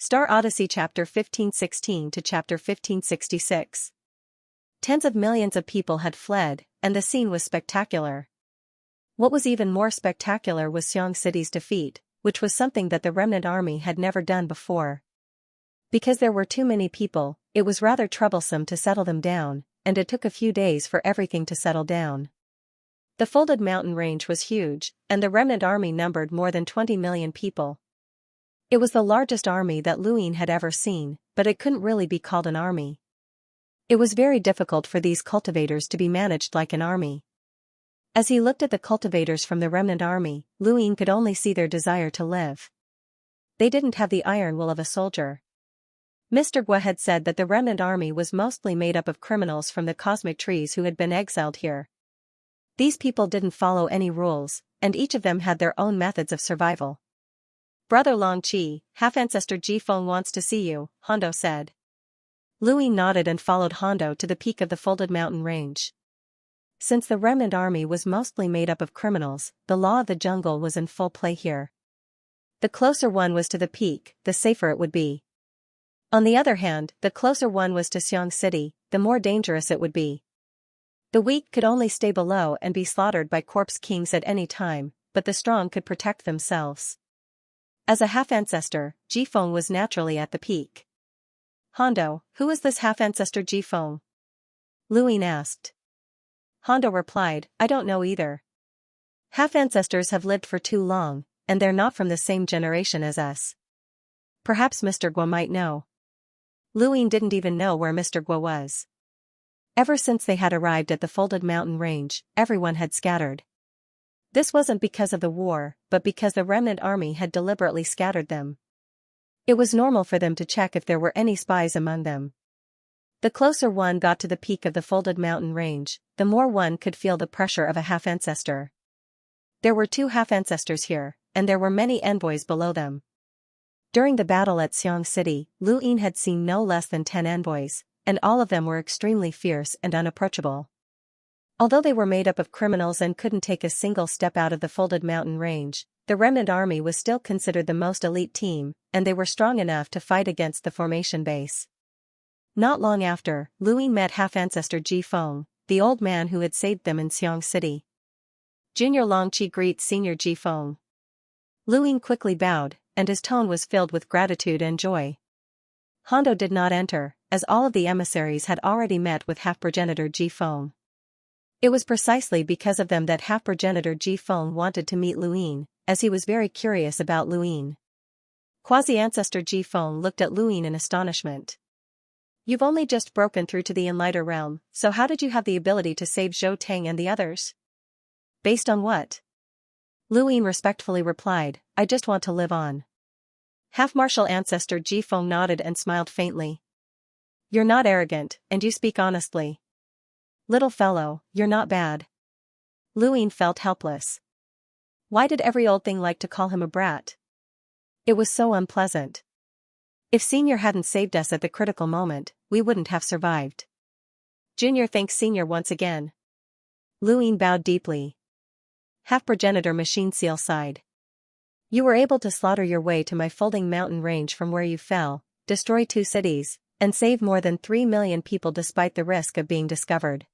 Star Odyssey Chapter 1516 to Chapter 1566. Tens of millions of people had fled, and the scene was spectacular. What was even more spectacular was Xianxia's defeat, which was something that the remnant army had never done before. Because there were too many people, it was rather troublesome to settle them down, and it took a few days for everything to settle down. The folded mountain range was huge, and the remnant army numbered more than 20 million people. It was the largest army that Luin had ever seen, but it couldn't really be called an army. It was very difficult for these cultivators to be managed like an army. As he looked at the cultivators from the remnant army, Luin could only see their desire to live. They didn't have the iron will of a soldier. Mr. Gua had said that the remnant army was mostly made up of criminals from the cosmic trees who had been exiled here. These people didn't follow any rules, and each of them had their own methods of survival. "Brother Long Qi, half-ancestor Ji Feng wants to see you," Hondo said. Luin nodded and followed Hondo to the peak of the folded mountain range. Since the remnant army was mostly made up of criminals, the law of the jungle was in full play here. The closer one was to the peak, the safer it would be. On the other hand, the closer one was to Xianxia, the more dangerous it would be. The weak could only stay below and be slaughtered by corpse kings at any time, but the strong could protect themselves. As a half-ancestor, Ji Feng was naturally at the peak. "Hondo, who is this half-ancestor Ji Feng?" Luin asked. Hondo replied, "I don't know either. Half-ancestors have lived for too long, and they're not from the same generation as us. Perhaps Mr. Gua might know." Luin didn't even know where Mr. Gua was. Ever since they had arrived at the folded mountain range, everyone had scattered. This wasn't because of the war, but because the remnant army had deliberately scattered them. It was normal for them to check if there were any spies among them. The closer one got to the peak of the folded mountain range, the more one could feel the pressure of a half-ancestor. There were 2 half-ancestors here, and there were many envoys below them. During the battle at Xianxia, Luin had seen no less than 10 envoys, and all of them were extremely fierce and unapproachable. Although they were made up of criminals and couldn't take a single step out of the folded mountain range, the remnant army was still considered the most elite team, and they were strong enough to fight against the formation base. Not long after, Luin met half-ancestor Ji Feng, the old man who had saved them in Xianxia. "Junior Long Qi greets Senior Ji Feng." Luin quickly bowed, and his tone was filled with gratitude and joy. Hondo did not enter, as all of the emissaries had already met with half-progenitor Ji Feng. It was precisely because of them that half-progenitor Ji Feng wanted to meet Luin, as he was very curious about Luin. Quasi-ancestor Ji Feng looked at Luin in astonishment. "You've only just broken through to the Enlighter realm, so how did you have the ability to save Zhou Tang and the others?" "Based on what?" Luin respectfully replied, "I just want to live on." Half-martial ancestor Ji Feng nodded and smiled faintly. "You're not arrogant, and you speak honestly. Little fellow, you're not bad." Luin felt helpless. Why did every old thing like to call him a brat? It was so unpleasant. If Senior hadn't saved us at the critical moment, we wouldn't have survived. Junior thanks Senior once again. Luin bowed deeply. Half-progenitor Machine Seal sighed. "You were able to slaughter your way to my folding mountain range from where you fell, destroy 2 cities, and save more than 3 million people despite the risk of being discovered.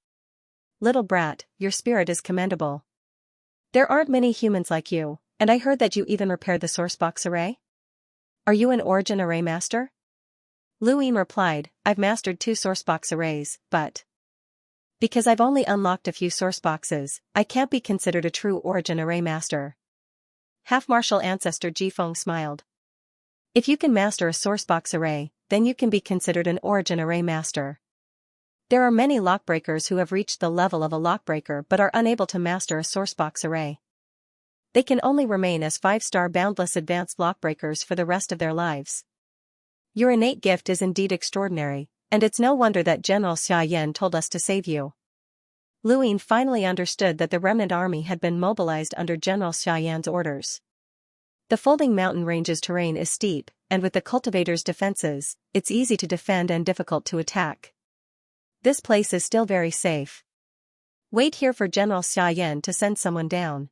Little brat, your spirit is commendable. There aren't many humans like you, and I heard that you even repaired the sourcebox array? Are you an origin array master?" Luin replied, "I've mastered 2 sourcebox arrays, but because I've only unlocked a few sourceboxes, I can't be considered a true origin array master." Half-martial ancestor Ji Feng smiled. "If you can master a sourcebox array, then you can be considered an origin array master. There are many lockbreakers who have reached the level of a lockbreaker but are unable to master a sourcebox array. They can only remain as 5-star boundless advanced lockbreakers for the rest of their lives. Your innate gift is indeed extraordinary, and it's no wonder that General Xianxia told us to save you." Luin finally understood that the remnant army had been mobilized under General Xianxia's orders. The folding mountain range's terrain is steep, and with the cultivators' defenses, it's easy to defend and difficult to attack. This place is still very safe. Wait here for General Xianxia to send someone down.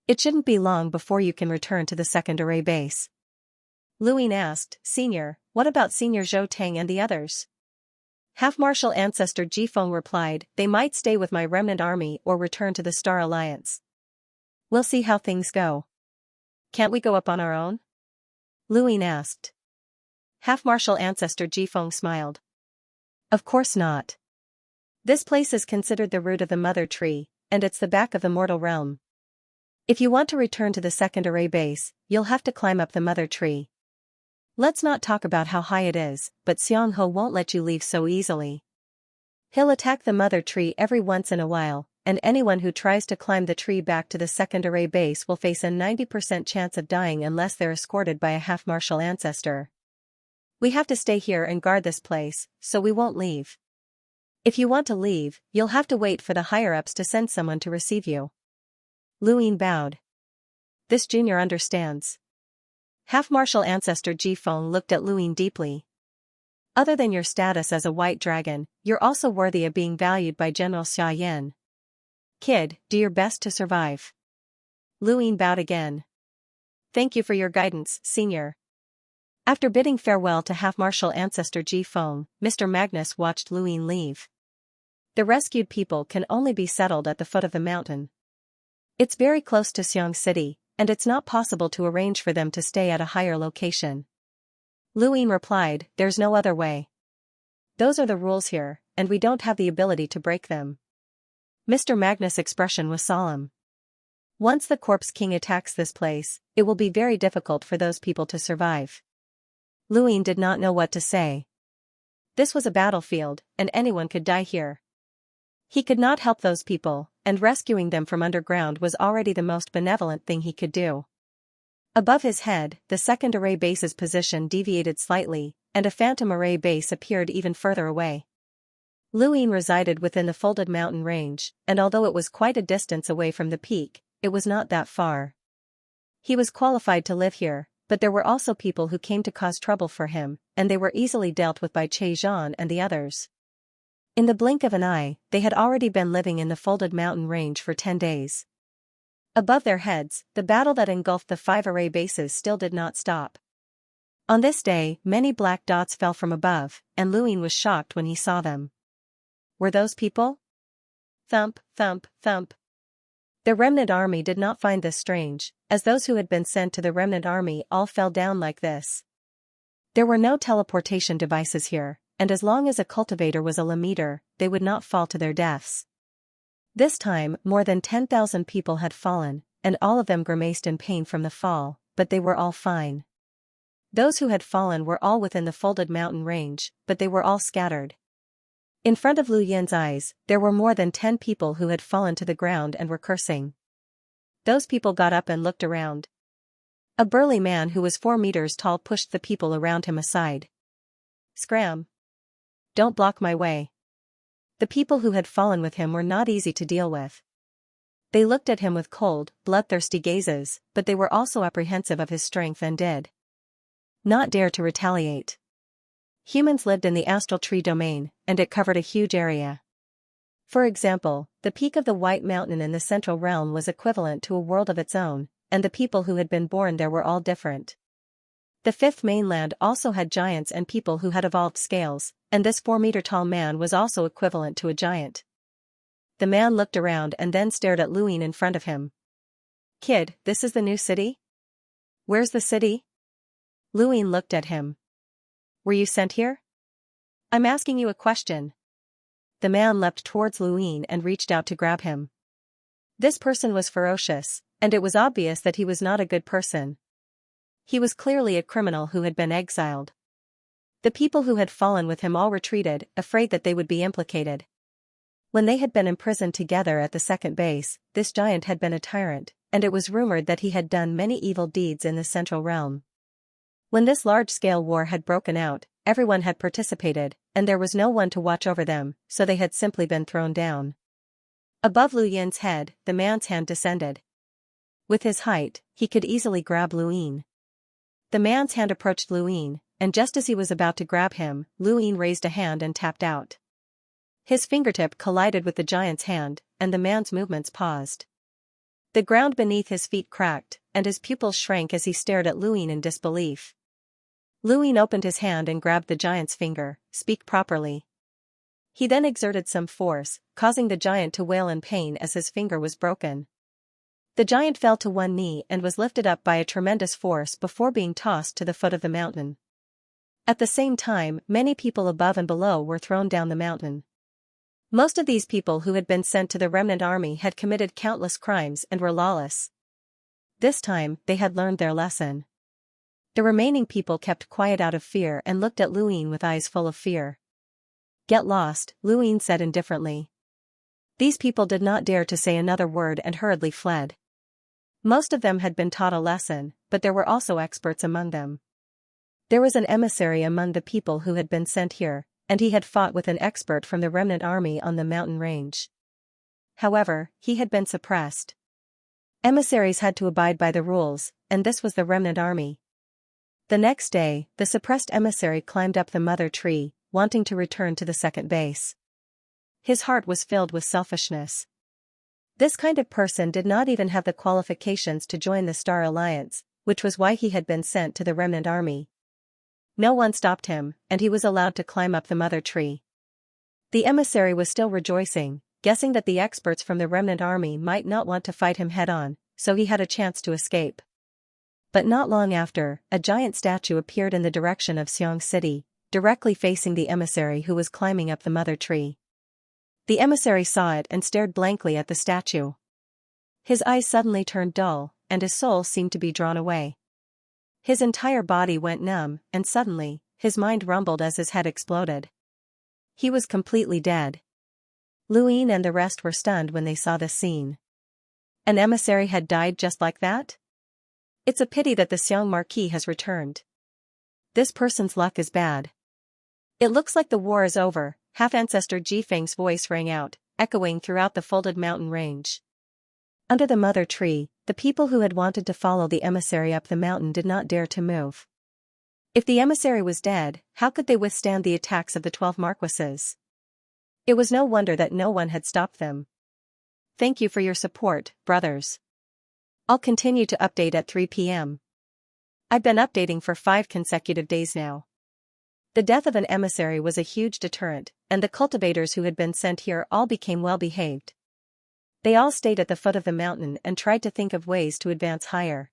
It shouldn't be long before you can return to the second array base. Luin asked, Senior, what about Senior Zhou Tang and the others? Half-Marshal Ancestor Jifeng replied, they might stay with my remnant army or return to the Star Alliance. We'll see how things go. Can't we go up on our own? Luin asked. Half-Marshal Ancestor Jifeng smiled. Of course not. This place is considered the root of the Mother Tree, and it's the back of the mortal realm. If you want to return to the second array base, you'll have to climb up the Mother Tree. Let's not talk about how high it is, but Xiang He won't let you leave so easily. He'll attack the Mother Tree every once in a while, and anyone who tries to climb the tree back to the second array base will face a 90% chance of dying unless they're escorted by a half-martial ancestor. We have to stay here and guard this place, so we won't leave. If you want to leave, you'll have to wait for the higher-ups to send someone to receive you. Luin bowed. This junior understands. Half-Martial Ancestor Jifeng looked at Luin deeply. Other than your status as a white dragon, you're also worthy of being valued by General Xia Yan. Kid, do your best to survive. Luin bowed again. Thank you for your guidance, Senior. After bidding farewell to Half-Martial Ancestor Jifeng, Mr. Magnus watched Luin leave. The rescued people can only be settled at the foot of the mountain. It's very close to Xiang City, and it's not possible to arrange for them to stay at a higher location. Luin replied, there's no other way. Those are the rules here, and we don't have the ability to break them. Mr. Magnus' expression was solemn. Once the Corpse King attacks this place, it will be very difficult for those people to survive. Luin did not know what to say. This was a battlefield, and anyone could die here. He could not help those people, and rescuing them from underground was already the most benevolent thing he could do. Above his head, the second array base's position deviated slightly, and a phantom array base appeared even further away. Luin resided within the folded mountain range, and although it was quite a distance away from the peak, it was not that far. He was qualified to live here, but there were also people who came to cause trouble for him, and they were easily dealt with by Che Zhan and the others. In the blink of an eye, they had already been living in the folded mountain range for 10 days. Above their heads, the battle that engulfed the 5 array bases still did not stop. On this day, many black dots fell from above, and Luin was shocked when he saw them. Were those people? Thump, thump, thump. The remnant army did not find this strange, as those who had been sent to the remnant army all fell down like this. There were no teleportation devices here, and as long as a cultivator was a Lammeter, they would not fall to their deaths. This time, more than 10,000 people had fallen, and all of them grimaced in pain from the fall, but they were all fine. Those who had fallen were all within the folded mountain range, but they were all scattered. In front of Lu Yin's eyes, there were more than 10 people who had fallen to the ground and were cursing. Those people got up and looked around. A burly man who was 4 meters tall pushed the people around him aside. Scram! Don't block my way. The people who had fallen with him were not easy to deal with. They looked at him with cold, bloodthirsty gazes, but they were also apprehensive of his strength and did not dare to retaliate. Humans lived in the astral tree domain, and it covered a huge area. For example, the peak of the White Mountain in the Central Realm was equivalent to a world of its own, and the people who had been born there were all different. The Fifth Mainland also had giants and people who had evolved scales, and this 4-meter-tall man was also equivalent to a giant. The man looked around and then stared at Luin in front of him. Kid, this is the new city? Where's the city? Luin looked at him. Were you sent here? I'm asking you a question. The man leapt towards Luin and reached out to grab him. This person was ferocious, and it was obvious that he was not a good person. He was clearly a criminal who had been exiled. The people who had fallen with him all retreated, afraid that they would be implicated. When they had been imprisoned together at the second base, this giant had been a tyrant, and it was rumored that he had done many evil deeds in the Central Realm. When this large-scale war had broken out, everyone had participated, and there was no one to watch over them, so they had simply been thrown down. Above Lu Yin's head, the man's hand descended. With his height, he could easily grab Luin. The man's hand approached Luin, and just as he was about to grab him, Luin raised a hand and tapped out. His fingertip collided with the giant's hand, and the man's movements paused. The ground beneath his feet cracked, and his pupils shrank as he stared at Luin in disbelief. Luin opened his hand and grabbed the giant's finger. Speak properly. He then exerted some force, causing the giant to wail in pain as his finger was broken. The giant fell to one knee and was lifted up by a tremendous force before being tossed to the foot of the mountain. At the same time, many people above and below were thrown down the mountain. Most of these people who had been sent to the remnant army had committed countless crimes and were lawless. This time, they had learned their lesson. The remaining people kept quiet out of fear and looked at Luin with eyes full of fear. Get lost, Luin said indifferently. These people did not dare to say another word and hurriedly fled. Most of them had been taught a lesson, but there were also experts among them. There was an emissary among the people who had been sent here, and he had fought with an expert from the remnant army on the mountain range. However, he had been suppressed. Emissaries had to abide by the rules, and this was the remnant army. The next day, the suppressed emissary climbed up the mother tree, wanting to return to the second base. His heart was filled with selfishness. This kind of person did not even have the qualifications to join the Star Alliance, which was why he had been sent to the remnant army. No one stopped him, and he was allowed to climb up the mother tree. The emissary was still rejoicing, guessing that the experts from the remnant army might not want to fight him head-on, so he had a chance to escape. But not long after, a giant statue appeared in the direction of Xianxia City, directly facing the emissary who was climbing up the mother tree. The emissary saw it and stared blankly at the statue. His eyes suddenly turned dull, and his soul seemed to be drawn away. His entire body went numb, and suddenly, his mind rumbled as his head exploded. He was completely dead. Luin and the rest were stunned when they saw this scene. An emissary had died just like that? It's a pity that the Xiang Marquis has returned. This person's luck is bad. It looks like the war is over, half-ancestor Jifeng's voice rang out, echoing throughout the folded mountain range. Under the mother tree, the people who had wanted to follow the emissary up the mountain did not dare to move. If the emissary was dead, how could they withstand the attacks of the 12 marquises? It was no wonder that no one had stopped them. Thank you for your support, brothers. I'll continue to update at 3 p.m. I've been updating for 5 consecutive days now. The death of an emissary was a huge deterrent, and the cultivators who had been sent here all became well-behaved. They all stayed at the foot of the mountain and tried to think of ways to advance higher.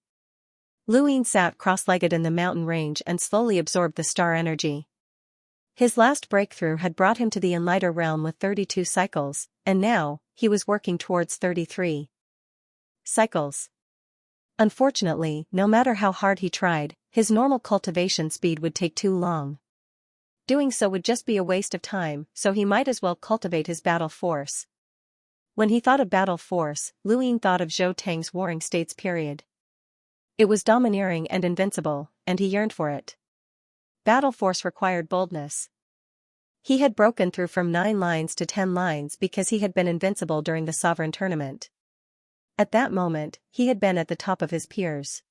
Luin sat cross-legged in the mountain range and slowly absorbed the star energy. His last breakthrough had brought him to the Enlighter realm with 32 cycles, and now, he was working towards 33 cycles. Unfortunately, no matter how hard he tried, his normal cultivation speed would take too long. Doing so would just be a waste of time, so he might as well cultivate his battle force. When he thought of battle force, Luin thought of Zhou Tang's Warring States period. It was domineering and invincible, and he yearned for it. Battle force required boldness. He had broken through from 9 lines to 10 lines because he had been invincible during the Sovereign Tournament. At that moment, he had been at the top of his peers.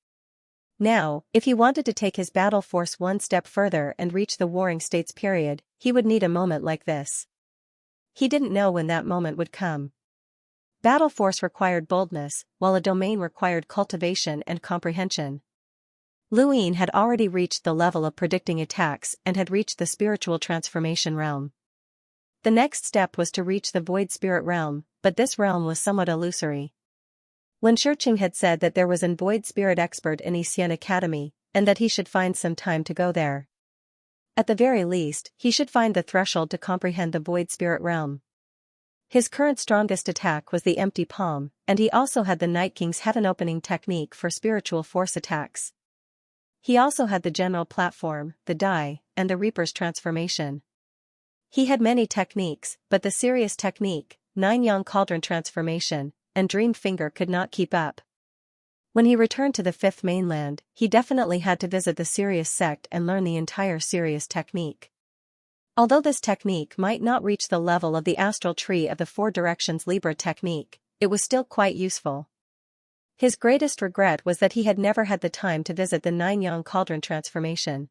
Now, if he wanted to take his battle force one step further and reach the Warring States period, he would need a moment like this. He didn't know when that moment would come. Battle force required boldness, while a domain required cultivation and comprehension. Luin had already reached the level of predicting attacks and had reached the spiritual transformation realm. The next step was to reach the void spirit realm, but this realm was somewhat illusory. When Shurqing had said that there was an void spirit expert in Xian Academy, and that he should find some time to go there. At the very least, he should find the threshold to comprehend the void spirit realm. His current strongest attack was the empty palm, and he also had the Night King's heaven opening technique for spiritual force attacks. He also had the general platform, the die, and the Reaper's transformation. He had many techniques, but the serious technique, 9 Yang Cauldron transformation, and Dream Finger could not keep up. When he returned to the 5th mainland, he definitely had to visit the Sirius sect and learn the entire Sirius technique. Although this technique might not reach the level of the astral tree of the 4 directions Libra technique, it was still quite useful. His greatest regret was that he had never had the time to visit the 9 Yang Cauldron transformation.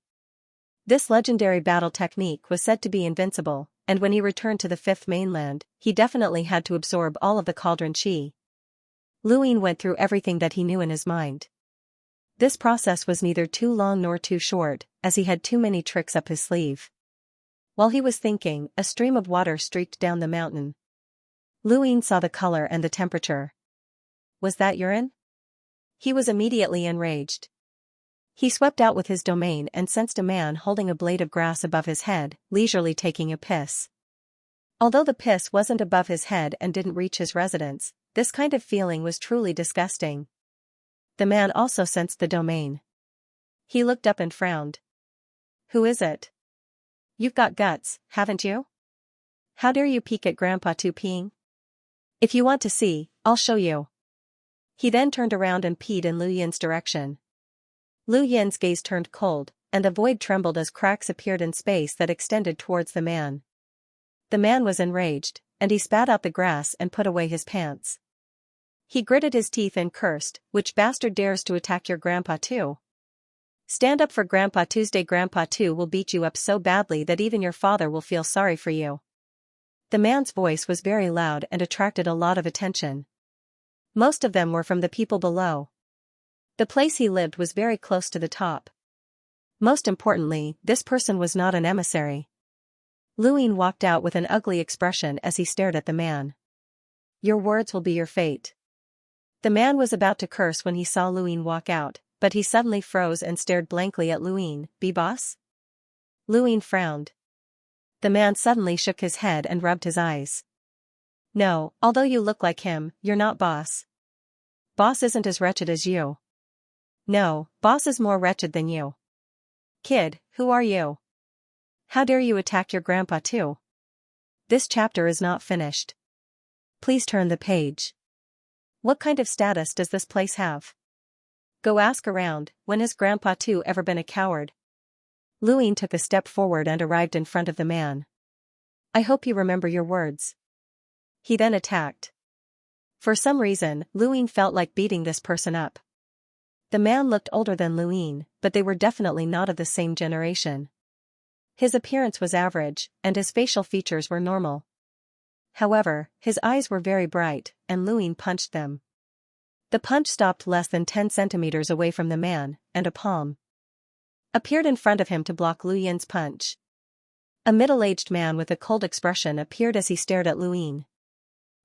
This legendary battle technique was said to be invincible, and when he returned to the 5th mainland, he definitely had to absorb all of the cauldron chi. Luin went through everything that he knew in his mind. This process was neither too long nor too short, as he had too many tricks up his sleeve. While he was thinking, a stream of water streaked down the mountain. Luin saw the color and the temperature. Was that urine? He was immediately enraged. He swept out with his domain and sensed a man holding a blade of grass above his head, leisurely taking a piss. Although the piss wasn't above his head and didn't reach his residence, this kind of feeling was truly disgusting. The man also sensed the domain. He looked up and frowned. Who is it? You've got guts, haven't you? How dare you peek at Grandpa 2 peeing? If you want to see, I'll show you. He then turned around and peed in Lu Yin's direction. Lu Yin's gaze turned cold, and the void trembled as cracks appeared in space that extended towards the man. The man was enraged, and he spat out the grass and put away his pants. He gritted his teeth and cursed, "Which bastard dares to attack your Grandpa 2? Stand up for Grandpa Tuesday. Grandpa 2 will beat you up so badly that even your father will feel sorry for you." The man's voice was very loud and attracted a lot of attention. Most of them were from the people below. The place he lived was very close to the top. Most importantly, this person was not an emissary. Luin walked out with an ugly expression as he stared at the man. "Your words will be your fate." The man was about to curse when he saw Luin walk out, but he suddenly froze and stared blankly at Luin. "Be boss?" Luin frowned. The man suddenly shook his head and rubbed his eyes. "No, although you look like him, you're not boss. Boss isn't as wretched as you. No, boss is more wretched than you. Kid, who are you? How dare you attack your Grandpa 2? This chapter is not finished. Please turn the page. What kind of status does this place have? Go ask around. When has Grandpa 2 ever been a coward?" Luin took a step forward and arrived in front of the man. "I hope you remember your words." He then attacked. For some reason, Luin felt like beating this person up. The man looked older than Luin, but they were definitely not of the same generation. His appearance was average, and his facial features were normal. However, his eyes were very bright, and Luin punched them. The punch stopped less than 10 centimeters away from the man, and a palm appeared in front of him to block Lu Yin's punch. A middle-aged man with a cold expression appeared as he stared at Luin.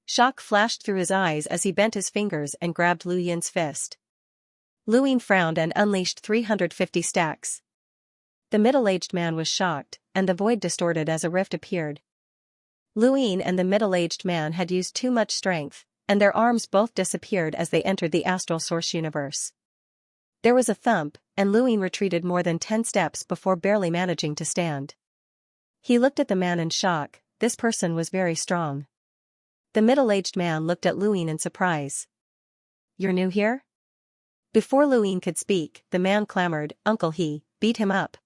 Shock flashed through his eyes as he bent his fingers and grabbed Lu Yin's fist. Luin frowned and unleashed 350 stacks. The middle-aged man was shocked, and the void distorted as a rift appeared. Luin and the middle-aged man had used too much strength, and their arms both disappeared as they entered the astral source universe. There was a thump, and Luin retreated more than 10 steps before barely managing to stand. He looked at the man in shock. This person was very strong. The middle-aged man looked at Luin in surprise. "You're new here?" Before Luin could speak, the man clamored, "Uncle, he beat him up.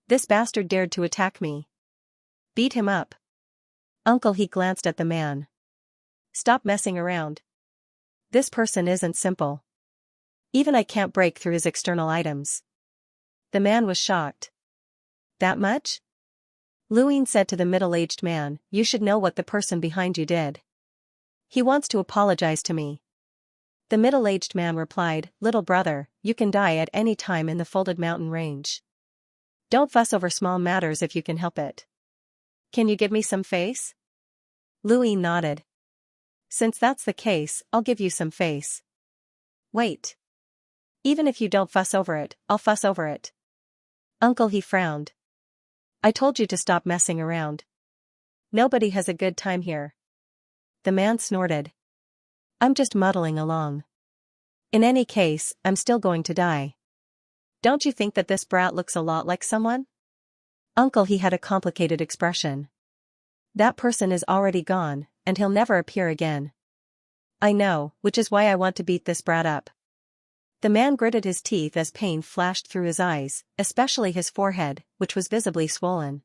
This bastard dared to attack me. Beat him up." Uncle, he glanced at the man. "Stop messing around. This person isn't simple. Even I can't break through his external items." The man was shocked. "That much?" Luin said to the middle-aged man, "You should know what the person behind you did. He wants to apologize to me." The middle-aged man replied, "Little brother, you can die at any time in the folded mountain range. Don't fuss over small matters if you can help it. Can you give me some face?" Luin nodded. "Since that's the case, I'll give you some face." "Wait. Even if you don't fuss over it, I'll fuss over it." Uncle, he frowned. "I told you to stop messing around. Nobody has a good time here." The man snorted. "I'm just muddling along. In any case, I'm still going to die. Don't you think that this brat looks a lot like someone?" Uncle, he had a complicated expression. "That person is already gone, and he'll never appear again." "I know, which is why I want to beat this brat up." The man gritted his teeth as pain flashed through his eyes, especially his forehead, which was visibly swollen.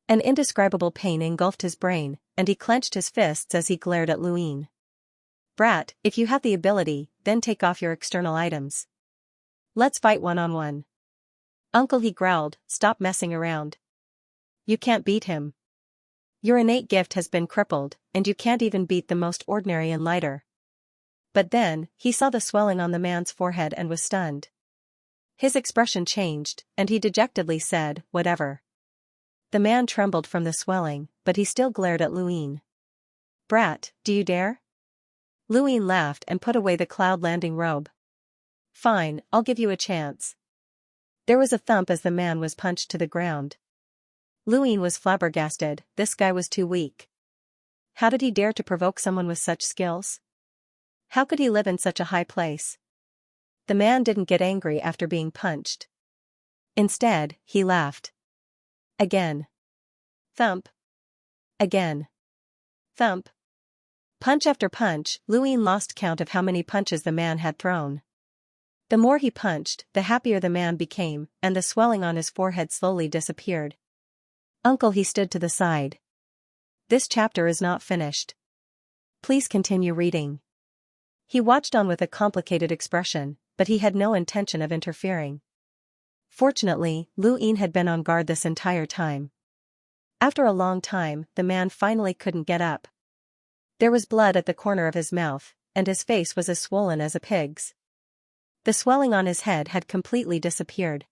An indescribable pain engulfed his brain, and he clenched his fists as he glared at Luin. "Brat, if you have the ability, then take off your external items. Let's fight one-on-one." "Uncle," he growled, "stop messing around. You can't beat him. Your innate gift has been crippled, and you can't even beat the most ordinary and lighter." But then, he saw the swelling on the man's forehead and was stunned. His expression changed, and he dejectedly said, "Whatever." The man trembled from the swelling, but he still glared at Luin. "Brat, do you dare?" Luin laughed and put away the cloud landing robe. "Fine, I'll give you a chance." There was a thump as the man was punched to the ground. Luin was flabbergasted. This guy was too weak. How did he dare to provoke someone with such skills? How could he live in such a high place? The man didn't get angry after being punched. Instead, he laughed. Again. Thump. Again. Thump. Punch after punch, Luin lost count of how many punches the man had thrown. The more he punched, the happier the man became, and the swelling on his forehead slowly disappeared. "Uncle," he stood to the side. "This chapter is not finished. Please continue reading." He watched on with a complicated expression, but he had no intention of interfering. Fortunately, Luin had been on guard this entire time. After a long time, the man finally couldn't get up. There was blood at the corner of his mouth, and his face was as swollen as a pig's. The swelling on his head had completely disappeared.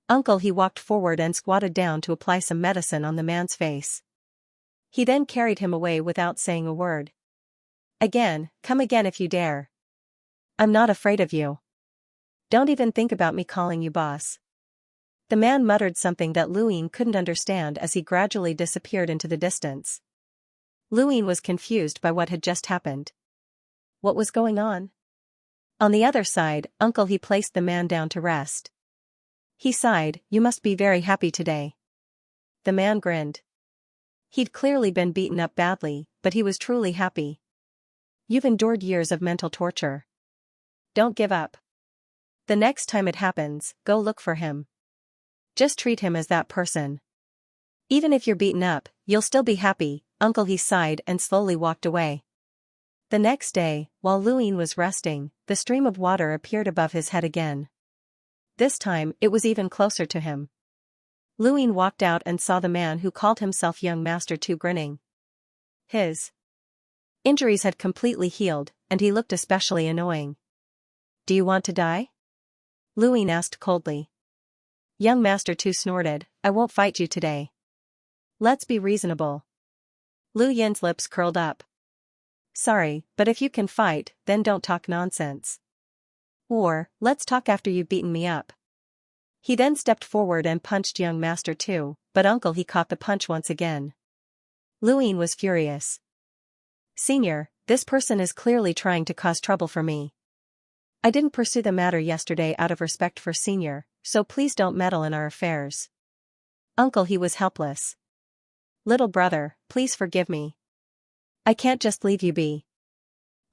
"Uncle," he walked forward and squatted down to apply some medicine on the man's face. He then carried him away without saying a word. "Again, come again if you dare. I'm not afraid of you. Don't even think about me calling you boss." The man muttered something that Luin couldn't understand as he gradually disappeared into the distance. Luin was confused by what had just happened. What was going on? On the other side, Uncle, he placed the man down to rest. He sighed, "You must be very happy today." The man grinned. He'd clearly been beaten up badly, but he was truly happy. "You've endured years of mental torture. Don't give up. The next time it happens, go look for him. Just treat him as that person. Even if you're beaten up, you'll still be happy." Uncle, he sighed and slowly walked away. The next day, while Luin was resting, the stream of water appeared above his head again. This time, it was even closer to him. Luin walked out and saw the man who called himself Young Master 2 grinning. His injuries had completely healed, and he looked especially annoying. "Do you want to die?" Luin asked coldly. Young Master 2 snorted, "I won't fight you today. Let's be reasonable." Lu Yin's lips curled up. "Sorry, but if you can fight, then don't talk nonsense. Or, let's talk after you've beaten me up." He then stepped forward and punched Young Master 2, but Uncle, he caught the punch once again. Luin was furious. "Senior, this person is clearly trying to cause trouble for me. I didn't pursue the matter yesterday out of respect for Senior, so please don't meddle in our affairs." Uncle, he was helpless. "Little brother, please forgive me. I can't just leave you be."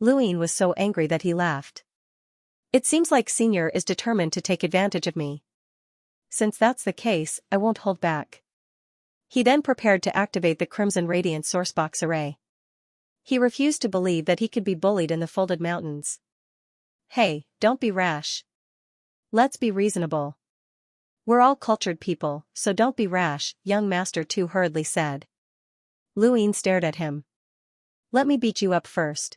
Luin was so angry that he laughed. "It seems like Senior is determined to take advantage of me. Since that's the case, I won't hold back." He then prepared to activate the Crimson Radiant Sourcebox array. He refused to believe that he could be bullied in the Folded Mountains. "Hey, don't be rash. Let's be reasonable. We're all cultured people, so don't be rash," Young Master 2 hurriedly said. Luin stared at him. "Let me beat you up first."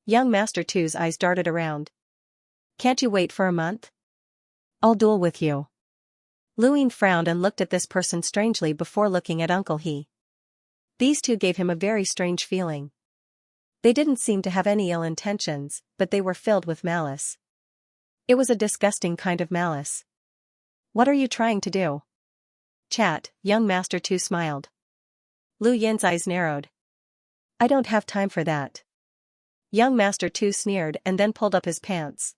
Young Master 2's eyes darted around. "Can't you wait for a month? I'll duel with you." Luin frowned and looked at this person strangely before looking at Uncle He. These two gave him a very strange feeling. They didn't seem to have any ill intentions, but they were filled with malice. It was a disgusting kind of malice. "What are you trying to do?" "Chat," Young Master 2 smiled. Lu Yin's eyes narrowed. "I don't have time for that." Young Master 2 sneered and then pulled up his pants.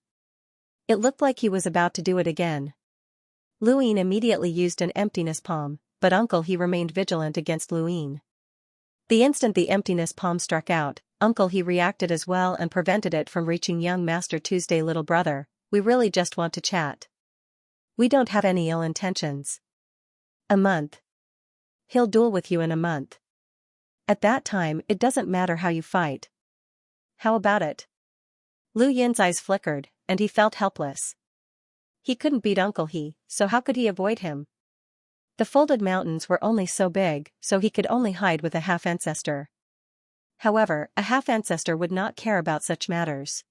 It looked like he was about to do it again. Luin immediately used an emptiness palm, but Uncle He remained vigilant against Luin. The instant the emptiness palm struck out, Uncle He reacted as well and prevented it from reaching Young Master 2's day. "Little brother, we really just want to chat. We don't have any ill intentions." "A month. He'll duel with you in a month. At that time, it doesn't matter how you fight. How about it?" Lu Yin's eyes flickered, and he felt helpless. He couldn't beat Uncle He, so how could he avoid him? The Folded Mountains were only so big, so he could only hide with a half-ancestor. However, a half-ancestor would not care about such matters.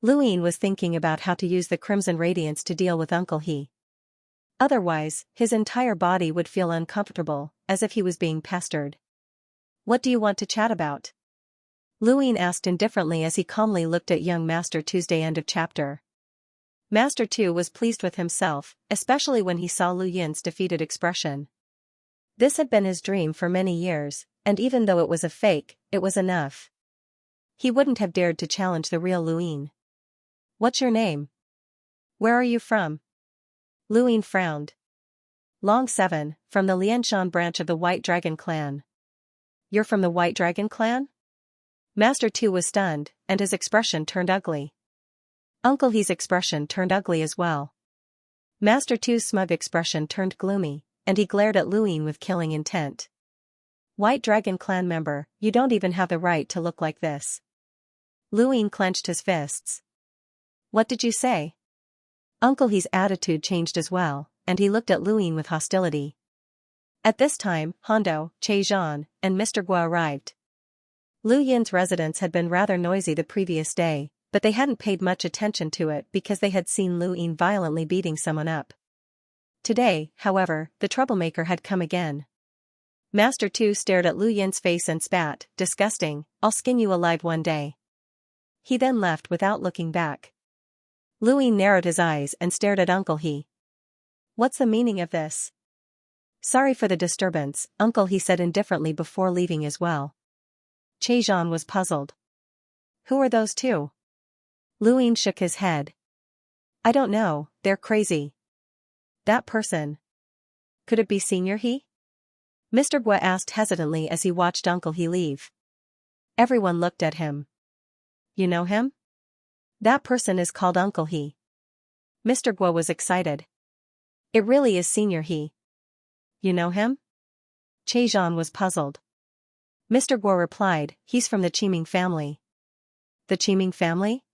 Lu Yin was thinking about how to use the Crimson Radiance to deal with Uncle He. Otherwise, his entire body would feel uncomfortable, as if he was being pestered. What do you want to chat about? Lu Yin asked indifferently as he calmly looked at young Master Tuesday. End of chapter. Master Tu was pleased with himself, especially when he saw Lu Yin's defeated expression. This had been his dream for many years, and even though it was a fake, it was enough. He wouldn't have dared to challenge the real Lu Yin. What's your name? Where are you from? Lu Yin frowned. Long 7, from the Lianshan branch of the White Dragon clan. You're from the White Dragon clan? Master Tu was stunned, and his expression turned ugly. Uncle He's expression turned ugly as well. Master Tu's smug expression turned gloomy, and he glared at Lu Yin with killing intent. White Dragon clan member, you don't even have the right to look like this. Lu Yin clenched his fists. What did you say? Uncle He's attitude changed as well, and he looked at Lu Yin with hostility. At this time, Hondo, Che Zhan, and Mr. Guo arrived. Lu Yin's residence had been rather noisy the previous day, but they hadn't paid much attention to it because they had seen Lu Yin violently beating someone up. Today, however, the troublemaker had come again. Master Tu stared at Lu Yin's face and spat, disgusting, I'll skin you alive one day. He then left without looking back. Lu Yin narrowed his eyes and stared at Uncle He. What's the meaning of this? Sorry for the disturbance, Uncle He said indifferently before leaving as well. Che Zhan was puzzled. Who are those two? Lu Yin shook his head. I don't know, they're crazy. That person. Could it be Senior He? Mr. Guo asked hesitantly as he watched Uncle He leave. Everyone looked at him. You know him? That person is called Uncle He. Mr. Guo was excited. It really is Senior He. You know him? Che Zhan was puzzled. Mr. Guo replied, he's from the Qiming family. The Qiming family?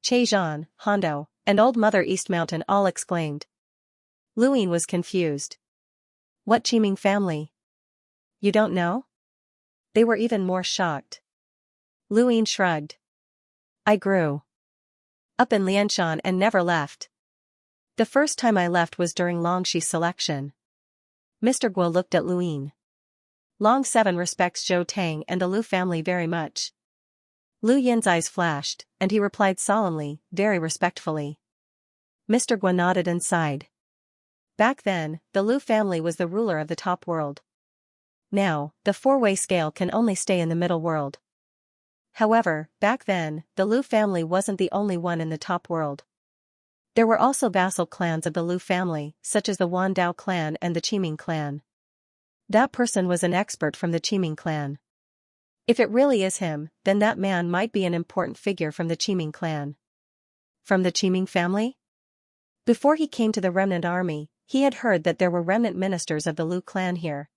Che Zhan, Hondo, and Old Mother East Mountain all exclaimed. Lu Yin was confused. What Qiming family? You don't know? They were even more shocked. Lu Yin shrugged. I grew up in Lianshan and never left. The first time I left was during Longxi's selection. Mr. Guo looked at Lu Yin. Long 7 respects Zhou Tang and the Lu family very much. Lu Yin's eyes flashed, and he replied solemnly, very respectfully. Mr. Guo nodded and sighed. Back then, the Lu family was the ruler of the top world. Now, the four-way scale can only stay in the middle world. However, back then, the Lu family wasn't the only one in the top world. There were also vassal clans of the Lu family, such as the Wandao clan and the Qiming clan. That person was an expert from the Qiming clan. If it really is him, then that man might be an important figure from the Qiming clan. From the Qiming family? Before he came to the remnant army, he had heard that there were remnant ministers of the Lu clan here.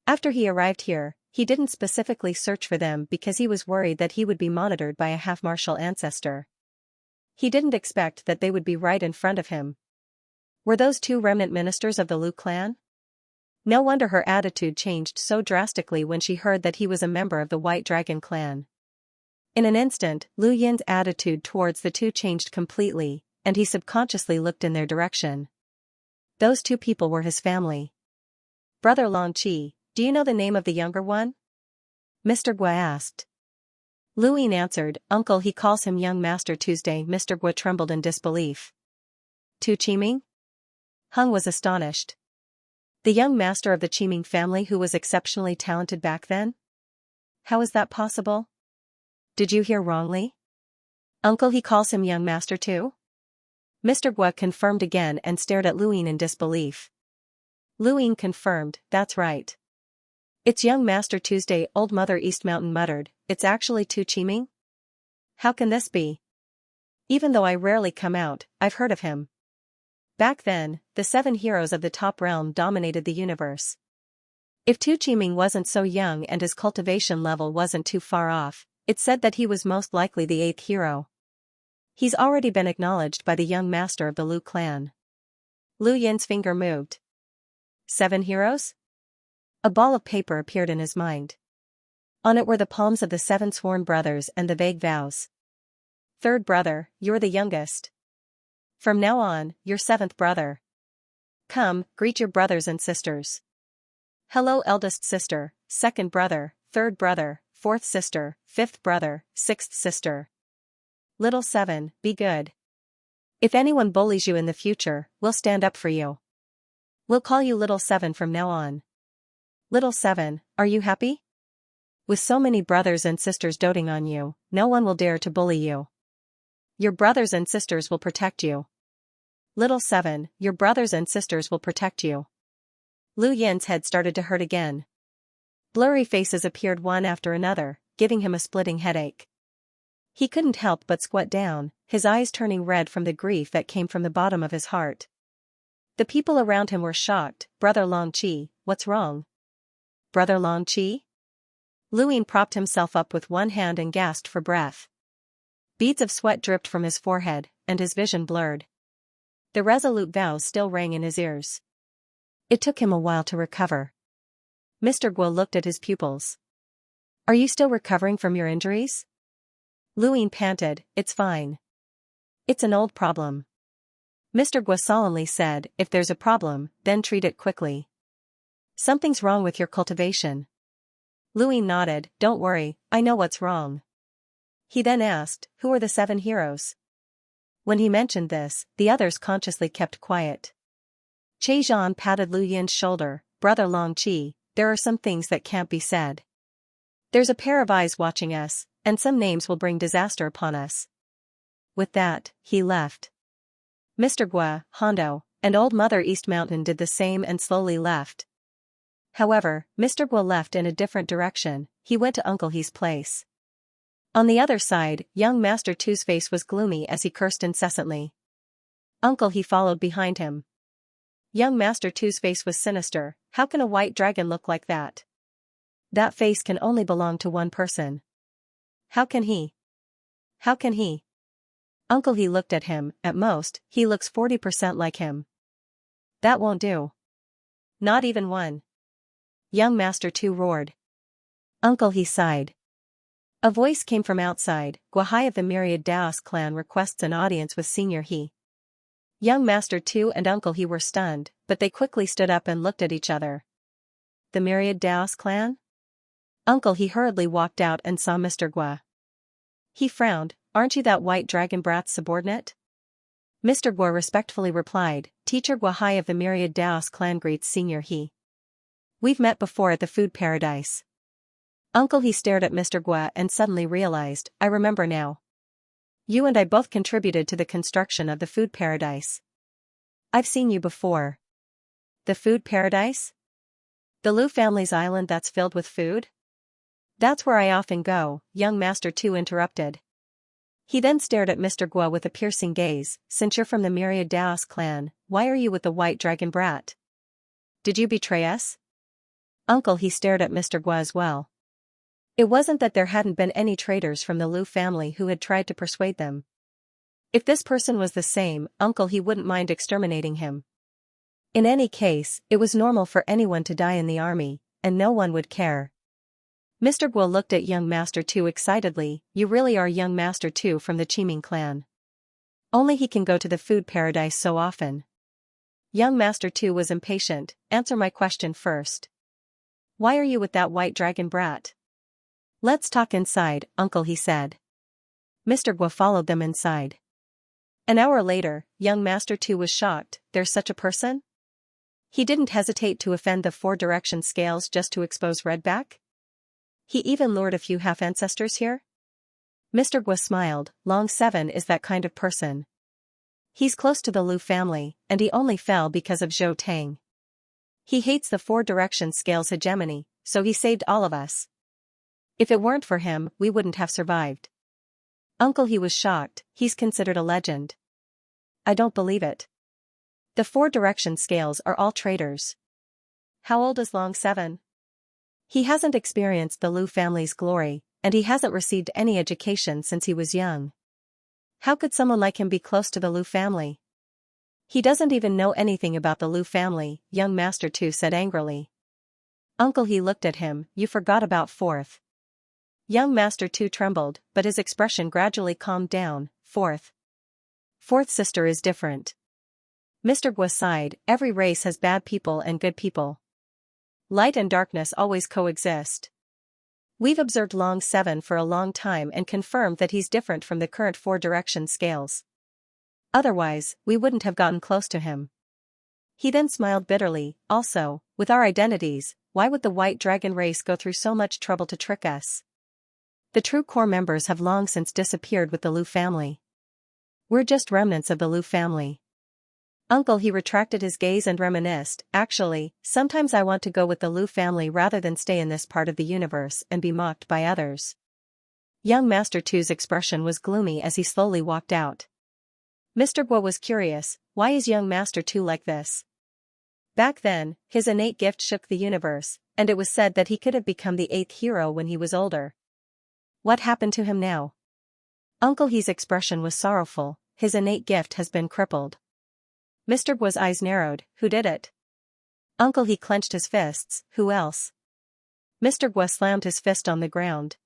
After he arrived here, he didn't specifically search for them because he was worried that he would be monitored by a half-martial ancestor. He didn't expect that they would be right in front of him. Were those two remnant ministers of the Lu clan? No wonder her attitude changed so drastically when she heard that he was a member of the White Dragon clan. In an instant, Lu Yin's attitude towards the two changed completely, and he subconsciously looked in their direction. Those two people were his family. Brother Longqi, do you know the name of the younger one? Mr. Guo asked. Lu Yin answered, Uncle He calls him Young Master Tuesday. Mr. Guo trembled in disbelief. Tu Qiming? Hung was astonished. The young master of the Qiming family who was exceptionally talented back then? How is that possible? Did you hear wrongly? Uncle He calls him Young Master too? Mr. Guo confirmed again and stared at Lu Yin in disbelief. Lu Yin confirmed, that's right. It's Young Master Tuesday. Old Mother East Mountain muttered, it's actually Tu Qiming? How can this be? Even though I rarely come out, I've heard of him. Back then, the 7 heroes of the top realm dominated the universe. If Tu Qiming wasn't so young and his cultivation level wasn't too far off, it said that he was most likely the 8th hero. He's already been acknowledged by the young master of the Lu clan. Lu Yin's finger moved. 7 heroes? A ball of paper appeared in his mind. On it were the palms of the 7 sworn brothers and the vague vows. Third brother, you're the youngest. From now on, you're seventh brother. Come, greet your brothers and sisters. Hello eldest sister, second brother, third brother, fourth sister, fifth brother, sixth sister. Little seven, be good. If anyone bullies you in the future, we'll stand up for you. We'll call you Little Seven from now on. Little Seven, are you happy? With so many brothers and sisters doting on you, no one will dare to bully you. Your brothers and sisters will protect you. Little Seven, your brothers and sisters will protect you. Lu Yin's head started to hurt again. Blurry faces appeared one after another, giving him a splitting headache. He couldn't help but squat down, his eyes turning red from the grief that came from the bottom of his heart. The people around him were shocked. Brother Long Qi, what's wrong? Brother Long Qi? Lu Yin propped himself up with one hand and gasped for breath. Beads of sweat dripped from his forehead, and his vision blurred. The resolute vows still rang in his ears. It took him a while to recover. Mr. Guo looked at his pupils. Are you still recovering from your injuries? Lu Yin panted, it's fine. It's an old problem. Mr. Guo solemnly said, if there's a problem, then treat it quickly. Something's wrong with your cultivation. Lu Yin nodded, don't worry, I know what's wrong. He then asked, who are the 7 heroes? When he mentioned this, the others consciously kept quiet. Che Zhan patted Lu Yin's shoulder, Brother Long Qi, there are some things that can't be said. There's a pair of eyes watching us, and some names will bring disaster upon us. With that, he left. Mr. Guo, Hondo, and Old Mother East Mountain did the same and slowly left. However, Mr. Guo left in a different direction, he went to Uncle He's place. On the other side, young Master Tu's face was gloomy as he cursed incessantly. Uncle He followed behind him. Young Master Tu's face was sinister, how can a white dragon look like that? That face can only belong to one person. How can he? How can he? Uncle He looked at him, at most, he looks 40% like him. That won't do. Not even one. Young Master Tu roared. Uncle He sighed. A voice came from outside, Guahai of the Myriad Daos clan requests an audience with Senior He. Young Master Tu and Uncle He were stunned, but they quickly stood up and looked at each other. The Myriad Daos clan? Uncle He hurriedly walked out and saw Mr. Guo. He frowned, aren't you that white dragon brat's subordinate? Mr. Guo respectfully replied, Teacher Guahai of the Myriad Daos clan greets Senior He. We've met before at the food paradise. Uncle He stared at Mr. Guo and suddenly realized, I remember now. You and I both contributed to the construction of the food paradise. I've seen you before. The food paradise? The Lu family's island that's filled with food? That's where I often go, young Master Tu interrupted. He then stared at Mr. Guo with a piercing gaze, since you're from the Myriad Daos clan, why are you with the white dragon brat? Did you betray us? Uncle He stared at Mr. Guo as well. It wasn't that there hadn't been any traitors from the Lu family who had tried to persuade them. If this person was the same, Uncle He wouldn't mind exterminating him. In any case, it was normal for anyone to die in the army, and no one would care. Mr. Guo looked at young Master Tu excitedly, you really are young Master Tu from the Qiming clan. Only he can go to the food paradise so often. Young Master Tu was impatient, answer my question first. Why are you with that white dragon brat? Let's talk inside, Uncle He said. Mr. Guo followed them inside. An hour later, young Master Tu was shocked, there's such a person? He didn't hesitate to offend the 4 direction scales just to expose Redback? He even lured a few half-ancestors here? Mr. Guo smiled, Long 7 is that kind of person. He's close to the Lu family, and he only fell because of Zhou Tang. He hates the 4 direction scales hegemony, so he saved all of us. If it weren't for him, we wouldn't have survived. Uncle He was shocked, he's considered a legend. I don't believe it. The 4 direction scales are all traitors. How old is Long 7? He hasn't experienced the Lu family's glory, and he hasn't received any education since he was young. How could someone like him be close to the Lu family? He doesn't even know anything about the Lu family, young Master Tu said angrily. Uncle He looked at him, you forgot about 4th. Young Master Tu trembled, but his expression gradually calmed down, Fourth sister is different. Mr. Gua sighed, every race has bad people and good people. Light and darkness always coexist. We've observed Long 7 for a long time and confirmed that he's different from the current 4-direction scales. Otherwise, we wouldn't have gotten close to him. He then smiled bitterly, also, with our identities, why would the White Dragon race go through so much trouble to trick us? The true core members have long since disappeared with the Lu family. We're just remnants of the Lu family. Uncle, he retracted his gaze and reminisced, actually, sometimes I want to go with the Lu family rather than stay in this part of the universe and be mocked by others. Young Master Tu's expression was gloomy as he slowly walked out. Mr. Gua was curious, why is young Master Tu like this? Back then, his innate gift shook the universe, and it was said that he could have become the 8th hero when he was older. What happened to him now? Uncle He's expression was sorrowful, his innate gift has been crippled. Mr. Gua's eyes narrowed, who did it? Uncle He clenched his fists, who else? Mr. Gua slammed his fist on the ground.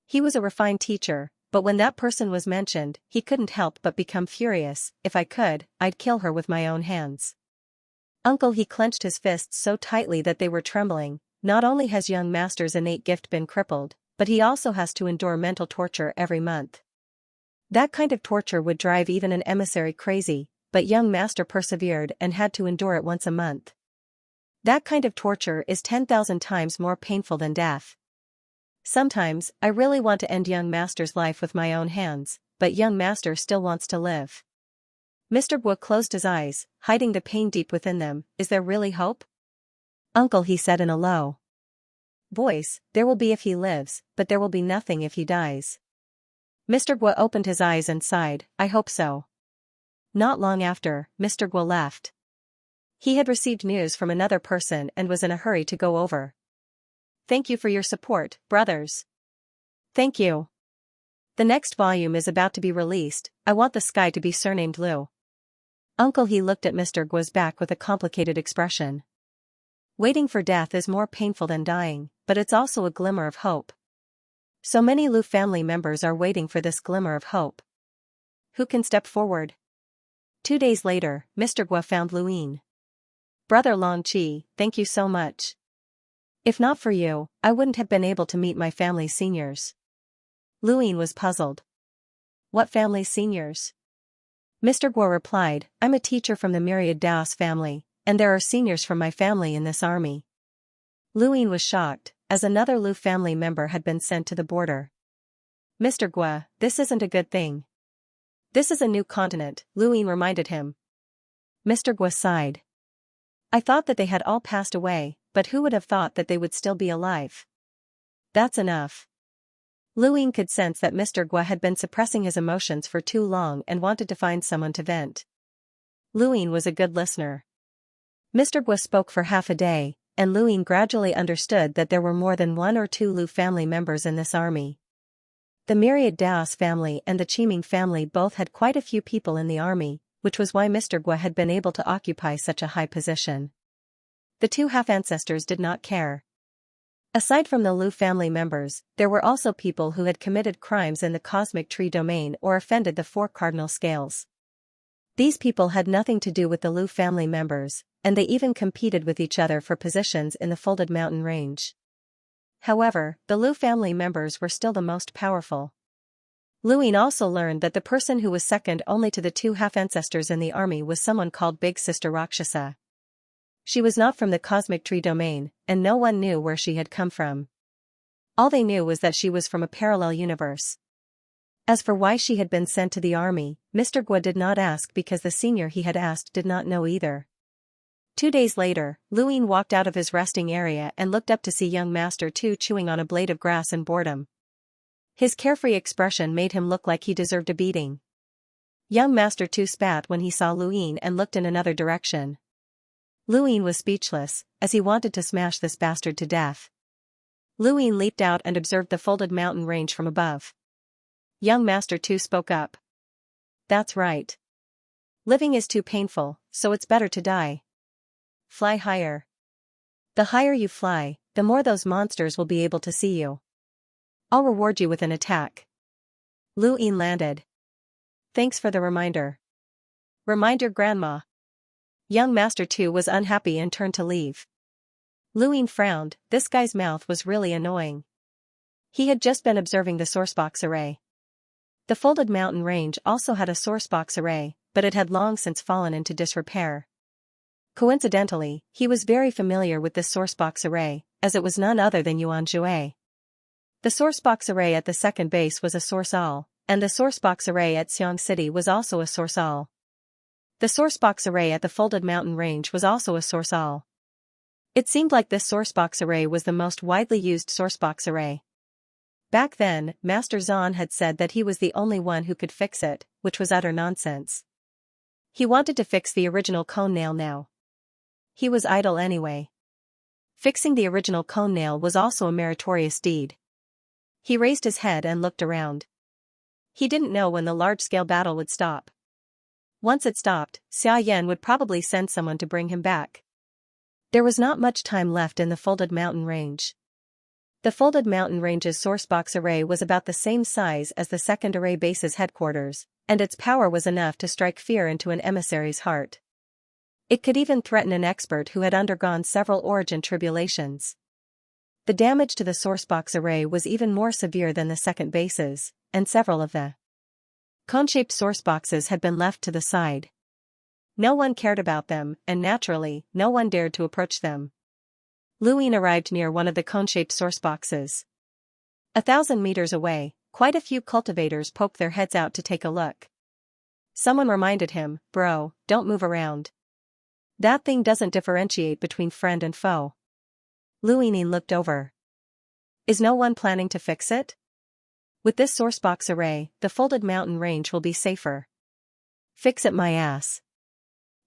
He was a refined teacher, but when that person was mentioned, he couldn't help but become furious. If I could, I'd kill her with my own hands. Uncle He clenched his fists so tightly that they were trembling. Not only has young Master's innate gift been crippled, but he also has to endure mental torture every month. That kind of torture would drive even an emissary crazy, but young Master persevered and had to endure it once a month. That kind of torture is 10,000 times more painful than death. Sometimes, I really want to end young Master's life with my own hands, but young Master still wants to live. Mr. Gua closed his eyes, hiding the pain deep within them. Is there really hope? Uncle, he said in a low voice, there will be if he lives, but there will be nothing if he dies. Mr. Gua opened his eyes and sighed, I hope so. Not long after, Mr. Gua left. He had received news from another person and was in a hurry to go over. Thank you for your support, brothers. Thank you. The next volume is about to be released. I want the sky to be surnamed Lu. Uncle He looked at Mr. Gua's back with a complicated expression. Waiting for death is more painful than dying, but it's also a glimmer of hope. So many Lu family members are waiting for this glimmer of hope. Who can step forward? 2 days later, Mr. Gua found Luin. Brother Long Chi, thank you so much. If not for you, I wouldn't have been able to meet my family's seniors. Luin was puzzled. What family's seniors? Mr. Gua replied, I'm a teacher from the Myriad Daos family, and there are seniors from my family in this army. Luin was shocked, as another Lu family member had been sent to the border. Mr. Gua, this isn't a good thing. This is a new continent, Luin reminded him. Mr. Gua sighed. I thought that they had all passed away, but who would have thought that they would still be alive? That's enough. Luin could sense that Mr. Gua had been suppressing his emotions for too long and wanted to find someone to vent. Luin was a good listener. Mr. Gua spoke for half a day, and Luin gradually understood that there were more than 1 or 2 Lu family members in this army. The Myriad Daos family and the Qiming family both had quite a few people in the army, which was why Mr. Gua had been able to occupy such a high position. The 2 half-ancestors did not care. Aside from the Lu family members, there were also people who had committed crimes in the cosmic tree domain or offended the 4 cardinal scales. These people had nothing to do with the Lu family members, and they even competed with each other for positions in the folded mountain range. However, the Lu family members were still the most powerful. Luin also learned that the person who was second only to the 2 half-ancestors in the army was someone called Big Sister Rakshasa. She was not from the cosmic tree domain, and no one knew where she had come from. All they knew was that she was from a parallel universe. As for why she had been sent to the army, Mr. Gua did not ask because the senior he had asked did not know either. 2 days later, Luin walked out of his resting area and looked up to see young Master Tu chewing on a blade of grass in boredom. His carefree expression made him look like he deserved a beating. Young Master Tu spat when he saw Luin and looked in another direction. Luin was speechless, as he wanted to smash this bastard to death. Luin leaped out and observed the folded mountain range from above. Young Master Tu spoke up. That's right. Living is too painful, so it's better to die. Fly higher. The higher you fly, the more those monsters will be able to see you. I'll reward you with an attack. Luin landed. Thanks for the reminder. Remind your grandma. Young Master 2 was unhappy and turned to leave. Luin frowned, this guy's mouth was really annoying. He had just been observing the sourcebox array. The folded mountain range also had a sourcebox array, but it had long since fallen into disrepair. Coincidentally, he was very familiar with this sourcebox array, as it was none other than Yuan Jue. The sourcebox array at the second base was a source all, and the sourcebox array at Xiang City was also a source all. The sourcebox array at the folded mountain range was also a source all. It seemed like this sourcebox array was the most widely used sourcebox array. Back then, Master Zhan had said that he was the only one who could fix it, which was utter nonsense. He wanted to fix the original cone nail now. He was idle anyway. Fixing the original cone nail was also a meritorious deed. He raised his head and looked around. He didn't know when the large-scale battle would stop. Once it stopped, Xia Yan would probably send someone to bring him back. There was not much time left in the folded mountain range. The folded mountain range's sourcebox array was about the same size as the second array base's headquarters, and its power was enough to strike fear into an emissary's heart. It could even threaten an expert who had undergone several origin tribulations. The damage to the sourcebox array was even more severe than the second base's, and several of the cone-shaped sourceboxes had been left to the side. No one cared about them, and naturally, no one dared to approach them. Luin arrived near one of the cone-shaped sourceboxes. 1,000 meters away, quite a few cultivators poked their heads out to take a look. Someone reminded him, "Bro, don't move around. That thing doesn't differentiate between friend and foe." Luin looked over. Is no one planning to fix it? With this sourcebox array, the folded mountain range will be safer. Fix it my ass.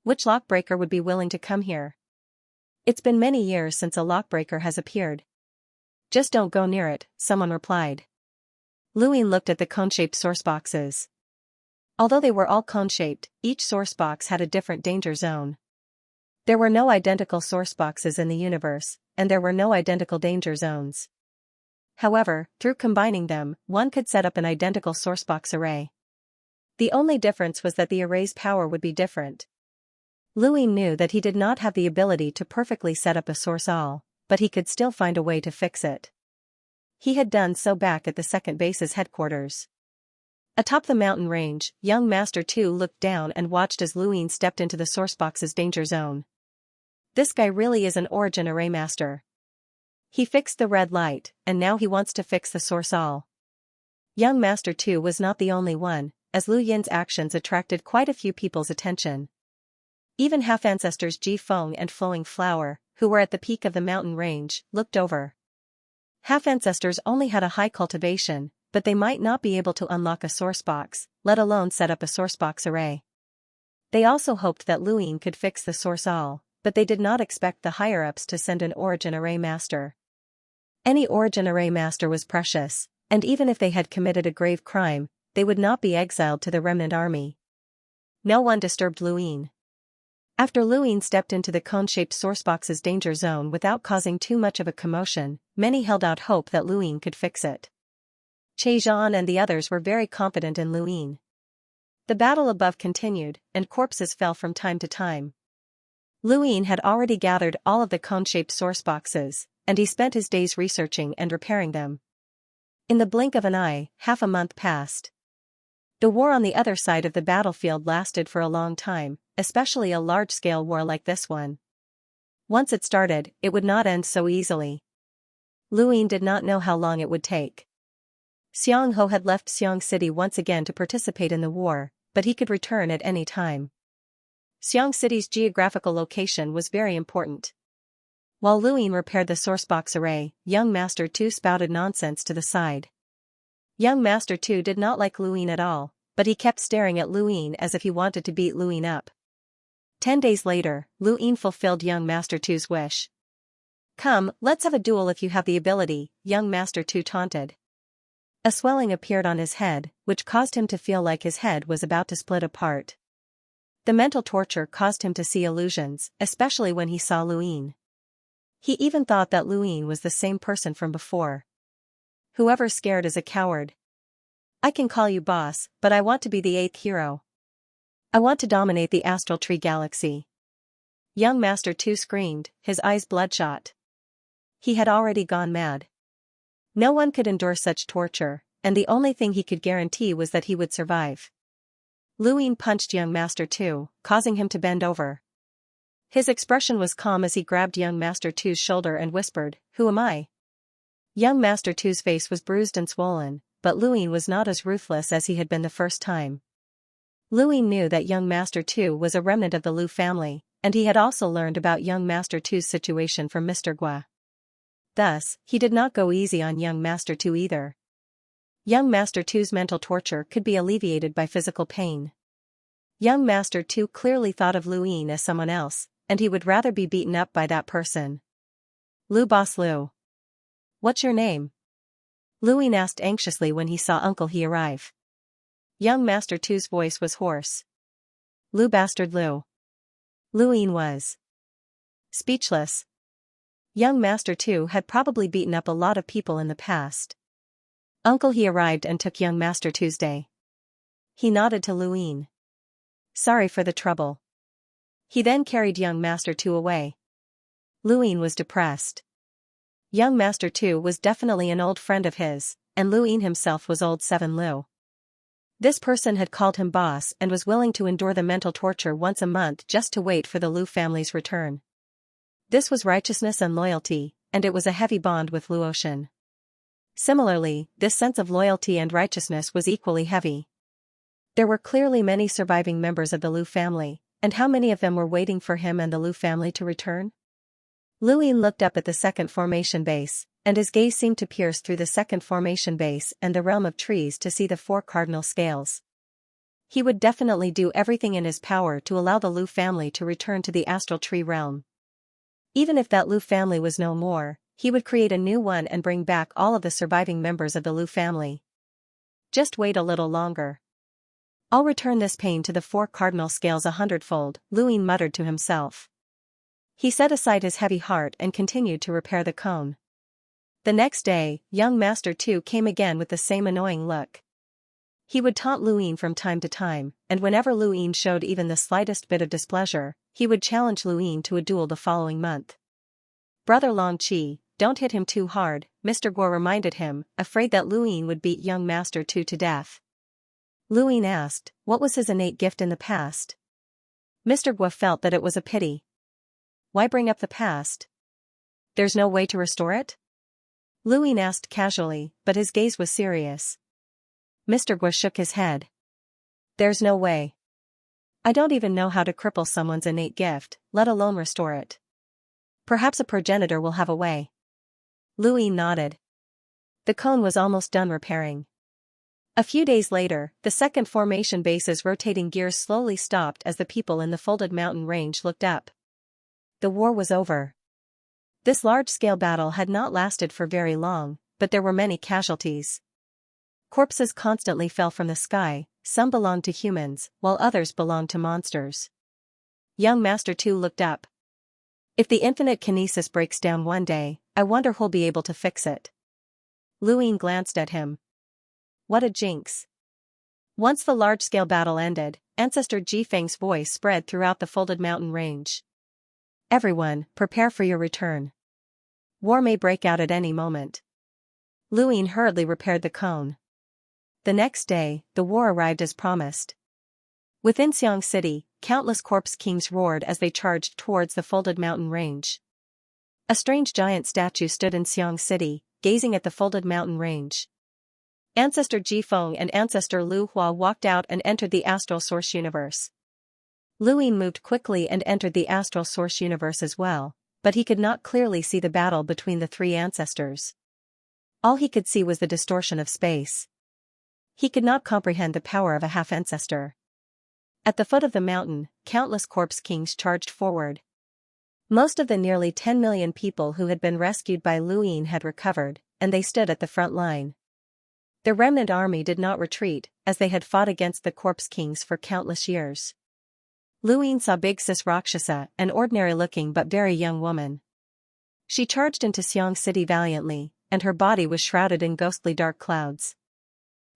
Which lockbreaker would be willing to come here? It's been many years since a lockbreaker has appeared. Just don't go near it, someone replied. Luin looked at the cone-shaped sourceboxes. Although they were all cone-shaped, each sourcebox had a different danger zone. There were no identical sourceboxes in the universe, and there were no identical danger zones. However, through combining them, one could set up an identical sourcebox array. The only difference was that the array's power would be different. Luin knew that he did not have the ability to perfectly set up a source all, but he could still find a way to fix it. He had done so back at the second base's headquarters. Atop the mountain range, young Master 2 looked down and watched as Luin stepped into the sourcebox's danger zone. This guy really is an origin array master. He fixed the red light, and now he wants to fix the source all. Young Master 2 was not the only one, as Lu Yin's actions attracted quite a few people's attention. Even half-ancestors Ji Feng and Flowing Flower, who were at the peak of the mountain range, looked over. Half-ancestors only had a high cultivation, but they might not be able to unlock a sourcebox, let alone set up a sourcebox array. They also hoped that Luin could fix the source all, but they did not expect the higher-ups to send an origin array master. Any origin array master was precious, and even if they had committed a grave crime, they would not be exiled to the remnant army. No one disturbed Luin. After Luin stepped into the cone-shaped sourcebox's danger zone without causing too much of a commotion, many held out hope that Luin could fix it. Che Zhan and the others were very confident in Luin. The battle above continued, and corpses fell from time to time. Luin had already gathered all of the cone-shaped sourceboxes, and he spent his days researching and repairing them. In the blink of an eye, half a month passed. The war on the other side of the battlefield lasted for a long time, especially a large-scale war like this one. Once it started, it would not end so easily. Luin did not know how long it would take. Xiang Ho had left Xiang City once again to participate in the war, but he could return at any time. Xiang City's geographical location was very important. While Luin repaired the sourcebox array, young Master 2 spouted nonsense to the side. Young Master 2 did not like Luin at all, but he kept staring at Luin as if he wanted to beat Luin up. 10 days later, Luin fulfilled young Master 2's wish. "Come, let's have a duel if you have the ability," young Master 2 taunted. A swelling appeared on his head, which caused him to feel like his head was about to split apart. The mental torture caused him to see illusions, especially when he saw Luin. He even thought that Luin was the same person from before. Whoever's scared is a coward. I can call you boss, but I want to be the 8th hero. I want to dominate the astral tree galaxy. Young Master 2 screamed, his eyes bloodshot. He had already gone mad. No one could endure such torture, and the only thing he could guarantee was that he would survive. Lu Ying punched young Master 2, causing him to bend over. His expression was calm as he grabbed young Master 2's shoulder and whispered, "Who am I?" Young Master 2's face was bruised and swollen, but Lu Ying was not as ruthless as he had been the first time. Lu Ying knew that young Master 2 was a remnant of the Lu family, and he had also learned about young Master 2's situation from Mr. Gua. Thus, he did not go easy on young Master 2 either. Young Master 2's mental torture could be alleviated by physical pain. Young Master 2 clearly thought of Lu Ying as someone else, and he would rather be beaten up by that person. "Lu Boss Lu. What's your name?" Lu Ying asked anxiously when he saw Uncle He arrive. Young Master 2's voice was hoarse. "Lu Bastard Lu." Lu Ying was speechless. Young Master 2 had probably beaten up a lot of people in the past. Uncle He arrived and took young Master 2's day. He nodded to Lu Ying. "Sorry for the trouble." He then carried young Master 2 away. Lu Ying was depressed. Young Master 2 was definitely an old friend of his, and Lu Ying himself was old 7 Lu. This person had called him boss and was willing to endure the mental torture once a month just to wait for the Lu family's return. This was righteousness and loyalty, and it was a heavy bond with Lu Ocean. Similarly, this sense of loyalty and righteousness was equally heavy. There were clearly many surviving members of the Lu family, and how many of them were waiting for him and the Lu family to return? Lu Ying looked up at the second formation base, and his gaze seemed to pierce through the second formation base and the realm of trees to see the 4 cardinal scales. He would definitely do everything in his power to allow the Lu family to return to the astral tree realm. Even if that Lu family was no more, he would create a new one and bring back all of the surviving members of the Lu family. Just wait a little longer. I'll return this pain to the 4 cardinal scales 100-fold, Lu Ying muttered to himself. He set aside his heavy heart and continued to repair the cone. The next day, young Master 2 came again with the same annoying look. He would taunt Lu Ying from time to time, and whenever Lu Ying showed even the slightest bit of displeasure, he would challenge Lu Ying to a duel the following month. "Brother Long Qi, don't hit him too hard," Mr. Guo reminded him, afraid that Lu Ying would beat young Master 2 to death. Lu Ying asked, what was his innate gift in the past? Mr. Guo felt that it was a pity. Why bring up the past? There's no way to restore it? Lu Ying asked casually, but his gaze was serious. Mr. Guo shook his head. There's no way. I don't even know how to cripple someone's innate gift, let alone restore it. Perhaps a progenitor will have a way. Lu Ying nodded. The cone was almost done repairing. A few days later, the second formation base's rotating gears slowly stopped as the people in the folded mountain range looked up. The war was over. This large-scale battle had not lasted for very long, but there were many casualties. Corpses constantly fell from the sky, some belonged to humans, while others belonged to monsters. Young Master 2 looked up. If the infinite kinesis breaks down one day, I wonder who'll be able to fix it. Lu Ying glanced at him. What a jinx. Once the large-scale battle ended, Ancestor Jifeng's voice spread throughout the folded mountain range. Everyone, prepare for your return. War may break out at any moment. Lu Ying hurriedly repaired the cone. The next day, the war arrived as promised. Within Xianxia City, countless corpse kings roared as they charged towards the folded mountain range. A strange giant statue stood in Xianxia City, gazing at the folded mountain range. Ancestor Jifeng and Ancestor Lu Hua walked out and entered the astral source universe. Lu Ying moved quickly and entered the astral source universe as well, but he could not clearly see the battle between the 3 ancestors. All he could see was the distortion of space. He could not comprehend the power of a half-ancestor. At the foot of the mountain, countless corpse kings charged forward. Most of the nearly 10 million people who had been rescued by Lu Ying had recovered, and they stood at the front line. The remnant army did not retreat, as they had fought against the corpse kings for countless years. Lu Ying saw Big Sis Rakshasa, an ordinary-looking but very young woman. She charged into Xianxia City valiantly, and her body was shrouded in ghostly dark clouds.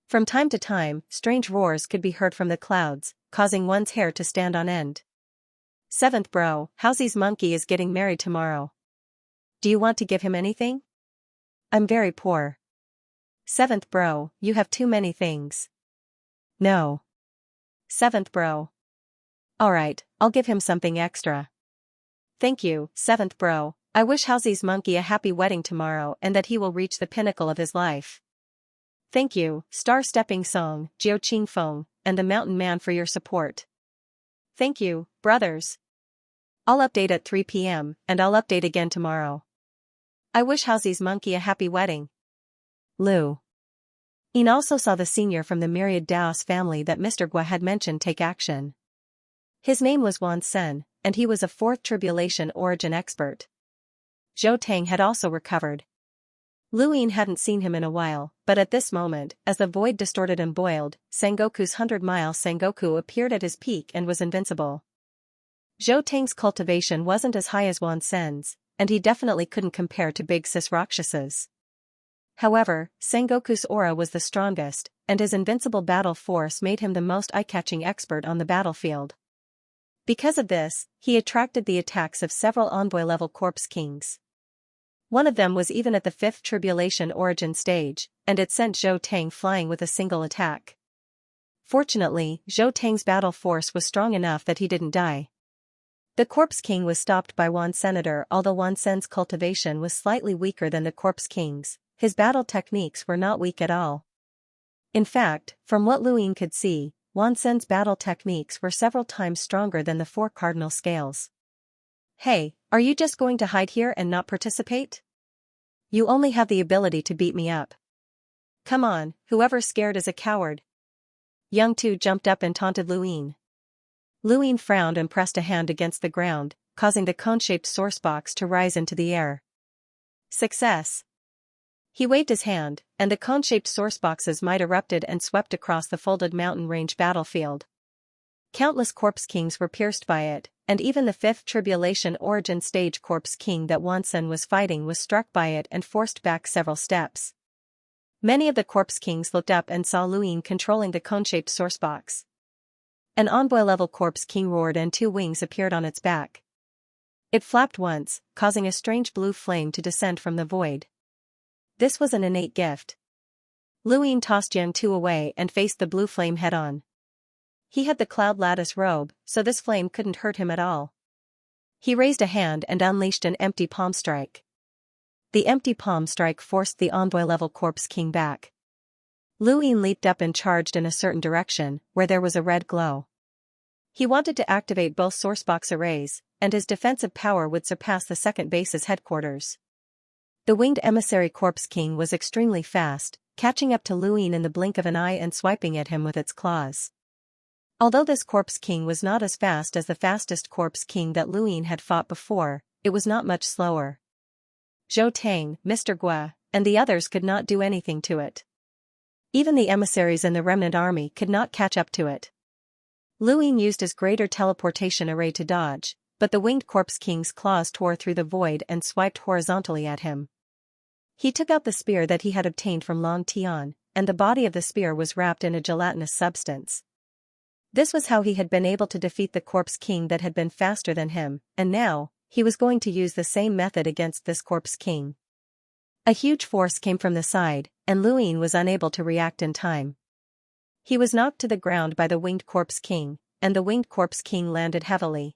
From time to time, strange roars could be heard from the clouds, causing one's hair to stand on end. 7th bro, Howzy's monkey is getting married tomorrow. Do you want to give him anything? I'm very poor. 7th bro, you have too many things. No. 7th bro. Alright, I'll give him something extra. Thank you, 7th bro. I wish Howzy's monkey a happy wedding tomorrow and that he will reach the pinnacle of his life. Thank you, Star Stepping Song, Jiao Qingfeng, and the Mountain Man for your support. Thank you, brothers. I'll update at 3 p.m., and I'll update again tomorrow. I wish Howzy's monkey a happy wedding. Lu Yin also saw the senior from the myriad Daos family that Mr. Gua had mentioned take action. His name was Wan Sen, and he was a 4th tribulation origin expert. Zhou Tang had also recovered. Lu Yin hadn't seen him in a while, but at this moment, as the void distorted and boiled, Sengoku's 100-mile Sengoku appeared at his peak and was invincible. Zhou Tang's cultivation wasn't as high as Wan Sen's, and he definitely couldn't compare to Big Sis Rakshasa's. However, Sengoku's aura was the strongest, and his invincible battle force made him the most eye-catching expert on the battlefield. Because of this, he attracted the attacks of several envoy-level corpse kings. One of them was even at the 5th tribulation origin stage, and it sent Zhou Tang flying with a single attack. Fortunately, Zhou Tang's battle force was strong enough that he didn't die. The Corpse King was stopped by Wan Senator. Although Wan Sen's cultivation was slightly weaker than the Corpse King's, his battle techniques were not weak at all. In fact, from what Lu Yin could see, Wan Sen's battle techniques were several times stronger than the 4 cardinal scales. Hey, are you just going to hide here and not participate? You only have the ability to beat me up. Come on, whoever's scared is a coward. Young Tu jumped up and taunted Lu Yin. Lu Yin frowned and pressed a hand against the ground, causing the cone-shaped source box to rise into the air. Success! He waved his hand, and the cone-shaped source boxes might erupted and swept across the folded mountain range battlefield. Countless corpse kings were pierced by it, and even the 5th tribulation origin stage corpse king that Wan Sen was fighting was struck by it and forced back several steps. Many of the corpse kings looked up and saw Lu Yin controlling the cone-shaped source box. An envoy-level corpse king roared and 2 wings appeared on its back. It flapped once, causing a strange blue flame to descend from the void. This was an innate gift. Lu Yin tossed Yang Tu away and faced the blue flame head-on. He had the cloud lattice robe, so this flame couldn't hurt him at all. He raised a hand and unleashed an empty palm strike. The empty palm strike forced the envoy-level corpse king back. Lu Yin leaped up and charged in a certain direction, where there was a red glow. He wanted to activate both sourcebox arrays, and his defensive power would surpass the second base's headquarters. The winged emissary corpse king was extremely fast, catching up to Lu Yin in the blink of an eye and swiping at him with its claws. Although this corpse king was not as fast as the fastest corpse king that Lu Yin had fought before, it was not much slower. Zhou Tang, Mr. Gua, and the others could not do anything to it. Even the emissaries and the remnant army could not catch up to it. Lu Yin used his greater teleportation array to dodge, but the winged corpse king's claws tore through the void and swiped horizontally at him. He took out the spear that he had obtained from Long Tian, and the body of the spear was wrapped in a gelatinous substance. This was how he had been able to defeat the corpse king that had been faster than him, and now, he was going to use the same method against this corpse king. A huge force came from the side, and Lu Yin was unable to react in time. He was knocked to the ground by the winged corpse king, and the winged corpse king landed heavily.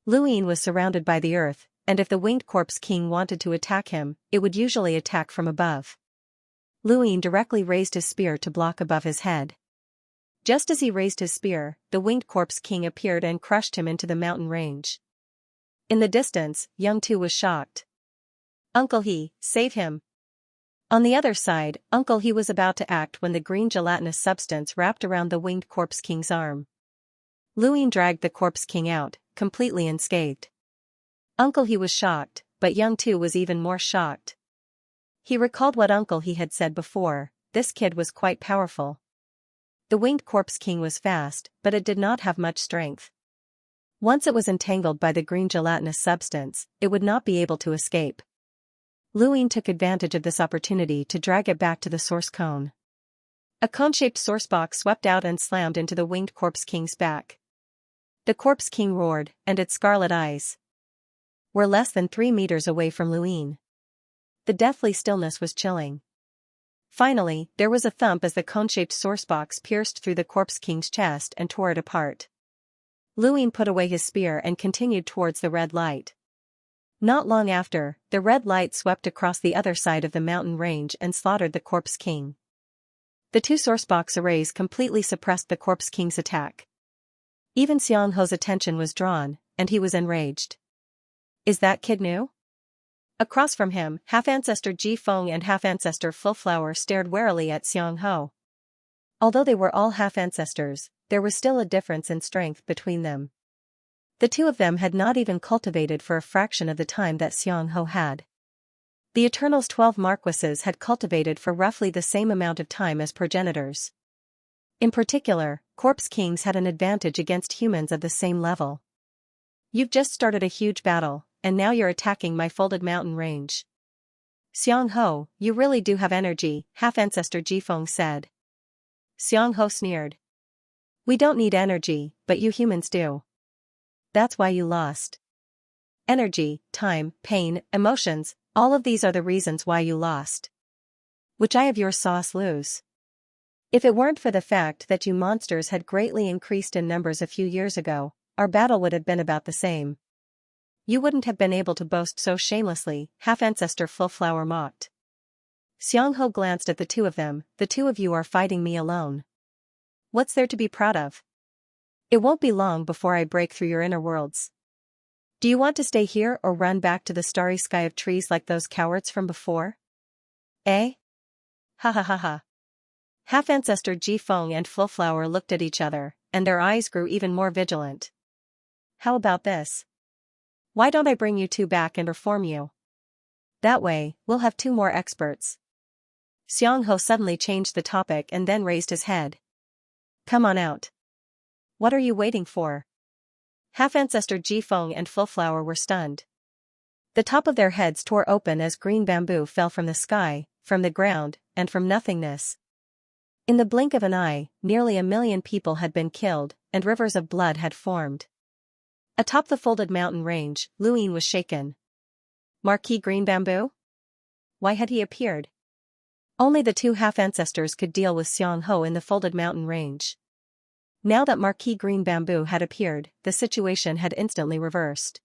Lu Yin was surrounded by the earth, and if the winged corpse king wanted to attack him, it would usually attack from above. Lu Yin directly raised his spear to block above his head. Just as he raised his spear, the winged corpse king appeared and crushed him into the mountain range. In the distance, Young Tu was shocked. Uncle He, save him! On the other side, Uncle He was about to act when the green gelatinous substance wrapped around the winged corpse king's arm. Lu Yin dragged the corpse king out, completely unscathed. Uncle He was shocked, but Young Tu was even more shocked. He recalled what Uncle He had said before, this kid was quite powerful. The winged corpse king was fast, but it did not have much strength. Once it was entangled by the green gelatinous substance, it would not be able to escape. Lu Yin took advantage of this opportunity to drag it back to the source cone. A cone-shaped sourcebox swept out and slammed into the winged Corpse King's back. The Corpse King roared, and its scarlet eyes were less than 3 meters away from Luin. The deathly stillness was chilling. Finally, there was a thump as the cone-shaped sourcebox pierced through the Corpse King's chest and tore it apart. Luin put away his spear and continued towards the red light. Not long after, the red light swept across the other side of the mountain range and slaughtered the Corpse King. The two sourcebox arrays completely suppressed the Corpse King's attack. Even Xianxia's attention was drawn, and he was enraged. Is that kid new? Across from him, half-ancestor Ji Feng and half-ancestor Fullflower stared warily at Xianxia. Although they were all half-ancestors, there was still a difference in strength between them. The two of them had not even cultivated for a fraction of the time that Xianxia had. The Eternal's 12 marquises had cultivated for roughly the same amount of time as progenitors. In particular, Corpse Kings had an advantage against humans of the same level. You've just started a huge battle, and now you're attacking my folded mountain range. Xianxia, you really do have energy, half-ancestor Ji Feng said. Xianxia sneered. We don't need energy, but you humans do. That's why you lost. Energy, time, pain, emotions, all of these are the reasons why you lost. Which I of yours saw us lose. If it weren't for the fact that you monsters had greatly increased in numbers a few years ago, our battle would have been about the same. You wouldn't have been able to boast so shamelessly, half-ancestor Fullflower mocked. Xianxia glanced at the two of them. The two of you are fighting me alone. What's there to be proud of? It won't be long before I break through your inner worlds. Do you want to stay here or run back to the starry sky of trees like those cowards from before? Eh? Ha ha ha ha. Half-ancestor Ji Feng and Fullflower looked at each other, and their eyes grew even more vigilant. How about this? Why don't I bring you two back and reform you? That way, we'll have 2 more experts. Xianxia suddenly changed the topic and then raised his head. Come on out. What are you waiting for? Half-ancestor Ji Feng and Fullflower were stunned. The top of their heads tore open as green bamboo fell from the sky, from the ground, and from nothingness. In the blink of an eye, nearly 1 million people had been killed, and rivers of blood had formed. Atop the folded mountain range, Luin was shaken. Marquis Green Bamboo? Why had he appeared? Only the 2 half-ancestors could deal with Xianxia in the folded mountain range. Now that Marquis Green Bamboo had appeared, the situation had instantly reversed.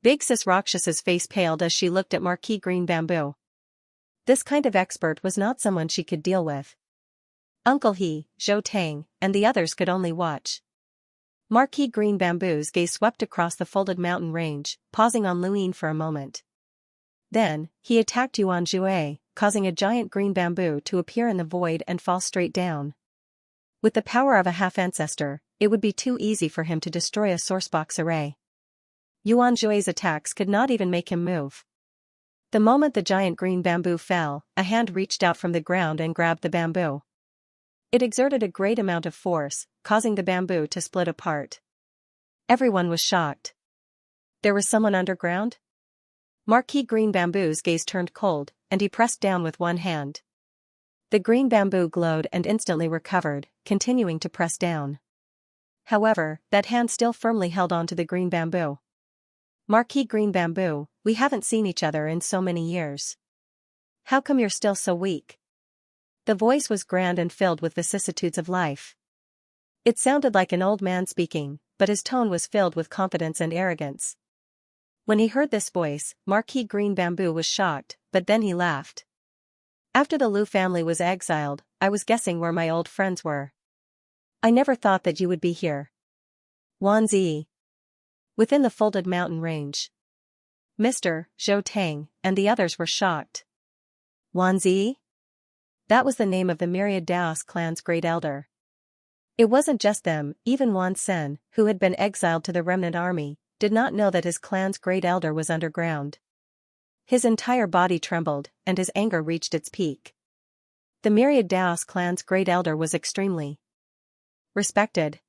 Big Sis Rakshas's face paled as she looked at Marquis Green Bamboo. This kind of expert was not someone she could deal with. Uncle He, Zhou Tang, and the others could only watch. Marquis Green Bamboo's gaze swept across the folded mountain range, pausing on Luin for a moment. Then, he attacked Yuan Jue, causing a giant green bamboo to appear in the void and fall straight down. With the power of a half-ancestor, it would be too easy for him to destroy a sourcebox array. Yuan Jue's attacks could not even make him move. The moment the giant green bamboo fell, a hand reached out from the ground and grabbed the bamboo. It exerted a great amount of force, causing the bamboo to split apart. Everyone was shocked. There was someone underground? Marquis Green Bamboo's gaze turned cold, and he pressed down with one hand. The green bamboo glowed and instantly recovered, continuing to press down. However, that hand still firmly held onto the green bamboo. Marquis Green Bamboo, we haven't seen each other in so many years. How come you're still so weak? The voice was grand and filled with vicissitudes of life. It sounded like an old man speaking, but his tone was filled with confidence and arrogance. When he heard this voice, Marquis Green Bamboo was shocked, but then he laughed. After the Lu family was exiled, I was guessing where my old friends were. I never thought that you would be here. Wanzi. Within the folded mountain range. Mr. Zhou Tang and the others were shocked. Wanzi? That was the name of the Myriad Daos clan's great elder. It wasn't just them, even Wan Sen, who had been exiled to the remnant army, did not know that his clan's great elder was underground. His entire body trembled, and his anger reached its peak. The Myriad Daos clan's great elder was extremely respected.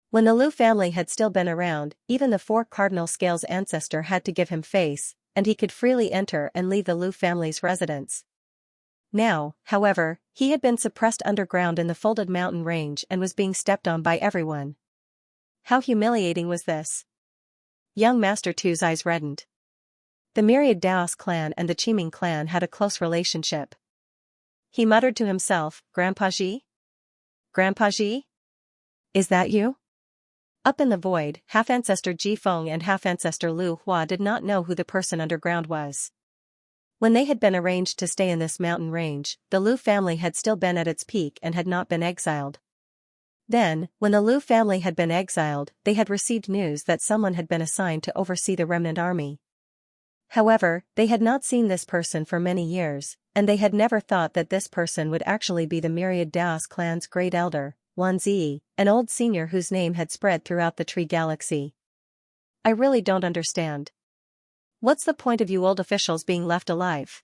When the Lu family had still been around, even the 4 cardinal scales ancestor had to give him face, and he could freely enter and leave the Lu family's residence. Now, however, he had been suppressed underground in the folded mountain range and was being stepped on by everyone. How humiliating was this? Young Master Tu's eyes reddened. The Myriad Daos clan and the Qiming clan had a close relationship. He muttered to himself, Grandpa Ji? Grandpa Ji? Is that you? Up in the void, half-ancestor Ji Feng and half-ancestor Lu Hua did not know who the person underground was. When they had been arranged to stay in this mountain range, the Lu family had still been at its peak and had not been exiled. Then, when the Lu family had been exiled, they had received news that someone had been assigned to oversee the remnant army. However, they had not seen this person for many years, and they had never thought that this person would actually be the Myriad Daos clan's great elder, Wan Zi, an old senior whose name had spread throughout the tree galaxy. I really don't understand. What's the point of you old officials being left alive?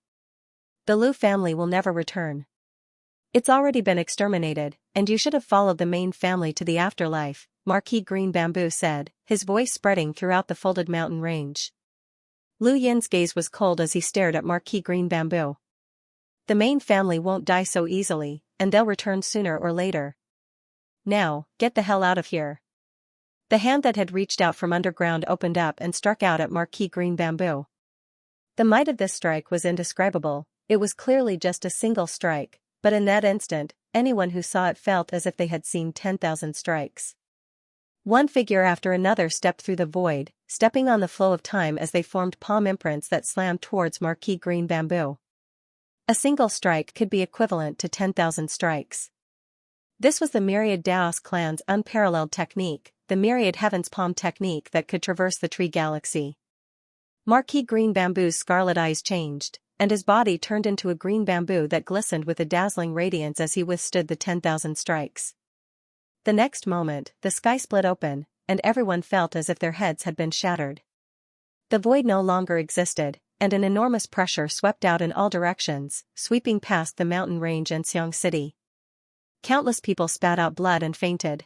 The Lu family will never return. It's already been exterminated, and you should have followed the main family to the afterlife, Marquis Green Bamboo said, his voice spreading throughout the folded mountain range. Lu Yin's gaze was cold as he stared at Marquis Green Bamboo. The main family won't die so easily, and they'll return sooner or later. Now, get the hell out of here. The hand that had reached out from underground opened up and struck out at Marquis Green Bamboo. The might of this strike was indescribable. It was clearly just a single strike, but in that instant, anyone who saw it felt as if they had seen 10,000 strikes. One figure after another stepped through the void, stepping on the flow of time as they formed palm imprints that slammed towards Marquis Green Bamboo. A single strike could be equivalent to 10,000 strikes. This was the Myriad Daos clan's unparalleled technique, the Myriad Heaven's Palm technique that could traverse the tree galaxy. Marquis Green Bamboo's scarlet eyes changed, and his body turned into a green bamboo that glistened with a dazzling radiance as he withstood the 10,000 strikes. The next moment, the sky split open, and everyone felt as if their heads had been shattered. The void no longer existed, and an enormous pressure swept out in all directions, sweeping past the mountain range and Xiang City. Countless people spat out blood and fainted.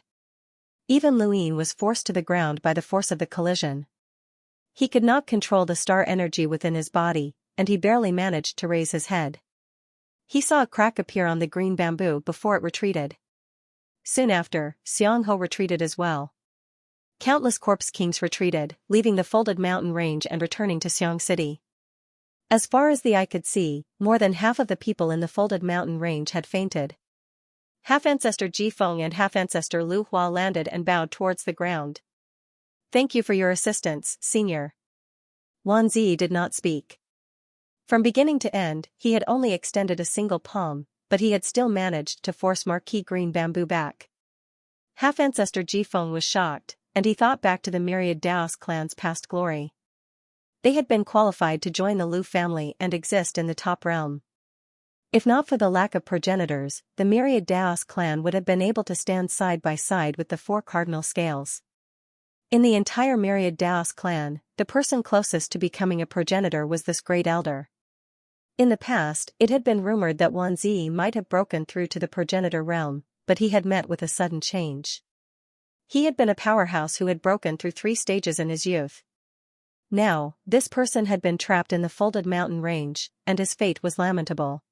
Even Luin was forced to the ground by the force of the collision. He could not control the star energy within his body, and he barely managed to raise his head. He saw a crack appear on the green bamboo before it retreated. Soon after, Xiang Ho retreated as well. Countless corpse kings retreated, leaving the folded mountain range and returning to Xiang City. As far as the eye could see, more than half of the people in the folded mountain range had fainted. Half-ancestor Ji Feng and half-ancestor Lu Hua landed and bowed towards the ground. Thank you for your assistance, senior. Wan Zi did not speak. From beginning to end, he had only extended a single palm, but he had still managed to force Marquis Green Bamboo back. Half-ancestor Ji Feng was shocked, and he thought back to the Myriad Daos clan's past glory. They had been qualified to join the Lu family and exist in the top realm. If not for the lack of progenitors, the Myriad Daos clan would have been able to stand side by side with the four cardinal scales. In the entire Myriad Daos clan, the person closest to becoming a progenitor was this great elder. In the past, it had been rumored that Wan Zi might have broken through to the progenitor realm, but he had met with a sudden change. He had been a powerhouse who had broken through 3 stages in his youth. Now, this person had been trapped in the folded mountain range, and his fate was lamentable.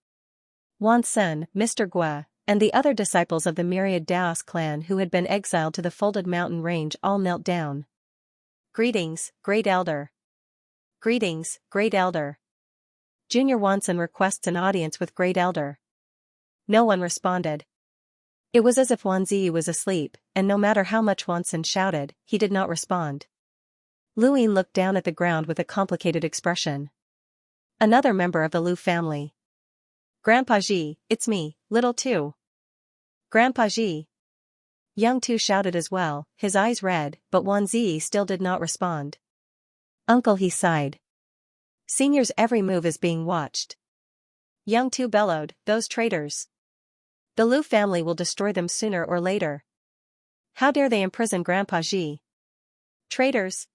Wan Sen, Mr. Gua, and the other disciples of the Myriad Daos clan who had been exiled to the folded mountain range all knelt down. Greetings, Great Elder. Greetings, Great Elder. Junior Wansen requests an audience with Great Elder. No one responded. It was as if Wan Zi was asleep, and no matter how much Wansen shouted, he did not respond. Luin looked down at the ground with a complicated expression. Another member of the Lu family. Grandpa Ji, it's me, Little Tu. Grandpa Ji. Young Tu shouted as well, his eyes red, but Wan Zi still did not respond. Uncle, he sighed. Senior's every move is being watched. Young Tu bellowed, those traitors. The Lu family will destroy them sooner or later. How dare they imprison Grandpa Ji? Traitors.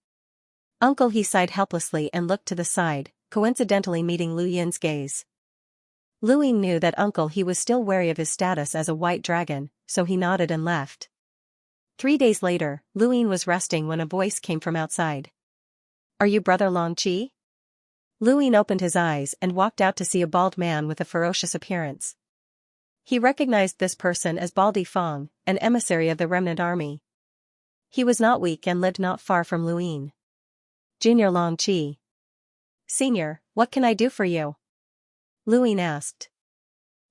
Uncle, he sighed helplessly and looked to the side, coincidentally meeting Lu Yin's gaze. Luin knew that Uncle he was still wary of his status as a white dragon, so he nodded and left. 3 days later, Luin was resting when a voice came from outside. Are you Brother Long Chi? Luin opened his eyes and walked out to see a bald man with a ferocious appearance. He recognized this person as Baldy Fong, an emissary of the remnant army. He was not weak and lived not far from Luin. Junior Long Chi. Senior, what can I do for you? Luin asked.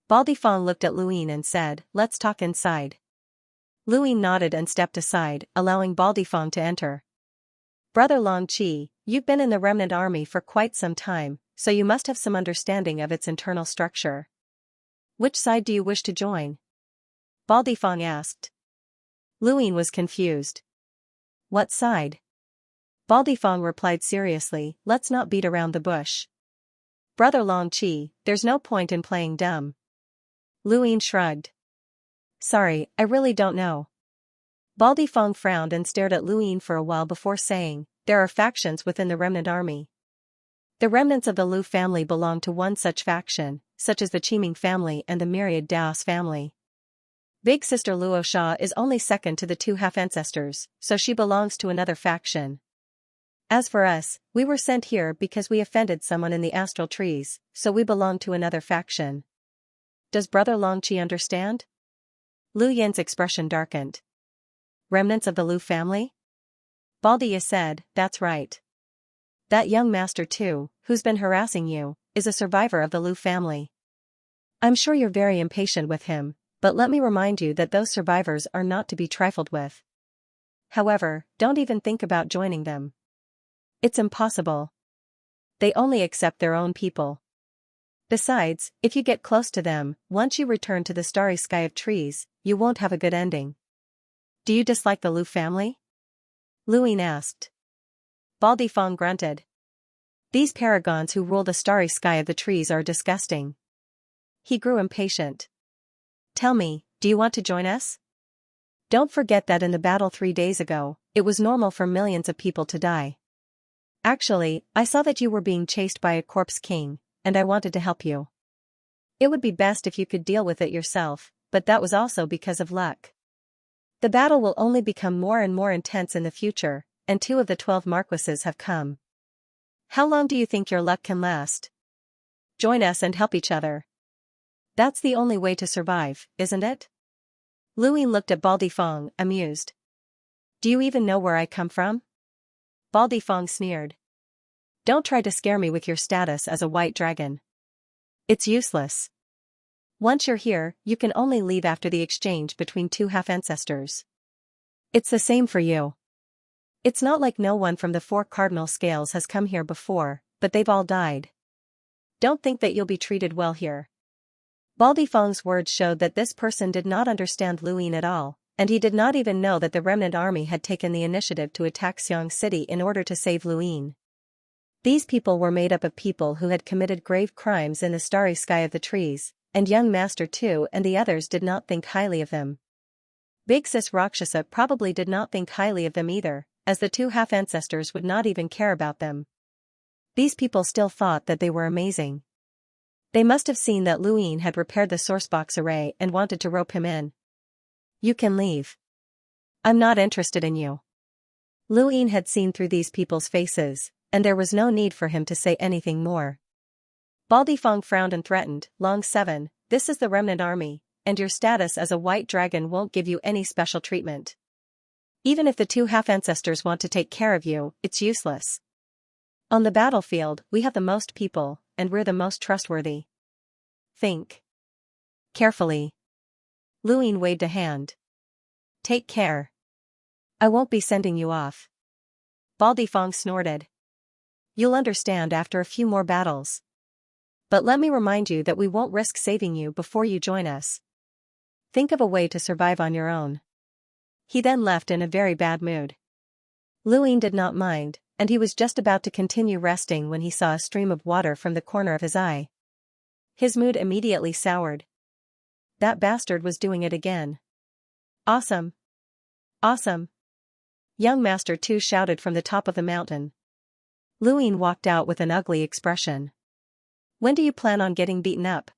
Baldy Fong looked at Luin and said, let's talk inside. Luin nodded and stepped aside, allowing Baldy Fong to enter. Brother Long Chi, you've been in the remnant army for quite some time, so you must have some understanding of its internal structure. Which side do you wish to join? Baldy Fong asked. Luin was confused. What side? Baldy Fong replied seriously, let's not beat around the bush. Brother Long Chi, there's no point in playing dumb. Luin shrugged. Sorry, I really don't know. Baldy Fong frowned and stared at Luin for a while before saying, there are factions within the remnant army. The remnants of the Lu family belong to one such faction, such as the Qiming family and the Myriad Daos family. Big sister Luo Sha is only second to the two half-ancestors, so she belongs to another faction. As for us, we were sent here because we offended someone in the astral trees, so we belong to another faction. Does Brother Long Chi understand? Lu Yin's expression darkened. Remnants of the Lu family? Baldy said, that's right. That young master too, who's been harassing you, is a survivor of the Lu family. I'm sure you're very impatient with him, but let me remind you that those survivors are not to be trifled with. However, don't even think about joining them. It's impossible. They only accept their own people. Besides, if you get close to them, once you return to the starry sky of trees, you won't have a good ending. Do you dislike the Lu family? Luin asked. Baldy Fong grunted. These paragons who rule the starry sky of the trees are disgusting. He grew impatient. Tell me, do you want to join us? Don't forget that in the battle 3 days ago, it was normal for millions of people to die. Actually, I saw that you were being chased by a corpse king, and I wanted to help you. It would be best if you could deal with it yourself, but that was also because of luck. The battle will only become more and more intense in the future, and 2 of the 12 marquises have come. How long do you think your luck can last? Join us and help each other. That's the only way to survive, isn't it? Luin looked at Baldy Fong, amused. Do you even know where I come from? Baldy Fong sneered. Don't try to scare me with your status as a white dragon. It's useless. Once you're here, you can only leave after the exchange between 2 half-ancestors. It's the same for you. It's not like no one from the 4 cardinal scales has come here before, but they've all died. Don't think that you'll be treated well here. Baldy Fong's words showed that this person did not understand Luin at all, and he did not even know that the remnant army had taken the initiative to attack Xiang City in order to save Luin. These people were made up of people who had committed grave crimes in the starry sky of the trees, and young master too and the others did not think highly of them. Big sis Rakshasa probably did not think highly of them either, as the 2 half-ancestors would not even care about them. These people still thought that they were amazing. They must have seen that Luin had repaired the sourcebox array and wanted to rope him in. You can leave. I'm not interested in you. Luin had seen through these people's faces, and there was no need for him to say anything more. Baldy Fong frowned and threatened, Long 7, this is the remnant army, and your status as a white dragon won't give you any special treatment. Even if the 2 half-ancestors want to take care of you, it's useless. On the battlefield, we have the most people, and we're the most trustworthy. Think carefully. Luin waved a hand. Take care. I won't be sending you off. Baldy Fong snorted. You'll understand after a few more battles. But let me remind you that we won't risk saving you before you join us. Think of a way to survive on your own. He then left in a very bad mood. Luin did not mind, and he was just about to continue resting when he saw a stream of water from the corner of his eye. His mood immediately soured. That bastard was doing it again. Awesome! Awesome! Young Master 2 shouted from the top of the mountain. Luin walked out with an ugly expression. When do you plan on getting beaten up?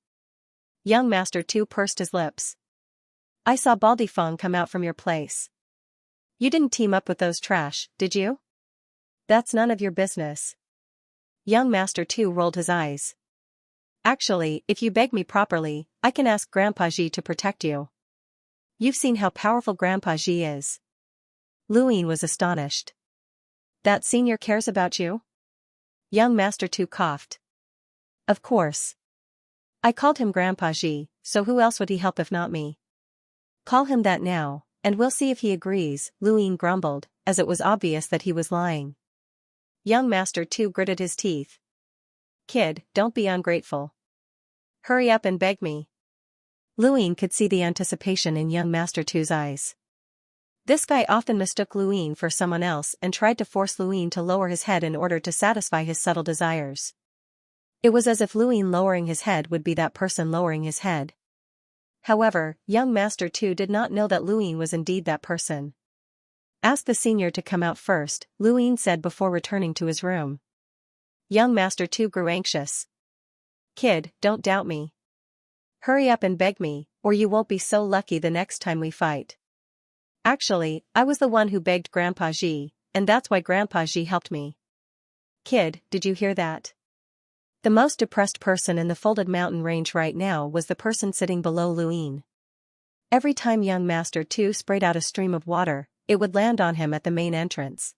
Young Master 2 pursed his lips. I saw Baldy Fong come out from your place. You didn't team up with those trash, did you? That's none of your business. Young Master 2 rolled his eyes. Actually, if you beg me properly, I can ask Grandpa Xi to protect you. You've seen how powerful Grandpa Xi is. Luyin was astonished. That senior cares about you? Young Master 2 coughed. Of course. I called him Grandpa Xi, so who else would he help if not me? Call him that now, and we'll see if he agrees, Luyin grumbled, as it was obvious that he was lying. Young Master 2 gritted his teeth. Kid, don't be ungrateful. Hurry up and beg me. Luyin could see the anticipation in young Master 2's eyes. This guy often mistook Luyin for someone else and tried to force Luyin to lower his head in order to satisfy his subtle desires. It was as if Luyin lowering his head would be that person lowering his head. However, young Master 2 did not know that Luyin was indeed that person. Ask the senior to come out first, Luyin said before returning to his room. Young Master 2 grew anxious. Kid, don't doubt me. Hurry up and beg me, or you won't be so lucky the next time we fight. Actually, I was the one who begged Grandpa Xi, and that's why Grandpa Xi helped me. Kid, did you hear that? The most depressed person in the folded mountain range right now was the person sitting below Luyin. Every time young Master 2 sprayed out a stream of water, it would land on him at the main entrance.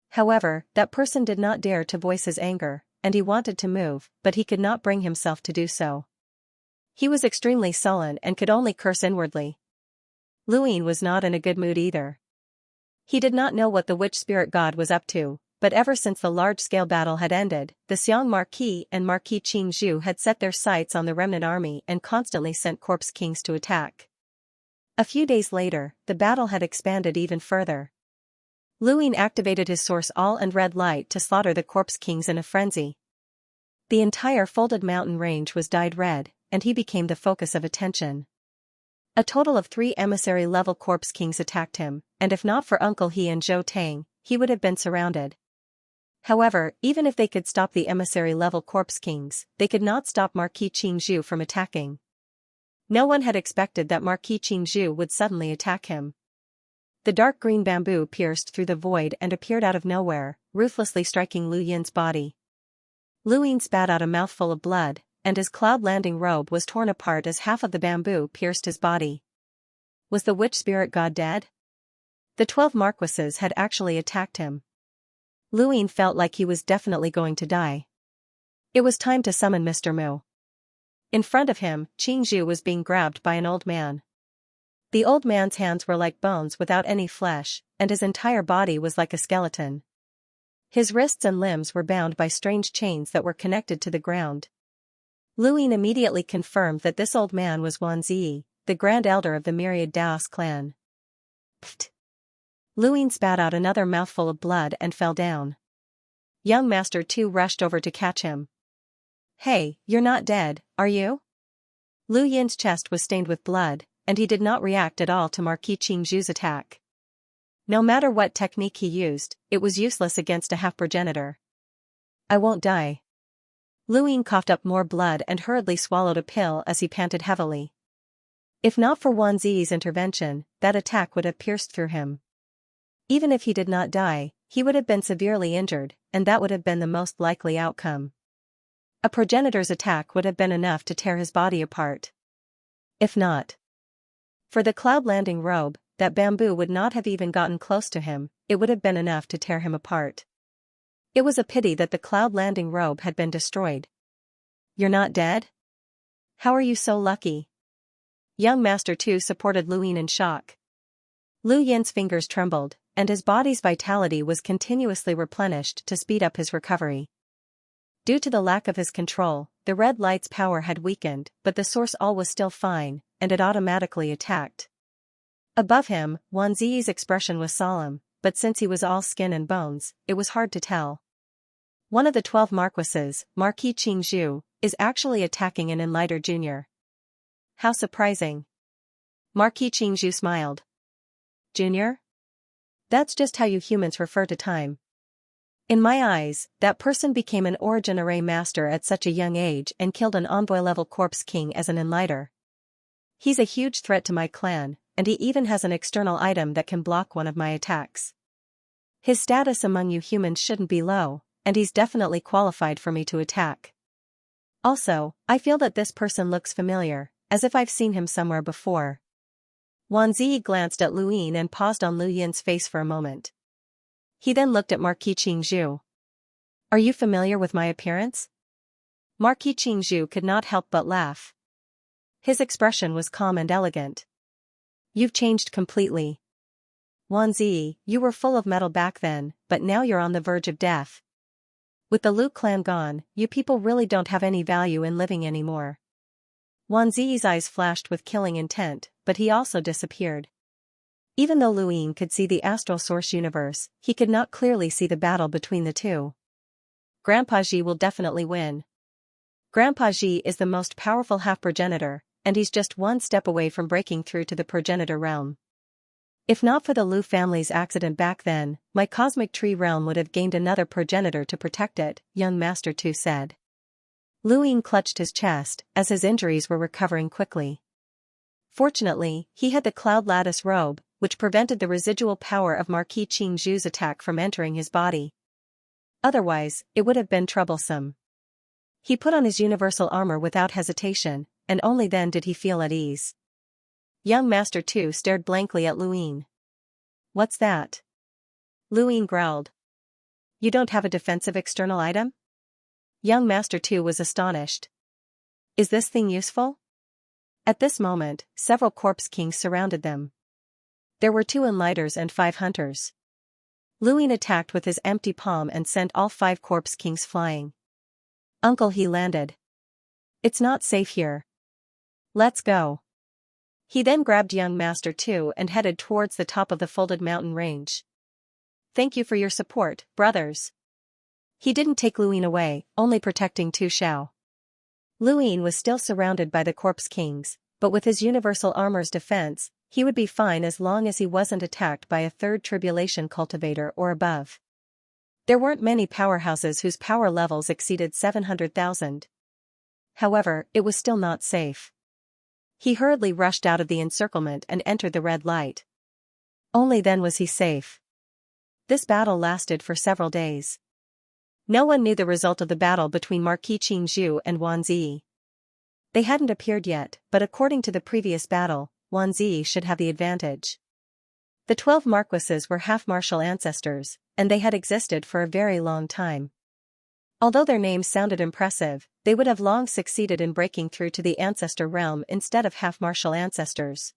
However, that person did not dare to voice his anger, and he wanted to move, but he could not bring himself to do so. He was extremely sullen and could only curse inwardly. Luyin was not in a good mood either. He did not know what the witch spirit god was up to, but ever since the large-scale battle had ended, the Xiang Marquis and Marquis Qingzhu had set their sights on the remnant army and constantly sent corpse kings to attack. A few days later, the battle had expanded even further. Luyin activated his source all and red light to slaughter the corpse kings in a frenzy. The entire folded mountain range was dyed red, and he became the focus of attention. A total of 3 emissary-level corpse kings attacked him, and if not for Uncle He and Zhou Tang, he would have been surrounded. However, even if they could stop the emissary-level corpse kings, they could not stop Marquis Qingzhu from attacking. No one had expected that Marquis Qingzhu would suddenly attack him. The dark green bamboo pierced through the void and appeared out of nowhere, ruthlessly striking Luyin's body. Luyin spat out a mouthful of blood, and his cloud landing robe was torn apart as half of the bamboo pierced his body. Was the witch spirit god dead? The 12 marquises had actually attacked him. Luyin felt like he was definitely going to die. It was time to summon Mr. Mu. In front of him, Qingzhu was being grabbed by an old man. The old man's hands were like bones without any flesh, and his entire body was like a skeleton. His wrists and limbs were bound by strange chains that were connected to the ground. Luyin immediately confirmed that this old man was Wan Ziyi, the Grand Elder of the Myriad Daos clan. Pfft! Luyin spat out another mouthful of blood and fell down. Young Master 2 rushed over to catch him. Hey, you're not dead, are you? Luyin's chest was stained with blood, and he did not react at all to Marquis Qingzhu's attack. No matter what technique he used, it was useless against a half-progenitor. I won't die. Luyin coughed up more blood and hurriedly swallowed a pill as he panted heavily. If not for Wan Ziyi's intervention, that attack would have pierced through him. Even if he did not die, he would have been severely injured, and that would have been the most likely outcome. A progenitor's attack would have been enough to tear his body apart. If not for the cloud landing robe, that bamboo would not have even gotten close to him, it would have been enough to tear him apart. It was a pity that the cloud landing robe had been destroyed. You're not dead? How are you so lucky? Young Master 2 supported Luyin in shock. Luyin's fingers trembled, and his body's vitality was continuously replenished to speed up his recovery. Due to the lack of his control, the red light's power had weakened, but the source all was still fine, and it automatically attacked. Above him, Wan Ziyi's expression was solemn, but since he was all skin and bones, it was hard to tell. One of the 12 marquises, Marquis Qingzhu, is actually attacking an Enlighter Junior. How surprising. Marquis Qingzhu smiled. Junior? That's just how you humans refer to time. In my eyes, that person became an Origin Array Master at such a young age and killed an Envoy-level Corpse King as an Enlighter. He's a huge threat to my clan, and he even has an external item that can block one of my attacks. His status among you humans shouldn't be low, and he's definitely qualified for me to attack. Also, I feel that this person looks familiar, as if I've seen him somewhere before. Wan Zi glanced at Lu Yin and paused on Lu Yin's face for a moment. He then looked at Marquis Qingzhu. Are you familiar with my appearance? Marquis Qingzhu could not help but laugh. His expression was calm and elegant. You've changed completely. Wan Zi, you were full of mettle back then, but now you're on the verge of death. With the Lu clan gone, you people really don't have any value in living anymore. Wan Zi's eyes flashed with killing intent, but he also disappeared. Even though Lu Yin could see the astral source universe, he could not clearly see the battle between the two. Grandpa Ji will definitely win. Grandpa Ji is the most powerful half-progenitor, and he's just one step away from breaking through to the progenitor realm. If not for the Lu family's accident back then, my cosmic tree realm would have gained another progenitor to protect it, young Master Tu said. Lu Yin clutched his chest, as his injuries were recovering quickly. Fortunately, he had the cloud lattice robe, which prevented the residual power of Marquis Qingzhu's attack from entering his body. Otherwise, it would have been troublesome. He put on his universal armor without hesitation, and only then did he feel at ease. Young Master Tu stared blankly at Lu Yin. What's that? Lu Yin growled. You don't have a defensive external item? Young Master Tu was astonished. Is this thing useful? At this moment, several corpse kings surrounded them. There were 2 enlighters and 5 hunters. Lu Yin attacked with his empty palm and sent all 5 corpse kings flying. Uncle, he landed. It's not safe here. Let's go. He then grabbed young Master Tu and headed towards the top of the folded mountain range. Thank you for your support, brothers. He didn't take Lu Yin away, only protecting Tu Xiao. Lu Yin was still surrounded by the corpse kings, but with his universal armor's defense, he would be fine as long as he wasn't attacked by a 3rd tribulation cultivator or above. There weren't many powerhouses whose power levels exceeded 700,000. However, it was still not safe. He hurriedly rushed out of the encirclement and entered the red light. Only then was he safe. This battle lasted for several days. No one knew the result of the battle between Marquis Qingzhu and Wan Zi. They hadn't appeared yet, but according to the previous battle, Wan Zi should have the advantage. The 12 marquises were half-martial ancestors, and they had existed for a very long time. Although their names sounded impressive, they would have long succeeded in breaking through to the ancestor realm instead of half-martial ancestors.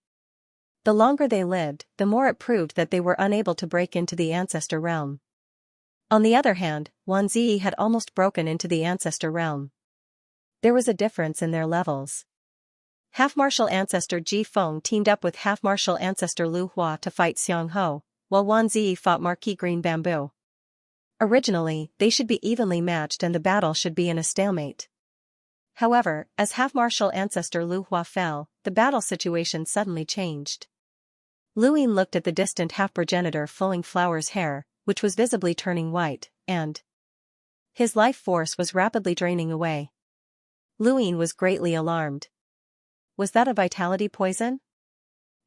The longer they lived, the more it proved that they were unable to break into the ancestor realm. On the other hand, Wan Zi had almost broken into the ancestor realm. There was a difference in their levels. Half-martial ancestor Ji Feng teamed up with half-martial ancestor Lu Hua to fight Xiang Ho, while Wan Zi fought Marquis Green Bamboo. Originally, they should be evenly matched and the battle should be in a stalemate. However, as half-martial ancestor Lu Hua fell, the battle situation suddenly changed. Lu Yin looked at the distant half-progenitor Flowing Flower's hair, which was visibly turning white, and his life force was rapidly draining away. Lu Yin was greatly alarmed. Was that a vitality poison?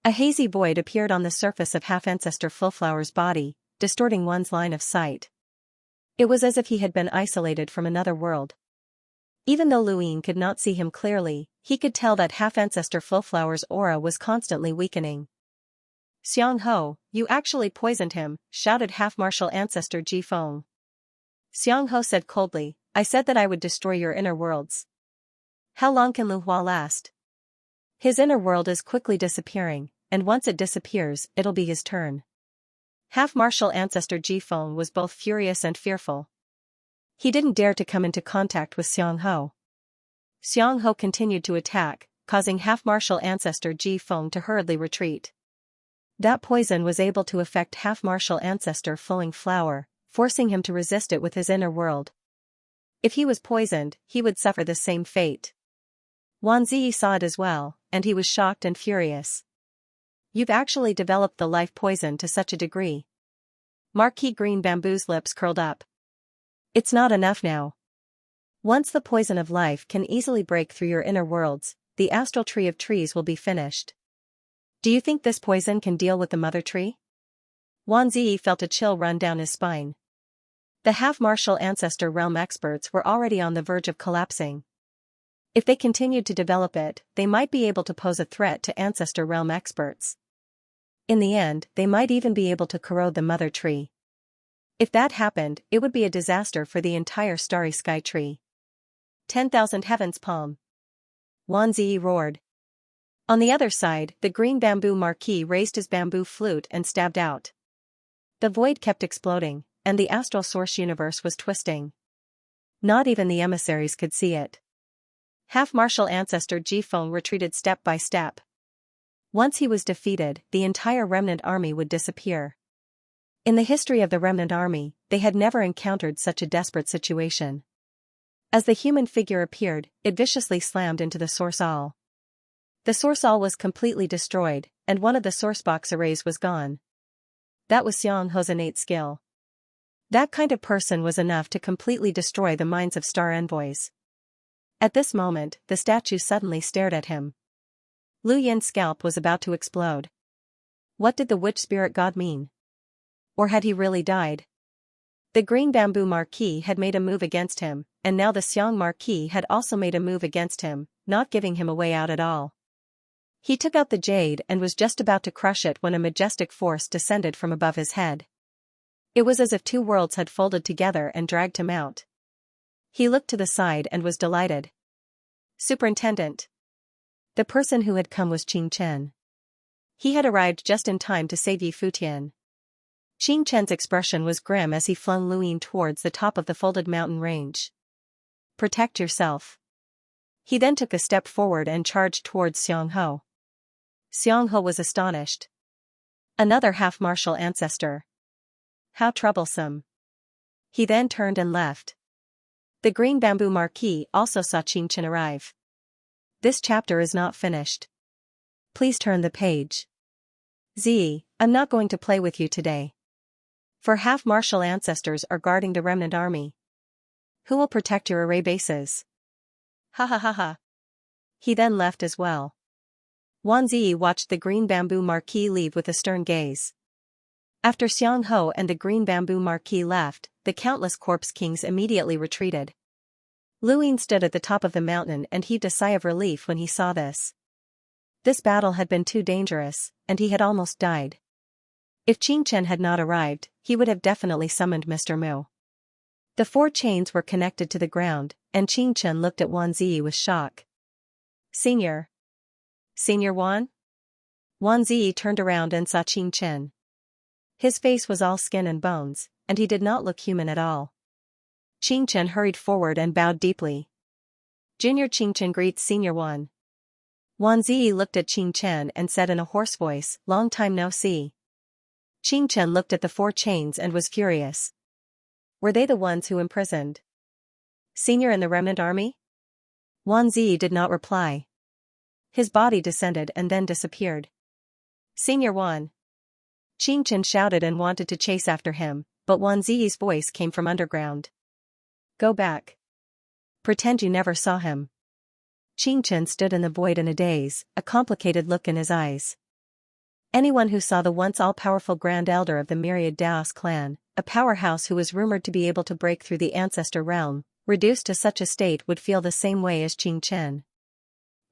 A hazy void appeared on the surface of half-ancestor Fullflower's body, distorting one's line of sight. It was as if he had been isolated from another world. Even though Lu Yin could not see him clearly, he could tell that half-ancestor Fullflower's aura was constantly weakening. Xiang Ho, you actually poisoned him, shouted half-martial ancestor Ji Feng. Xiang Ho said coldly, I said that I would destroy your inner worlds. How long can Lu Hua last? His inner world is quickly disappearing, and once it disappears, it'll be his turn. Half-martial ancestor Ji Feng was both furious and fearful. He didn't dare to come into contact with Xiang Ho. Xiang Ho continued to attack, causing half-martial ancestor Ji Feng to hurriedly retreat. That poison was able to affect half-martial ancestor Flowing Flower, forcing him to resist it with his inner world. If he was poisoned, he would suffer the same fate. Wan Zi saw it as well, and he was shocked and furious. You've actually developed the life poison to such a degree. Marquis Green Bamboo's lips curled up. It's not enough now. Once the poison of life can easily break through your inner worlds, the astral tree of trees will be finished. Do you think this poison can deal with the mother tree? Wan Zi felt a chill run down his spine. The half-martial ancestor realm experts were already on the verge of collapsing. If they continued to develop it, they might be able to pose a threat to ancestor realm experts. In the end, they might even be able to corrode the mother tree. If that happened, it would be a disaster for the entire starry sky tree. 10,000 heavens palm. Wan Zi roared. On the other side, the green bamboo marquis raised his bamboo flute and stabbed out. The void kept exploding, and the astral source universe was twisting. Not even the emissaries could see it. Half-martial ancestor Jifeng retreated step by step. Once he was defeated, the entire remnant army would disappear. In the history of the remnant army, they had never encountered such a desperate situation. As the human figure appeared, it viciously slammed into the source all. The source all was completely destroyed, and one of the source box arrays was gone. That was Xianxia's innate skill. That kind of person was enough to completely destroy the minds of star envoys. At this moment, the statue suddenly stared at him. Lu Yin's scalp was about to explode. What did the witch spirit god mean? Or had he really died? The green bamboo marquis had made a move against him, and now the Xiang marquis had also made a move against him, not giving him a way out at all. He took out the jade and was just about to crush it when a majestic force descended from above his head. It was as if two worlds had folded together and dragged him out. He looked to the side and was delighted. Superintendent. The person who had come was Qing Chen. He had arrived just in time to save Yi Futian. Qing Chen's expression was grim as he flung Lu Yin towards the top of the folded mountain range. Protect yourself. He then took a step forward and charged towards Xianxia. Xianxia was astonished. Another half-martial ancestor. How troublesome. He then turned and left. The green bamboo marquis also saw Qing Chen arrive. This chapter is not finished. Please turn the page. Zi, I'm not going to play with you today. For half-martial ancestors are guarding the remnant army. Who will protect your array bases? Ha ha ha ha. He then left as well. Wan Zi watched the green bamboo marquis leave with a stern gaze. After Xianxia and the green bamboo marquis left, the countless corpse kings immediately retreated. Lu Yin stood at the top of the mountain and heaved a sigh of relief when he saw this. This battle had been too dangerous, and he had almost died. If Qing Chen had not arrived, he would have definitely summoned Mr. Mu. The four chains were connected to the ground, and Qing Chen looked at Wan Zi with shock. Senior. Senior Wan? Wan Zi turned around and saw Qing Chen. His face was all skin and bones, and he did not look human at all. Qing Chen hurried forward and bowed deeply. Junior Qing Chen greets Senior Wan. Wan Zi looked at Qing Chen and said in a hoarse voice, long time no see. Qing Chen looked at the four chains and was furious. Were they the ones who imprisoned Senior in the remnant army? Wan Zi did not reply. His body descended and then disappeared. Senior Wan. Qing Chen shouted and wanted to chase after him, but Wan Zi's voice came from underground. Go back. Pretend you never saw him. Qing Chen stood in the void in a daze, a complicated look in his eyes. Anyone who saw the once all-powerful Grand Elder of the Myriad Daos clan, a powerhouse who was rumored to be able to break through the ancestor realm, reduced to such a state would feel the same way as Qing Chen.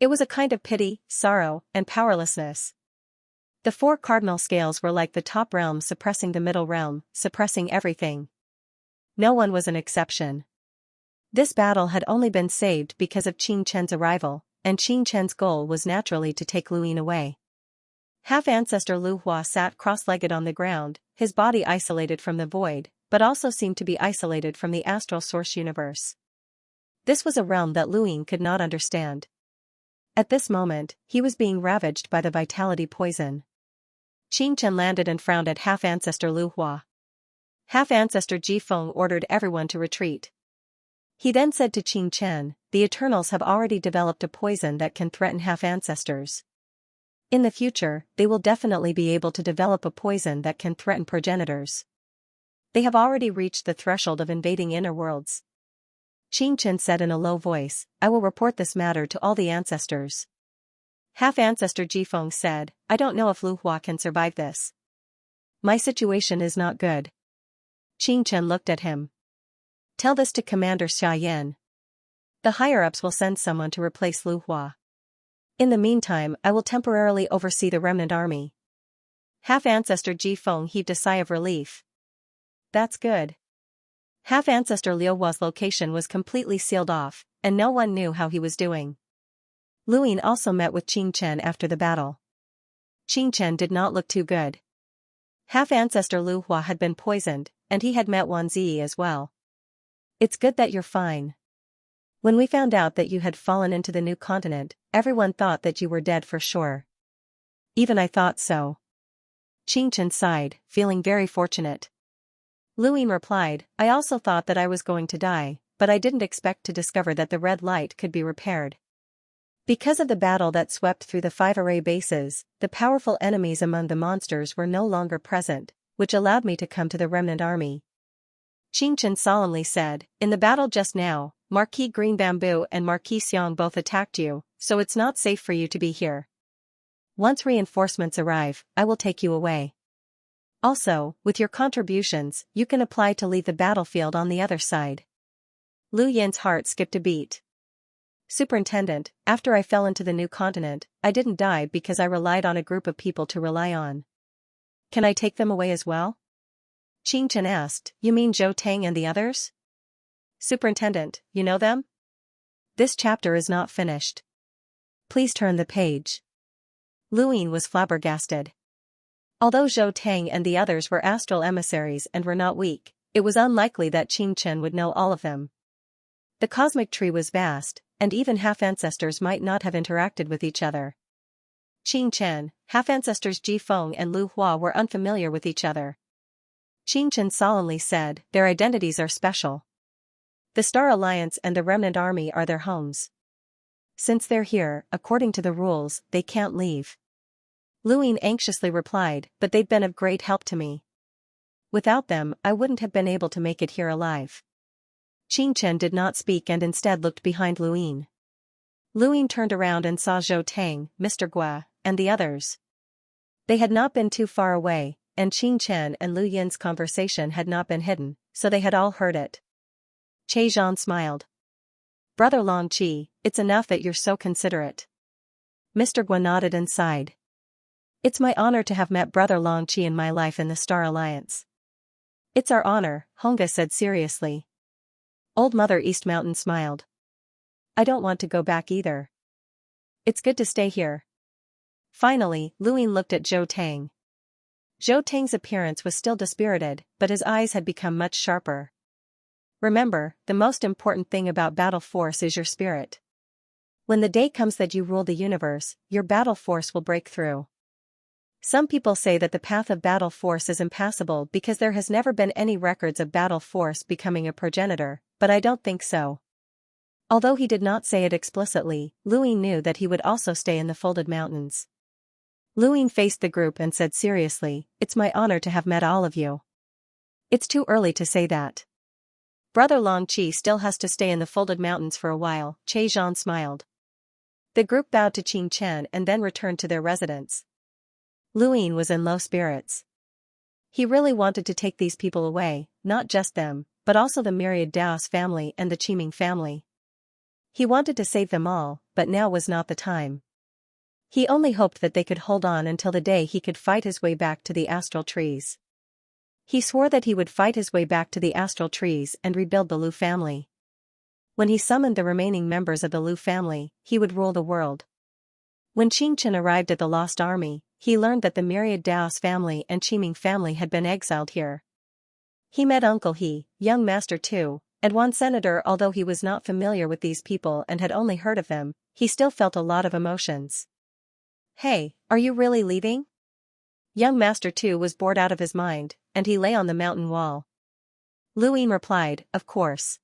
It was a kind of pity, sorrow, and powerlessness. The four cardinal scales were like the top realm suppressing the middle realm, suppressing everything. No one was an exception. This battle had only been saved because of Qing Chen's arrival, and Qing Chen's goal was naturally to take Lu Yin away. Half-ancestor Lu Hua sat cross-legged on the ground, his body isolated from the void, but also seemed to be isolated from the astral source universe. This was a realm that Lu Yin could not understand. At this moment, he was being ravaged by the vitality poison. Qing Chen landed and frowned at half-ancestor Lu Hua. Half-ancestor Jifeng ordered everyone to retreat. He then said to Qing Chen, the Eternals have already developed a poison that can threaten half-ancestors. In the future, they will definitely be able to develop a poison that can threaten progenitors. They have already reached the threshold of invading inner worlds. Qing Chen said in a low voice, I will report this matter to all the ancestors. Half-ancestor Jifeng said, I don't know if Lu Hua can survive this. My situation is not good. Qing Chen looked at him. Tell this to Commander Xiaoyan. The higher-ups will send someone to replace Lu Hua. In the meantime, I will temporarily oversee the remnant army. Half-Ancestor Ji Feng heaved a sigh of relief. That's good. Half-Ancestor Liu Hua's location was completely sealed off, and no one knew how he was doing. Lu Yin also met with Qing Chen after the battle. Qing Chen did not look too good. Half-Ancestor Lu Hua had been poisoned, and he had met Wan Ziyi as well. It's good that you're fine. When we found out that you had fallen into the new continent, everyone thought that you were dead for sure. Even I thought so. Qing Chen sighed, feeling very fortunate. Lu Yin replied, I also thought that I was going to die, but I didn't expect to discover that the red light could be repaired. Because of the battle that swept through the 5 array bases, the powerful enemies among the monsters were no longer present, which allowed me to come to the remnant army. Qing Chen solemnly said, in the battle just now, Marquis Green Bamboo and Marquis Xiang both attacked you, so it's not safe for you to be here. Once reinforcements arrive, I will take you away. Also, with your contributions, you can apply to leave the battlefield on the other side. Lu Yin's heart skipped a beat. Superintendent, after I fell into the new continent, I didn't die because I relied on a group of people to rely on. Can I take them away as well? Qing Chen asked, you mean Zhou Tang and the others? Superintendent, you know them? This chapter is not finished. Please turn the page. Lu Yin was flabbergasted. Although Zhou Tang and the others were astral emissaries and were not weak, it was unlikely that Qing Chen would know all of them. The cosmic tree was vast, and even half-ancestors might not have interacted with each other. Qing Chen, half-ancestors Ji Feng and Lu Hua were unfamiliar with each other. Qing Chen solemnly said, their identities are special. The Star Alliance and the Remnant Army are their homes. Since they're here, according to the rules, they can't leave. Lu Yin anxiously replied, but they've been of great help to me. Without them, I wouldn't have been able to make it here alive. Qing Chen did not speak and instead looked behind Lu Yin. Lu Yin turned around and saw Zhou Tang, Mr. Gua, and the others. They had not been too far away, and Qing Chen and Lu Yin's conversation had not been hidden, so they had all heard it. Che Zhan smiled. Brother Long Qi, it's enough that you're so considerate. Mr. Gua nodded and sighed. It's my honor to have met Brother Long Qi in my life in the Star Alliance. It's our honor, Honga said seriously. Old Mother East Mountain smiled. I don't want to go back either. It's good to stay here. Finally, Lu Yin looked at Zhou Tang. Zhou Tang's appearance was still dispirited, but his eyes had become much sharper. Remember, the most important thing about battle force is your spirit. When the day comes that you rule the universe, your battle force will break through. Some people say that the path of battle force is impassable because there has never been any records of battle force becoming a progenitor, but I don't think so. Although he did not say it explicitly, Lu Yin knew that he would also stay in the Folded Mountains. Lu Yin faced the group and said seriously, it's my honor to have met all of you. It's too early to say that. Brother Long Qi still has to stay in the Folded Mountains for a while, Che Zhan smiled. The group bowed to Qing Chen and then returned to their residence. Lu Yin was in low spirits. He really wanted to take these people away, not just them, but also the myriad Daos family and the Qiming family. He wanted to save them all, but now was not the time. He only hoped that they could hold on until the day he could fight his way back to the astral trees. He swore that he would fight his way back to the astral trees and rebuild the Lu family. When he summoned the remaining members of the Lu family, he would rule the world. When Qing Chen arrived at the Lost Army, he learned that the myriad Daos family and Qiming family had been exiled here. He met Uncle He, Young Master Tu, and one senator. Although he was not familiar with these people and had only heard of them, he still felt a lot of emotions. Hey, are you really leaving? Young Master Tu was bored out of his mind, and he lay on the mountain wall. Lu Yin replied, of course.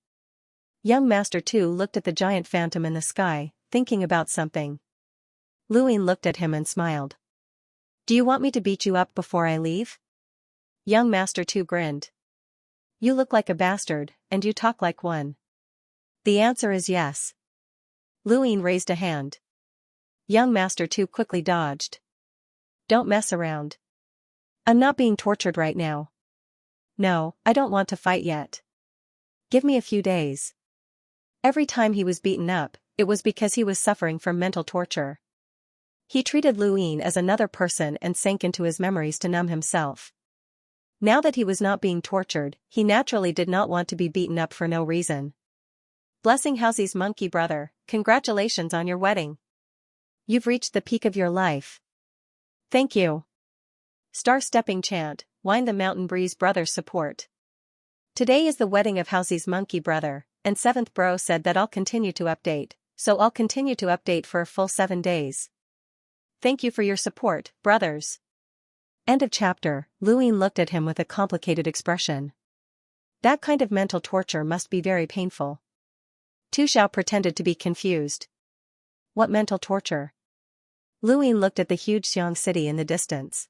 Young Master Tu looked at the giant phantom in the sky, thinking about something. Lu Yin looked at him and smiled. Do you want me to beat you up before I leave? Young Master Tu grinned. You look like a bastard, and you talk like one. The answer is yes. Lu Yin raised a hand. Young Master Tu quickly dodged. Don't mess around. I'm not being tortured right now. No, I don't want to fight yet. Give me a few days. Every time he was beaten up, it was because he was suffering from mental torture. He treated Luin as another person and sank into his memories to numb himself. Now that he was not being tortured, he naturally did not want to be beaten up for no reason. Blessing Housy's monkey brother, congratulations on your wedding. You've reached the peak of your life. Thank you. Star-stepping chant, wind the mountain breeze brothers support. Today is the wedding of Housy's monkey brother, and 7th bro said that I'll continue to update, so I'll continue to update for a full 7 days. Thank you for your support, brothers. End of chapter. Luin looked at him with a complicated expression. That kind of mental torture must be very painful. Tu Xiao pretended to be confused. What mental torture? Luin looked at the huge Xiang city in the distance.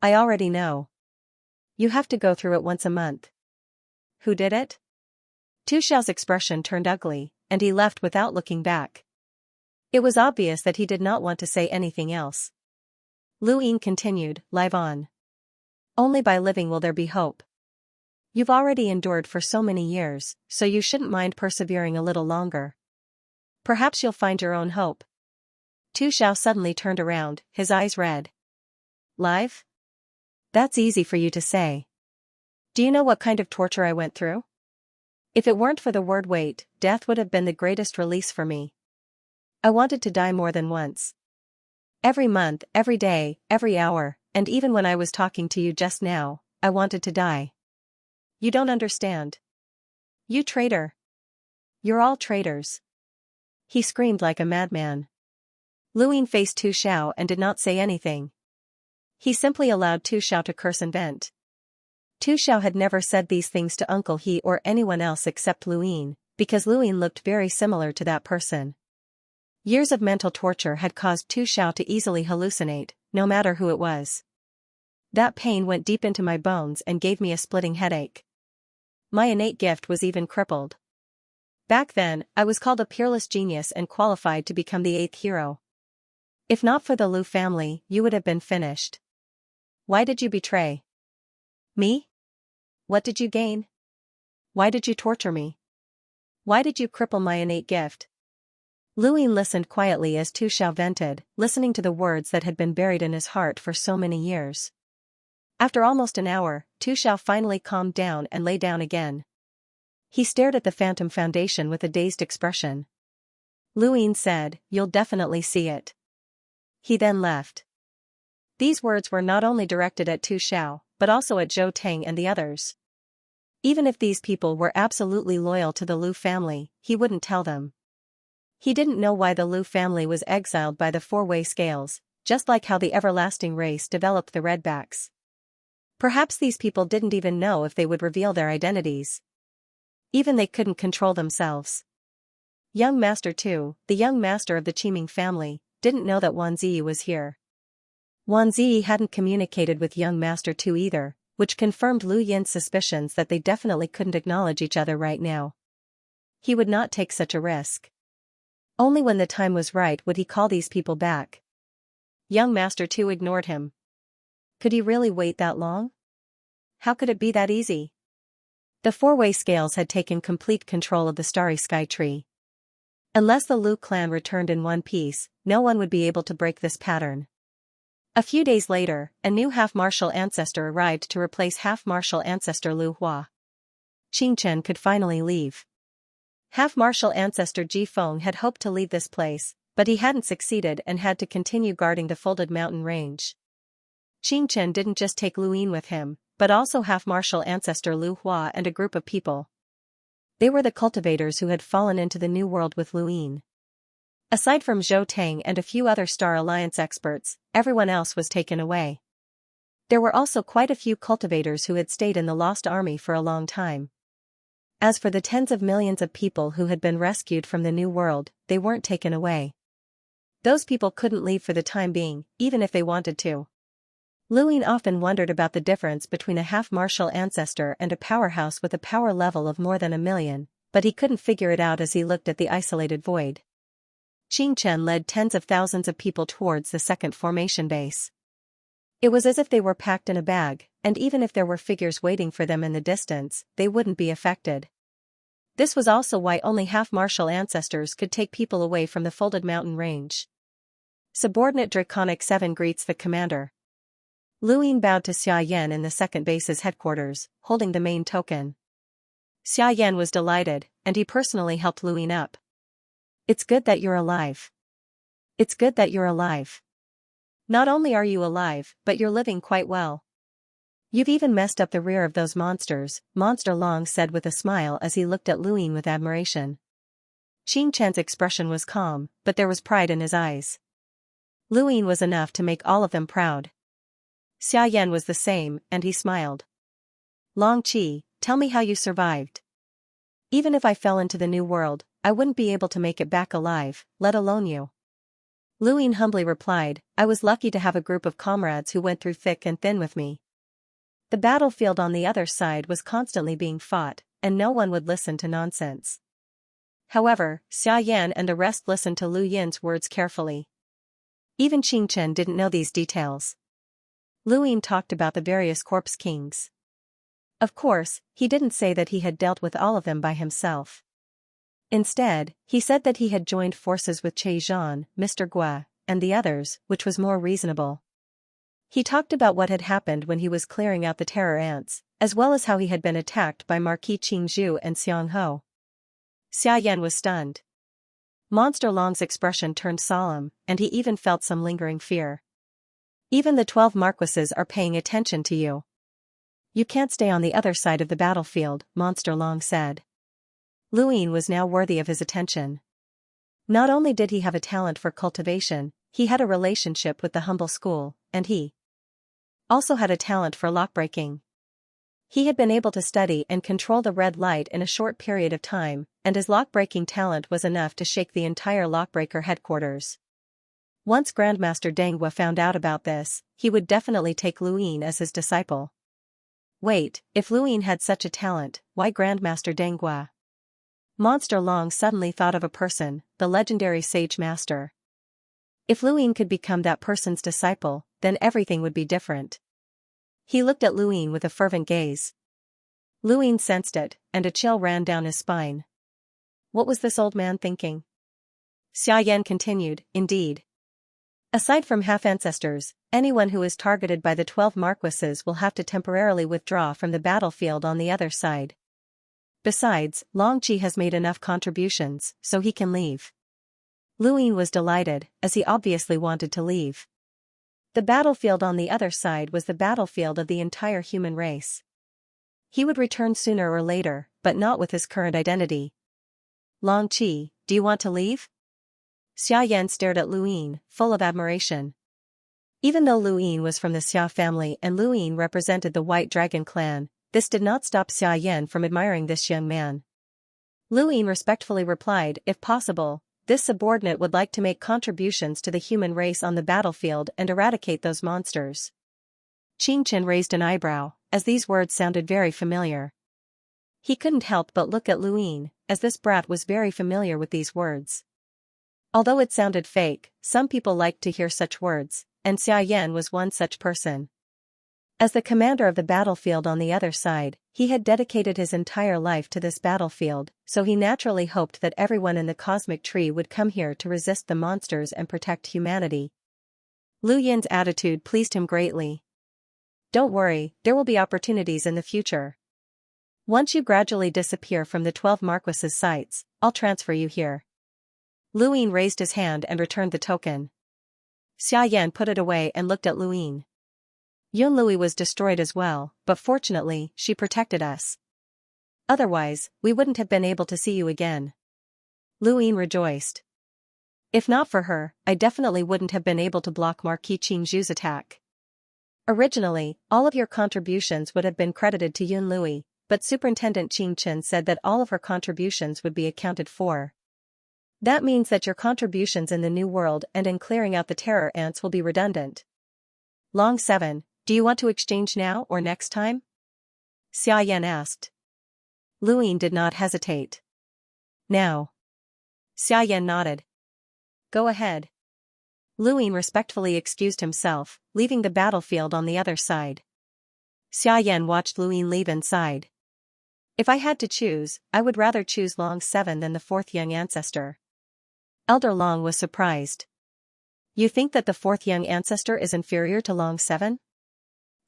I already know. You have to go through it once a month. Who did it? Tu Xiao's expression turned ugly, and he left without looking back. It was obvious that he did not want to say anything else. Luin continued, live on. Only by living will there be hope. You've already endured for so many years, so you shouldn't mind persevering a little longer. Perhaps you'll find your own hope. Tu Xiao suddenly turned around, his eyes red. Live? That's easy for you to say. Do you know what kind of torture I went through? If it weren't for the word wait, death would have been the greatest release for me. I wanted to die more than once. Every month, every day, every hour, and even when I was talking to you just now, I wanted to die. You don't understand. You traitor. You're all traitors. He screamed like a madman. Luin faced Tu Xiao and did not say anything. He simply allowed Tu Xiao to curse and vent. Tu Xiao had never said these things to Uncle He or anyone else except Luin, because Luin looked very similar to that person. Years of mental torture had caused Tu Xiao to easily hallucinate, no matter who it was. That pain went deep into my bones and gave me a splitting headache. My innate gift was even crippled. Back then, I was called a peerless genius and qualified to become the 8th hero. If not for the Lu family, you would have been finished. Why did you betray me? What did you gain? Why did you torture me? Why did you cripple my innate gift? Luin listened quietly as Tu Xiao vented, listening to the words that had been buried in his heart for so many years. After almost an hour, Tu Xiao finally calmed down and lay down again. He stared at the phantom foundation with a dazed expression. Luin said, "You'll definitely see it." He then left. These words were not only directed at Tu Xiao, but also at Zhou Teng and the others. Even if these people were absolutely loyal to the Lu family, he wouldn't tell them. He didn't know why the Lu family was exiled by the four-way scales, just like how the everlasting race developed the redbacks. Perhaps these people didn't even know if they would reveal their identities. Even they couldn't control themselves. Young Master too, the young master of the Qiming family, didn't know that Wan Ziyi was here. Wan Ziyi hadn't communicated with young Master 2 either, which confirmed Lu Yin's suspicions that they definitely couldn't acknowledge each other right now. He would not take such a risk. Only when the time was right would he call these people back. Young Master 2 ignored him. Could he really wait that long? How could it be that easy? The four-way scales had taken complete control of the starry sky tree. Unless the Lu clan returned in one piece, no one would be able to break this pattern. A few days later, a new half-martial ancestor arrived to replace half-martial ancestor Lu Hua. Qingchen could finally leave. Half-martial ancestor Ji Feng had hoped to leave this place, but he hadn't succeeded and had to continue guarding the folded mountain range. Qingchen didn't just take Luin with him, but also half-martial ancestor Lu Hua and a group of people. They were the cultivators who had fallen into the new world with Luin. Aside from Zhou Teng and a few other Star Alliance experts, everyone else was taken away. There were also quite a few cultivators who had stayed in the Lost Army for a long time. As for the tens of millions of people who had been rescued from the New World, they weren't taken away. Those people couldn't leave for the time being, even if they wanted to. Luin often wondered about the difference between a half-martial ancestor and a powerhouse with a power level of more than 1 million, but he couldn't figure it out as he looked at the isolated void. Qingchen led tens of thousands of people towards the second formation base. It was as if they were packed in a bag, and even if there were figures waiting for them in the distance, they wouldn't be affected. This was also why only half-martial ancestors could take people away from the folded mountain range. Subordinate Draconic 7 greets the commander. Lu Yin bowed to Xia Yan in the second base's headquarters, holding the main token. Xia Yan was delighted, and he personally helped Lu Yin up. It's good that you're alive. It's good that you're alive. Not only are you alive, but you're living quite well. You've even messed up the rear of those monsters, Monster Long said with a smile as he looked at Lu Yin with admiration. Xianxia's expression was calm, but there was pride in his eyes. Lu Yin was enough to make all of them proud. Xia Yan was the same, and he smiled. Long Qi, tell me how you survived. Even if I fell into the new world, I wouldn't be able to make it back alive, let alone you. Lu Yin humbly replied, I was lucky to have a group of comrades who went through thick and thin with me. The battlefield on the other side was constantly being fought, and no one would listen to nonsense. However, Xia Yan and the rest listened to Lu Yin's words carefully. Even Xianxia didn't know these details. Lu Yin talked about the various corpse kings. Of course, he didn't say that he had dealt with all of them by himself. Instead, he said that he had joined forces with Che Zhan, Mr. Gua, and the others, which was more reasonable. He talked about what had happened when he was clearing out the terror ants, as well as how he had been attacked by Marquis Qingzhu and Xiang Ho. Xia Yan was stunned. Monster Long's expression turned solemn, and he even felt some lingering fear. Even the 12 marquises are paying attention to you. You can't stay on the other side of the battlefield, Monster Long said. Lu Yin was now worthy of his attention. Not only did he have a talent for cultivation, he had a relationship with the humble school, and he also had a talent for lockbreaking. He had been able to study and control the red light in a short period of time, and his lockbreaking talent was enough to shake the entire lockbreaker headquarters. Once Grandmaster Dengwa found out about this, he would definitely take Lu Yin as his disciple. Wait, if Lu Yin had such a talent, why Grandmaster Dengwa? Monster Long suddenly thought of a person, the legendary Sage Master. If Lu Yin could become that person's disciple, then everything would be different. He looked at Lu Yin with a fervent gaze. Lu Yin sensed it, and a chill ran down his spine. What was this old man thinking? Xia Yan continued, indeed. Aside from half-ancestors, anyone who is targeted by the 12 marquises will have to temporarily withdraw from the battlefield on the other side. Besides, Long Qi has made enough contributions, so he can leave. Lu Yin was delighted, as he obviously wanted to leave. The battlefield on the other side was the battlefield of the entire human race. He would return sooner or later, but not with his current identity. Long Qi, do you want to leave? Xia Yan stared at Lu Yin, full of admiration. Even though Lu Yin was from the Xia family and Lu Yin represented the White Dragon clan, this did not stop Xia Yan from admiring this young man. Lu Yin respectfully replied, if possible, this subordinate would like to make contributions to the human race on the battlefield and eradicate those monsters. Xianxia raised an eyebrow, as these words sounded very familiar. He couldn't help but look at Lu Yin, as this brat was very familiar with these words. Although it sounded fake, some people liked to hear such words, and Xia Yan was one such person. As the commander of the battlefield on the other side, he had dedicated his entire life to this battlefield, so he naturally hoped that everyone in the cosmic tree would come here to resist the monsters and protect humanity. Lu Yin's attitude pleased him greatly. Don't worry, there will be opportunities in the future. Once you gradually disappear from the 12 marquises' sites, I'll transfer you here. Lu Yin raised his hand and returned the token. Xia Yan put it away and looked at Lu Yin. Yun Lui was destroyed as well, but fortunately, she protected us. Otherwise, we wouldn't have been able to see you again. Lu Yin rejoiced. If not for her, I definitely wouldn't have been able to block Marquis Qingzhu's attack. Originally, all of your contributions would have been credited to Yun Lui, but Superintendent Qianxia said that all of her contributions would be accounted for. That means that your contributions in the New World and in clearing out the terror ants will be redundant. Long 7, do you want to exchange now or next time? Xia Yan asked. Lu Yin did not hesitate. Now. Xia Yan nodded. Go ahead. Lu Yin respectfully excused himself, leaving the battlefield on the other side. Xia Yan watched Lu Yin leave inside. If I had to choose, I would rather choose Long 7 than the fourth young ancestor. Elder Long was surprised. You think that the fourth young ancestor is inferior to Long 7?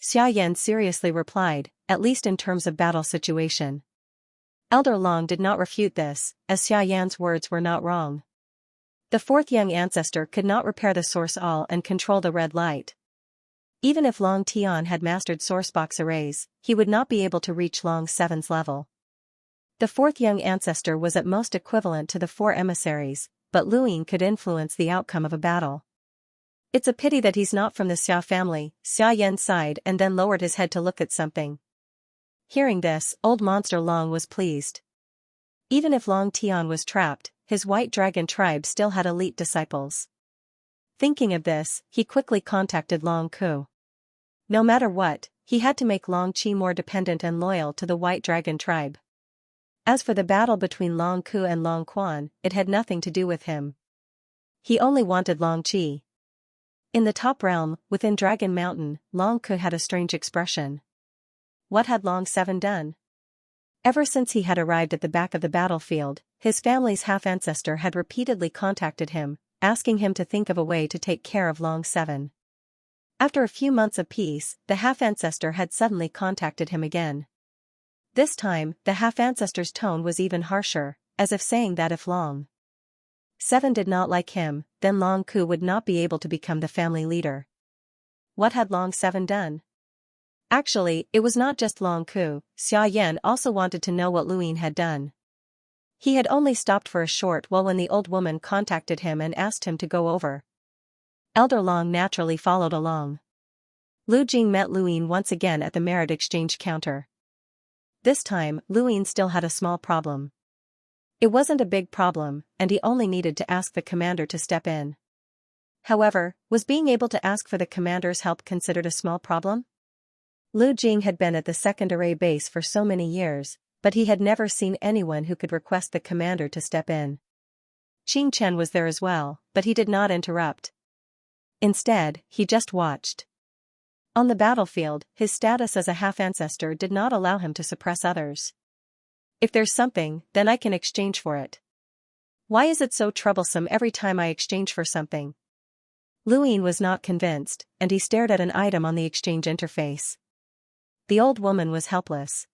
Xiaoyan seriously replied, at least in terms of battle situation. Elder Long did not refute this, as Xiaoyan's words were not wrong. The fourth young ancestor could not repair the source all and control the red light. Even if Long Tian had mastered sourcebox arrays, he would not be able to reach Long 7's level. The fourth young ancestor was at most equivalent to the four emissaries, but Luyin could influence the outcome of a battle. It's a pity that he's not from the Xia family, Xiaoyan sighed and then lowered his head to look at something. Hearing this, old monster Long was pleased. Even if Long Tian was trapped, his white dragon tribe still had elite disciples. Thinking of this, he quickly contacted Long Ku. No matter what, he had to make Long Qi more dependent and loyal to the White Dragon tribe. As for the battle between Long Ku and Long Quan, it had nothing to do with him. He only wanted Long Qi. In the top realm, within Dragon Mountain, Long Ku had a strange expression. What had Long 7 done? Ever since he had arrived at the back of the battlefield, his family's half-ancestor had repeatedly contacted him, asking him to think of a way to take care of Long 7. After a few months of peace, the half-ancestor had suddenly contacted him again. This time, the half-ancestor's tone was even harsher, as if saying that if Long 7 did not like him, then Long Ku would not be able to become the family leader. What had Long 7 done? Actually, it was not just Long Ku, Xiaoyan also wanted to know what Luyin had done. He had only stopped for a short while when the old woman contacted him and asked him to go over. Elder Long naturally followed along. Lu Jing met Luyin once again at the merit exchange counter. This time, Luyin still had a small problem. It wasn't a big problem, and he only needed to ask the commander to step in. However, was being able to ask for the commander's help considered a small problem? Lu Jing had been at the second array base for so many years, but he had never seen anyone who could request the commander to step in. Qing Chen was there as well, but he did not interrupt. Instead, he just watched. On the battlefield, his status as a half-ancestor did not allow him to suppress others. If there's something, then I can exchange for it. Why is it so troublesome every time I exchange for something? Luyin was not convinced, and he stared at an item on the exchange interface. The old woman was helpless.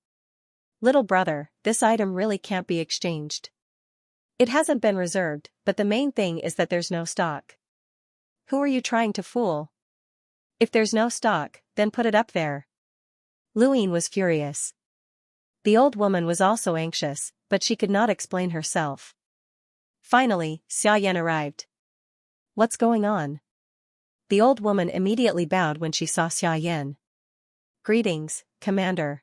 Little brother, this item really can't be exchanged. It hasn't been reserved, but the main thing is that there's no stock. Who are you trying to fool? If there's no stock, then put it up there. Luyin was furious. The old woman was also anxious, but she could not explain herself. Finally, Xiaoyan arrived. What's going on? The old woman immediately bowed when she saw Xiaoyan. Greetings, Commander.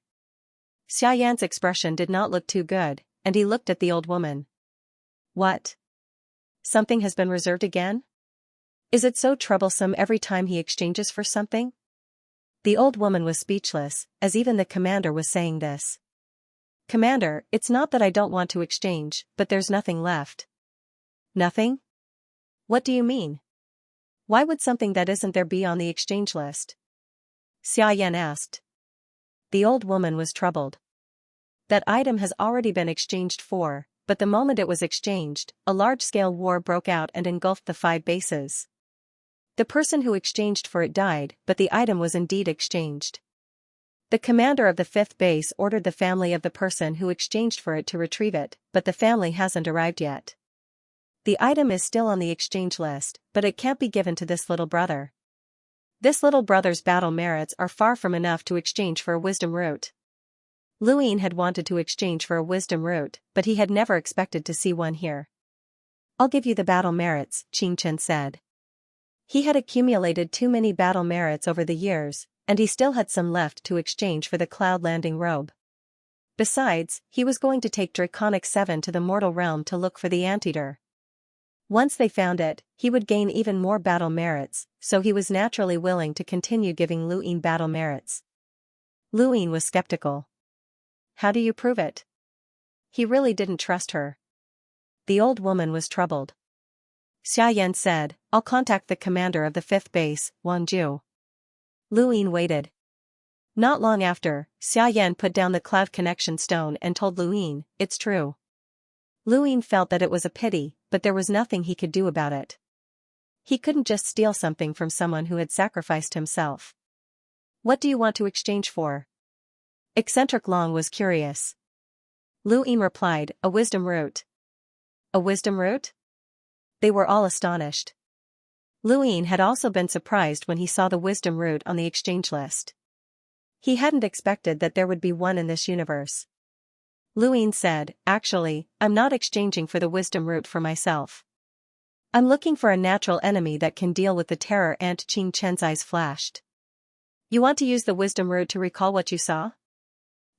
Xiaoyan's expression did not look too good, and he looked at the old woman. What? Something has been reserved again? Is it so troublesome every time he exchanges for something? The old woman was speechless, as even the commander was saying this. Commander, it's not that I don't want to exchange, but there's nothing left. Nothing? What do you mean? Why would something that isn't there be on the exchange list? Xiaoyan asked. The old woman was troubled. That item has already been exchanged for, but the moment it was exchanged, a large-scale war broke out and engulfed the 5 bases. The person who exchanged for it died, but the item was indeed exchanged. The commander of the 5th base ordered the family of the person who exchanged for it to retrieve it, but the family hasn't arrived yet. The item is still on the exchange list, but it can't be given to this little brother. This little brother's battle merits are far from enough to exchange for a wisdom root. Luyin had wanted to exchange for a wisdom root, but he had never expected to see one here. I'll give you the battle merits, Qing Chen said. He had accumulated too many battle merits over the years, and he still had some left to exchange for the cloud landing robe. Besides, he was going to take Draconic 7 to the mortal realm to look for the anteater. Once they found it, he would gain even more battle merits, so he was naturally willing to continue giving Luyin battle merits. Luyin was skeptical. How do you prove it? He really didn't trust her. The old woman was troubled. Xiaoyan said, I'll contact the commander of the 5th base, Wang Ju. Luyin waited. Not long after, Xiaoyan put down the cloud connection stone and told Luyin, "It's true." Luyin felt that it was a pity, but there was nothing he could do about it. He couldn't just steal something from someone who had sacrificed himself. "What do you want to exchange for?" Eccentric Long was curious. Luyin replied, "A wisdom root." "A wisdom root?" They were all astonished. Luyin had also been surprised when he saw the wisdom root on the exchange list. He hadn't expected that there would be one in this universe. Luyin said, "Actually, I'm not exchanging for the wisdom root for myself. I'm looking for a natural enemy that can deal with the terror ant." Xianxia's eyes flashed. "You want to use the wisdom root to recall what you saw?"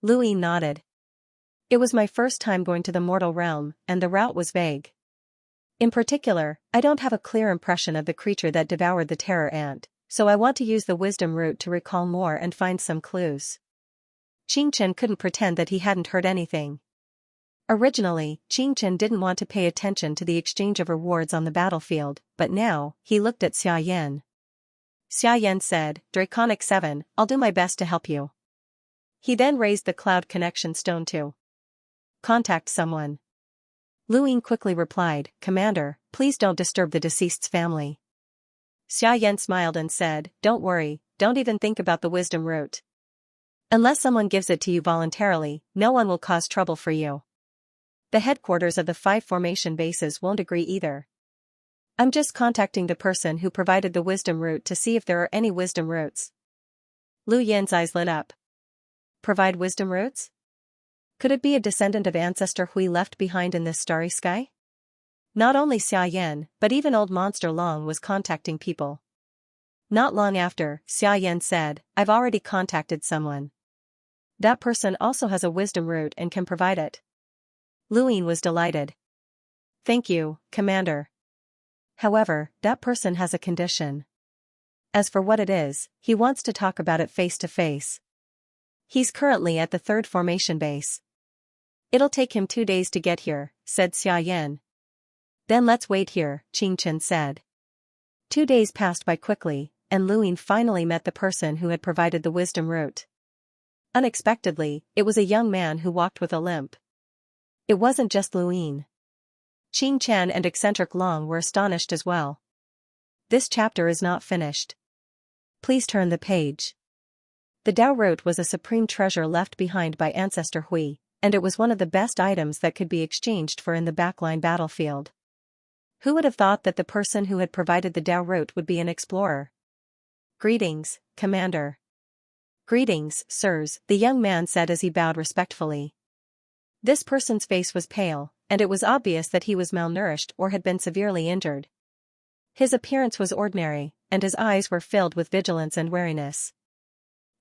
Luyin nodded. "It was my first time going to the mortal realm, and the route was vague. In particular, I don't have a clear impression of the creature that devoured the terror ant, so I want to use the wisdom root to recall more and find some clues." Xianxia couldn't pretend that he hadn't heard anything. Originally, Xianxia didn't want to pay attention to the exchange of rewards on the battlefield, but now, he looked at Xiaoyan. Xiaoyan said, "Draconic 7, I'll do my best to help you." He then raised the cloud connection stone to contact someone. Luyin quickly replied, "Commander, please don't disturb the deceased's family." Xiaoyan smiled and said, "Don't worry, don't even think about the wisdom root. Unless someone gives it to you voluntarily, no one will cause trouble for you. The headquarters of the 5 formation bases won't agree either. I'm just contacting the person who provided the wisdom root to see if there are any wisdom roots." Lu Yin's eyes lit up. Provide wisdom roots? Could it be a descendant of ancestor Hui left behind in this starry sky? Not only Xiaoyan, but even old monster Long was contacting people. Not long after, Xiaoyan said, "I've already contacted someone. That person also has a wisdom root and can provide it." Luyin was delighted. "Thank you, Commander. However, that person has a condition. As for what it is, he wants to talk about it face to face. He's currently at the 3rd formation base. It'll take him 2 days to get here," said Xiaoyan. "Then let's wait here," Xianxia said. 2 days passed by quickly, and Luyin finally met the person who had provided the wisdom root. Unexpectedly, it was a young man who walked with a limp. It wasn't just Luyin. Xianxia and Eccentric Long were astonished as well. This chapter is not finished. Please turn the page. The Dao root was a supreme treasure left behind by ancestor Hui, and it was one of the best items that could be exchanged for in the backline battlefield. Who would have thought that the person who had provided the Dao root would be an explorer? "Greetings, Commander." "Greetings, sirs," the young man said as he bowed respectfully. This person's face was pale, and it was obvious that he was malnourished or had been severely injured. His appearance was ordinary, and his eyes were filled with vigilance and wariness.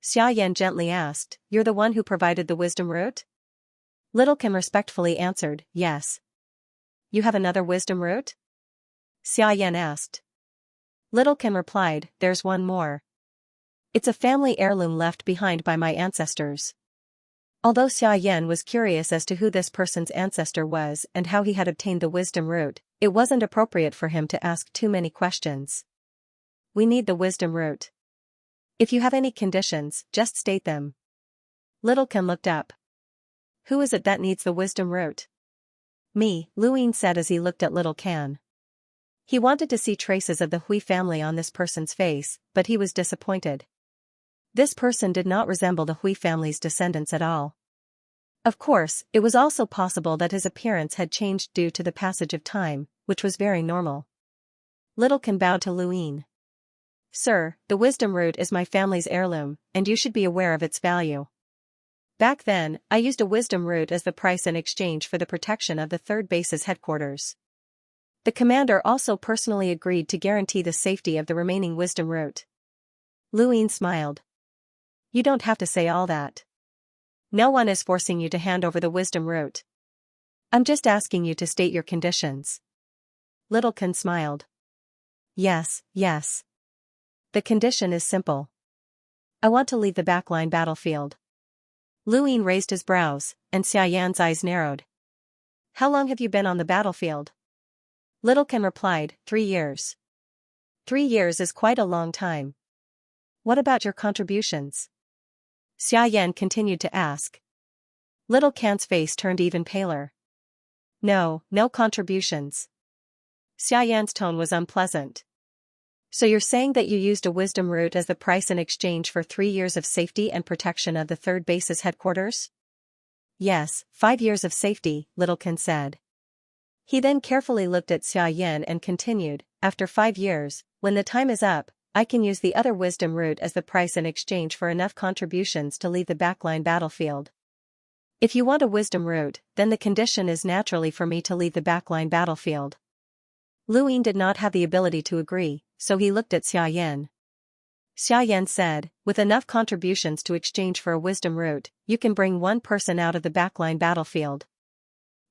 Xiaoyan gently asked, "You're the one who provided the wisdom root?" Little Kim respectfully answered, "Yes." "You have another wisdom root?" Xiaoyan asked. Little Kim replied, "There's one more. It's a family heirloom left behind by my ancestors." Although Xiaoyan was curious as to who this person's ancestor was and how he had obtained the wisdom root, it wasn't appropriate for him to ask too many questions. "We need the wisdom root. If you have any conditions, just state them." Little Kim looked up. "Who is it that needs the wisdom root?" "Me," Luyin said as he looked at Little Can. He wanted to see traces of the Hui family on this person's face, but he was disappointed. This person did not resemble the Hui family's descendants at all. Of course, it was also possible that his appearance had changed due to the passage of time, which was very normal. Little Can bowed to Luyin. "Sir, the wisdom root is my family's heirloom, and you should be aware of its value. Back then, I used a wisdom root as the price in exchange for the protection of the 3rd base's headquarters. The commander also personally agreed to guarantee the safety of the remaining wisdom root." Luyin smiled. "You don't have to say all that. No one is forcing you to hand over the wisdom root. I'm just asking you to state your conditions." Little Can smiled. Yes. The condition is simple. I want to leave the backline battlefield." Luyin raised his brows, and Xiaoyan's eyes narrowed. "How long have you been on the battlefield?" Little Can replied, 3 years. 3 years is quite a long time. What about your contributions? Xiaoyan continued to ask. Little Kan's face turned even paler. No contributions. Xiaoyan's tone was unpleasant. So you're saying that you used a wisdom root as the price in exchange for 3 years of safety and protection of the third base's headquarters? Yes, 5 years of safety, Little Kan said. He then carefully looked at Xiaoyan and continued, after 5 years, when the time is up, I can use the other wisdom root as the price in exchange for enough contributions to leave the backline battlefield. If you want a wisdom root, then the condition is naturally for me to leave the backline battlefield. Lu Ying did not have the ability to agree, so he looked at Xiaoyan. Xiaoyan said, with enough contributions to exchange for a wisdom root, you can bring one person out of the backline battlefield.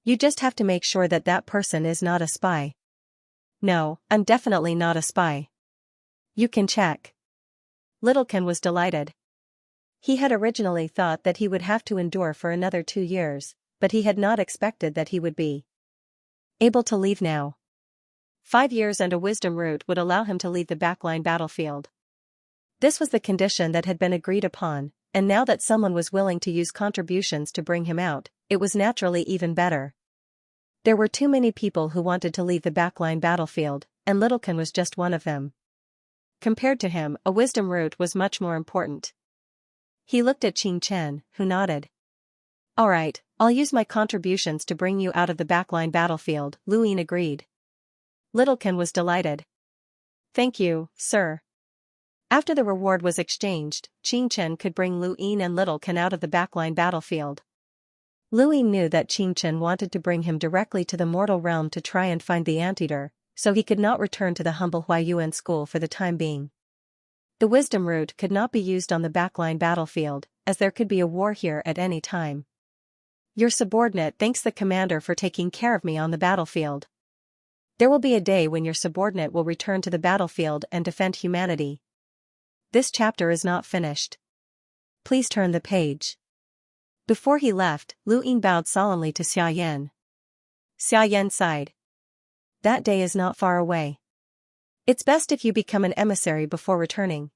You just have to make sure that that person is not a spy. No, I'm definitely not a spy. You can check. Little Kan was delighted. He had originally thought that he would have to endure for another 2 years, but he had not expected that he would be able to leave now. 5 years and a wisdom root would allow him to leave the backline battlefield. This was the condition that had been agreed upon, and now that someone was willing to use contributions to bring him out, it was naturally even better. There were too many people who wanted to leave the backline battlefield, and Little Kan was just one of them. Compared to him, a wisdom root was much more important. He looked at Qing Chen, who nodded. Alright, I'll use my contributions to bring you out of the backline battlefield, Lu Ying agreed. Little Kan was delighted. Thank you, sir. After the reward was exchanged, Qing Chen could bring Lu Ying and Little Kan out of the backline battlefield. Lu Ying knew that Qing Chen wanted to bring him directly to the mortal realm to try and find the anteater, so he could not return to the humble Huaiyuan school for the time being. The wisdom root could not be used on the backline battlefield, as there could be a war here at any time. Your subordinate thanks the commander for taking care of me on the battlefield. There will be a day when your subordinate will return to the battlefield and defend humanity. This chapter is not finished. Please turn the page. Before he left, Lu Ying bowed solemnly to Xiaoyan. Xiaoyan sighed. That day is not far away. It's best if you become an emissary before returning.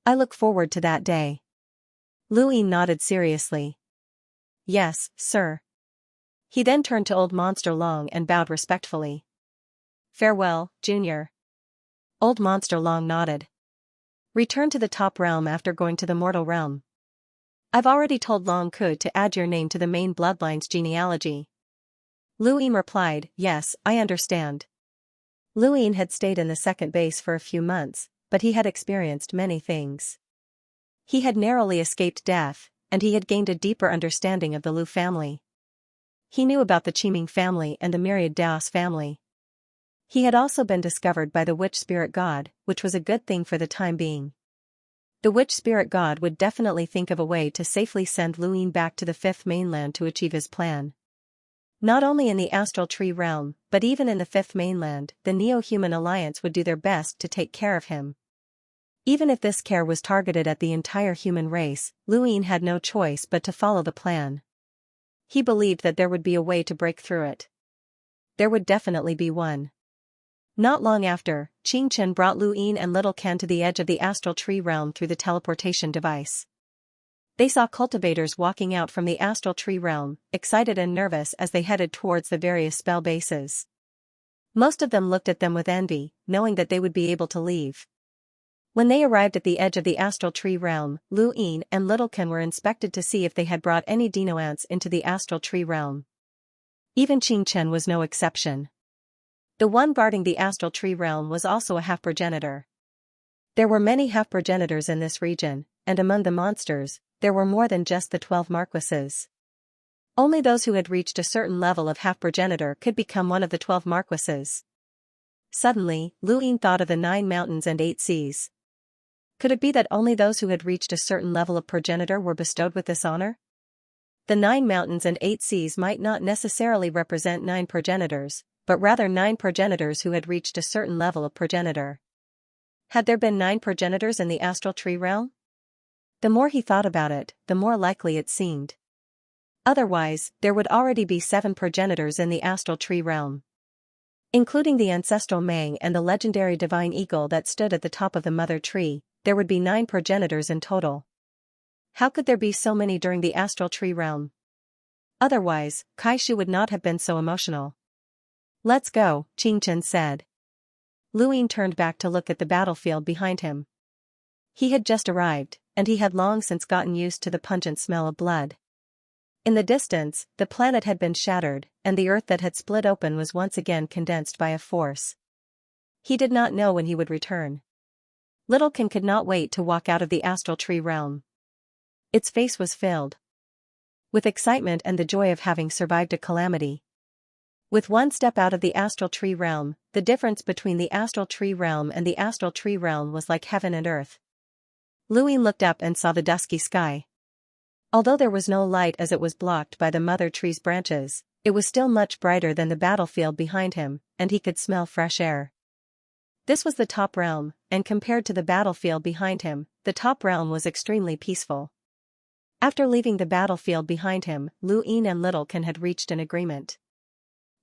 I look forward to that day. Lu Ying nodded seriously. Yes, sir. He then turned to Old Monster Long and bowed respectfully. Farewell, Junior. Old Monster Long nodded. Return to the top realm after going to the mortal realm. I've already told Long Ku to add your name to the main bloodline's genealogy. Lu Ying replied, yes, I understand. Lu Ying had stayed in the second base for a few months, but he had experienced many things. He had narrowly escaped death, and he had gained a deeper understanding of the Lu family. He knew about the Qiming family and the myriad Daos family. He had also been discovered by the witch spirit god, which was a good thing for the time being. The witch spirit god would definitely think of a way to safely send Lu Ying back to the fifth mainland to achieve his plan. Not only in the astral tree realm, but even in the fifth mainland, the Neo-Human Alliance would do their best to take care of him. Even if this care was targeted at the entire human race, Lu Ying had no choice but to follow the plan. He believed that there would be a way to break through it. There would definitely be one. Not long after, Qing Chen brought Lu Ying and Little Kan to the edge of the astral tree realm through the teleportation device. They saw cultivators walking out from the astral tree realm, excited and nervous as they headed towards the various spell bases. Most of them looked at them with envy, knowing that they would be able to leave. When they arrived at the edge of the astral tree realm, Lu Ying and Little Kan were inspected to see if they had brought any dino-ants into the astral tree realm. Even Qing Chen was no exception. The one guarding the astral tree realm was also a half-progenitor. There were many half-progenitors in this region, and among the monsters, there were more than just the 12 marquises. Only those who had reached a certain level of half-progenitor could become one of the 12 marquises. Suddenly, Lu Ying thought of the 9 mountains and 8 seas. Could it be that only those who had reached a certain level of progenitor were bestowed with this honor? The 9 mountains and 8 seas might not necessarily represent 9 progenitors, but rather 9 progenitors who had reached a certain level of progenitor. Had there been 9 progenitors in the astral tree realm? The more he thought about it, the more likely it seemed. Otherwise, there would already be 7 progenitors in the astral tree realm. Including the ancestral Mang and the legendary divine eagle that stood at the top of the mother tree, there would be 9 progenitors in total. How could there be so many during the astral tree realm? Otherwise, Kaishu would not have been so emotional. Let's go, Xianxia said. Luin turned back to look at the battlefield behind him. He had just arrived, and he had long since gotten used to the pungent smell of blood. In the distance, the planet had been shattered, and the earth that had split open was once again condensed by a force. He did not know when he would return. Littlekin could not wait to walk out of the astral tree realm. Its face was filled with excitement and the joy of having survived a calamity. With one step out of the astral tree realm, the difference between the astral tree realm and the astral tree realm was like heaven and earth. Luin looked up and saw the dusky sky. Although there was no light as it was blocked by the mother tree's branches, it was still much brighter than the battlefield behind him, and he could smell fresh air. This was the top realm, and compared to the battlefield behind him, the top realm was extremely peaceful. After leaving the battlefield behind him, Luin and Littlekin had reached an agreement.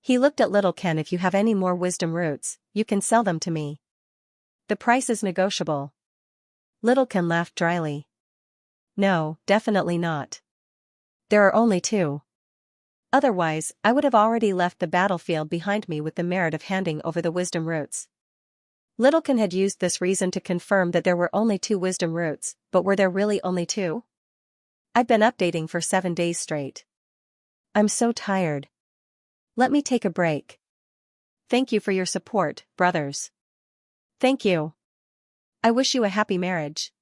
He looked at Littlekin. If you have any more wisdom roots, you can sell them to me. The price is negotiable. Littlekin laughed dryly. No, definitely not. There are only 2. Otherwise, I would have already left the battlefield behind me with the merit of handing over the wisdom roots. Littlekin had used this reason to confirm that there were only 2 wisdom roots, but were there really only 2? I've been updating for 7 days straight. I'm so tired. Let me take a break. Thank you for your support, brothers. Thank you. I wish you a happy marriage.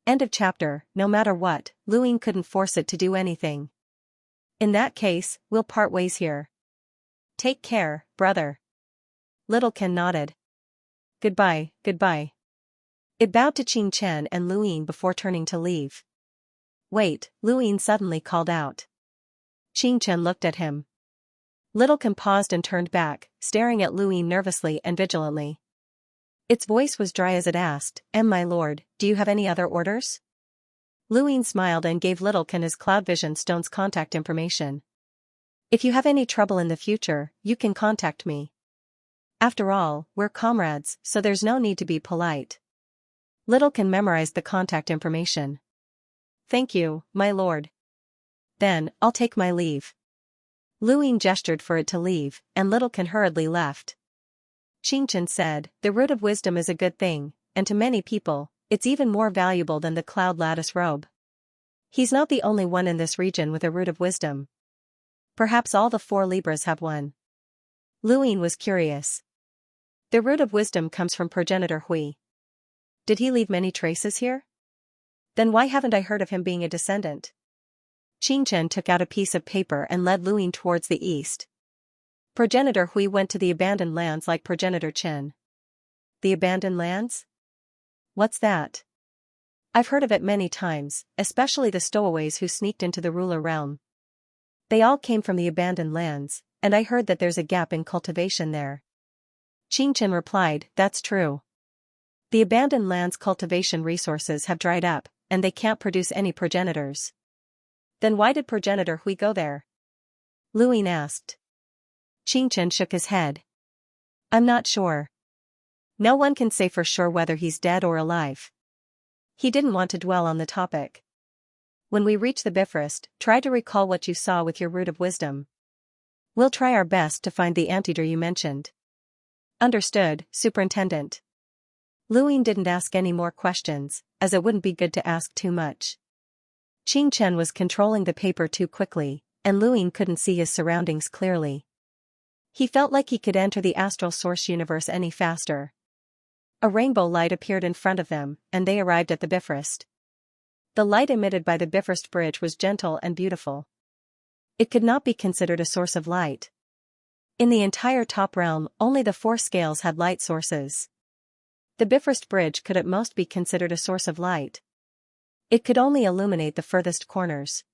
End of chapter. No matter what, Luin couldn't force it to do anything. In that case, we'll part ways here. Take care, brother. Littlekin nodded. Goodbye, goodbye. It bowed to Xianxia and Luin before turning to leave. Wait, Luin suddenly called out. Xianxia looked at him. Littlekin paused and turned back, staring at Luin nervously and vigilantly. Its voice was dry as it asked, My lord, do you have any other orders? Luin smiled and gave Littlekin his Cloud Vision Stone's contact information. If you have any trouble in the future, you can contact me. After all, we're comrades, so there's no need to be polite. Littlekin memorized the contact information. Thank you, my lord. Then, I'll take my leave. Luin gestured for it to leave, and Littlekin hurriedly left. Xianxia said, the root of wisdom is a good thing, and to many people, it's even more valuable than the cloud lattice robe. He's not the only one in this region with a root of wisdom. Perhaps all the 4 Libras have one. Luin was curious. The root of wisdom comes from progenitor Hui. Did he leave many traces here? Then why haven't I heard of him being a descendant? Xianxia took out a piece of paper and led Luin towards the east. Progenitor Hui went to the abandoned lands like progenitor Chen. The abandoned lands? What's that? I've heard of it many times, especially the stowaways who sneaked into the ruler realm. They all came from the abandoned lands, and I heard that there's a gap in cultivation there. Xianxia replied, that's true. The abandoned lands' cultivation resources have dried up, and they can't produce any progenitors. Then why did progenitor Hui go there? Luin asked. Xianxia shook his head. I'm not sure. No one can say for sure whether he's dead or alive. He didn't want to dwell on the topic. When we reach the Bifrost, try to recall what you saw with your root of wisdom. We'll try our best to find the anteater you mentioned. Understood, Superintendent. Luin didn't ask any more questions, as it wouldn't be good to ask too much. Xianxia was controlling the paper too quickly, and Luin couldn't see his surroundings clearly. He felt like he could enter the astral source universe any faster. A rainbow light appeared in front of them, and they arrived at the Bifrost. The light emitted by the Bifrost bridge was gentle and beautiful. It could not be considered a source of light. In the entire top realm, only the 4 scales had light sources. The Bifrost bridge could at most be considered a source of light. It could only illuminate the furthest corners.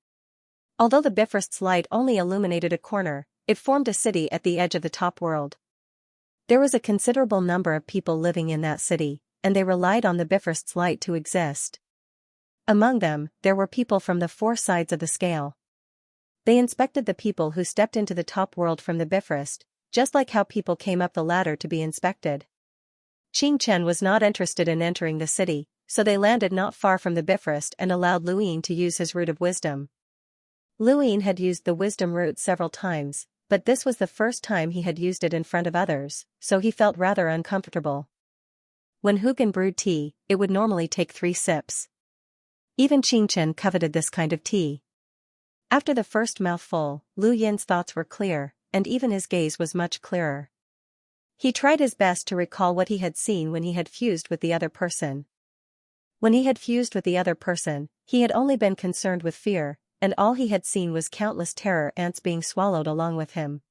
Although the Bifrost's light only illuminated a corner, it formed a city at the edge of the top world. There was a considerable number of people living in that city, and they relied on the Bifrost's light to exist. Among them, there were people from the 4 sides of the scale. They inspected the people who stepped into the top world from the Bifrost, just like how people came up the ladder to be inspected. Xianxia was not interested in entering the city, so they landed not far from the Bifrost and allowed Luin to use his root of wisdom. Luin had used the wisdom root several times, but this was the first time he had used it in front of others, so he felt rather uncomfortable. When Hugin brewed tea, it would normally take 3 sips. Even Xianxia coveted this kind of tea. After the first mouthful, Lu Yin's thoughts were clear, and even his gaze was much clearer. He tried his best to recall what he had seen when he had fused with the other person. When he had fused with the other person, he had only been concerned with fear, and all he had seen was countless terror ants being swallowed along with him.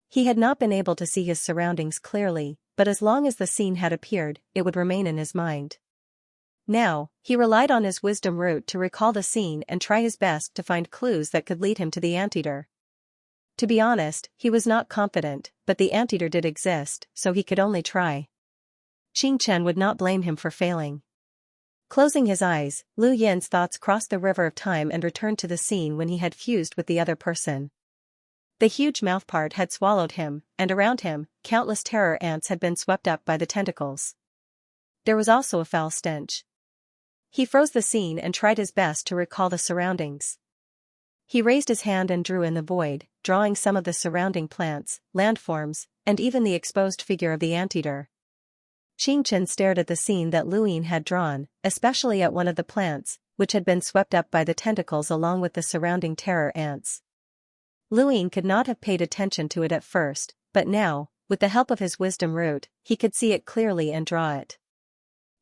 He had not been able to see his surroundings clearly, but as long as the scene had appeared, it would remain in his mind. Now, he relied on his wisdom root to recall the scene and try his best to find clues that could lead him to the anteater. To be honest, he was not confident, but the anteater did exist, so he could only try. Xianxia would not blame him for failing. Closing his eyes, Lu Yin's thoughts crossed the river of time and returned to the scene when he had fused with the other person. The huge mouthpart had swallowed him, and around him, countless terror ants had been swept up by the tentacles. There was also a foul stench. He froze the scene and tried his best to recall the surroundings. He raised his hand and drew in the void, drawing some of the surrounding plants, landforms, and even the exposed figure of the anteater. Xianxia stared at the scene that Luin had drawn, especially at one of the plants, which had been swept up by the tentacles along with the surrounding terror ants. Luin could not have paid attention to it at first, but now, with the help of his wisdom root, he could see it clearly and draw it.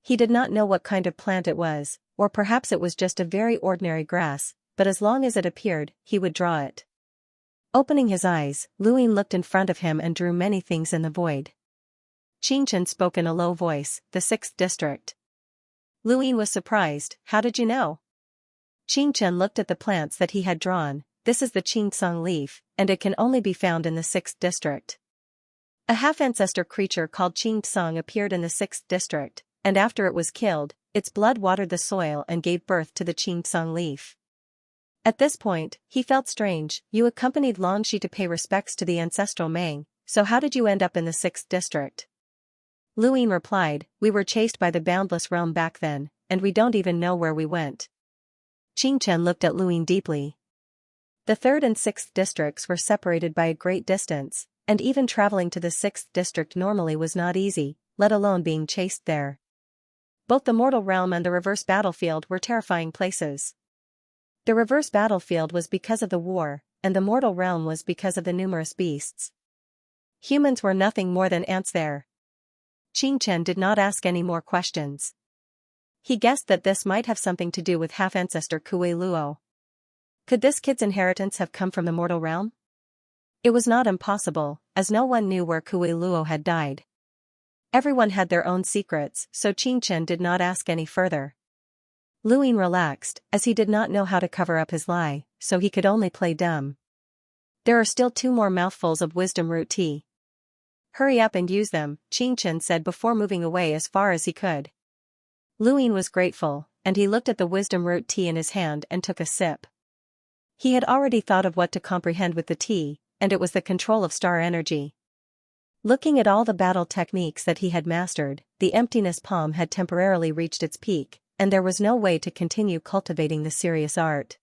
He did not know what kind of plant it was, or perhaps it was just a very ordinary grass, but as long as it appeared, he would draw it. Opening his eyes, Luin looked in front of him and drew many things in the void. Xianxia spoke in a low voice, "The 6th district." Luin was surprised, "How did you know?" Xianxia looked at the plants that he had drawn. "This is the Qingsong leaf, and it can only be found in the 6th district. A half-ancestor creature called Qingsong appeared in the 6th district, and after it was killed, its blood watered the soil and gave birth to the Qingsong leaf." At this point, he felt strange. "You accompanied Longxi to pay respects to the ancestral Meng, so how did you end up in the 6th district?" Luin replied, "We were chased by the boundless realm back then, and we don't even know where we went." Xianxia looked at Luin deeply. The 3rd and 6th districts were separated by a great distance, and even traveling to the 6th district normally was not easy, let alone being chased there. Both the mortal realm and the reverse battlefield were terrifying places. The reverse battlefield was because of the war, and the mortal realm was because of the numerous beasts. Humans were nothing more than ants there. Xianxia did not ask any more questions. He guessed that this might have something to do with half-ancestor Kui Luo. Could this kid's inheritance have come from the mortal realm? It was not impossible, as no one knew where Kui Luo had died. Everyone had their own secrets, so Xianxia did not ask any further. Luin relaxed, as he did not know how to cover up his lie, so he could only play dumb. "There are still 2 more mouthfuls of wisdom root tea. Hurry up and use them," Xianxia said before moving away as far as he could. Luin was grateful, and he looked at the wisdom root tea in his hand and took a sip. He had already thought of what to comprehend with the tea, and it was the control of star energy. Looking at all the battle techniques that he had mastered, the emptiness palm had temporarily reached its peak, and there was no way to continue cultivating the serious art.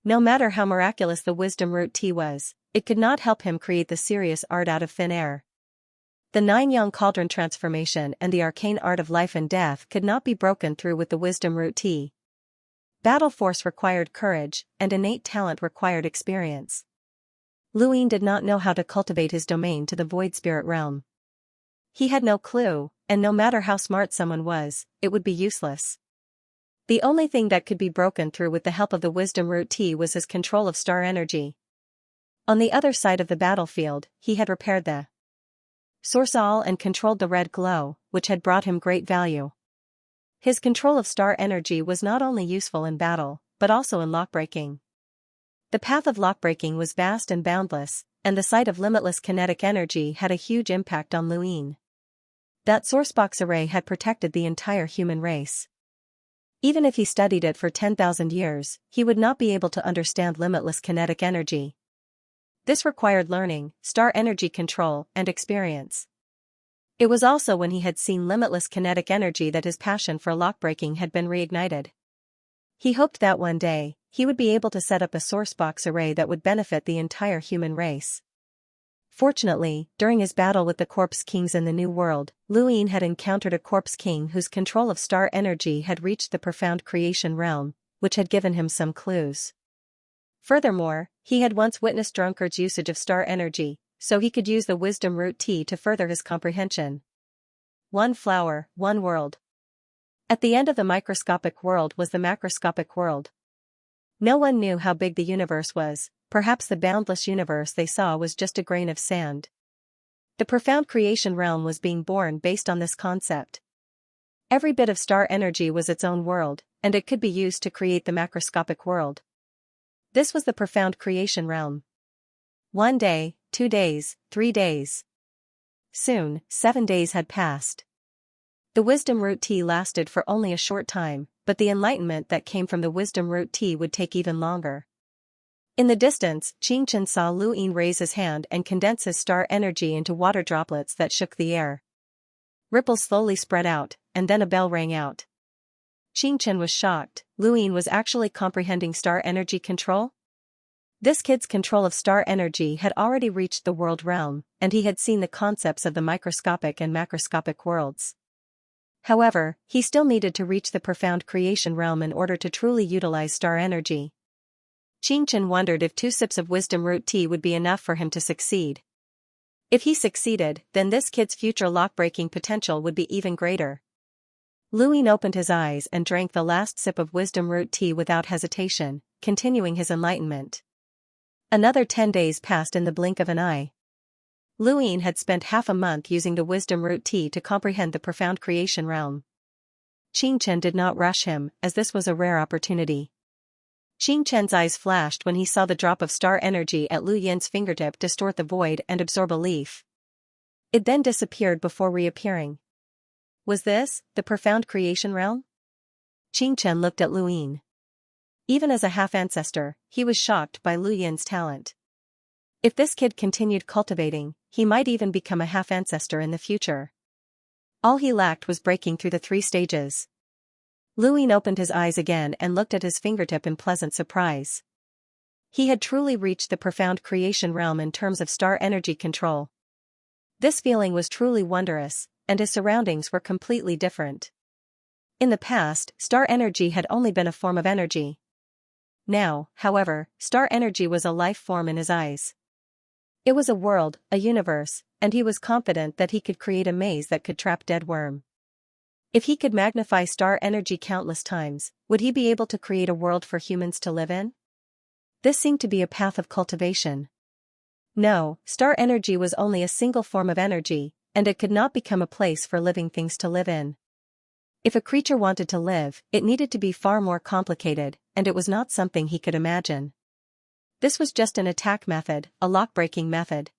No matter how miraculous the wisdom root tea was, it could not help him create the serious art out of thin air. The 9-yang cauldron transformation and the arcane art of life and death could not be broken through with the wisdom root tea. Battle force required courage, and innate talent required experience. Luin did not know how to cultivate his domain to the void spirit realm. He had no clue, and no matter how smart someone was, it would be useless. The only thing that could be broken through with the help of the wisdom root tea was his control of star energy. On the other side of the battlefield, he had repaired the Sorsal and controlled the red glow, which had brought him great value. His control of star energy was not only useful in battle, but also in lockbreaking. The path of lockbreaking was vast and boundless, and the sight of limitless kinetic energy had a huge impact on Luin. That sourcebox array had protected the entire human race. Even if he studied it for 10,000 years, he would not be able to understand limitless kinetic energy. This required learning, star energy control, and experience. It was also when he had seen limitless kinetic energy that his passion for lockbreaking had been reignited. He hoped that one day, he would be able to set up a sourcebox array that would benefit the entire human race. Fortunately, during his battle with the Corpse Kings in the New World, Luin had encountered a Corpse King whose control of star energy had reached the profound creation realm, which had given him some clues. Furthermore, he had once witnessed Drunkard's usage of star energy, so he could use the wisdom root tea to further his comprehension. One flower, one world. At the end of the microscopic world was the macroscopic world. No one knew how big the universe was. Perhaps the boundless universe they saw was just a grain of sand. The profound creation realm was being born based on this concept. Every bit of star energy was its own world, and it could be used to create the macroscopic world. This was the profound creation realm. 1 day, 2 days, 3 days. Soon, 7 days had passed. The wisdom root tea lasted for only a short time, but the enlightenment that came from the wisdom root tea would take even longer. In the distance, Xianxia saw Luin raise his hand and condense his star energy into water droplets that shook the air. Ripples slowly spread out, and then a bell rang out. Xianxia was shocked. Luin was actually comprehending star energy control? This kid's control of star energy had already reached the world realm, and he had seen the concepts of the microscopic and macroscopic worlds. However, he still needed to reach the profound creation realm in order to truly utilize star energy. Xianxia wondered if 2 sips of wisdom root tea would be enough for him to succeed. If he succeeded, then this kid's future lockbreaking potential would be even greater. Luin opened his eyes and drank the last sip of wisdom root tea without hesitation, continuing his enlightenment. Another 10 days passed in the blink of an eye. Luin had spent half a month using the wisdom root tea to comprehend the profound creation realm. Xianxia did not rush him, as this was a rare opportunity. Xianxia's eyes flashed when he saw the drop of star energy at Lu Yin's fingertip distort the void and absorb a leaf. It then disappeared before reappearing. Was this the profound creation realm? Xianxia looked at Luin. Even as a half-ancestor, he was shocked by Lu Yin's talent. If this kid continued cultivating, he might even become a half-ancestor in the future. All he lacked was breaking through the 3 stages. Luin opened his eyes again and looked at his fingertip in pleasant surprise. He had truly reached the profound creation realm in terms of star energy control. This feeling was truly wondrous, and his surroundings were completely different. In the past, star energy had only been a form of energy. Now, however, star energy was a life form in his eyes. It was a world, a universe, and he was confident that he could create a maze that could trap dead worm. If he could magnify star energy countless times, would he be able to create a world for humans to live in? This seemed to be a path of cultivation. No, star energy was only a single form of energy, and it could not become a place for living things to live in. If a creature wanted to live, it needed to be far more complicated, and it was not something he could imagine. This was just an attack method, a lock-breaking method.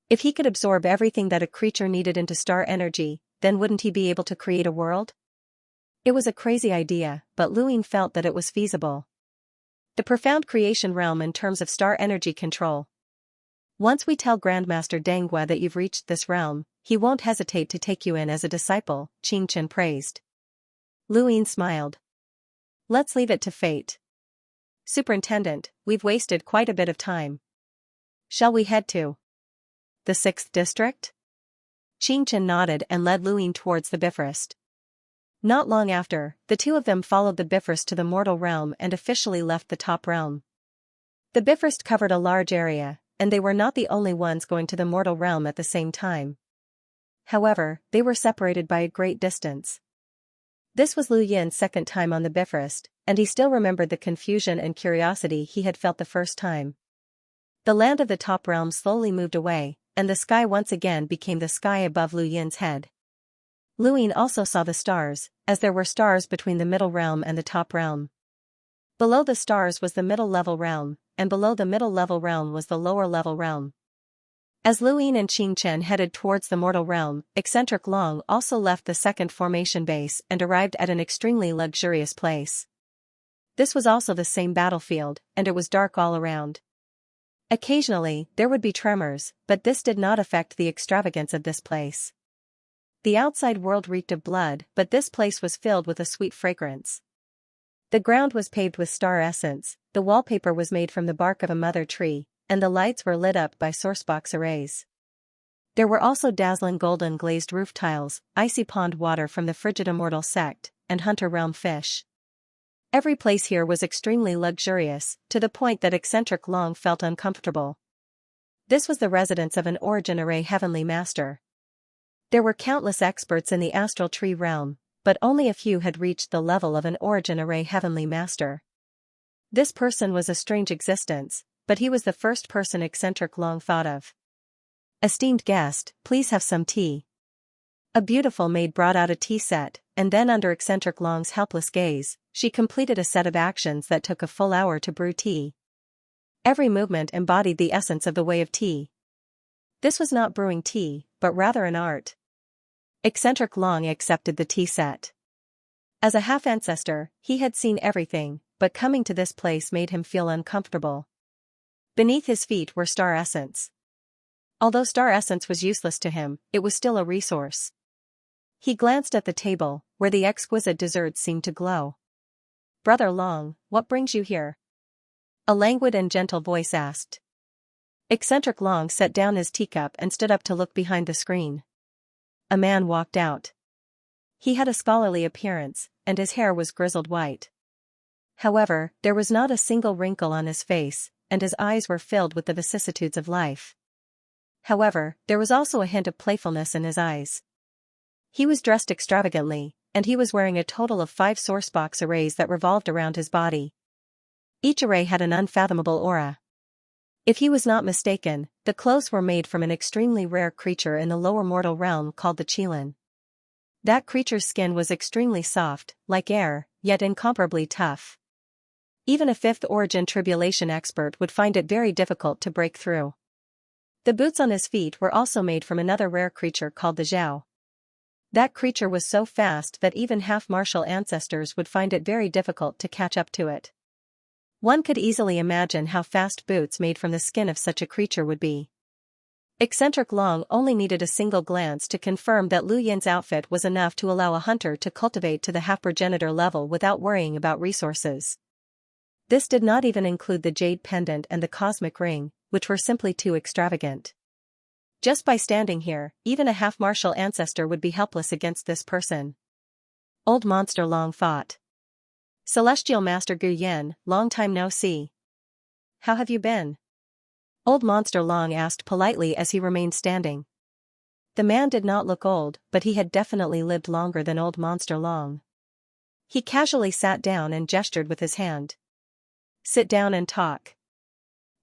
If he could absorb everything that a creature needed into star energy, then wouldn't he be able to create a world? It was a crazy idea, but Luin felt that it was feasible. The profound creation realm in terms of star energy control. Once we tell Grandmaster Danghua that you've reached this realm, he won't hesitate to take you in as a disciple, Xianxia praised. Luin smiled. Let's leave it to fate. Superintendent, we've wasted quite a bit of time. Shall we head to the 6th district? Xianxia nodded and led Luin towards the Bifrost. Not long after, the 2 of them followed the Bifrost to the mortal realm and officially left the top realm. The Bifrost covered a large area, and they were not the only ones going to the mortal realm at the same time. However, they were separated by a great distance. This was Lu Yin's 2nd time on the Bifrost, and he still remembered the confusion and curiosity he had felt the first time. The land of the top realm slowly moved away, and the sky once again became the sky above Lu Yin's head. Luin also saw the stars, as there were stars between the middle realm and the top realm. Below the stars was the middle level realm, and below the middle level realm was the lower level realm. As Luin and Xianxia headed towards the mortal realm, Eccentric Long also left the 2nd formation base and arrived at an extremely luxurious place. This was also the same battlefield, and it was dark all around. Occasionally, there would be tremors, but this did not affect the extravagance of this place. The outside world reeked of blood, but this place was filled with a sweet fragrance. The ground was paved with star essence, the wallpaper was made from the bark of a mother tree, and the lights were lit up by sourcebox arrays. There were also dazzling golden glazed roof tiles, icy pond water from the frigid immortal sect, and hunter realm fish. Every place here was extremely luxurious, to the point that eccentric Long felt uncomfortable. This was the residence of an origin array heavenly master. There were countless experts in the astral tree realm, but only a few had reached the level of an origin array heavenly master. This person was a strange existence, but he was the first person eccentric Long thought of. "Esteemed guest, please have some tea." A beautiful maid brought out a tea set, and then under eccentric Long's helpless gaze, she completed a set of actions that took a full hour to brew tea. Every movement embodied the essence of the way of tea. This was not brewing tea, but rather an art. Eccentric Long accepted the tea set. As a half-ancestor, he had seen everything, but coming to this place made him feel uncomfortable. Beneath his feet were star essence. Although star essence was useless to him, it was still a resource. He glanced at the table, where the exquisite desserts seemed to glow. "Brother Long, what brings you here?" a languid and gentle voice asked. Eccentric Long set down his teacup and stood up to look behind the screen. A man walked out. He had a scholarly appearance, and his hair was grizzled white. However, there was not a single wrinkle on his face, and his eyes were filled with the vicissitudes of life. However, there was also a hint of playfulness in his eyes. He was dressed extravagantly, and he was wearing a total of 5 sourcebox arrays that revolved around his body. Each array had an unfathomable aura. If he was not mistaken, the clothes were made from an extremely rare creature in the lower mortal realm called the Qilin. That creature's skin was extremely soft, like air, yet incomparably tough. Even a 5th origin tribulation expert would find it very difficult to break through. The boots on his feet were also made from another rare creature called the Zhao. That creature was so fast that even half-martial ancestors would find it very difficult to catch up to it. One could easily imagine how fast boots made from the skin of such a creature would be. Eccentric Long only needed a single glance to confirm that Lu Yin's outfit was enough to allow a hunter to cultivate to the half-progenitor level without worrying about resources. This did not even include the jade pendant and the cosmic ring, which were simply too extravagant. Just by standing here, even a half-martial ancestor would be helpless against this person. Old Monster Long thought. "Celestial Master Gu Yan, long time no see. How have you been?" Old Monster Long asked politely as he remained standing. The man did not look old, but he had definitely lived longer than Old Monster Long. He casually sat down and gestured with his hand. "Sit down and talk."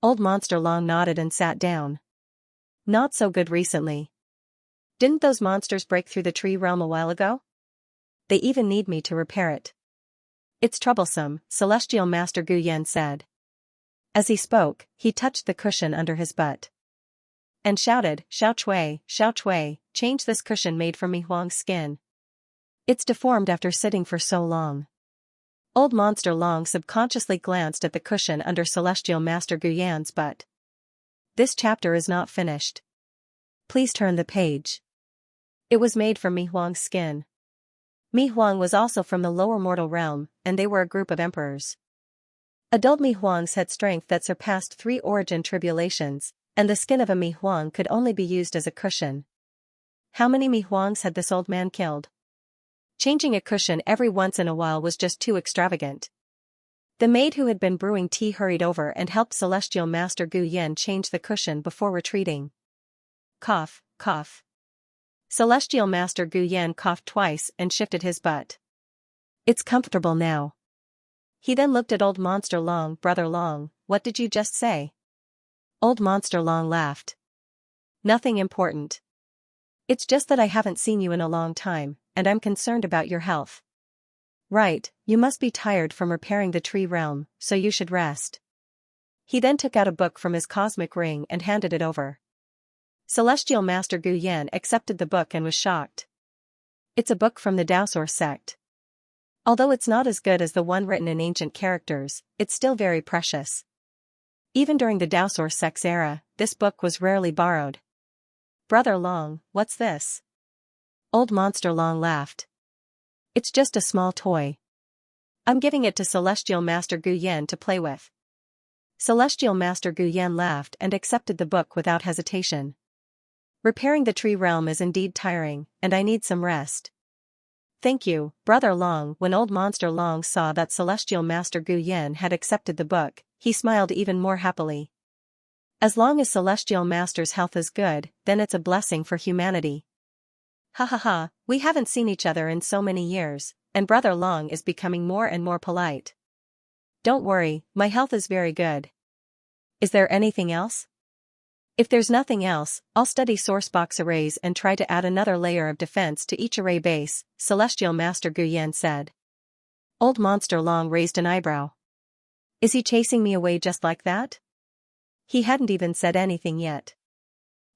Old Monster Long nodded and sat down. "Not so good recently. Didn't those monsters break through the tree realm a while ago? They even need me to repair it." "It's troublesome," Celestial Master Gu Yan said. As he spoke, he touched the cushion under his butt. And shouted, Xiao Chui, change this cushion made from Mi Huang's skin. It's deformed after sitting for so long." Old Monster Long subconsciously glanced at the cushion under Celestial Master Gu Yan's butt. "This chapter is not finished. Please turn the page." It was made from Mi Huang's skin. Mi Huang was also from the lower mortal realm, and they were a group of emperors. Adult Mi Huangs had strength that surpassed 3 origin tribulations, and the skin of a Mi Huang could only be used as a cushion. How many Mi Huangs had this old man killed? Changing a cushion every once in a while was just too extravagant. The maid who had been brewing tea hurried over and helped Celestial Master Gu Yan change the cushion before retreating. Cough, cough. Celestial Master Gu Yan coughed twice and shifted his butt. "It's comfortable now." He then looked at Old Monster Long. "Brother Long, what did you just say?" Old Monster Long laughed. "Nothing important. It's just that I haven't seen you in a long time, and I'm concerned about your health." "Right, you must be tired from repairing the tree realm, so you should rest." He then took out a book from his cosmic ring and handed it over. Celestial Master Gu Yan accepted the book and was shocked. It's a book from the Daosaur sect. Although it's not as good as the one written in ancient characters, it's still very precious. Even during the Daosaur sect's era, this book was rarely borrowed. "Brother Long, what's this?" Old Monster Long laughed. It's just a small toy. I'm giving it to Celestial Master Gu Yan to play with. Celestial Master Gu Yan laughed and accepted the book without hesitation. Repairing the tree realm is indeed tiring, and I need some rest. Thank you, Brother Long. When Old Monster Long saw that Celestial Master Gu Yan had accepted the book, he smiled even more happily. As long as Celestial Master's health is good, then it's a blessing for humanity. Ha ha ha, we haven't seen each other in so many years, and Brother Long is becoming more and more polite. Don't worry, my health is very good. Is there anything else? If there's nothing else, I'll study sourcebox arrays and try to add another layer of defense to each array base, Celestial Master Gu Yan said. Old Monster Long raised an eyebrow. Is he chasing me away just like that? He hadn't even said anything yet.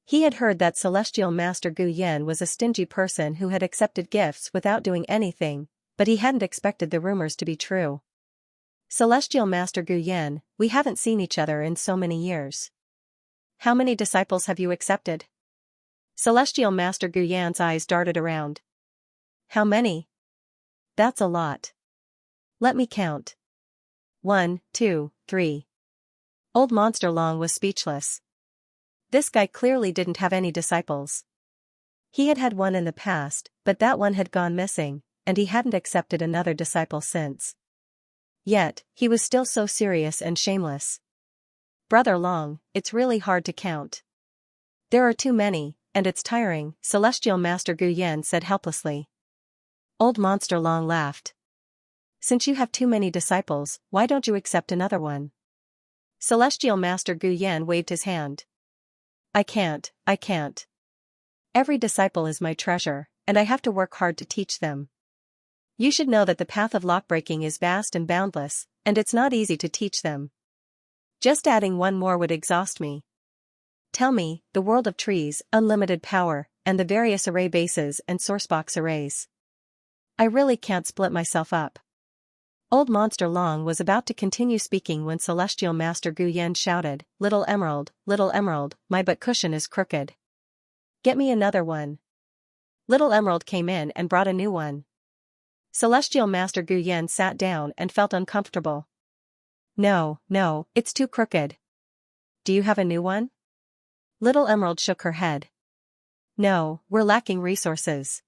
He had heard that Celestial Master Gu Yan was a stingy person who had accepted gifts without doing anything, but he hadn't expected the rumors to be true. Celestial Master Gu Yan, we haven't seen each other in so many years. How many disciples have you accepted? Celestial Master Gu Yan's eyes darted around. How many? That's a lot. Let me count. 1, 2, 3. Old Monster Long was speechless. This guy clearly didn't have any disciples. He had had one in the past, but that one had gone missing, and he hadn't accepted another disciple since. Yet, he was still so serious and shameless. Brother Long, it's really hard to count. There are too many, and it's tiring, Celestial Master Gu Yan said helplessly. Old Monster Long laughed. Since you have too many disciples, why don't you accept another one? Celestial Master Gu Yan waved his hand. I can't. Every disciple is my treasure, and I have to work hard to teach them. You should know that the path of lockbreaking is vast and boundless, and it's not easy to teach them. Just adding one more would exhaust me. Tell me, the world of trees, unlimited power, and the various array bases and sourcebox arrays. I really can't split myself up. Old Monster Long was about to continue speaking when Celestial Master Gu Yan shouted, Little Emerald, my butt cushion is crooked. Get me another one. Little Emerald came in and brought a new one. Celestial Master Gu Yan sat down and felt uncomfortable. No, it's too crooked. Do you have a new one? Little Emerald shook her head. No, we're lacking resources.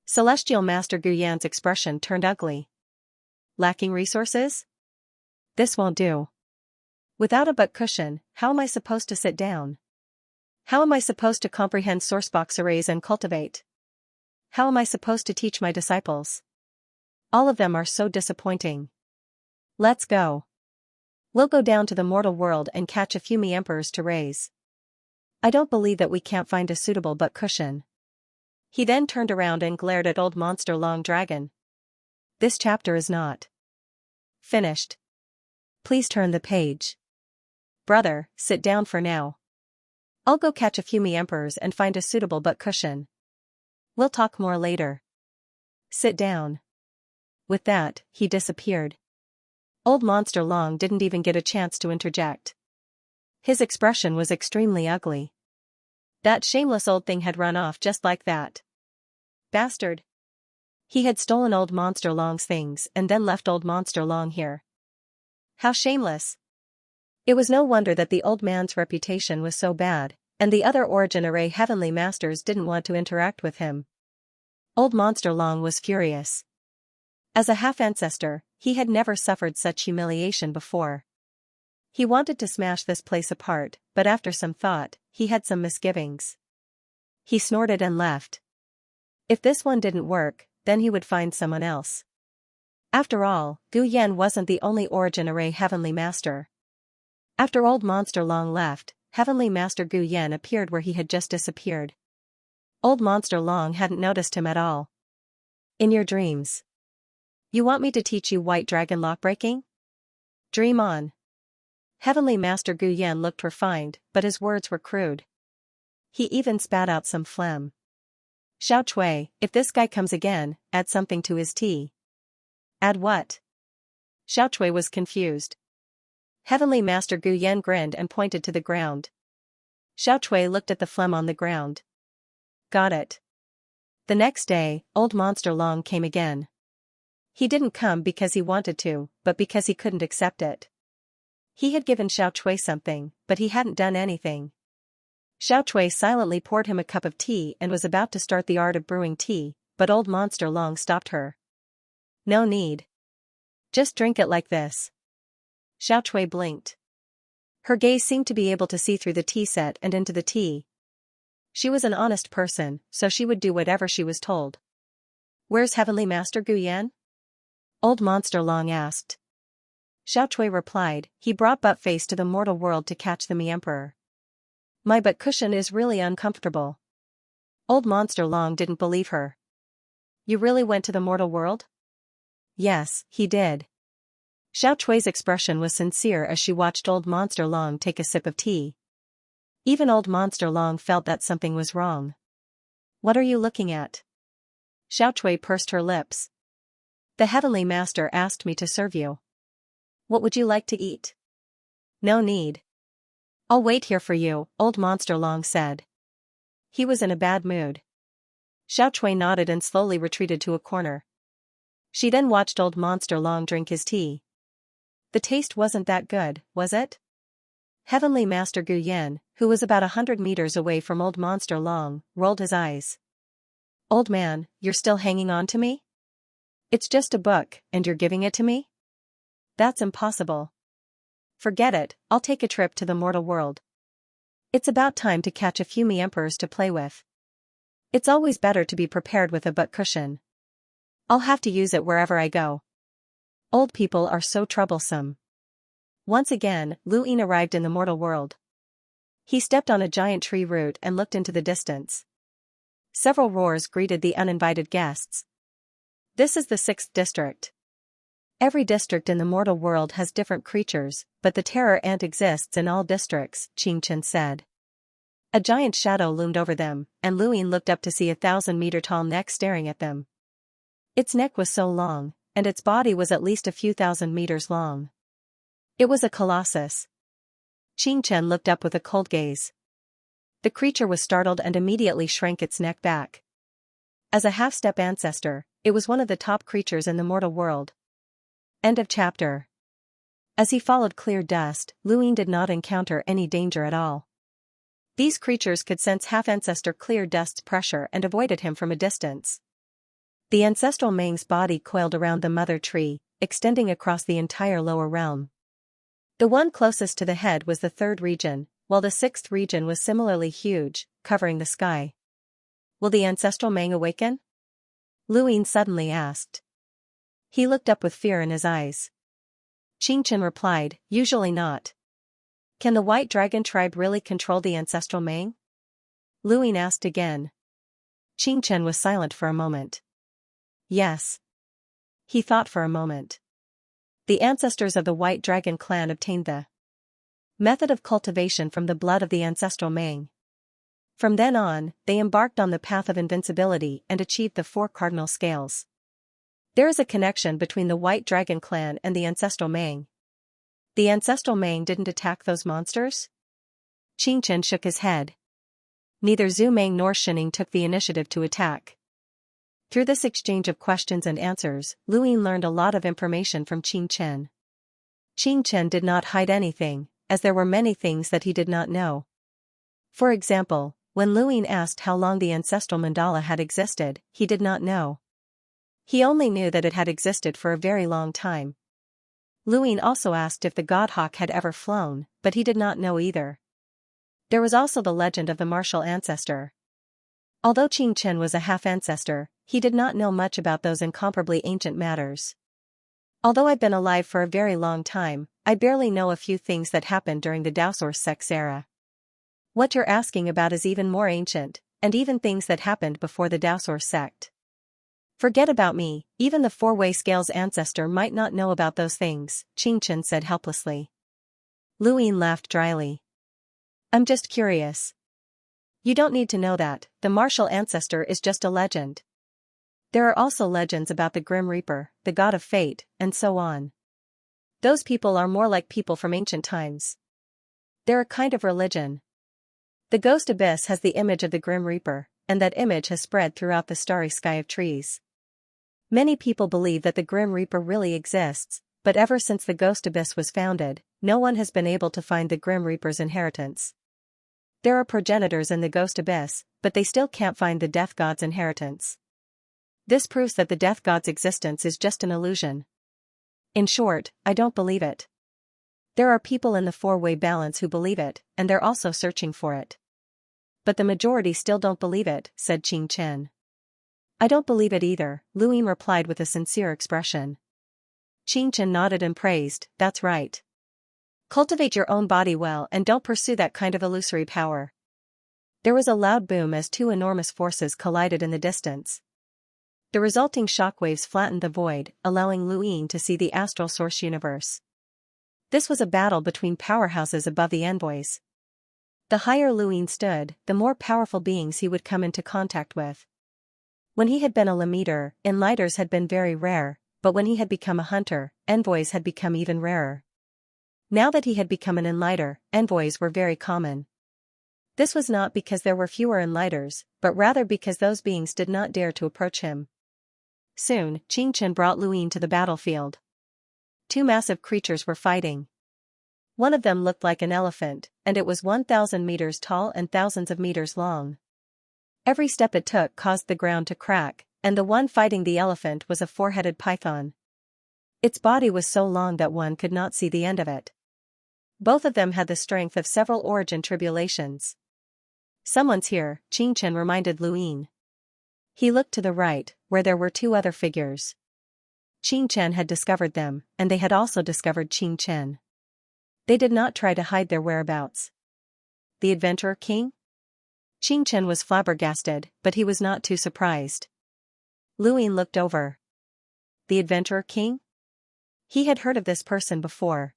Celestial Master Gu Yan's expression turned ugly. Lacking resources? This won't do. Without a butt cushion, how am I supposed to sit down? How am I supposed to comprehend sourcebox arrays and cultivate? How am I supposed to teach my disciples? All of them are so disappointing. Let's go. We'll go down to the mortal world and catch a few emperors to raise. I don't believe that we can't find a suitable butt cushion. He then turned around and glared at Old Monster Long Dragon. This chapter is not finished. Please turn the page. Brother, sit down for now. I'll go catch a few emperors and find a suitable butt cushion. We'll talk more later. Sit down. With that, he disappeared. Old Monster Long didn't even get a chance to interject. His expression was extremely ugly. That shameless old thing had run off just like that. Bastard. He had stolen Old Monster Long's things and then left Old Monster Long here. How shameless. It was no wonder that the old man's reputation was so bad, and the other Origin Array Heavenly Masters didn't want to interact with him. Old Monster Long was furious. As a half-ancestor, he had never suffered such humiliation before. He wanted to smash this place apart, but after some thought, he had some misgivings. He snorted and left. If this one didn't work, then he would find someone else. After all, Gu Yan wasn't the only Origin Array Heavenly Master. After Old Monster Long left, Heavenly Master Gu Yan appeared where he had just disappeared. Old Monster Long hadn't noticed him at all. In your dreams. You want me to teach you White Dragon lockbreaking? Dream on. Heavenly Master Gu Yan looked refined, but his words were crude. He even spat out some phlegm. Xiao Chui, if this guy comes again, add something to his tea. Add what? Xiao Chui was confused. Heavenly Master Gu Yan grinned and pointed to the ground. Xiao Chui looked at the phlegm on the ground. Got it. The next day, Old Monster Long came again. He didn't come because he wanted to, but because he couldn't accept it. He had given Xiao Chui something, but he hadn't done anything. Xiao Chui silently poured him a cup of tea and was about to start the art of brewing tea, but Old Monster Long stopped her. No need. Just drink it like this. Xiao Chui blinked. Her gaze seemed to be able to see through the tea set and into the tea. She was an honest person, so she would do whatever she was told. Where's Heavenly Master Gu Yan? Old Monster Long asked. Xiao Chui replied, he brought Butt Face to the mortal world to catch the Emperor. My butt cushion is really uncomfortable. Old Monster Long didn't believe her. You really went to the mortal world? Yes, he did. Xiao Chui's expression was sincere as she watched Old Monster Long take a sip of tea. Even Old Monster Long felt that something was wrong. What are you looking at? Xiao Chui pursed her lips. The Heavenly Master asked me to serve you. What would you like to eat? No need. I'll wait here for you, Old Monster Long said. He was in a bad mood. Xiao Chui nodded and slowly retreated to a corner. She then watched Old Monster Long drink his tea. The taste wasn't that good, was it? Heavenly Master Gu Yan, who was about 100 meters away from Old Monster Long, rolled his eyes. Old man, you're still hanging on to me? It's just a book, and you're giving it to me? That's impossible. Forget it, I'll take a trip to the mortal world. It's about time to catch a few emperors to play with. It's always better to be prepared with a butt cushion. I'll have to use it wherever I go. Old people are so troublesome. Once again, Lu Yin arrived in the mortal world. He stepped on a giant tree root and looked into the distance. Several roars greeted the uninvited guests. This is the 6th district. Every district in the mortal world has different creatures, but the terror ant exists in all districts, Xianxia said. A giant shadow loomed over them, and Lu Yin looked up to see a 1,000-meter-tall neck staring at them. Its neck was so long, and its body was at least a few thousand meters long. It was a colossus. Xianxia looked up with a cold gaze. The creature was startled and immediately shrank its neck back. As a half-step ancestor, it was one of the top creatures in the mortal world. End of chapter. As he followed clear dust, Lu Yin did not encounter any danger at all. These creatures could sense half-ancestor clear dust's pressure and avoided him from a distance. The ancestral Mang's body coiled around the mother tree, extending across the entire lower realm. The one closest to the head was the 3rd region, while the 6th region was similarly huge, covering the sky. Will the ancestral Mang awaken? Lu Yin suddenly asked. He looked up with fear in his eyes. Xianxia replied, usually not. Can the White Dragon tribe really control the ancestral Mang? Lu Yin asked again. Xianxia was silent for a moment. Yes. He thought for a moment. The ancestors of the White Dragon clan obtained the method of cultivation from the blood of the ancestral Mang. From then on, they embarked on the path of invincibility and achieved the 4 cardinal scales. There is a connection between the White Dragon clan and the ancestral Mang. The ancestral Mang didn't attack those monsters? Xianxia shook his head. Neither Zhu Mang nor Shining took the initiative to attack. Through this exchange of questions and answers, Lu Yin learned a lot of information from Xianxia. Xianxia did not hide anything, as there were many things that he did not know. For example, when Lu Yin asked how long the ancestral mandala had existed, he did not know. He only knew that it had existed for a very long time. Lu Yin also asked if the Godhawk had ever flown, but he did not know either. There was also the legend of the martial ancestor. Although Xianxia was a half-ancestor, he did not know much about those incomparably ancient matters. Although I've been alive for a very long time, I barely know a few things that happened during the Daosaur Sect's era. What you're asking about is even more ancient, and even things that happened before the Daosaur Sect. Forget about me, even the 4-way scales ancestor might not know about those things, Xianxia said helplessly. Lu Yin laughed dryly. I'm just curious. You don't need to know that, the martial ancestor is just a legend. There are also legends about the Grim Reaper, the god of fate, and so on. Those people are more like people from ancient times. They're a kind of religion. The Ghost Abyss has the image of the Grim Reaper, and that image has spread throughout the starry sky of trees. Many people believe that the Grim Reaper really exists, but ever since the Ghost Abyss was founded, no one has been able to find the Grim Reaper's inheritance. There are progenitors in the Ghost Abyss, but they still can't find the Death God's inheritance. This proves that the Death God's existence is just an illusion. In short, I don't believe it. There are people in the four-way balance who believe it, and they're also searching for it. But the majority still don't believe it, said Xianxia. I don't believe it either, Luyin replied with a sincere expression. Xianxia nodded and praised, that's right. Cultivate your own body well and don't pursue that kind of illusory power. There was a loud boom as two enormous forces collided in the distance. The resulting shockwaves flattened the void, allowing Luyin to see the astral source universe. This was a battle between powerhouses above the envoys. The higher Luyin stood, the more powerful beings he would come into contact with. When he had been a limiter, enlighters had been very rare, but when he had become a hunter, envoys had become even rarer. Now that he had become an enlighter, envoys were very common. This was not because there were fewer enlighters, but rather because those beings did not dare to approach him. Soon, Xianxia brought Luyin to the battlefield. Two massive creatures were fighting. One of them looked like an elephant, and it was 1,000 meters tall and thousands of meters long. Every step it took caused the ground to crack, and the one fighting the elephant was a four-headed python. Its body was so long that one could not see the end of it. Both of them had the strength of several origin tribulations. Someone's here, Xianxia reminded Luyin. He looked to the right, where there were two other figures. Xianxia had discovered them, and they had also discovered Xianxia. They did not try to hide their whereabouts. The Adventurer King? Xianxia was flabbergasted, but he was not too surprised. Luyin looked over. The Adventurer King? He had heard of this person before.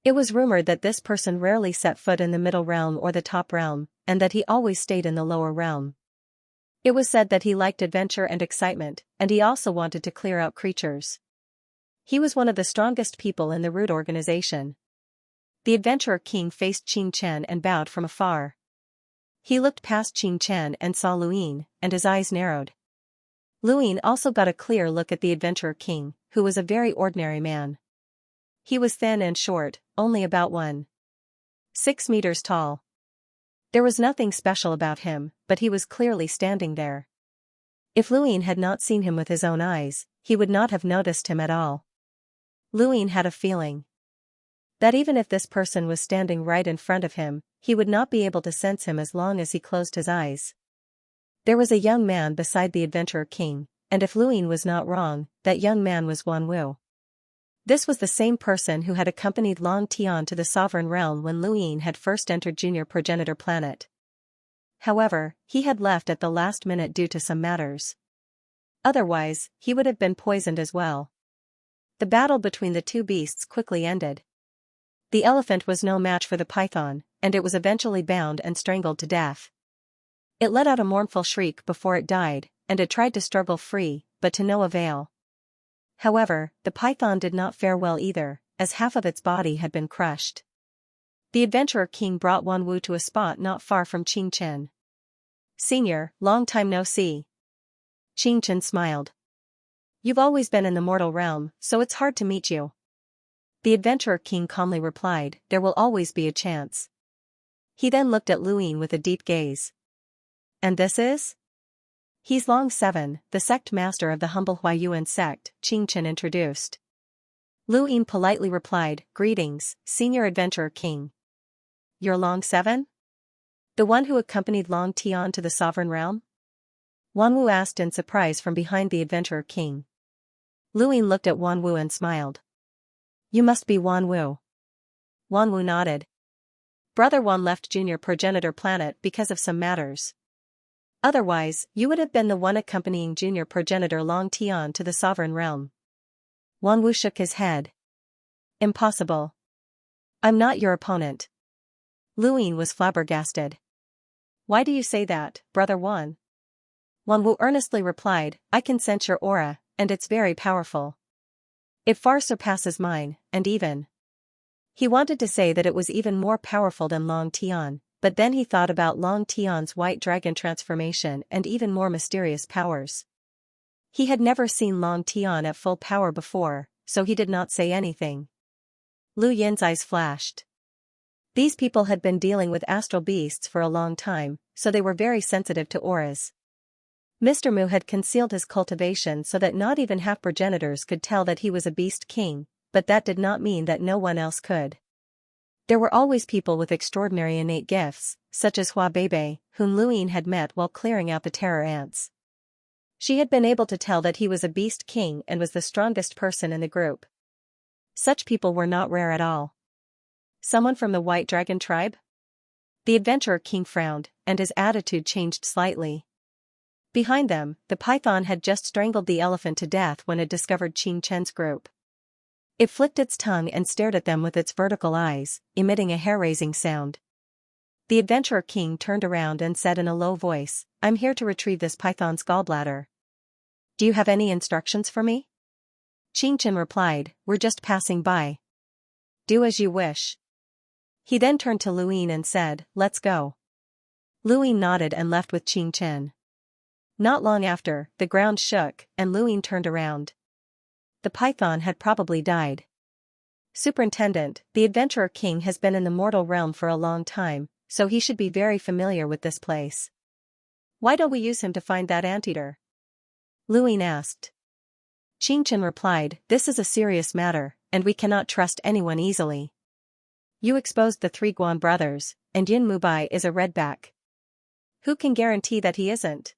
It was rumored that this person rarely set foot in the middle realm or the top realm, and that he always stayed in the lower realm. It was said that he liked adventure and excitement, and he also wanted to clear out creatures. He was one of the strongest people in the Root organization. The Adventurer King faced Xianxia and bowed from afar. He looked past Xianxia and saw Luyin, and his eyes narrowed. Luyin also got a clear look at the Adventurer King, who was a very ordinary man. He was thin and short, only about 1.6 meters tall. There was nothing special about him, but he was clearly standing there. If Luyin had not seen him with his own eyes, he would not have noticed him at all. Luyin had a feeling that even if this person was standing right in front of him, he would not be able to sense him as long as he closed his eyes. There was a young man beside the Adventurer King, and if Luyin was not wrong, that young man was Wanwu. This was the same person who had accompanied Long Tian to the Sovereign Realm when Luyin had first entered Junior Progenitor Planet. However, he had left at the last minute due to some matters. Otherwise, he would have been poisoned as well. The battle between the two beasts quickly ended. The elephant was no match for the python, and it was eventually bound and strangled to death. It let out a mournful shriek before it died, and it tried to struggle free, but to no avail. However, the python did not fare well either, as half of its body had been crushed. The Adventurer King brought Wanwu to a spot not far from Xianxia. Senior, long time no see. Xianxia smiled. You've always been in the mortal realm, so it's hard to meet you. The Adventurer King calmly replied, there will always be a chance. He then looked at Luyin with a deep gaze. And this is? He's Long 7, the sect master of the humble Huayuan sect, Xianxia introduced. Luyin politely replied, greetings, Senior Adventurer King. You're Long 7? The one who accompanied Long Tian to the Sovereign Realm? Wanwu asked in surprise from behind the Adventurer King. Luyin looked at Wanwu and smiled. You must be Wanwu. Wanwu nodded. Brother Wan left Junior Progenitor Planet because of some matters. Otherwise, you would have been the one accompanying Junior Progenitor Long Tian to the Sovereign Realm. Wanwu shook his head. Impossible. I'm not your opponent. Luyin was flabbergasted. Why do you say that, Brother Wan? Wanwu earnestly replied, I can sense your aura, and it's very powerful. It far surpasses mine, and even. He wanted to say that it was even more powerful than Long Tian, but then he thought about Long Tian's white dragon transformation and even more mysterious powers. He had never seen Long Tian at full power before, so he did not say anything. Lu Yin's eyes flashed. These people had been dealing with astral beasts for a long time, so they were very sensitive to auras. Mr. Mu had concealed his cultivation so that not even half-progenitors could tell that he was a beast king, but that did not mean that no one else could. There were always people with extraordinary innate gifts, such as Hua Bebe, whom Lu Yin had met while clearing out the terror ants. She had been able to tell that he was a beast king and was the strongest person in the group. Such people were not rare at all. Someone from the White Dragon tribe? The adventurer king frowned, and his attitude changed slightly. Behind them, the python had just strangled the elephant to death when it discovered Qing Chen's group. It flicked its tongue and stared at them with its vertical eyes, emitting a hair-raising sound. The adventurer king turned around and said in a low voice, "I'm here to retrieve this python's gallbladder. Do you have any instructions for me?" Qing Chen replied, "We're just passing by. Do as you wish." He then turned to Lu Yin and said, "Let's go." Lu Yin nodded and left with Qing Chen. Not long after, the ground shook, and Lu Yin turned around. The python had probably died. "Superintendent, the adventurer king has been in the mortal realm for a long time, so he should be very familiar with this place. Why don't we use him to find that anteater?" Lu Yin asked. Qing Chen replied, "This is a serious matter, and we cannot trust anyone easily. You exposed the 3 Guan brothers, and Yin Mubai is a redback. Who can guarantee that he isn't?"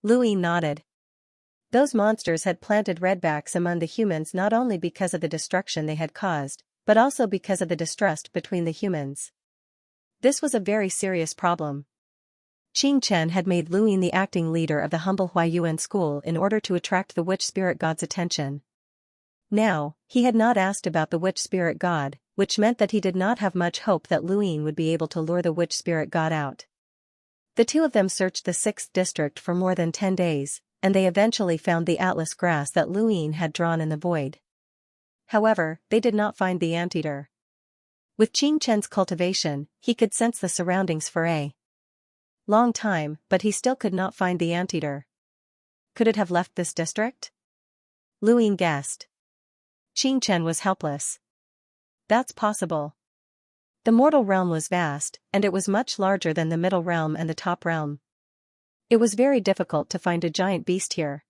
Lu Yin nodded. Those monsters had planted redbacks among the humans not only because of the destruction they had caused, but also because of the distrust between the humans. This was a very serious problem. Qing Chen had made Lu Yin the acting leader of the humble Huayuan school in order to attract the witch spirit god's attention. Now, he had not asked about the witch spirit god, which meant that he did not have much hope that Lu Yin would be able to lure the witch spirit god out. The two of them searched the 6th district for more than 10 days, and they eventually found the atlas grass that Lu Yin had drawn in the void. However, they did not find the anteater. With Qing Chen's cultivation, he could sense the surroundings for a long time, but he still could not find the anteater. Could it have left this district? Lu Yin guessed. Qing Chen was helpless. That's possible. The mortal realm was vast, and it was much larger than the middle realm and the top realm. It was very difficult to find a giant beast here.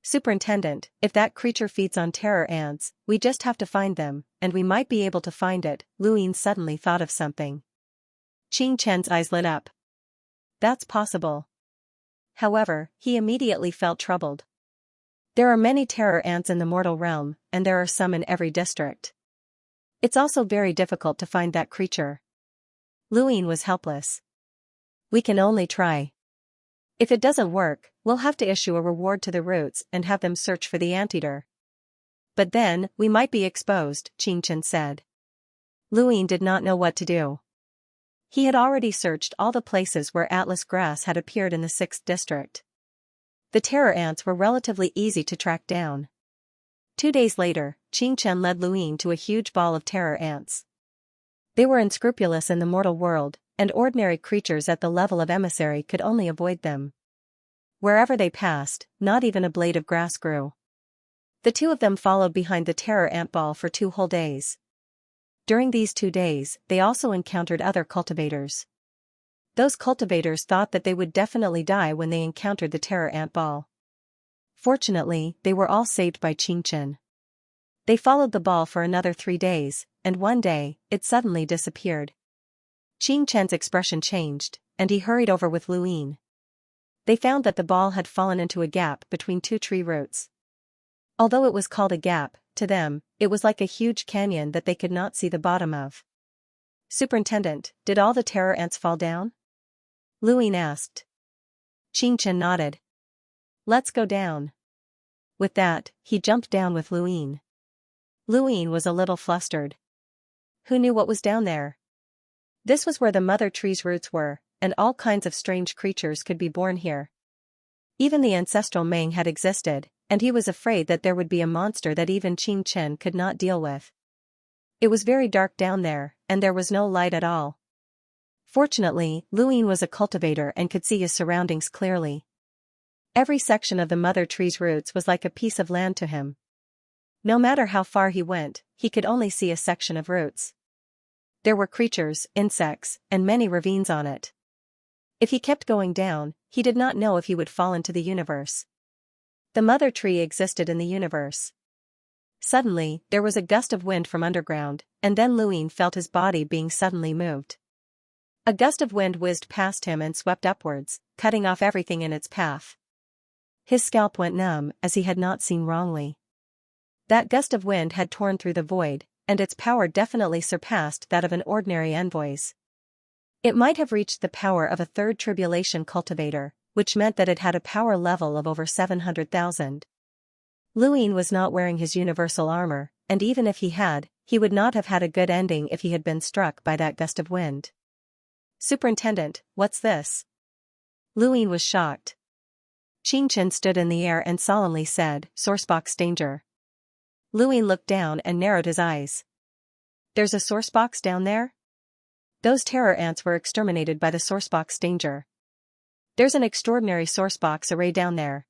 "Superintendent, if that creature feeds on terror ants, we just have to find them, and we might be able to find it." Lu Yin suddenly thought of something. Qing Chen's eyes lit up. That's possible. However, he immediately felt troubled. There are many terror ants in the mortal realm, and there are some in every district. It's also very difficult to find that creature. Lu Yin was helpless. "We can only try. If it doesn't work, we'll have to issue a reward to the roots and have them search for the anteater. But then, we might be exposed," Qing Chen said. Lu Yin did not know what to do. He had already searched all the places where atlas grass had appeared in the 6th district. The terror ants were relatively easy to track down. 2 days later, Qing Chen led Lu Yin to a huge ball of terror ants. They were unscrupulous in the mortal world, and ordinary creatures at the level of emissary could only avoid them. Wherever they passed, not even a blade of grass grew. The two of them followed behind the terror ant ball for 2 whole days. During these 2 days, they also encountered other cultivators. Those cultivators thought that they would definitely die when they encountered the terror ant ball. Fortunately, they were all saved by Qing Chen. They followed the ball for another 3 days, and one day, it suddenly disappeared. Qing Chen's expression changed, and he hurried over with Lu Yin. They found that the ball had fallen into a gap between 2 tree roots. Although it was called a gap, to them, it was like a huge canyon that they could not see the bottom of. "Superintendent, did all the terror ants fall down?" Lu Yin asked. Qing Chen nodded. "Let's go down." With that, he jumped down with Lu Yin. Lu Yin was a little flustered. Who knew what was down there? This was where the mother tree's roots were, and all kinds of strange creatures could be born here. Even the ancestral Meng had existed, and he was afraid that there would be a monster that even Qing Chen could not deal with. It was very dark down there, and there was no light at all. Fortunately, Luin was a cultivator and could see his surroundings clearly. Every section of the mother tree's roots was like a piece of land to him. No matter how far he went, he could only see a section of roots. There were creatures, insects, and many ravines on it. If he kept going down, he did not know if he would fall into the universe. The mother tree existed in the universe. Suddenly, there was a gust of wind from underground, and then Luin felt his body being suddenly moved. A gust of wind whizzed past him and swept upwards, cutting off everything in its path. His scalp went numb as he had not seen wrongly. That gust of wind had torn through the void, and its power definitely surpassed that of an ordinary envoy's. It might have reached the power of a third tribulation cultivator, which meant that it had a power level of over 700,000. Luin was not wearing his universal armor, and even if he had, he would not have had a good ending if he had been struck by that gust of wind. "Superintendent, what's this?" Luin was shocked. Xianxia stood in the air and solemnly said, "Sourcebox danger." Luin looked down and narrowed his eyes. "There's a sourcebox down there?" "Those terror ants were exterminated by the sourcebox danger. There's an extraordinary sourcebox array down there."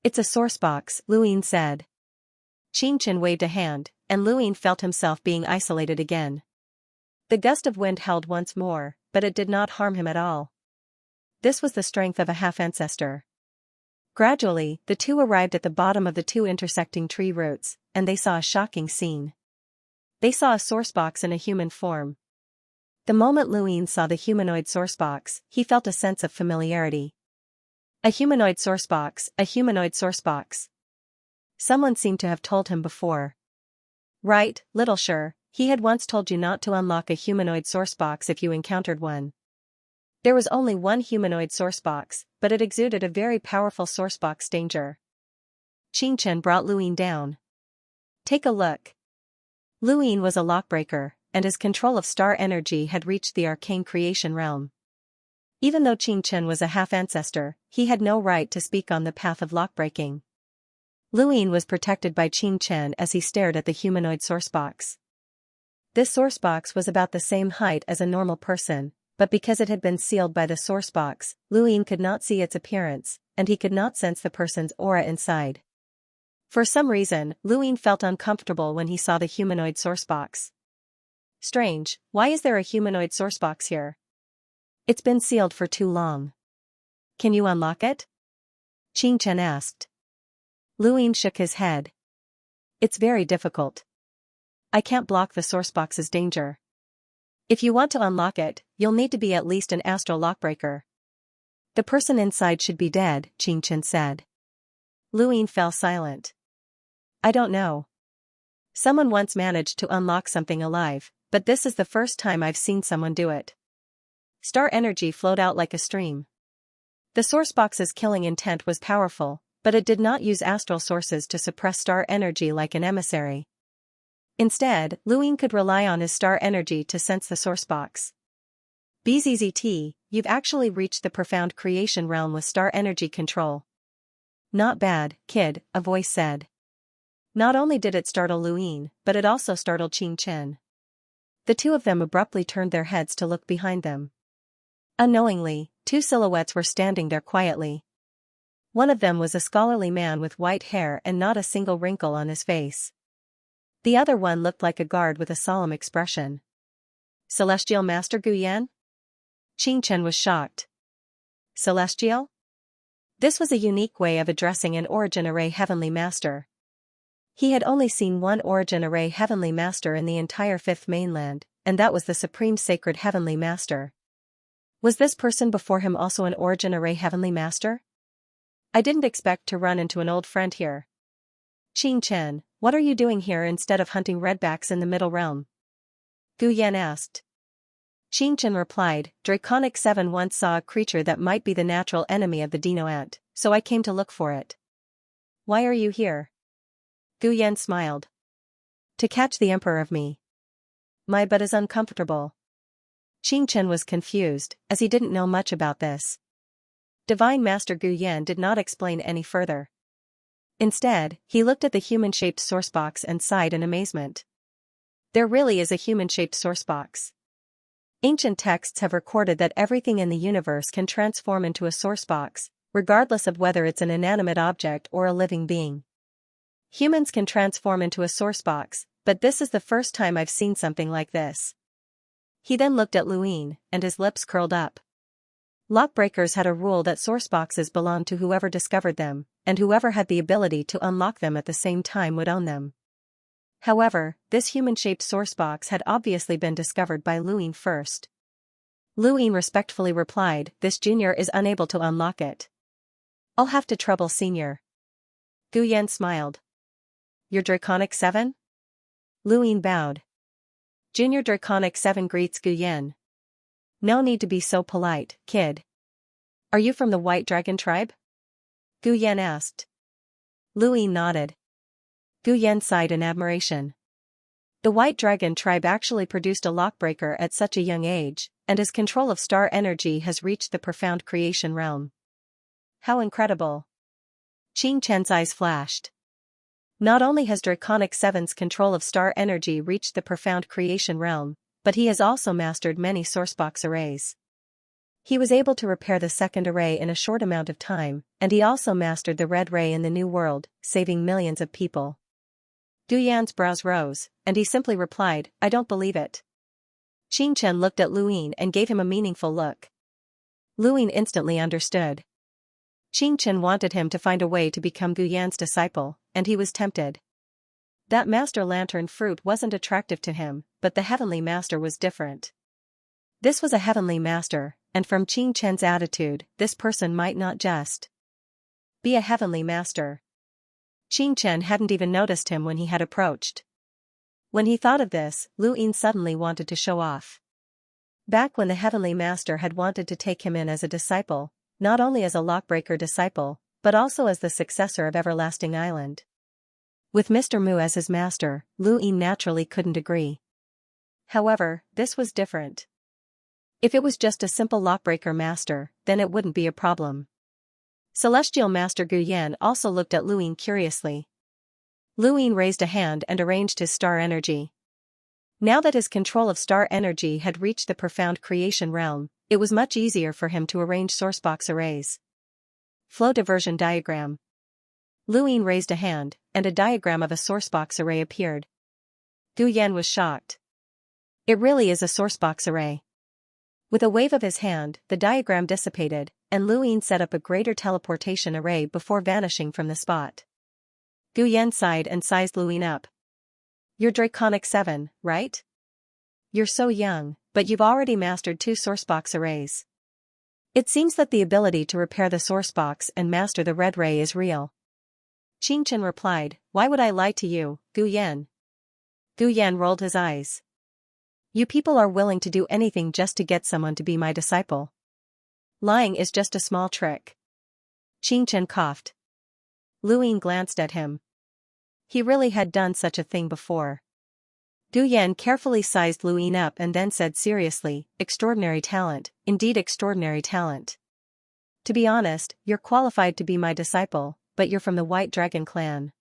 "It's a sourcebox," Luin said. Xianxia waved a hand, and Luin felt himself being isolated again. The gust of wind howled once more, but it did not harm him at all. This was the strength of a half-ancestor. Gradually, the two arrived at the bottom of the two intersecting tree roots, and they saw a shocking scene. They saw a sourcebox in a human form. The moment Luin saw the humanoid sourcebox, he felt a sense of familiarity. A humanoid sourcebox, a humanoid sourcebox. Someone seemed to have told him before. "Right, Little Sure, he had once told you not to unlock a humanoid sourcebox if you encountered one." There was only one humanoid sourcebox, but it exuded a very powerful sourcebox danger. Xianxia brought Luin down. "Take a look." Luin was a lockbreaker, and his control of star energy had reached the arcane creation realm. Even though Xianxia was a half-ancestor, he had no right to speak on the path of lockbreaking. Luin was protected by Xianxia as he stared at the humanoid sourcebox. This sourcebox was about the same height as a normal person, but because it had been sealed by the sourcebox, Luin could not see its appearance, and he could not sense the person's aura inside. For some reason, Luin felt uncomfortable when he saw the humanoid sourcebox. "Strange, why is there a humanoid sourcebox here?" "It's been sealed for too long." "Can you unlock it?" Xianxia asked. Luin shook his head. "It's very difficult. I can't block the sourcebox's danger. If you want to unlock it, you'll need to be at least an astral lockbreaker." "The person inside should be dead," Xianxia said. Luin fell silent. "I don't know. Someone once managed to unlock something alive, but this is the first time I've seen someone do it." Star energy flowed out like a stream. The sourcebox's killing intent was powerful, but it did not use astral sources to suppress star energy like an emissary. Instead, Luin could rely on his star energy to sense the sourcebox. "BZZT, you've actually reached the profound creation realm with star energy control." "Not bad, kid," a voice said. Not only did it startle Luin, but it also startled Xianxia. The two of them abruptly turned their heads to look behind them. Unknowingly, two silhouettes were standing there quietly. One of them was a scholarly man with white hair and not a single wrinkle on his face. The other one looked like a guard with a solemn expression. "Celestial Master Guyan?" Xianxia was shocked. "Celestial?" This was a unique way of addressing an Origin Array Heavenly Master. He had only seen one Origin Array Heavenly Master in the entire Fifth Mainland, and that was the Supreme Sacred Heavenly Master. Was this person before him also an Origin Array Heavenly Master? "I didn't expect to run into an old friend here." "Xianxia, what are you doing here instead of hunting redbacks in the Middle Realm?" Guyan asked. Xianxia replied, "Draconic 7 once saw a creature that might be the natural enemy of the Dino ant, so I came to look for it." "Why are you here?" Guyan smiled. "To catch the Emperor of me. My butt is uncomfortable." Xianxia was confused, as he didn't know much about this. Divine Master Guyan did not explain any further. Instead, he looked at the human-shaped sourcebox and sighed in amazement. There really is a human-shaped sourcebox. Ancient texts have recorded that everything in the universe can transform into a sourcebox, regardless of whether it's an inanimate object or a living being. Humans can transform into a sourcebox, but this is the first time I've seen something like this. He then looked at Luin, and his lips curled up. Lockbreakers had a rule that sourceboxes belonged to whoever discovered them, and whoever had the ability to unlock them at the same time would own them. However, this human-shaped sourcebox had obviously been discovered by Luin first. Luin respectfully replied, "This junior is unable to unlock it. I'll have to trouble senior." Guyan smiled. "Your Draconic 7? Luin bowed. Junior Draconic 7 greets Guyan. "No need to be so polite, kid. Are you from the White Dragon tribe?" Guyan asked. Luin nodded. Guyan sighed in admiration. The White Dragon tribe actually produced a lockbreaker at such a young age, and his control of star energy has reached the profound creation realm. How incredible! Qing Chen's eyes flashed. Not only has Draconic 7's control of star energy reached the profound creation realm, but he has also mastered many sourcebox arrays. He was able to repair the second array in a short amount of time, and he also mastered the red ray in the New World, saving millions of people. Guyan's brows rose, and he simply replied, "I don't believe it." Qing Chen looked at Luin and gave him a meaningful look. Luin instantly understood. Qing Chen wanted him to find a way to become Guyan's disciple, and he was tempted. That Master Lantern fruit wasn't attractive to him, but the Heavenly Master was different. This was a Heavenly Master, and from Qing Chen's attitude, this person might not just be a Heavenly Master. Qing Chen hadn't even noticed him when he had approached. When he thought of this, Luin suddenly wanted to show off. Back when the Heavenly Master had wanted to take him in as a disciple, not only as a lockbreaker disciple, but also as the successor of Everlasting Island. With Mr. Mu as his master, Luin naturally couldn't agree. However, this was different. If it was just a simple lockbreaker master, then it wouldn't be a problem. Celestial Master Guyan also looked at Luin curiously. Luin raised a hand and arranged his star energy. Now that his control of star energy had reached the profound creation realm, it was much easier for him to arrange sourcebox arrays. Flow diversion diagram. Luin raised a hand, and a diagram of a sourcebox array appeared. Guyan was shocked. It really is a sourcebox array. With a wave of his hand, the diagram dissipated, and Luin set up a greater teleportation array before vanishing from the spot. Guyan sighed and sized Luin up. "You're Draconic 7, right? You're so young, but you've already mastered 2 sourcebox arrays. It seems that the ability to repair the sourcebox and master the red ray is real." Qing Chen replied, "Why would I lie to you, Guyan?" Guyan rolled his eyes. "You people are willing to do anything just to get someone to be my disciple. Lying is just a small trick." Qing Chen coughed. Luin glanced at him. He really had done such a thing before. Guyan carefully sized Luin up and then said seriously, "Extraordinary talent, indeed extraordinary talent. To be honest, you're qualified to be my disciple, but you're from the White Dragon clan."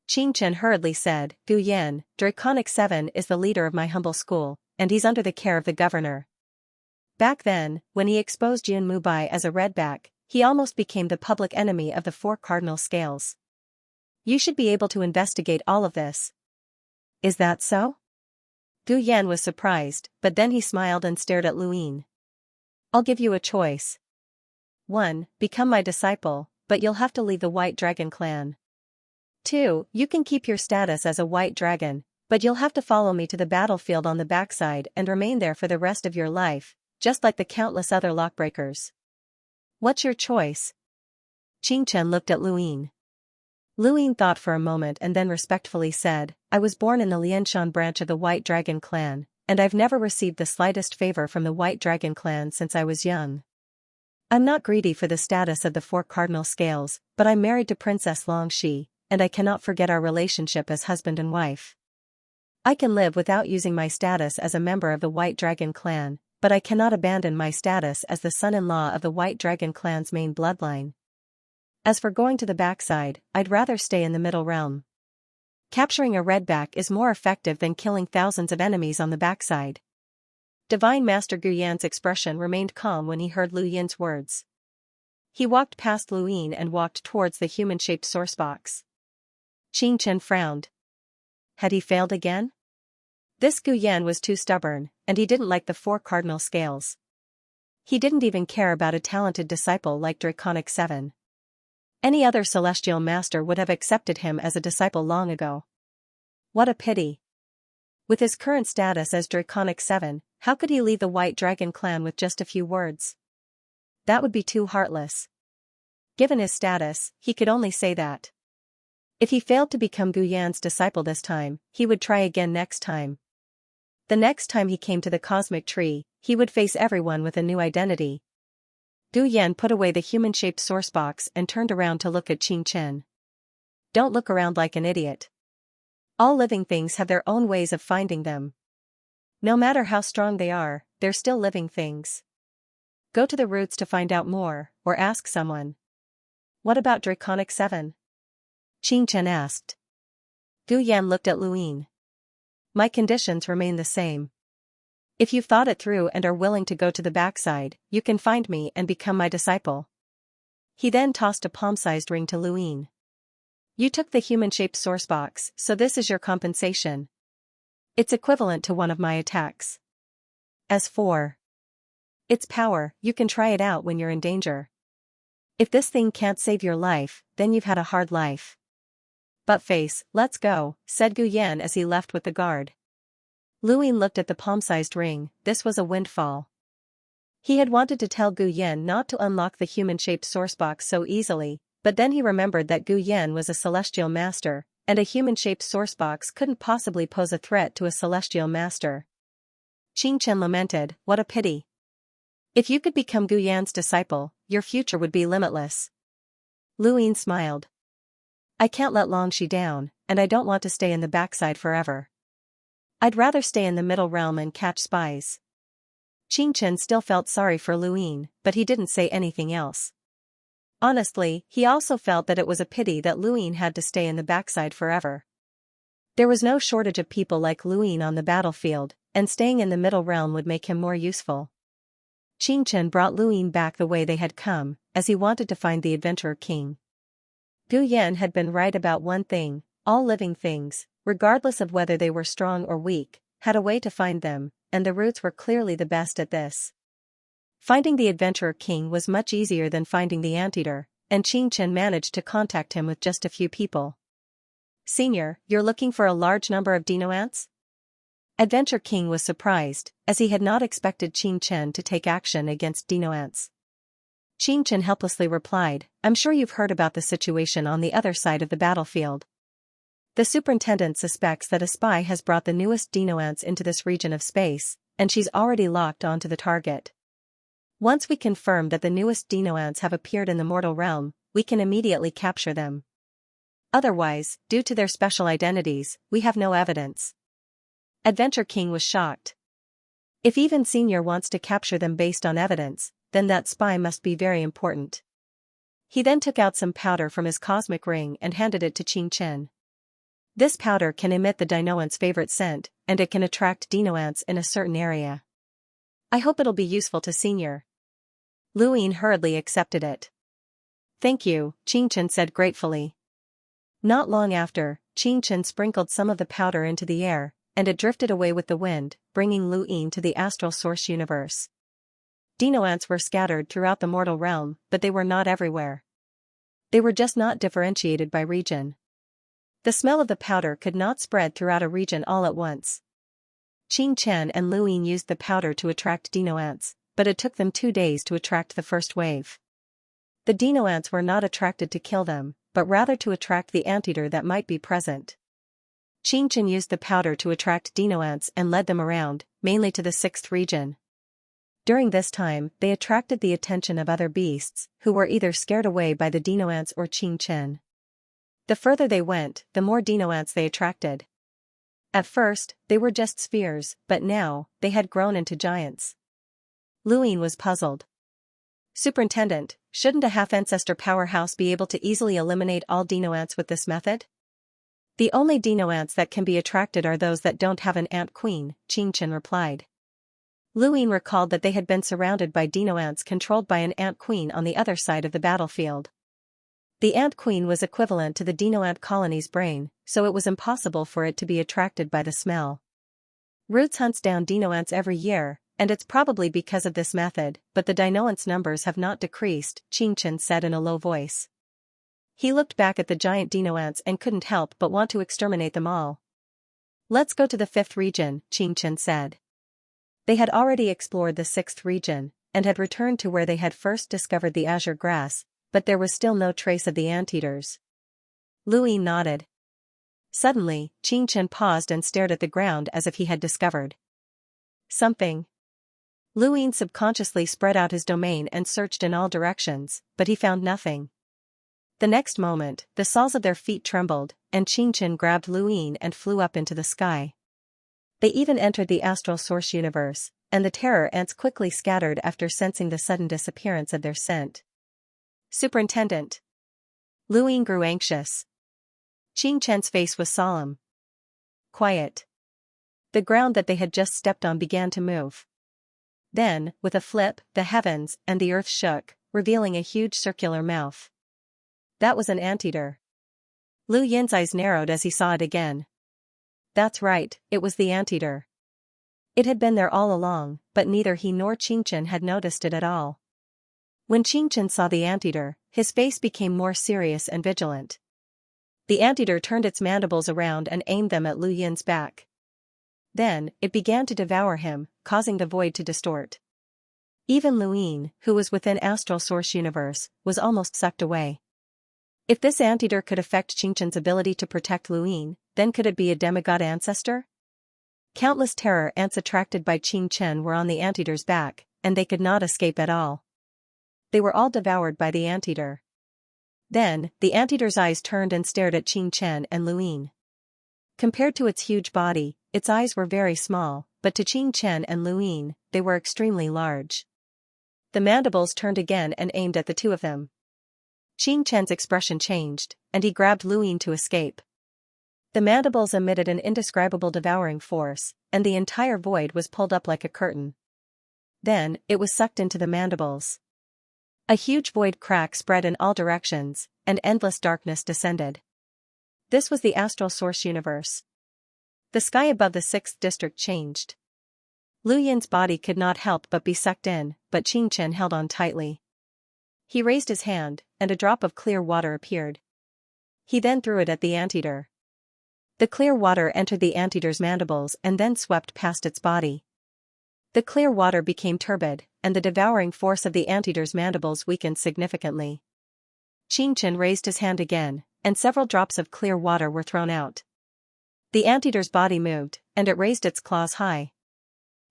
Qing Chen hurriedly said, "Guyan, Draconic 7 is the leader of my humble school, and he's under the care of the governor. Back then, when he exposed Yun Mubai as a redback, he almost became the public enemy of the 4 cardinal scales. You should be able to investigate all of this." "Is that so?" Guyan was surprised, but then he smiled and stared at Luin. "I'll give you a choice. 1. Become my disciple, but you'll have to leave the White Dragon clan. 2. You can keep your status as a White Dragon, but you'll have to follow me to the battlefield on the backside and remain there for the rest of your life, just like the countless other lockbreakers. What's your choice?" Qing Chen looked at Luin. Luin thought for a moment and then respectfully said, "I was born in the Lianshan branch of the White Dragon clan, and I've never received the slightest favor from the White Dragon clan since I was young. I'm not greedy for the status of the 4 cardinal scales, but I'm married to Princess Longxi, and I cannot forget our relationship as husband and wife. I can live without using my status as a member of the White Dragon clan, but I cannot abandon my status as the son-in-law of the White Dragon clan's main bloodline. As for going to the backside, I'd rather stay in the middle realm. Capturing a redback is more effective than killing thousands of enemies on the backside." Divine Master Guyan's expression remained calm when he heard Lu Yin's words. He walked past Lu Yin and walked towards the human-shaped sourcebox. Xianxia frowned. Had he failed again? This Guyan was too stubborn, and he didn't like the 4 cardinal scales. He didn't even care about a talented disciple like Draconic 7. Any other celestial master would have accepted him as a disciple long ago. What a pity. With his current status as Draconic 7, how could he leave the White Dragon clan with just a few words? That would be too heartless. Given his status, he could only say that. If he failed to become Guyan's disciple this time, he would try again next time. The next time he came to the cosmic tree, he would face everyone with a new identity. Guyan put away the human-shaped sourcebox and turned around to look at Xianxia. Don't look around like an idiot. All living things have their own ways of finding them. No matter how strong they are, they're still living things. Go to the roots to find out more, or ask someone. What about Draconic 7? Xianxia asked. Guyan looked at Lu Yin. My conditions remain the same. If you've thought it through and are willing to go to the backside, you can find me and become my disciple. He then tossed a palm-sized ring to Lu Yin. You took the human-shaped sourcebox, so this is your compensation. It's equivalent to one of my attacks. As for its power, you can try it out when you're in danger. If this thing can't save your life, then you've had a hard life. But face, let's go, said Guyan as he left with the guard. Lu Yin looked at the palm-sized ring. This was a windfall. He had wanted to tell Guyan not to unlock the human-shaped sourcebox so easily, but then he remembered that Guyan was a celestial master, and a human-shaped sourcebox couldn't possibly pose a threat to a celestial master. Xianxia lamented, what a pity. If you could become Guyan's disciple, your future would be limitless. Lu Yin smiled. I can't let Longxi down, and I don't want to stay in the backside forever. I'd rather stay in the middle realm and catch spies. Xianxia still felt sorry for Lu Yin, but he didn't say anything else. Honestly, he also felt that it was a pity that Lu Yin had to stay in the backside forever. There was no shortage of people like Lu Yin on the battlefield, and staying in the middle realm would make him more useful. Xianxia brought Lu Yin back the way they had come, as he wanted to find the Adventurer King. Guyan had been right about one thing: all living things, regardless of whether they were strong or weak, had a way to find them, and the roots were clearly the best at this. Finding the Adventurer King was much easier than finding the Anteater, and Xianxia managed to contact him with just a few people. Senior, you're looking for a large number of dino ants? Adventure King was surprised, as he had not expected Xianxia to take action against dino ants. Xianxia helplessly replied, I'm sure you've heard about the situation on the other side of the battlefield. The superintendent suspects that a spy has brought the newest dino ants into this region of space, and she's already locked onto the target. Once we confirm that the newest dino ants have appeared in the mortal realm, we can immediately capture them. Otherwise, due to their special identities, we have no evidence. Adventure King was shocked. If even Senior wants to capture them based on evidence, then that spy must be very important. He then took out some powder from his cosmic ring and handed it to Xianxia. This powder can emit the dino ant's favorite scent, and it can attract dino ants in a certain area. I hope it'll be useful to Senior. Lu Yin hurriedly accepted it. Thank you, Xianxia said gratefully. Not long after, Xianxia sprinkled some of the powder into the air, and it drifted away with the wind, bringing Lu Yin to the astral source universe. Dino ants were scattered throughout the mortal realm, but they were not everywhere. They were just not differentiated by region. The smell of the powder could not spread throughout a region all at once. Xianxia and Lu Yin used the powder to attract dino ants, but it took them 2 days to attract the first wave. The dino ants were not attracted to kill them, but rather to attract the anteater that might be present. Xianxia used the powder to attract dino ants and led them around, mainly to the 6th region. During this time, they attracted the attention of other beasts, who were either scared away by the dino ants or Xianxia. The further they went, the more dino ants they attracted. At first, they were just spheres, but now, they had grown into giants. Lu Yin was puzzled. Superintendent, shouldn't a half-ancestor powerhouse be able to easily eliminate all dino ants with this method? The only dino ants that can be attracted are those that don't have an ant queen, Xianxia replied. Luin recalled that they had been surrounded by dino ants controlled by an ant queen on the other side of the battlefield. The ant queen was equivalent to the dino ant colony's brain, so it was impossible for it to be attracted by the smell. Roots hunts down dino ants every year, and it's probably because of this method, but the dino ants' numbers have not decreased, Xianxia said in a low voice. He looked back at the giant dino ants and couldn't help but want to exterminate them all. Let's go to the 5th region, Xianxia said. They had already explored the 6th region, and had returned to where they had first discovered the azure grass, but there was still no trace of the anteaters. Luin nodded. Suddenly, Xianxia paused and stared at the ground as if he had discovered something. Luin subconsciously spread out his domain and searched in all directions, but he found nothing. The next moment, the soles of their feet trembled, and Xianxia grabbed Luin and flew up into the sky. They even entered the astral source universe, and the terror ants quickly scattered after sensing the sudden disappearance of their scent. Superintendent. Luin grew anxious. Xianxia's face was solemn. Quiet. The ground that they had just stepped on began to move. Then, with a flip, the heavens and the earth shook, revealing a huge circular mouth. That was an anteater. Lu Yin's eyes narrowed as he saw it again. That's right, it was the anteater. It had been there all along, but neither he nor Xianxia had noticed it at all. When Xianxia saw the anteater, his face became more serious and vigilant. The anteater turned its mandibles around and aimed them at Lu Yin's back. Then, it began to devour him, causing the void to distort. Even Luin, who was within Astral Source Universe, was almost sucked away. If this anteater could affect Xianxia's ability to protect Luin, then could it be a demigod ancestor? Countless terror ants attracted by Xianxia were on the anteater's back, and they could not escape at all. They were all devoured by the anteater. Then, the anteater's eyes turned and stared at Xianxia and Luin. Compared to its huge body, its eyes were very small, but to Xianxia and Luin, they were extremely large. The mandibles turned again and aimed at the two of them. Xianxia's expression changed, and he grabbed Luin to escape. The mandibles emitted an indescribable devouring force, and the entire void was pulled up like a curtain. Then, it was sucked into the mandibles. A huge void crack spread in all directions, and endless darkness descended. This was the Astral Source Universe. The sky above the 6th district changed. Lu Yin's body could not help but be sucked in, but Xianxia held on tightly. He raised his hand, and a drop of clear water appeared. He then threw it at the anteater. The clear water entered the anteater's mandibles and then swept past its body. The clear water became turbid, and the devouring force of the anteater's mandibles weakened significantly. Xianxia raised his hand again, and several drops of clear water were thrown out. The anteater's body moved, and it raised its claws high.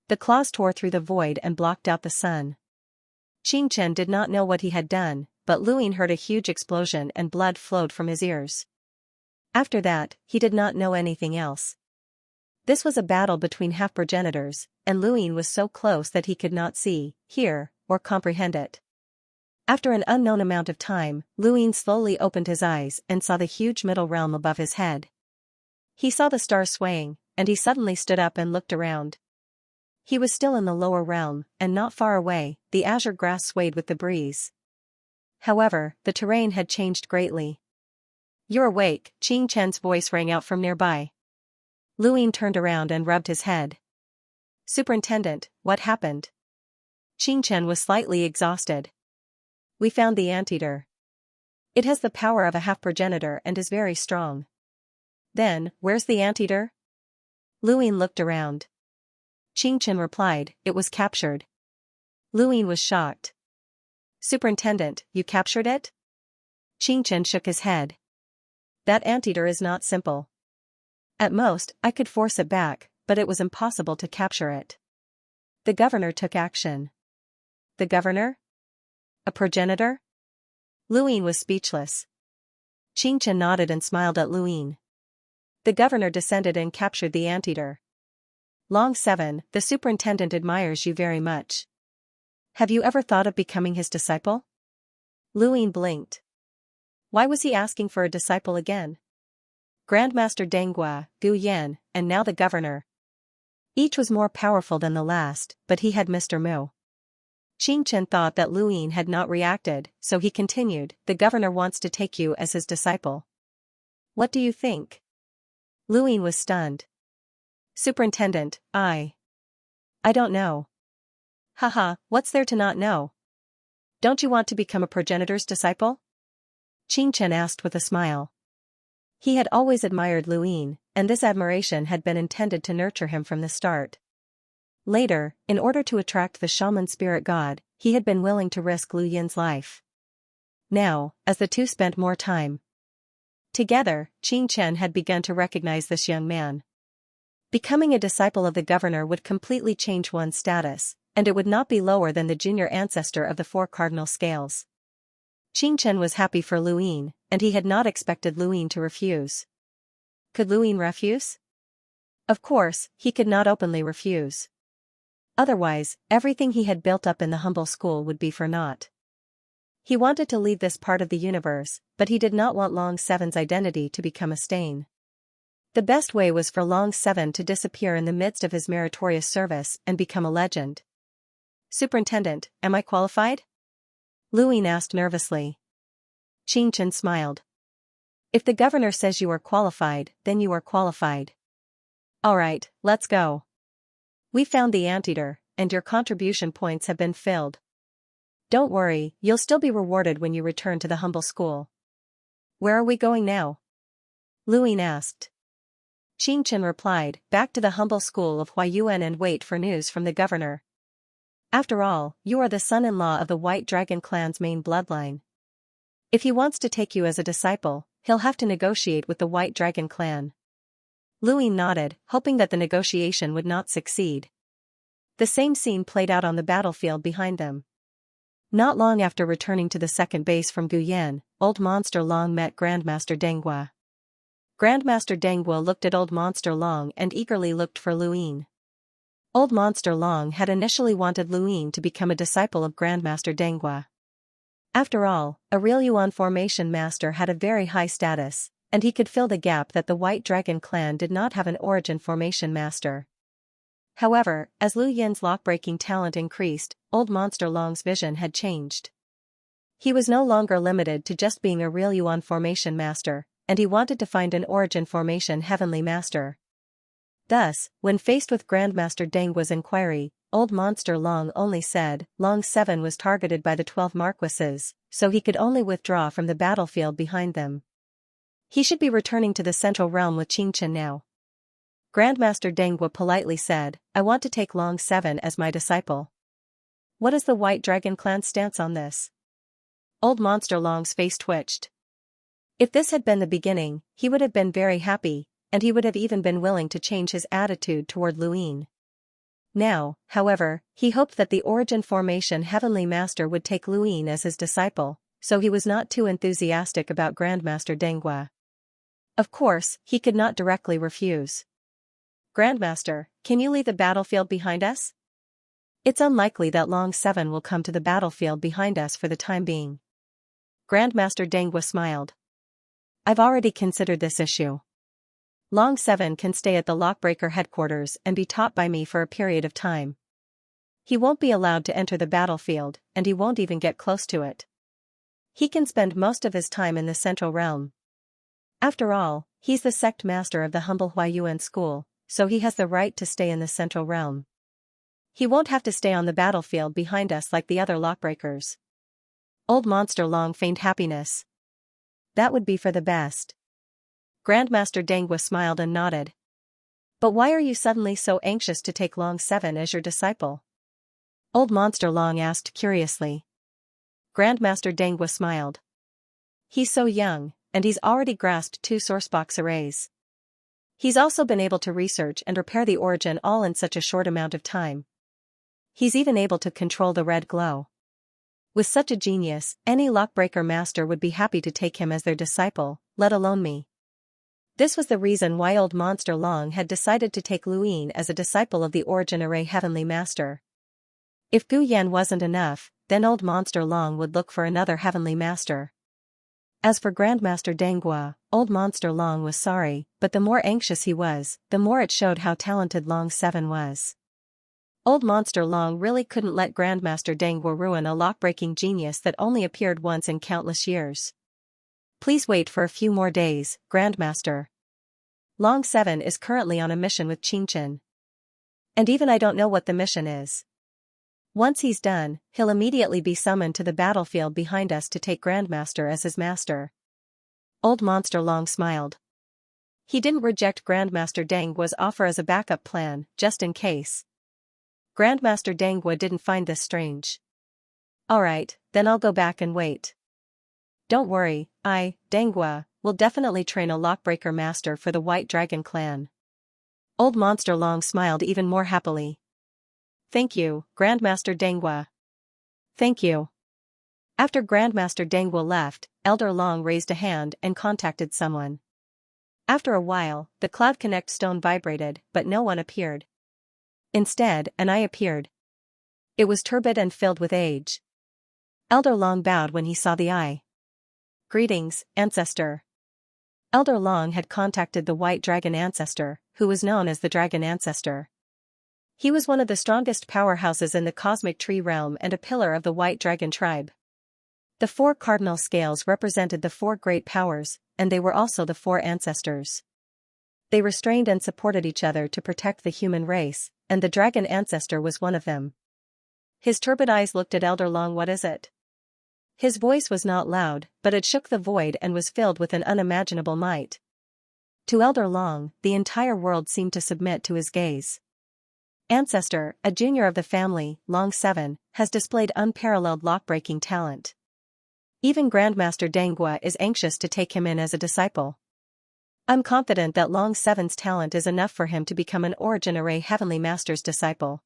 The claws tore through the void and blocked out the sun. Xianxia did not know what he had done, but Luin heard a huge explosion and blood flowed from his ears. After that, he did not know anything else. This was a battle between half-progenitors, and Luin was so close that he could not see, hear, or comprehend it. After an unknown amount of time, Luin slowly opened his eyes and saw the huge middle realm above his head. He saw the stars swaying, and he suddenly stood up and looked around. He was still in the lower realm, and not far away, the azure grass swayed with the breeze. However, the terrain had changed greatly. "You're awake," Xianxia's voice rang out from nearby. Luin turned around and rubbed his head. "Superintendent, what happened?" Xianxia was slightly exhausted. "We found the anteater. It has the power of a half-progenitor and is very strong." "Then, where's the anteater?" Luin looked around. Xianxia replied, "It was captured." Luin was shocked. "Superintendent, you captured it?" Xianxia shook his head. "That anteater is not simple. At most, I could force it back, but it was impossible to capture it. The governor took action." "The governor? A progenitor?" Luin was speechless. Xianxia nodded and smiled at Luin. "The governor descended and captured the anteater. Long 7, the superintendent admires you very much. Have you ever thought of becoming his disciple?" Luin blinked. Why was he asking for a disciple again? Grandmaster Denghua, Gu Yan, and now the governor. Each was more powerful than the last, but he had Mr. Mu. Xianxia thought that Luyin had not reacted, so he continued, "The governor wants to take you as his disciple. What do you think?" Luyin was stunned. "Superintendent, I don't know." "Haha, what's there to not know? Don't you want to become a progenitor's disciple?" Xianxia asked with a smile. He had always admired Luyin, and this admiration had been intended to nurture him from the start. Later, in order to attract the shaman spirit god, he had been willing to risk Lu Yin's life. Now, as the two spent more time together, Xianxia had begun to recognize this young man. Becoming a disciple of the governor would completely change one's status, and it would not be lower than the junior ancestor of the four cardinal scales. Xianxia was happy for Luyin, and he had not expected Luyin to refuse. Could Luyin refuse? Of course, he could not openly refuse. Otherwise, everything he had built up in the humble school would be for naught. He wanted to leave this part of the universe, but he did not want Long Seven's identity to become a stain. The best way was for Long Seven to disappear in the midst of his meritorious service and become a legend. "Superintendent, am I qualified?" Luyin asked nervously. Xianxia smiled. "If the governor says you are qualified, then you are qualified. All right, let's go. We found the anteater, and your contribution points have been filled. Don't worry, you'll still be rewarded when you return to the humble school." "Where are we going now?" Luyin asked. Xianxia replied, "Back to the humble school of Huayuan and wait for news from the governor. After all, you are the son-in-law of the White Dragon clan's main bloodline. If he wants to take you as a disciple, he'll have to negotiate with the White Dragon clan." Luyin nodded, hoping that the negotiation would not succeed. The same scene played out on the battlefield behind them. Not long after returning to the second base from Guyan, Old Monster Long met Grandmaster Denghua. Grandmaster Denghua looked at Old Monster Long and eagerly looked for Luyin. Old Monster Long had initially wanted Luyin to become a disciple of Grandmaster Denghua. After all, a real Yuan formation master had a very high status, and he could fill the gap that the White Dragon clan did not have an origin formation master. However, as Lu Yin's lock-breaking talent increased, Old Monster Long's vision had changed. He was no longer limited to just being a real Yuan formation master, and he wanted to find an origin formation heavenly master. Thus, when faced with Grandmaster Denghua's inquiry, Old Monster Long only said, Long 7 was targeted by the 12 Marquises, so he could only withdraw from the battlefield behind them. He should be returning to the Central Realm with Xianxia now. Grandmaster Denghua politely said, "I want to take Long 7 as my disciple." "What is the White Dragon clan's stance on this?" Old Monster Long's face twitched. If this had been the beginning, he would have been very happy, and he would have even been willing to change his attitude toward Luyin. Now, however, he hoped that the Origin Formation Heavenly Master would take Luyin as his disciple, so he was not too enthusiastic about Grandmaster Denghua. Of course, he could not directly refuse. "Grandmaster, can you leave the battlefield behind us? It's unlikely that Long 7 will come to the battlefield behind us for the time being." Grandmaster Denghua smiled. "I've already considered this issue. Long 7 can stay at the Lockbreaker headquarters and be taught by me for a period of time. He won't be allowed to enter the battlefield, and he won't even get close to it. He can spend most of his time in the Central Realm. After all, he's the sect master of the humble Huayuan school, so he has the right to stay in the Central Realm. He won't have to stay on the battlefield behind us like the other Lockbreakers." Old Monster Long feigned happiness. "That would be for the best." Grandmaster Denghua smiled and nodded. "But why are you suddenly so anxious to take Long 7 as your disciple?" Old Monster Long asked curiously. Grandmaster Denghua smiled. "He's so young, and he's already grasped 2 sourcebox arrays. He's also been able to research and repair the origin all in such a short amount of time. He's even able to control the red glow. With such a genius, any Lockbreaker master would be happy to take him as their disciple, let alone me." This was the reason why Old Monster Long had decided to take Luyin as a disciple of the Origin Array Heavenly Master. If Gu Yan wasn't enough, then Old Monster Long would look for another Heavenly Master. As for Grandmaster Dangua, Old Monster Long was sorry, but the more anxious he was, the more it showed how talented Long 7 was. Old Monster Long really couldn't let Grandmaster Dangua ruin a lock-breaking genius that only appeared once in countless years. Please wait for a few more days, Grandmaster. Long 7 is currently on a mission with Xianxia. And even I don't know what the mission is. Once he's done, he'll immediately be summoned to the battlefield behind us to take Grandmaster as his master. Old Monster Long smiled. He didn't reject Grandmaster Dangua's offer as a backup plan, just in case. Grandmaster Dangua didn't find this strange. Alright, then I'll go back and wait. Don't worry, Dangua, will definitely train a lockbreaker master for the White Dragon clan. Old Monster Long smiled even more happily. Thank you, Grandmaster Dangua. Thank you. After Grandmaster Dangua left, Elder Long raised a hand and contacted someone. After a while, the Cloud Connect stone vibrated, but no one appeared. Instead, an eye appeared. It was turbid and filled with age. Elder Long bowed when he saw the eye. Greetings, Ancestor. Elder Long had contacted the White Dragon Ancestor, who was known as the Dragon Ancestor. He was one of the strongest powerhouses in the Cosmic Tree realm and a pillar of the White Dragon tribe. The 4 cardinal scales represented the 4 great powers, and they were also the 4 ancestors. They restrained and supported each other to protect the human race, and the Dragon Ancestor was one of them. His turbid eyes looked at Elder Long. What is it? His voice was not loud, but it shook the void and was filled with an unimaginable might. To Elder Long, the entire world seemed to submit to his gaze. Ancestor, a junior of the family, Long 7, has displayed unparalleled lock-breaking talent. Even Grandmaster Dangua is anxious to take him in as a disciple. I'm confident that Long 7's talent is enough for him to become an Origin Array Heavenly Master's disciple.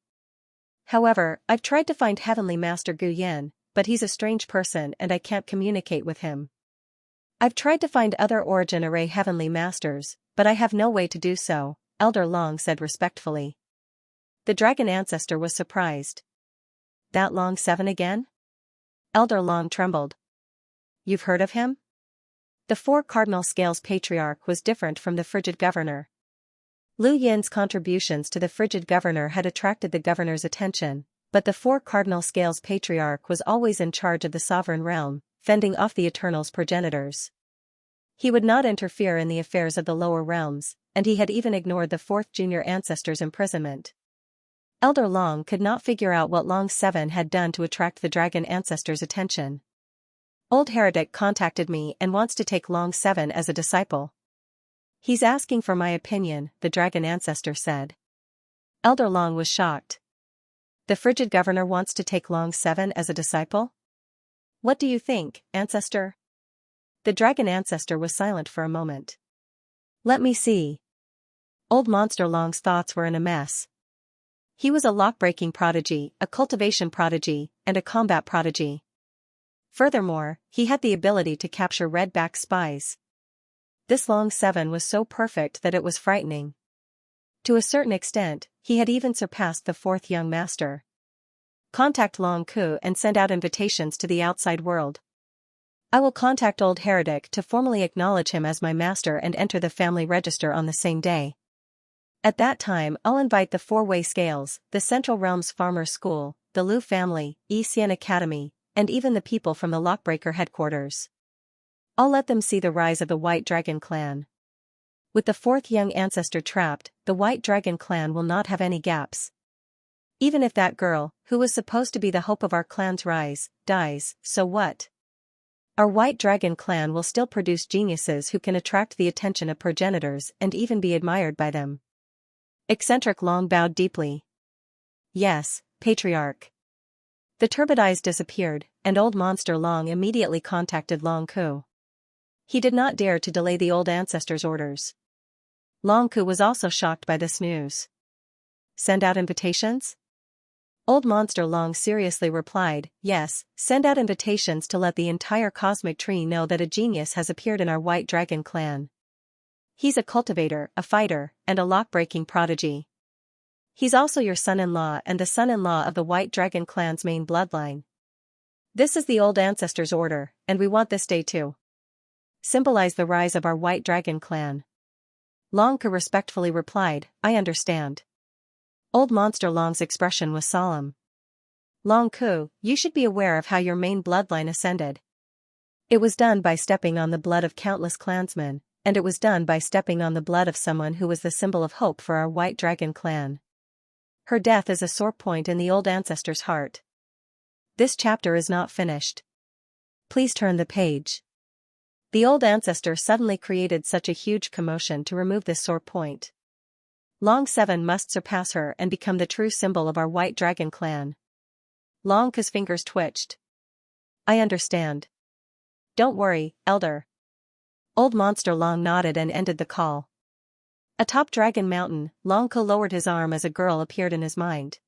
However, I've tried to find Heavenly Master Gu Yan, but he's a strange person and I can't communicate with him. I've tried to find other Origin Array Heavenly Masters, but I have no way to do so, Elder Long said respectfully. The Dragon Ancestor was surprised. That Long 7 again? Elder Long trembled. You've heard of him? The 4 cardinal scales patriarch was different from the frigid governor. Lu Yin's contributions to the frigid governor had attracted the governor's attention, but the 4 cardinal scales patriarch was always in charge of the sovereign realm, fending off the Eternal's progenitors. He would not interfere in the affairs of the lower realms, and he had even ignored the 4th junior ancestor's imprisonment. Elder Long could not figure out what Long 7 had done to attract the Dragon Ancestor's attention. Old Heretic contacted me and wants to take Long 7 as a disciple. He's asking for my opinion, the Dragon Ancestor said. Elder Long was shocked. The frigid governor wants to take Long 7 as a disciple? What do you think, Ancestor? The Dragon Ancestor was silent for a moment. Let me see. Old Monster Long's thoughts were in a mess. He was a lock-breaking prodigy, a cultivation prodigy, and a combat prodigy. Furthermore, he had the ability to capture red-back spies. This Long 7 was so perfect that it was frightening. To a certain extent, he had even surpassed the 4th young master. Contact Long Ku and send out invitations to the outside world. I will contact Old Heretic to formally acknowledge him as my master and enter the family register on the same day. At that time I'll invite the 4-way scales, the Central Realms Farmers School, the Lu family, Xian Academy, and even the people from the Lockbreaker headquarters. I'll let them see the rise of the White Dragon clan. With the 4th young ancestor trapped, the White Dragon clan will not have any gaps. Even if that girl, who was supposed to be the hope of our clan's rise, dies, so what? Our White Dragon clan will still produce geniuses who can attract the attention of progenitors and even be admired by them. Eccentric Long bowed deeply. Yes, Patriarch. The turbid eyes disappeared, and Old Monster Long immediately contacted Long Ku. He did not dare to delay the old ancestor's orders. Long Ku was also shocked by this news. Send out invitations? Old Monster Long seriously replied, yes, send out invitations to let the entire Cosmic Tree know that a genius has appeared in our White Dragon clan. He's a cultivator, a fighter, and a lock-breaking prodigy. He's also your son-in-law and the son-in-law of the White Dragon clan's main bloodline. This is the old ancestor's order, and we want this day too. symbolize the rise of our White Dragon clan. Long Ke respectfully replied, I understand. Old Monster Long's expression was solemn. Long Ke, you should be aware of how your main bloodline ascended. It was done by stepping on the blood of countless clansmen, and it was done by stepping on the blood of someone who was the symbol of hope for our White Dragon clan. Her death is a sore point in the old ancestor's heart. This chapter is not finished. Please turn the page. The old ancestor suddenly created such a huge commotion to remove this sore point. Long 7 must surpass her and become the true symbol of our White Dragon clan. Long Ke's fingers twitched. I understand. Don't worry, Elder. Old Monster Long nodded and ended the call. Atop Dragon Mountain, Long Ke lowered his arm as a girl appeared in his mind.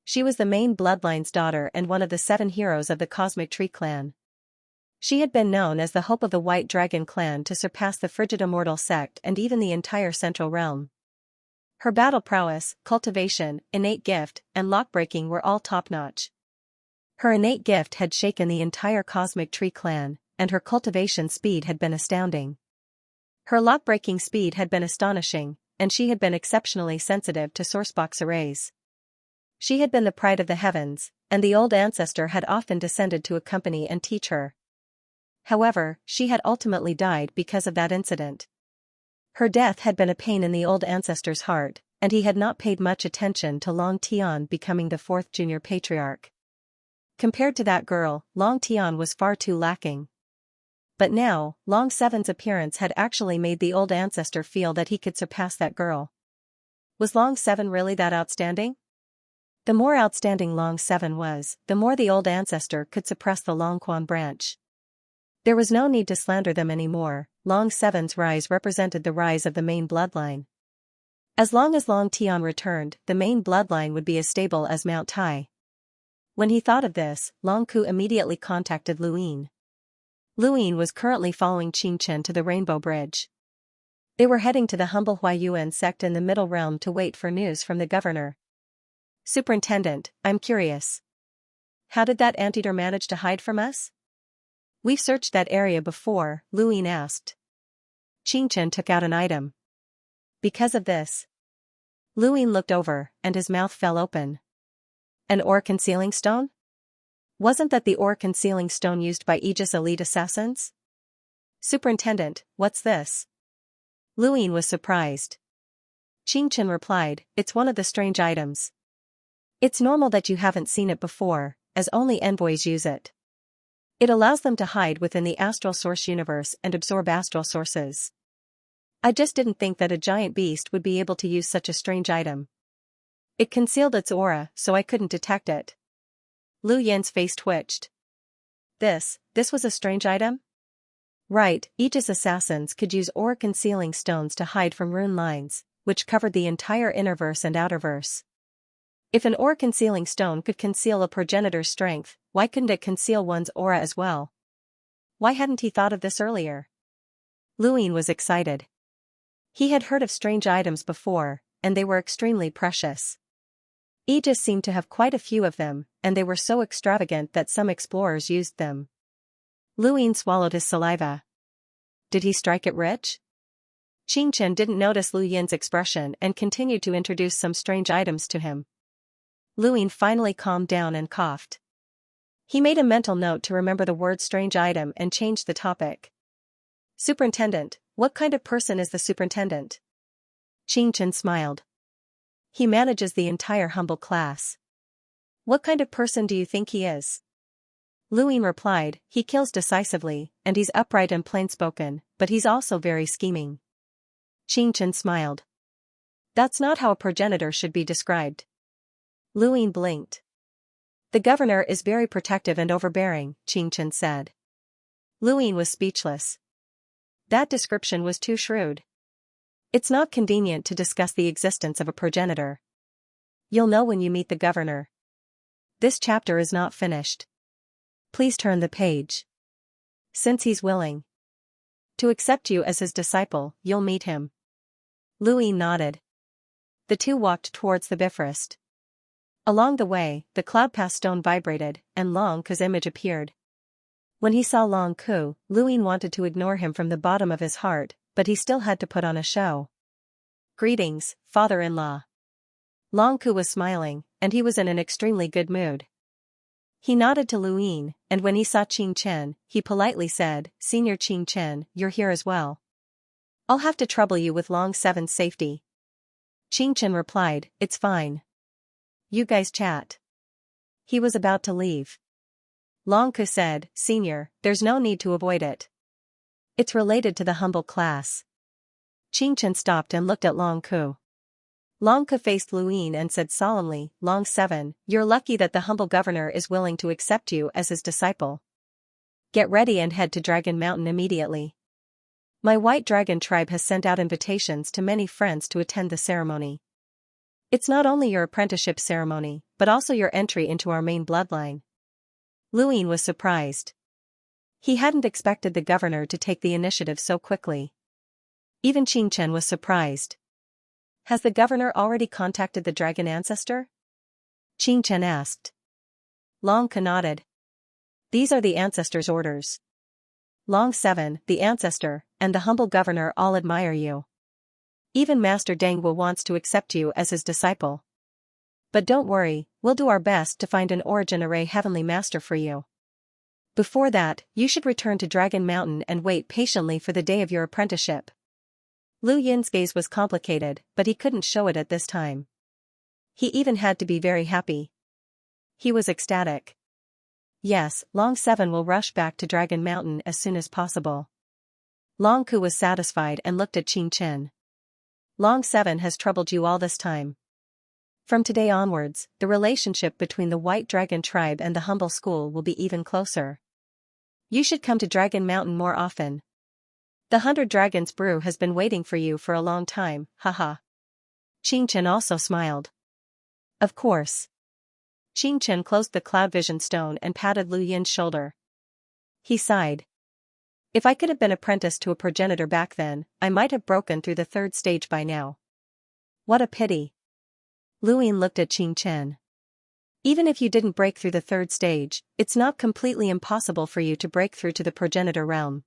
She was the main bloodline's daughter and one of the 7 heroes of the Cosmic Tree clan. She had been known as the hope of the White Dragon clan to surpass the frigid immortal sect and even the entire Central Realm. Her battle prowess, cultivation, innate gift, and lockbreaking were all top-notch. Her innate gift had shaken the entire Cosmic Tree clan, and her cultivation speed had been astounding. Her lockbreaking speed had been astonishing, and she had been exceptionally sensitive to sourcebox arrays. She had been the pride of the heavens, and the old ancestor had often descended to accompany and teach her. However, she had ultimately died because of that incident. Her death had been a pain in the old ancestor's heart, and he had not paid much attention to Long Tian becoming the 4th junior patriarch. Compared to that girl, Long Tian was far too lacking. But now, Long 7's appearance had actually made the old ancestor feel that he could surpass that girl. Was Long 7 really that outstanding? The more outstanding Long 7 was, the more the old ancestor could suppress the Long Quan branch. There was no need to slander them anymore. Long 7's rise represented the rise of the main bloodline. As long as Long Tian returned, the main bloodline would be as stable as Mount Tai. When he thought of this, Long Ke immediately contacted Luyin. Luyin was currently following Xianxia to the Rainbow Bridge. They were heading to the humble Huayuan sect in the Middle Realm to wait for news from the governor. Superintendent, I'm curious. How did that anteater manage to hide from us? We've searched that area before, Luyin asked. Xianxia took out an item. Because of this. Luyin looked over, and his mouth fell open. An ore concealing stone? Wasn't that the ore concealing stone used by Aegis elite assassins? Superintendent, what's this? Luyin was surprised. Xianxia replied, it's one of the strange items. It's normal that you haven't seen it before, as only envoys use it. It allows them to hide within the astral source universe and absorb astral sources. I just didn't think that a giant beast would be able to use such a strange item. It concealed its aura, so I couldn't detect it. Lu Yin's face twitched. This was a strange item? Right, Aegis assassins could use aura-concealing stones to hide from rune lines, which covered the entire innerverse and outerverse. If an aura-concealing stone could conceal a progenitor's strength, why couldn't it conceal one's aura as well? Why hadn't he thought of this earlier? Luyin was excited. He had heard of strange items before, and they were extremely precious. Aegis seemed to have quite a few of them, and they were so extravagant that some explorers used them. Luyin swallowed his saliva. Did he strike it rich? Xianxia didn't notice Lu Yin's expression and continued to introduce some strange items to him. Luyin finally calmed down and coughed. He made a mental note to remember the word strange item and changed the topic. Superintendent, what kind of person is the superintendent? Xianxia smiled. He manages the entire humble class. What kind of person do you think he is? Luyin replied, he kills decisively, and he's upright and plain-spoken, but he's also very scheming. Xianxia smiled. That's not how a progenitor should be described. Luyin blinked. The governor is very protective and overbearing, Xianxia said. Luyin was speechless. That description was too shrewd. It's not convenient to discuss the existence of a progenitor. You'll know when you meet the governor. This chapter is not finished. Please turn the page. Since he's willing to accept you as his disciple, you'll meet him. Luyin nodded. The two walked towards the Bifrost. Along the way, the cloud pass stone vibrated, and Long Ke's image appeared. When he saw Long Ku, Luin wanted to ignore him from the bottom of his heart, but he still had to put on a show. "Greetings, father-in-law." Long Ku was smiling, and he was in an extremely good mood. He nodded to Luin, and when he saw Qing Chen, he politely said, "Senior Qing Chen, you're here as well. I'll have to trouble you with Long Seven's safety." Qing Chen replied, "It's fine. You guys chat." He was about to leave. Long Ku said, "Senior, there's no need to avoid it. It's related to the humble class." Qing Chen stopped and looked at Long Ku. Long Ku faced Luin and said solemnly, "Long Seven, you're lucky that the humble governor is willing to accept you as his disciple. Get ready and head to Dragon Mountain immediately. My White Dragon tribe has sent out invitations to many friends to attend the ceremony. It's not only your apprenticeship ceremony, but also your entry into our main bloodline." Luin was surprised. He hadn't expected the governor to take the initiative so quickly. Even Qing Chen was surprised. "Has the governor already contacted the dragon ancestor?" Qing Chen asked. Long Ku nodded. "These are the ancestor's orders. Long Seven, the ancestor, and the humble governor all admire you. Even Master Dangwu wants to accept you as his disciple. But don't worry, we'll do our best to find an origin array heavenly master for you. Before that, you should return to Dragon Mountain and wait patiently for the day of your apprenticeship." Lu Yin's gaze was complicated, but he couldn't show it at this time. He even had to be very happy. He was ecstatic. Yes, Long Seven will rush back to Dragon Mountain as soon as possible. Long Ku was satisfied and looked at Qing Chen. "Long Seven has troubled you all this time. From today onwards, the relationship between the White Dragon tribe and the humble school will be even closer. You should come to Dragon Mountain more often. The 100 Dragons brew has been waiting for you for a long time, haha." Qing Chen also smiled. "Of course." Qing Chen closed the cloud vision stone and patted Lu Yin's shoulder. He sighed. "If I could have been apprenticed to a progenitor back then, I might have broken through the 3rd stage by now. What a pity." Lu Yin looked at Qing Chen. "Even if you didn't break through the 3rd stage, it's not completely impossible for you to break through to the progenitor realm.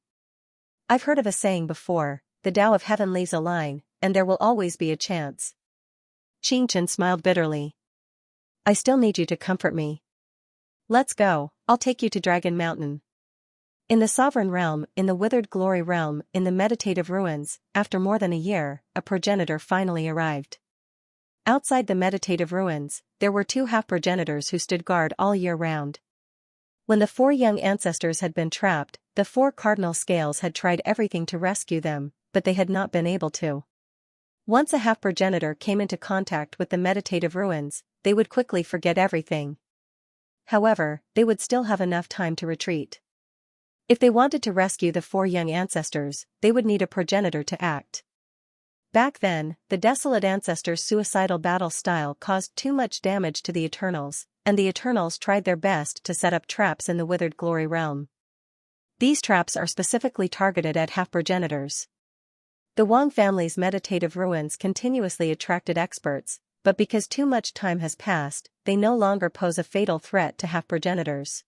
I've heard of a saying before, the Tao of Heaven leaves a line, and there will always be a chance." Qing Chen smiled bitterly. "I still need you to comfort me. Let's go, I'll take you to Dragon Mountain." In the Sovereign Realm, in the Withered Glory Realm, in the Meditative Ruins, after more than a year, a progenitor finally arrived. Outside the Meditative Ruins, there were 2 half-progenitors who stood guard all year round. When the 4 young ancestors had been trapped, the 4 cardinal scales had tried everything to rescue them, but they had not been able to. Once a half-progenitor came into contact with the Meditative Ruins, they would quickly forget everything. However, they would still have enough time to retreat. If they wanted to rescue the 4 young ancestors, they would need a progenitor to act. Back then, the desolate ancestors' suicidal battle style caused too much damage to the Eternals, and the Eternals tried their best to set up traps in the Withered Glory Realm. These traps are specifically targeted at half-progenitors. The Wang family's meditative ruins continuously attracted experts, but because too much time has passed, they no longer pose a fatal threat to half-progenitors.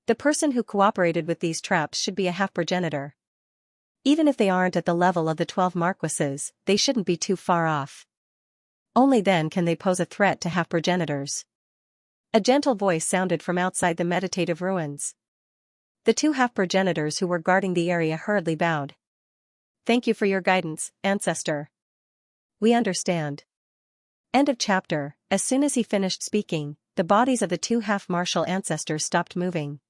The person who cooperated with these traps should be a half-progenitor. Even if they aren't at the level of the 12 marquises, they shouldn't be too far off. Only then can they pose a threat to half-progenitors. A gentle voice sounded from outside the meditative ruins. The 2 half-progenitors who were guarding the area hurriedly bowed. "Thank you for your guidance, ancestor. We understand." End of chapter. As soon as he finished speaking, the bodies of the 2 half-martial ancestors stopped moving.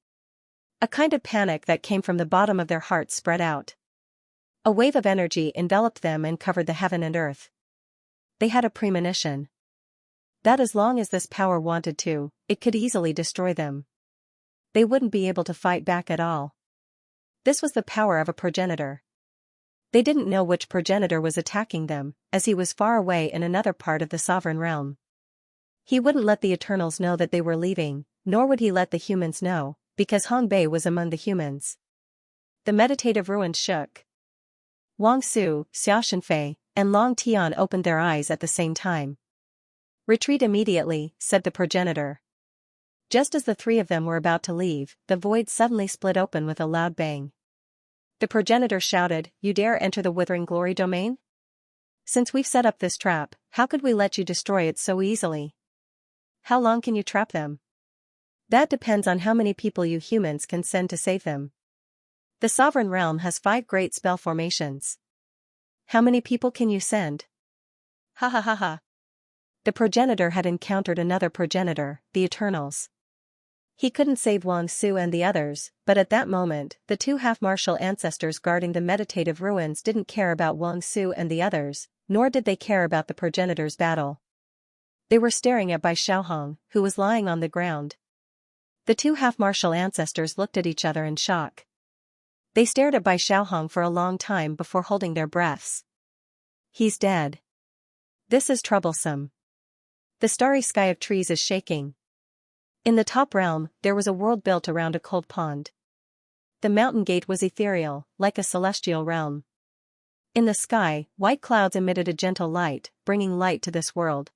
A kind of panic that came from the bottom of their hearts spread out. A wave of energy enveloped them and covered the heaven and earth. They had a premonition that as long as this power wanted to, it could easily destroy them. They wouldn't be able to fight back at all. This was the power of a progenitor. They didn't know which progenitor was attacking them, as he was far away in another part of the Sovereign Realm. He wouldn't let the Eternals know that they were leaving, nor would he let the humans know, because Hong Bei was among the humans. The meditative ruins shook. Wang Su, Xia Shenfei, and Long Tian opened their eyes at the same time. "Retreat immediately," said the progenitor. Just as the three of them were about to leave, the void suddenly split open with a loud bang. The progenitor shouted, "You dare enter the withering glory domain? Since we've set up this trap, how could we let you destroy it so easily? How long can you trap them? That depends on how many people you humans can send to save them. The sovereign realm has 5 great spell formations. How many people can you send?" Ha ha ha ha. The progenitor had encountered another progenitor, the Eternals. He couldn't save Wang Su and the others, but at that moment, the 2 half-martial ancestors guarding the meditative ruins didn't care about Wang Su and the others, nor did they care about the progenitor's battle. They were staring at Bai Xiaohong, who was lying on the ground. The 2 half-martial ancestors looked at each other in shock. They stared at Bai Xiaohong for a long time before holding their breaths. He's dead. This is troublesome. The starry sky of trees is shaking. In the top realm, there was a world built around a cold pond. The mountain gate was ethereal, like a celestial realm. In the sky, white clouds emitted a gentle light, bringing light to this world.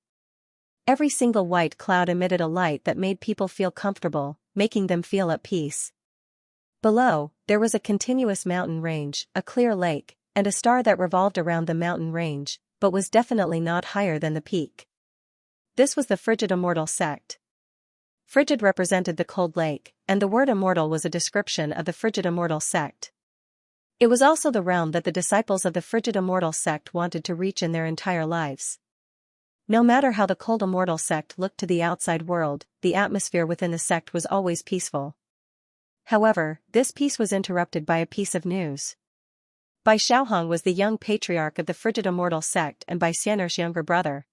Every single white cloud emitted a light that made people feel comfortable, making them feel at peace. Below, there was a continuous mountain range, a clear lake, and a star that revolved around the mountain range, but was definitely not higher than the peak. This was the Frigid Immortal sect. Frigid represented the cold lake, and the word immortal was a description of the Frigid Immortal sect. It was also the realm that the disciples of the Frigid Immortal sect wanted to reach in their entire lives. No matter how the cold Immortal sect looked to the outside world, the atmosphere within the sect was always peaceful. However, this peace was interrupted by a piece of news. Bai Xiaohong was the young patriarch of the Frigid Immortal sect and Bai Xian'er's younger brother.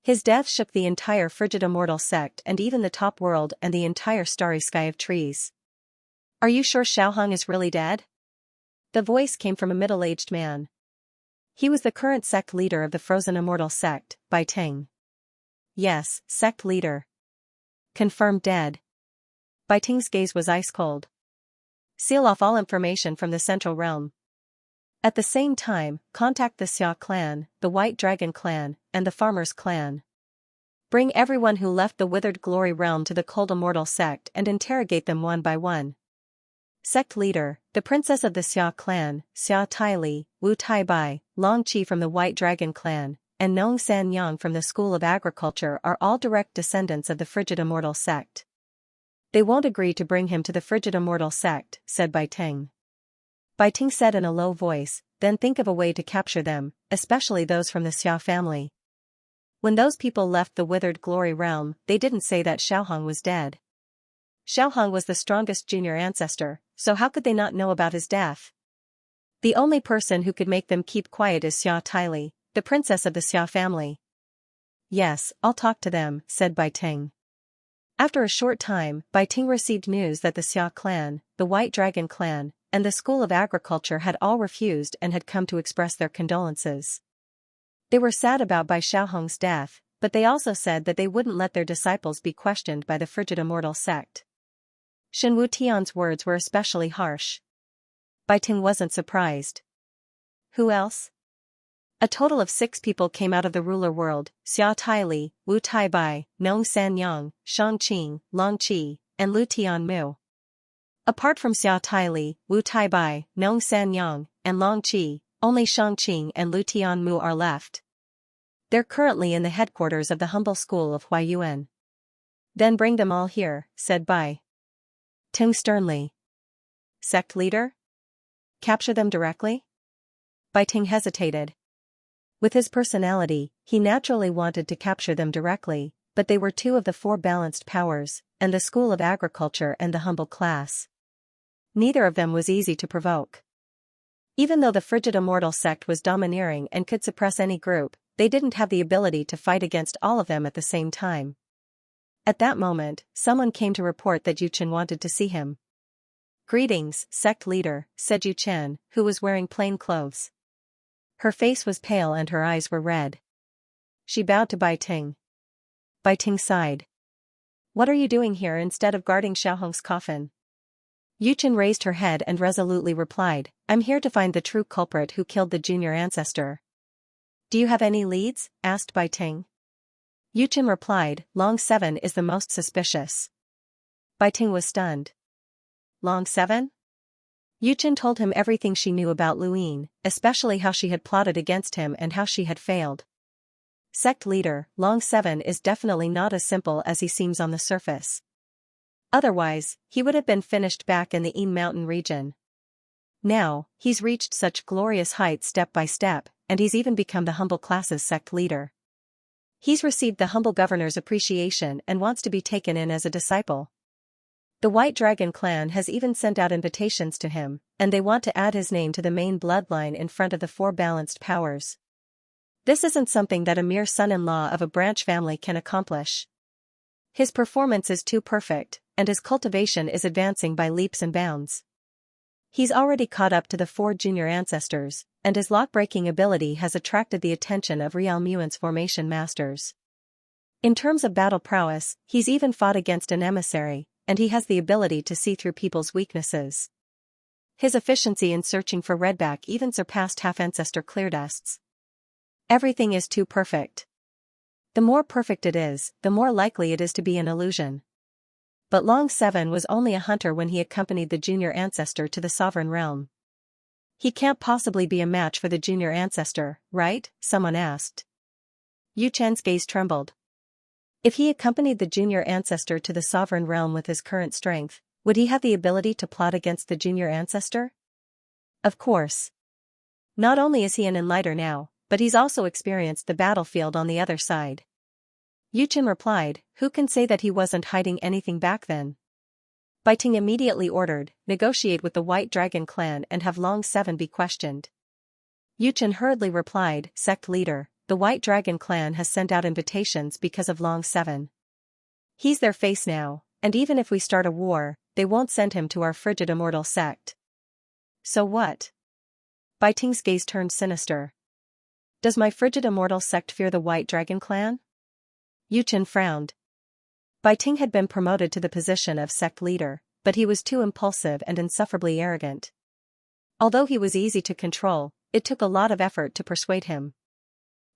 His death shook the entire Frigid Immortal sect and even the top world and the entire starry sky of trees. "Are you sure Xiaohong is really dead?" The voice came from a middle-aged man. He was the current sect leader of the Frozen Immortal sect, Bai Ting. "Yes, sect leader. Confirmed dead." Bai Ting's gaze was ice-cold. "Seal off all information from the Central Realm. At the same time, contact the Xia clan, the White Dragon clan, and the Farmers clan. Bring everyone who left the Withered Glory realm to the Cold Immortal sect and interrogate them one by one." Sect leader, the princess of the Xia clan, Xia Taili, Wu Taibai, Long Qi from the White Dragon clan, and Nong San Yang from the School of Agriculture are all direct descendants of the Frigid Immortal sect. "They won't agree to bring him to the Frigid Immortal sect," said Bai Ting. Bai Ting said in a low voice, "Then think of a way to capture them, especially those from the Xia family." When those people left the Withered Glory realm, they didn't say that Xiaohong was dead. Xiaohong was the strongest junior ancestor, so how could they not know about his death? The only person who could make them keep quiet is Xia Taili, the princess of the Xia family. "Yes, I'll talk to them," said Bai Ting. After a short time, Bai Ting received news that the Xia clan, the White Dragon clan, and the School of Agriculture had all refused and had come to express their condolences. They were sad about Bai Xiaohong's death, but they also said that they wouldn't let their disciples be questioned by the Frigid Immortal sect. Shen Wu Tian's words were especially harsh. Bai Ting wasn't surprised. Who else? A total of 6 people came out of the ruler world: Xia Taili, Wu Taibai, Nong San Yang, Shang Qing, Long Qi, and Lu Tianmu. Apart from Xia Taili, Wu Taibai, Nong San Yang, and Long Qi, only Shang Qing and Lu Tianmu are left. They're currently in the headquarters of the humble school of Huayuan. "Then bring them all here," said Bai Ting sternly. "Sect leader? Capture them directly?" Bai Ting hesitated. With his personality, he naturally wanted to capture them directly, but they were 2 of the 4 balanced powers, and the School of Agriculture and the humble class. Neither of them was easy to provoke. Even though the Frigid Immortal sect was domineering and could suppress any group, they didn't have the ability to fight against all of them at the same time. At that moment, someone came to report that Yu Chen wanted to see him. "Greetings, sect leader," said Yu Chen, who was wearing plain clothes. Her face was pale and her eyes were red. She bowed to Bai Ting. Bai Ting sighed. "What are you doing here instead of guarding Xiaohong's coffin?" Yu Chen raised her head and resolutely replied, "I'm here to find the true culprit who killed the junior ancestor." "Do you have any leads?" asked Bai Ting. Yu Chen replied, "Long 7 is the most suspicious. Bai Ting was stunned. Long 7? Yu Chen told him everything she knew about Luin, especially how she had plotted against him and how she had failed. Sect leader, Long 7 is definitely not as simple as he seems on the surface. Otherwise, he would have been finished back in the Yin Mountain region. Now, he's reached such glorious heights step by step, and he's even become the humble class's sect leader. He's received the humble governor's appreciation and wants to be taken in as a disciple. The White Dragon clan has even sent out invitations to him, and they want to add his name to the main bloodline in front of the 4 balanced powers. This isn't something that a mere son-in-law of a branch family can accomplish. His performance is too perfect, and his cultivation is advancing by leaps and bounds. He's already caught up to the 4 junior ancestors, and his lock-breaking ability has attracted the attention of Real Muan's formation masters. In terms of battle prowess, he's even fought against an emissary, and he has the ability to see through people's weaknesses. His efficiency in searching for Redback even surpassed half-ancestor Cleardusts. Everything is too perfect. The more perfect it is, the more likely it is to be an illusion. But Long 7 was only a hunter when he accompanied the junior ancestor to the sovereign realm. He can't possibly be a match for the junior ancestor, right? Someone asked. Yu Chen's gaze trembled. If he accompanied the junior ancestor to the sovereign realm with his current strength, would he have the ability to plot against the junior ancestor? Of course. Not only is he an enlighter now, but he's also experienced the battlefield on the other side. Yu Chen replied, who can say that he wasn't hiding anything back then? Bai Ting immediately ordered, negotiate with the White Dragon clan and have Long 7 be questioned. Yu Chen hurriedly replied, sect leader, the White Dragon clan has sent out invitations because of Long 7. He's their face now, and even if we start a war, they won't send him to our frigid immortal sect. So what? Bai Ting's gaze turned sinister. Does my frigid immortal sect fear the White Dragon clan? Yu Chen frowned. Bai Ting had been promoted to the position of sect leader, but he was too impulsive and insufferably arrogant. Although he was easy to control, it took a lot of effort to persuade him.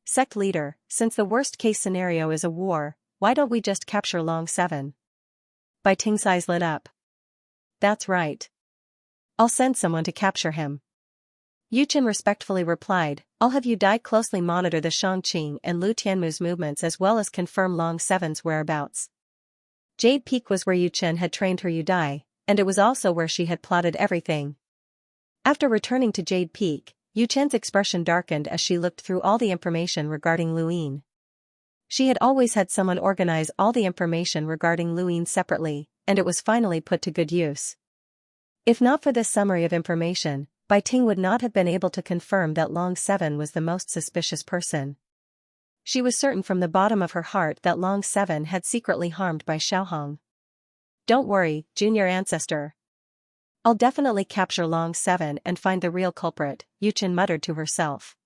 Sect leader, since the worst-case scenario is a war, why don't we just capture Long 7? Bai Ting's eyes lit up. That's right. I'll send someone to capture him. Yu Chen respectfully replied, I'll have Yu Dai closely monitor the Shangqing and Lu Tianmu's movements as well as confirm Long 7's whereabouts. Jade Peak was where Yu Chen had trained her Yu Dai, and it was also where she had plotted everything. After returning to Jade Peak, Yu Chen's expression darkened as she looked through all the information regarding Luin. She had always had someone organize all the information regarding Luin separately, and it was finally put to good use. If not for this summary of information, Bai Ting would not have been able to confirm that Long 7 was the most suspicious person. She was certain from the bottom of her heart that Long 7 had secretly harmed Bai Xiaohong. Don't worry, junior ancestor. I'll definitely capture Long 7 and find the real culprit, Yu Chen muttered to herself.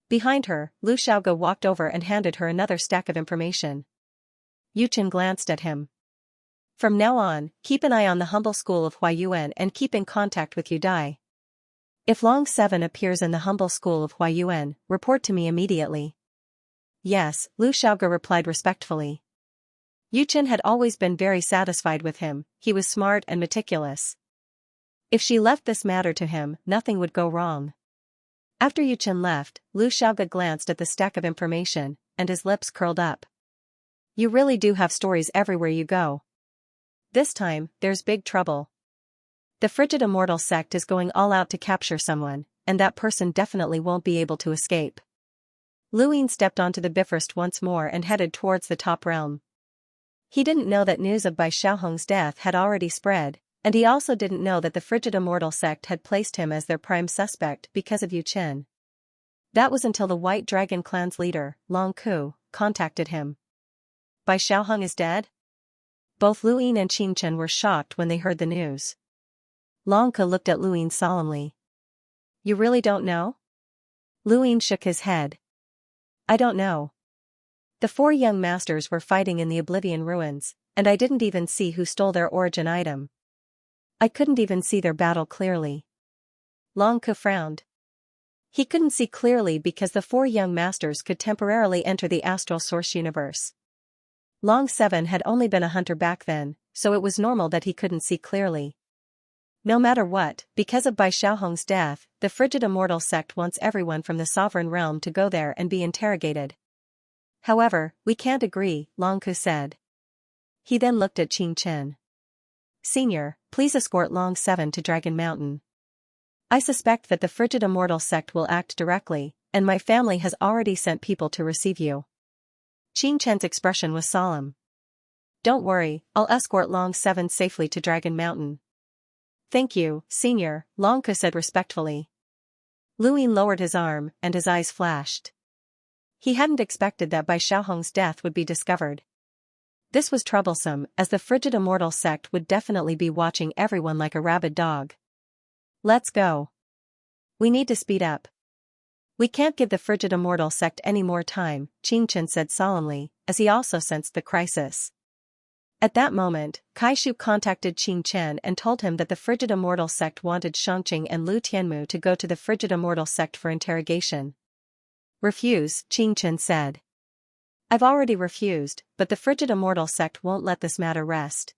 Behind her, Lu Xiaoge walked over and handed her another stack of information. Yu Chen glanced at him. From now on, keep an eye on the humble school of Huayuan and keep in contact with Yu Dai. If Long 7 appears in the humble school of Huayuan, report to me immediately. Yes, Lu Xiaoge replied respectfully. Yu Chen had always been very satisfied with him, he was smart and meticulous. If she left this matter to him, nothing would go wrong. After Yu Chen left, Lu Xiaoge glanced at the stack of information, and his lips curled up. You really do have stories everywhere you go. This time, there's big trouble. The Frigid Immortal sect is going all out to capture someone, and that person definitely won't be able to escape. Luin stepped onto the Bifrost once more and headed towards the top realm. He didn't know that news of Bai Xiaohong's death had already spread, and he also didn't know that the Frigid Immortal sect had placed him as their prime suspect because of Yu Chen. That was until the White Dragon clan's leader, Long Ku, contacted him. Bai Xiaohong is dead? Both Luin and Qingchen were shocked when they heard the news. Long Ku looked at Luin solemnly. You really don't know? Luin shook his head. I don't know. The 4 young masters were fighting in the Oblivion ruins, and I didn't even see who stole their origin item. I couldn't even see their battle clearly. Long Ku frowned. He couldn't see clearly because the 4 young masters could temporarily enter the astral source universe. Long 7 had only been a hunter back then, so it was normal that he couldn't see clearly. No matter what, because of Bai Xiaohong's death, the frigid immortal sect wants everyone from the sovereign realm to go there and be interrogated. However, we can't agree, Long Ku said. He then looked at Qin Chen. Senior, please escort Long 7 to Dragon Mountain. I suspect that the frigid immortal sect will act directly, and my family has already sent people to receive you. Qin Chen's expression was solemn. Don't worry, I'll escort Long 7 safely to Dragon Mountain. Thank you, Senior, Long Ku said respectfully. Luyin lowered his arm, and his eyes flashed. He hadn't expected that Bai Xiaohong's death would be discovered. This was troublesome, as the frigid immortal sect would definitely be watching everyone like a rabid dog. Let's go. We need to speed up. We can't give the frigid immortal sect any more time, Qin Chen said solemnly, as he also sensed the crisis. At that moment, Kai Shu contacted Qin Chen and told him that the frigid immortal sect wanted Xianxia and Lu Tianmu to go to the frigid immortal sect for interrogation. Refuse, Qin Chen said. I've already refused, but the frigid immortal sect won't let this matter rest.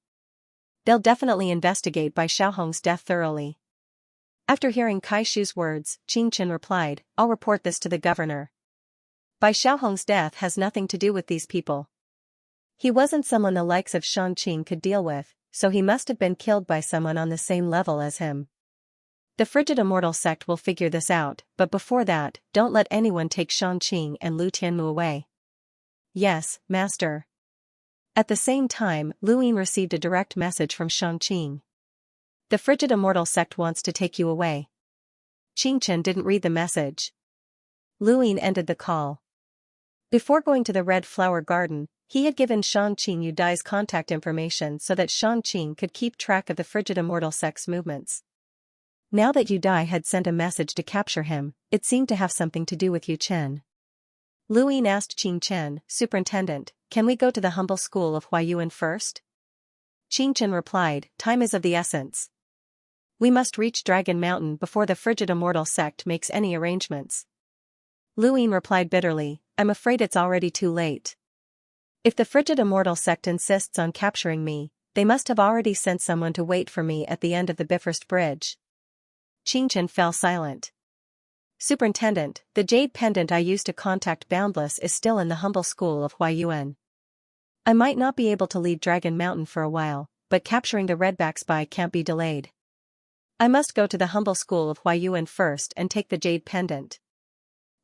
They'll definitely investigate Bai Xiaohong's death thoroughly. After hearing Kai Shu's words, Qin Chen replied, I'll report this to the governor. Bai Xiaohong's death has nothing to do with these people. He wasn't someone the likes of Xianxia could deal with, so he must have been killed by someone on the same level as him. The frigid immortal sect will figure this out, but before that, don't let anyone take Xianxia and Lu Tianmu away. Yes, master. At the same time, Luyin received a direct message from Xianxia. The frigid immortal sect wants to take you away. Qin Chen didn't read the message. Luyin ended the call. Before going to the Red Flower Garden, he had given Xianxia Yu Dai's contact information so that Xianxia could keep track of the frigid immortal sect's movements. Now that Yu Dai had sent a message to capture him, it seemed to have something to do with Yu Chen. Luyin asked Qin Chen, Superintendent, can we go to the humble school of Huayuan first? Qin Chen replied, time is of the essence. We must reach Dragon Mountain before the frigid immortal sect makes any arrangements. Luyin replied bitterly, I'm afraid it's already too late. If the frigid immortal sect insists on capturing me, they must have already sent someone to wait for me at the end of the Bifrost Bridge. Qin Chen fell silent. Superintendent, the jade pendant I used to contact Boundless is still in the humble school of Huayuan. I might not be able to leave Dragon Mountain for a while, but capturing the Redback spy can't be delayed. I must go to the humble school of Huayuan first and take the jade pendant.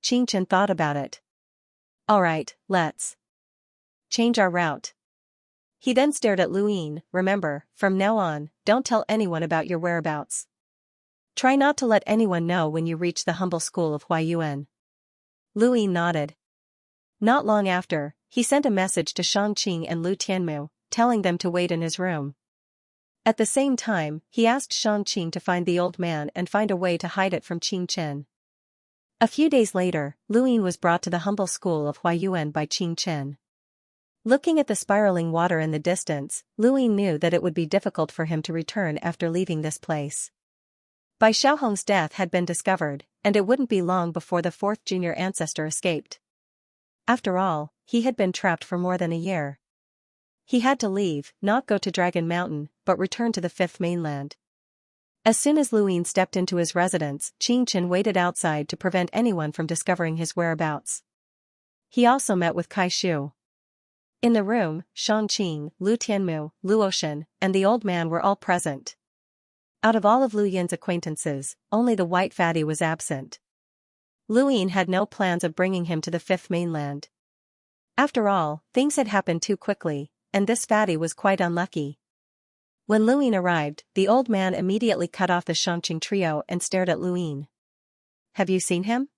Qin Chen thought about it. Alright, let's change our route. He then stared at Luyin, remember, from now on, don't tell anyone about your whereabouts. Try not to let anyone know when you reach the humble school of Huayuan. Luyin nodded. Not long after, he sent a message to Xianxia and Lu Tianmu, telling them to wait in his room. At the same time, he asked Xianxia to find the old man and find a way to hide it from Qin Chen. A few days later, Luyin was brought to the humble school of Huayuan by Qin Chen. Looking at the spiraling water in the distance, Luyin knew that it would be difficult for him to return after leaving this place. Bai Xiaohong's death had been discovered, and it wouldn't be long before the fourth junior ancestor escaped. After all, he had been trapped for more than a year. He had to leave, not go to Dragon Mountain, but return to the fifth mainland. As soon as Luyin stepped into his residence, Qin Chen waited outside to prevent anyone from discovering his whereabouts. He also met with Kai Shu. In the room, Xianxia, Lu Tianmu, Lu Ocean, and the old man were all present. Out of all of Lu Yin's acquaintances, only the white fatty was absent. Luyin had no plans of bringing him to the fifth mainland. After all, things had happened too quickly, and this fatty was quite unlucky. When Luyin arrived, the old man immediately cut off the Xianxia trio and stared at Luyin. Have you seen him?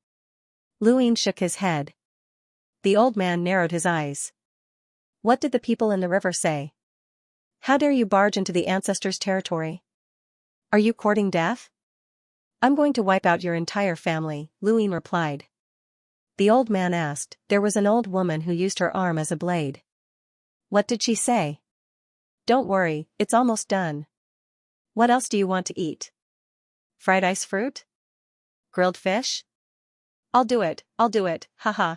Luyin shook his head. The old man narrowed his eyes. What did the people in the river say? How dare you barge into the ancestors' territory? Are you courting death? I'm going to wipe out your entire family, Luyin replied. The old man asked, there was an old woman who used her arm as a blade. What did she say? Don't worry, it's almost done. What else do you want to eat? Fried ice fruit? Grilled fish? I'll do it, haha.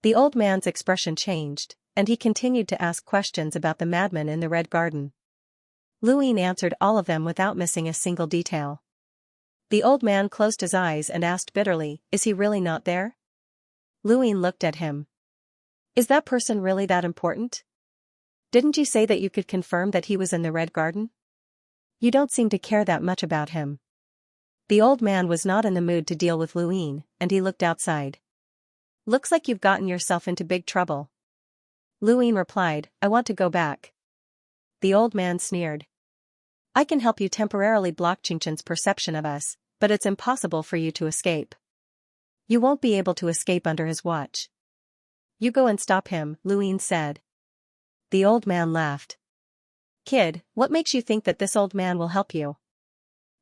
The old man's expression changed, and he continued to ask questions about the madman in the Red Garden. Lu Ying answered all of them without missing a single detail. The old man closed his eyes and asked bitterly, "Is he really not there?" Lu Ying looked at him. "Is that person really that important? Didn't you say that you could confirm that he was in the Red Garden? You don't seem to care that much about him." The old man was not in the mood to deal with Lu Ying, and he looked outside. "Looks like you've gotten yourself into big trouble." Lu Ying replied, "I want to go back." The old man sneered. "I can help you temporarily block Xianxia's perception of us, but it's impossible for you to escape. You won't be able to escape under his watch." "You go and stop him," Lu Ying said. The old man laughed. "Kid, what makes you think that this old man will help you?"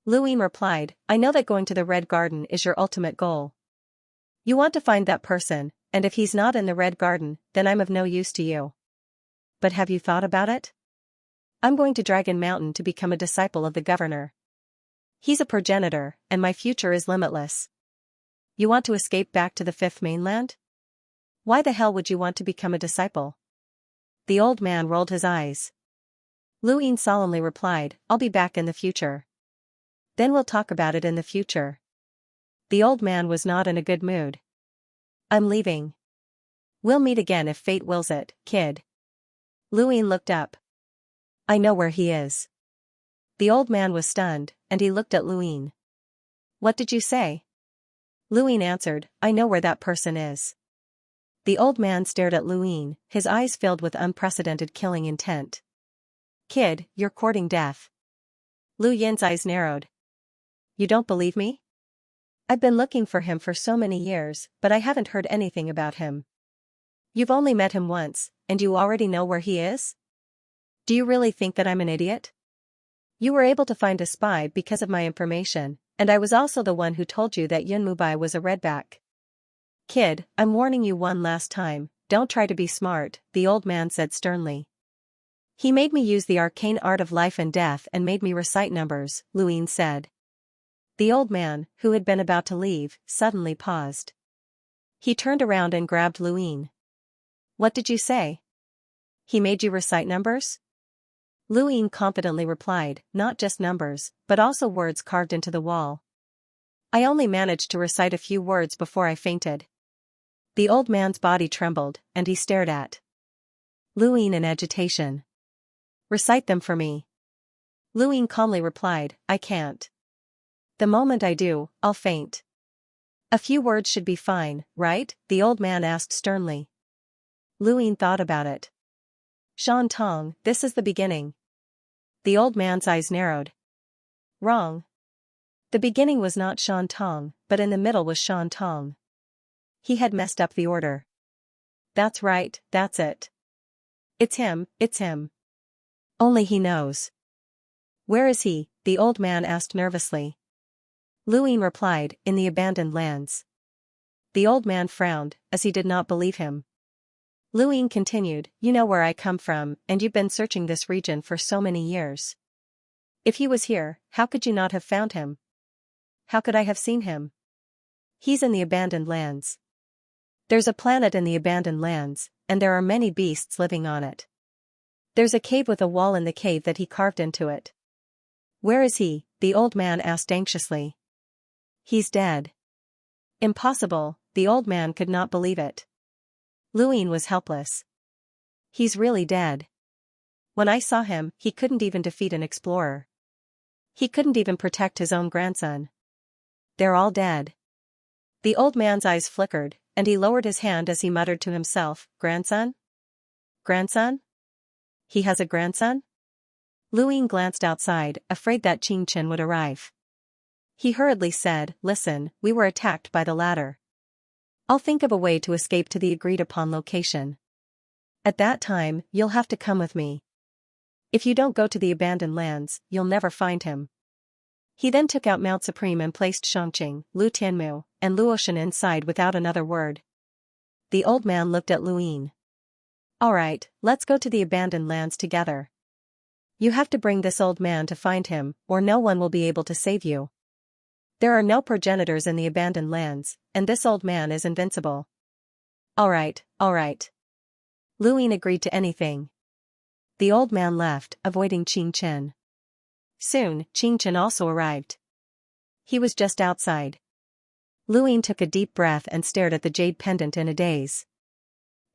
Lu Ying replied, "I know that going to the Red Garden is your ultimate goal. You want to find that person, and if he's not in the Red Garden, then I'm of no use to you. But have you thought about it? I'm going to Dragon Mountain to become a disciple of the governor. He's a progenitor, and my future is limitless. You want to escape back to the Fifth Mainland? Why the hell would you want to become a disciple?" The old man rolled his eyes. Lu Ying solemnly replied, "I'll be back in the future. Then we'll talk about it in the future." The old man was not in a good mood. "I'm leaving. We'll meet again if fate wills it, kid." Lu Ying looked up. "I know where he is." The old man was stunned, and he looked at Lu Ying. "What did you say?" Lu Ying answered, "I know where that person is." The old man stared at Lu Ying, his eyes filled with unprecedented killing intent. "Kid, you're courting death." Lu Ying's eyes narrowed. "You don't believe me? I've been looking for him for so many years, but I haven't heard anything about him." "You've only met him once, and you already know where he is? Do you really think that I'm an idiot? You were able to find a spy because of my information, and I was also the one who told you that Yun Mubai was a redback. Kid, I'm warning you one last time, don't try to be smart," the old man said sternly. "He made me use the arcane art of life and death and made me recite numbers," Lu Ying said. The old man, who had been about to leave, suddenly paused. He turned around and grabbed Lu Ying. "What did you say? He made you recite numbers?" Lu Ying confidently replied, "Not just numbers, but also words carved into the wall. I only managed to recite a few words before I fainted." The old man's body trembled, and he stared at Lu Ying in agitation. "Recite them for me." Lu Ying calmly replied, "I can't. The moment I do, I'll faint." "A few words should be fine, right?" the old man asked sternly. Lu Ying thought about it. "Shan Tong, this is the beginning." The old man's eyes narrowed. "Wrong. The beginning was not Shan Tong, but in the middle was Shan Tong. He had messed up the order." "That's right, that's it. It's him, it's him. Only he knows." "Where is he?" the old man asked nervously. Lu Ying replied, "In the abandoned lands." The old man frowned, as he did not believe him. Lu Ying continued, "You know where I come from, and you've been searching this region for so many years. If he was here, how could you not have found him? How could I have seen him? He's in the abandoned lands. There's a planet in the abandoned lands, and there are many beasts living on it. There's a cave with a wall in the cave that he carved into it." "Where is he?" the old man asked anxiously. "He's dead." "Impossible," the old man could not believe it. Lu Ying was helpless. "He's really dead. When I saw him, he couldn't even defeat an explorer. He couldn't even protect his own grandson. They're all dead." The old man's eyes flickered, and he lowered his hand as he muttered to himself, "Grandson? Grandson? He has a grandson?" Lu Ying glanced outside, afraid that Xianxia would arrive. He hurriedly said, "Listen, we were attacked by the latter. I'll think of a way to escape to the agreed-upon location. At that time, you'll have to come with me. If you don't go to the abandoned lands, you'll never find him." He then took out Mount Supreme and placed Shangqing, Lu Tianmu, and Luoshan inside without another word. The old man looked at Lu Ying. "All right, let's go to the abandoned lands together. You have to bring this old man to find him, or no one will be able to save you. There are no progenitors in the abandoned lands, and this old man is invincible." All right. Lu Ying agreed to anything. The old man left, avoiding Xianxia. Soon, Xianxia also arrived. He was just outside. Luin took a deep breath and stared at the jade pendant in a daze.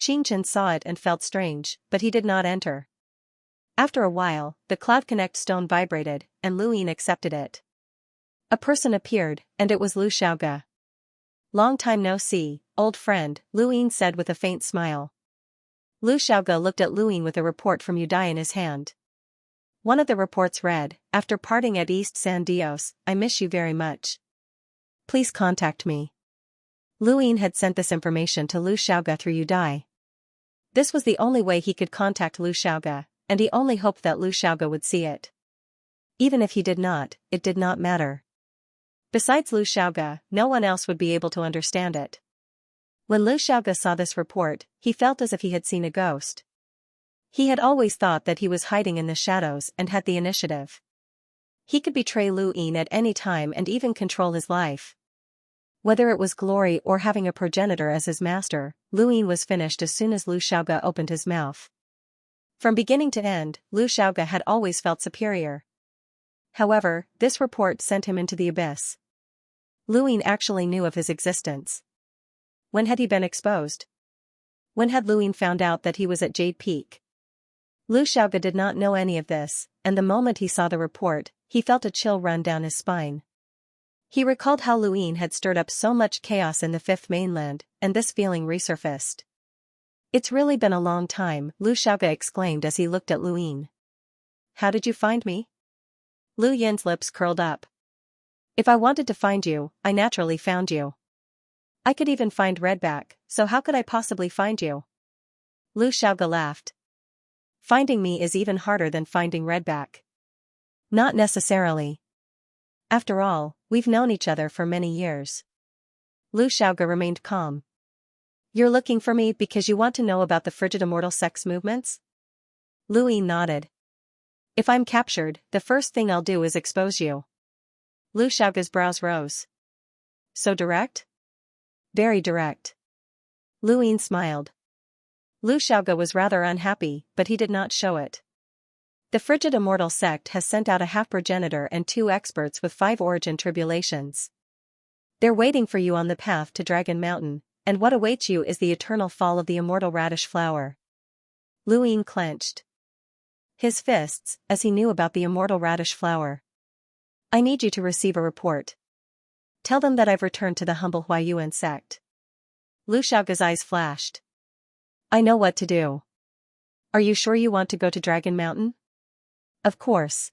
Xianxia saw it and felt strange, but he did not enter. After a while, the Cloud Connect stone vibrated, and Luin accepted it. A person appeared, and it was Lu Xiaoge. "Long time no see, old friend," Luin said with a faint smile. Lu Xiaoge looked at Luin with a report from Udai in his hand. One of the reports read, "After parting at East San Dios, I miss you very much. Please contact me." Luin had sent this information to Lu Xiaoge through Udai. This was the only way he could contact Lu Xiaoge, and he only hoped that Lu Xiaoge would see it. Even if he did not, it did not matter. Besides Lu Xiaoge, no one else would be able to understand it. When Lu Xiaoge saw this report, he felt as if he had seen a ghost. He had always thought that he was hiding in the shadows and had the initiative. He could betray Luin at any time and even control his life. Whether it was glory or having a progenitor as his master, Luin was finished as soon as Lu Xiaoge opened his mouth. From beginning to end, Lu Xiaoge had always felt superior. However, this report sent him into the abyss. Luin actually knew of his existence. When had he been exposed? When had Luin found out that he was at Jade Peak? Lu Xiaoge did not know any of this, and the moment he saw the report, he felt a chill run down his spine. He recalled how Luin had stirred up so much chaos in the Fifth Mainland, and this feeling resurfaced. "It's really been a long time," Lu Xiaoge exclaimed as he looked at Luin. "How did you find me?" Lu Yin's lips curled up. "If I wanted to find you, I naturally found you. I could even find Redback, so how could I possibly find you?" Lu Xiaoge laughed. "Finding me is even harder than finding Redback." "Not necessarily. After all, we've known each other for many years." Lu Xiaoge remained calm. "You're looking for me because you want to know about the frigid immortal sex movements?" Luin nodded. "If I'm captured, the first thing I'll do is expose you." Lu Xiaoge's brows rose. "So direct?" "Very direct." Luin smiled. Lu Xiaoge was rather unhappy, but he did not show it. "The frigid immortal sect has sent out a half-progenitor and 2 experts with 5 origin tribulations. They're waiting for you on the path to Dragon Mountain, and what awaits you is the eternal fall of the immortal radish flower." Luin clenched his fists, as he knew about the immortal radish flower. "I need you to receive a report. Tell them that I've returned to the humble Huayuan sect." Lu Xiaoge's eyes flashed. "I know what to do." "Are you sure you want to go to Dragon Mountain?" "Of course.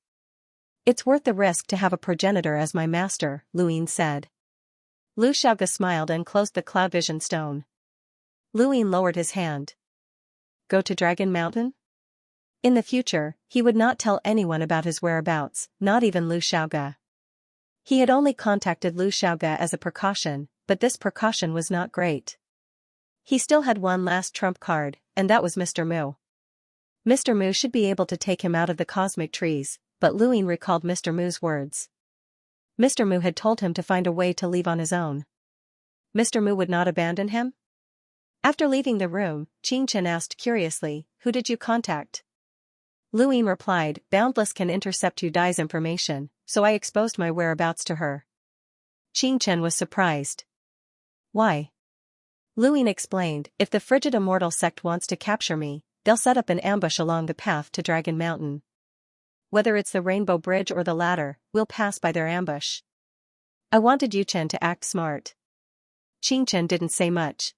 It's worth the risk to have a progenitor as my master," Luin said. Lu Xiaoge smiled and closed the cloud vision stone. Luin lowered his hand. "Go to Dragon Mountain?" In the future, he would not tell anyone about his whereabouts, not even Lu Xiaoge. He had only contacted Lu Xiaoge as a precaution, but this precaution was not great. He still had one last trump card, and that was Mr. Mu. Mr. Mu should be able to take him out of the cosmic trees, but Luin recalled Mr. Mu's words. Mr. Mu had told him to find a way to leave on his own. Mr. Mu would not abandon him? After leaving the room, Xianxia asked curiously, "Who did you contact?" Luin replied, "Boundless can intercept Udai's information, so I exposed my whereabouts to her." Xianxia was surprised. "Why?" Luin explained, "If the frigid immortal sect wants to capture me, they'll set up an ambush along the path to Dragon Mountain. Whether it's the Rainbow Bridge or the latter, we'll pass by their ambush. I wanted Yuchen to act smart." Xianxia didn't say much.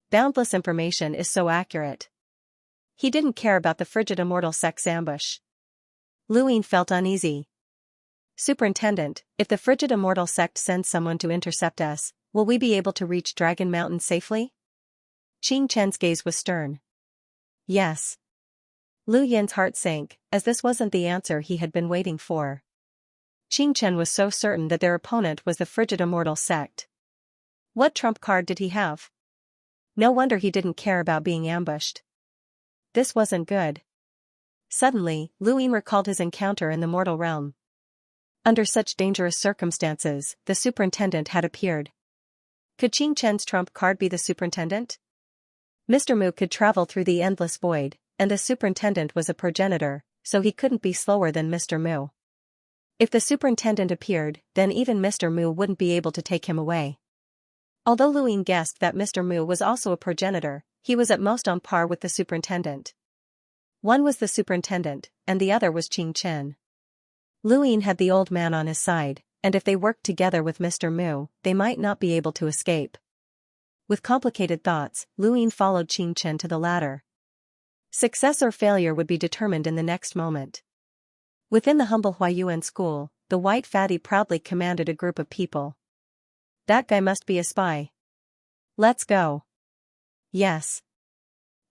Boundless information is so accurate. He didn't care about the frigid immortal sect's ambush. Luin felt uneasy. "Superintendent, if the frigid immortal sect sends someone to intercept us, will we be able to reach Dragon Mountain safely?" Xianxia's gaze was stern. "Yes." Lu Yin's heart sank, as this wasn't the answer he had been waiting for. Xianxia was so certain that their opponent was the frigid immortal sect. What trump card did he have? No wonder he didn't care about being ambushed. This wasn't good. Suddenly, Luin recalled his encounter in the mortal realm. Under such dangerous circumstances, the superintendent had appeared. Could Xianxia's trump card be the superintendent? Mr. Mu could travel through the endless void, and the superintendent was a progenitor, so he couldn't be slower than Mr. Mu. If the superintendent appeared, then even Mr. Mu wouldn't be able to take him away. Although Luin guessed that Mr. Mu was also a progenitor, he was at most on par with the superintendent. One was the superintendent, and the other was Qing Chen. Luin had the old man on his side, and if they worked together with Mr. Mu, they might not be able to escape. With complicated thoughts, Luin followed Qing Chen to the ladder. Success or failure would be determined in the next moment. Within the humble Huayuan school, the white fatty proudly commanded a group of people. That guy must be a spy. Let's go. Yes.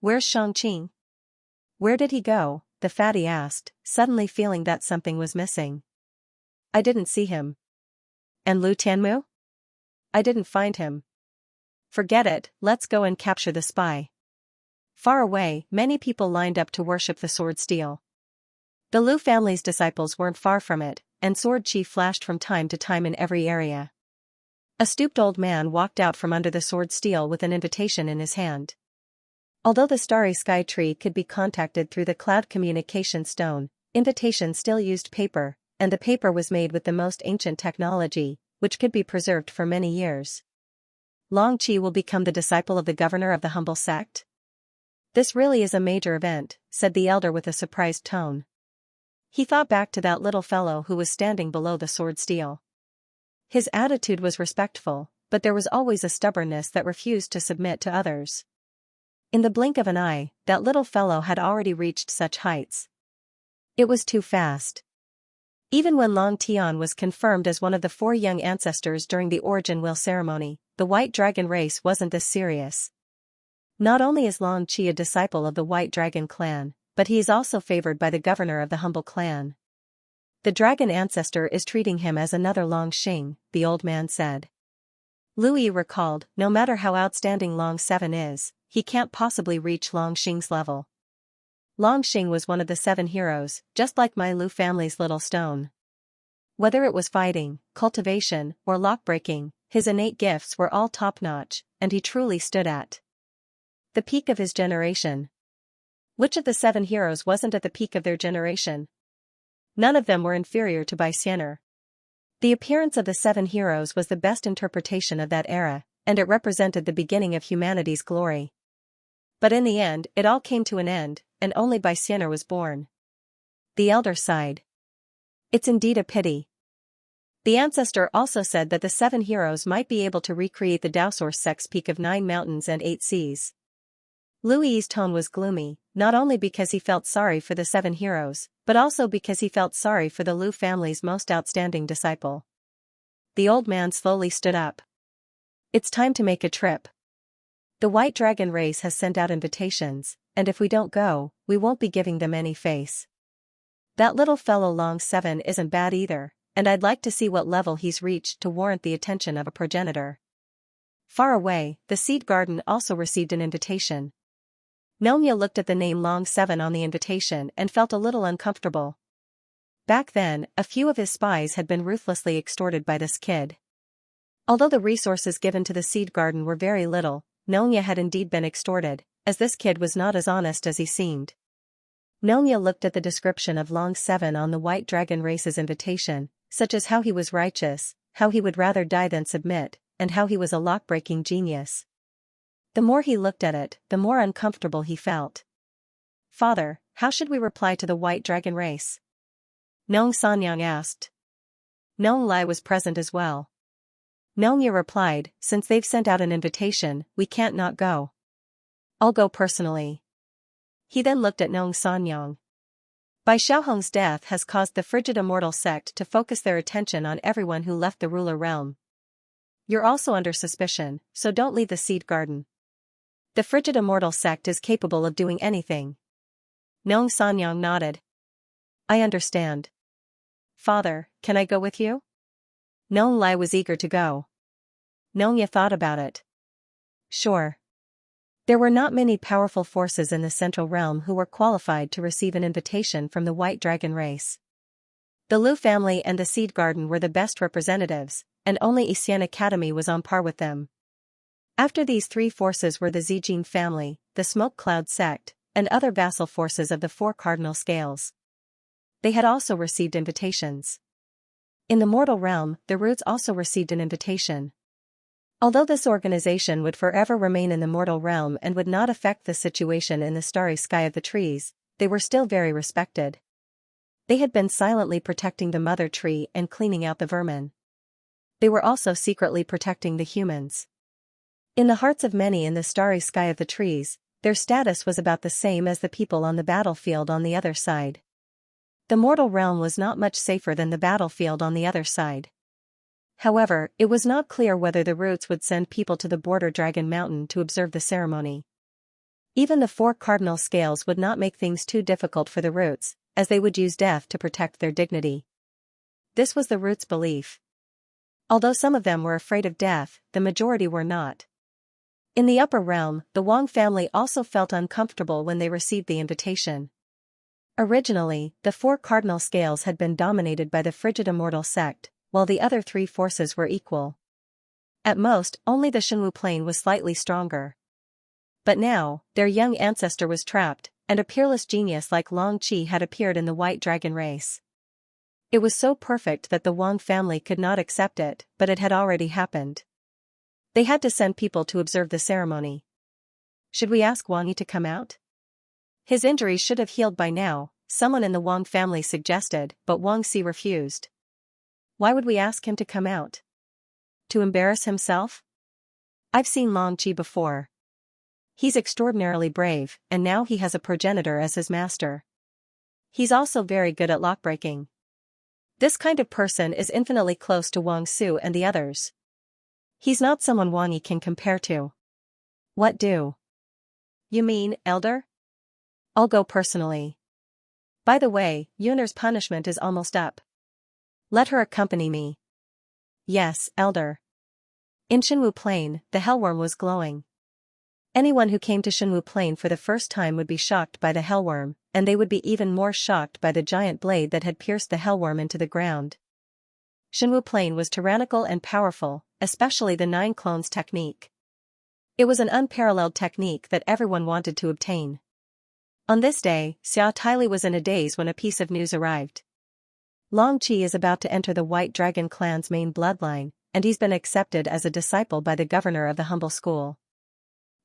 Where's Shangqing? Where did he go? The fatty asked, suddenly feeling that something was missing. I didn't see him. And Lu Tianmu? I didn't find him. Forget it, let's go and capture the spy. Far away, many people lined up to worship the sword steel. The Lu family's disciples weren't far from it, and sword chi flashed from time to time in every area. A stooped old man walked out from under the sword steel with an invitation in his hand. Although the starry sky tree could be contacted through the cloud communication stone, invitation still used paper, and the paper was made with the most ancient technology, which could be preserved for many years. Long Qi will become the disciple of the governor of the humble sect? This really is a major event, said the elder with a surprised tone. He thought back to that little fellow who was standing below the sword steel. His attitude was respectful, but there was always a stubbornness that refused to submit to others. In the blink of an eye, that little fellow had already reached such heights. It was too fast. Even when Long Tian was confirmed as one of the 4 young ancestors during the origin wheel ceremony, the White Dragon race wasn't this serious. Not only is Long Qi a disciple of the White Dragon clan, but he is also favored by the governor of the humble clan. The dragon ancestor is treating him as another Long Xing, the old man said. Lu Yi recalled, no matter how outstanding Long 7 is, he can't possibly reach Long Xing's level. Long Xing was one of the 7 heroes, just like my Lu family's little stone. Whether it was fighting, cultivation, or lockbreaking, his innate gifts were all top-notch, and he truly stood at the peak of his generation. Which of the 7 heroes wasn't at the peak of their generation? None of them were inferior to Bai Xianer. The appearance of the 7 heroes was the best interpretation of that era, and it represented the beginning of humanity's glory. But in the end, it all came to an end, and only Bai Xianer was born. The elder sighed. It's indeed a pity. The ancestor also said that the 7 heroes might be able to recreate the Daosaur sect's peak of 9 mountains and 8 seas. Lu Yi's tone was gloomy, not only because he felt sorry for the 7 heroes, but also because he felt sorry for the Lu family's most outstanding disciple. The old man slowly stood up. It's time to make a trip. The White Dragon race has sent out invitations, and if we don't go, we won't be giving them any face. That little fellow Long 7 isn't bad either, and I'd like to see what level he's reached to warrant the attention of a progenitor. Far away, the seed garden also received an invitation. Nonya looked at the name Long 7 on the invitation and felt a little uncomfortable. Back then, a few of his spies had been ruthlessly extorted by this kid. Although the resources given to the seed garden were very little, Nonya had indeed been extorted, as this kid was not as honest as he seemed. Nonya looked at the description of Long 7 on the White Dragon race's invitation, such as how he was righteous, how he would rather die than submit, and how he was a lock-breaking genius. The more he looked at it, the more uncomfortable he felt. Father, how should we reply to the White Dragon race? Nong Sanyang asked. Nong Lai was present as well. Nonya replied, since they've sent out an invitation, we can't not go. I'll go personally. He then looked at Nong Sanyang. Bai Xiaohong's death has caused the frigid immortal sect to focus their attention on everyone who left the ruler realm. You're also under suspicion, so don't leave the seed garden. The frigid immortal sect is capable of doing anything. Nong Sanyang nodded. I understand. Father, can I go with you? Nong Lai was eager to go. Nonya thought about it. Sure. There were not many powerful forces in the Central Realm who were qualified to receive an invitation from the White Dragon race. The Lu family and the Seed Garden were the best representatives, and only Xian Academy was on par with them. After these 3 forces were the Zijin family, the Smoke Cloud sect, and other vassal forces of the 4 cardinal scales. They had also received invitations. In the mortal realm, the roots also received an invitation. Although this organization would forever remain in the mortal realm and would not affect the situation in the starry sky of the trees, they were still very respected. They had been silently protecting the mother tree and cleaning out the vermin. They were also secretly protecting the humans. In the hearts of many in the starry sky of the trees, their status was about the same as the people on the battlefield on the other side. The mortal realm was not much safer than the battlefield on the other side. However, it was not clear whether the roots would send people to the border Dragon Mountain to observe the ceremony. Even the 4 cardinal scales would not make things too difficult for the roots, as they would use death to protect their dignity. This was the roots' belief. Although some of them were afraid of death, the majority were not. In the upper realm, the Wang family also felt uncomfortable when they received the invitation. Originally, the 4 cardinal scales had been dominated by the frigid immortal sect, while the other 3 forces were equal. At most, only the Shenwu plane was slightly stronger. But now, their young ancestor was trapped, and a peerless genius like Long Qi had appeared in the White Dragon race. It was so perfect that the Wang family could not accept it, but it had already happened. They had to send people to observe the ceremony. Should we ask Wang Yi to come out? His injuries should have healed by now, someone in the Wang family suggested, but Wang Xi refused. Why would we ask him to come out? To embarrass himself? I've seen Long Qi before. He's extraordinarily brave, and now he has a progenitor as his master. He's also very good at lockbreaking. This kind of person is infinitely close to Wang Su and the others. He's not someone Wang Yi can compare to. What do? You mean, Elder? I'll go personally. By the way, Yun'er's punishment is almost up. Let her accompany me. Yes, Elder. In Shenwu Plain, the hellworm was glowing. Anyone who came to Shenwu Plain for the first time would be shocked by the hellworm, and they would be even more shocked by the giant blade that had pierced the hellworm into the ground. Shenwu Plain was tyrannical and powerful, especially the 9 clones technique. It was an unparalleled technique that everyone wanted to obtain. On this day, Xia Tyli was in a daze when a piece of news arrived. Long Qi is about to enter the White Dragon clan's main bloodline, and he's been accepted as a disciple by the governor of the humble school.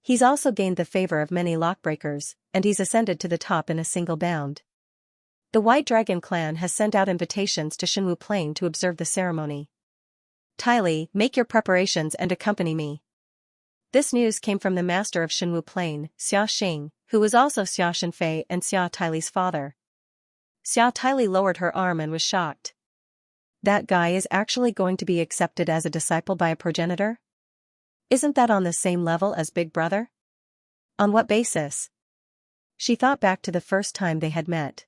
He's also gained the favor of many lockbreakers, and he's ascended to the top in a single bound. The White Dragon clan has sent out invitations to Shenwu Plain to observe the ceremony. Tyli, make your preparations and accompany me. This news came from the master of Shenwu Plain, Xia Xing, who was also Xia Shenfei and Xia Tyli's father. Xia Tyli lowered her arm and was shocked. That guy is actually going to be accepted as a disciple by a progenitor? Isn't that on the same level as Big Brother? On what basis? She thought back to the first time they had met.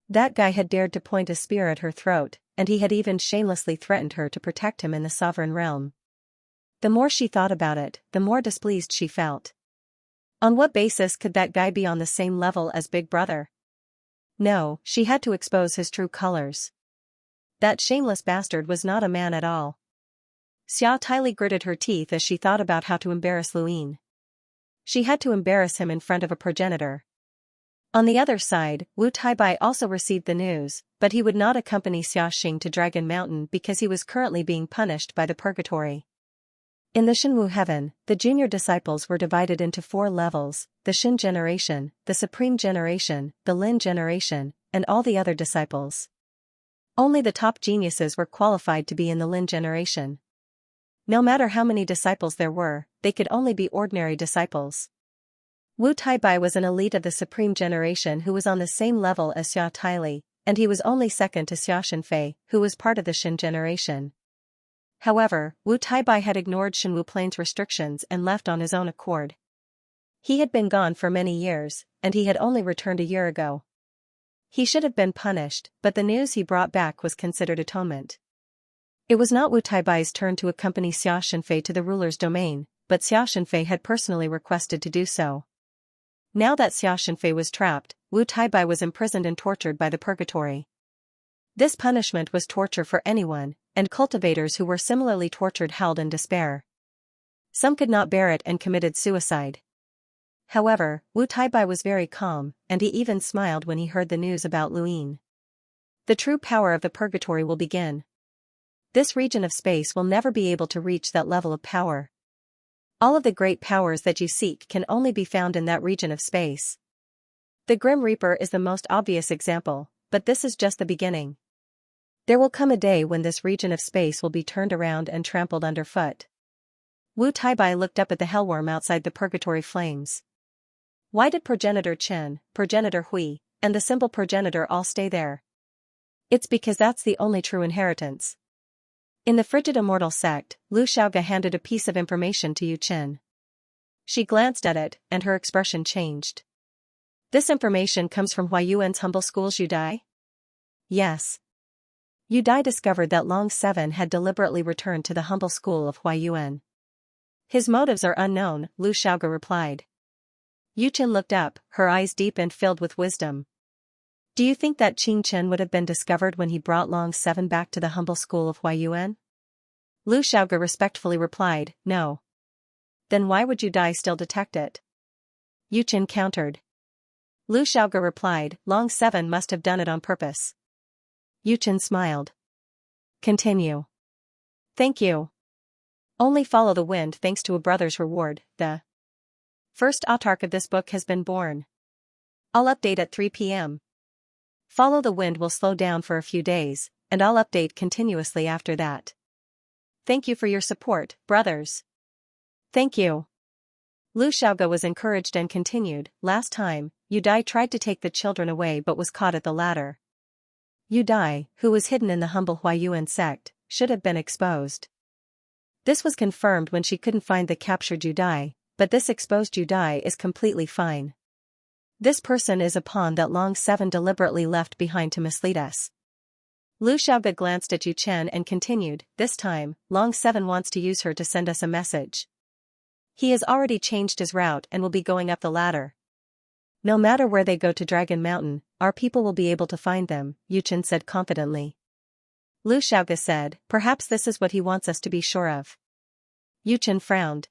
That guy had dared to point a spear at her throat, and he had even shamelessly threatened her to protect him in the sovereign realm. The more she thought about it, the more displeased she felt. On what basis could that guy be on the same level as Big Brother? No, she had to expose his true colors. That shameless bastard was not a man at all. Xia Tyli gritted her teeth as she thought about how to embarrass Luin. She had to embarrass him in front of a progenitor. On the other side, Wu Taibai also received the news, but he would not accompany Xia Xing to Dragon Mountain because he was currently being punished by the purgatory. In the Shenwu heaven, the junior disciples were divided into 4 levels: the Shin generation, the Supreme generation, the Lin generation, and all the other disciples. Only the top geniuses were qualified to be in the Lin generation. No matter how many disciples there were, they could only be ordinary disciples. Wu Taibai was an elite of the Supreme generation who was on the same level as Xia Tyli, and he was only second to Xia Shenfei, who was part of the Shin generation. However, Wu Taibai had ignored Shenwu Plain's restrictions and left on his own accord. He had been gone for many years, and he had only returned a year ago. He should have been punished, but the news he brought back was considered atonement. It was not Wu Taibai's turn to accompany Xia Shenfei to the ruler's domain, but Xia Shenfei had personally requested to do so. Now that Xia Shenfei was trapped, Wu Taibai was imprisoned and tortured by the purgatory. This punishment was torture for anyone, and cultivators who were similarly tortured held in despair. Some could not bear it and committed suicide. However, Wu Taibai was very calm, and he even smiled when he heard the news about Luin. The true power of the purgatory will begin. This region of space will never be able to reach that level of power. All of the great powers that you seek can only be found in that region of space. The Grim Reaper is the most obvious example, but this is just the beginning. There will come a day when this region of space will be turned around and trampled underfoot. Wu Taibai looked up at the hellworm outside the purgatory flames. Why did Progenitor Chen, Progenitor Hui, and the simple Progenitor all stay there? It's because that's the only true inheritance. In the frigid immortal sect, Lu Xiaoge handed a piece of information to Yu Qin. She glanced at it, and her expression changed. This information comes from Huayuan's humble schools Yu Dai? Yes. Yu Dai discovered that Long Seven had deliberately returned to the humble school of Huayuan. His motives are unknown, Lu Xiaoge replied. Yu Qin looked up, her eyes deep and filled with wisdom. Do you think that Qing Chen would have been discovered when he brought Long Seven back to the humble school of Huayuan? Lu Xiaoge respectfully replied, no. Then why would Yu Dai still detect it? Yu Qin countered. Lu Xiaoge replied, Long Seven must have done it on purpose. Yu Qin smiled. Continue. Thank you. Only follow the wind thanks to a brother's reward. The first autarch of this book has been born. I'll update at 3 p.m. Follow the wind will slow down for a few days, and I'll update continuously after that. Thank you for your support, brothers. Thank you. Lu Xiaoge was encouraged and continued, last time, Yu Dai tried to take the children away but was caught at the ladder. Yu Dai, who was hidden in the humble Huayuan sect, should have been exposed. This was confirmed when she couldn't find the captured Yu Dai, but this exposed Yu Dai is completely fine. This person is a pawn that Long Seven deliberately left behind to mislead us. Lu Xiaoge glanced at Yu Chen and continued, this time, Long Seven wants to use her to send us a message. He has already changed his route and will be going up the ladder. No matter where they go to Dragon Mountain, our people will be able to find them, Yu Chen said confidently. Lu Xiaoge said, perhaps this is what he wants us to be sure of. Yu Chen frowned.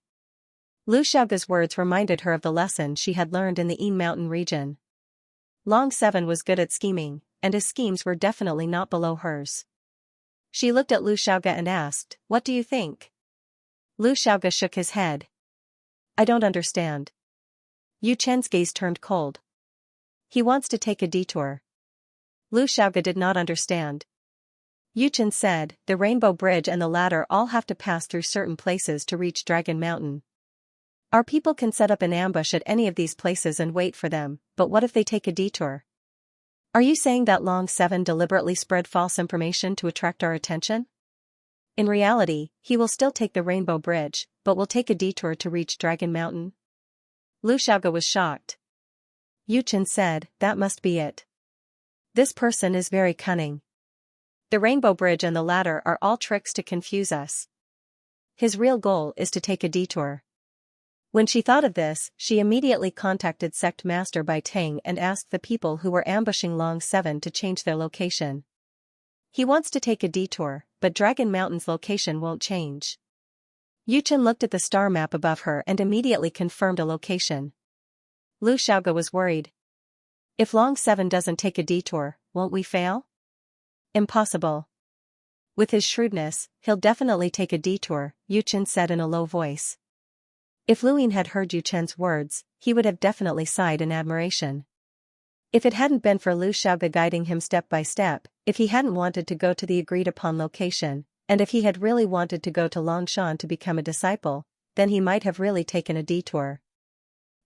Lu Xiaoge's words reminded her of the lesson she had learned in the Yin Mountain region. Long Seven was good at scheming, and his schemes were definitely not below hers. She looked at Lu Xiaoge and asked, what do you think? Lu Xiaoge shook his head. I don't understand. Yu Chen's gaze turned cold. He wants to take a detour. Lu Xiaoge did not understand. Yu Chen said, the Rainbow Bridge and the ladder all have to pass through certain places to reach Dragon Mountain. Our people can set up an ambush at any of these places and wait for them, but what if they take a detour? Are you saying that Long Seven deliberately spread false information to attract our attention? In reality, he will still take the Rainbow Bridge, but will take a detour to reach Dragon Mountain? Lu Xiaoge was shocked. Yu Chen said, that must be it. This person is very cunning. The Rainbow Bridge and the ladder are all tricks to confuse us. His real goal is to take a detour. When she thought of this, she immediately contacted Sect Master Bai Tang and asked the people who were ambushing Long Seven to change their location. He wants to take a detour, but Dragon Mountain's location won't change. Yu Chen looked at the star map above her and immediately confirmed a location. Lu Xiaoge was worried. If Long Seven doesn't take a detour, won't we fail? Impossible. With his shrewdness, he'll definitely take a detour, Yu Chen said in a low voice. If Lu Yin had heard Yu Chen's words, he would have definitely sighed in admiration. If it hadn't been for Lu Xiaoge guiding him step by step, if he hadn't wanted to go to the agreed-upon location, and if he had really wanted to go to Longshan to become a disciple, then he might have really taken a detour.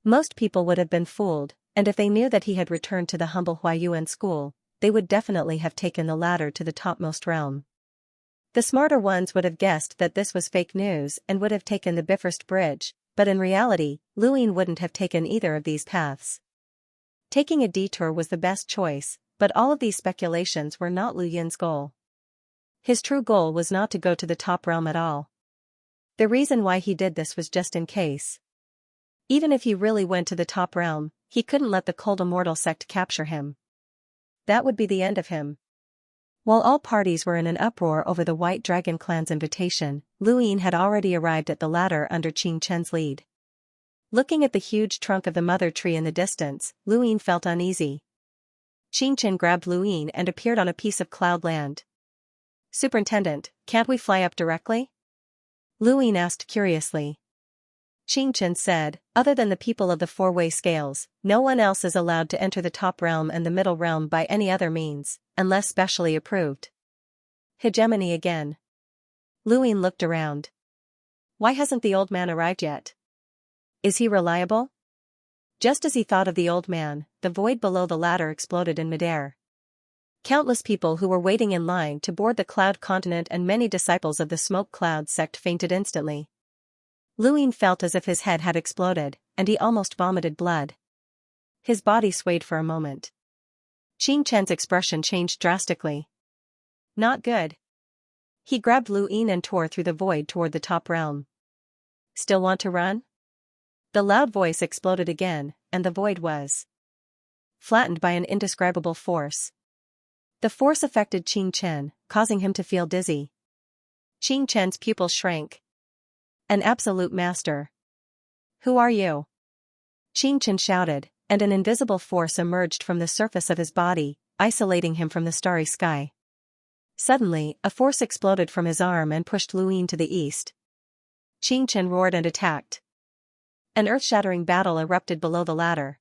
Most people would have been fooled, and if they knew that he had returned to the humble Huayuan school, they would definitely have taken the ladder to the topmost realm. The smarter ones would have guessed that this was fake news and would have taken the Bifrost Bridge, but in reality, Lu Yin wouldn't have taken either of these paths. Taking a detour was the best choice, but all of these speculations were not Lu Yin's goal. His true goal was not to go to the top realm at all. The reason why he did this was just in case. Even if he really went to the top realm, he couldn't let the cold immortal sect capture him. That would be the end of him. While all parties were in an uproar over the White Dragon clan's invitation, Lu Yin had already arrived at the ladder under Qing Chen's lead. Looking at the huge trunk of the mother tree in the distance, Lu Yin felt uneasy. Qing Chen grabbed Lu Yin and appeared on a piece of cloud land. Superintendent, can't we fly up directly? Luin asked curiously. Xianxia said, other than the people of the four-way scales, no one else is allowed to enter the top realm and the middle realm by any other means, unless specially approved. Hegemony again. Luin looked around. Why hasn't the old man arrived yet? Is he reliable? Just as he thought of the old man, the void below the ladder exploded in midair. Countless people who were waiting in line to board the Cloud Continent and many disciples of the Smoke Cloud sect fainted instantly. Luin felt as if his head had exploded, and he almost vomited blood. His body swayed for a moment. Xianxia's expression changed drastically. Not good. He grabbed Luin and tore through the void toward the top realm. Still want to run? The loud voice exploded again, and the void was flattened by an indescribable force. The force affected Xianxia, causing him to feel dizzy. Xianxia's pupils shrank. An absolute master. Who are you? Xianxia shouted, and an invisible force emerged from the surface of his body, isolating him from the starry sky. Suddenly, a force exploded from his arm and pushed Luin to the east. Xianxia roared and attacked. An earth-shattering battle erupted below the ladder.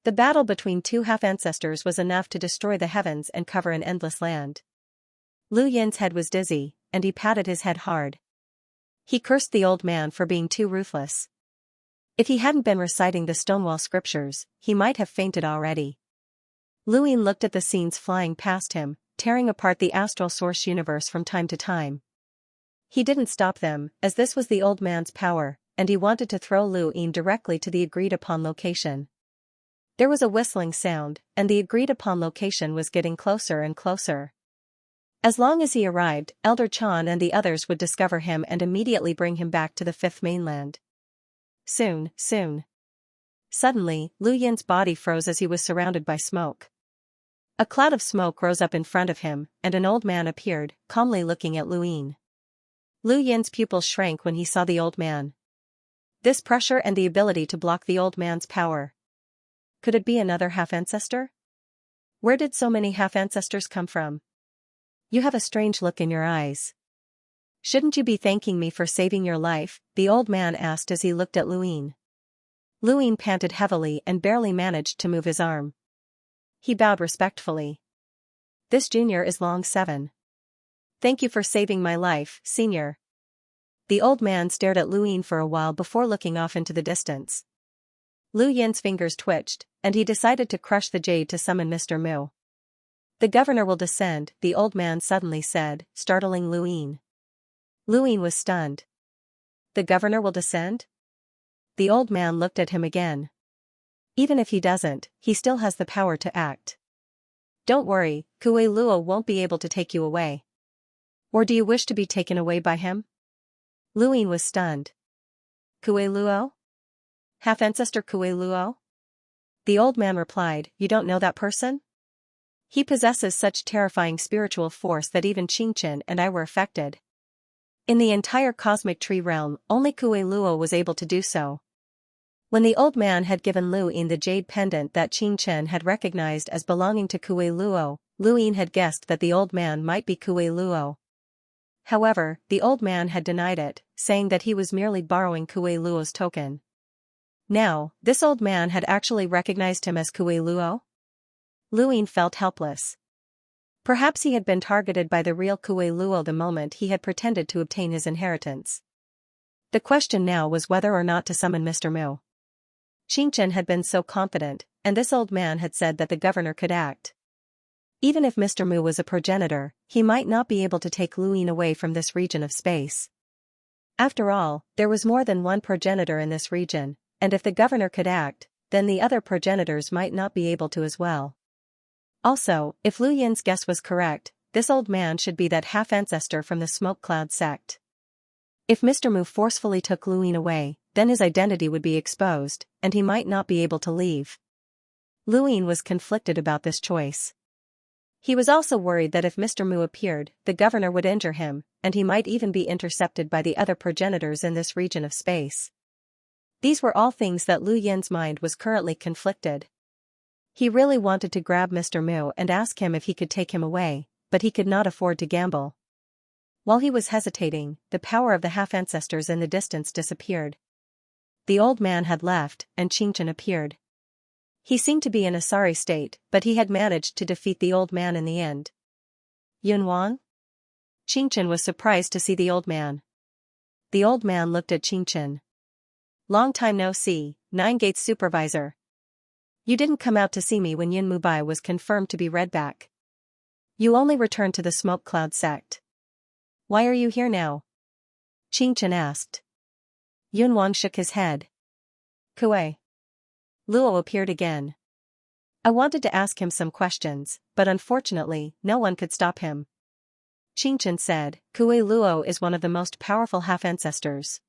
The battle between two half-ancestors was enough to destroy the heavens and cover an endless land. Lu Yin's head was dizzy, and he patted his head hard. He cursed the old man for being too ruthless. If he hadn't been reciting the Stonewall scriptures, he might have fainted already. Luin looked at the scenes flying past him, tearing apart the astral source universe from time to time. He didn't stop them, as this was the old man's power, and he wanted to throw Luin directly to the agreed-upon location. There was a whistling sound, and the agreed-upon location was getting closer and closer. As long as he arrived, Elder Chan and the others would discover him and immediately bring him back to the fifth mainland. Soon. Suddenly, Lu Yin's body froze as he was surrounded by smoke. A cloud of smoke rose up in front of him, and an old man appeared, calmly looking at Luin. Lu Yin's pupils shrank when he saw the old man. This pressure and the ability to block the old man's power. Could it be another half-ancestor? Where did so many half-ancestors come from? You have a strange look in your eyes. Shouldn't you be thanking me for saving your life? The old man asked as he looked at Luin. Luin panted heavily and barely managed to move his arm. He bowed respectfully. This junior is Long 7. Thank you for saving my life, senior. The old man stared at Luin for a while before looking off into the distance. Lu Yin's fingers twitched, and he decided to crush the jade to summon Mr. Mu. The governor will descend, the old man suddenly said, startling Luin. Luin was stunned. The governor will descend? The old man looked at him again. Even if he doesn't, he still has the power to act. Don't worry, Kue Luo won't be able to take you away. Or do you wish to be taken away by him? Luin was stunned. Kue Luo? Half-ancestor Kue Luo? The old man replied, you don't know that person? He possesses such terrifying spiritual force that even Xianxia and I were affected. In the entire cosmic tree realm, only Kue Luo was able to do so. When the old man had given Luin the jade pendant that Xianxia had recognized as belonging to Kue Luo, Luin had guessed that the old man might be Kue Luo. However, the old man had denied it, saying that he was merely borrowing Kue Luo's token. Now, this old man had actually recognized him as Kue Luo? Luin felt helpless. Perhaps he had been targeted by the real Kue Luo the moment he had pretended to obtain his inheritance. The question now was whether or not to summon Mr. Mu. Xianxia had been so confident, and this old man had said that the governor could act. Even if Mr. Mu was a progenitor, he might not be able to take Luin away from this region of space. After all, there was more than one progenitor in this region, and if the governor could act, then the other progenitors might not be able to as well. Also, if Lu Yin's guess was correct, this old man should be that half-ancestor from the Smoke Cloud sect. If Mr. Mu forcefully took Luin away, then his identity would be exposed, and he might not be able to leave. Luin was conflicted about this choice. He was also worried that if Mr. Mu appeared, the governor would injure him, and he might even be intercepted by the other progenitors in this region of space. These were all things that Lu Yin's mind was currently conflicted. He really wanted to grab Mr. Mu and ask him if he could take him away, but he could not afford to gamble. While he was hesitating, the power of the half-ancestors in the distance disappeared. The old man had left, and Xianxia appeared. He seemed to be in a sorry state, but he had managed to defeat the old man in the end. Yunwang? Xianxia was surprised to see the old man. The old man looked at Xianxia. Long time no see, Nine Gates supervisor. You didn't come out to see me when Yin Mubai was confirmed to be Redback. You only returned to the Smoke Cloud sect. Why are you here now? Xianxia asked. Yunwang shook his head. Kuei. Luo appeared again. I wanted to ask him some questions, but unfortunately, no one could stop him. Xianxia said, Kuei Luo is one of the most powerful half-ancestors.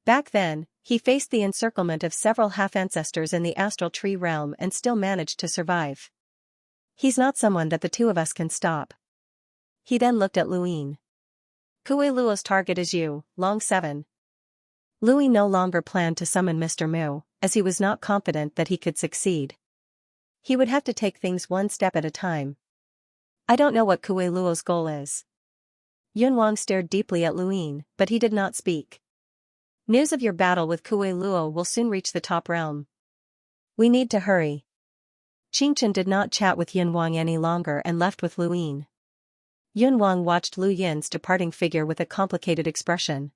Back then, he faced the encirclement of several half-ancestors in the astral tree realm and still managed to survive. He's not someone that the two of us can stop. He then looked at Luin. Kuei Luo's target is you, Long 7. Louis no longer planned to summon Mr. Mu, as he was not confident that he could succeed. He would have to take things one step at a time. I don't know what Kuei Luo's goal is. Yunwang stared deeply at Luin, but he did not speak. News of your battle with Kuei Luo will soon reach the top realm. We need to hurry. Xianxia did not chat with Yunwang any longer and left with Luin. Yunwang watched Lu Yin's departing figure with a complicated expression.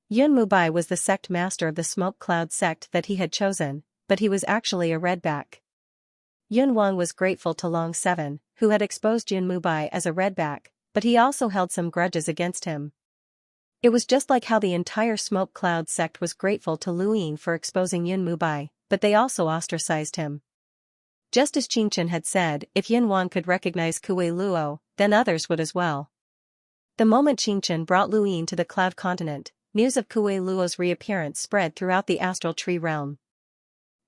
Yun Mubai was the sect master of the Smoke Cloud sect that he had chosen, but he was actually a Redback. Yunwang was grateful to Long 7, who had exposed Yun Mubai as a Redback, but he also held some grudges against him. It was just like how the entire Smoke Cloud sect was grateful to Luin for exposing Yun Mubai, but they also ostracized him. Just as Xianxia had said, if Yunwang could recognize Kuei Luo, then others would as well. The moment Xianxia brought Luin to the Cloud Continent, news of Kuei Luo's reappearance spread throughout the astral tree realm.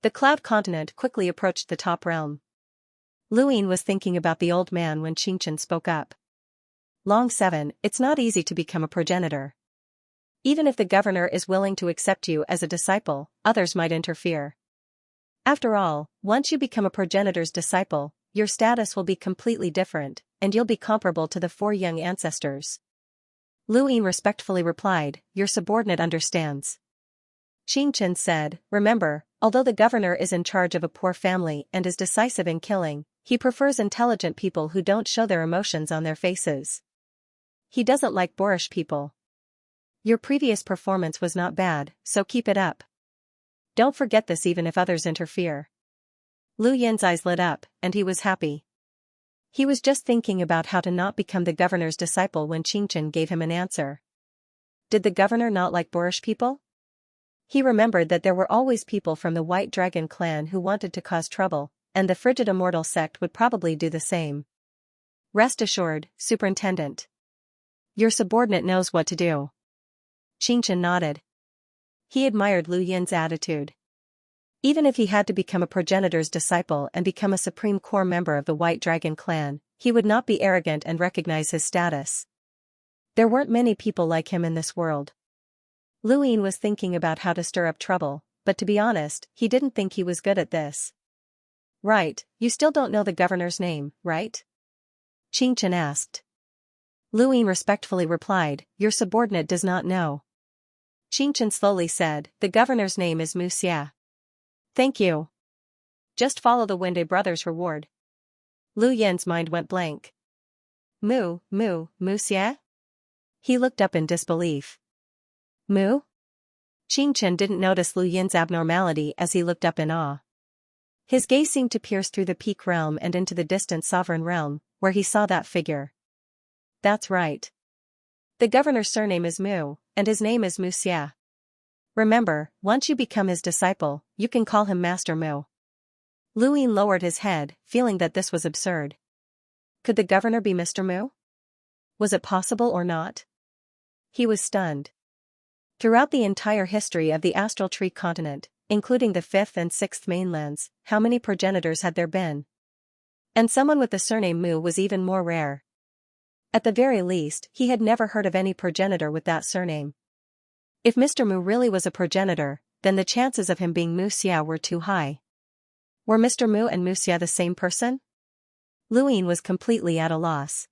The Cloud Continent quickly approached the top realm. Luin was thinking about the old man when Xianxia spoke up. Long 7, it's not easy to become a progenitor. Even if the governor is willing to accept you as a disciple, others might interfere. After all, once you become a progenitor's disciple, your status will be completely different, and you'll be comparable to the 4 young ancestors. Luin respectfully replied, your subordinate understands. Xianxia said, remember, although the governor is in charge of a poor family and is decisive in killing, he prefers intelligent people who don't show their emotions on their faces. He doesn't like boorish people. Your previous performance was not bad, so keep it up. Don't forget this even if others interfere. Lu Yin's eyes lit up, and he was happy. He was just thinking about how to not become the governor's disciple when Xianxia gave him an answer. Did the governor not like boorish people? He remembered that there were always people from the White Dragon clan who wanted to cause trouble, and the Frigid Immortal sect would probably do the same. Rest assured, Superintendent. Your subordinate knows what to do. Xianxia nodded. He admired Lu Yin's attitude. Even if he had to become a progenitor's disciple and become a supreme core member of the White Dragon clan, he would not be arrogant and recognize his status. There weren't many people like him in this world. Lu Yin was thinking about how to stir up trouble, but to be honest, he didn't think he was good at this. Right, you still don't know the governor's name, right? Xianxia asked. Lu Yin respectfully replied, your subordinate does not know. Xianxia slowly said, the governor's name is Mu Xia. Thank you. Just follow the Wende brothers' reward. Lu Yin's mind went blank. Mu Xia? He looked up in disbelief. Mu? Xianxia didn't notice Lu Yin's abnormality as he looked up in awe. His gaze seemed to pierce through the peak realm and into the distant sovereign realm, where he saw that figure. That's right. The governor's surname is Mu, and his name is Mu Xia. Remember, once you become his disciple, you can call him Master Mu. Lu Yin lowered his head, feeling that this was absurd. Could the governor be Mr. Mu? Was it possible or not? He was stunned. Throughout the entire history of the Astral Tree continent, including the 5th and 6th mainlands, how many progenitors had there been? And someone with the surname Mu was even more rare. At the very least, he had never heard of any progenitor with that surname. If Mr. Mu really was a progenitor, then the chances of him being Mu Xia were too high. Were Mr. Mu and Mu Xia the same person? Lu Yin was completely at a loss.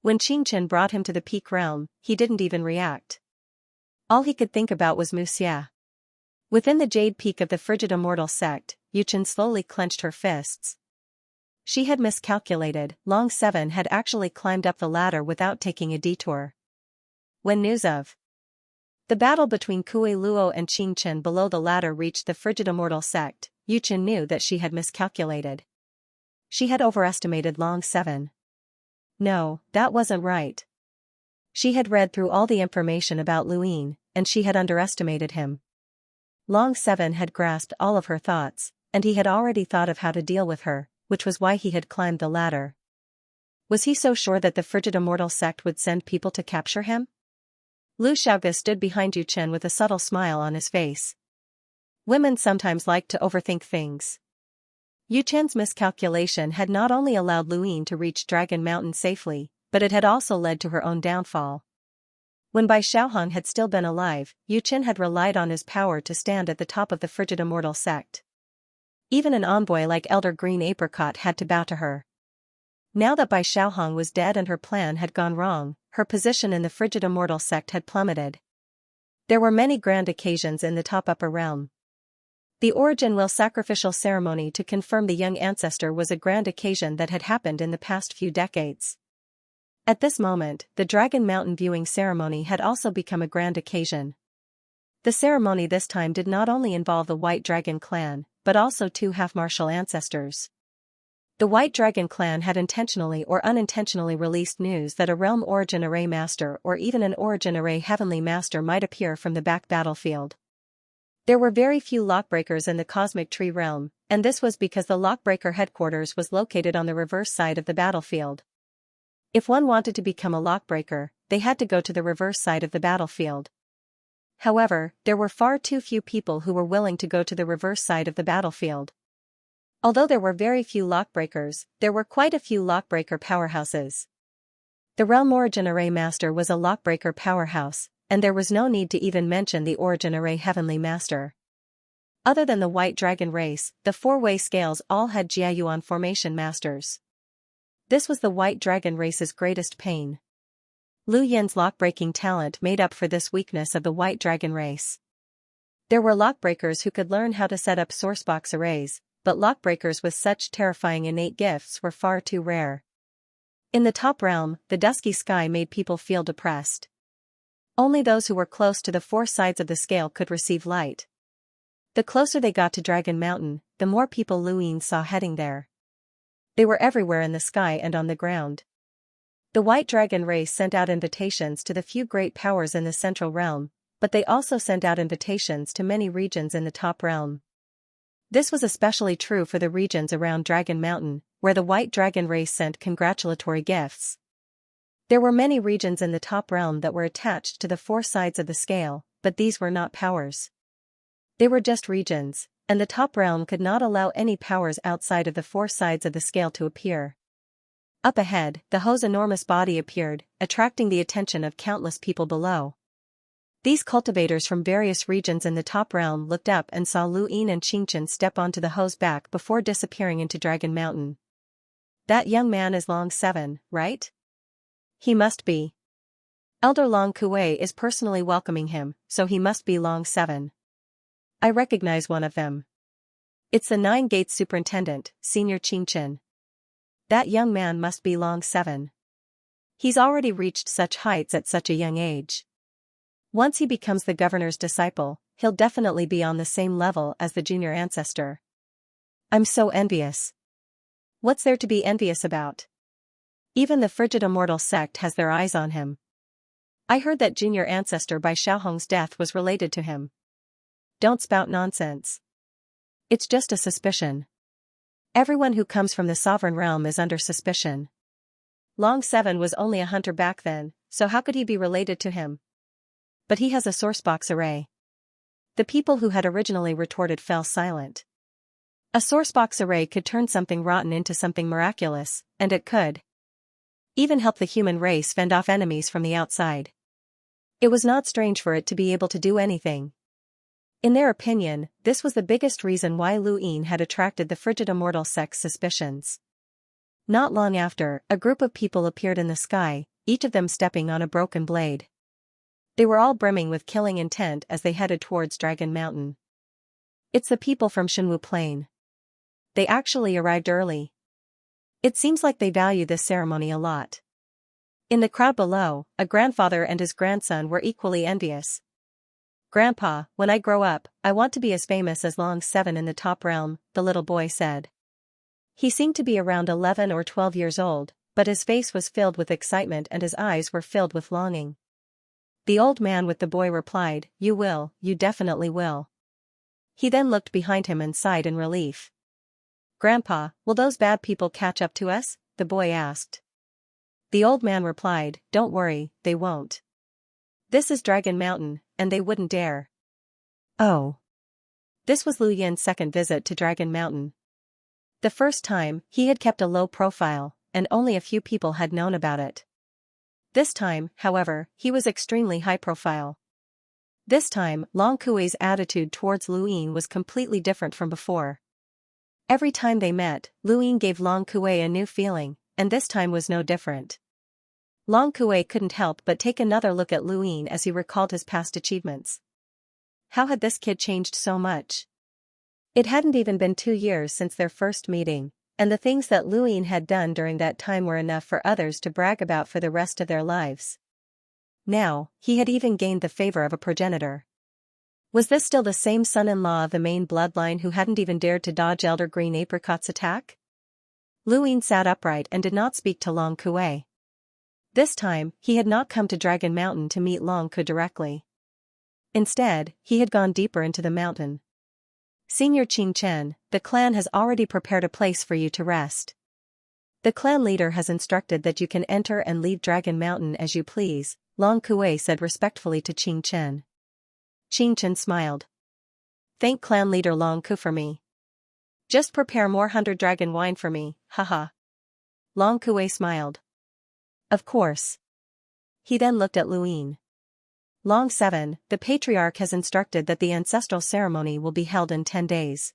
When Xianxia brought him to the peak realm, he didn't even react. All he could think about was Xia. Within the jade peak of the frigid immortal sect, Xianxia slowly clenched her fists. She had miscalculated. Long Seven had actually climbed up the ladder without taking a detour. When news of the battle between Kui Luo and Xianxia below the ladder reached the frigid immortal sect, Xianxia knew that she had miscalculated. She had overestimated Long Seven. No, that wasn't right. She had read through all the information about Luin, and she had underestimated him. Long Seven had grasped all of her thoughts, and he had already thought of how to deal with her, which was why he had climbed the ladder. Was he so sure that the frigid immortal sect would send people to capture him? Lu Xiaoge stood behind Chen with a subtle smile on his face. Women sometimes like to overthink things. Chen's miscalculation had not only allowed Luin to reach Dragon Mountain safely, but it had also led to her own downfall. When Bai Xiaohong had still been alive, Chen had relied on his power to stand at the top of the frigid immortal sect. Even an envoy like Elder Green Apricot had to bow to her. Now that Bai Xiaohong was dead and her plan had gone wrong, her position in the frigid immortal sect had plummeted. There were many grand occasions in the top upper realm. The Origin Will sacrificial ceremony to confirm the young ancestor was a grand occasion that had happened in the past few decades. At this moment, the Dragon Mountain viewing ceremony had also become a grand occasion. The ceremony this time did not only involve the White Dragon clan, but also two half-martial ancestors. The White Dragon clan had intentionally or unintentionally released news that a Realm Origin Array Master or even an Origin Array Heavenly Master might appear from the back battlefield. There were very few lockbreakers in the Cosmic Tree Realm, and this was because the lockbreaker headquarters was located on the reverse side of the battlefield. If one wanted to become a lockbreaker, they had to go to the reverse side of the battlefield. However, there were far too few people who were willing to go to the reverse side of the battlefield. Although there were very few lockbreakers, there were quite a few lockbreaker powerhouses. The Realm Origin Array Master was a lockbreaker powerhouse, and there was no need to even mention the Origin Array Heavenly Master. Other than the White Dragon race, the four-way scales all had Jiayuan formation masters. This was the White Dragon race's greatest pain. Lu Yin's lockbreaking talent made up for this weakness of the White Dragon race. There were lockbreakers who could learn how to set up sourcebox arrays, but lockbreakers with such terrifying innate gifts were far too rare. In the top realm, the dusky sky made people feel depressed. Only those who were close to the four sides of the scale could receive light. The closer they got to Dragon Mountain, the more people Luin saw heading there. They were everywhere in the sky and on the ground. The White Dragon race sent out invitations to the few great powers in the Central Realm, but they also sent out invitations to many regions in the top realm. This was especially true for the regions around Dragon Mountain, where the White Dragon race sent congratulatory gifts. There were many regions in the top realm that were attached to the four sides of the scale, but these were not powers. They were just regions, and the top realm could not allow any powers outside of the four sides of the scale to appear. Up ahead, the Ho's enormous body appeared, attracting the attention of countless people below. These cultivators from various regions in the top realm looked up and saw Luin and Xianxia step onto the Ho's back before disappearing into Dragon Mountain. That young man is Long Seven, right? He must be. Elder Long Kuei is personally welcoming him, so he must be Long Seven. I recognize one of them. It's the Nine Gates Superintendent, Senior Xianxia. That young man must be Long Seven. He's already reached such heights at such a young age. Once he becomes the governor's disciple, he'll definitely be on the same level as the junior ancestor. I'm so envious. What's there to be envious about? Even the frigid immortal sect has their eyes on him. I heard that junior ancestor Bai Xiaohong's death was related to him. Don't spout nonsense. It's just a suspicion. Everyone who comes from the sovereign realm is under suspicion. Long Seven was only a hunter back then, so how could he be related to him? But he has a sourcebox array. The people who had originally retorted fell silent. A sourcebox array could turn something rotten into something miraculous, and it could even help the human race fend off enemies from the outside. It was not strange for it to be able to do anything. In their opinion, this was the biggest reason why Luin had attracted the frigid immortal sect's suspicions. Not long after, a group of people appeared in the sky, each of them stepping on a broken blade. They were all brimming with killing intent as they headed towards Dragon Mountain. It's the people from Shenwu Plain. They actually arrived early. It seems like they value this ceremony a lot. In the crowd below, a grandfather and his grandson were equally envious. Grandpa, when I grow up, I want to be as famous as Long 7 in the top realm, the little boy said. He seemed to be around 11 or 12 years old, but his face was filled with excitement and his eyes were filled with longing. The old man with the boy replied, "You will, you definitely will." He then looked behind him and sighed in relief. Grandpa, will those bad people catch up to us? The boy asked. The old man replied, "Don't worry, they won't. This is Dragon Mountain, and they wouldn't dare." Oh. This was Lu Yin's second visit to Dragon Mountain. The first time, he had kept a low profile, and only a few people had known about it. This time, however, he was extremely high profile. This time, Long Kuei's attitude towards Lu Yin was completely different from before. Every time they met, Lu Yin gave Long Kuei a new feeling, and this time was no different. Long Kuei couldn't help but take another look at Lu Yin as he recalled his past achievements. How had this kid changed so much? It hadn't even been 2 years since their first meeting, and the things that Lu Yin had done during that time were enough for others to brag about for the rest of their lives. Now, he had even gained the favor of a progenitor. Was this still the same son-in-law of the main bloodline who hadn't even dared to dodge Elder Green Apricot's attack? Lu Yin sat upright and did not speak to Long Kuei. This time, he had not come to Dragon Mountain to meet Long Kuei directly. Instead, he had gone deeper into the mountain. Senior Qing Chen, the clan has already prepared a place for you to rest. The clan leader has instructed that you can enter and leave Dragon Mountain as you please, Long Kuei said respectfully to Qing Chen. Qing Chen smiled. Thank clan leader Long Kuei for me. Just prepare more 100 dragon wine for me, haha. Long Kuei smiled. Of course. He then looked at Lu Yin. Long 7, the patriarch has instructed that the ancestral ceremony will be held in 10 days.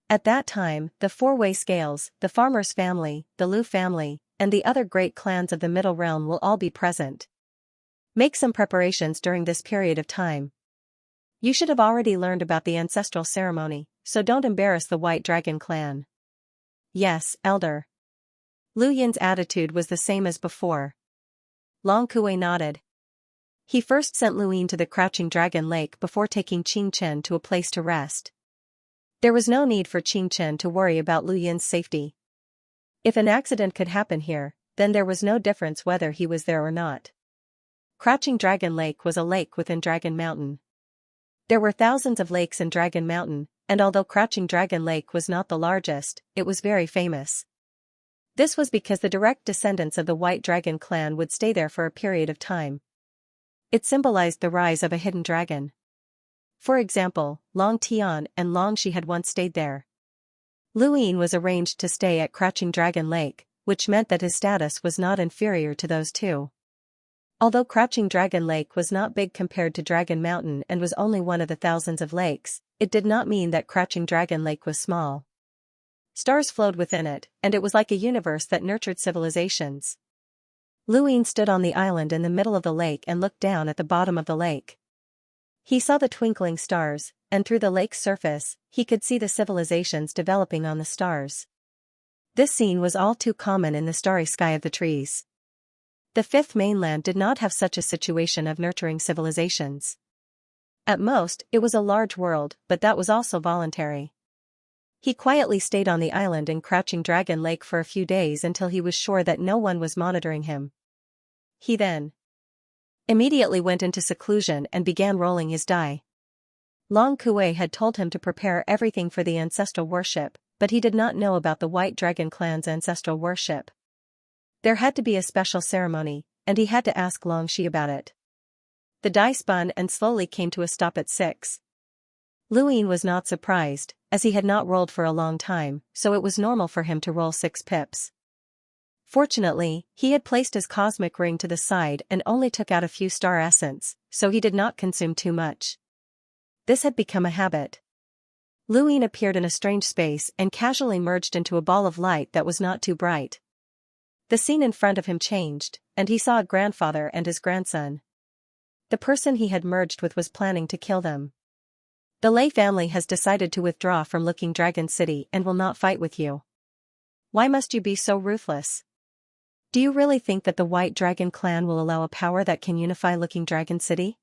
At that time, the four-way scales, the farmer's family, the Lu family, and the other great clans of the Middle Realm will all be present. Make some preparations during this period of time. You should have already learned about the ancestral ceremony, so don't embarrass the White Dragon clan. Yes, Elder. Lu Yin's attitude was the same as before. Long Kuei nodded. He first sent Lu Yin to the Crouching Dragon Lake before taking Qing Chen to a place to rest. There was no need for Qing Chen to worry about Lu Yin's safety. If an accident could happen here, then there was no difference whether he was there or not. Crouching Dragon Lake was a lake within Dragon Mountain. There were thousands of lakes in Dragon Mountain, and although Crouching Dragon Lake was not the largest, it was very famous. This was because the direct descendants of the White Dragon clan would stay there for a period of time. It symbolized the rise of a hidden dragon. For example, Long Tian and Long Shi had once stayed there. Lu Yin was arranged to stay at Crouching Dragon Lake, which meant that his status was not inferior to those two. Although Crouching Dragon Lake was not big compared to Dragon Mountain and was only one of the thousands of lakes, it did not mean that Crouching Dragon Lake was small. Stars flowed within it, and it was like a universe that nurtured civilizations. Lu Yin stood on the island in the middle of the lake and looked down at the bottom of the lake. He saw the twinkling stars, and through the lake's surface, he could see the civilizations developing on the stars. This scene was all too common in the starry sky of the trees. The fifth mainland did not have such a situation of nurturing civilizations. At most, it was a large world, but that was also voluntary. He quietly stayed on the island in Crouching Dragon Lake for a few days until he was sure that no one was monitoring him. He then immediately went into seclusion and began rolling his die. Long Kuei had told him to prepare everything for the ancestral worship, but he did not know about the White Dragon clan's ancestral worship. There had to be a special ceremony, and he had to ask Long Shi about it. The die spun and slowly came to a stop at 6. Lu Yin was not surprised, as he had not rolled for a long time, so it was normal for him to roll 6 pips. Fortunately, he had placed his cosmic ring to the side and only took out a few star essence, so he did not consume too much. This had become a habit. Lu Yin appeared in a strange space and casually merged into a ball of light that was not too bright. The scene in front of him changed, and he saw a grandfather and his grandson. The person he had merged with was planning to kill them. The Lei family has decided to withdraw from Looking Dragon City and will not fight with you. Why must you be so ruthless? Do you really think that the White Dragon clan will allow a power that can unify Looking Dragon City?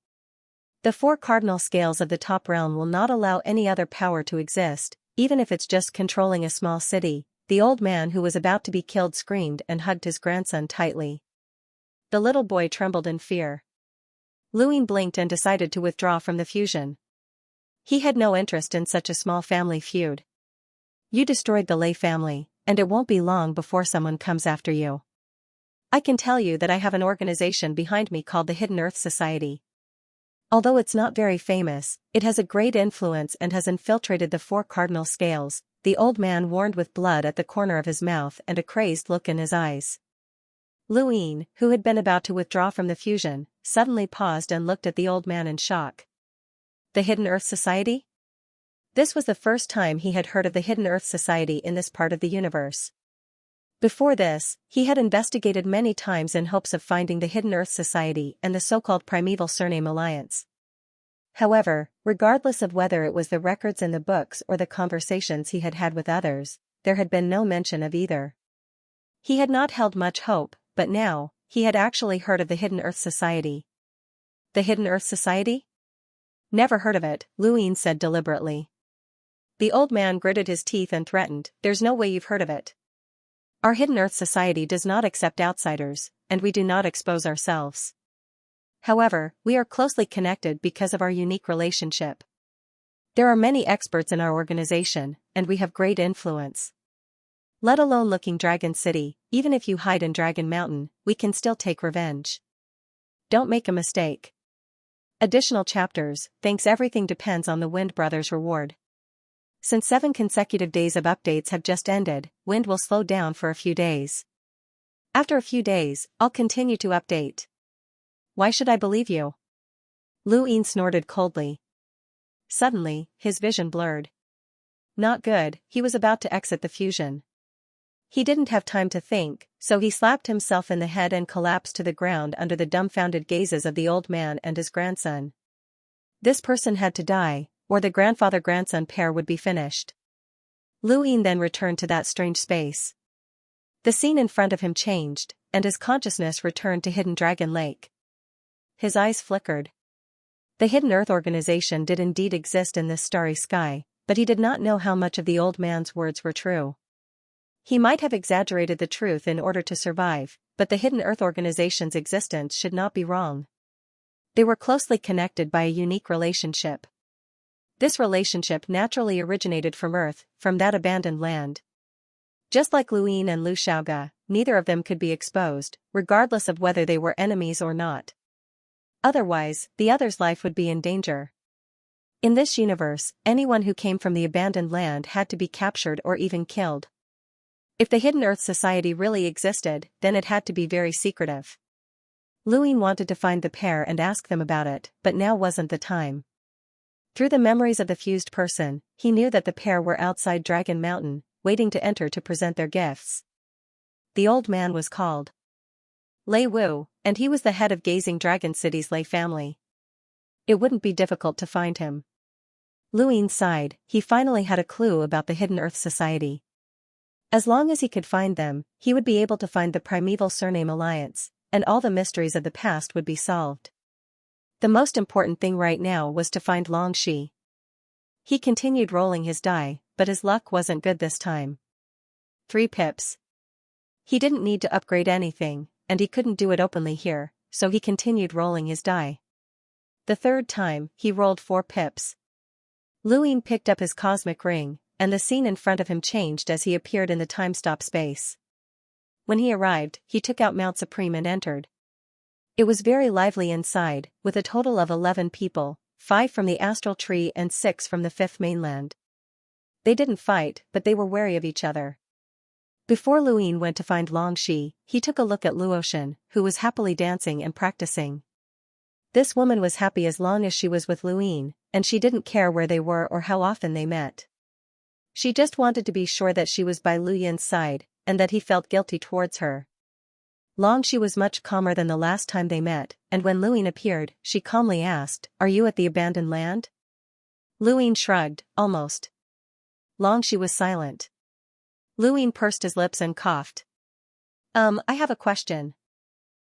The 4 cardinal scales of the top realm will not allow any other power to exist, even if it's just controlling a small city. The old man who was about to be killed screamed and hugged his grandson tightly. The little boy trembled in fear. Luin blinked and decided to withdraw from the fusion. He had no interest in such a small family feud. You destroyed the Lei family, and it won't be long before someone comes after you. I can tell you that I have an organization behind me called the Hidden Earth Society. Although it's not very famous, it has a great influence and has infiltrated the 4 cardinal scales. The old man warned with blood at the corner of his mouth and a crazed look in his eyes. Luin, who had been about to withdraw from the fusion, suddenly paused and looked at the old man in shock. The Hidden Earth Society? This was the first time he had heard of the Hidden Earth Society in this part of the universe. Before this, he had investigated many times in hopes of finding the Hidden Earth Society and the so-called Primeval Surname Alliance. However, regardless of whether it was the records in the books or the conversations he had had with others, there had been no mention of either. He had not held much hope, but now, he had actually heard of the Hidden Earth Society. The Hidden Earth Society? Never heard of it, Luin said deliberately. The old man gritted his teeth and threatened, "There's no way you've heard of it. Our Hidden Earth Society does not accept outsiders, and we do not expose ourselves. However, we are closely connected because of our unique relationship. There are many experts in our organization, and we have great influence. Let alone Looking Dragon City, even if you hide in Dragon Mountain, we can still take revenge. Don't make a mistake." Additional chapters, thanks. Everything depends on the Wind Brothers' reward. Since 7 consecutive days of updates have just ended, Wind will slow down for a few days. After a few days, I'll continue to update. Why should I believe you? Luin snorted coldly. Suddenly, his vision blurred. Not good, he was about to exit the fusion. He didn't have time to think, so he slapped himself in the head and collapsed to the ground under the dumbfounded gazes of the old man and his grandson. This person had to die, or the grandfather-grandson pair would be finished. Luin then returned to that strange space. The scene in front of him changed, and his consciousness returned to Hidden Dragon Lake. His eyes flickered. The Hidden Earth organization did indeed exist in this starry sky, but he did not know how much of the old man's words were true. He might have exaggerated the truth in order to survive, but the Hidden Earth organization's existence should not be wrong. They were closely connected by a unique relationship. This relationship naturally originated from Earth, from that abandoned land. Just like Luin and Lu Xiaoga, neither of them could be exposed, regardless of whether they were enemies or not. Otherwise, the other's life would be in danger. In this universe, anyone who came from the abandoned land had to be captured or even killed. If the Hidden Earth Society really existed, then it had to be very secretive. Luin wanted to find the pair and ask them about it, but now wasn't the time. Through the memories of the fused person, he knew that the pair were outside Dragon Mountain, waiting to enter to present their gifts. The old man was called Lei Wu, and he was the head of Gazing Dragon City's Lei family. It wouldn't be difficult to find him. Luin sighed, he finally had a clue about the Hidden Earth Society. As long as he could find them, he would be able to find the Primeval Surname Alliance, and all the mysteries of the past would be solved. The most important thing right now was to find Longxi. He continued rolling his die, but his luck wasn't good this time. 3 pips. He didn't need to upgrade anything, and he couldn't do it openly here, so he continued rolling his die. The third time, he rolled 4 pips. Luin picked up his cosmic ring, and the scene in front of him changed as he appeared in the time-stop space. When he arrived, he took out Mount Supreme and entered. It was very lively inside, with a total of 11 people, 5 from the astral tree and 6 from the 5th mainland. They didn't fight, but they were wary of each other. Before Luin went to find Longxi, he took a look at Luotian, who was happily dancing and practicing. This woman was happy as long as she was with Luin, and she didn't care where they were or how often they met. She just wanted to be sure that she was by Lu Yin's side, and that he felt guilty towards her. Longxi was much calmer than the last time they met, and when Luin appeared, she calmly asked, "Are you at the abandoned land?" Luin shrugged, almost. Longxi was silent. Luin pursed his lips and coughed. I have a question.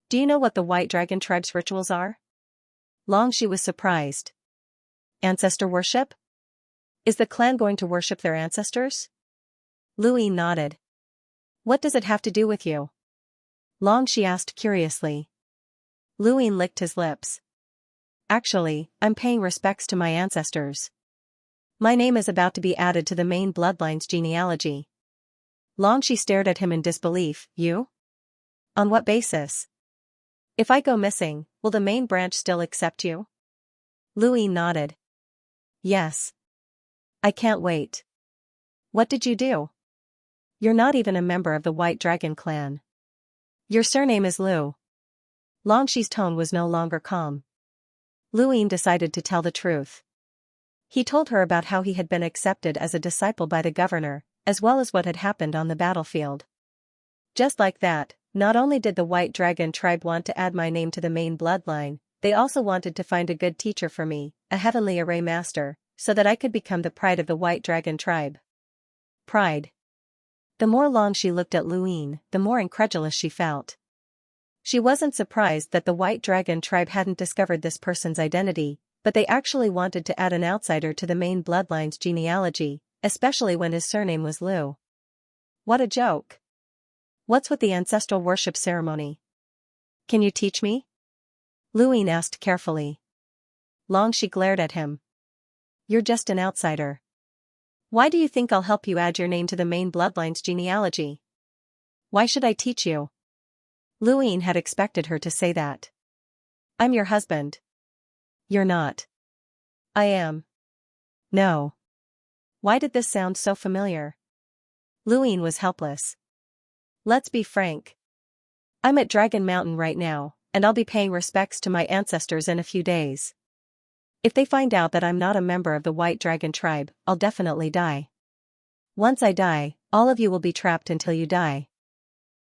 Do you know what the White Dragon tribe's rituals are? Longxi was surprised. Ancestor worship? Is the clan going to worship their ancestors? Luin nodded. What does it have to do with you? Longxi asked curiously. Luin licked his lips. Actually, I'm paying respects to my ancestors. My name is about to be added to the main bloodline's genealogy. Longxi stared at him in disbelief. You? On what basis? If I go missing, will the main branch still accept you? Luin nodded. Yes. I can't wait. What did you do? You're not even a member of the White Dragon clan. Your surname is Lu. Longxi's tone was no longer calm. Luin decided to tell the truth. He told her about how he had been accepted as a disciple by the governor, as well as what had happened on the battlefield. Just like that, not only did the White Dragon tribe want to add my name to the main bloodline, they also wanted to find a good teacher for me, a heavenly array master, so that I could become the pride of the White Dragon tribe. Pride. The more Longxi looked at Luin, the more incredulous she felt. She wasn't surprised that the White Dragon tribe hadn't discovered this person's identity, but they actually wanted to add an outsider to the main bloodline's genealogy, especially when his surname was Lu. What a joke. What's with the ancestral worship ceremony? Can you teach me? Luin asked carefully. Longxi glared at him. You're just an outsider. Why do you think I'll help you add your name to the main bloodline's genealogy? Why should I teach you? Luin had expected her to say that. I'm your husband. You're not. I am. No. Why did this sound so familiar? Luin was helpless. Let's be frank. I'm at Dragon Mountain right now, and I'll be paying respects to my ancestors in a few days. If they find out that I'm not a member of the White Dragon tribe, I'll definitely die. Once I die, all of you will be trapped until you die.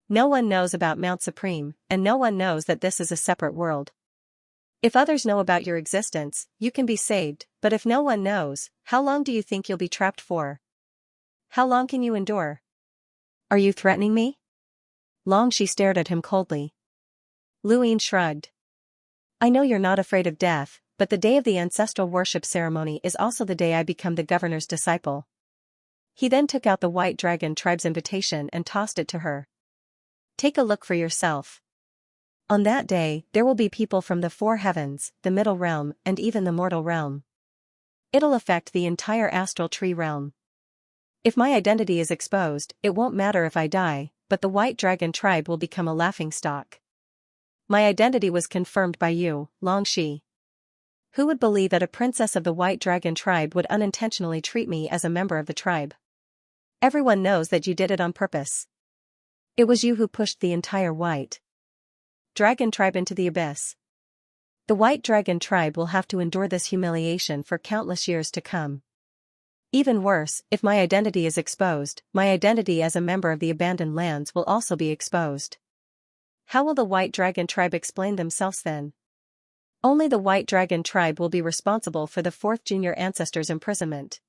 No one knows about Mount Supreme, and no one knows that this is a separate world. If others know about your existence, you can be saved, but if no one knows, how long do you think you'll be trapped for? How long can you endure? Are you threatening me? Longxi stared at him coldly. Luin shrugged. I know you're not afraid of death, but the day of the ancestral worship ceremony is also the day I become the governor's disciple. He then took out the White Dragon tribe's invitation and tossed it to her. Take a look for yourself. On that day, there will be people from the four heavens, the middle realm, and even the mortal realm. It'll affect the entire astral tree realm. If my identity is exposed, it won't matter if I die, but the White Dragon tribe will become a laughingstock. My identity was confirmed by you, Longxi. Who would believe that a princess of the White Dragon tribe would unintentionally treat me as a member of the tribe? Everyone knows that you did it on purpose. It was you who pushed the entire White Dragon tribe into the abyss. The White Dragon tribe will have to endure this humiliation for countless years to come. Even worse, if my identity is exposed, my identity as a member of the abandoned lands will also be exposed. How will the White Dragon tribe explain themselves then? Only the White Dragon tribe will be responsible for the fourth junior ancestor's imprisonment.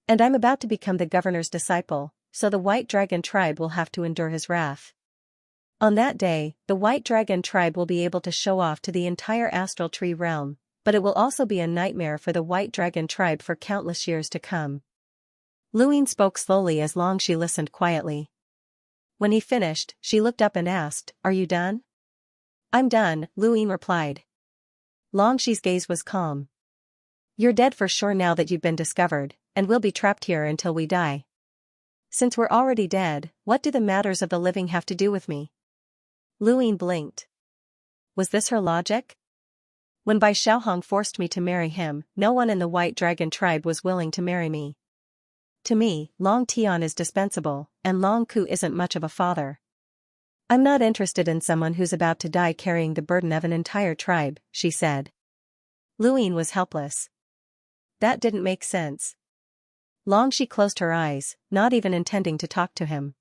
And I'm about to become the governor's disciple, so the White Dragon tribe will have to endure his wrath. On that day, the White Dragon tribe will be able to show off to the entire astral tree realm, but it will also be a nightmare for the White Dragon tribe for countless years to come. Luin spoke slowly as Longxi listened quietly. When he finished, she looked up and asked, Are you done? I'm done, Luin replied. Longxi's gaze was calm. You're dead for sure now that you've been discovered, and we'll be trapped here until we die. Since we're already dead, what do the matters of the living have to do with me? Luin blinked. Was this her logic? When Bai Xiaohong forced me to marry him, no one in the White Dragon tribe was willing to marry me. To me, Long Tian is dispensable, and Long Ku isn't much of a father. I'm not interested in someone who's about to die carrying the burden of an entire tribe, she said. Luin was helpless. That didn't make sense. Longxi closed her eyes, not even intending to talk to him.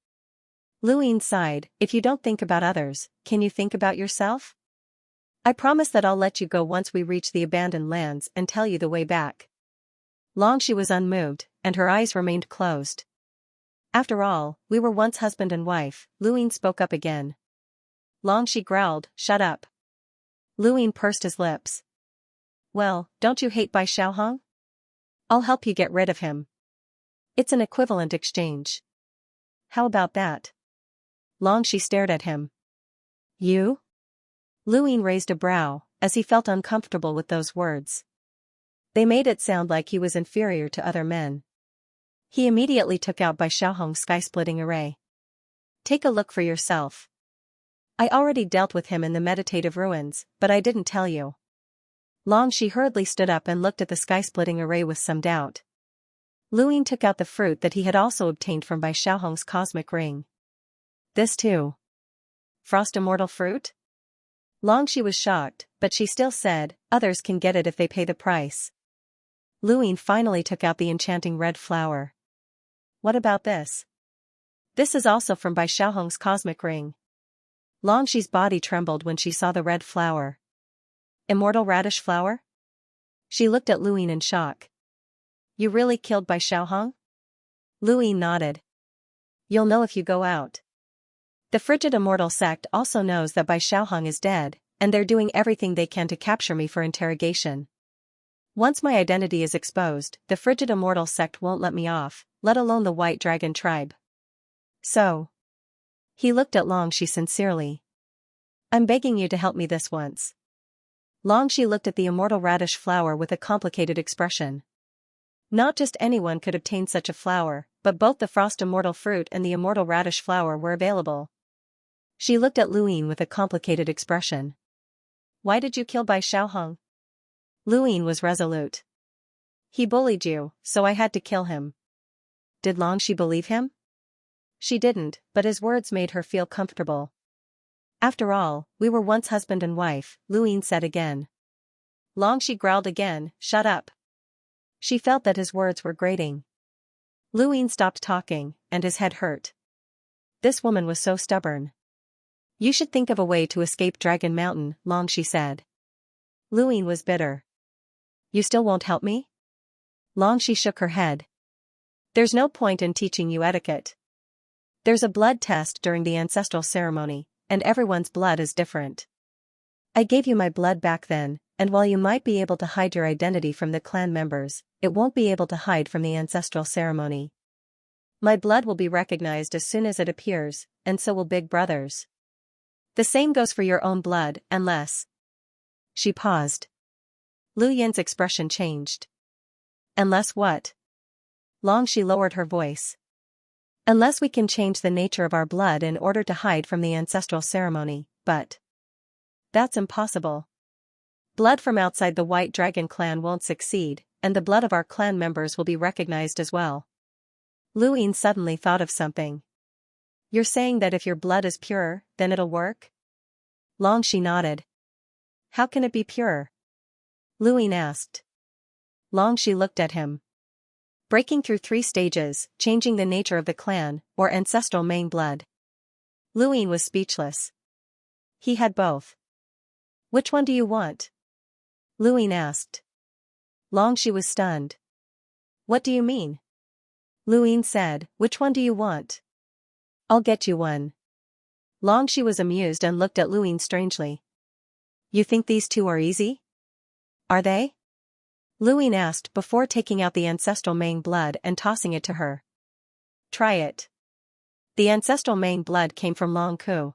Lu Ying sighed, if you don't think about others, can you think about yourself? I promise that I'll let you go once we reach the abandoned lands and tell you the way back. Xianxia was unmoved, and her eyes remained closed. After all, we were once husband and wife, Lu Ying spoke up again. Xianxia growled, shut up. Lu Ying pursed his lips. Well, don't you hate Bai Xiaohong? I'll help you get rid of him. It's an equivalent exchange. How about that? Xianxia stared at him. You? Lu Ying raised a brow, as he felt uncomfortable with those words. They made it sound like he was inferior to other men. He immediately took out Bai Xiaohong's sky-splitting array. Take a look for yourself. I already dealt with him in the meditative ruins, but I didn't tell you. Xianxia hurriedly stood up and looked at the sky-splitting array with some doubt. Lu Ying took out the fruit that he had also obtained from Bai Xiaohong's cosmic ring. This too. Frost immortal fruit? Xianxia was shocked, but she still said, others can get it if they pay the price. Lu Ying finally took out the enchanting red flower. What about this? This is also from Bai Xiaohong's cosmic ring. Xianxia's body trembled when she saw the red flower. Immortal radish flower? She looked at Lu Ying in shock. You really killed Bai Xiaohong? Lu Ying nodded. You'll know if you go out. The frigid immortal sect also knows that Bai Xiaohong is dead, and they're doing everything they can to capture me for interrogation. Once my identity is exposed, the frigid immortal sect won't let me off, let alone the White Dragon tribe. So. He looked at Xianxia sincerely. I'm begging you to help me this once. Xianxia looked at the immortal radish flower with a complicated expression. Not just anyone could obtain such a flower, but both the frost immortal fruit and the immortal radish flower were available. She looked at Lu Ying with a complicated expression. Why did you kill Bai Xiaohong? Lu Ying was resolute. He bullied you, so I had to kill him. Did Xianxia believe him? She didn't, but his words made her feel comfortable. After all, we were once husband and wife, Lu Ying said again. Xianxia growled again, shut up. She felt that his words were grating. Lu Ying stopped talking, and his head hurt. This woman was so stubborn. You should think of a way to escape Dragon Mountain, Xianxia said. Lu Ying was bitter. You still won't help me? Xianxia shook her head. There's no point in teaching you etiquette. There's a blood test during the ancestral ceremony, and everyone's blood is different. I gave you my blood back then, and while you might be able to hide your identity from the clan members, it won't be able to hide from the ancestral ceremony. My blood will be recognized as soon as it appears, and so will Big Brother's. The same goes for your own blood, unless. She paused. Lu Yin's expression changed. Unless what? Xianxia lowered her voice. Unless we can change the nature of our blood in order to hide from the ancestral ceremony, but. That's impossible. Blood from outside the White Dragon clan won't succeed, and the blood of our clan members will be recognized as well. Lu Ying suddenly thought of something. You're saying that if your blood is pure, then it'll work? Xianxia nodded. How can it be pure? Lu Ying asked. Xianxia looked at him. Breaking through 3 stages, changing the nature of the clan, or ancestral main blood. Lu Ying was speechless. He had both. Which one do you want? Lu Ying asked. Xianxia was stunned. What do you mean? Lu Ying said, which one do you want? I'll get you one. Xianxia was amused and looked at Lu Ying strangely. You think these 2 are easy? Are they? Lu Ying asked before taking out the ancestral main blood and tossing it to her. Try it. The ancestral main blood came from Long Ku.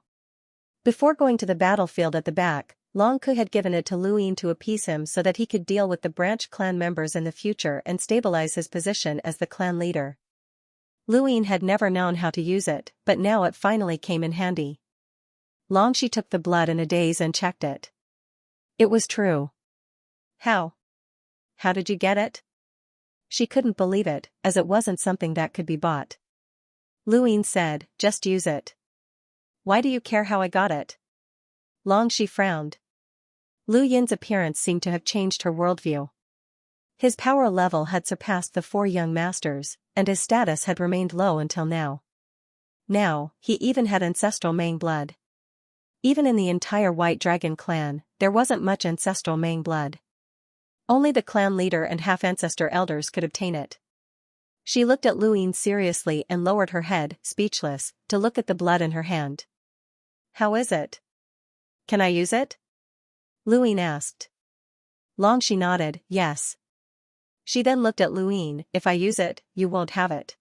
Before going to the battlefield at the back, Long Ku had given it to Lu Ying to appease him so that he could deal with the branch clan members in the future and stabilize his position as the clan leader. Lu Ying had never known how to use it, but now it finally came in handy. Xianxia took the blood in a daze and checked it. It was true. How? How did you get it? She couldn't believe it, as it wasn't something that could be bought. Lu Ying said, just use it. Why do you care how I got it? Xianxia frowned. Lu Yin's appearance seemed to have changed her worldview. His power level had surpassed the 4 young masters, and his status had remained low until now. Now, he even had ancestral Mang blood. Even in the entire White Dragon clan, there wasn't much ancestral Mang blood. Only the clan leader and half-ancestor elders could obtain it. She looked at Luine seriously and lowered her head, speechless, to look at the blood in her hand. "How is it? Can I use it?" Luine asked. Longxi nodded, yes. She then looked at Luine, "If I use it, you won't have it.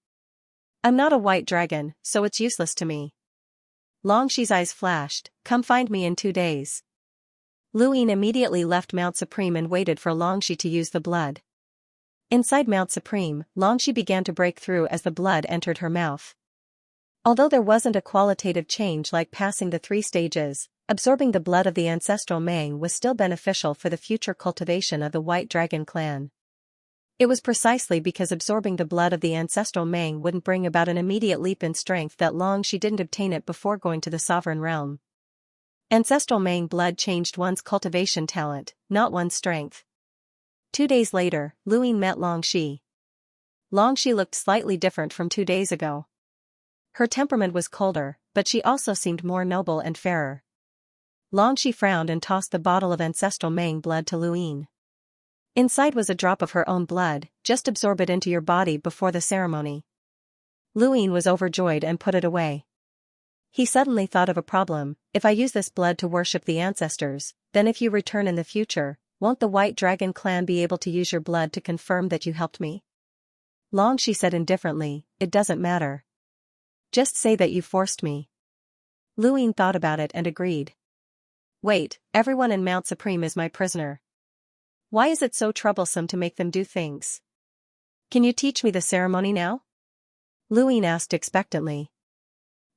I'm not a white dragon, so it's useless to me." Longxi's eyes flashed, "Come find me in 2 days." Luine immediately left Mount Supreme and waited for Longxi to use the blood. Inside Mount Supreme, Longxi began to break through as the blood entered her mouth. Although there wasn't a qualitative change like passing the 3 stages, absorbing the blood of the ancestral Mang was still beneficial for the future cultivation of the White Dragon clan. It was precisely because absorbing the blood of the ancestral Mang wouldn't bring about an immediate leap in strength that Longxi didn't obtain it before going to the Sovereign Realm. Ancestral Mang blood changed one's cultivation talent, not one's strength. 2 days later, Luine met Longxi. Longxi looked slightly different from 2 days ago. Her temperament was colder, but she also seemed more noble and fairer. Longxi frowned and tossed the bottle of ancestral Mang blood to Luine. Inside was a drop of her own blood, just absorb it into your body before the ceremony. Luine was overjoyed and put it away. He suddenly thought of a problem: if I use this blood to worship the ancestors, then if you return in the future, won't the White Dragon clan be able to use your blood to confirm that you helped me? Longxi said indifferently, "It doesn't matter. Just say that you forced me." Luine thought about it and agreed. "Wait, everyone in Mount Supreme is my prisoner. Why is it so troublesome to make them do things? Can you teach me the ceremony now?" Luine asked expectantly.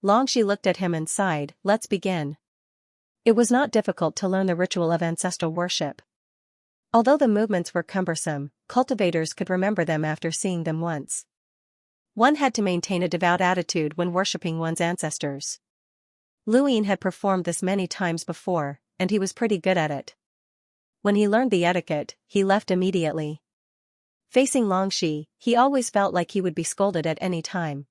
Longxi looked at him and sighed, "Let's begin." It was not difficult to learn the ritual of ancestral worship. Although the movements were cumbersome, cultivators could remember them after seeing them once. One had to maintain a devout attitude when worshipping one's ancestors. Luine had performed this many times before, and he was pretty good at it. When he learned the etiquette, he left immediately. Facing Longxi, he always felt like he would be scolded at any time.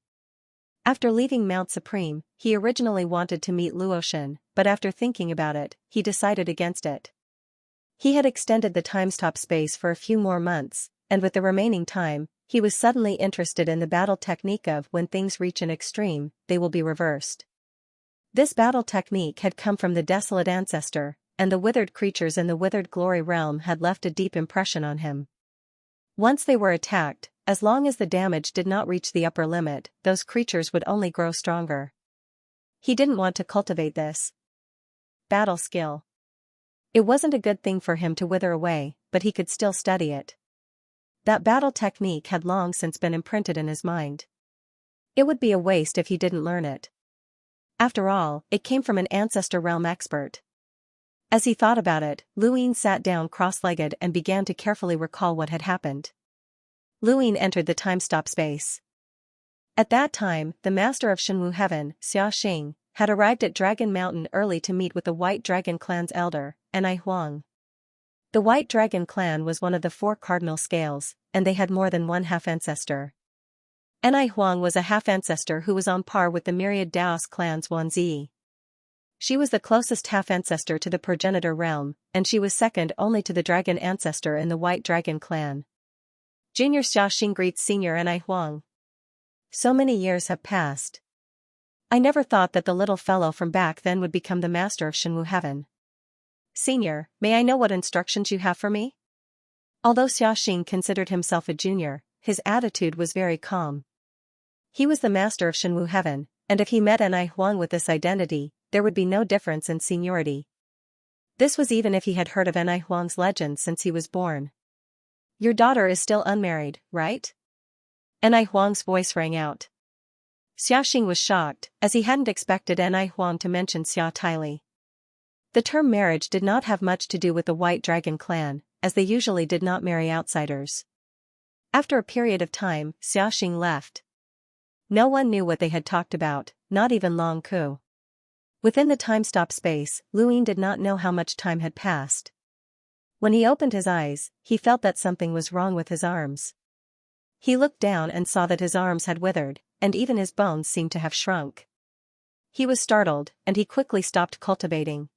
After leaving Mount Supreme, he originally wanted to meet Luotian, but after thinking about it, he decided against it. He had extended the time-stop space for a few more months, and with the remaining time, he was suddenly interested in the battle technique of when things reach an extreme, they will be reversed. This battle technique had come from the desolate ancestor, and the withered creatures in the withered glory realm had left a deep impression on him. Once they were attacked, as long as the damage did not reach the upper limit, those creatures would only grow stronger. He didn't want to cultivate this battle skill. It wasn't a good thing for him to wither away, but he could still study it. That battle technique had long since been imprinted in his mind. It would be a waste if he didn't learn it. After all, it came from an ancestor realm expert. As he thought about it, Luine sat down cross-legged and began to carefully recall what had happened. Luine entered the time-stop space. At that time, the master of Shenwu Heaven, Xianxia, had arrived at Dragon Mountain early to meet with the White Dragon clan's elder, Anai Huang. The White Dragon clan was one of the 4 cardinal scales, and they had more than one half-ancestor. Anai Huang was a half-ancestor who was on par with the myriad Daos clan's Wanzi. She was the closest half-ancestor to the progenitor realm, and she was second only to the dragon ancestor in the White Dragon clan. Junior Xiaxing greets Senior Anai Huang. So many years have passed. I never thought that the little fellow from back then would become the master of Shenwu Heaven. Senior, may I know what instructions you have for me? Although Xiaxing considered himself a junior, his attitude was very calm. He was the master of Shenwu Heaven, and if he met Anai Huang with this identity, there would be no difference in seniority. This was even if he had heard of Anai Huang's legend since he was born. Your daughter is still unmarried, right? Anai Huang's voice rang out. Xiaxing was shocked, as he hadn't expected Anai Huang to mention Xia Taili. The term marriage did not have much to do with the White Dragon clan, as they usually did not marry outsiders. After a period of time, Xiaxing left. No one knew what they had talked about, not even Long Ku. Within the time-stop space, Luine did not know how much time had passed. When he opened his eyes, he felt that something was wrong with his arms. He looked down and saw that his arms had withered, and even his bones seemed to have shrunk. He was startled, and he quickly stopped cultivating.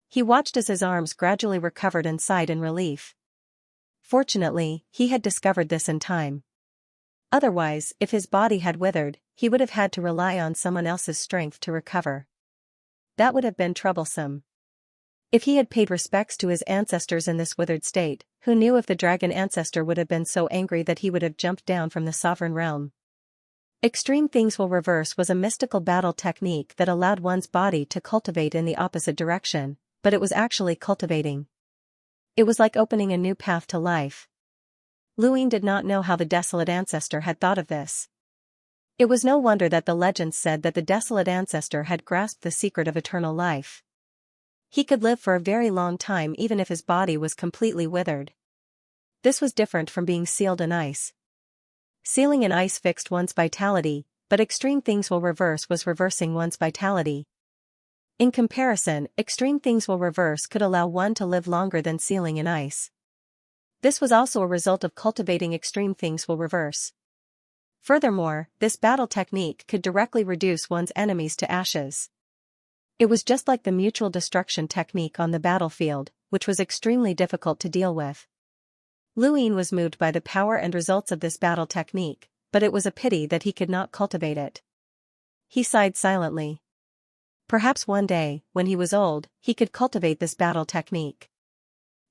He watched as his arms gradually recovered and sighed in relief. Fortunately, he had discovered this in time. Otherwise, if his body had withered, he would have had to rely on someone else's strength to recover. That would have been troublesome. If he had paid respects to his ancestors in this withered state, who knew if the dragon ancestor would have been so angry that he would have jumped down from the sovereign realm. Extreme Things Will Reverse was a mystical battle technique that allowed one's body to cultivate in the opposite direction, but it was actually cultivating. It was like opening a new path to life. Luine did not know how the desolate ancestor had thought of this. It was no wonder that the legends said that the desolate ancestor had grasped the secret of eternal life. He could live for a very long time even if his body was completely withered. This was different from being sealed in ice. Sealing in ice fixed one's vitality, but Extreme Things Will Reverse was reversing one's vitality. In comparison, Extreme Things Will Reverse could allow one to live longer than sealing in ice. This was also a result of cultivating Extreme Things Will Reverse. Furthermore, this battle technique could directly reduce one's enemies to ashes. It was just like the mutual destruction technique on the battlefield, which was extremely difficult to deal with. Luine was moved by the power and results of this battle technique, but it was a pity that he could not cultivate it. He sighed silently. Perhaps one day, when he was old, he could cultivate this battle technique.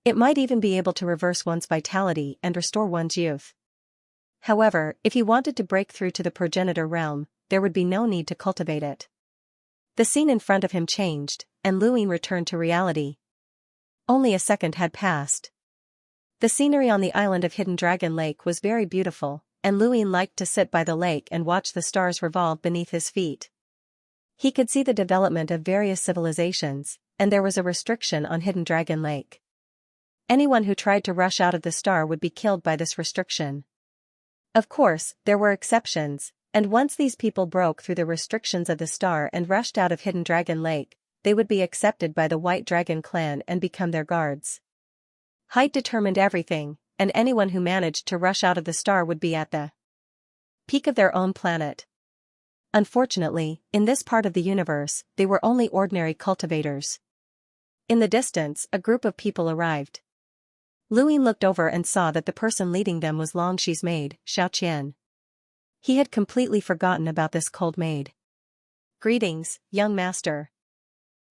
It might even be able to reverse one's vitality and restore one's youth. However, if he wanted to break through to the progenitor realm, there would be no need to cultivate it. The scene in front of him changed, and Luine returned to reality. Only a second had passed. The scenery on the island of Hidden Dragon Lake was very beautiful, and Luine liked to sit by the lake and watch the stars revolve beneath his feet. He could see the development of various civilizations, and there was a restriction on Hidden Dragon Lake. Anyone who tried to rush out of the star would be killed by this restriction. Of course, there were exceptions, and once these people broke through the restrictions of the star and rushed out of Hidden Dragon Lake, they would be accepted by the White Dragon clan and become their guards. Height determined everything, and anyone who managed to rush out of the star would be at the peak of their own planet. Unfortunately, in this part of the universe, they were only ordinary cultivators. In the distance, a group of people arrived. Luine looked over and saw that the person leading them was Longxi's maid, Xiaoqian. He had completely forgotten about this cold maid. "Greetings, young master."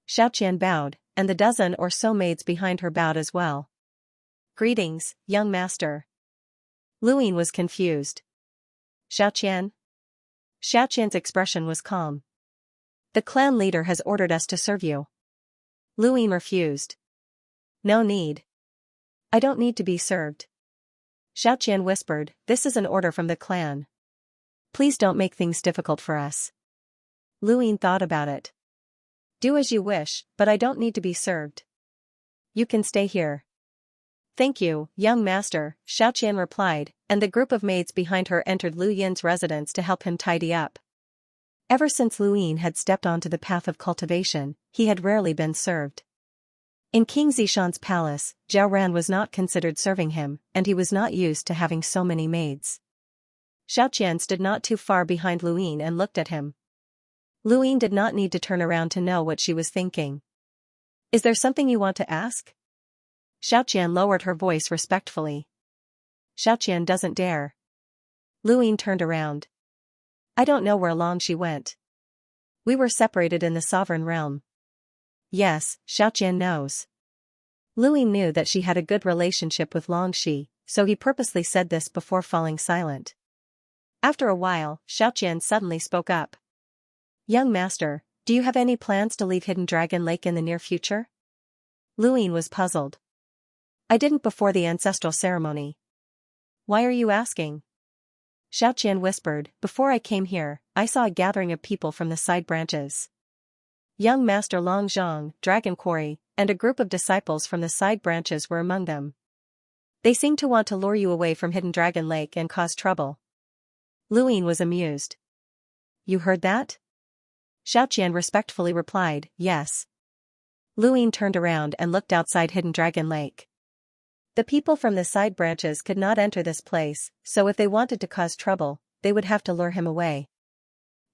Xiaoqian bowed, and the dozen or so maids behind her bowed as well. "Greetings, young master." Luine was confused. "Xiaoqian?" Xiaoqian's expression was calm. "The clan leader has ordered us to serve you." Luine refused. "No need. I don't need to be served." Xiaoqian whispered, "This is an order from the clan. Please don't make things difficult for us." Luine thought about it. "Do as you wish, but I don't need to be served. You can stay here." "Thank you, young master," Xiaoqian replied, and the group of maids behind her entered Lu Yin's residence to help him tidy up. Ever since Lu Yin had stepped onto the path of cultivation, he had rarely been served. In King Zishan's palace, Zhao Ran was not considered serving him, and he was not used to having so many maids. Xiaoqian stood not too far behind Lu Yin and looked at him. Lu Yin did not need to turn around to know what she was thinking. "Is there something you want to ask?" Xiaoqian lowered her voice respectfully. Xiaoqian doesn't dare. Lu Yin turned around. "I don't know where Longxi went. We were separated in the sovereign realm." Yes, Xiaoqian knows. Lu Yin knew that she had a good relationship with Longxi, so he purposely said this before falling silent. After a while, Xiaoqian suddenly spoke up. "Young master, do you have any plans to leave Hidden Dragon Lake in the near future?" Lu Yin was puzzled. "I didn't before the ancestral ceremony." "Why are you asking?" Xiaoqian whispered, "Before I came here, I saw a gathering of people from the side branches. Young Master Long Zhang, Dragon Quarry, and a group of disciples from the side branches were among them. They seemed to want to lure you away from Hidden Dragon Lake and cause trouble." Lu Yin was amused. "You heard that?" Xiaoqian respectfully replied, "Yes." Lu Yin turned around and looked outside Hidden Dragon Lake. The people from the side branches could not enter this place, so if they wanted to cause trouble, they would have to lure him away.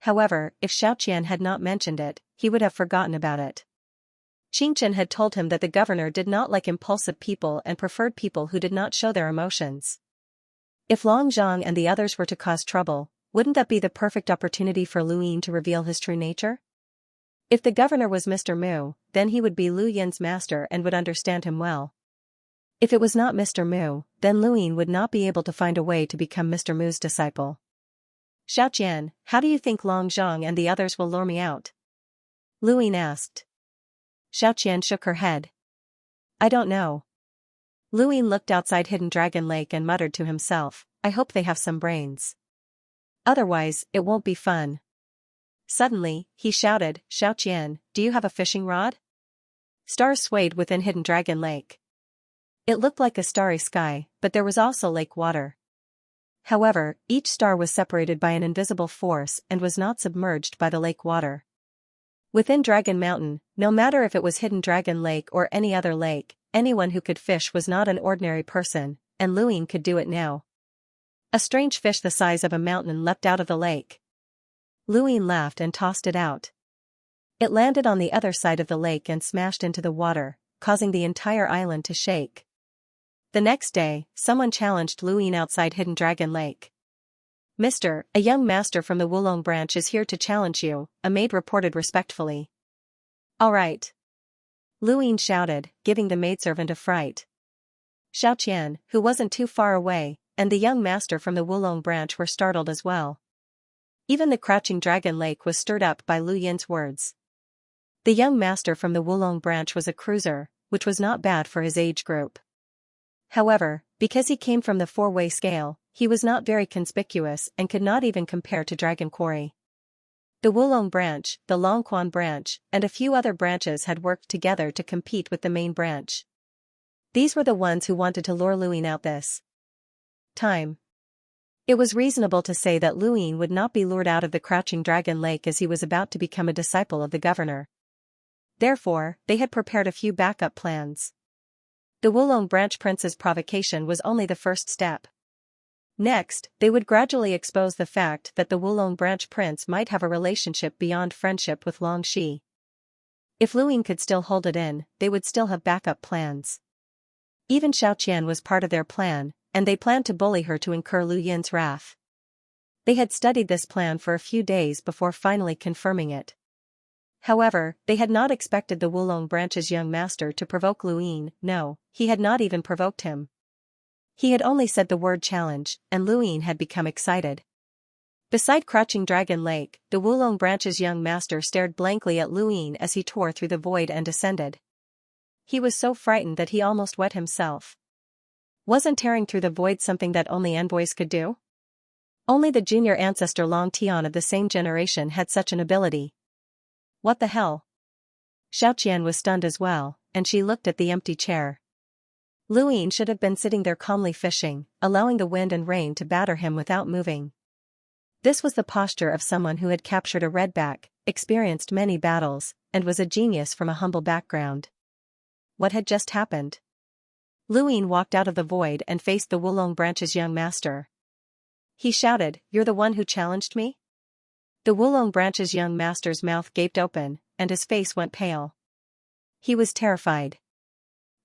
However, if Xiaoqian had not mentioned it, he would have forgotten about it. Xianxia had told him that the governor did not like impulsive people and preferred people who did not show their emotions. If Long Zhang and the others were to cause trouble, wouldn't that be the perfect opportunity for Lu Yin to reveal his true nature? If the governor was Mr. Mu, then he would be Lu Yin's master and would understand him well. If it was not Mr. Mu, then Lu Yin would not be able to find a way to become Mr. Mu's disciple. Xiaoqian, how do you think Long Zhang and the others will lure me out? Lu Yin asked. Xiaoqian shook her head. I don't know. Lu Yin looked outside Hidden Dragon Lake and muttered to himself, I hope they have some brains. Otherwise, it won't be fun. Suddenly, he shouted, Xiaoqian, do you have a fishing rod? Stars swayed within Hidden Dragon Lake. It looked like a starry sky, but there was also lake water. However, each star was separated by an invisible force and was not submerged by the lake water. Within Dragon Mountain, no matter if it was Hidden Dragon Lake or any other lake, anyone who could fish was not an ordinary person, and Lu Yin could do it now. A strange fish the size of a mountain leapt out of the lake. Lu Yin laughed and tossed it out. It landed on the other side of the lake and smashed into the water, causing the entire island to shake. The next day, someone challenged Lu Yin outside Hidden Dragon Lake. Mister, a young master from the Wulong branch is here to challenge you, a maid reported respectfully. All right. Lu Yin shouted, giving the maidservant a fright. Xiaoqian, who wasn't too far away, and the young master from the Wulong branch were startled as well. Even the Crouching Dragon Lake was stirred up by Lu Yin's words. The young master from the Wulong branch was a cruiser, which was not bad for his age group. However, because he came from the four-way scale, he was not very conspicuous and could not even compare to Dragon Quarry. The Wulong branch, the Longquan branch, and a few other branches had worked together to compete with the main branch. These were the ones who wanted to lure Lu Yin out this time. It was reasonable to say that Lu Yin would not be lured out of the Crouching Dragon Lake as he was about to become a disciple of the governor. Therefore, they had prepared a few backup plans. The Wulong branch prince's provocation was only the first step. Next, they would gradually expose the fact that the Wulong branch prince might have a relationship beyond friendship with Long Shi. If Lu Yin could still hold it in, they would still have backup plans. Even Xiaoqian was part of their plan, and they planned to bully her to incur Lu Yin's wrath. They had studied this plan for a few days before finally confirming it. However, they had not expected the Wulong branch's young master to provoke Lu Yin. No, he had not even provoked him. He had only said the word challenge, and Lu Yin had become excited. Beside Crouching Dragon Lake, the Wulong branch's young master stared blankly at Lu Yin as he tore through the void and descended. He was so frightened that he almost wet himself. Wasn't tearing through the void something that only envoys could do? Only the junior ancestor Long Tian of the same generation had such an ability. What the hell? Xiaoqian was stunned as well, and she looked at the empty chair. Lu Yin should have been sitting there calmly fishing, allowing the wind and rain to batter him without moving. This was the posture of someone who had captured a redback, experienced many battles, and was a genius from a humble background. What had just happened? Lu Yin walked out of the void and faced the Wulong branch's young master. He shouted, "You're the one who challenged me?" The Wulong branch's young master's mouth gaped open, and his face went pale. He was terrified.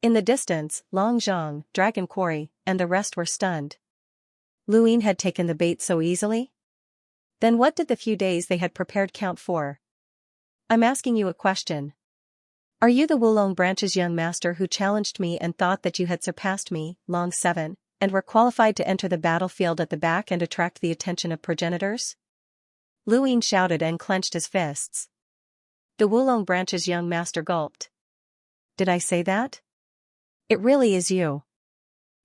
In the distance, Long Zhang, Dragon Quarry, and the rest were stunned. Lu Yin had taken the bait so easily? Then what did the few days they had prepared count for? I'm asking you a question. Are you the Wulong branch's young master who challenged me and thought that you had surpassed me, Long 7, and were qualified to enter the battlefield at the back and attract the attention of progenitors? Lu Yin shouted and clenched his fists. The Wulong branch's young master gulped. Did I say that? It really is you.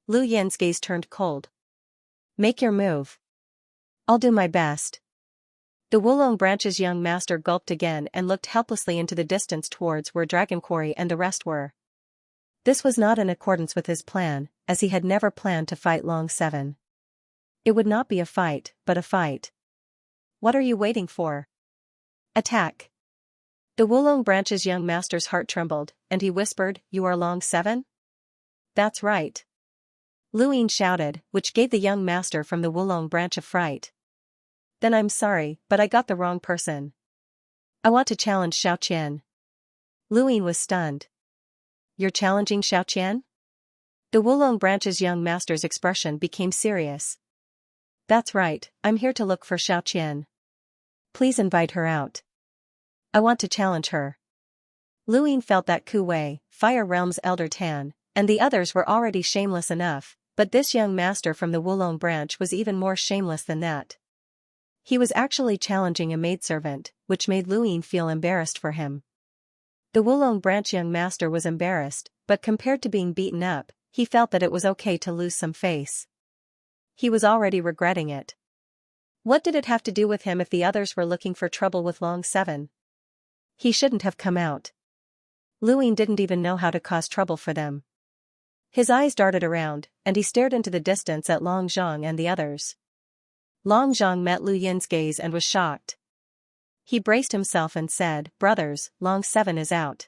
Lu Yin's gaze turned cold. Make your move. I'll do my best. The Wulong branch's young master gulped again and looked helplessly into the distance towards where Dragon Quarry and the rest were. This was not in accordance with his plan, as he had never planned to fight Long 7. It would not be a fight, but a fight. What are you waiting for? Attack. The Wulong branch's young master's heart trembled, and he whispered, "You are Long 7? That's right." Lu Yin shouted, which gave the young master from the Wulong branch a fright. Then I'm sorry, but I got the wrong person. I want to challenge Xiaoqian. Luyin was stunned. You're challenging Xiaoqian? The Wulong branch's young master's expression became serious. That's right, I'm here to look for Xiaoqian. Please invite her out. I want to challenge her. Luyin felt that Ku Wei, Fire Realm's elder Tan, and the others were already shameless enough, but this young master from the Wulong branch was even more shameless than that. He was actually challenging a maidservant, which made Luyin feel embarrassed for him. The Wulong branch young master was embarrassed, but compared to being beaten up, he felt that it was okay to lose some face. He was already regretting it. What did it have to do with him if the others were looking for trouble with Long 7? He shouldn't have come out. Luyin didn't even know how to cause trouble for them. His eyes darted around, and he stared into the distance at Long Zhang and the others. Long Zhang met Lu Yin's gaze and was shocked. He braced himself and said, "Brothers, Long 7 is out.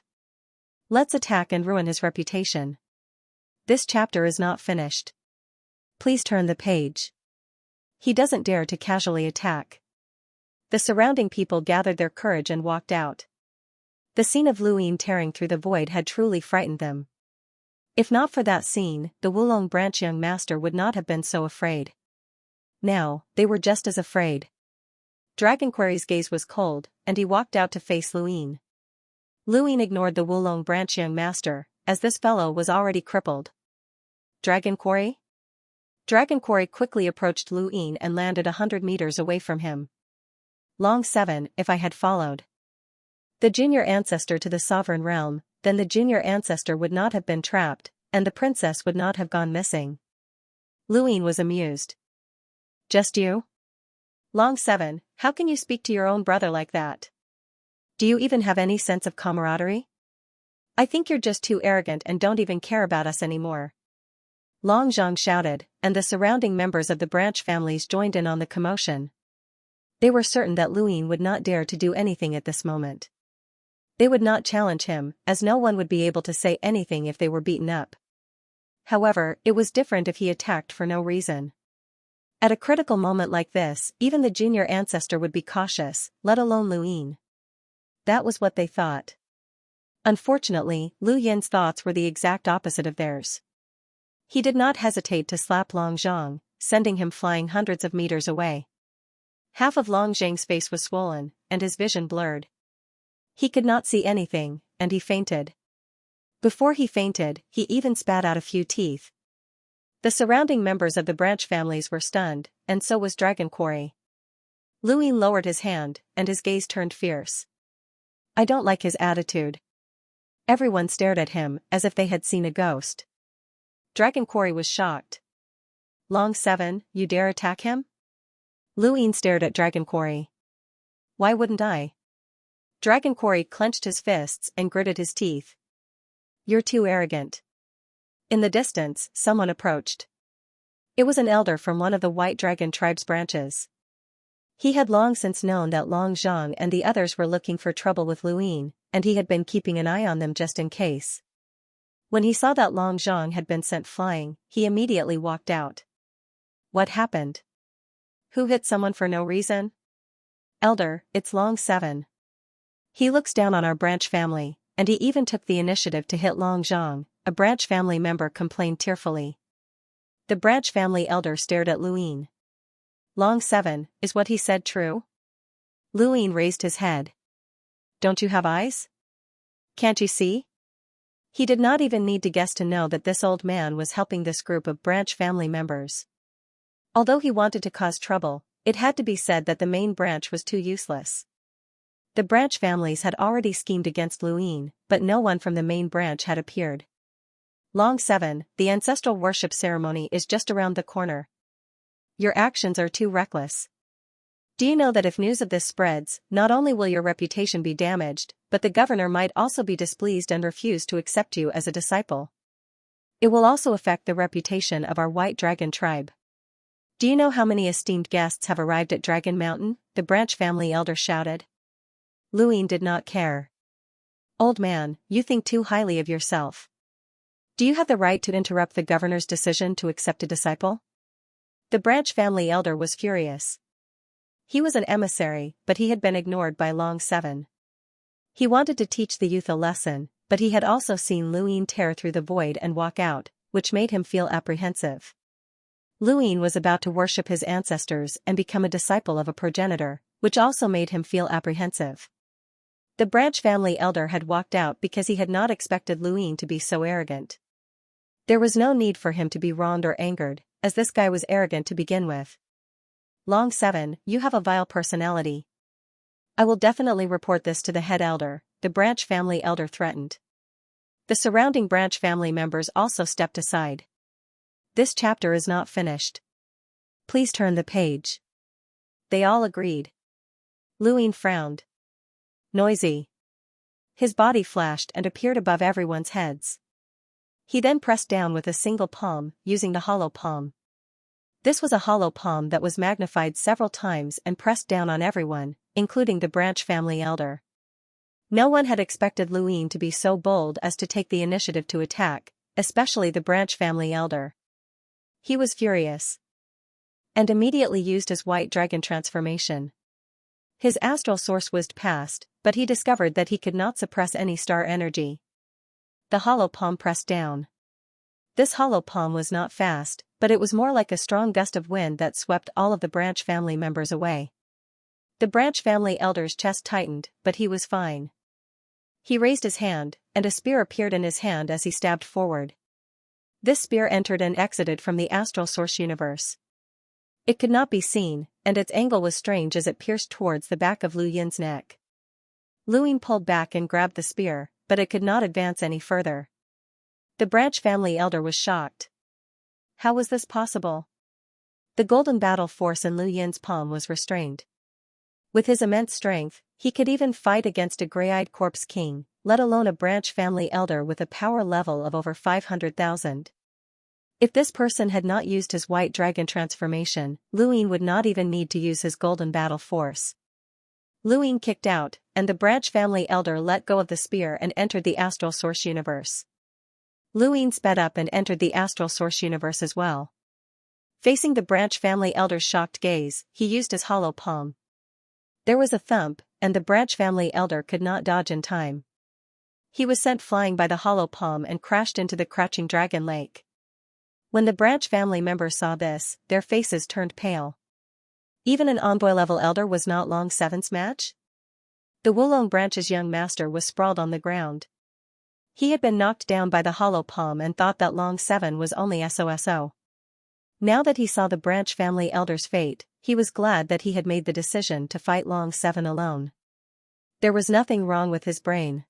Let's attack and ruin his reputation. This chapter is not finished. Please turn the page. He doesn't dare to casually attack." The surrounding people gathered their courage and walked out. The scene of Luyin tearing through the void had truly frightened them. If not for that scene, the Wulong branch young master would not have been so afraid. Now, they were just as afraid. Dragon Quarry's gaze was cold, and he walked out to face Luyin. Luyin ignored the Wulong branch young master, as this fellow was already crippled. Dragon Quarry? Dragon Quarry quickly approached Luyin and landed 100 meters away from him. Long 7, if I had followed the junior ancestor to the sovereign realm, then the junior ancestor would not have been trapped, and the princess would not have gone missing. Luyin was amused. Just you? Long 7, how can you speak to your own brother like that? Do you even have any sense of camaraderie? I think you're just too arrogant and don't even care about us anymore. Long Zhang shouted, and the surrounding members of the branch families joined in on the commotion. They were certain that Luyin would not dare to do anything at this moment. They would not challenge him, as no one would be able to say anything if they were beaten up. However, it was different if he attacked for no reason. At a critical moment like this, even the junior ancestor would be cautious, let alone Luyin. That was what they thought. Unfortunately, Lu Yin's thoughts were the exact opposite of theirs. He did not hesitate to slap Long Zhang, sending him flying hundreds of meters away. Half of Long Zhang's face was swollen, and his vision blurred. He could not see anything, and he fainted. Before he fainted, he even spat out a few teeth. The surrounding members of the branch families were stunned, and so was Dragon Quarry. Luyin lowered his hand, and his gaze turned fierce. I don't like his attitude. Everyone stared at him, as if they had seen a ghost. Dragon Quarry was shocked. Long 7, you dare attack him? Luyin stared at Dragon Quarry. Why wouldn't I? Dragon Quarry clenched his fists and gritted his teeth. You're too arrogant. In the distance, someone approached. It was an elder from one of the White Dragon tribe's branches. He had long since known that Long Zhang and the others were looking for trouble with Luyin, and he had been keeping an eye on them just in case. When he saw that Long Zhang had been sent flying, he immediately walked out. What happened? Who hit someone for no reason? Elder, it's Long 7. He looks down on our branch family, and he even took the initiative to hit Long Zhang, a branch family member complained tearfully. The branch family elder stared at Luyin. Long 7, is what he said true? Luyin raised his head. Don't you have eyes? Can't you see? He did not even need to guess to know that this old man was helping this group of branch family members. Although he wanted to cause trouble, it had to be said that the main branch was too useless. The branch families had already schemed against Luyin, but no one from the main branch had appeared. Long 7, the ancestral worship ceremony is just around the corner. Your actions are too reckless. Do you know that if news of this spreads, not only will your reputation be damaged, but the governor might also be displeased and refuse to accept you as a disciple? It will also affect the reputation of our White Dragon tribe. Do you know how many esteemed guests have arrived at Dragon Mountain? The branch family elder shouted. Luyin did not care. Old man, you think too highly of yourself. Do you have the right to interrupt the governor's decision to accept a disciple? The branch family elder was furious. He was an emissary, but he had been ignored by Long 7. He wanted to teach the youth a lesson, but he had also seen Luyin tear through the void and walk out, which made him feel apprehensive. Luyin was about to worship his ancestors and become a disciple of a progenitor, which also made him feel apprehensive. The branch family elder had walked out because he had not expected Luyin to be so arrogant. There was no need for him to be wronged or angered, as this guy was arrogant to begin with. Long 7, you have a vile personality. I will definitely report this to the head elder, the branch family elder threatened. The surrounding branch family members also stepped aside. This chapter is not finished. Please turn the page. They all agreed. Luyin frowned. Noisy. His body flashed and appeared above everyone's heads. He then pressed down with a single palm, using the hollow palm. This was a hollow palm that was magnified several times and pressed down on everyone, including the branch family elder. No one had expected Luyin to be so bold as to take the initiative to attack, especially the branch family elder. He was furious. And immediately used his white dragon transformation. His astral source whizzed past, but he discovered that he could not suppress any star energy. The hollow palm pressed down. This hollow palm was not fast, but it was more like a strong gust of wind that swept all of the branch family members away. The branch family elder's chest tightened, but he was fine. He raised his hand, and a spear appeared in his hand as he stabbed forward. This spear entered and exited from the astral source universe. It could not be seen, and its angle was strange as it pierced towards the back of Luyin's neck. Luyin pulled back and grabbed the spear, but it could not advance any further. The branch family elder was shocked. How was this possible? The golden battle force in Luyin's palm was restrained. With his immense strength, he could even fight against a gray-eyed corpse king, let alone a branch family elder with a power level of over 500,000. If this person had not used his white dragon transformation, Luyin would not even need to use his golden battle force. Luyin kicked out, and the branch family elder let go of the spear and entered the astral source universe. Luyin sped up and entered the astral source universe as well. Facing the branch family elder's shocked gaze, he used his hollow palm. There was a thump, and the branch family elder could not dodge in time. He was sent flying by the hollow palm and crashed into the crouching dragon lake. When the branch family members saw this, their faces turned pale. Even an envoy-level elder was not Long 7's match? The Wulong branch's young master was sprawled on the ground. He had been knocked down by the hollow palm and thought that Long 7 was only SOSO. Now that he saw the branch family elder's fate, he was glad that he had made the decision to fight Long 7 alone. There was nothing wrong with his brain.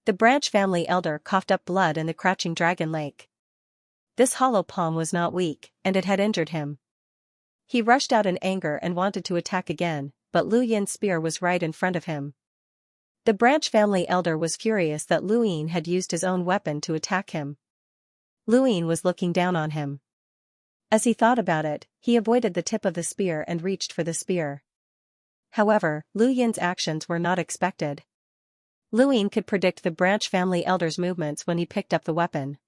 The branch family elder coughed up blood in the crouching dragon lake. This hollow palm was not weak, and it had injured him. He rushed out in anger and wanted to attack again, but Luyin's spear was right in front of him. The branch family elder was furious that Luyin had used his own weapon to attack him. Luyin was looking down on him. As he thought about it, he avoided the tip of the spear and reached for the spear. However, Luyin's actions were not expected. Luyin could predict the branch family elder's movements when he picked up the weapon.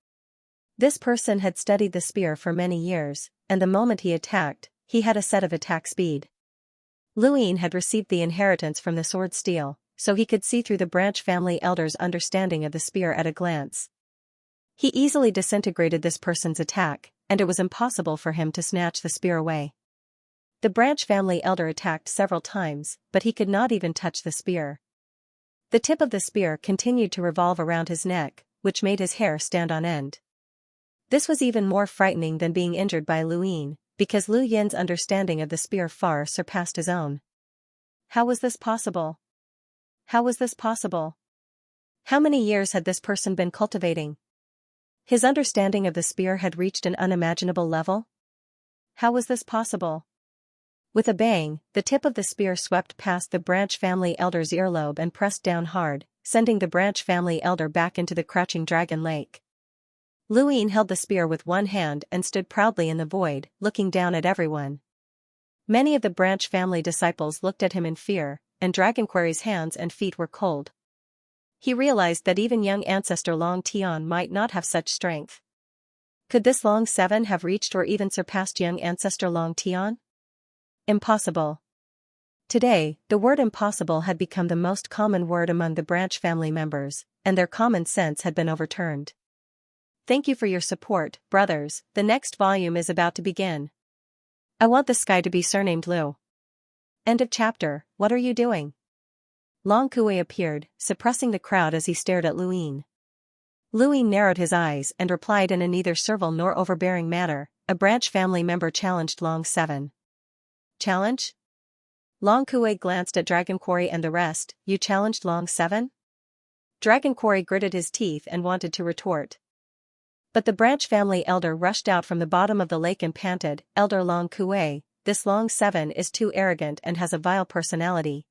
This person had studied the spear for many years, and the moment he attacked, he had a set of attack speed. Luyin had received the inheritance from the sword steel, so he could see through the branch family elder's understanding of the spear at a glance. He easily disintegrated this person's attack, and it was impossible for him to snatch the spear away. The branch family elder attacked several times, but he could not even touch the spear. The tip of the spear continued to revolve around his neck, which made his hair stand on end. This was even more frightening than being injured by Luyin, because Luyin's understanding of the spear far surpassed his own. How was this possible? How was this possible? How many years had this person been cultivating? His understanding of the spear had reached an unimaginable level? How was this possible? With a bang, the tip of the spear swept past the branch family elder's earlobe and pressed down hard, sending the branch family elder back into the crouching dragon lake. Luyin held the spear with one hand and stood proudly in the void, looking down at everyone. Many of the branch family disciples looked at him in fear, and Dragonquery's hands and feet were cold. He realized that even young ancestor Long Tian might not have such strength. Could this Long 7 have reached or even surpassed young ancestor Long Tian? Impossible. Today, the word impossible had become the most common word among the branch family members, and their common sense had been overturned. Thank you for your support, brothers. The next volume is about to begin. I want this guy to be surnamed Lu. End of chapter. What are you doing? Long Kui appeared, suppressing the crowd as he stared at Luin. Luin narrowed his eyes and replied in a neither servile nor overbearing manner. A branch family member challenged Long 7. Challenge? Long Kui glanced at Dragon Quarry and the rest. You challenged Long 7? Dragon Quarry gritted his teeth and wanted to retort. But the branch family elder rushed out from the bottom of the lake and panted, Elder Long Kui, this Long 7 is too arrogant and has a vile personality.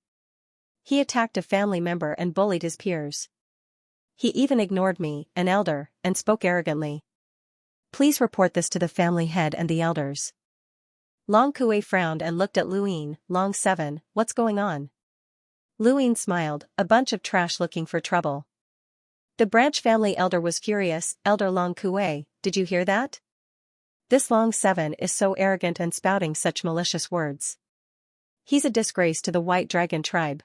He attacked a family member and bullied his peers. He even ignored me, an elder, and spoke arrogantly. Please report this to the family head and the elders. Long Kui frowned and looked at Luin. Long 7, what's going on? Luin smiled, a bunch of trash looking for trouble. The branch family elder was furious. Elder Long Kui, did you hear that? This Long 7 is so arrogant and spouting such malicious words. He's a disgrace to the White Dragon tribe.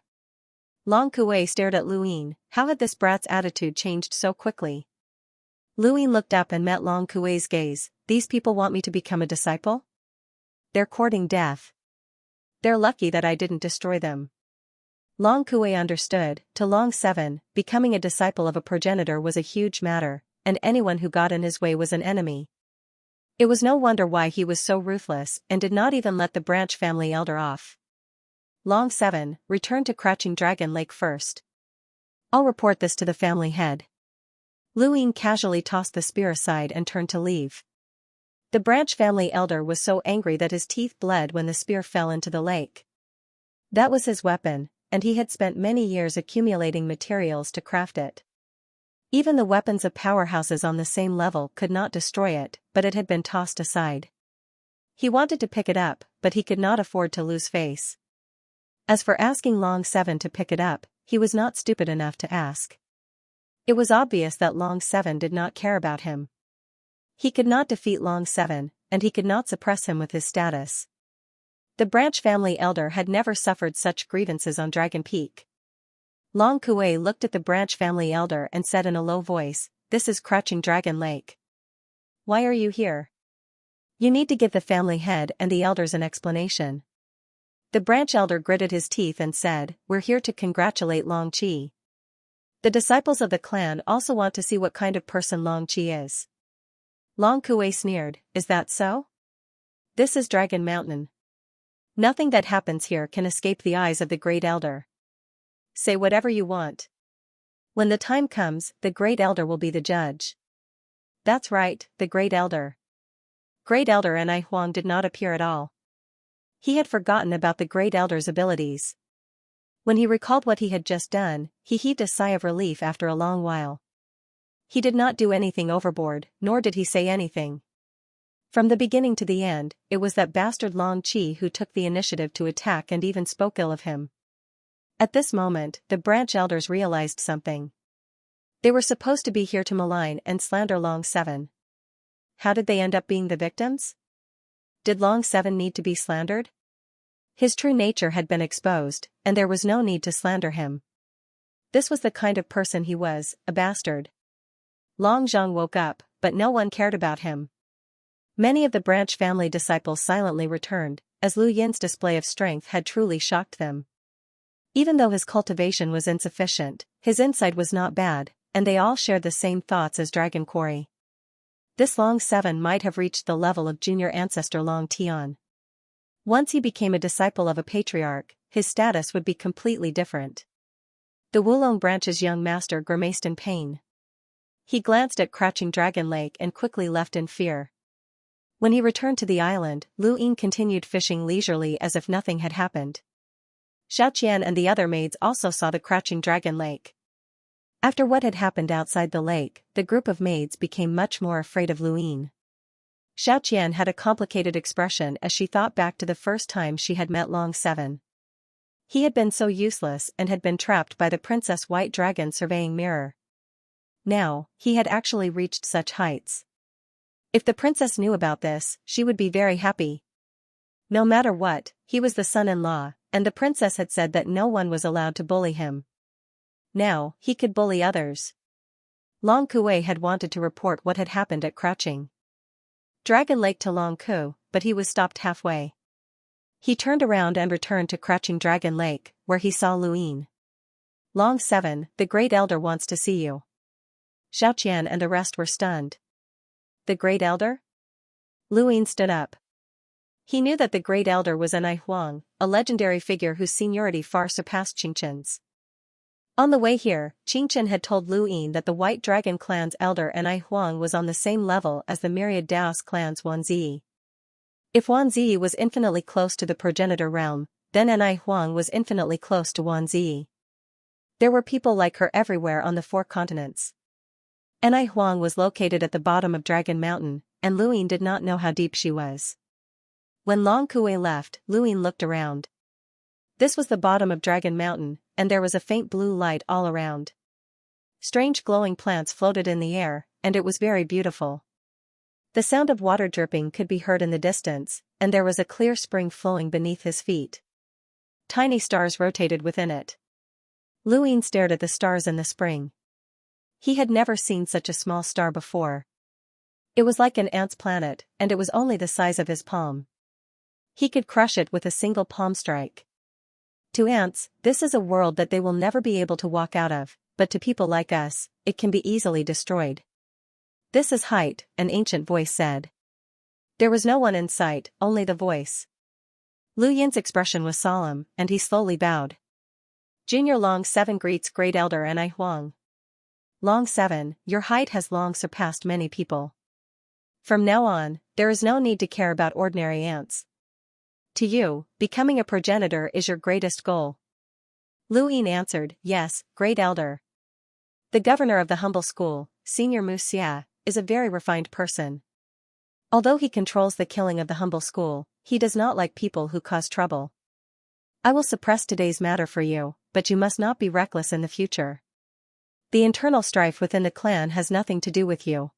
Long Kui stared at Luin. How had this brat's attitude changed so quickly? Luin looked up and met Long Kui's gaze. These people want me to become a disciple? They're courting death. They're lucky that I didn't destroy them. Long Kui understood. To Long 7, becoming a disciple of a progenitor was a huge matter, and anyone who got in his way was an enemy. It was no wonder why he was so ruthless and did not even let the branch family elder off. Long 7, return to Crouching Dragon Lake first. I'll report this to the family head. Luin casually tossed the spear aside and turned to leave. The branch family elder was so angry that his teeth bled when the spear fell into the lake. That was his weapon, and he had spent many years accumulating materials to craft it. Even the weapons of powerhouses on the same level could not destroy it, but it had been tossed aside. He wanted to pick it up, but he could not afford to lose face. As for asking Long 7 to pick it up, he was not stupid enough to ask. It was obvious that Long 7 did not care about him. He could not defeat Long 7, and he could not suppress him with his status. The branch family elder had never suffered such grievances on Dragon Peak. Long Kui looked at the branch family elder and said in a low voice, "This is Crouching Dragon Lake. Why are you here? You need to give the family head and the elders an explanation." The branch elder gritted his teeth and said, "We're here to congratulate Long Qi. The disciples of the clan also want to see what kind of person Long Qi is." Long Kui sneered, "Is that so? This is Dragon Mountain. Nothing that happens here can escape the eyes of the Great Elder. Say whatever you want. When the time comes, the Great Elder will be the judge." That's right, the Great Elder. Great Elder Enai Huang did not appear at all. He had forgotten about the Great Elder's abilities. When he recalled what he had just done, he heaved a sigh of relief after a long while. He did not do anything overboard, nor did he say anything. From the beginning to the end, it was that bastard Long Qi who took the initiative to attack and even spoke ill of him. At this moment, the branch elders realized something. They were supposed to be here to malign and slander Long 7. How did they end up being the victims? Did Long 7 need to be slandered? His true nature had been exposed, and there was no need to slander him. This was the kind of person he was, a bastard. Long Zhang woke up, but no one cared about him. Many of the branch family disciples silently returned, as Lu Yin's display of strength had truly shocked them. Even though his cultivation was insufficient, his insight was not bad, and they all shared the same thoughts as Dragon Quarry. This Long 7 might have reached the level of junior ancestor Long Tian. Once he became a disciple of a patriarch, his status would be completely different. The Wulong branch's young master grimaced in pain. He glanced at Crouching Dragon Lake and quickly left in fear. When he returned to the island, Lu Ying continued fishing leisurely as if nothing had happened. Xiaoqian and the other maids also saw the Crouching Dragon Lake. After what had happened outside the lake, the group of maids became much more afraid of Lu Ying. Xiaoqian had a complicated expression as she thought back to the first time she had met Long 7. He had been so useless and had been trapped by the Princess White Dragon surveying mirror. Now, he had actually reached such heights. If the princess knew about this, she would be very happy. No matter what, he was the son-in-law, and the princess had said that no one was allowed to bully him. Now, he could bully others. Long Kuei had wanted to report what had happened at Crouching Dragon Lake to Long Ku, but he was stopped halfway. He turned around and returned to Crouching Dragon Lake, where he saw Luin. Long 7, the Great Elder wants to see you. Xiaoqian and the rest were stunned. The Great Elder? Luin stood up. He knew that the Great Elder was an Huang, a legendary figure whose seniority far surpassed Qingchen's. On the way here, Qingchen had told Luin that the White Dragon clan's elder Anai Huang was on the same level as the myriad Daos clan's Wanzi. If Wanzi was infinitely close to the progenitor realm, then Anai Huang was infinitely close to Wanzi. There were people like her everywhere on the 4 continents. Anai Huang was located at the bottom of Dragon Mountain, and Luin did not know how deep she was. When Long Kuei left, Luin looked around. This was the bottom of Dragon Mountain, and there was a faint blue light all around. Strange glowing plants floated in the air, and it was very beautiful. The sound of water dripping could be heard in the distance, and there was a clear spring flowing beneath his feet. Tiny stars rotated within it. Luin stared at the stars in the spring. He had never seen such a small star before. It was like an ant's planet, and it was only the size of his palm. He could crush it with a single palm strike. To ants, this is a world that they will never be able to walk out of, but to people like us, it can be easily destroyed. This is height, an ancient voice said. There was no one in sight, only the voice. Lu Yin's expression was solemn, and he slowly bowed. Junior Long 7 greets Great Elder Anai Huang. Long 7, your height has long surpassed many people. From now on, there is no need to care about ordinary ants. To you, becoming a progenitor is your greatest goal. Lu Yin answered, yes, Great Elder. The governor of the humble school, Senior Mu Xia, is a very refined person. Although he controls the killing of the humble school, he does not like people who cause trouble. I will suppress today's matter for you, but you must not be reckless in the future. The internal strife within the clan has nothing to do with you.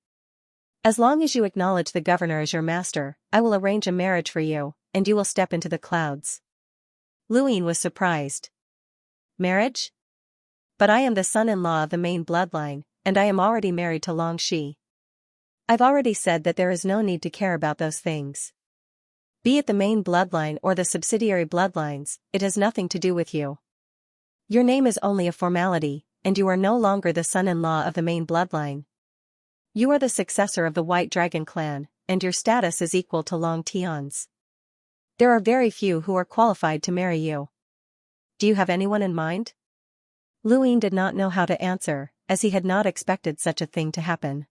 As long as you acknowledge the governor as your master, I will arrange a marriage for you, and you will step into the clouds. Luin was surprised. Marriage? But I am the son-in-law of the main bloodline, and I am already married to Long Shi. I've already said that there is no need to care about those things. Be it the main bloodline or the subsidiary bloodlines, it has nothing to do with you. Your name is only a formality, and you are no longer the son-in-law of the main bloodline. You are the successor of the White Dragon clan, and your status is equal to Long Tian's. There are very few who are qualified to marry you. Do you have anyone in mind? Luin did not know how to answer, as he had not expected such a thing to happen.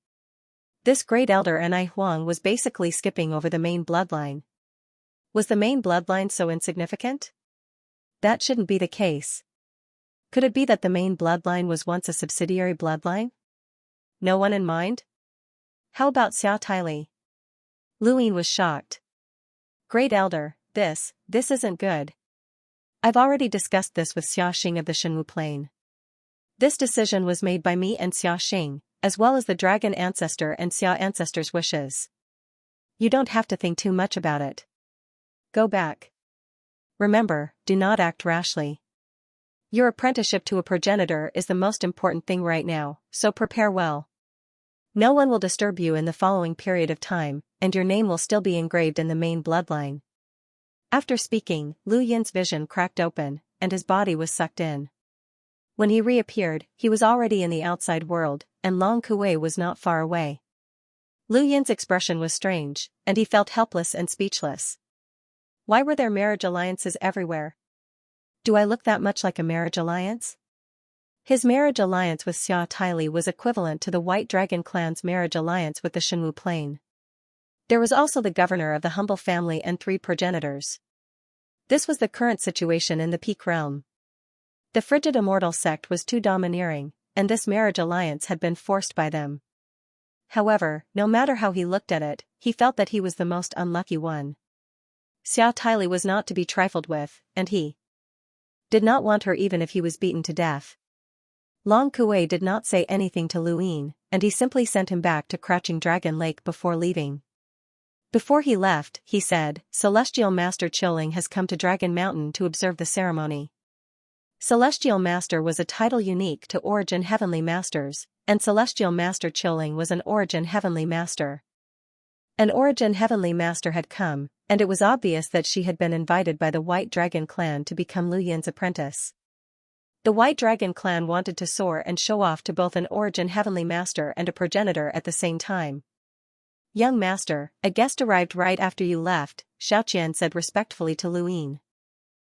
This Great Elder Anai Huang was basically skipping over the main bloodline. Was the main bloodline so insignificant? That shouldn't be the case. Could it be that the main bloodline was once a subsidiary bloodline? No one in mind? How about Xia Taili? Luin was shocked. Great Elder, this isn't good. I've already discussed this with Xia Xing of the Shenwu Plain. This decision was made by me and Xia Xing, as well as the Dragon Ancestor and Xia Ancestor's wishes. You don't have to think too much about it. Go back. Remember, do not act rashly. Your apprenticeship to a progenitor is the most important thing right now, so prepare well. No one will disturb you in the following period of time, and your name will still be engraved in the main bloodline. After speaking, Lu Yin's vision cracked open, and his body was sucked in. When he reappeared, he was already in the outside world, and Long Kuei was not far away. Lu Yin's expression was strange, and he felt helpless and speechless. Why were there marriage alliances everywhere? Do I look that much like a marriage alliance? His marriage alliance with Xia Taili was equivalent to the White Dragon clan's marriage alliance with the Shenwu Plain. There was also the governor of the humble family and 3 progenitors. This was the current situation in the Peak Realm. The frigid immortal sect was too domineering, and this marriage alliance had been forced by them. However, no matter how he looked at it, he felt that he was the most unlucky one. Xia Taili was not to be trifled with, and he did not want her even if he was beaten to death. Long Kuei did not say anything to Luin, and he simply sent him back to Crouching Dragon Lake before leaving. Before he left, he said, Celestial Master Chilling has come to Dragon Mountain to observe the ceremony. Celestial Master was a title unique to Origin Heavenly Masters, and Celestial Master Chilling was an Origin Heavenly Master. An Origin Heavenly Master had come, and it was obvious that she had been invited by the White Dragon clan to become Lu Yin's apprentice. The White Dragon clan wanted to soar and show off to both an Origin Heavenly Master and a progenitor at the same time. Young Master, a guest arrived right after you left, Xianxia said respectfully to Lu Yin.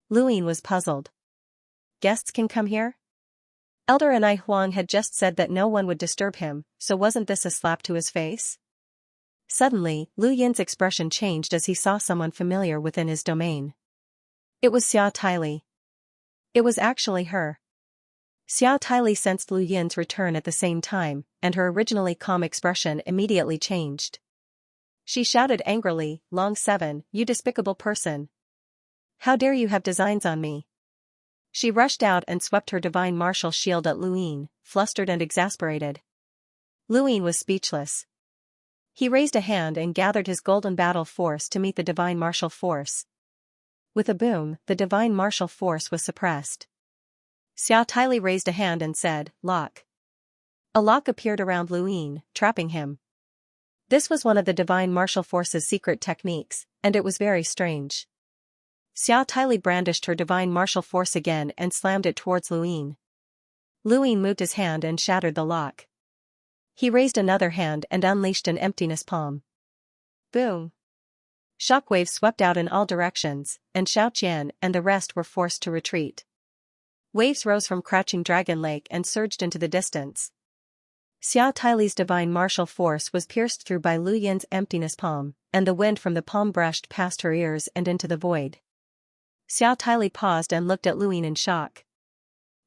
Lu Yin was puzzled. Guests can come here? Elder Anai Huang had just said that no one would disturb him, so wasn't this a slap to his face? Suddenly, Lu Yin's expression changed as he saw someone familiar within his domain. It was Xia Tyli. It was actually her. Xia Tyli sensed Lu Yin's return at the same time, and her originally calm expression immediately changed. She shouted angrily, Long 7, you despicable person. How dare you have designs on me? She rushed out and swept her divine martial shield at Lu Yin, flustered and exasperated. Lu Yin was speechless. He raised a hand and gathered his golden battle force to meet the divine martial force. With a boom, the divine martial force was suppressed. Xia Tyli raised a hand and said, Lock. A lock appeared around Lu Yin, trapping him. This was one of the divine martial force's secret techniques, and it was very strange. Xia Tyli brandished her divine martial force again and slammed it towards Lu Yin. Lu Yin moved his hand and shattered the lock. He raised another hand and unleashed an emptiness palm. Boom! Shockwaves swept out in all directions, and Xiaoqian and the rest were forced to retreat. Waves rose from Crouching Dragon Lake and surged into the distance. Xia Tyli's divine martial force was pierced through by Lu Yin's emptiness palm, and the wind from the palm brushed past her ears and into the void. Xia Tyli paused and looked at Lu Yin in shock.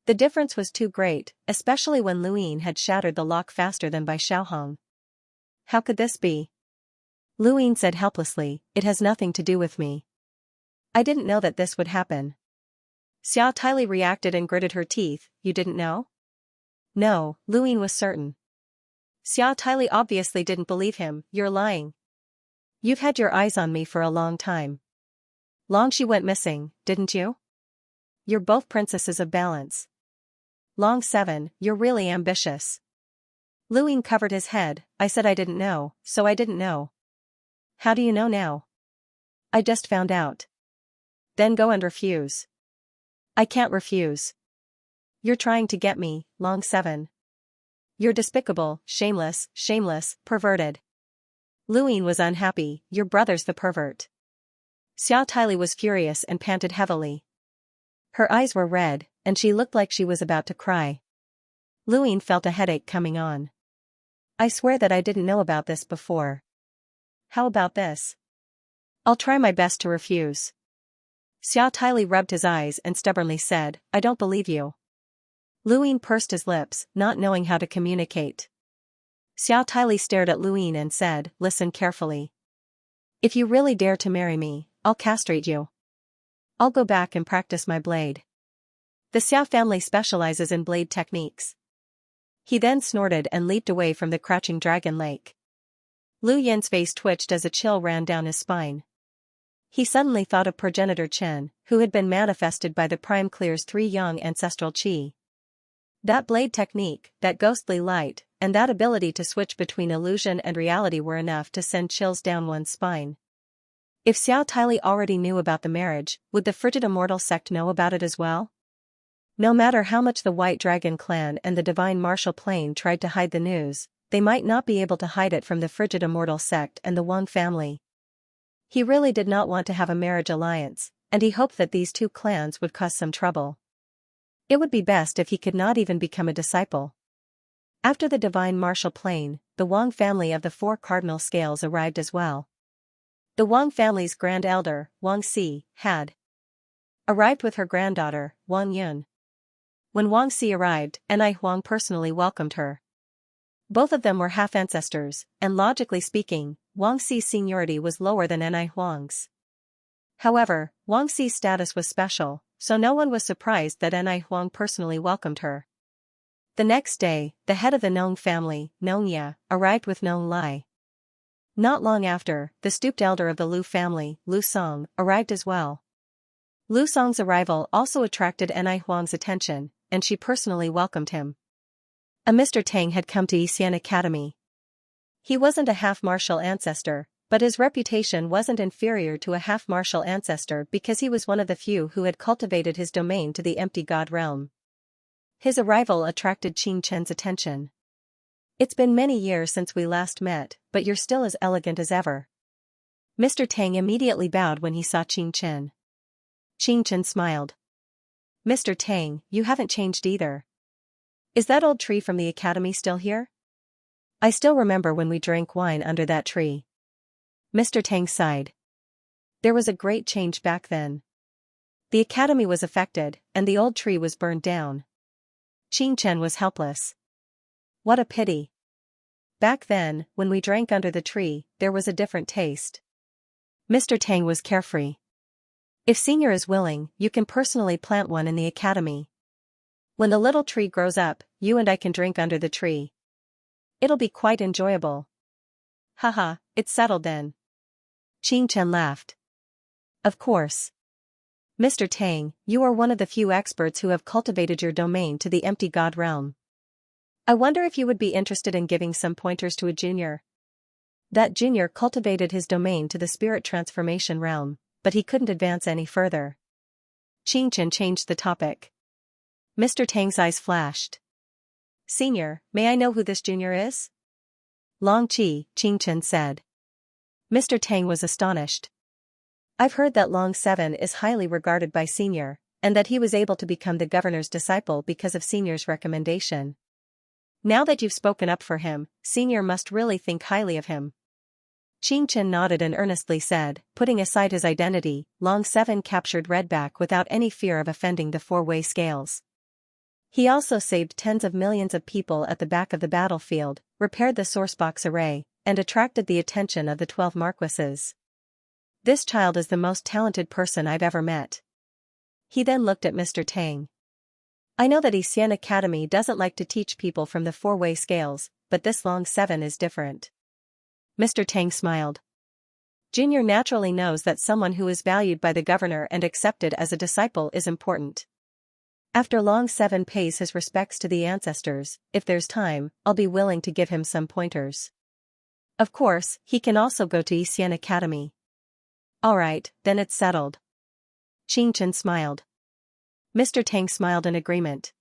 The difference was too great, especially when Lu Yin had shattered the lock faster than by Xiaohong. How could this be? Lu Yin said helplessly, It has nothing to do with me. I didn't know that this would happen. Xia Tyli reacted and gritted her teeth, You didn't know? No, Lu Yin was certain. Xia Tyli obviously didn't believe him, You're lying. You've had your eyes on me for a long time. Long she went missing, didn't you? You're both princesses of balance. Long 7, you're really ambitious. Lu Yin covered his head, I said I didn't know, so I didn't know. How do you know now? I just found out. Then go and refuse. I can't refuse. You're trying to get me, Long 7. You're despicable, shameless, perverted. Lu Yin was unhappy, Your brother's the pervert. Xia Tyli was furious and panted heavily. Her eyes were red, and she looked like she was about to cry. Lu Yin felt a headache coming on. I swear that I didn't know about this before. How about this? I'll try my best to refuse. Xia Tyli rubbed his eyes and stubbornly said, I don't believe you. Lu Yin pursed his lips, not knowing how to communicate. Xia Tyli stared at Lu Yin and said, Listen carefully. If you really dare to marry me, I'll castrate you. I'll go back and practice my blade. The Xiao family specializes in blade techniques. He then snorted and leaped away from the Crouching Dragon Lake. Lu Yin's face twitched as a chill ran down his spine. He suddenly thought of progenitor Chen, who had been manifested by the Prime Clear's 3 young ancestral qi. That blade technique, that ghostly light, and that ability to switch between illusion and reality were enough to send chills down one's spine. If Xia Tyli already knew about the marriage, would the frigid immortal sect know about it as well? No matter how much the White Dragon clan and the Divine Martial Plane tried to hide the news, they might not be able to hide it from the frigid immortal sect and the Wang family. He really did not want to have a marriage alliance, and he hoped that these 2 clans would cause some trouble. It would be best if he could not even become a disciple. After the Divine Martial Plane, the Wang family of the 4 cardinal scales arrived as well. The Wang family's grand elder, Wang Si, had arrived with her granddaughter, Wang Yun. When Wang Si arrived, Anai Huang personally welcomed her. Both of them were half-ancestors, and logically speaking, Wang Si's seniority was lower than Anai Huang's. However, Wang Si's status was special, so no one was surprised that Anai Huang personally welcomed her. The next day, the head of the Nong family, Xianxia, arrived with Nong Lai. Not long after, the stooped elder of the Lu family, Lu Song, arrived as well. Lu Song's arrival also attracted Ni Huang's attention, and she personally welcomed him. A Mr. Tang had come to Xian Academy. He wasn't a half-martial ancestor, but his reputation wasn't inferior to a half-martial ancestor because he was one of the few who had cultivated his domain to the empty god realm. His arrival attracted Qin Chen's attention. "It's been many years since we last met, but you're still as elegant as ever." Mr. Tang immediately bowed when he saw Qin Chen. Qin Chen smiled. "Mr. Tang, you haven't changed either. Is that old tree from the academy still here? I still remember when we drank wine under that tree." Mr. Tang sighed. There was a great change back then. The academy was affected, and the old tree was burned down. Qin Chen was helpless. "What a pity. Back then, when we drank under the tree, there was a different taste." Mr. Tang was carefree. "If Senior is willing, you can personally plant one in the academy. When the little tree grows up, you and I can drink under the tree. It'll be quite enjoyable." "Haha, it's settled then." Qin Chen laughed. "Of course. Mr. Tang, you are one of the few experts who have cultivated your domain to the empty god realm. I wonder if you would be interested in giving some pointers to a junior." That junior cultivated his domain to the spirit transformation realm, but he couldn't advance any further. Qin Chen changed the topic. Mr. Tang's eyes flashed. "Senior, may I know who this junior is?" "Long Qi," Qin Chen said. Mr. Tang was astonished. "I've heard that Long 7 is highly regarded by Senior, and that he was able to become the governor's disciple because of Senior's recommendation. Now that you've spoken up for him, Senior must really think highly of him." Qin Chen nodded and earnestly said, putting aside his identity, Long 7 captured Redback without any fear of offending the four-way scales. He also saved tens of millions of people at the back of the battlefield, repaired the sourcebox array, and attracted the attention of the 12 marquises. This child is the most talented person I've ever met. He then looked at Mr. Tang. "I know that Xian Academy doesn't like to teach people from the four-way scales, but this Long 7 is different." Mr. Tang smiled. "Junior naturally knows that someone who is valued by the governor and accepted as a disciple is important. After Long 7 pays his respects to the ancestors, if there's time, I'll be willing to give him some pointers. Of course, he can also go to Xian Academy." "Alright, then it's settled." Qin Chen smiled. Mr. Tang smiled in agreement.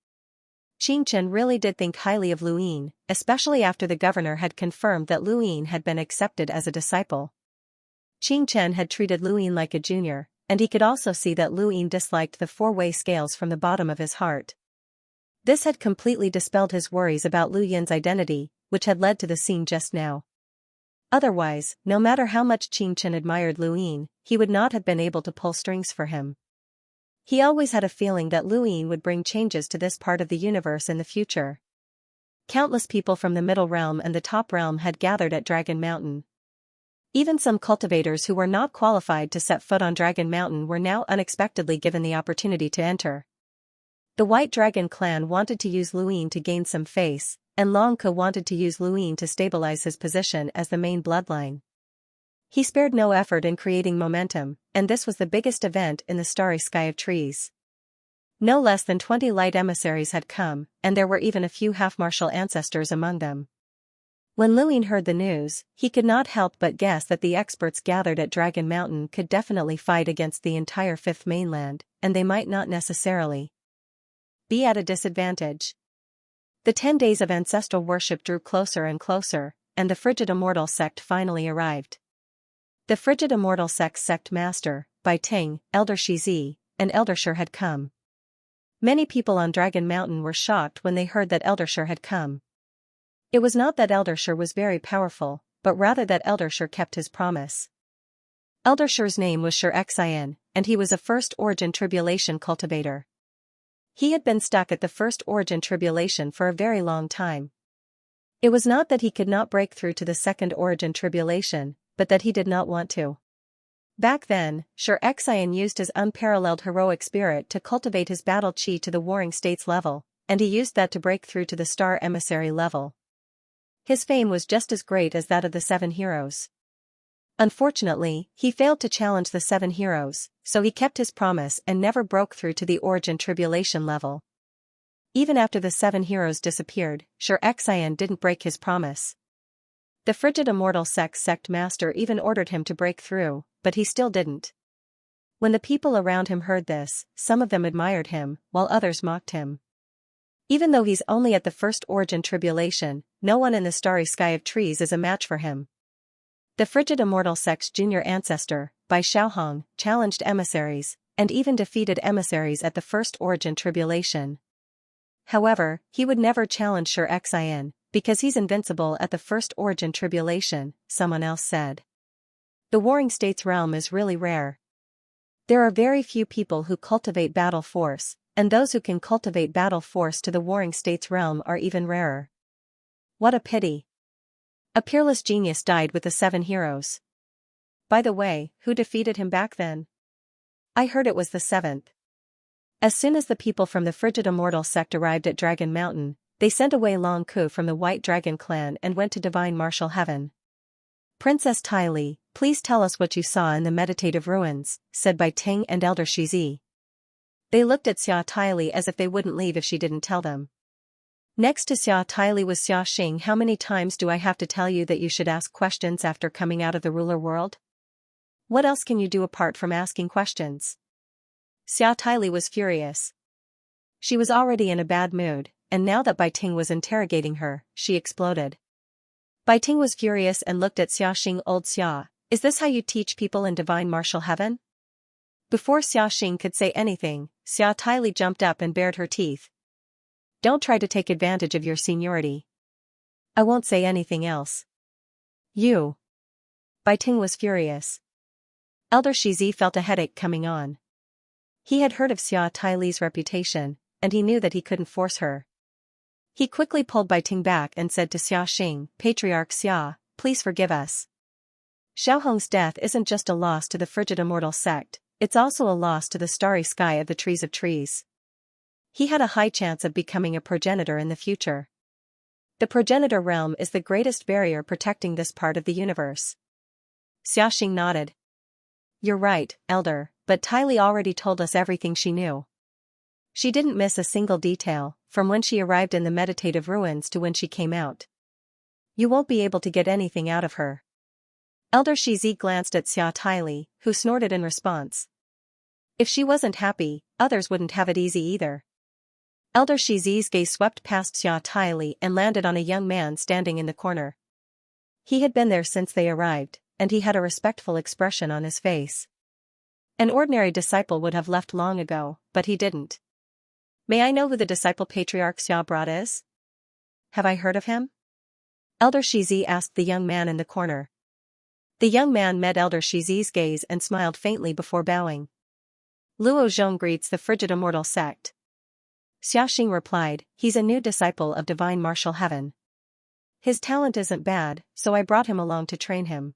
Qin Chen really did think highly of Lu Yin, especially after the governor had confirmed that Lu Yin had been accepted as a disciple. Qin Chen had treated Lu Yin like a junior, and he could also see that Lu Yin disliked the four-way scales from the bottom of his heart. This had completely dispelled his worries about Lu Yin's identity, which had led to the scene just now. Otherwise, no matter how much Qin Chen admired Lu Yin, he would not have been able to pull strings for him. He always had a feeling that Lu Yin would bring changes to this part of the universe in the future. Countless people from the Middle Realm and the Top Realm had gathered at Dragon Mountain. Even some cultivators who were not qualified to set foot on Dragon Mountain were now unexpectedly given the opportunity to enter. The White Dragon clan wanted to use Lu Yin to gain some face, and Long Ke wanted to use Lu Yin to stabilize his position as the main bloodline. He spared no effort in creating momentum, and this was the biggest event in the starry sky of trees. No less than 20 light emissaries had come, and there were even a few half-martial ancestors among them. When Lu Yin heard the news, he could not help but guess that the experts gathered at Dragon Mountain could definitely fight against the entire Fifth Mainland, and they might not necessarily be at a disadvantage. The 10 days of ancestral worship drew closer and closer, and the Frigid Immortal sect finally arrived. The Frigid Immortal sect's sect master, Bai Ting, Elder Shizi, and Eldershire had come. Many people on Dragon Mountain were shocked when they heard that Eldershire had come. It was not that Eldershire was very powerful, but rather that Eldershire kept his promise. Eldershire's name was Xianxia, and he was a First Origin Tribulation cultivator. He had been stuck at the First Origin Tribulation for a very long time. It was not that he could not break through to the Second Origin Tribulation, but that he did not want to. Back then, Xianxia used his unparalleled heroic spirit to cultivate his battle chi to the Warring States level, and he used that to break through to the Star Emissary level. His fame was just as great as that of the 7 heroes. Unfortunately, he failed to challenge the 7 heroes, so he kept his promise and never broke through to the origin tribulation level. Even after the 7 heroes disappeared, Xianxia didn't break his promise. The frigid immortal sect master even ordered him to break through, but he still didn't. When the people around him heard this, some of them admired him, while others mocked him. Even though he's only at the first origin tribulation, no one in the starry sky of trees is a match for him. The frigid immortal sect's junior ancestor, Bai Xiaohong, challenged emissaries, and even defeated emissaries at the first origin tribulation. However, he would never challenge Xianxia, because he's invincible at the first origin tribulation, someone else said. The Warring States realm is really rare. There are very few people who cultivate battle force, and those who can cultivate battle force to the Warring States realm are even rarer. What a pity. A peerless genius died with the 7 heroes. By the way, who defeated him back then? I heard it was the 7th. As soon as the people from the frigid immortal sect arrived at Dragon Mountain, they sent away Long Ku from the White Dragon clan and went to Divine Martial Heaven. Princess Tai Li, please tell us what you saw in the meditative ruins, said Bai Ting and Elder Shizi. They looked at Xia Taili as if they wouldn't leave if she didn't tell them. Next to Xia Taili was Xia Xing. How many times do I have to tell you that you should ask questions after coming out of the ruler world? What else can you do apart from asking questions? Xia Taili was furious. She was already in a bad mood, and now that Bai Ting was interrogating her, she exploded. Bai Ting was furious and looked at Xia Xing. Old Xia, is this how you teach people in Divine Martial Heaven? Before Xia Xing could say anything, Xia Taili jumped up and bared her teeth. Don't try to take advantage of your seniority. I won't say anything else. You. Bai Ting was furious. Elder Shizi felt a headache coming on. He had heard of Xia Taili's reputation, and he knew that he couldn't force her. He quickly pulled Bai Ting back and said to Xia Xing, Patriarch Xia, please forgive us. Xiaohong's death isn't just a loss to the frigid immortal sect, it's also a loss to the starry sky of the trees of trees. He had a high chance of becoming a progenitor in the future. The progenitor realm is the greatest barrier protecting this part of the universe. Xia Xing nodded. You're right, Elder, but Tai Li already told us everything she knew. She didn't miss a single detail, from when she arrived in the meditative ruins to when she came out. You won't be able to get anything out of her. Elder Shizi glanced at Xia Taili, who snorted in response. If she wasn't happy, others wouldn't have it easy either. Elder Shizi's gaze swept past Xia Taili and landed on a young man standing in the corner. He had been there since they arrived, and he had a respectful expression on his face. An ordinary disciple would have left long ago, but he didn't. May I know who the disciple Patriarch Xia brought is? Have I heard of him? Elder Shizi asked the young man in the corner. The young man met Elder Shizi's gaze and smiled faintly before bowing. Luo Zhong greets the frigid immortal sect. Xia Xing replied, he's a new disciple of Divine Martial Heaven. His talent isn't bad, so I brought him along to train him.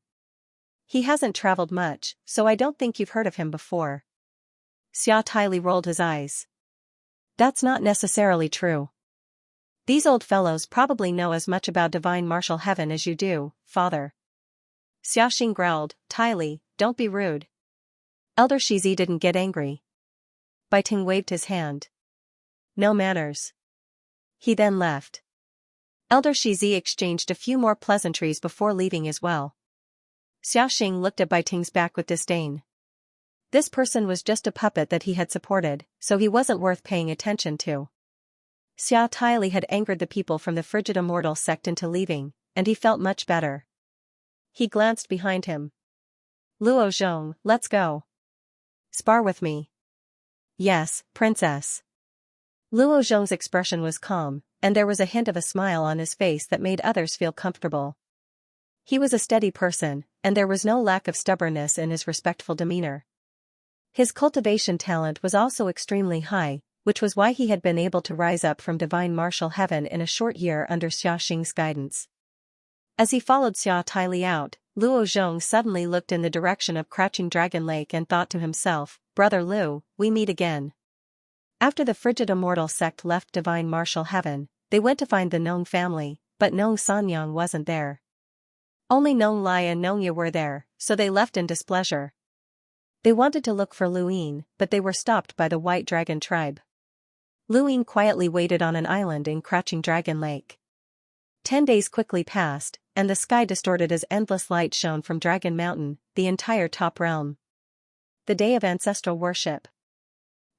He hasn't traveled much, so I don't think you've heard of him before. Xia Taili rolled his eyes. That's not necessarily true. These old fellows probably know as much about Divine Martial Heaven as you do, father. Xia Xing growled, Taili, don't be rude. Elder Shizi didn't get angry. Bai Ting waved his hand. No manners. He then left. Elder Shizi exchanged a few more pleasantries before leaving as well. Xia Xing looked at Bai Ting's back with disdain. This person was just a puppet that he had supported, so he wasn't worth paying attention to. Xia Taili had angered the people from the frigid immortal sect into leaving, and he felt much better. He glanced behind him. Luo Zhong, let's go. Spar with me. Yes, princess. Luo Zhong's expression was calm, and there was a hint of a smile on his face that made others feel comfortable. He was a steady person, and there was no lack of stubbornness in his respectful demeanor. His cultivation talent was also extremely high, which was why he had been able to rise up from Divine Martial Heaven in a short year under Xia Xing's guidance. As he followed Xia Taili out, Luo Zhong suddenly looked in the direction of Crouching Dragon Lake and thought to himself, Brother Lu, we meet again. After the frigid immortal sect left Divine Martial Heaven, they went to find the Nong family, but Nong Sanyang wasn't there. Only Nong Lai and Nongya were there, so they left in displeasure. They wanted to look for Luin, but they were stopped by the White Dragon tribe. Luin quietly waited on an island in Crouching Dragon Lake. 10 days quickly passed, and the sky distorted as endless light shone from Dragon Mountain, the entire top realm. The day of ancestral worship.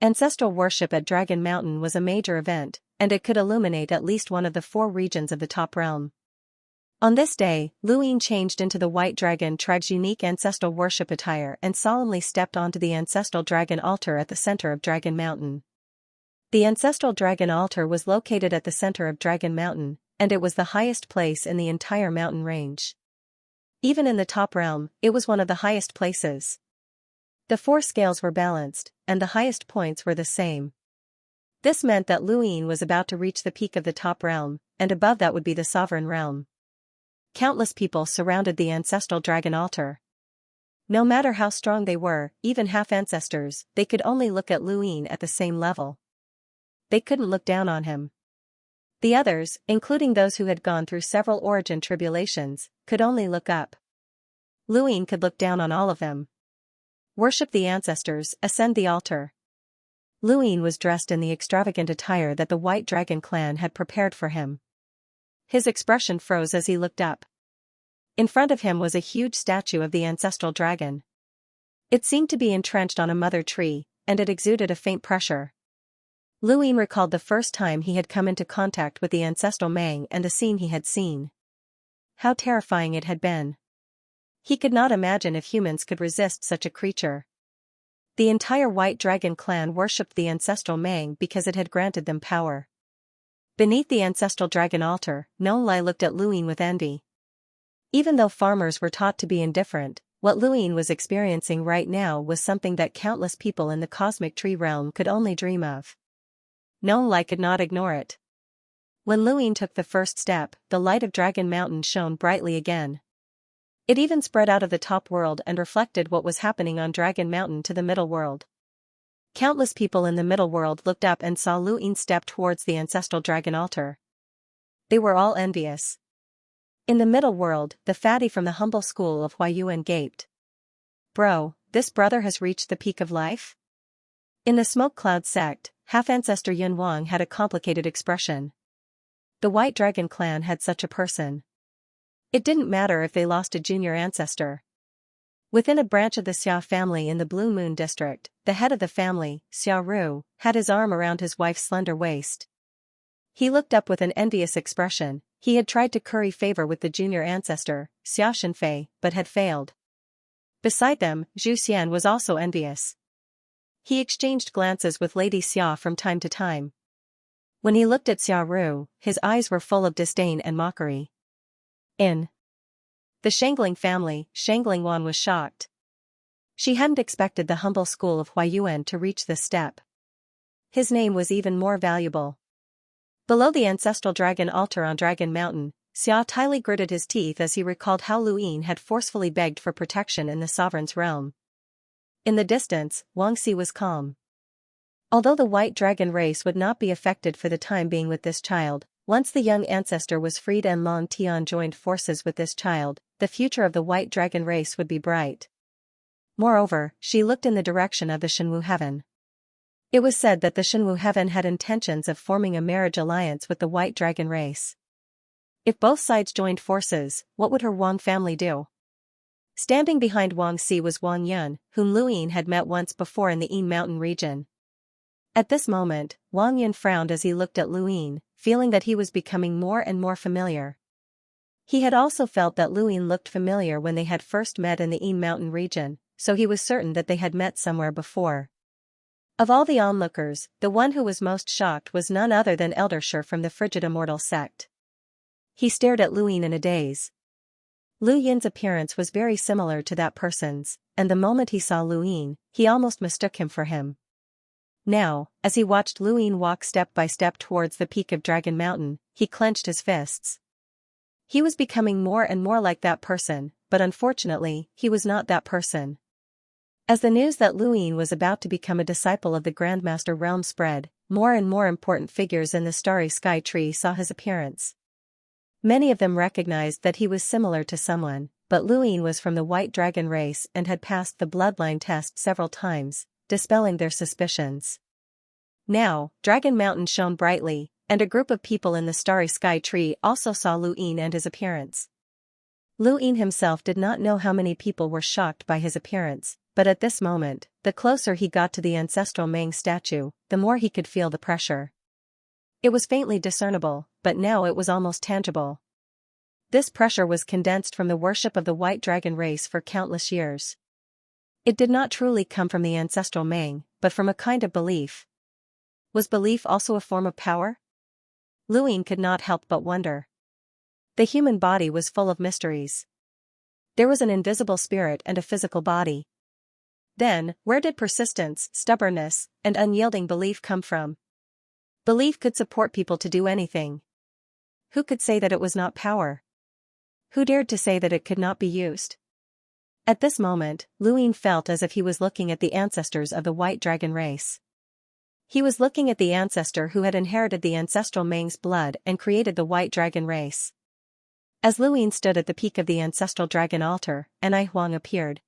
Ancestral worship at Dragon Mountain was a major event, and it could illuminate at least one of the 4 regions of the top realm. On this day, Luin changed into the White Dragon tribe's unique ancestral worship attire and solemnly stepped onto the ancestral dragon altar at the center of Dragon Mountain. The ancestral dragon altar was located at the center of Dragon Mountain, and it was the highest place in the entire mountain range. Even in the top realm, it was one of the highest places. The 4 scales were balanced, and the highest points were the same. This meant that Luin was about to reach the peak of the top realm, and above that would be the sovereign realm. Countless people surrounded the ancestral dragon altar. No matter how strong they were, even half-ancestors, they could only look at Luin at the same level. They couldn't look down on him. The others, including those who had gone through several origin tribulations, could only look up. Luin could look down on all of them. Worship the ancestors, ascend the altar. Luin was dressed in the extravagant attire that the White Dragon clan had prepared for him. His expression froze as he looked up. In front of him was a huge statue of the ancestral dragon. It seemed to be entrenched on a mother tree, and it exuded a faint pressure. Luin recalled the first time he had come into contact with the ancestral Mang and the scene he had seen. How terrifying it had been. He could not imagine if humans could resist such a creature. The entire White Dragon clan worshipped the ancestral Mang because it had granted them power. Beneath the ancestral dragon altar, Nong Lai looked at Luin with envy. Even though farmers were taught to be indifferent, what Luin was experiencing right now was something that countless people in the cosmic tree realm could only dream of. Nong Lai could not ignore it. When Luin took the first step, the light of Dragon Mountain shone brightly again. It even spread out of the top world and reflected what was happening on Dragon Mountain to the middle world. Countless people in the middle world looked up and saw Luin step towards the ancestral dragon altar. They were all envious. In the middle world, the fatty from the humble school of Huayuan gaped. Bro, this brother has reached the peak of life? In the Smoke Cloud sect, half-ancestor Yun Wang had a complicated expression. The White Dragon clan had such a person. It didn't matter if they lost a junior ancestor. Within a branch of the Xia family in the Blue Moon district, the head of the family, Xia Ru, had his arm around his wife's slender waist. He looked up with an envious expression. He had tried to curry favor with the junior ancestor, Xia Shenfei, but had failed. Beside them, Zhu Xian was also envious. He exchanged glances with Lady Xia from time to time. When he looked at Xia Ru, his eyes were full of disdain and mockery. In the Shangling family, Shangling Wan was shocked. She hadn't expected the humble school of Huayuan to reach this step. His name was even more valuable. Below the ancestral dragon altar on Dragon Mountain, Xia tightly gritted his teeth as he recalled how Luin had forcefully begged for protection in the sovereign's realm. In the distance, Wang Xi was calm. Although the White Dragon race would not be affected for the time being with this child, once the young ancestor was freed and Long Tian joined forces with this child, the future of the White Dragon race would be bright. Moreover, she looked in the direction of the Shenwu Heaven. It was said that the Shenwu Heaven had intentions of forming a marriage alliance with the White Dragon race. If both sides joined forces, what would her Wang family do? Standing behind Wang Xi was Wang Yun, whom Luin had met once before in the Yin Mountain region. At this moment, Wang Yun frowned as he looked at Luin, feeling that he was becoming more and more familiar. He had also felt that Luin looked familiar when they had first met in the Yin Mountain region, so he was certain that they had met somewhere before. Of all the onlookers, the one who was most shocked was none other than Elder Shi from the Frigid Immortal sect. He stared at Luin in a daze. Lu Yin's appearance was very similar to that person's, and the moment he saw Luin, he almost mistook him for him. Now, as he watched Luin walk step by step towards the peak of Dragon Mountain, he clenched his fists. He was becoming more and more like that person, but unfortunately, he was not that person. As the news that Luin was about to become a disciple of the Grandmaster realm spread, more and more important figures in the Starry Sky Tree saw his appearance. Many of them recognized that he was similar to someone, but Luin was from the White Dragon race and had passed the bloodline test several times, dispelling their suspicions. Now, Dragon Mountain shone brightly, and a group of people in the starry sky tree also saw Luin and his appearance. Luin himself did not know how many people were shocked by his appearance, but at this moment, the closer he got to the ancestral Meng statue, the more he could feel the pressure. It was faintly discernible, but now it was almost tangible. This pressure was condensed from the worship of the White Dragon race for countless years. It did not truly come from the ancestral Meng, but from a kind of belief. Was belief also a form of power? Luin could not help but wonder. The human body was full of mysteries. There was an invisible spirit and a physical body. Then, where did persistence, stubbornness, and unyielding belief come from? Belief could support people to do anything. Who could say that it was not power? Who dared to say that it could not be used? At this moment, Luin felt as if he was looking at the ancestors of the White Dragon race. He was looking at the ancestor who had inherited the ancestral Meng's blood and created the White Dragon race. As Luin stood at the peak of the ancestral dragon altar, Anai Huang appeared.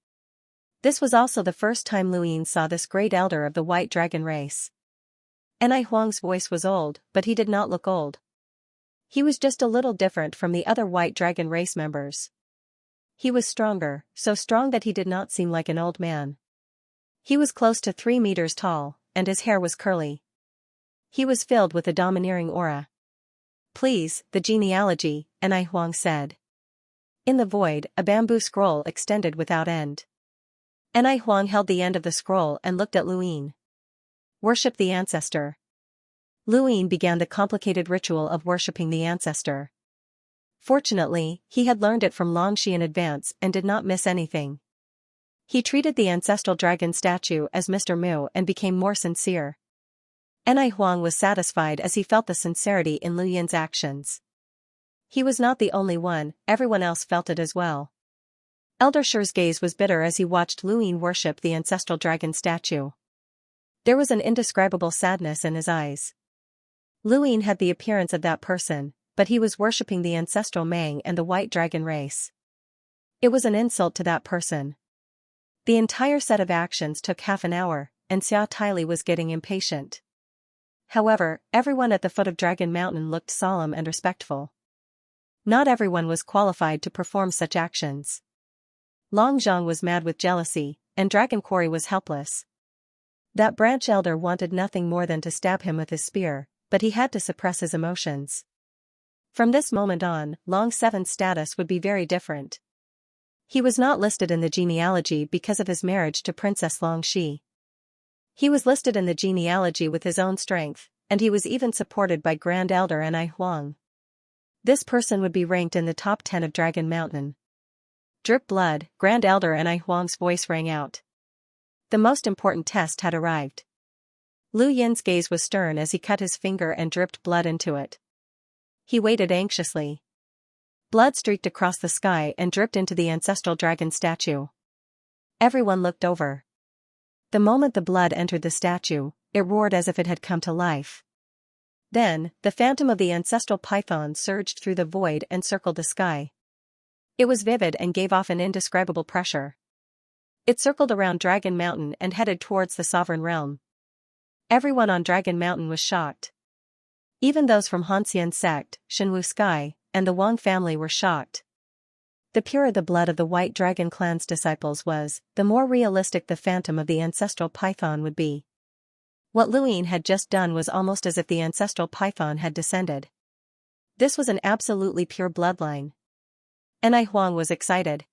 This was also the first time Luin saw this great elder of the White Dragon race. Anai Huang's voice was old, but he did not look old. He was just a little different from the other White Dragon race members. He was stronger, so strong that he did not seem like an old man. He was close to 3 meters tall, and his hair was curly. He was filled with a domineering aura. "Please, the genealogy," Anai Huang said. In the void, a bamboo scroll extended without end. Anai Huang held the end of the scroll and looked at Luin. Worship the ancestor. Luin began the complicated ritual of worshipping the ancestor. Fortunately, he had learned it from Xianxia in advance and did not miss anything. He treated the ancestral dragon statue as Mr. Mu and became more sincere. Anai Huang was satisfied as he felt the sincerity in Lu Yin's actions. He was not the only one, everyone else felt it as well. Elder Shi's gaze was bitter as he watched Luin worship the ancestral dragon statue. There was an indescribable sadness in his eyes. Luin had the appearance of that person, but he was worshipping the ancestral Meng and the White Dragon race. It was an insult to that person. The entire set of actions took half an hour, and Xia Tyli was getting impatient. However, everyone at the foot of Dragon Mountain looked solemn and respectful. Not everyone was qualified to perform such actions. Long Zhang was mad with jealousy, and Dragon Quarry was helpless. That branch elder wanted nothing more than to stab him with his spear, but he had to suppress his emotions. From this moment on, Long Seven's status would be very different. He was not listed in the genealogy because of his marriage to Princess Long Shi. He was listed in the genealogy with his own strength, and he was even supported by Grand Elder Anai Huang. This person would be ranked in the top 10 of Dragon Mountain. Drip blood, Grand Elder Anai Huang's voice rang out. The most important test had arrived. Lu Yin's gaze was stern as he cut his finger and dripped blood into it. He waited anxiously. Blood streaked across the sky and dripped into the ancestral dragon statue. Everyone looked over. The moment the blood entered the statue, it roared as if it had come to life. Then, the phantom of the ancestral python surged through the void and circled the sky. It was vivid and gave off an indescribable pressure. It circled around Dragon Mountain and headed towards the sovereign realm. Everyone on Dragon Mountain was shocked. Even those from Hanxian sect, Shenwu Sky, and the Wang family were shocked. The purer the blood of the White Dragon clan's disciples was, the more realistic the phantom of the ancestral python would be. What Luin had just done was almost as if the ancestral python had descended. This was an absolutely pure bloodline. Anai Huang was excited.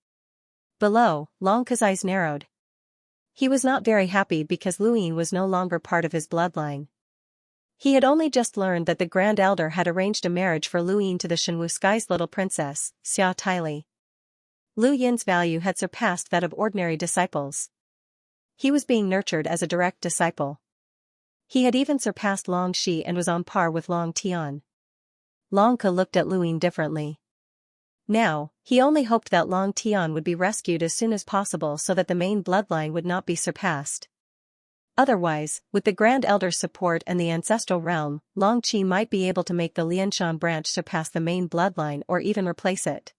Below, Long Ke's eyes narrowed. He was not very happy because Luin was no longer part of his bloodline. He had only just learned that the Grand Elder had arranged a marriage for Luin to the Shenwu Sky's little princess, Xia Tyli. Lu Yin's value had surpassed that of ordinary disciples. He was being nurtured as a direct disciple. He had even surpassed Long Shi and was on par with Long Tian. Long Ke looked at Luin differently. Now, he only hoped that Long Tian would be rescued as soon as possible so that the main bloodline would not be surpassed. Otherwise, with the Grand Elder's support and the ancestral realm, Long Qi might be able to make the Lianshan branch surpass the main bloodline or even replace it.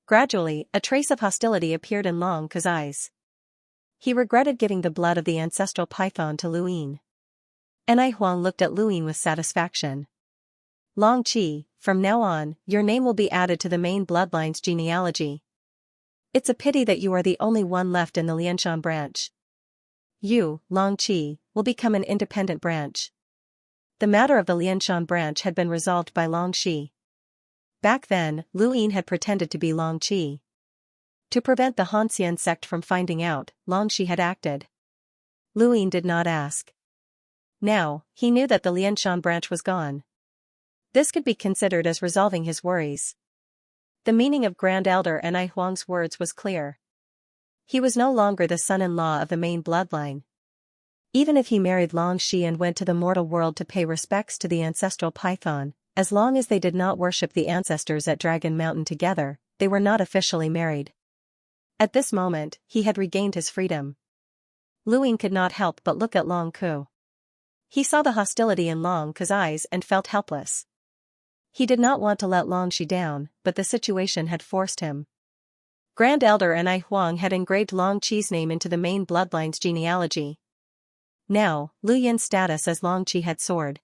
Gradually, a trace of hostility appeared in Long Ke's eyes. He regretted giving the blood of the ancestral python to Luyin. Anai Huang looked at Luyin with satisfaction. Long Qi, from now on, your name will be added to the main bloodline's genealogy. It's a pity that you are the only one left in the Lianshan branch. You, Long Qi, will become an independent branch. The matter of the Lianshan branch had been resolved by Long Qi. Back then, Luyin had pretended to be Long Qi. To prevent the Xianxia sect from finding out, Long Qi had acted. Luyin did not ask. Now, he knew that the Lianshan branch was gone. This could be considered as resolving his worries. The meaning of Grand Elder Anai Huang's words was clear. He was no longer the son-in-law of the main bloodline. Even if he married Long Qi and went to the mortal world to pay respects to the ancestral python, as long as they did not worship the ancestors at Dragon Mountain together, they were not officially married. At this moment, he had regained his freedom. Luyin could not help but look at Long Ke. He saw the hostility in Long Ke's eyes and felt helpless. He did not want to let Long Qi down, but the situation had forced him. Grand Elder Anai Huang had engraved Long Qi's name into the main bloodline's genealogy. Now, Luyin's status as Long Qi had soared.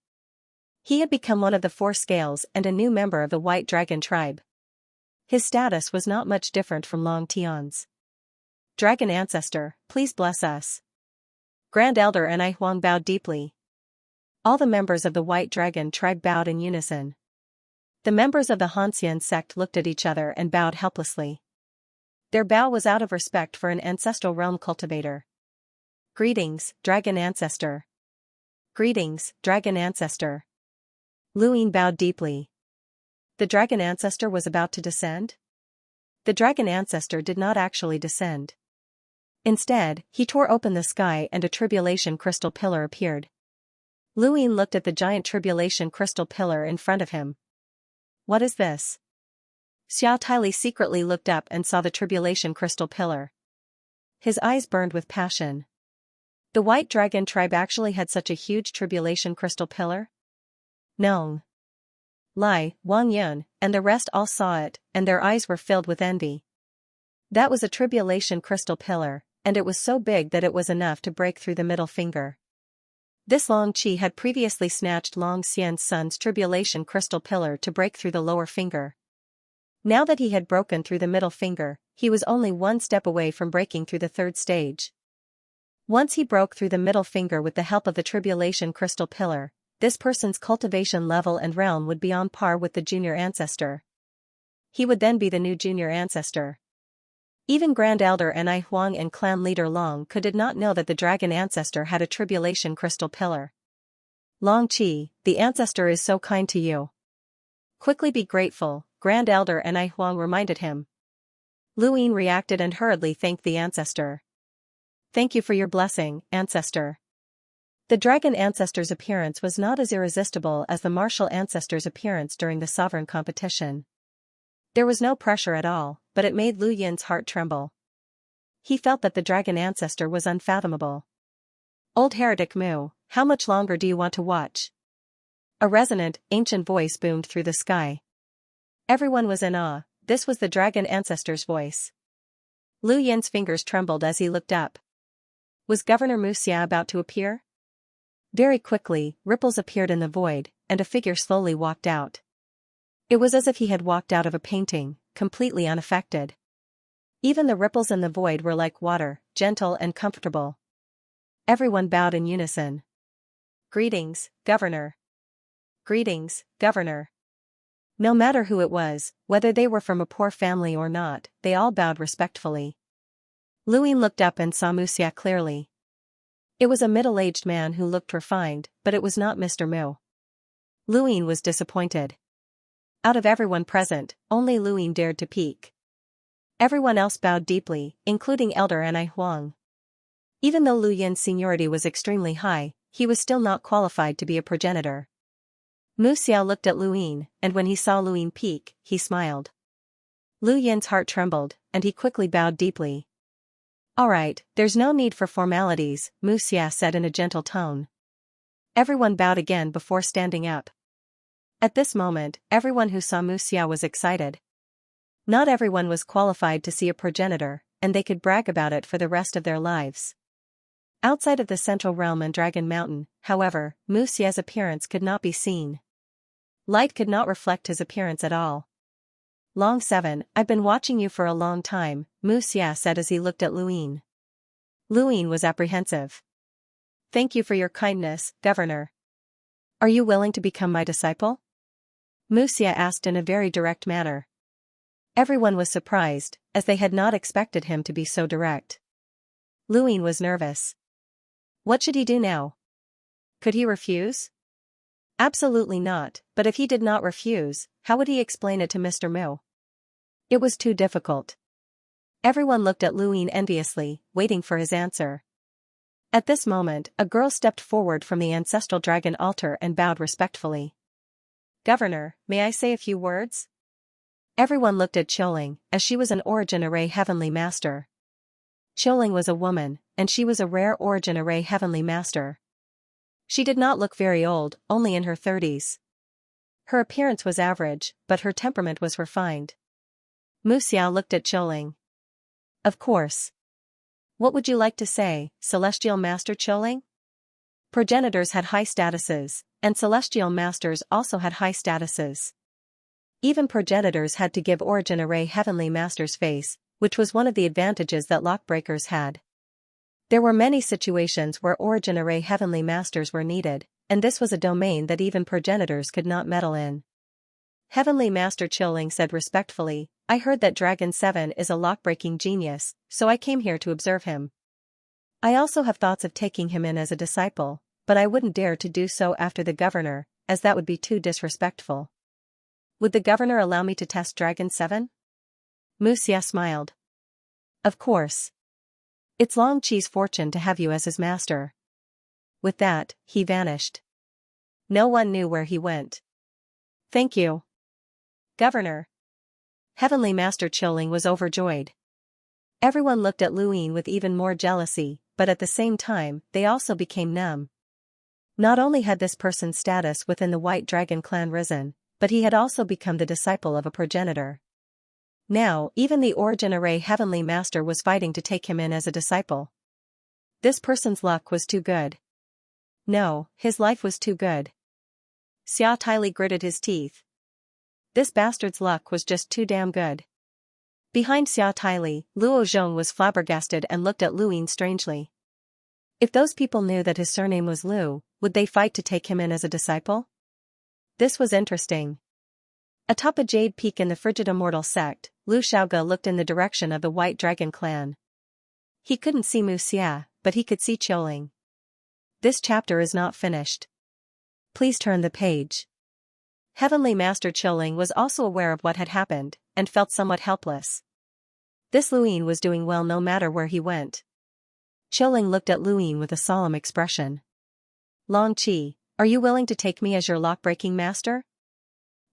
He had become one of the 4 scales and a new member of the White Dragon tribe. His status was not much different from Long Tian's. Dragon Ancestor, please bless us. Grand Elder Anai Huang bowed deeply. All the members of the White Dragon tribe bowed in unison. The members of the Xianxia sect looked at each other and bowed helplessly. Their bow was out of respect for an ancestral realm cultivator. Greetings, Dragon Ancestor. Greetings, Dragon Ancestor. Luyin bowed deeply. The Dragon Ancestor was about to descend? The Dragon Ancestor did not actually descend. Instead, he tore open the sky and a tribulation crystal pillar appeared. Luyin looked at the giant tribulation crystal pillar in front of him. What is this? Xiao Taili secretly looked up and saw the tribulation crystal pillar. His eyes burned with passion. The White Dragon tribe actually had such a huge tribulation crystal pillar? Nong, Lai, Wang Yun, and the rest all saw it, and their eyes were filled with envy. That was a tribulation crystal pillar, and it was so big that it was enough to break through the middle finger. This Long Qi had previously snatched Long Xian's son's tribulation crystal pillar to break through the lower finger. Now that he had broken through the middle finger, he was only one step away from breaking through the 3rd stage. Once he broke through the middle finger with the help of the tribulation crystal pillar, this person's cultivation level and realm would be on par with the junior ancestor. He would then be the new junior ancestor. Even Grand Elder Anai Huang and clan leader Long Ke did not know that the dragon ancestor had a tribulation crystal pillar. Long Qi, the ancestor is so kind to you. Quickly be grateful, Grand Elder Anai Huang reminded him. Luyin reacted and hurriedly thanked the ancestor. Thank you for your blessing, ancestor. The dragon ancestor's appearance was not as irresistible as the martial ancestor's appearance during the sovereign competition. There was no pressure at all, but it made Luyin's heart tremble. He felt that the dragon ancestor was unfathomable. Old heretic Mu, how much longer do you want to watch? A resonant, ancient voice boomed through the sky. Everyone was in awe. This was the dragon ancestor's voice. Luyin's fingers trembled as he looked up. Was Governor Muxia about to appear? Very quickly, ripples appeared in the void, and a figure slowly walked out. It was as if he had walked out of a painting, completely unaffected. Even the ripples in the void were like water, gentle and comfortable. Everyone bowed in unison. Greetings, Governor. Greetings, Governor. No matter who it was, whether they were from a poor family or not, they all bowed respectfully. Luyin looked up and saw Muxia clearly. It was a middle-aged man who looked refined, but it was not Mr. Mu. Luyin was disappointed. Out of everyone present, only Luyin dared to peek. Everyone else bowed deeply, including Elder Anai Huang. Even though Luyin's seniority was extremely high, he was still not qualified to be a progenitor. Muxia looked at Luyin, and when he saw Luyin peek, he smiled. Luyin's heart trembled, and he quickly bowed deeply. Alright, there's no need for formalities, Xianxia said in a gentle tone. Everyone bowed again before standing up. At this moment, everyone who saw Xianxia was excited. Not everyone was qualified to see a progenitor, and they could brag about it for the rest of their lives. Outside of the Central Realm and Dragon Mountain, however, Xianxia's appearance could not be seen. Light could not reflect his appearance at all. Long 7, I've been watching you for a long time, Xianxia said as he looked at Luin. Luin was apprehensive. Thank you for your kindness, Governor. Are you willing to become my disciple? Xianxia asked in a very direct manner. Everyone was surprised, as they had not expected him to be so direct. Luin was nervous. What should he do now? Could he refuse? Absolutely not, but if he did not refuse, how would he explain it to Mr. Mu? It was too difficult. Everyone looked at Luin enviously, waiting for his answer. At this moment, a girl stepped forward from the ancestral dragon altar and bowed respectfully. Governor, may I say a few words? Everyone looked at Xiaoling, as she was an Origin Array Heavenly Master. Xiaoling was a woman, and she was a rare Origin Array Heavenly Master. She did not look very old, only in her 30s. Her appearance was average, but her temperament was refined. Xiao looked at Xiaoling. Of course. What would you like to say, Celestial Master Xiaoling? Progenitors had high statuses, and Celestial Masters also had high statuses. Even progenitors had to give Origin Array Heavenly Masters face, which was one of the advantages that Lockbreakers had. There were many situations where Origin Array Heavenly Masters were needed, and this was a domain that even progenitors could not meddle in. Heavenly Master Xiaoling said respectfully, I heard that Dragon 7 is a lockbreaking genius, so I came here to observe him. I also have thoughts of taking him in as a disciple, but I wouldn't dare to do so after the governor, as that would be too disrespectful. Would the governor allow me to test Dragon 7? Xianxia smiled. Of course. It's Long Qi's fortune to have you as his master. With that, he vanished. No one knew where he went. Thank you. Governor. Heavenly Master Xiaoling was overjoyed. Everyone looked at Luin with even more jealousy, but at the same time, they also became numb. Not only had this person's status within the White Dragon clan risen, but he had also become the disciple of a progenitor. Now, even the Origin Array Heavenly Master was fighting to take him in as a disciple. This person's luck was too good. No, his life was too good. Xia Tyli gritted his teeth. This bastard's luck was just too damn good. Behind Xia Tyli, Luo Zhong was flabbergasted and looked at Luin strangely. If those people knew that his surname was Lu, would they fight to take him in as a disciple? This was interesting. Atop a jade peak in the Frigid Immortal sect, Lu Xiaoge looked in the direction of the White Dragon clan. He couldn't see Xianxia, but he could see Xiaoling. This chapter is not finished. Please turn the page. Heavenly Master Xiaoling was also aware of what had happened, and felt somewhat helpless. This Luin was doing well no matter where he went. Xiaoling looked at Luin with a solemn expression. Long Qi, are you willing to take me as your lock-breaking master?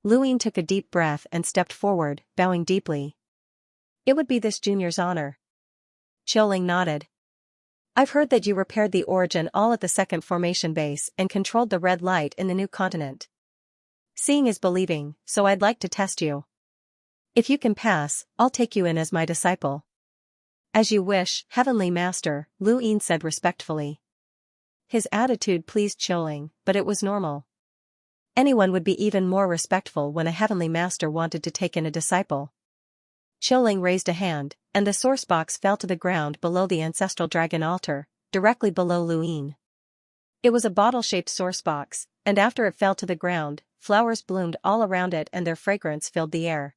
Luin took a deep breath and stepped forward, bowing deeply. It would be this junior's honor. Xiaoling nodded. I've heard that you repaired the Origin all at the second formation base and controlled the red light in the new continent. Seeing is believing, so I'd like to test you. If you can pass, I'll take you in as my disciple. As you wish, Heavenly Master, Luin said respectfully. His attitude pleased Xiaoling, but it was normal. Anyone would be even more respectful when a Heavenly Master wanted to take in a disciple. Xiaoling raised a hand, and the source box fell to the ground below the ancestral dragon altar, directly below Luin. It was a bottle-shaped source box, and after it fell to the ground, flowers bloomed all around it and their fragrance filled the air.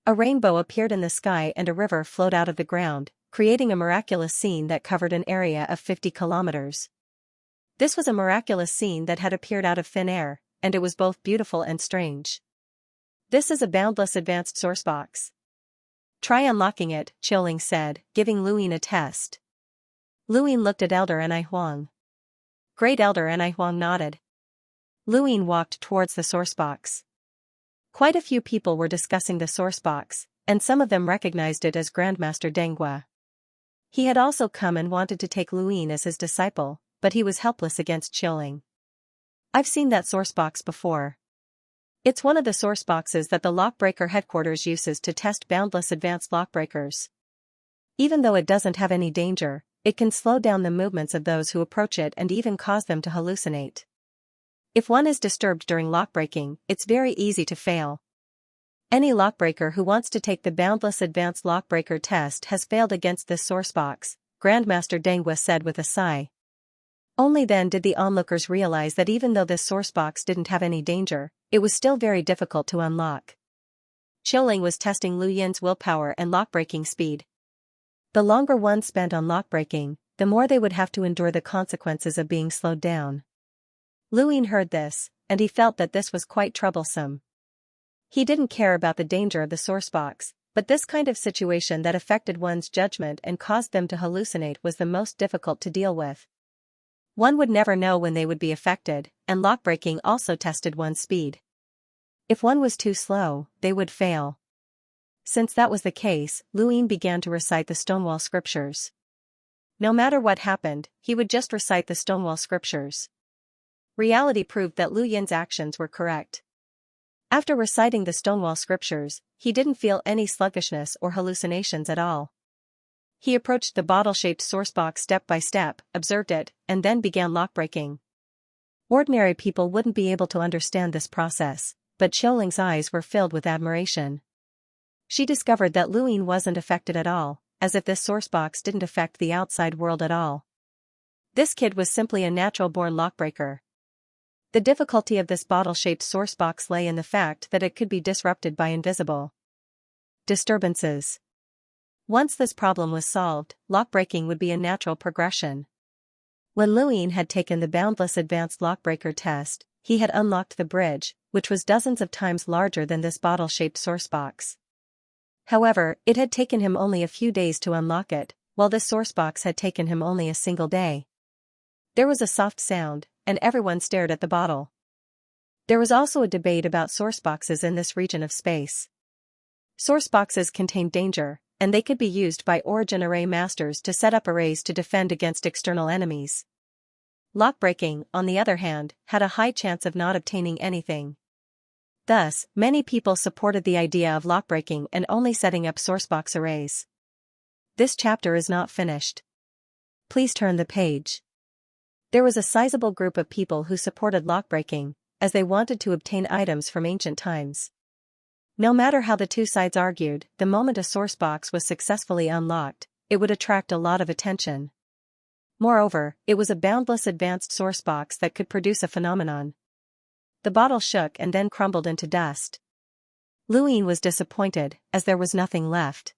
A rainbow appeared in the sky and a river flowed out of the ground, creating a miraculous scene that covered an area of 50 kilometers. This was a miraculous scene that had appeared out of thin air, and it was both beautiful and strange. This is a boundless advanced source box. Try unlocking it, Xiaoling said, giving Luin a test. Luin looked at Elder Enai Huang. Great Elder Enai Huang nodded. Luin walked towards the source box. Quite a few people were discussing the source box, and some of them recognized it as Grandmaster Denghua. He had also come and wanted to take Luin as his disciple, but he was helpless against Xiaoling. I've seen that source box before. It's one of the source boxes that the Lockbreaker headquarters uses to test boundless advanced lockbreakers. Even though it doesn't have any danger, it can slow down the movements of those who approach it and even cause them to hallucinate. If one is disturbed during lockbreaking, it's very easy to fail. Any lockbreaker who wants to take the Boundless Advanced Lockbreaker test has failed against this source box, Grandmaster Dengwa said with a sigh. Only then did the onlookers realize that even though this source box didn't have any danger, it was still very difficult to unlock. Xiaoling was testing Lu Yin's willpower and lockbreaking speed. The longer one spent on lockbreaking, the more they would have to endure the consequences of being slowed down. Lu Yin heard this, and he felt that this was quite troublesome. He didn't care about the danger of the source box, but this kind of situation that affected one's judgment and caused them to hallucinate was the most difficult to deal with. One would never know when they would be affected, and lockbreaking also tested one's speed. If one was too slow, they would fail. Since that was the case, Lu Yin began to recite the Stonewall Scriptures. No matter what happened, he would just recite the Stonewall Scriptures. Reality proved that Lu Yin's actions were correct. After reciting the Stonewall Scriptures, he didn't feel any sluggishness or hallucinations at all. He approached the bottle-shaped source box step by step, observed it, and then began lockbreaking. Ordinary people wouldn't be able to understand this process, but Xiaoling's eyes were filled with admiration. She discovered that Lu Yin wasn't affected at all, as if this source box didn't affect the outside world at all. This kid was simply a natural-born lockbreaker. The difficulty of this bottle-shaped source box lay in the fact that it could be disrupted by invisible disturbances. Once this problem was solved, lockbreaking would be a natural progression. When Lu Yin had taken the Boundless Advanced Lockbreaker test, he had unlocked the bridge, which was dozens of times larger than this bottle-shaped source box. However, it had taken him only a few days to unlock it, while this source box had taken him only a single day. There was a soft sound, and everyone stared at the bottle. There was also a debate about source boxes in this region of space. Source boxes contained danger, and they could be used by origin array masters to set up arrays to defend against external enemies. Lockbreaking, on the other hand, had a high chance of not obtaining anything. Thus, many people supported the idea of lockbreaking and only setting up sourcebox arrays. This chapter is not finished. Please turn the page. There was a sizable group of people who supported lockbreaking, as they wanted to obtain items from ancient times. No matter how the two sides argued, the moment a sourcebox was successfully unlocked, it would attract a lot of attention. Moreover, it was a boundless advanced sourcebox that could produce a phenomenon. The bottle shook and then crumbled into dust. Lu Yin was disappointed, as there was nothing left.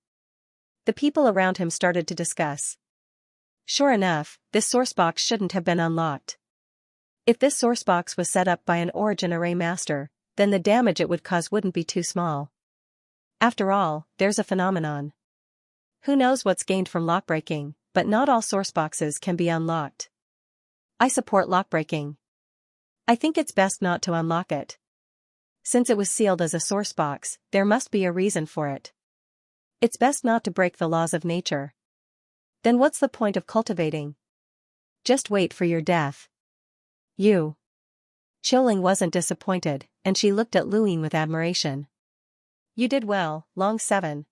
The people around him started to discuss. Sure enough, this sourcebox shouldn't have been unlocked. If this sourcebox was set up by an origin array master, then the damage it would cause wouldn't be too small. After all, there's a phenomenon. Who knows what's gained from lockbreaking, but not all sourceboxes can be unlocked. I support lockbreaking. I think it's best not to unlock it. Since it was sealed as a sourcebox, there must be a reason for it. It's best not to break the laws of nature. Then what's the point of cultivating? Just wait for your death. You. Xiaoling wasn't disappointed, and she looked at Lu Yin with admiration. You did well, Long 7.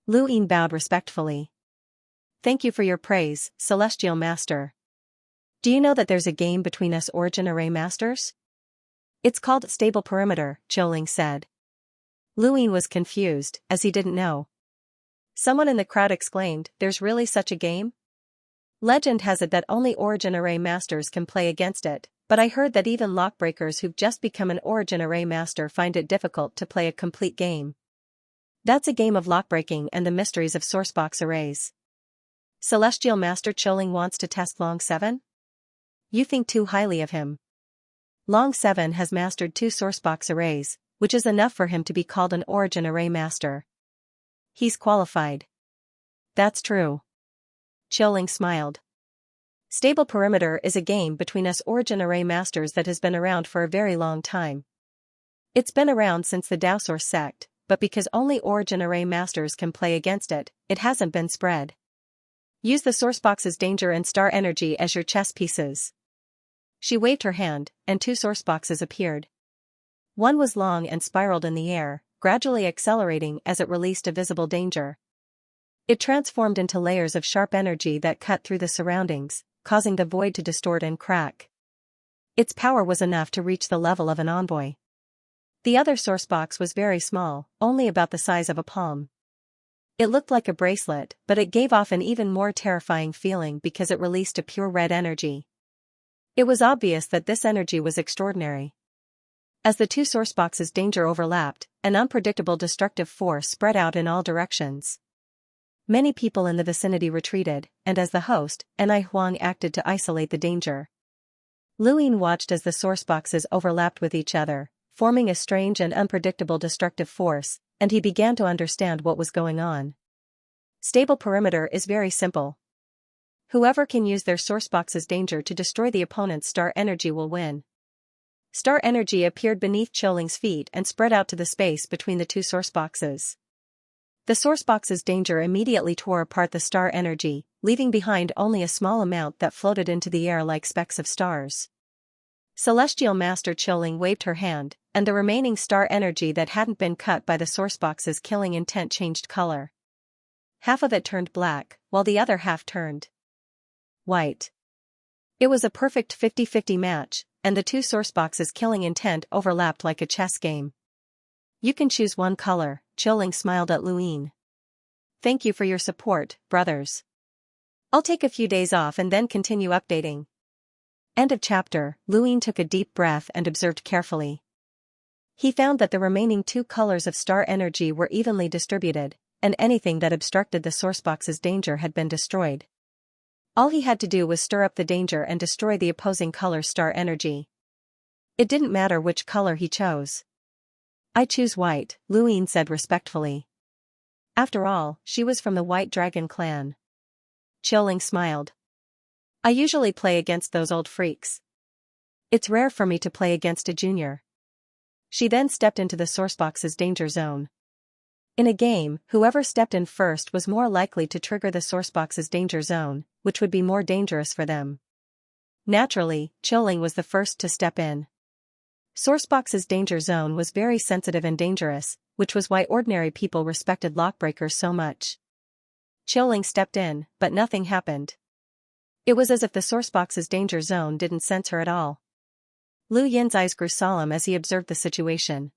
Lu Yin bowed respectfully. Thank you for your praise, Celestial Master. Do you know that there's a game between us origin array masters? It's called Stable Perimeter, Xiaoling said. Lu Yin was confused, as he didn't know. Someone in the crowd exclaimed, there's really such a game? Legend has it that only origin array masters can play against it, but I heard that even lockbreakers who've just become an origin array master find it difficult to play a complete game. That's a game of lockbreaking and the mysteries of sourcebox arrays. Celestial Master Xiaoling wants to test Long 7? You think too highly of him. Long 7 has mastered 2 sourcebox arrays, which is enough for him to be called an origin array master. He's qualified. That's true. Xiaoling smiled. Stable Perimeter is a game between us origin array masters that has been around for a very long time. It's been around since the Daosource sect, but because only origin array masters can play against it, it hasn't been spread. Use the sourcebox's danger and star energy as your chess pieces. She waved her hand, and 2 sourceboxes appeared. One was long and spiraled in the air, gradually accelerating as it released a visible danger. It transformed into layers of sharp energy that cut through the surroundings, causing the void to distort and crack. Its power was enough to reach the level of an envoy. The other sourcebox was very small, only about the size of a palm. It looked like a bracelet, but it gave off an even more terrifying feeling because it released a pure red energy. It was obvious that this energy was extraordinary. As the 2 sourceboxes' danger overlapped, an unpredictable destructive force spread out in all directions. Many people in the vicinity retreated, and as the host, Anai Huang acted to isolate the danger. Luyin watched as the sourceboxes overlapped with each other, forming a strange and unpredictable destructive force, and he began to understand what was going on. Stable perimeter is very simple. Whoever can use their sourcebox's danger to destroy the opponent's star energy will win. Star energy appeared beneath Qiuling's feet and spread out to the space between the 2 sourceboxes. The sourcebox's danger immediately tore apart the star energy, leaving behind only a small amount that floated into the air like specks of stars. Celestial Master Qiuling waved her hand, and the remaining star energy that hadn't been cut by the sourcebox's killing intent changed color. Half of it turned black, while the other half turned white. It was a perfect 50-50 match, and the 2 sourceboxes' killing intent overlapped like a chess game. You can choose one color, Qiuling smiled at Luyin. Thank you for your support, brothers. I'll take a few days off and then continue updating. End of chapter. Luyin took a deep breath and observed carefully. He found that the remaining 2 colors of star energy were evenly distributed, and anything that obstructed the sourcebox's danger had been destroyed. All he had to do was stir up the danger and destroy the opposing color's star energy. It didn't matter which color he chose. I choose white, Luyin said respectfully. After all, she was from the White Dragon clan. Qiuling smiled. I usually play against those old freaks. It's rare for me to play against a junior. She then stepped into the sourcebox's danger zone. In a game, whoever stepped in first was more likely to trigger the sourcebox's danger zone, which would be more dangerous for them. Naturally, Qiuling was the first to step in. Sourcebox's danger zone was very sensitive and dangerous, which was why ordinary people respected lockbreakers so much. Qiuling stepped in, but nothing happened. It was as if the sourcebox's danger zone didn't sense her at all. Lu Yin's eyes grew solemn as he observed the situation.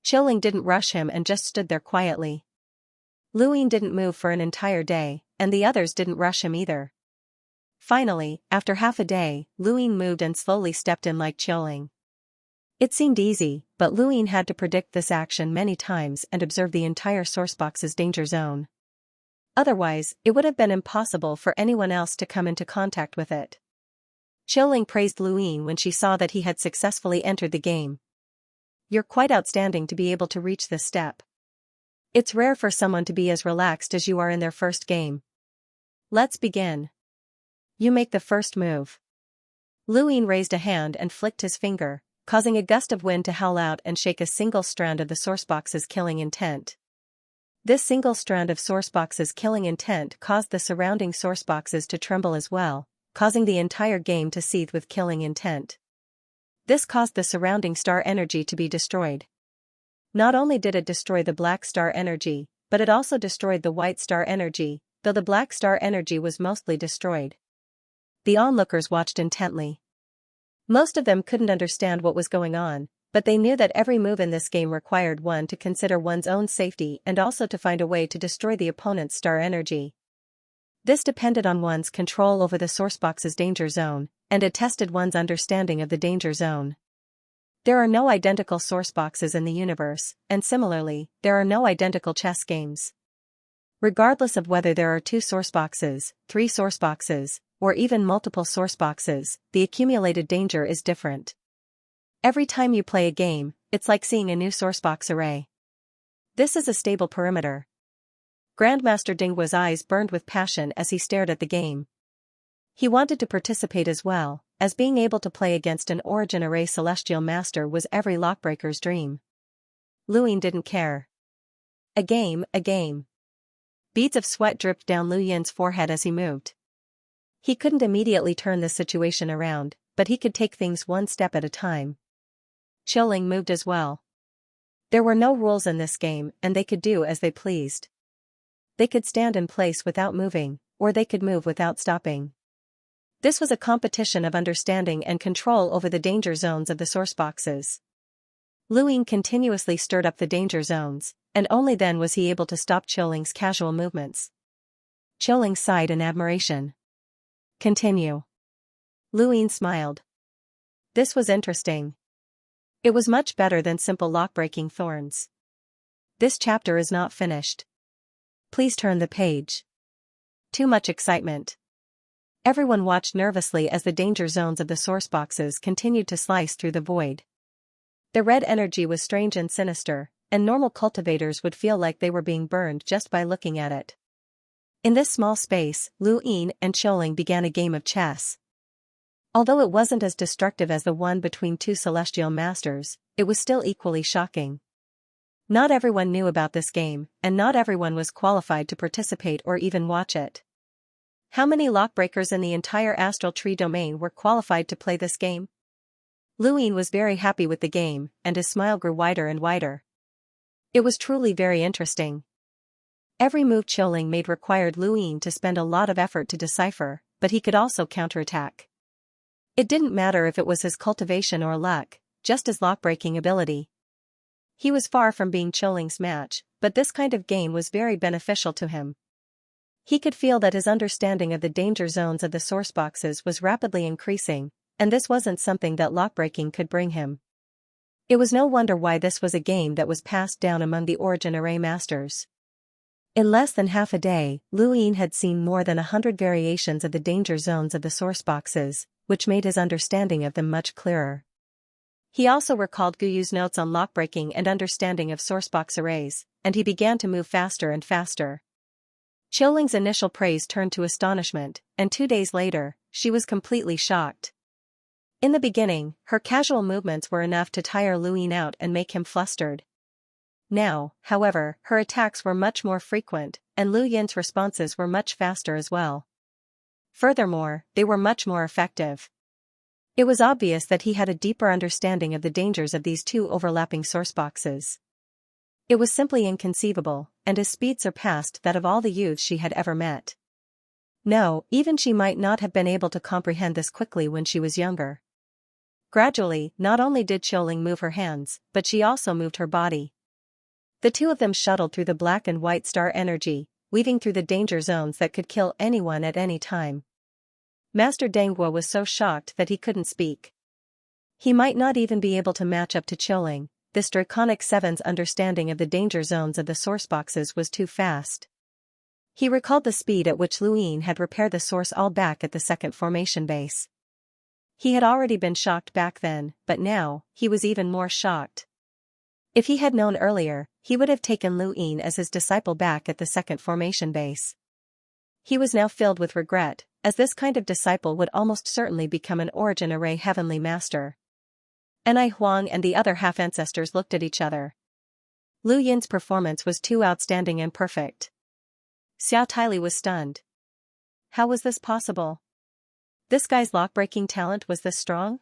Qiuling didn't rush him and just stood there quietly. Luyin didn't move for an entire day, and the others didn't rush him either. Finally, after half a day, Luyin moved and slowly stepped in like Qiuling. It seemed easy, but Luyin had to predict this action many times and observe the entire sourcebox's danger zone. Otherwise, it would have been impossible for anyone else to come into contact with it. Qiuling praised Luyin when she saw that he had successfully entered the game. You're quite outstanding to be able to reach this step. It's rare for someone to be as relaxed as you are in their first game. Let's begin. You make the first move. Luyin raised a hand and flicked his finger, causing a gust of wind to howl out and shake a single strand of the sourcebox's killing intent. This single strand of sourcebox's killing intent caused the surrounding sourceboxes to tremble as well, causing the entire game to seethe with killing intent. This caused the surrounding star energy to be destroyed. Not only did it destroy the black star energy, but it also destroyed the white star energy, though the black star energy was mostly destroyed. The onlookers watched intently. Most of them couldn't understand what was going on, but they knew that every move in this game required one to consider one's own safety and also to find a way to destroy the opponent's star energy. This depended on one's control over the sourcebox's danger zone, and it tested one's understanding of the danger zone. There are no identical sourceboxes in the universe, and similarly, there are no identical chess games. Regardless of whether there are 2 sourceboxes, 3 sourceboxes, or even multiple sourceboxes, the accumulated danger is different. Every time you play a game, it's like seeing a new sourcebox array. This is a stable perimeter. Grandmaster Dinghua's eyes burned with passion as he stared at the game. He wanted to participate as well, as being able to play against an origin array celestial master was every lockbreaker's dream. Luyin didn't care. A game, a game. Beads of sweat dripped down Lu Yin's forehead as he moved. He couldn't immediately turn the situation around, but he could take things one step at a time. Qiuling moved as well. There were no rules in this game, and they could do as they pleased. They could stand in place without moving, or they could move without stopping. This was a competition of understanding and control over the danger zones of the source boxes. Lu Yin continuously stirred up the danger zones, and only then was he able to stop Qiuling's casual movements. Qiuling sighed in admiration. Continue. Lu Yin smiled. This was interesting. It was much better than simple lock-breaking thorns. This chapter is not finished. Please turn the page. Too much excitement. Everyone watched nervously as the danger zones of the source boxes continued to slice through the void. The red energy was strange and sinister, and normal cultivators would feel like they were being burned just by looking at it. In this small space, Lu Yin and Qiuling began a game of chess. Although it wasn't as destructive as the one between two celestial masters, it was still equally shocking. Not everyone knew about this game, and not everyone was qualified to participate or even watch it. How many lockbreakers in the entire astral tree domain were qualified to play this game? Lu Yin was very happy with the game, and his smile grew wider and wider. It was truly very interesting. Every move Qiuling made required Lu Yin to spend a lot of effort to decipher, but he could also counterattack. It didn't matter if it was his cultivation or luck, just his lockbreaking ability. He was far from being Qiuling's match, but this kind of game was very beneficial to him. He could feel that his understanding of the danger zones of the source boxes was rapidly increasing, and this wasn't something that lockbreaking could bring him. It was no wonder why this was a game that was passed down among the Origin Array masters. In less than half a day, Lu Yin had seen more than 100 variations of the danger zones of the source boxes, which made his understanding of them much clearer. He also recalled Guyu's notes on lockbreaking and understanding of sourcebox arrays, and he began to move faster and faster. Qiuling's initial praise turned to astonishment, and 2 days later, she was completely shocked. In the beginning, her casual movements were enough to tire Lu Yin out and make him flustered. Now, however, her attacks were much more frequent, and Lu Yin's responses were much faster as well. Furthermore, they were much more effective. It was obvious that he had a deeper understanding of the dangers of these two overlapping source boxes. It was simply inconceivable, and his speed surpassed that of all the youths she had ever met. No, even she might not have been able to comprehend this quickly when she was younger. Gradually, not only did Qiuling move her hands, but she also moved her body. The two of them shuttled through the black and white star energy, weaving through the danger zones that could kill anyone at any time. Master Dengguo was so shocked that he couldn't speak. He might not even be able to match up to Qiuling. This Draconic Seven's understanding of the danger zones of the source boxes was too fast. He recalled the speed at which Lu Yin had repaired the source all back at the second formation base. He had already been shocked back then, but now, he was even more shocked. If he had known earlier, he would have taken Lu Yin as his disciple back at the second formation base. He was now filled with regret, as this kind of disciple would almost certainly become an Origin Array Heavenly Master. Anai Huang and the other half-ancestors looked at each other. Lu Yin's performance was too outstanding and perfect. Xiao Taili was stunned. How was this possible? This guy's lock-breaking talent was this strong?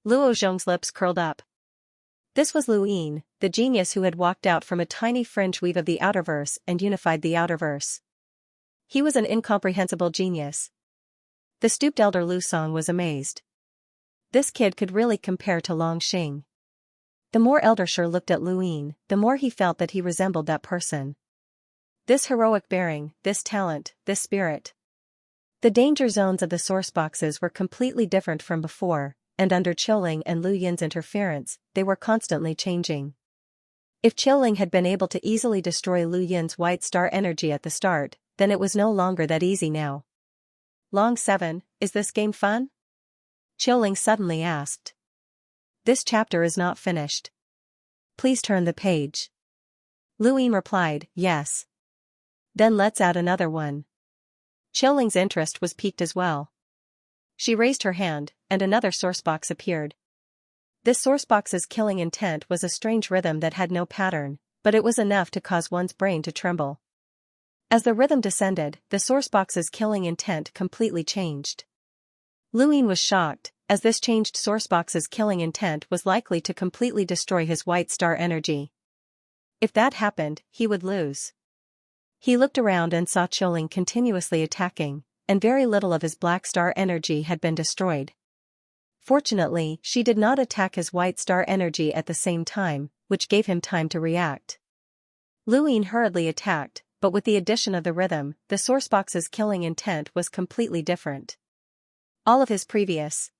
Luo Zhong's lips curled up. This was Lu Yin, the genius who had walked out from a tiny fringe weave of the Outerverse and unified the Outerverse. He was an incomprehensible genius. The stooped elder Lu Song was amazed. This kid could really compare to Long Xing. The more Elder Shi looked at Lu Yin, the more he felt that he resembled that person. This heroic bearing, this talent, this spirit. The danger zones of the source boxes were completely different from before, and under Qiuling and Lu Yin's interference, they were constantly changing. If Qiuling had been able to easily destroy Lu Yin's white star energy at the start, then it was no longer that easy now. Long 7, is this game fun? Qiuling suddenly asked. This chapter is not finished. Please turn the page. Lu Yin replied, yes. Then let's add another one. Qiuling's interest was piqued as well. She raised her hand, and another sourcebox appeared. This sourcebox's killing intent was a strange rhythm that had no pattern, but it was enough to cause one's brain to tremble. As the rhythm descended, the sourcebox's killing intent completely changed. Luin was shocked, as this changed sourcebox's killing intent was likely to completely destroy his white star energy. If that happened, he would lose. He looked around and saw Xiaoling continuously attacking, and very little of his black star energy had been destroyed. Fortunately, she did not attack his white star energy at the same time, which gave him time to react. Luin hurriedly attacked, but with the addition of the rhythm, the sourcebox's killing intent was completely different. All of his previous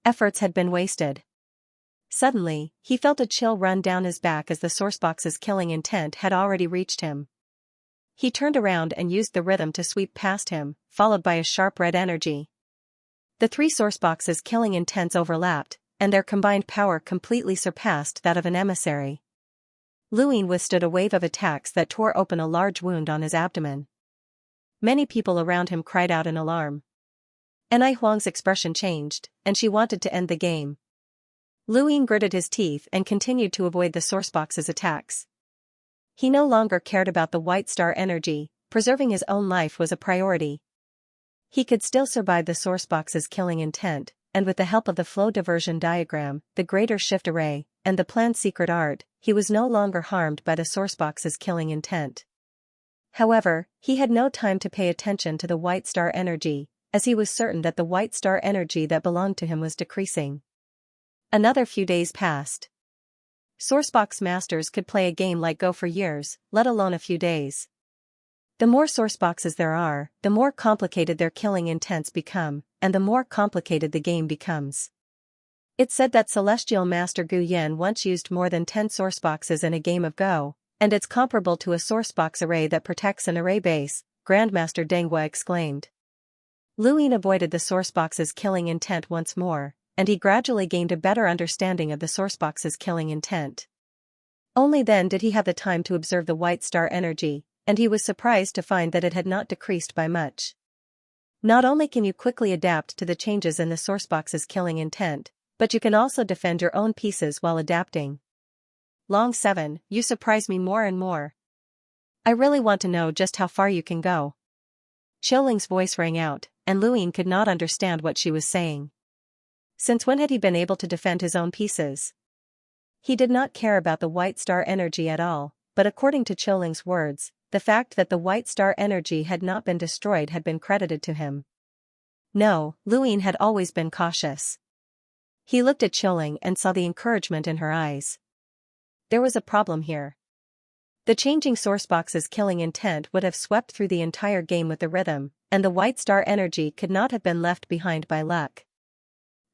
efforts had been wasted. Suddenly, he felt a chill run down his back as the sourcebox's killing intent had already reached him. He turned around and used the rhythm to sweep past him, followed by a sharp red energy. The three sourceboxes' killing intents overlapped, and their combined power completely surpassed that of an emissary. Luin withstood a wave of attacks that tore open a large wound on his abdomen. Many people around him cried out in alarm. Anai Huang's expression changed, and she wanted to end the game. Luin gritted his teeth and continued to avoid the sourcebox's attacks. He no longer cared about the white star energy, preserving his own life was a priority. He could still survive the sourcebox's killing intent, and with the help of the flow diversion diagram, the greater shift array, and the planned secret art, he was no longer harmed by the sourcebox's killing intent. However, he had no time to pay attention to the white star energy, as he was certain that the white star energy that belonged to him was decreasing. Another few days passed. Sourcebox masters could play a game like Go for years, let alone a few days. The more sourceboxes there are, the more complicated their killing intents become, and the more complicated the game becomes. It's said that Celestial Master Gu Yan once used more than 10 sourceboxes in a game of Go, and it's comparable to a sourcebox array that protects an array base, Grandmaster Denghua exclaimed. Luin avoided the sourcebox's killing intent once more, and he gradually gained a better understanding of the sourcebox's killing intent. Only then did he have the time to observe the white star energy, and he was surprised to find that it had not decreased by much. Not only can you quickly adapt to the changes in the sourcebox's killing intent, but you can also defend your own pieces while adapting. Long 7, you surprise me more and more. I really want to know just how far you can go. Xiaoling's voice rang out, and Luin could not understand what she was saying. Since when had he been able to defend his own pieces? He did not care about the white star energy at all, but according to Xiaoling's words, the fact that the white star energy had not been destroyed had been credited to him. No, Luin had always been cautious. He looked at Xiaoling and saw the encouragement in her eyes. There was a problem here. The changing sourcebox's killing intent would have swept through the entire game with the rhythm, and the white star energy could not have been left behind by luck.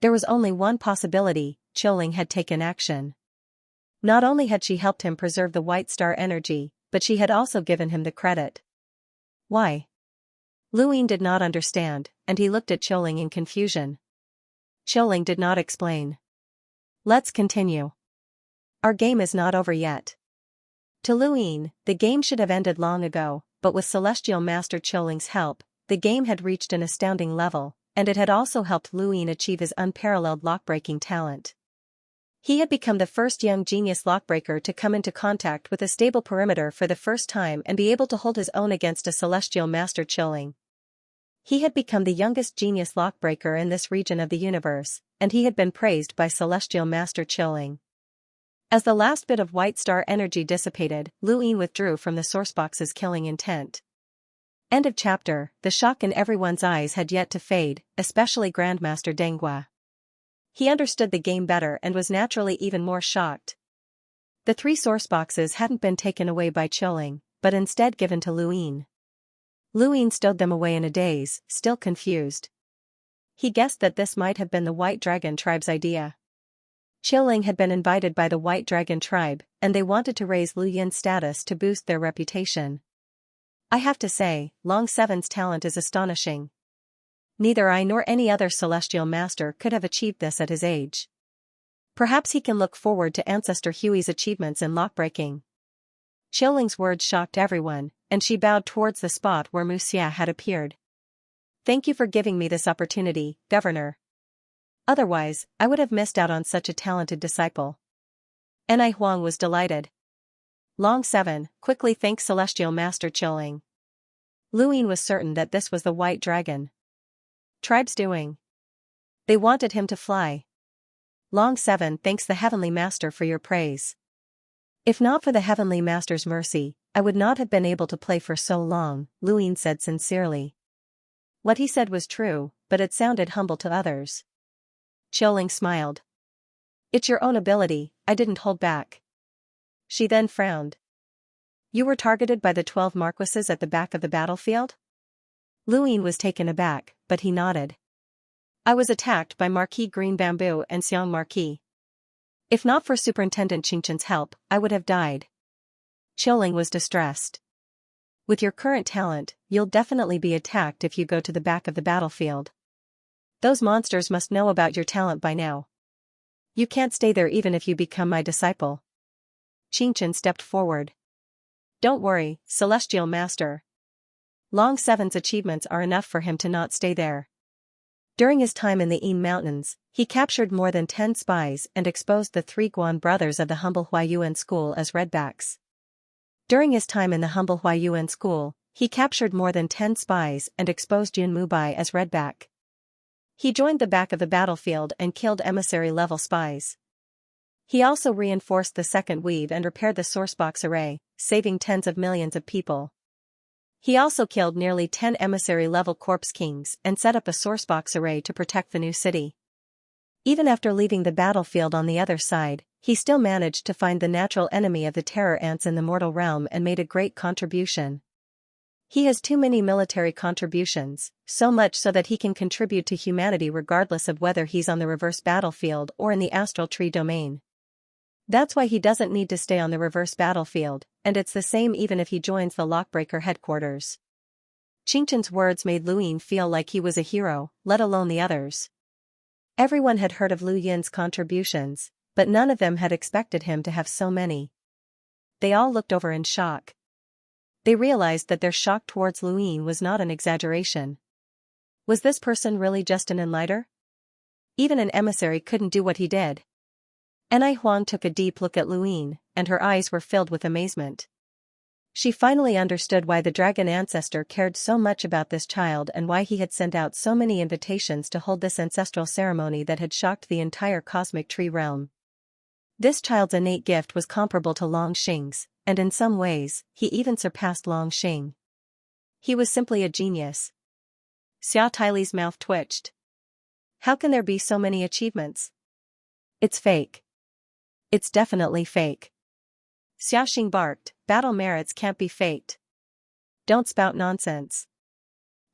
There was only one possibility: Xiaoling had taken action. Not only had she helped him preserve the white star energy, but she had also given him the credit. Why? Luin did not understand, and he looked at Xiaoling in confusion. Xiaoling did not explain. Let's continue. Our game is not over yet. To Luin, the game should have ended long ago, but with Celestial Master Xiaoling's help, the game had reached an astounding level, and it had also helped Luin achieve his unparalleled lockbreaking talent. He had become the first young genius lockbreaker to come into contact with a stable perimeter for the first time and be able to hold his own against a Celestial Master Xiaoling. He had become the youngest genius lockbreaker in this region of the universe, and he had been praised by Celestial Master Xiaoling. As the last bit of white star energy dissipated, Luin withdrew from the sourcebox's killing intent. End of chapter. The shock in everyone's eyes had yet to fade, especially Grandmaster Denghua. He understood the game better and was naturally even more shocked. The 3 sourceboxes hadn't been taken away by Xiaoling, but instead given to Luin. Luin stowed them away in a daze, still confused. He guessed that this might have been the White Dragon tribe's idea. Xiaoling had been invited by the White Dragon tribe, and they wanted to raise Lu Yin's status to boost their reputation. I have to say, Long 7's talent is astonishing. Neither I nor any other celestial master could have achieved this at his age. Perhaps he can look forward to Ancestor Hui's achievements in lockbreaking. Xiaoling's words shocked everyone, and she bowed towards the spot where Mu Xia had appeared. Thank you for giving me this opportunity, Governor. Otherwise, I would have missed out on such a talented disciple. Anai Huang was delighted. Long 7, quickly thank Celestial Master Xiaoling. Luin was certain that this was the white dragon tribe's doing. They wanted him to fly. Long 7 thanks the Heavenly Master for your praise. If not for the Heavenly Master's mercy, I would not have been able to play for so long, Luin said sincerely. What he said was true, but it sounded humble to others. Qiuling smiled. It's your own ability, I didn't hold back. She then frowned. You were targeted by the 12 marquises at the back of the battlefield? Luin was taken aback, but he nodded. I was attacked by Marquis Green Bamboo and Xiang Marquis. If not for Superintendent Xianxia's help, I would have died. Qiuling was distressed. With your current talent, you'll definitely be attacked if you go to the back of the battlefield. Those monsters must know about your talent by now. You can't stay there even if you become my disciple. Xianxia stepped forward. Don't worry, Celestial Master. Long 7's achievements are enough for him to not stay there. During his time in the Yin Mountains, he captured more than 10 spies and exposed the 3 Guan brothers of the humble Huayuan school as redbacks. During his time in the humble Huayuan school, he captured more than 10 spies and exposed Yun Mubai as redback. He joined the back of the battlefield and killed emissary-level spies. He also reinforced the second weave and repaired the sourcebox array, saving tens of millions of people. He also killed nearly 10 emissary-level corpse kings and set up a sourcebox array to protect the new city. Even after leaving the battlefield on the other side, he still managed to find the natural enemy of the terror ants in the mortal realm and made a great contribution. He has too many military contributions, so much so that he can contribute to humanity regardless of whether he's on the reverse battlefield or in the astral tree domain. That's why he doesn't need to stay on the reverse battlefield, and it's the same even if he joins the Lockbreaker headquarters. Xianxia's words made Luin feel like he was a hero, let alone the others. Everyone had heard of Lu Yin's contributions, but none of them had expected him to have so many. They all looked over in shock. They realized that their shock towards Luin was not an exaggeration. Was this person really just an enlighter? Even an emissary couldn't do what he did. Enai Huang took a deep look at Luin, and her eyes were filled with amazement. She finally understood why the dragon ancestor cared so much about this child and why he had sent out so many invitations to hold this ancestral ceremony that had shocked the entire cosmic tree realm. This child's innate gift was comparable to Long Xing's, and in some ways, he even surpassed Long Xing. He was simply a genius. Xia Taili's mouth twitched. How can there be so many achievements? It's fake. It's definitely fake. Xiaxing barked, battle merits can't be faked. Don't spout nonsense.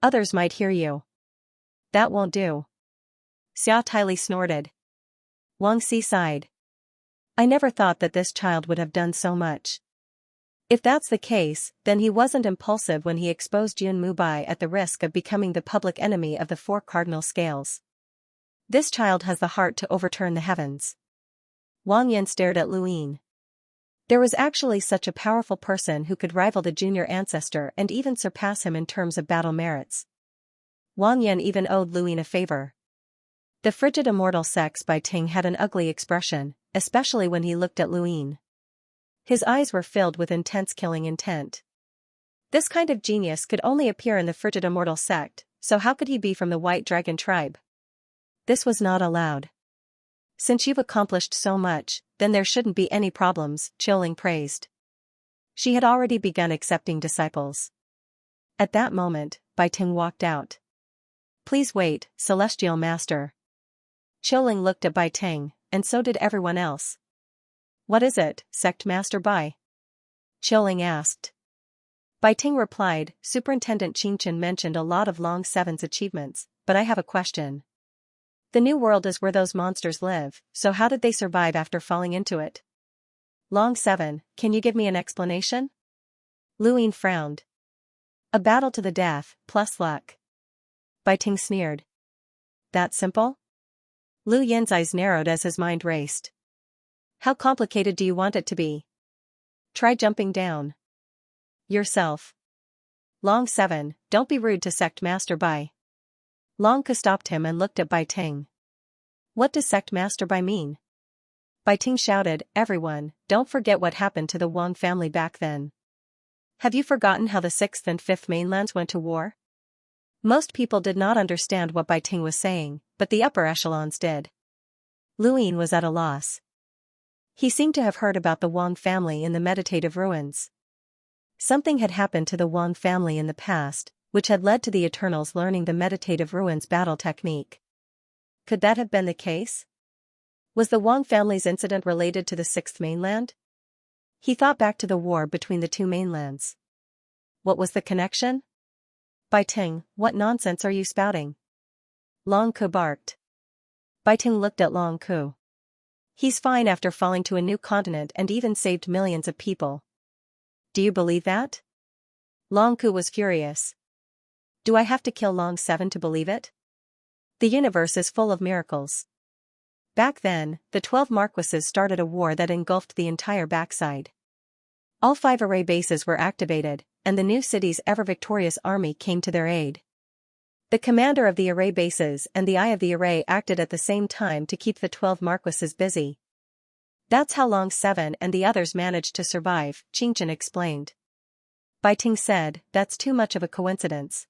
Others might hear you. That won't do. Xia Taili snorted. Wang Si sighed. I never thought that this child would have done so much. If that's the case, then he wasn't impulsive when he exposed Yun Mubai at the risk of becoming the public enemy of the 4 cardinal scales. This child has the heart to overturn the heavens. Wang Yan stared at Luin. There was actually such a powerful person who could rival the junior ancestor and even surpass him in terms of battle merits. Wang Yan even owed Luin a favor. The frigid immortal sex by Ting had an ugly expression, especially when he looked at Luin. His eyes were filled with intense killing intent. This kind of genius could only appear in the frigid immortal sect, so how could he be from the White Dragon tribe? This was not allowed. Since you've accomplished so much, then there shouldn't be any problems, Qiuling praised. She had already begun accepting disciples. At that moment, Bai Ting walked out. Please wait, Celestial Master. Qiuling looked at Bai Ting, and so did everyone else. What is it, Sect Master Bai? Qiuling asked. Bai Ting replied, Superintendent Xianxia mentioned a lot of Long 7's achievements, but I have a question. The new world is where those monsters live, so how did they survive after falling into it? Long 7, can you give me an explanation? Luin frowned. A battle to the death, plus luck. Bai Ting sneered. That simple? Lu Yin's eyes narrowed as his mind raced. How complicated do you want it to be? Try jumping down. Yourself. Long 7, don't be rude to Sect Master Bai. Long Ke stopped him and looked at Bai Ting. What does Sect Master Bai mean? Bai Ting shouted, Everyone, don't forget what happened to the Wang family back then. Have you forgotten how the 6th and 5th mainlands went to war? Most people did not understand what Bai Ting was saying, but the upper echelons did. Luin was at a loss. He seemed to have heard about the Wang family in the meditative ruins. Something had happened to the Wang family in the past, which had led to the Eternals learning the meditative ruins battle technique. Could that have been the case? Was the Wang family's incident related to the 6th mainland? He thought back to the war between the two mainlands. What was the connection? Bai Ting, what nonsense are you spouting? Long Ku barked. Bai Ting looked at Long Ku. He's fine after falling to a new continent and even saved millions of people. Do you believe that? Long Ku was furious. Do I have to kill Long 7 to believe it? The universe is full of miracles. Back then, the 12 Marquises started a war that engulfed the entire backside. All 5 array bases were activated, and the new city's ever-victorious army came to their aid. The commander of the array bases and the eye of the array acted at the same time to keep the 12 Marquises busy. That's how Long 7 and the others managed to survive, Xianxia explained. Bai Ting said, that's too much of a coincidence.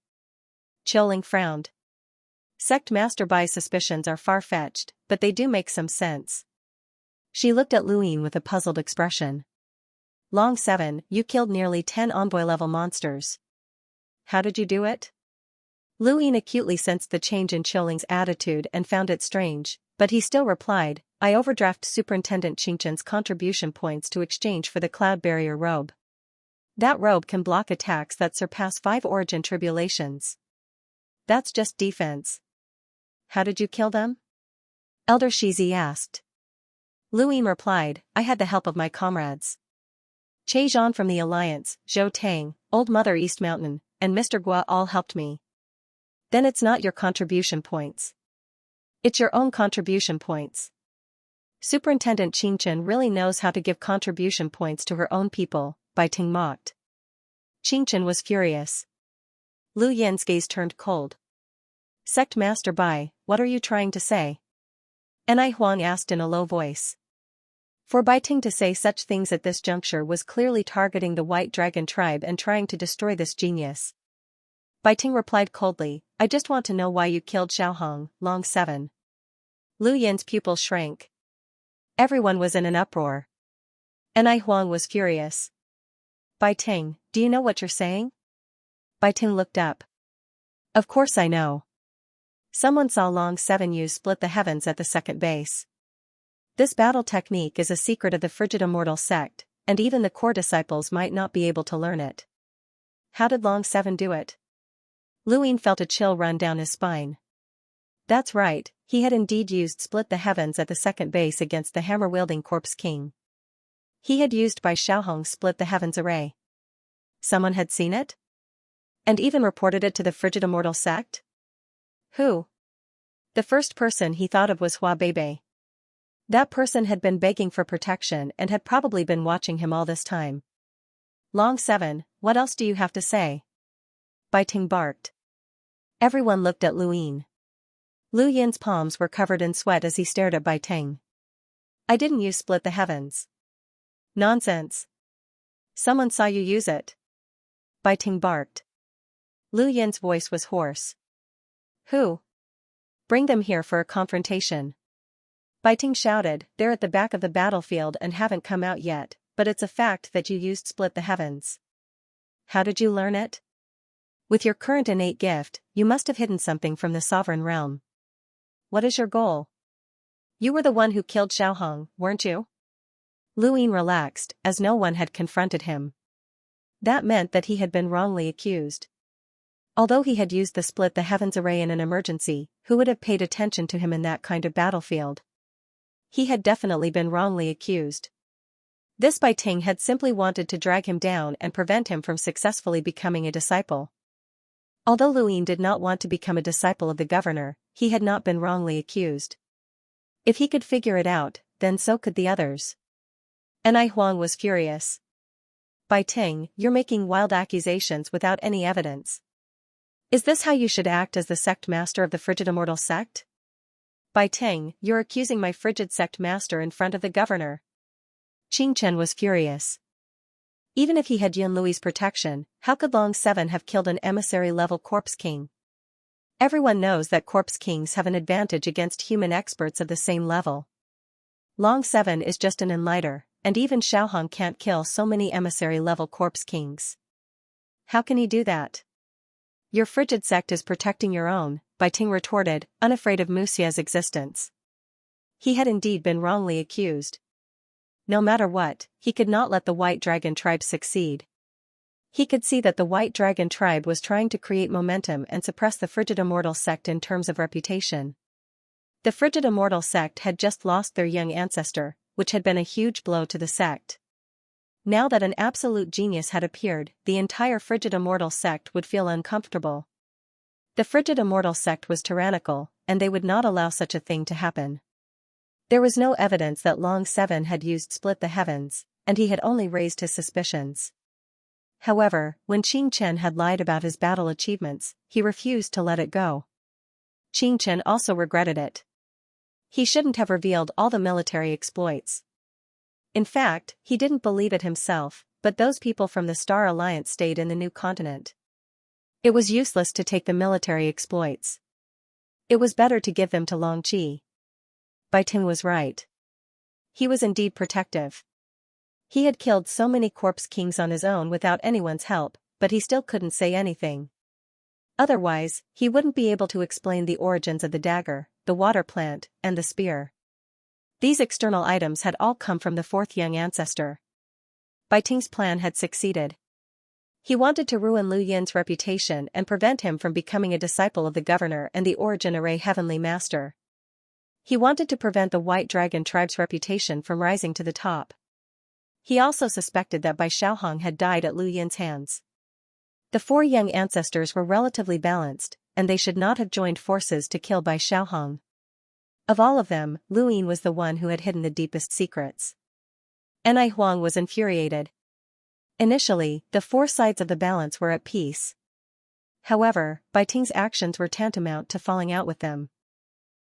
Qiuling frowned. Sect Master Bai's suspicions are far-fetched, but they do make some sense. She looked at Luin with a puzzled expression. Long 7, you killed nearly 10 envoy-level monsters. How did you do it? Luin acutely sensed the change in Qiuling's attitude and found it strange, but he still replied, I overdraft Superintendent Xianxia's contribution points to exchange for the Cloud Barrier robe. That robe can block attacks that surpass 5 origin tribulations. That's just defense. How did you kill them? Elder Shizi asked. Luin replied, I had the help of my comrades. Che Zhan from the Alliance, Zhou Tang, Old Mother East Mountain, and Mr. Gua all helped me. Then it's not your contribution points. It's your own contribution points. Superintendent Xianxia really knows how to give contribution points to her own people, Bai Ting mocked. Xianxia was furious. Lu Yan's gaze turned cold. Sect Master Bai, what are you trying to say? Enai Huang asked in a low voice. For Bai Ting to say such things at this juncture was clearly targeting the White Dragon tribe and trying to destroy this genius. Bai Ting replied coldly, I just want to know why you killed Xiaohong, Long 7. Lu Yan's pupil shrank. Everyone was in an uproar. Enai Huang was furious. Bai Ting, do you know what you're saying? Bai Ting looked up. Of course I know. Someone saw Long 7 use Split the Heavens at the second base. This battle technique is a secret of the Frigid Immortal sect, and even the core disciples might not be able to learn it. How did Long 7 do it? Luin felt a chill run down his spine. That's right, he had indeed used Split the Heavens at the second base against the hammer-wielding Corpse King. He had used by Xiaohong's Split the Heavens array. Someone had seen it? And even reported it to the Frigid Immortal sect? Who? The first person he thought of was Hua Beibei. That person had been begging for protection and had probably been watching him all this time. Long 7, what else do you have to say? Bai Ting barked. Everyone looked at Luin. Lu Yin's palms were covered in sweat as he stared at Bai Ting. I didn't use Split the Heavens. Nonsense. Someone saw you use it. Bai Ting barked. Lu Yin's voice was hoarse. Who? Bring them here for a confrontation. Bai Ting shouted, they're at the back of the battlefield and haven't come out yet, but it's a fact that you used Split the Heavens. How did you learn it? With your current innate gift, you must have hidden something from the sovereign realm. What is your goal? You were the one who killed Xiaohong, weren't you? Luin relaxed, as no one had confronted him. That meant that he had been wrongly accused. Although he had used the Split the Heavens array in an emergency, who would have paid attention to him in that kind of battlefield? He had definitely been wrongly accused. This Bai Ting had simply wanted to drag him down and prevent him from successfully becoming a disciple. Although Luin did not want to become a disciple of the governor, he had not been wrongly accused. If he could figure it out, then so could the others. Enai Huang was furious. Bai Ting, you're making wild accusations without any evidence. Is this how you should act as the sect master of the Frigid Immortal sect? Bai Ting, you're accusing my frigid sect master in front of the governor. Xianxia was furious. Even if he had Yun Lui's protection, how could Long 7 have killed an emissary-level corpse king? Everyone knows that corpse kings have an advantage against human experts of the same level. Long 7 is just an enlighter, and even Xiaohong can't kill so many emissary-level corpse kings. How can he do that? Your frigid sect is protecting your own, Bai Ting retorted, unafraid of Musia's existence. He had indeed been wrongly accused. No matter what, he could not let the White Dragon tribe succeed. He could see that the White Dragon tribe was trying to create momentum and suppress the Frigid Immortal sect in terms of reputation. The Frigid Immortal sect had just lost their young ancestor, which had been a huge blow to the sect. Now that an absolute genius had appeared, the entire Frigid Immortal sect would feel uncomfortable. The Frigid Immortal sect was tyrannical, and they would not allow such a thing to happen. There was no evidence that Long 7 had used Split the Heavens, and he had only raised his suspicions. However, when Qing Chen had lied about his battle achievements, he refused to let it go. Qing Chen also regretted it. He shouldn't have revealed all the military exploits. In fact, he didn't believe it himself, but those people from the Star Alliance stayed in the new continent. It was useless to take the military exploits. It was better to give them to Long Qi. Bai Ting was right. He was indeed protective. He had killed so many corpse kings on his own without anyone's help, but he still couldn't say anything. Otherwise, he wouldn't be able to explain the origins of the dagger, the water plant, and the spear. These external items had all come from the fourth young ancestor. Bai Ting's plan had succeeded. He wanted to ruin Lu Yin's reputation and prevent him from becoming a disciple of the governor and the Origin Array Heavenly Master. He wanted to prevent the White Dragon tribe's reputation from rising to the top. He also suspected that Bai Xiaohong had died at Lu Yin's hands. The four young ancestors were relatively balanced, and they should not have joined forces to kill Bai Xiaohong. Of all of them, Lu Yin was the one who had hidden the deepest secrets. Enai Huang was infuriated. Initially, the four sides of the balance were at peace. However, Bai Ting's actions were tantamount to falling out with them.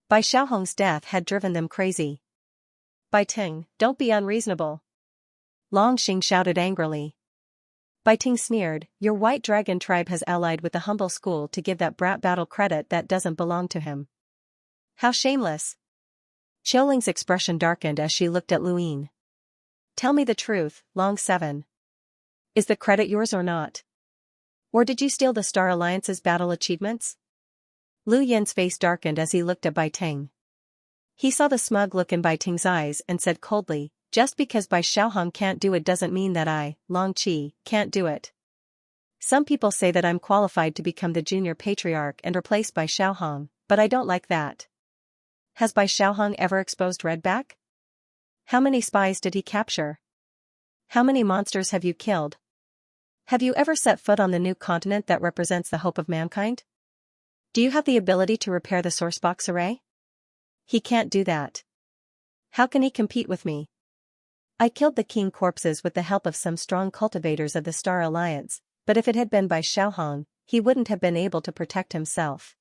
Bai Xiaohong's death had driven them crazy. Bai Ting, don't be unreasonable. Long Xing shouted angrily. Bai Ting sneered, your White Dragon tribe has allied with the humble school to give that brat battle credit that doesn't belong to him. How shameless. Qiuling's expression darkened as she looked at Lu Yin. Tell me the truth, Long 7. Is the credit yours or not? Or did you steal the Star Alliance's battle achievements? Lu Yin's face darkened as he looked at Bai Ting. He saw the smug look in Bai Ting's eyes and said coldly, just because Bai Xiaohong can't do it doesn't mean that I, Long Qi, can't do it. Some people say that I'm qualified to become the junior patriarch and replace Bai Xiaohong, but I don't like that. Has Bai Xiaohong ever exposed Redback? How many spies did he capture? How many monsters have you killed? Have you ever set foot on the new continent that represents the hope of mankind? Do you have the ability to repair the sourcebox array? He can't do that. How can he compete with me? I killed the king corpses with the help of some strong cultivators of the Star Alliance, but if it had been by Xiaohong, he wouldn't have been able to protect himself.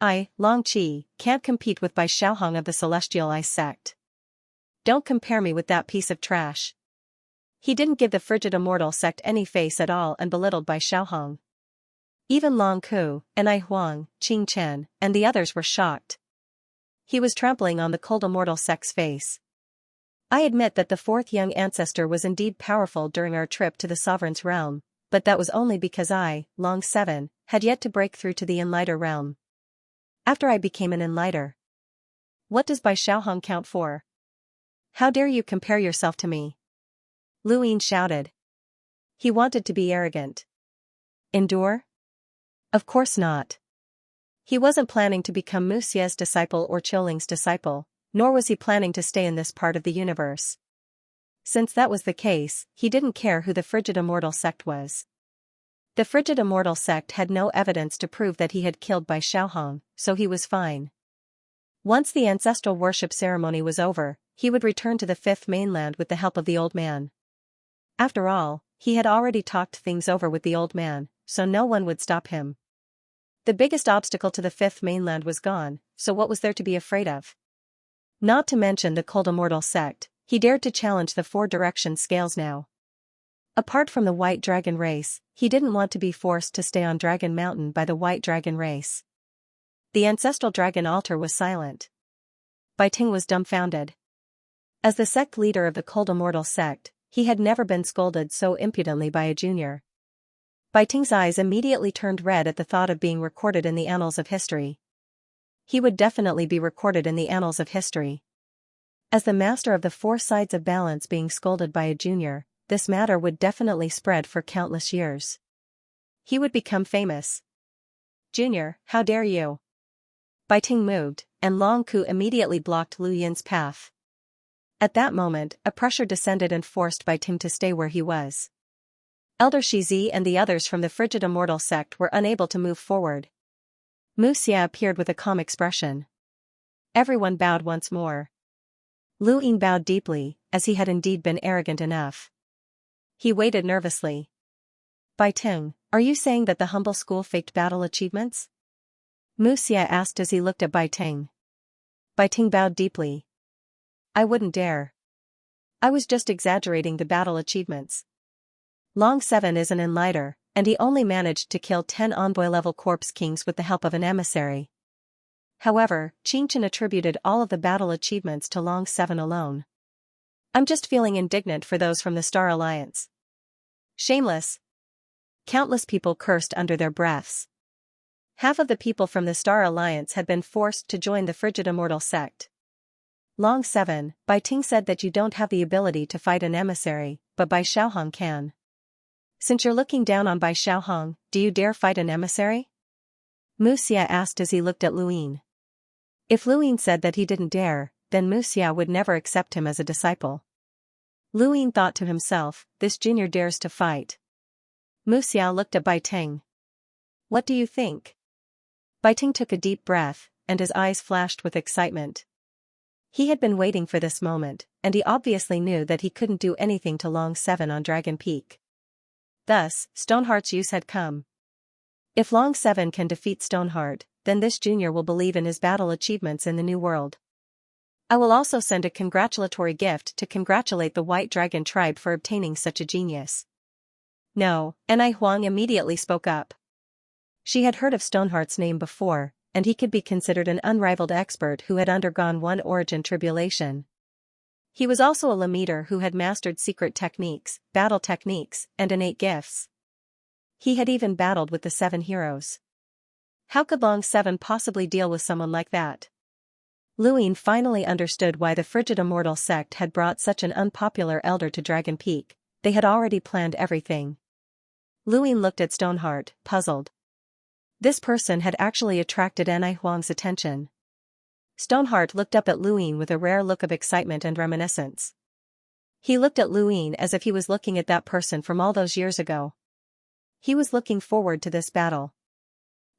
I, Long Qi, can't compete with Bai Xiaohong of the Celestial Ice sect. Don't compare me with that piece of trash. He didn't give the Frigid Immortal sect any face at all and belittled Bai Xiaohong. Even Long Ku, Enai Huang, Qing Chen, and the others were shocked. He was trampling on the cold Immortal sect's face. I admit that the fourth young ancestor was indeed powerful during our trip to the Sovereign's realm, but that was only because I, Long 7, had yet to break through to the Enlighter realm. After I became an Enlighter. What does Bai Xiaohong count for? How dare you compare yourself to me? Lu Yin shouted. He wanted to be arrogant. Endure? Of course not. He wasn't planning to become Musia's disciple or Qiuling's disciple, nor was he planning to stay in this part of the universe. Since that was the case, he didn't care who the Frigid Immortal sect was. The Frigid Immortal sect had no evidence to prove that he had killed Bai Xiaohong, so he was fine. Once the ancestral worship ceremony was over, he would return to the Fifth Mainland with the help of the old man. After all, he had already talked things over with the old man, so no one would stop him. The biggest obstacle to the Fifth Mainland was gone, so what was there to be afraid of? Not to mention the Cold Immortal sect, he dared to challenge the Four Direction Scales now. Apart from the White Dragon race, he didn't want to be forced to stay on Dragon Mountain by the White Dragon race. The ancestral dragon altar was silent. Bai Ting was dumbfounded. As the sect leader of the Cold Immortal sect, he had never been scolded so impudently by a junior. Bai Ting's eyes immediately turned red at the thought of being recorded in the annals of history. He would definitely be recorded in the annals of history. As the master of the four sides of balance being scolded by a junior, this matter would definitely spread for countless years. He would become famous. "Junior, how dare you?" Bai Ting moved, and Long Ku immediately blocked Lu Yin's path. At that moment, a pressure descended and forced Bai Ting to stay where he was. Elder Shizi and the others from the Frigid Immortal sect were unable to move forward. Mu Xia appeared with a calm expression. Everyone bowed once more. Lu Yin bowed deeply, as he had indeed been arrogant enough. He waited nervously. "Bai Ting, are you saying that the humble school faked battle achievements?" Mu Xia asked as he looked at Bai Ting. Bai Ting bowed deeply. "I wouldn't dare. I was just exaggerating the battle achievements. Long 7 is an enlighter, and he only managed to kill 10 envoy-level corpse kings with the help of an emissary. However, Xianxia attributed all of the battle achievements to Long 7 alone. I'm just feeling indignant for those from the Star Alliance. Shameless." Countless people cursed under their breaths. Half of the people from the Star Alliance had been forced to join the Frigid Immortal sect. "Long 7, Bai Ting said that you don't have the ability to fight an emissary, but Bai Xiaohong can. Since you're looking down on Bai Xiaohong, do you dare fight an emissary?" Mu Xia asked as he looked at Lu Yin. If Lu Yin said that he didn't dare, then Mu Xia would never accept him as a disciple. Lu Yin thought to himself, this junior dares to fight. Mu Xia looked at Bai Ting. "What do you think?" Bai Ting took a deep breath, and his eyes flashed with excitement. He had been waiting for this moment, and he obviously knew that he couldn't do anything to Long 7 on Dragon Peak. Thus, Stoneheart's use had come. If Long 7 can defeat Stoneheart, then this junior will believe in his battle achievements in the new world. I will also send a congratulatory gift to congratulate the White Dragon tribe for obtaining such a genius. No, Enai Huang immediately spoke up. She had heard of Stoneheart's name before, and he could be considered an unrivaled expert who had undergone one origin tribulation. He was also a Lamiter who had mastered secret techniques, battle techniques, and innate gifts. He had even battled with the 7 heroes. How could Long 7 possibly deal with someone like that? Lu Yin finally understood why the Frigid Immortal sect had brought such an unpopular elder to Dragon Peak. They had already planned everything. Lu Yin looked at Stoneheart, puzzled. This person had actually attracted Enai Huang's attention. Stoneheart looked up at Lu Yin with a rare look of excitement and reminiscence. He looked at Lu Yin as if he was looking at that person from all those years ago. He was looking forward to this battle.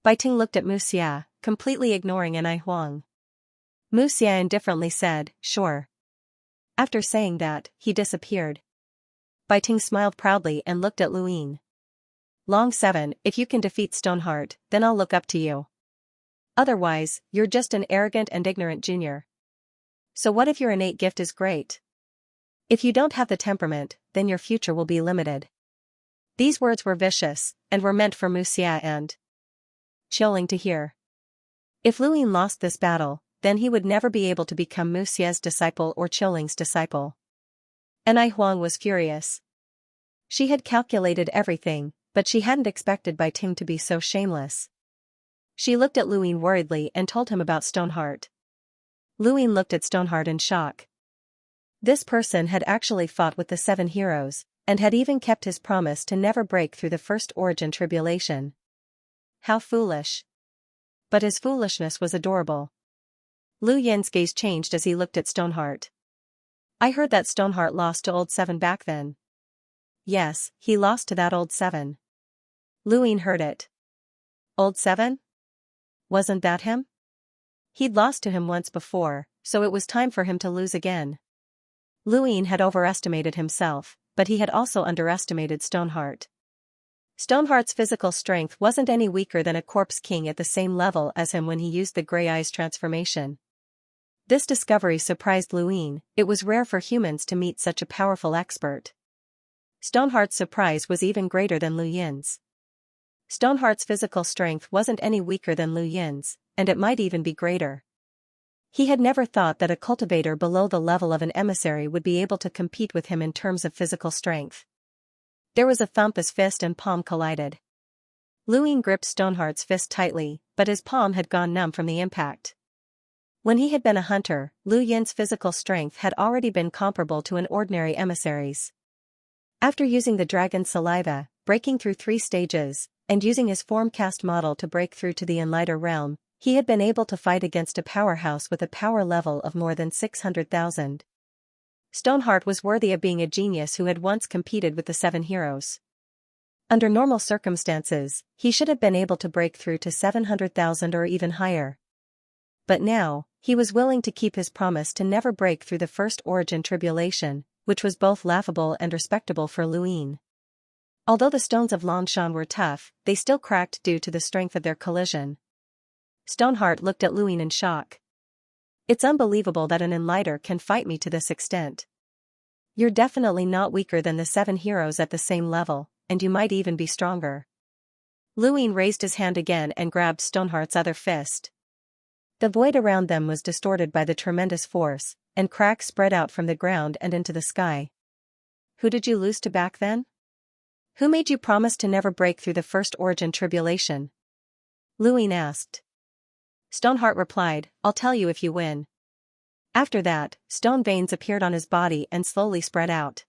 Bai Ting looked at Mu Xia, completely ignoring Enai Huang. Mu Xia indifferently said, "Sure." After saying that, he disappeared. Bai Ting smiled proudly and looked at Lu Yin. "Long 7, if you can defeat Stoneheart, then I'll look up to you. Otherwise, you're just an arrogant and ignorant junior. So what if your innate gift is great? If you don't have the temperament, then your future will be limited." These words were vicious, and were meant for Mu Xia and Chilling to hear. If Lu Yin lost this battle, then he would never be able to become Mu Xia's disciple or Qiling's disciple. Enai Huang was furious. She had calculated everything, but she hadn't expected Bai Ting to be so shameless. She looked at Lu Yin worriedly and told him about Stoneheart. Lu Yin looked at Stoneheart in shock. This person had actually fought with the 7 heroes, and had even kept his promise to never break through the first origin tribulation. How foolish. But his foolishness was adorable. Lu Yin's gaze changed as he looked at Stoneheart. "I heard that Stoneheart lost to Old 7 back then." "Yes, he lost to that Old 7. Lu Yin heard it. "Old 7? Wasn't that him?" He'd lost to him once before, so it was time for him to lose again. Lu Yin had overestimated himself, but he had also underestimated Stoneheart. Stoneheart's physical strength wasn't any weaker than a corpse king at the same level as him when he used the Grey Eyes transformation. This discovery surprised Lu Yin. It was rare for humans to meet such a powerful expert. Stoneheart's surprise was even greater than Lu Yin's. Stoneheart's physical strength wasn't any weaker than Lu Yin's, and it might even be greater. He had never thought that a cultivator below the level of an emissary would be able to compete with him in terms of physical strength. There was a thump as fist and palm collided. Lu Yin gripped Stoneheart's fist tightly, but his palm had gone numb from the impact. When he had been a hunter, Lu Yin's physical strength had already been comparable to an ordinary emissary's. After using the dragon's saliva, breaking through 3 stages, and using his form-cast model to break through to the Enlighter realm, he had been able to fight against a powerhouse with a power level of more than 600,000. Stoneheart was worthy of being a genius who had once competed with the 7 heroes. Under normal circumstances, he should have been able to break through to 700,000 or even higher. But now, he was willing to keep his promise to never break through the first origin tribulation, which was both laughable and respectable for Lu Yin. Although the stones of Lanshan were tough, they still cracked due to the strength of their collision. Stoneheart looked at Lu Yin in shock. It's unbelievable that an Enlighter can fight me to this extent. You're definitely not weaker than the 7 heroes at the same level, and you might even be stronger. Lu Yin raised his hand again and grabbed Stoneheart's other fist. The void around them was distorted by the tremendous force, and cracks spread out from the ground and into the sky. Who did you lose to back then? Who made you promise to never break through the first origin tribulation? Lu Yin asked. Stoneheart replied, I'll tell you if you win. After that, stone veins appeared on his body and slowly spread out.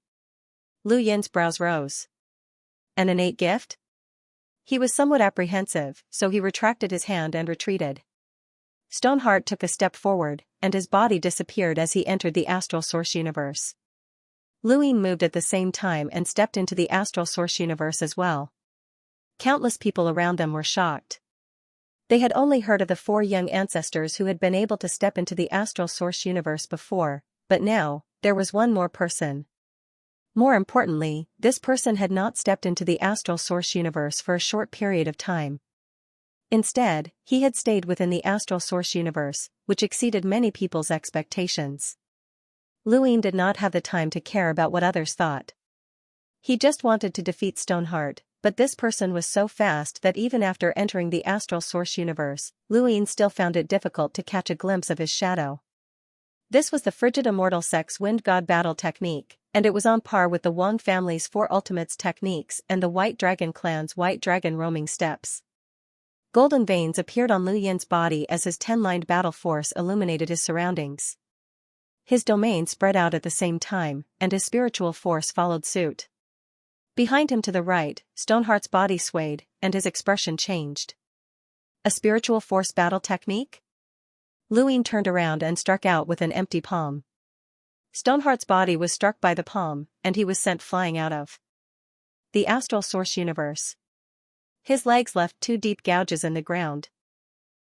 Lu Yin's brows rose. An innate gift? He was somewhat apprehensive, so he retracted his hand and retreated. Stoneheart took a step forward, and his body disappeared as he entered the astral source universe. Lu Yin moved at the same time and stepped into the astral source universe as well. Countless people around them were shocked. They had only heard of the 4 young ancestors who had been able to step into the astral source universe before, but now, there was one more person. More importantly, this person had not stepped into the astral source universe for a short period of time. Instead, he had stayed within the astral source universe, which exceeded many people's expectations. Lu Yin did not have the time to care about what others thought. He just wanted to defeat Stoneheart, but this person was so fast that even after entering the astral source universe, Lu Yin still found it difficult to catch a glimpse of his shadow. This was the frigid immortal sex wind god battle technique, and it was on par with the Wang family's 4 ultimates techniques and the White Dragon clan's White Dragon roaming steps. Golden veins appeared on Lu Yin's body as his 10-lined battle force illuminated his surroundings. His domain spread out at the same time, and his spiritual force followed suit. Behind him to the right, Stoneheart's body swayed, and his expression changed. A spiritual force battle technique? Lu Yin turned around and struck out with an empty palm. Stoneheart's body was struck by the palm, and he was sent flying out of the astral source universe. His legs left 2 deep gouges in the ground.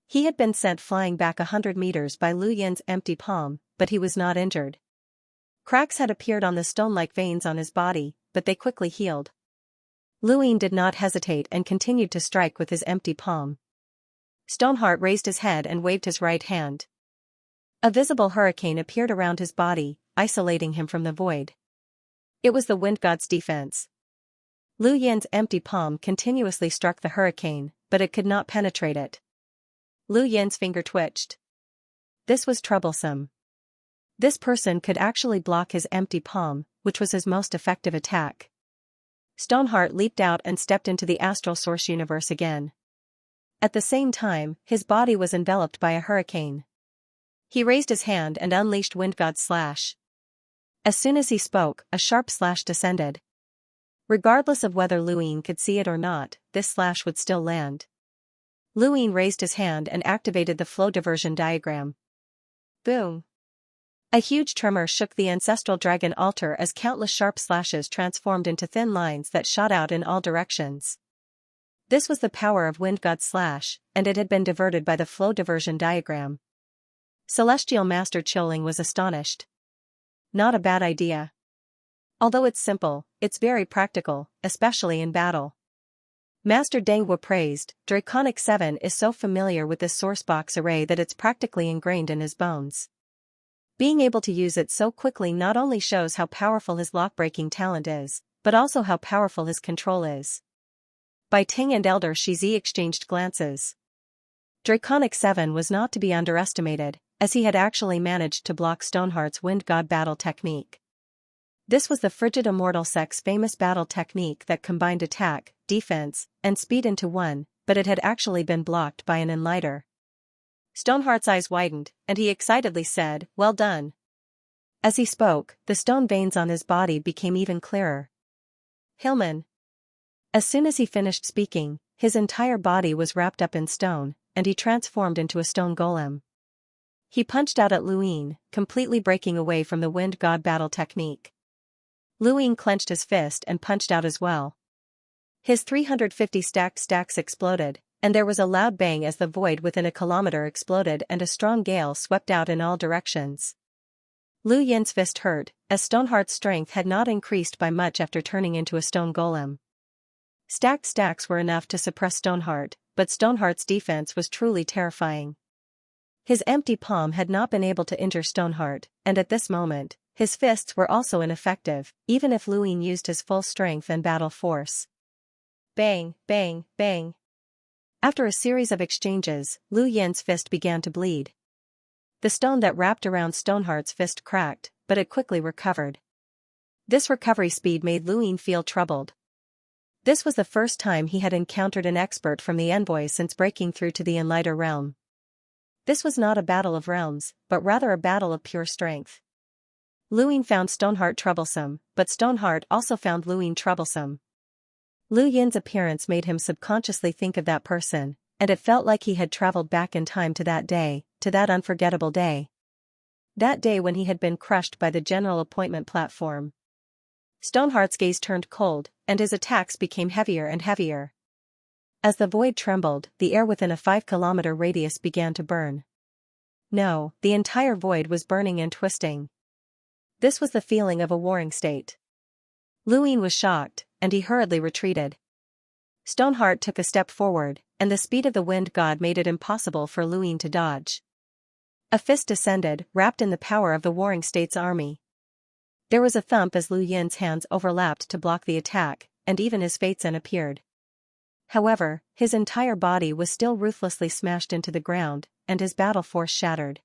He had been sent flying back 100 meters by Lu Yin's empty palm, but he was not injured. Cracks had appeared on the stone-like veins on his body, but they quickly healed. Lu Yin did not hesitate and continued to strike with his empty palm. Stoneheart raised his head and waved his right hand. A visible hurricane appeared around his body, isolating him from the void. It was the wind god's defense. Lu Yin's empty palm continuously struck the hurricane, but it could not penetrate it. Lu Yin's finger twitched. This was troublesome. This person could actually block his empty palm, which was his most effective attack. Stoneheart leaped out and stepped into the astral source universe again. At the same time, his body was enveloped by a hurricane. He raised his hand and unleashed Wind God's slash. As soon as he spoke, a sharp slash descended. Regardless of whether Lu Yin could see it or not, this slash would still land. Lu Yin raised his hand and activated the flow diversion diagram. Boom! A huge tremor shook the ancestral dragon altar as countless sharp slashes transformed into thin lines that shot out in all directions. This was the power of Wind God's slash, and it had been diverted by the flow diversion diagram. Celestial Master Qiuling was astonished. Not a bad idea. Although it's simple, it's very practical, especially in battle. Master Dengwu praised, Draconic 7 is so familiar with this source box array that it's practically ingrained in his bones. Being able to use it so quickly not only shows how powerful his lock-breaking talent is, but also how powerful his control is. Bai Ting and Elder Shizi exchanged glances. Draconic 7 was not to be underestimated, as he had actually managed to block Stoneheart's Wind God battle technique. This was the Frigid Immortal Sect's famous battle technique that combined attack, defense, and speed into one, but it had actually been blocked by an Enlighter. Stoneheart's eyes widened, and he excitedly said, "Well done." As he spoke, the stone veins on his body became even clearer. Hillman. As soon as he finished speaking, his entire body was wrapped up in stone, and he transformed into a stone golem. He punched out at Luin, completely breaking away from the Wind God battle technique. Luin clenched his fist and punched out as well. His 350 stacked stacks exploded, and there was a loud bang as the void within a kilometer exploded and a strong gale swept out in all directions. Lu Yin's fist hurt, as Stoneheart's strength had not increased by much after turning into a stone golem. Stacked stacks were enough to suppress Stoneheart, but Stoneheart's defense was truly terrifying. His empty palm had not been able to injure Stoneheart, and at this moment, his fists were also ineffective, even if Luin used his full strength and battle force. Bang, bang, bang. After a series of exchanges, Lu Yin's fist began to bleed. The stone that wrapped around Stoneheart's fist cracked, but it quickly recovered. This recovery speed made Luin feel troubled. This was the first time he had encountered an expert from the Envoy since breaking through to the Enlighter realm. This was not a battle of realms, but rather a battle of pure strength. Luin found Stoneheart troublesome, but Stoneheart also found Luin troublesome. Lu Yin's appearance made him subconsciously think of that person, and it felt like he had traveled back in time to that day, to that unforgettable day. That day when he had been crushed by the general appointment platform. Stoneheart's gaze turned cold, and his attacks became heavier and heavier. As the void trembled, the air within a 5-kilometer radius began to burn. No, the entire void was burning and twisting. This was the feeling of a warring state. Luin was shocked, and he hurriedly retreated. Stoneheart took a step forward, and the speed of the Wind God made it impossible for Luin to dodge. A fist descended, wrapped in the power of the warring state's army. There was a thump as Lu Yin's hands overlapped to block the attack, and even his Fatezen appeared. However, his entire body was still ruthlessly smashed into the ground, and his battle force shattered.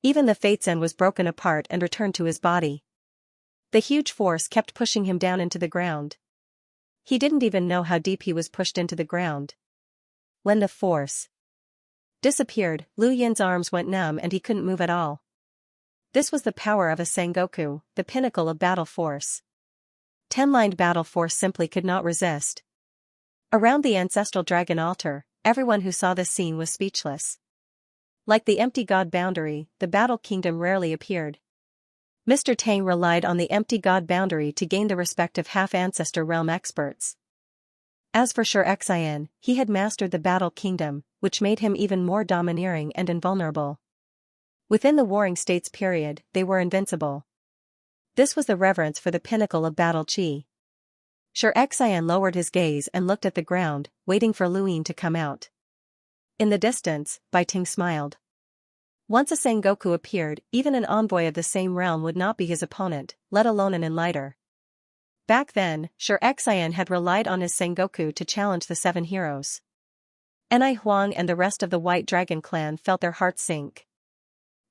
Even the Fatezen was broken apart and returned to his body. The huge force kept pushing him down into the ground. He didn't even know how deep he was pushed into the ground. When the force disappeared, Lu Yin's arms went numb and he couldn't move at all. This was the power of a Sengoku, the pinnacle of battle force. 10-lined battle force simply could not resist. Around the ancestral dragon altar, everyone who saw this scene was speechless. Like the empty god boundary, the battle kingdom rarely appeared. Mr. Tang relied on the empty god boundary to gain the respect of half-ancestor realm experts. As for Xianxia, he had mastered the battle kingdom, which made him even more domineering and invulnerable. Within the warring states period, they were invincible. This was the reverence for the pinnacle of battle chi. Xianxia lowered his gaze and looked at the ground, waiting for Luin to come out. In the distance, Bai Ting smiled. Once a Sengoku appeared, even an envoy of the same realm would not be his opponent, let alone an Enlighter. Back then, Xianxia had relied on his Sengoku to challenge the 7 heroes. Enai Huang and the rest of the White Dragon clan felt their hearts sink.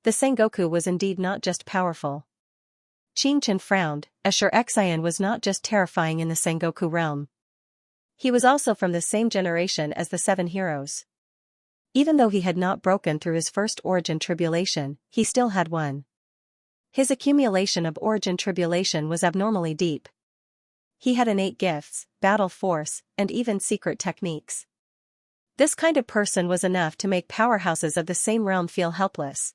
The Sengoku was indeed not just powerful. Qin Chen frowned, as Xianxia was not just terrifying in the Sengoku realm. He was also from the same generation as the 7 heroes. Even though he had not broken through his first origin tribulation, he still had one. His accumulation of origin tribulation was abnormally deep. He had innate gifts, battle force, and even secret techniques. This kind of person was enough to make powerhouses of the same realm feel helpless.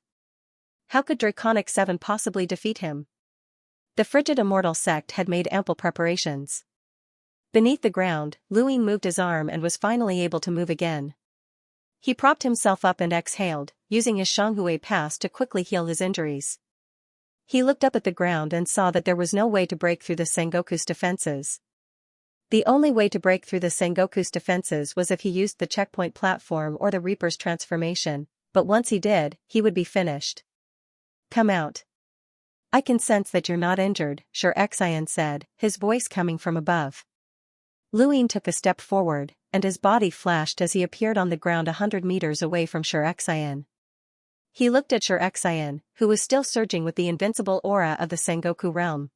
How could Draconic 7 possibly defeat him? The Frigid Immortal Sect had made ample preparations. Beneath the ground, Luin moved his arm and was finally able to move again. He propped himself up and exhaled, using his Shanghui pass to quickly heal his injuries. He looked up at the ground and saw that there was no way to break through the Sengoku's defenses. The only way to break through the Sengoku's defenses was if he used the checkpoint platform or the Reaper's transformation, but once he did, he would be finished. Come out. I can sense that you're not injured, Xianxia said, his voice coming from above. Lu Yin took a step forward, and his body flashed as he appeared on the ground 100 meters away from Xianxia. He looked at Xianxia, who was still surging with the invincible aura of the Sengoku realm.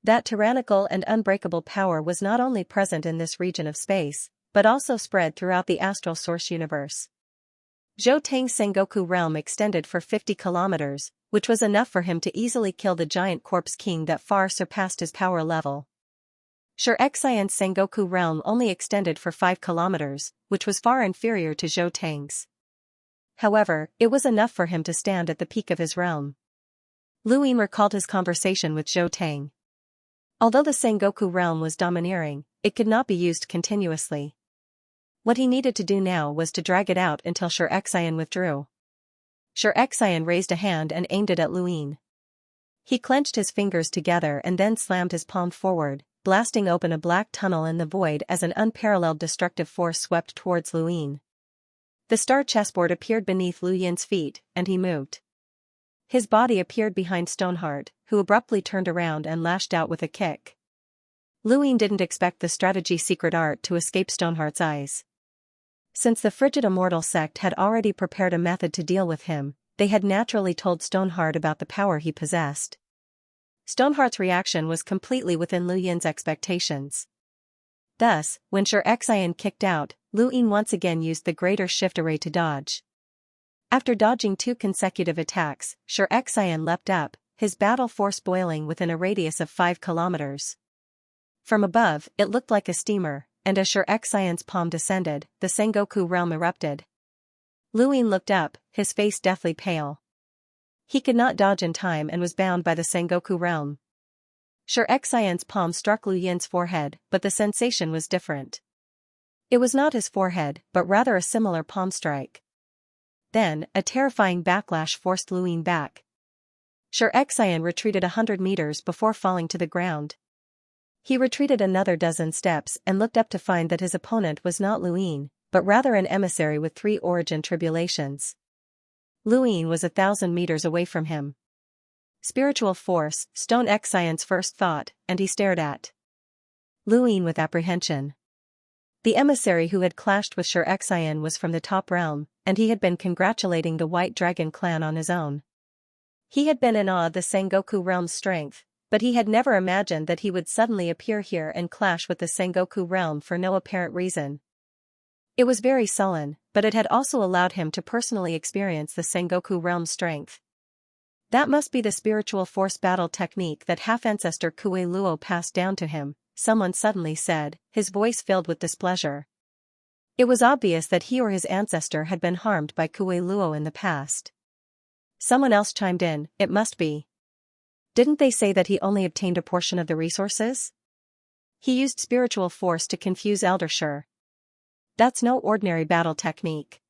That tyrannical and unbreakable power was not only present in this region of space, but also spread throughout the astral source universe. Zhou Tang's Sengoku realm extended for 50 kilometers, which was enough for him to easily kill the giant corpse king that far surpassed his power level. Xianxia's Sengoku realm only extended for 5 kilometers, which was far inferior to Zhou Tang's. However, it was enough for him to stand at the peak of his realm. Lu Yin recalled his conversation with Zhou Tang. Although the Sengoku realm was domineering, it could not be used continuously. What he needed to do now was to drag it out until Xianxia withdrew. Xianxia raised a hand and aimed it at Lu Yin. He clenched his fingers together and then slammed his palm forward, blasting open a black tunnel in the void as an unparalleled destructive force swept towards Lu Yin. The star chessboard appeared beneath Lu Yin's feet, and he moved. His body appeared behind Stoneheart, who abruptly turned around and lashed out with a kick. Lu Yin didn't expect the strategy secret art to escape Stoneheart's eyes. Since the Frigid Immortal sect had already prepared a method to deal with him, they had naturally told Stoneheart about the power he possessed. Stoneheart's reaction was completely within Lu Yin's expectations. Thus, when Xianxia kicked out, Lu Yin once again used the Greater Shift Array to dodge. After dodging 2 consecutive attacks, Xianxia leapt up, his battle force boiling within a radius of 5 kilometers. From above, it looked like a steamer, and as Xianxia's palm descended, the Sengoku realm erupted. Lu Yin looked up, his face deathly pale. He could not dodge in time and was bound by the Sengoku realm. Xianxia's palm struck Lu Yin's forehead, but the sensation was different. It was not his forehead, but rather a similar palm strike. Then, a terrifying backlash forced Lu Yin back. Xianxia retreated 100 meters before falling to the ground. He retreated another dozen steps and looked up to find that his opponent was not Lu Yin, but rather an emissary with 3 origin tribulations. Lu Yin was 1,000 meters away from him. Spiritual force, Xianxia's first thought, and he stared at Lu Yin with apprehension. The emissary who had clashed with Xianxia was from the top realm, and he had been congratulating the White Dragon clan on his own. He had been in awe of the Sengoku realm's strength, but he had never imagined that he would suddenly appear here and clash with the Sengoku realm for no apparent reason. It was very sullen, but it had also allowed him to personally experience the Sengoku realm's strength. That must be the spiritual force battle technique that half-ancestor Kuei Luo passed down to him, someone suddenly said, his voice filled with displeasure. It was obvious that he or his ancestor had been harmed by Kuei Luo in the past. Someone else chimed in, it must be. Didn't they say that he only obtained a portion of the resources? He used spiritual force to confuse Eldershire. That's no ordinary battle technique.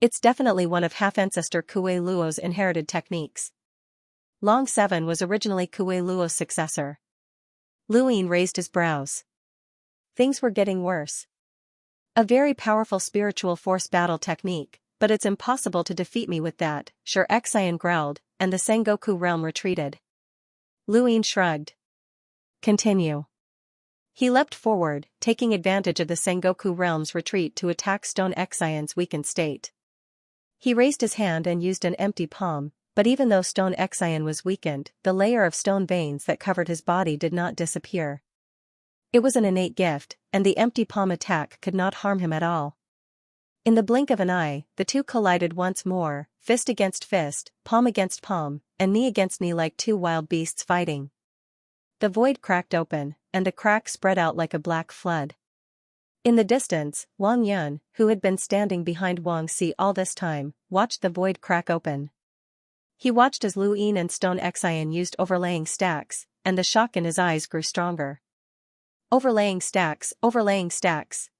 It's definitely one of half-ancestor Kuei Luo's inherited techniques. Long 7 was originally Kuei Luo's successor. Lu Yin raised his brows. Things were getting worse. A very powerful spiritual force battle technique, but it's impossible to defeat me with that, Xianxia growled, and the Sengoku realm retreated. Lu Yin shrugged. Continue. He leapt forward, taking advantage of the Sengoku realm's retreat to attack Xianxia's weakened state. He raised his hand and used an empty palm, but even though Xianxia was weakened, the layer of stone veins that covered his body did not disappear. It was an innate gift, and the empty palm attack could not harm him at all. In the blink of an eye, the two collided once more, fist against fist, palm against palm, and knee against knee like two wild beasts fighting. The void cracked open, and the crack spread out like a black flood. In the distance, Wang Yun, who had been standing behind Wang Si all this time, watched the void crack open. He watched as Lu Yin and Xianxia used overlaying stacks, and the shock in his eyes grew stronger. Overlaying stacks, overlaying stacks.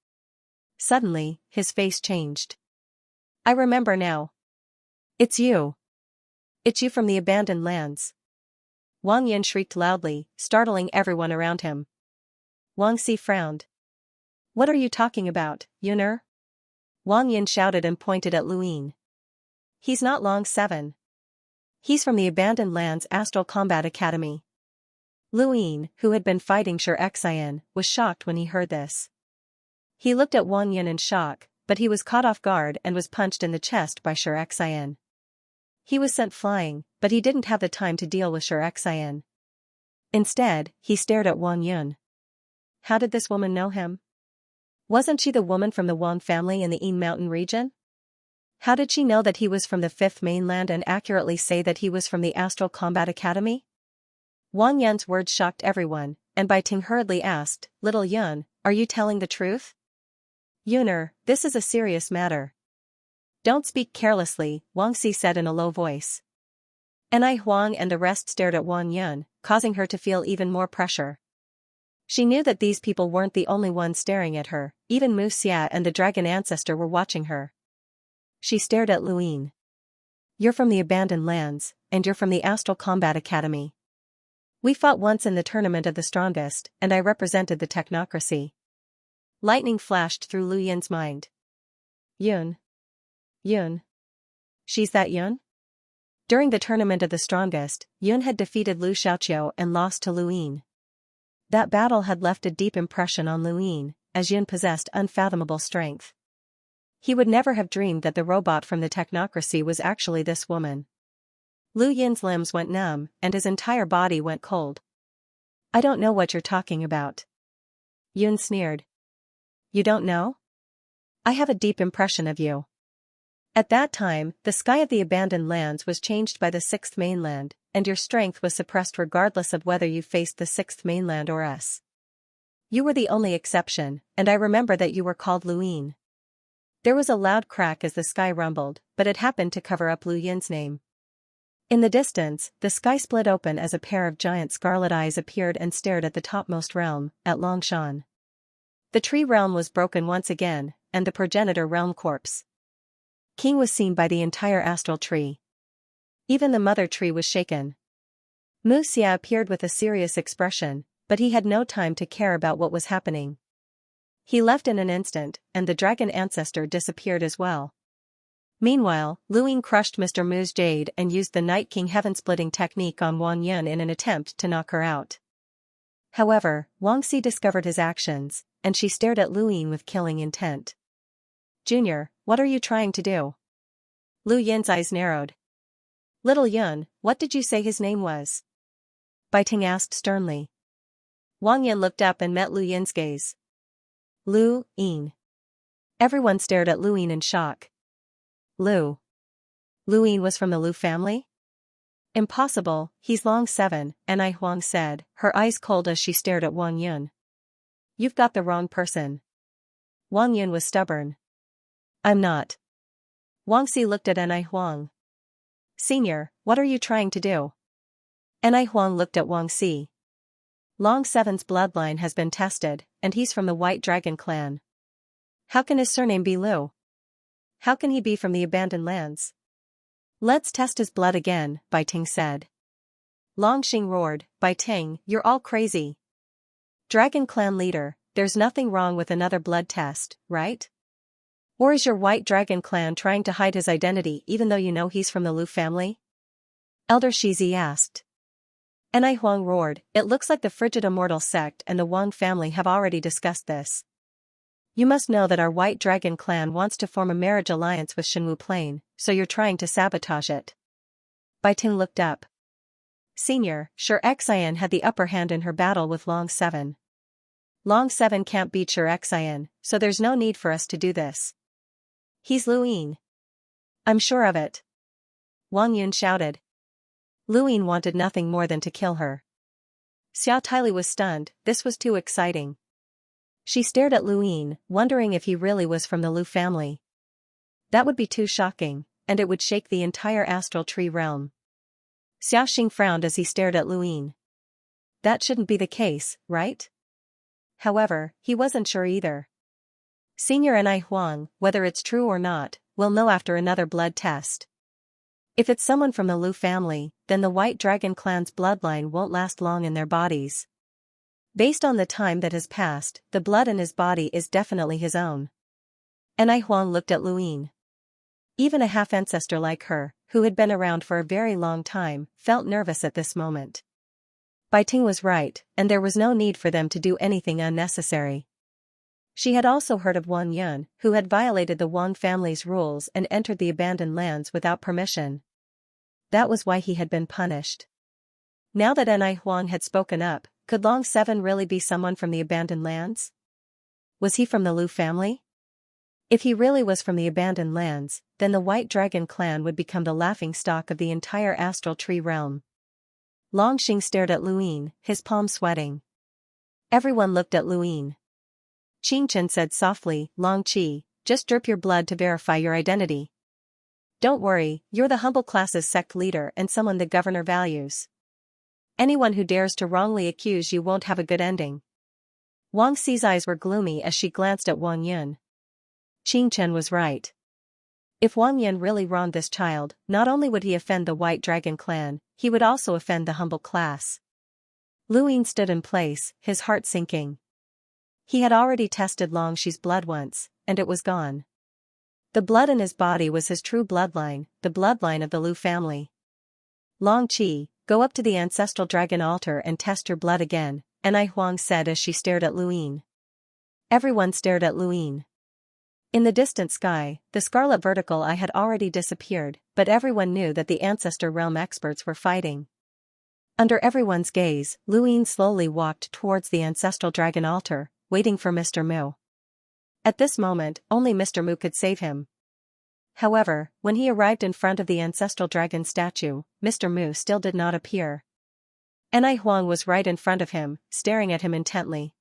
Suddenly, his face changed. I remember now. It's you. It's you from the abandoned lands. Wang Yun shrieked loudly, startling everyone around him. Wang Si frowned. What are you talking about, Yuner? Wang Yun shouted and pointed at Lu Yin. He's not long 7. He's from the Abandoned Lands Astral Combat Academy. Luin, who had been fighting Xianxia, was shocked when he heard this. He looked at Wang Yun in shock, but he was caught off guard and was punched in the chest by Xianxia. He was sent flying, but he didn't have the time to deal with Xianxia. Instead, he stared at Wang Yun. How did this woman know him? Wasn't she the woman from the Wang family in the Yin Mountain region? How did she know that he was from the Fifth Mainland and accurately say that he was from the Astral Combat Academy? Wang Yun's words shocked everyone, and Bai Ting hurriedly asked, "Little Yun, are you telling the truth?" "Yuner, this is a serious matter. Don't speak carelessly," Wang Si said in a low voice. Anai Huang and the rest stared at Wang Yun, causing her to feel even more pressure. She knew that these people weren't the only ones staring at her, even Mu Xia and the dragon ancestor were watching her. She stared at Luin. "You're from the Abandoned Lands, and you're from the Astral Combat Academy. We fought once in the Tournament of the Strongest, and I represented the technocracy." Lightning flashed through Lu Yin's mind. Yun. Yun. She's that Yun? During the Tournament of the Strongest, Yun had defeated Lu Xiaoqiu and lost to Luin. That battle had left a deep impression on Luin, as Yun possessed unfathomable strength. He would never have dreamed that the robot from the technocracy was actually this woman. Lu Yin's limbs went numb, and his entire body went cold. "I don't know what you're talking about." Yun sneered. "You don't know? I have a deep impression of you." At that time, the sky of the Abandoned Lands was changed by the Sixth Mainland, and your strength was suppressed regardless of whether you faced the Sixth Mainland or us. You were the only exception, and I remember that you were called Luin. There was a loud crack as the sky rumbled, but it happened to cover up Lu Yin's name. In the distance, the sky split open as a pair of giant scarlet eyes appeared and stared at the topmost realm, at Longshan. The tree realm was broken once again, and the progenitor realm corpse king was seen by the entire astral tree. Even the mother tree was shaken. Mu Xia appeared with a serious expression, but he had no time to care about what was happening. He left in an instant, and the dragon ancestor disappeared as well. Meanwhile, Luin crushed Mr. Mu's jade and used the Night King heaven-splitting technique on Wang Yun in an attempt to knock her out. However, Wang Si discovered his actions, and she stared at Luin with killing intent. "Junior, what are you trying to do?" Lu Yin's eyes narrowed. "Little Yun, what did you say his name was?" Bai Ting asked sternly. Wang Yun looked up and met Lu Yin's gaze. "Lu Yin." Everyone stared at Luin in shock. Luin was from the Lu family? "Impossible, he's Long 7, Anai Huang said, her eyes cold as she stared at Wang Yun. "You've got the wrong person." Wang Yun was stubborn. "I'm not." Wang Si looked at Anai Huang. "Senior, what are you trying to do?" Anai Huang looked at Wang Si. "Long 7's bloodline has been tested, and he's from the White Dragon clan. How can his surname be Lu? How can he be from the Abandoned Lands?" "Let's test his blood again," Bai Ting said. Long Xing roared, "Bai Ting, you're all crazy. Dragon clan leader, there's nothing wrong with another blood test, right? Or is your White Dragon clan trying to hide his identity even though you know he's from the Lu family?" Elder Shizi asked. Anai Huang roared, "It looks like the Frigid Immortal sect and the Wang family have already discussed this. You must know that our White Dragon clan wants to form a marriage alliance with Shenwu Plain, so you're trying to sabotage it." Bai Ting looked up. "Senior, Xianxia had the upper hand in her battle with Long 7. Long 7 can't beat Xianxia, so there's no need for us to do this. He's Luin." "I'm sure of it." Wang Yun shouted. Luin wanted nothing more than to kill her. Xiao Taili was stunned, this was too exciting. She stared at Luin, wondering if he really was from the Lu family. That would be too shocking, and it would shake the entire astral tree realm. Xiao Xing frowned as he stared at Luin. That shouldn't be the case, right? However, he wasn't sure either. "Senior Anai Huang, whether it's true or not, we'll know after another blood test. If it's someone from the Lu family, then the White Dragon clan's bloodline won't last long in their bodies. Based on the time that has passed, the blood in his body is definitely his own." Anai Huang looked at Luin. Even a half-ancestor like her, who had been around for a very long time, felt nervous at this moment. Bai Ting was right, and there was no need for them to do anything unnecessary. She had also heard of Wang Yun, who had violated the Wang family's rules and entered the abandoned lands without permission. That was why he had been punished. Now that Anai Huang had spoken up, could Long Seven really be someone from the abandoned lands? Was he from the Lu family? If he really was from the abandoned lands, then the White Dragon clan would become the laughingstock of the entire astral tree realm. Long Xing stared at Luyin, his palms sweating. Everyone looked at Luyin. Qianxia said softly, Long Qi, just drip your blood to verify your identity. Don't worry, you're the humble class's sect leader and someone the governor values. Anyone who dares to wrongly accuse you won't have a good ending. Wang Xi's eyes were gloomy as she glanced at Wang Yun. Qianxia was right. If Wang Yun really wronged this child, not only would he offend the White Dragon clan, he would also offend the humble class. Luyin stood in place, his heart sinking. He had already tested Long Xi's blood once, and it was gone. The blood in his body was his true bloodline, the bloodline of the Lu family. Long Qi, go up to the ancestral dragon altar and test your blood again, Anai Huang said as she stared at Luyin. Everyone stared at Luyin. In the distant sky, the scarlet vertical eye had already disappeared, but everyone knew that the ancestor realm experts were fighting. Under everyone's gaze, Luyin slowly walked towards the ancestral dragon altar, waiting for Mr. Mu. At this moment, only Mr. Mu could save him. However, when he arrived in front of the ancestral dragon statue, Mr. Mu still did not appear. Anai Huang was right in front of him, staring at him intently.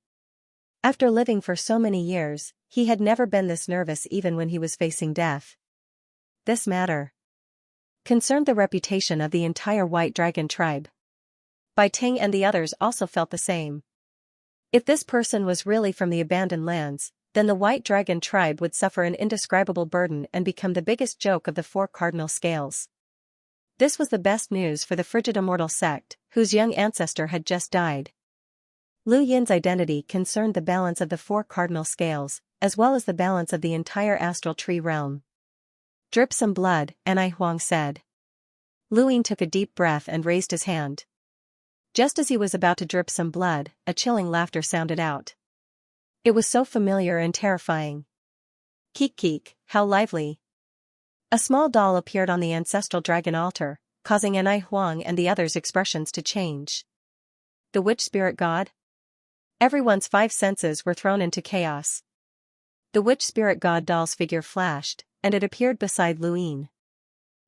After living for so many years, he had never been this nervous even when he was facing death. This matter concerned the reputation of the entire White Dragon tribe. Bai Ting and the others also felt the same. If this person was really from the abandoned lands, then the White Dragon tribe would suffer an indescribable burden and become the biggest joke of the four cardinal scales. This was the best news for the frigid immortal sect, whose young ancestor had just died. Lu Yin's identity concerned the balance of the four cardinal scales, as well as the balance of the entire astral tree realm. Drip some blood, Anai Huang said. Lu Yin took a deep breath and raised his hand. Just as he was about to drip some blood, a chilling laughter sounded out. It was so familiar and terrifying. Keek keek, how lively. A small doll appeared on the ancestral dragon altar, causing Anai Huang and the others' expressions to change. The witch spirit god? Everyone's five senses were thrown into chaos. The witch spirit god doll's figure flashed, and it appeared beside Luyin.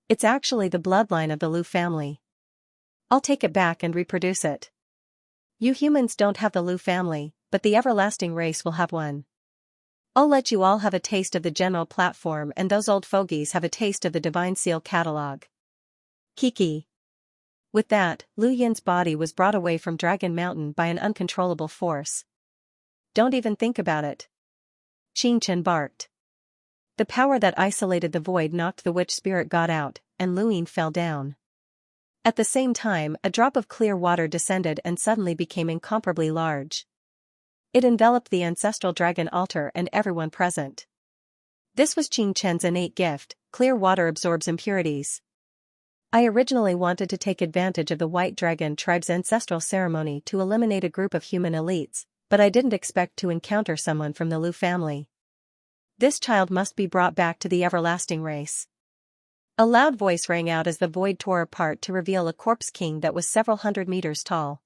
It's actually the bloodline of the Lu family. I'll take it back and reproduce it. You humans don't have the Lu family, but the everlasting race will have one. I'll let you all have a taste of the general platform and those old fogies have a taste of the divine seal catalog. Kiki. With that, Lu Yin's body was brought away from Dragon Mountain by an uncontrollable force. Don't even think about it. Qianxia barked. The power that isolated the void knocked the witch spirit god out, and Lu Yin fell down. At the same time, a drop of clear water descended and suddenly became incomparably large. It enveloped the ancestral dragon altar and everyone present. This was Qianxia's innate gift, clear water absorbs impurities. I originally wanted to take advantage of the White Dragon tribe's ancestral ceremony to eliminate a group of human elites, but I didn't expect to encounter someone from the Lu family. This child must be brought back to the everlasting race. A loud voice rang out as the void tore apart to reveal a corpse king that was several hundred meters tall.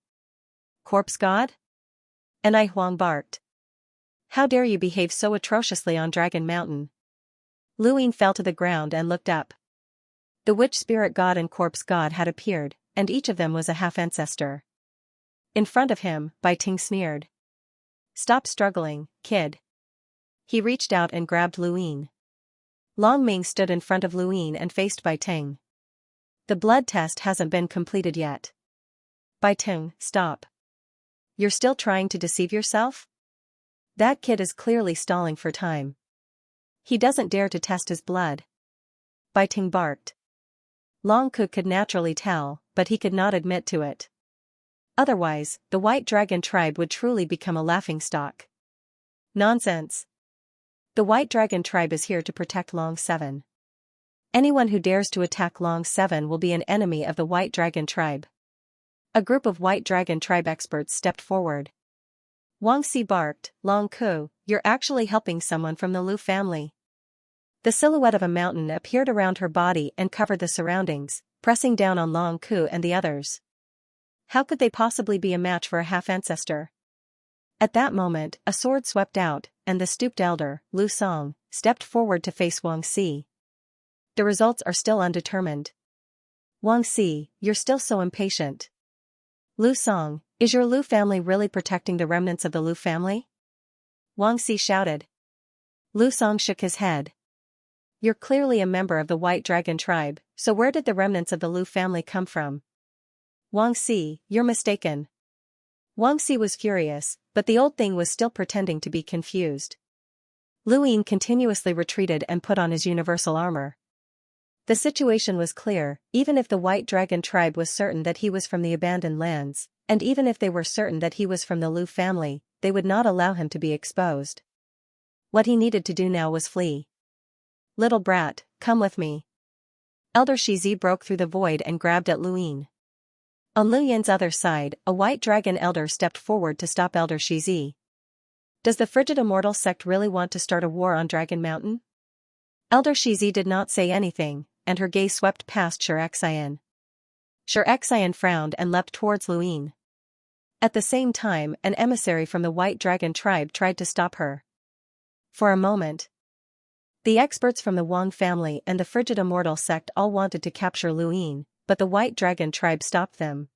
Corpse god? Anai Huang barked. How dare you behave so atrociously on Dragon Mountain? Lu Yin fell to the ground and looked up. The witch spirit god and corpse god had appeared, and each of them was a half-ancestor. In front of him, Bai Ting sneered. Stop struggling, kid. He reached out and grabbed Lu Yin. Long Ming stood in front of Lu Yin and faced Bai Ting. The blood test hasn't been completed yet. Bai Ting, stop. You're still trying to deceive yourself? That kid is clearly stalling for time. He doesn't dare to test his blood. Bai Ting barked. Long Ku could naturally tell, but he could not admit to it. Otherwise, the White Dragon tribe would truly become a laughingstock. Nonsense. The White Dragon tribe is here to protect Long 7. Anyone who dares to attack Long 7 will be an enemy of the White Dragon tribe. A group of White Dragon tribe experts stepped forward. Wang Si barked, Long Ku, you're actually helping someone from the Lu family. The silhouette of a mountain appeared around her body and covered the surroundings, pressing down on Long Ku and the others. How could they possibly be a match for a half-ancestor? At that moment, a sword swept out, and the stooped elder, Lu Song, stepped forward to face Wang Si. The results are still undetermined. Wang Si, you're still so impatient. Lu Song, is your Lu family really protecting the remnants of the Lu family? Wang Si shouted. Lu Song shook his head. You're clearly a member of the White Dragon tribe, so where did the remnants of the Lu family come from? Wang Si, you're mistaken. Wang Si was furious, but the old thing was still pretending to be confused. Lu Yin continuously retreated and put on his universal armor. The situation was clear, even if the White Dragon tribe was certain that he was from the abandoned lands, and even if they were certain that he was from the Lu family, they would not allow him to be exposed. What he needed to do now was flee. Little brat, come with me. Elder Shizi broke through the void and grabbed at Lu Yin. On Lu Yin's other side, a White Dragon elder stepped forward to stop Elder Shizi. Does the frigid immortal sect really want to start a war on Dragon Mountain? Elder Shizi did not say anything, and her gaze swept past Xianxia. Xianxia frowned and leapt towards Lu Yin. At the same time, an emissary from the White Dragon tribe tried to stop her. For a moment, the experts from the Wang family and the frigid immortal sect all wanted to capture Lu Yin, but the White Dragon tribe stopped them.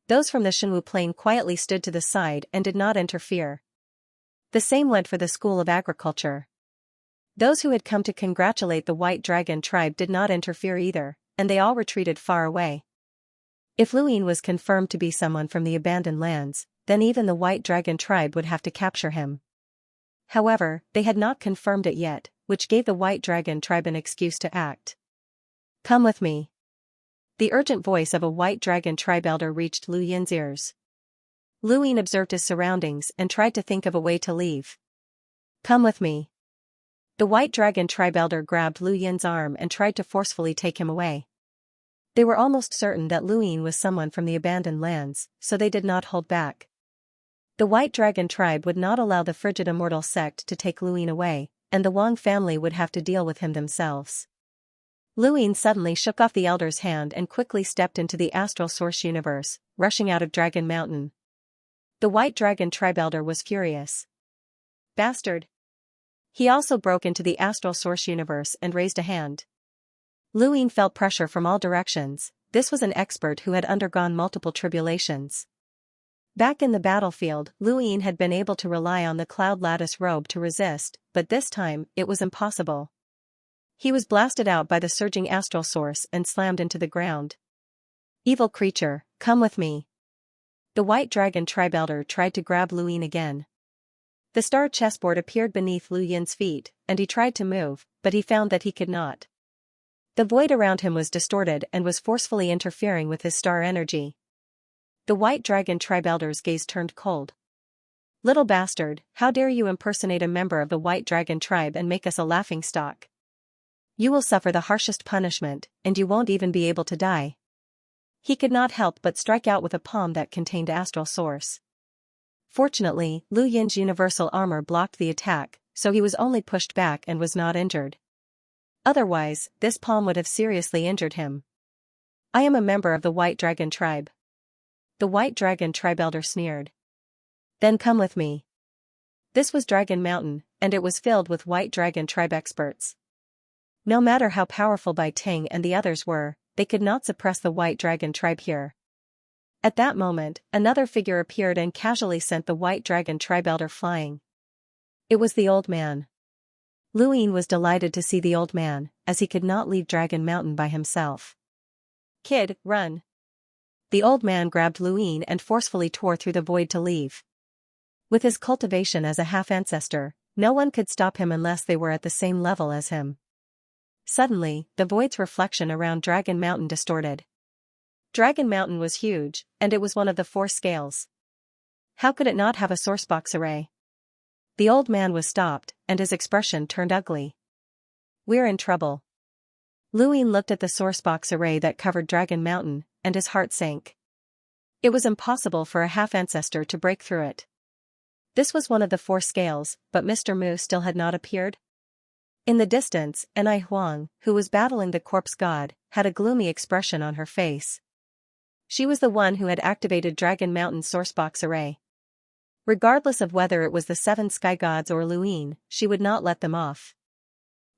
Those from the Shenwu plain quietly stood to the side and did not interfere. The same went for the School of Agriculture. Those who had come to congratulate the White Dragon tribe did not interfere either, and they all retreated far away. If Lu Yin was confirmed to be someone from the abandoned lands, then even the White Dragon tribe would have to capture him. However, they had not confirmed it yet, which gave the White Dragon tribe an excuse to act. Come with me. The urgent voice of a White Dragon tribe elder reached Lu Yin's ears. Lu Yin observed his surroundings and tried to think of a way to leave. Come with me. The White Dragon tribe elder grabbed Lu Yin's arm and tried to forcefully take him away. They were almost certain that Lu Yin was someone from the abandoned lands, so they did not hold back. The White Dragon tribe would not allow the frigid immortal sect to take Lu Yin away, and the Wang family would have to deal with him themselves. Lu Yin suddenly shook off the elder's hand and quickly stepped into the astral source universe, rushing out of Dragon Mountain. The White Dragon tribe elder was furious. Bastard! He also broke into the astral source universe and raised a hand. Lu Yin felt pressure from all directions. This was an expert who had undergone multiple tribulations. Back in the battlefield, Lu Yin had been able to rely on the cloud lattice robe to resist, but this time, it was impossible. He was blasted out by the surging astral source and slammed into the ground. Evil creature, come with me. The White Dragon tribe elder tried to grab Lu Yin again. The star chessboard appeared beneath Lu Yin's feet, and he tried to move, but he found that he could not. The void around him was distorted and was forcefully interfering with his star energy. The White Dragon tribe elder's gaze turned cold. Little bastard, how dare you impersonate a member of the White Dragon tribe and make us a laughingstock? You will suffer the harshest punishment, and you won't even be able to die. He could not help but strike out with a palm that contained astral source. Fortunately, Lu Yin's universal armor blocked the attack, so he was only pushed back and was not injured. Otherwise, this palm would have seriously injured him. I am a member of the White Dragon tribe. The White Dragon tribe elder sneered. Then come with me. This was Dragon Mountain, and it was filled with White Dragon tribe experts. No matter how powerful Bai Ting and the others were, they could not suppress the White Dragon tribe here. At that moment, another figure appeared and casually sent the White Dragon tribe elder flying. It was the old man. Lu Yin was delighted to see the old man, as he could not leave Dragon Mountain by himself. Kid, run. The old man grabbed Lu Yin and forcefully tore through the void to leave. With his cultivation as a half-ancestor, no one could stop him unless they were at the same level as him. Suddenly, the void's reflection around Dragon Mountain distorted. Dragon Mountain was huge, and it was one of the 4 scales. How could it not have a sourcebox array? The old man was stopped, and his expression turned ugly. We're in trouble. Luin looked at the sourcebox array that covered Dragon Mountain, and his heart sank. It was impossible for a half-ancestor to break through it. This was one of the 4 scales, but Mr. Mu still had not appeared. In the distance, Anai Huang, who was battling the corpse god, had a gloomy expression on her face. She was the one who had activated Dragon Mountain's sourcebox array. Regardless of whether it was the 7 sky gods or Luin, she would not let them off.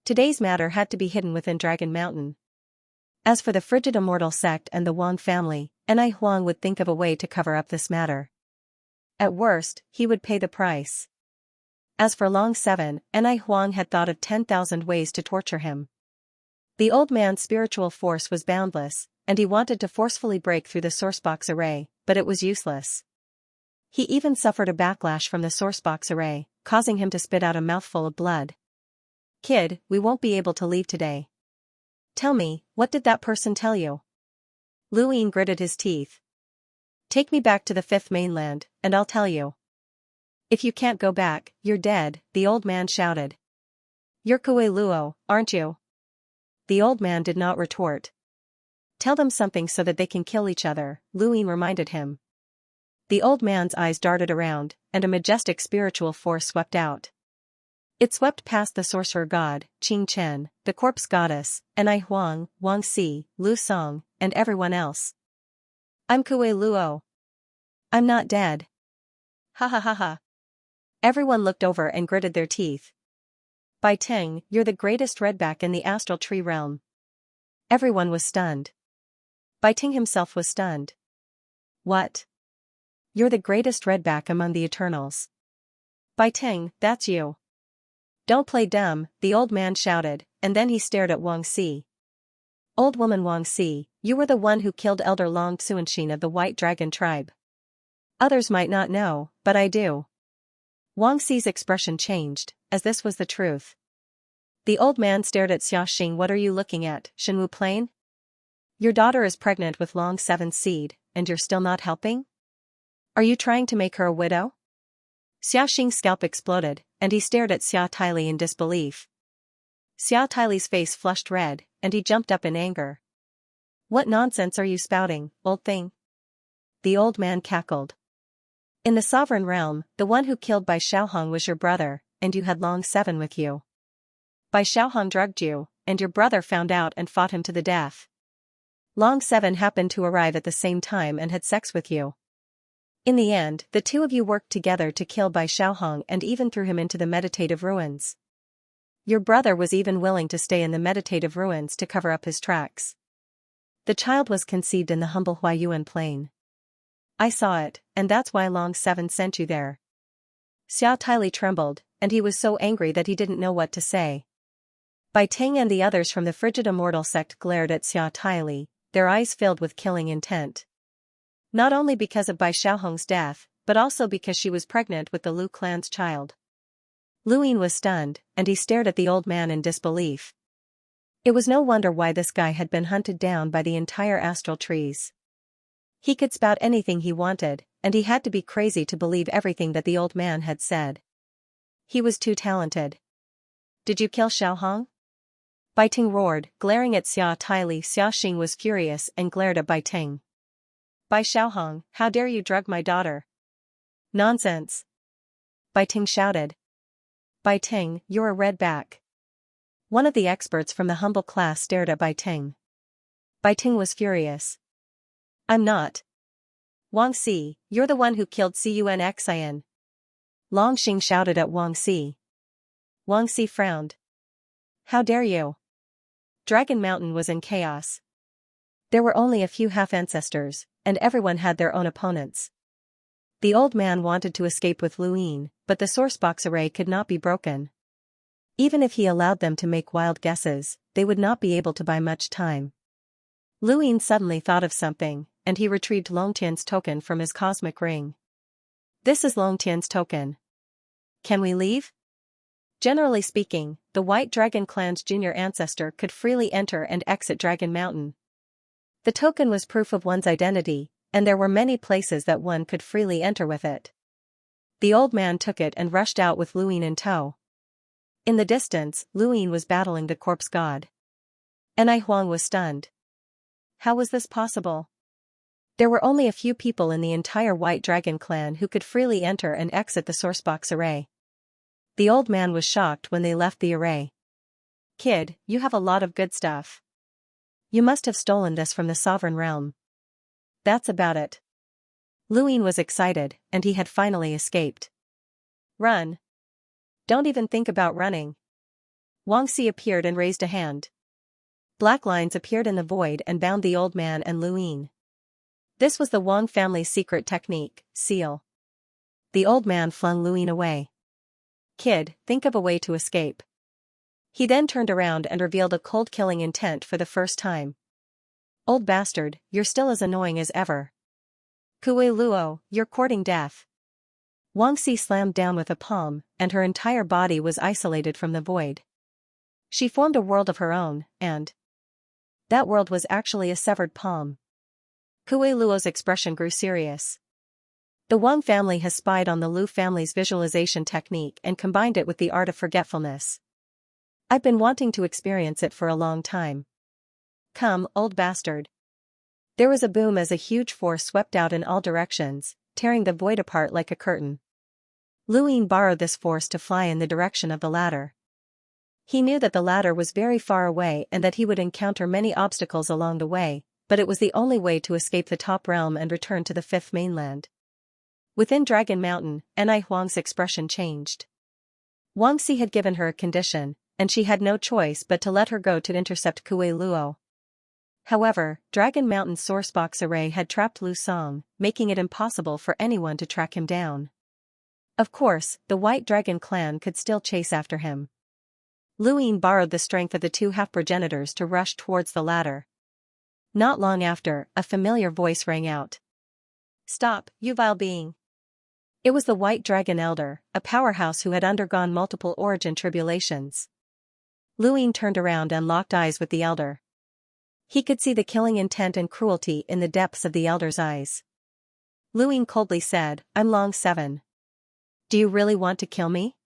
Today's matter had to be hidden within Dragon Mountain. As for the frigid immortal sect and the Wang family, Anai Huang would think of a way to cover up this matter. At worst, he would pay the price. As for Long 7, Anai Huang had thought of 10,000 ways to torture him. The old man's spiritual force was boundless, and he wanted to forcefully break through the sourcebox array, but it was useless. He even suffered a backlash from the sourcebox array, causing him to spit out a mouthful of blood. "Kid, we won't be able to leave today. Tell me, what did that person tell you?" Luin gritted his teeth. "Take me back to the 5th mainland, and I'll tell you." "If you can't go back, you're dead," the old man shouted. "You're Kue Luo, aren't you?" The old man did not retort. "Tell them something so that they can kill each other," Luin reminded him. The old man's eyes darted around, and a majestic spiritual force swept out. It swept past the sorcerer god, Qing Chen, the corpse goddess, Anai Huang, Wang Si, Lu Song, and everyone else. "I'm Kue Luo. I'm not dead. Ha ha ha ha." Everyone looked over and gritted their teeth. "Bai Ting, you're the greatest redback in the astral tree realm." Everyone was stunned. Bai Ting himself was stunned. "What? You're the greatest redback among the Eternals. Bai Ting, that's you." "Don't play dumb," the old man shouted, and then he stared at Wang Si. "Old woman Wang Si, you were the one who killed Elder Long Xuanxin of the White Dragon tribe. Others might not know, but I do." Wang Si's expression changed, as this was the truth. The old man stared at Xiaxing. "What are you looking at, Shenwu Plain? Your daughter is pregnant with Long 7's seed, and you're still not helping? Are you trying to make her a widow?" Xiaxing's scalp exploded, and he stared at Xia Taili in disbelief. Xia Taili's face flushed red, and he jumped up in anger. "What nonsense are you spouting, old thing?" The old man cackled. "In the sovereign realm, the one who killed Bai Xiaohong was your brother, and you had Long 7 with you. Bai Xiaohong drugged you, and your brother found out and fought him to the death. Long 7 happened to arrive at the same time and had sex with you. In the end, the 2 of you worked together to kill Bai Xiaohong and even threw him into the meditative ruins. Your brother was even willing to stay in the meditative ruins to cover up his tracks. The child was conceived in the humble Huayuan plain. I saw it, and that's why Long 7 sent you there." Xia Taili trembled, and he was so angry that he didn't know what to say. Bai Ting and the others from the frigid immortal sect glared at Xia Taili, their eyes filled with killing intent. Not only because of Bai Xiaohong's death, but also because she was pregnant with the Lu clan's child. Luin was stunned, and he stared at the old man in disbelief. It was no wonder why this guy had been hunted down by the entire astral trees. He could spout anything he wanted, and he had to be crazy to believe everything that the old man had said. He was too talented. "Did you kill Xiaohong?" Bai Ting roared, glaring at Xia Taili. Xiaxing was furious and glared at Bai Ting. "Bai Xiaohong, how dare you drug my daughter?" "Nonsense!" Bai Ting shouted. "Bai Ting, you're a redback." One of the experts from the humble class stared at Bai Ting. Bai Ting was furious. "I'm not. Wang Si, you're the one who killed Cunxian." Long Xing shouted at Wang Si. Wang Si frowned. "How dare you?" Dragon Mountain was in chaos. There were only a few half-ancestors, and everyone had their own opponents. The old man wanted to escape with Luin, but the sourcebox array could not be broken. Even if he allowed them to make wild guesses, they would not be able to buy much time. Luin suddenly thought of something, and he retrieved Longtian's token from his cosmic ring. "This is Longtian's token. Can we leave?" Generally speaking, the White Dragon clan's junior ancestor could freely enter and exit Dragon Mountain. The token was proof of one's identity, and there were many places that one could freely enter with it. The old man took it and rushed out with Luin in tow. In the distance, Luin was battling the corpse god. Enai Huang was stunned. How was this possible? There were only a few people in the entire White Dragon clan who could freely enter and exit the sourcebox array. The old man was shocked when they left the array. Kid, you have a lot of good stuff. You must have stolen this from the sovereign realm. That's about it. Luin was excited, and he had finally escaped. Run. Don't even think about running. Wang Xi appeared and raised a hand. Black lines appeared in the void and bound the old man and Luin. This was the Wang family's secret technique, seal. The old man flung Luin away. Kid, think of a way to escape. He then turned around and revealed a cold killing intent for the first time. Old bastard, you're still as annoying as ever. Kue Luo, you're courting death. Wang Xi slammed down with a palm, and her entire body was isolated from the void. She formed a world of her own, and that world was actually a severed palm. Kue Luo's expression grew serious. The Wang family has spied on the Lu family's visualization technique and combined it with the art of forgetfulness. I've been wanting to experience it for a long time. Come, old bastard. There was a boom as a huge force swept out in all directions, tearing the void apart like a curtain. Luin borrowed this force to fly in the direction of the ladder. He knew that the ladder was very far away and that he would encounter many obstacles along the way, but it was the only way to escape the top realm and return to the fifth mainland. Within Dragon Mountain, Enai Huang's expression changed. Wang Xi had given her a condition, and she had no choice but to let her go to intercept Kue Luo. However, Dragon Mountain's sourcebox array had trapped Lu Song, making it impossible for anyone to track him down. Of course, the White Dragon clan could still chase after him. Luin borrowed the strength of the two half-progenitors to rush towards the ladder. Not long after, a familiar voice rang out. Stop, you vile being. It was the White Dragon Elder, a powerhouse who had undergone multiple origin tribulations. Luin turned around and locked eyes with the Elder. He could see the killing intent and cruelty in the depths of the Elder's eyes. Luin coldly said, I'm Long 7. Do you really want to kill me?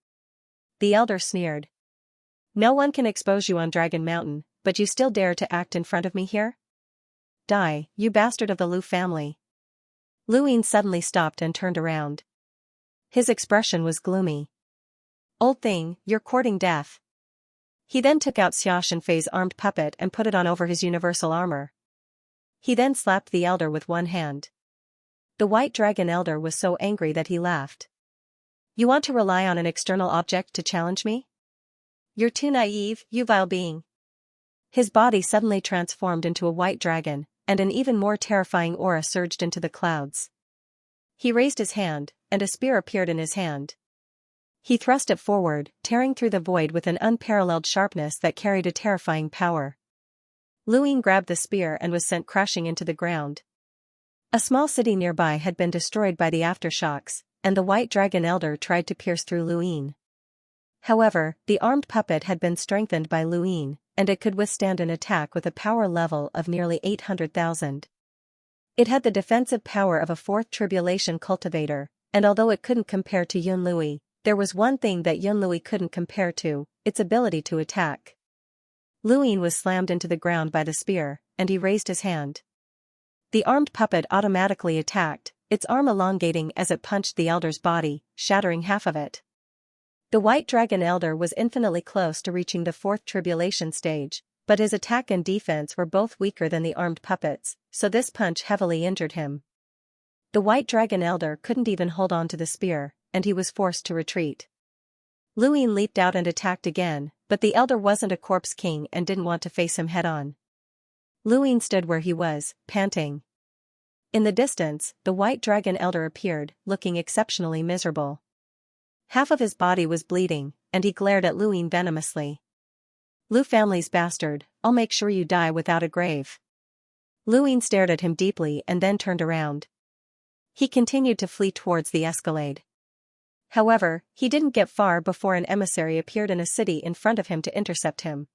The Elder sneered. No one can expose you on Dragon Mountain, but you still dare to act in front of me here? Die, you bastard of the Lu family. Luin suddenly stopped and turned around. His expression was gloomy. Old thing, you're courting death. He then took out Xianxia's armed puppet and put it on over his universal armor. He then slapped the Elder with one hand. The White Dragon Elder was so angry that he laughed. You want to rely on an external object to challenge me? You're too naive, you vile being. His body suddenly transformed into a white dragon, and an even more terrifying aura surged into the clouds. He raised his hand, and a spear appeared in his hand. He thrust it forward, tearing through the void with an unparalleled sharpness that carried a terrifying power. Luin grabbed the spear and was sent crashing into the ground. A small city nearby had been destroyed by the aftershocks, and the White Dragon Elder tried to pierce through Luin. However, the armed puppet had been strengthened by Luin, and it could withstand an attack with a power level of nearly 800,000. It had the defensive power of a fourth tribulation cultivator, and although it couldn't compare to Yunlui, there was one thing that Yunlui couldn't compare to, its ability to attack. Luin was slammed into the ground by the spear, and he raised his hand. The armed puppet automatically attacked, its arm elongating as it punched the Elder's body, shattering half of it. The White Dragon Elder was infinitely close to reaching the fourth tribulation stage, but his attack and defense were both weaker than the armed puppets, so this punch heavily injured him. The White Dragon Elder couldn't even hold on to the spear, and he was forced to retreat. Luin leaped out and attacked again, but the Elder wasn't a corpse king and didn't want to face him head-on. Luin stood where he was, panting. In the distance, the White Dragon Elder appeared, looking exceptionally miserable. Half of his body was bleeding, and he glared at Luin venomously. Lu family's bastard, I'll make sure you die without a grave. Luin stared at him deeply and then turned around. He continued to flee towards the escalade. However, he didn't get far before an emissary appeared in a city in front of him to intercept him.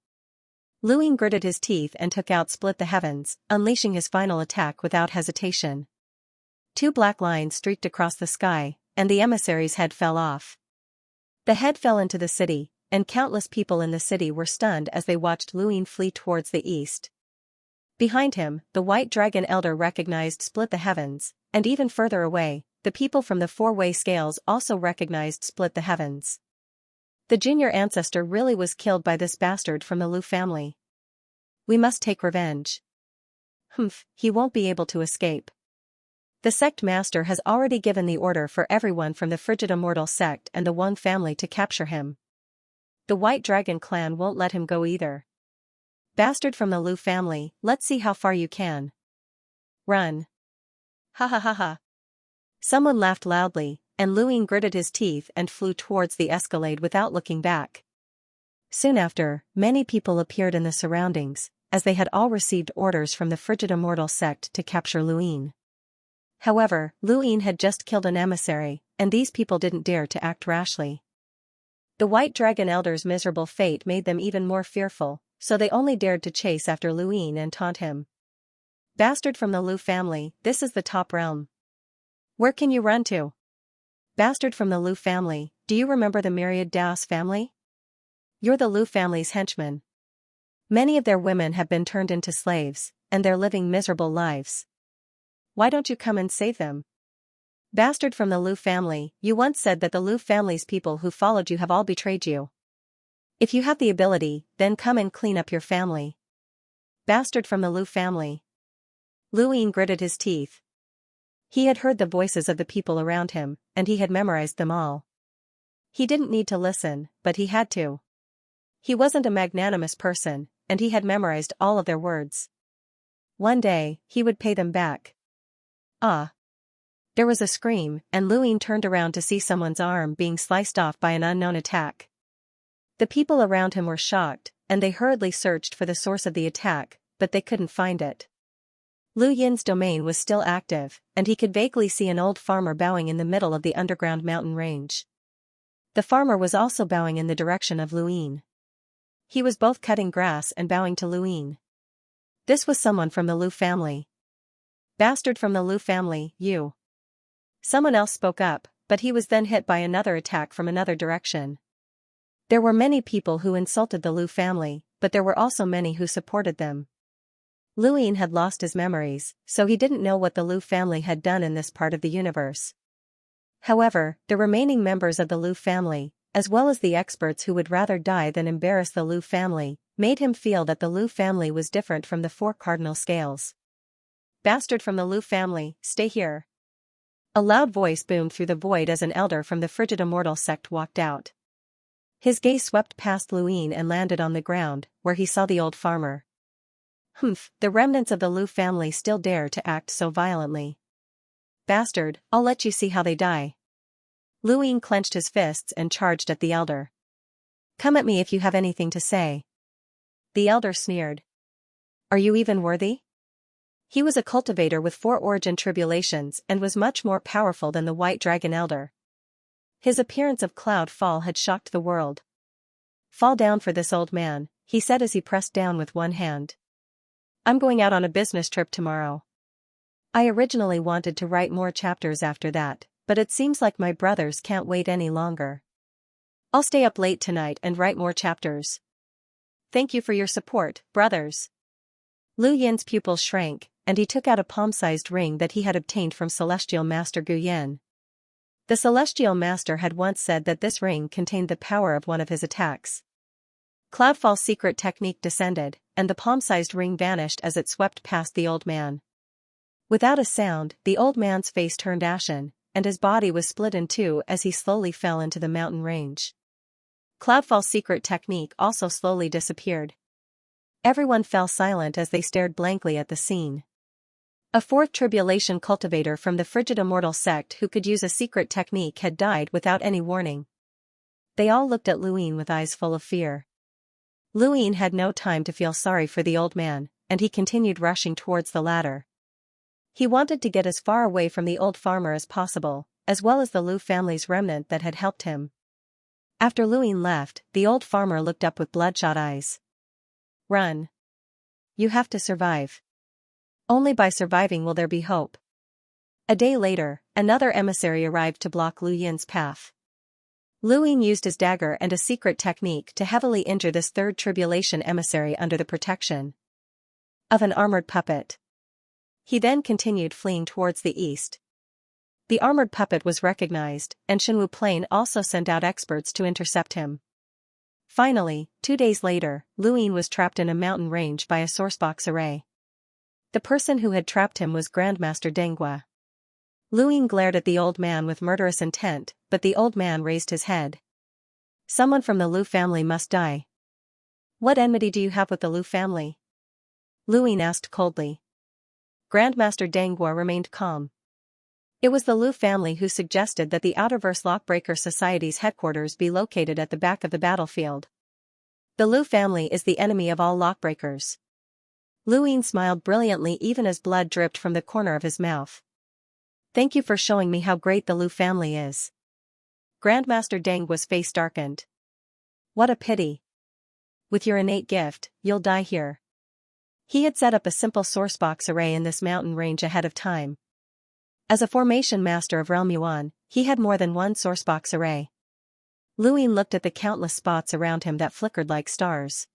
Luin gritted his teeth and took out Split the Heavens, unleashing his final attack without hesitation. Two black lines streaked across the sky, and the emissary's head fell off. The head fell into the city, and countless people in the city were stunned as they watched Luin flee towards the east. Behind him, the White Dragon Elder recognized Split the Heavens, and even further away, the people from the four-way scales also recognized Split the Heavens. The junior ancestor really was killed by this bastard from the Lu family. We must take revenge. He won't be able to escape. The sect master has already given the order for everyone from the Frigid Immortal sect and the Wang family to capture him. The White Dragon clan won't let him go either. Bastard from the Lu family, let's see how far you can. Run. Ha ha ha ha. Someone laughed loudly, and Luin gritted his teeth and flew towards the escalade without looking back. Soon after, many people appeared in the surroundings, as they had all received orders from the Frigid Immortal sect to capture Luin. However, Luin had just killed an emissary, and these people didn't dare to act rashly. The White Dragon Elder's miserable fate made them even more fearful, so they only dared to chase after Luin and taunt him. Bastard from the Lu family, this is the top realm. Where can you run to? Bastard from the Lu family, do you remember the Myriad Daos family? You're the Lu family's henchman. Many of their women have been turned into slaves, and they're living miserable lives. Why don't you come and save them? Bastard from the Lu family, you once said that the Lu family's people who followed you have all betrayed you. If you have the ability, then come and clean up your family. Bastard from the Lu family. Luin gritted his teeth. He had heard the voices of the people around him, and he had memorized them all. He didn't need to listen, but he had to. He wasn't a magnanimous person, and he had memorized all of their words. One day, he would pay them back. Ah! There was a scream, and Luin turned around to see someone's arm being sliced off by an unknown attack. The people around him were shocked, and they hurriedly searched for the source of the attack, but they couldn't find it. Lu Yin's domain was still active, and he could vaguely see an old farmer bowing in the middle of the underground mountain range. The farmer was also bowing in the direction of Luin. He was both cutting grass and bowing to Luin. This was someone from the Lu family. Bastard from the Lu family, you. Someone else spoke up, but he was then hit by another attack from another direction. There were many people who insulted the Lu family, but there were also many who supported them. Luin had lost his memories, so he didn't know what the Lu family had done in this part of the universe. However, the remaining members of the Lu family, as well as the experts who would rather die than embarrass the Lu family, made him feel that the Lu family was different from the four cardinal scales. Bastard from the Lu family, stay here. A loud voice boomed through the void as an elder from the Frigid Immortal sect walked out. His gaze swept past Luin and landed on the ground, where he saw the old farmer. The remnants of the Lu family still dare to act so violently. Bastard, I'll let you see how they die. Luin clenched his fists and charged at the elder. Come at me if you have anything to say. The elder sneered. Are you even worthy? He was a cultivator with 4 origin tribulations and was much more powerful than the White Dragon Elder. His appearance of cloud fall had shocked the world. Fall down for this old man, he said as he pressed down with one hand. I'm going out on a business trip tomorrow. I originally wanted to write more chapters after that, but it seems like my brothers can't wait any longer. I'll stay up late tonight and write more chapters. Thank you for your support, brothers. Lu Yin's pupils shrank, and he took out a palm-sized ring that he had obtained from Celestial Master Gu Yan. The Celestial Master had once said that this ring contained the power of one of his attacks. Cloudfall's secret technique descended, and the palm-sized ring vanished as it swept past the old man. Without a sound, the old man's face turned ashen, and his body was split in two as he slowly fell into the mountain range. Cloudfall's secret technique also slowly disappeared. Everyone fell silent as they stared blankly at the scene. A 4th tribulation cultivator from the Frigid Immortal sect who could use a secret technique had died without any warning. They all looked at Luin with eyes full of fear. Luin had no time to feel sorry for the old man, and he continued rushing towards the ladder. He wanted to get as far away from the old farmer as possible, as well as the Lu family's remnant that had helped him. After Luin left, the old farmer looked up with bloodshot eyes. Run. You have to survive. Only by surviving will there be hope. A day later, another emissary arrived to block Lu Yin's path. Lu Ying used his dagger and a secret technique to heavily injure this third tribulation emissary under the protection of an armored puppet. He then continued fleeing towards the east. The armored puppet was recognized, and Shenwu Plain also sent out experts to intercept him. Finally, 2 days later, Lu Ying was trapped in a mountain range by a sourcebox array. The person who had trapped him was Grandmaster Denghua. Lu Ying glared at the old man with murderous intent, but the old man raised his head. Someone from the Lu family must die. What enmity do you have with the Lu family? Lu Ying asked coldly. Grandmaster Denghua remained calm. It was the Lu family who suggested that the Outerverse Lockbreaker Society's headquarters be located at the back of the battlefield. The Lu family is the enemy of all lockbreakers. Lu Ying smiled brilliantly even as blood dripped from the corner of his mouth. Thank you for showing me how great the Lu family is. Grandmaster Denghua's face darkened. What a pity. With your innate gift, you'll die here. He had set up a simple sourcebox array in this mountain range ahead of time. As a formation master of Realm Yuan, he had more than one sourcebox array. Lu Ying looked at the countless spots around him that flickered like stars.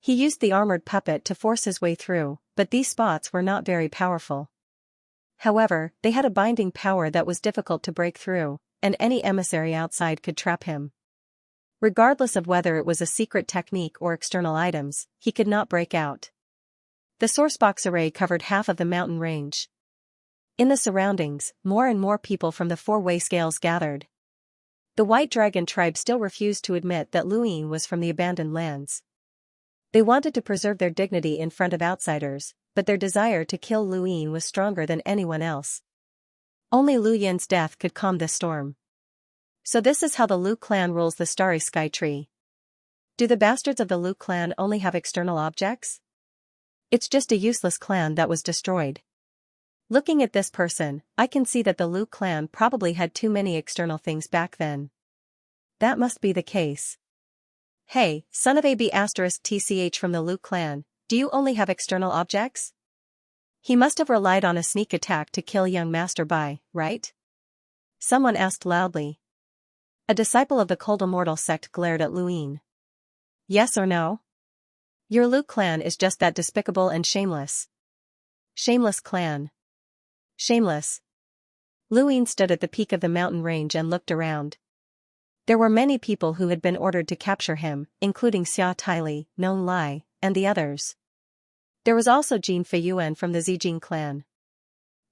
He used the armored puppet to force his way through, but these spots were not very powerful. However, they had a binding power that was difficult to break through, and any emissary outside could trap him. Regardless of whether it was a secret technique or external items, he could not break out. The sourcebox array covered half of the mountain range. In the surroundings, more and more people from the four-way scales gathered. The White Dragon tribe still refused to admit that Lu Ying was from the abandoned lands. They wanted to preserve their dignity in front of outsiders, but their desire to kill Lu Ying was stronger than anyone else. Only Lu Yin's death could calm this storm. So this is how the Lu clan rules the Starry Sky Tree. Do the bastards of the Lu clan only have external objects? It's just a useless clan that was destroyed. Looking at this person, I can see that the Lu clan probably had too many external things back then. That must be the case. Hey, son of a B***TCH from the Lu clan, do you only have external objects? He must have relied on a sneak attack to kill young Master Bai, right? Someone asked loudly. A disciple of the Cold Immortal sect glared at Lu Ying. Yes or no? Your Lu clan is just that despicable and shameless. Shameless clan. Shameless. Lu Ying stood at the peak of the mountain range and looked around. There were many people who had been ordered to capture him, including Xia Taili, Nong Lai, and the others. There was also Jin Feiyuan from the Zijing clan.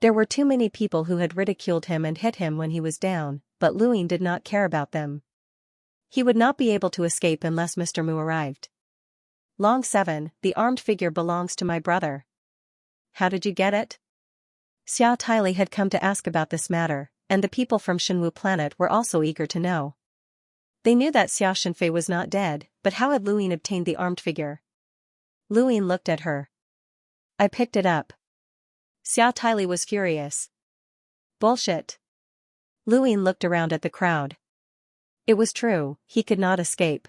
There were too many people who had ridiculed him and hit him when he was down, but Lu Ying did not care about them. He would not be able to escape unless Mr. Mu arrived. Long 7, the armed figure belongs to my brother. How did you get it? Xia Taili had come to ask about this matter, and the people from Shenwu planet were also eager to know. They knew that Xia Shenfei was not dead, but how had Lu Ying obtained the armed figure? Lu Ying looked at her. I picked it up. Xia Taili was furious. Bullshit. Lu Ying looked around at the crowd. It was true, he could not escape.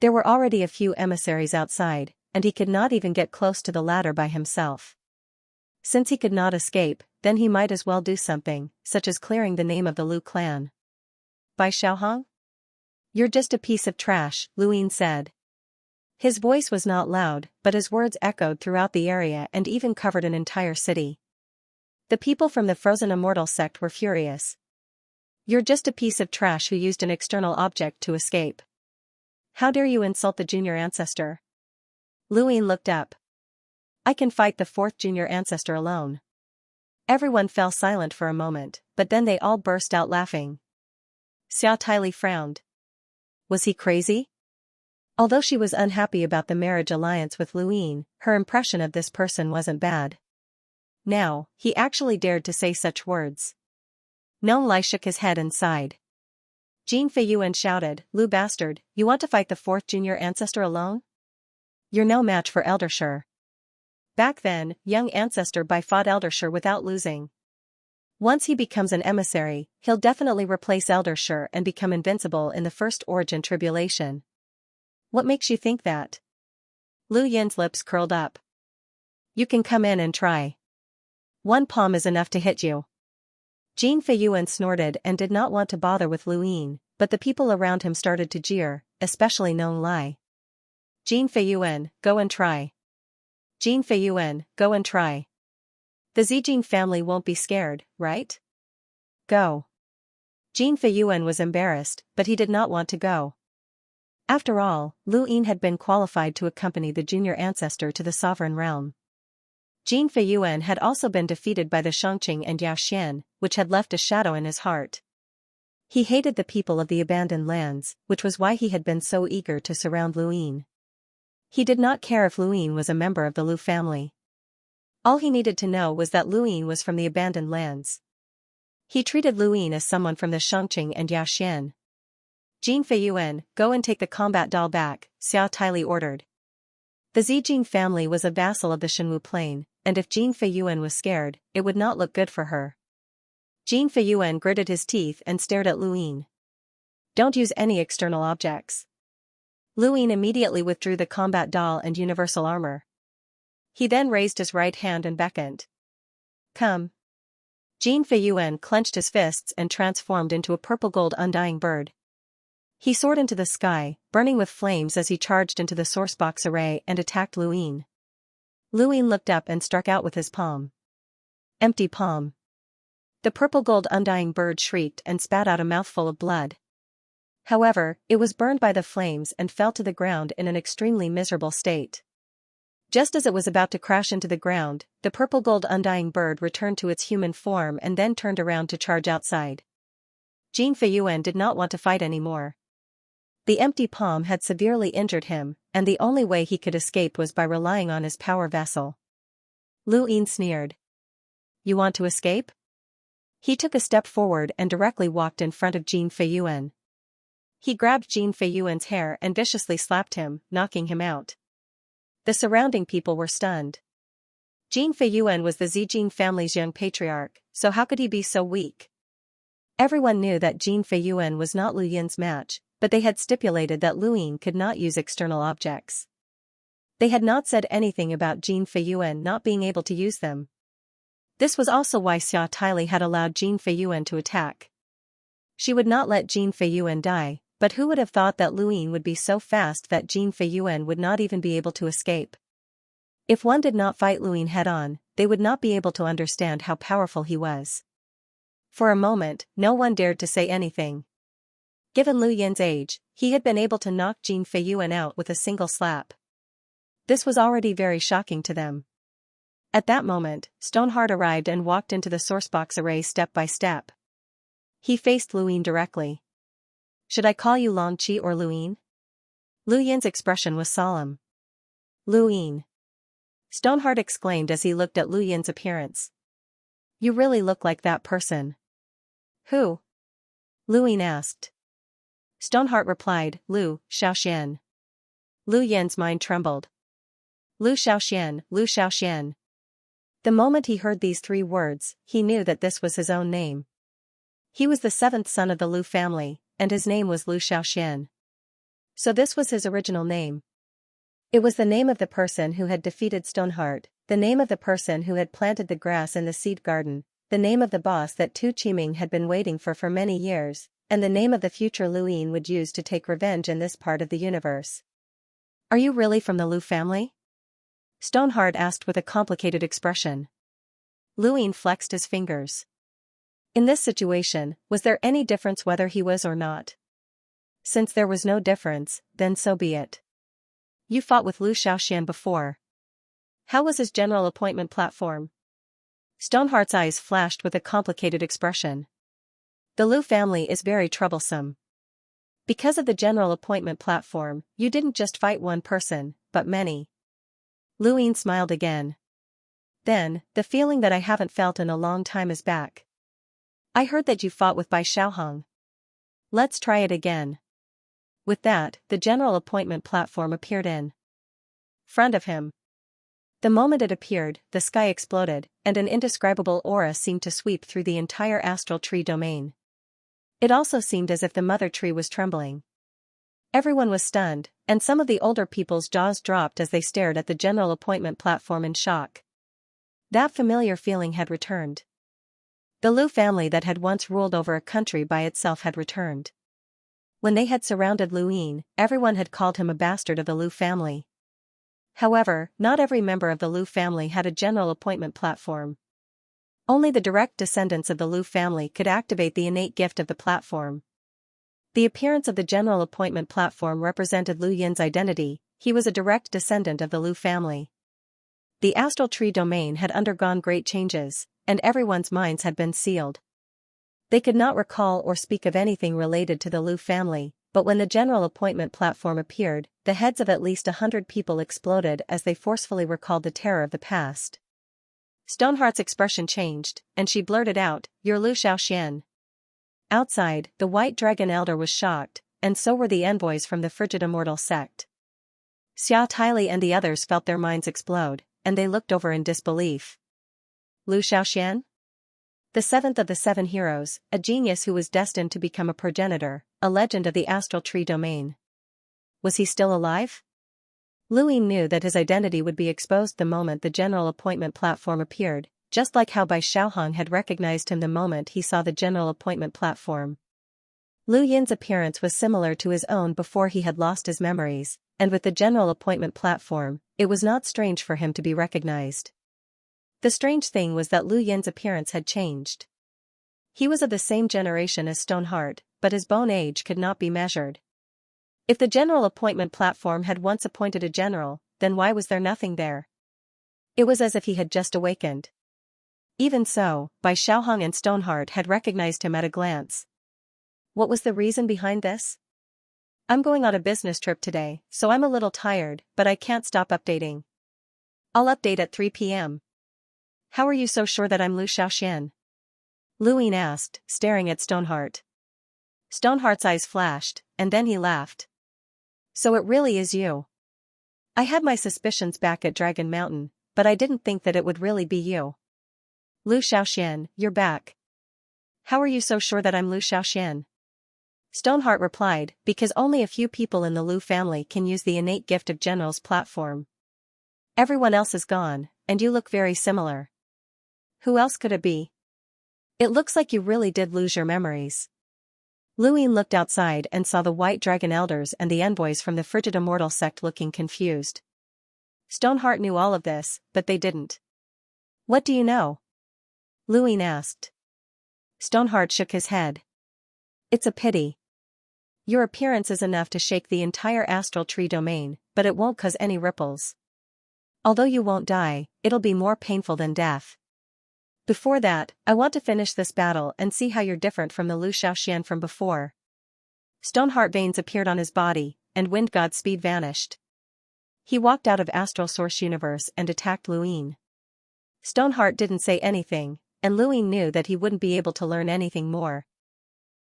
There were already a few emissaries outside, and he could not even get close to the ladder by himself. Since he could not escape, then he might as well do something, such as clearing the name of the Lu clan. Bai Xiaohong? You're just a piece of trash, Lu Ying said. His voice was not loud, but his words echoed throughout the area and even covered an entire city. The people from the Frozen Immortal sect were furious. You're just a piece of trash who used an external object to escape. How dare you insult the junior ancestor? Lu Ying looked up. I can fight the 4th junior ancestor alone. Everyone fell silent for a moment, but then they all burst out laughing. Xia Taili frowned. Was he crazy? Although she was unhappy about the marriage alliance with Lu Ying, her impression of this person wasn't bad. Now, he actually dared to say such words. Nong Lai shook his head and sighed. Jin Feiyuan shouted, Lu bastard, you want to fight the 4th junior ancestor alone? You're no match for Eldershire. Back then, young ancestor Bai fought Eldershire without losing. Once he becomes an emissary, he'll definitely replace Eldershire and become invincible in the first origin tribulation. What makes you think that? Lu Yin's lips curled up. You can come in and try. One palm is enough to hit you. Jin Feiyuan snorted and did not want to bother with Lu Ying, but the people around him started to jeer, especially Nong Lai. Jin Feiyuan, go and try. Jin Feiyuan, go and try. The Zijin family won't be scared, right? Go. Jin Feiyuan was embarrassed, but he did not want to go. After all, Lu Yin had been qualified to accompany the junior ancestor to the sovereign realm. Jin Feiyuan had also been defeated by the Xianxia and Yaoxian, which had left a shadow in his heart. He hated the people of the abandoned lands, which was why he had been so eager to surround Lu Yin. He did not care if Lu Yin was a member of the Lu family. All he needed to know was that Lu Yin was from the abandoned lands. He treated Lu Yin as someone from the Xianxia and Yaoxian. Jin Feiyuan, go and take the combat doll back, Xia Taili ordered. The Zijin family was a vassal of the Shenwu Plain, and if Jin Feiyuan was scared, it would not look good for her. Jin Feiyuan gritted his teeth and stared at Lu Yin. Don't use any external objects. Lu Yin immediately withdrew the combat doll and universal armor. He then raised his right hand and beckoned. Come. Jin Feiyuan clenched his fists and transformed into a purple-gold undying bird. He soared into the sky, burning with flames as he charged into the sourcebox array and attacked Lu Yin. Lu Yin looked up and struck out with his palm. Empty palm. The purple-gold undying bird shrieked and spat out a mouthful of blood. However, it was burned by the flames and fell to the ground in an extremely miserable state. Just as it was about to crash into the ground, the purple-gold undying bird returned to its human form and then turned around to charge outside. Jin Feiyuan did not want to fight anymore. The empty palm had severely injured him, and the only way he could escape was by relying on his power vessel. Lu Yin sneered. You want to escape? He took a step forward and directly walked in front of Jin Feiyuan. He grabbed Jin Feiyuan's hair and viciously slapped him, knocking him out. The surrounding people were stunned. Jin Feiyuan was the Zijin family's young patriarch, so how could he be so weak? Everyone knew that Jin Feiyuan was not Lu Yin's match, but they had stipulated that Lu Yin could not use external objects. They had not said anything about Jin Feiyuan not being able to use them. This was also why Xia Taili had allowed Jin Feiyuan to attack. She would not let Jin Feiyuan die, but who would have thought that Lu Yin would be so fast that Jin Feiyuan would not even be able to escape? If one did not fight Lu Yin head-on, they would not be able to understand how powerful he was. For a moment, no one dared to say anything. Given Lu Yin's age, he had been able to knock Jin Feiyuan out with a single slap. This was already very shocking to them. At that moment, Stoneheart arrived and walked into the sourcebox array step by step. He faced Lu Yin directly. Should I call you Long Qi or Lu Yin? Lu Yin's expression was solemn. Lu Yin. Stoneheart exclaimed as he looked at Lu Yin's appearance. You really look like that person. Who? Lu Yin asked. Stoneheart replied, Lu Xiaoxian. Lu Yin's mind trembled. Lu Xiaoxian, Lu Xiaoxian. The moment he heard these three words, he knew that this was his own name. He was the seventh son of the Lu family, and his name was Lu Xiaoxian. So this was his original name. It was the name of the person who had defeated Stoneheart, the name of the person who had planted the grass in the seed garden, the name of the boss that Tu Qiming had been waiting for many years, and the name of the future Lu Yin would use to take revenge in this part of the universe. Are you really from the Lu family? Stoneheart asked with a complicated expression. Lu Yin flexed his fingers. In this situation, was there any difference whether he was or not? Since there was no difference, then so be it. You fought with Lu Xiaoxian before. How was his general appointment platform? Stoneheart's eyes flashed with a complicated expression. The Lu family is very troublesome. Because of the general appointment platform, you didn't just fight one person, but many. Lu Yin smiled again. Then, the feeling that I haven't felt in a long time is back. I heard that you fought with Bai Xiaohong. Let's try it again. With that, the general appointment platform appeared in front of him. The moment it appeared, the sky exploded, and an indescribable aura seemed to sweep through the entire astral tree domain. It also seemed as if the mother tree was trembling. Everyone was stunned, and some of the older people's jaws dropped as they stared at the general appointment platform in shock. That familiar feeling had returned. The Lu family that had once ruled over a country by itself had returned. When they had surrounded Lu Yin, everyone had called him a bastard of the Lu family. However, not every member of the Lu family had a general appointment platform. Only the direct descendants of the Lu family could activate the innate gift of the platform. The appearance of the general appointment platform represented Lu Yin's identity. He was a direct descendant of the Lu family. The astral tree domain had undergone great changes, and everyone's minds had been sealed. They could not recall or speak of anything related to the Lu family, but when the general appointment platform appeared, the heads of at least 100 people exploded as they forcefully recalled the terror of the past. Stoneheart's expression changed, and she blurted out, "You're Lu Xiaoxian." Outside, the White Dragon Elder was shocked, and so were the envoys from the Frigid Immortal sect. Xia Tyli and the others felt their minds explode, and they looked over in disbelief. Lu Xiaoxian? The seventh of the 7 heroes, a genius who was destined to become a progenitor, a legend of the astral tree domain. Was he still alive? Lu Yin knew that his identity would be exposed the moment the general appointment platform appeared, just like how Bai Xiaohong had recognized him the moment he saw the general appointment platform. Lu Yin's appearance was similar to his own before he had lost his memories, and with the general appointment platform, it was not strange for him to be recognized. The strange thing was that Lu Yin's appearance had changed. He was of the same generation as Stoneheart, but his bone age could not be measured. If the general appointment platform had once appointed a general, then why was there nothing there? It was as if he had just awakened. Even so, Bai Xiaohong and Stoneheart had recognized him at a glance. What was the reason behind this? I'm going on a business trip today, so I'm a little tired, but I can't stop updating. I'll update at 3 p.m. How are you so sure that I'm Lu Xiaoxian? Lu Yin asked, staring at Stoneheart. Stoneheart's eyes flashed, and then he laughed. So it really is you. I had my suspicions back at Dragon Mountain, but I didn't think that it would really be you. Lu Xiaoxian, you're back. How are you so sure that I'm Lu Xiaoxian? Stoneheart replied, because only a few people in the Lu family can use the innate gift of General's platform. Everyone else is gone, and you look very similar. Who else could it be? It looks like you really did lose your memories. Lu Yin looked outside and saw the White Dragon Elders and the envoys from the Frigid Immortal sect looking confused. Stoneheart knew all of this, but they didn't. What do you know? Lu Yin asked. Stoneheart shook his head. It's a pity. Your appearance is enough to shake the entire astral tree domain, but it won't cause any ripples. Although you won't die, it'll be more painful than death. Before that, I want to finish this battle and see how you're different from the Lu Xiaoxian from before. Stoneheart veins appeared on his body, and Wind God's speed vanished. He walked out of Astral Source Universe and attacked Lu Yin. Stoneheart didn't say anything, and Lu Yin knew that he wouldn't be able to learn anything more.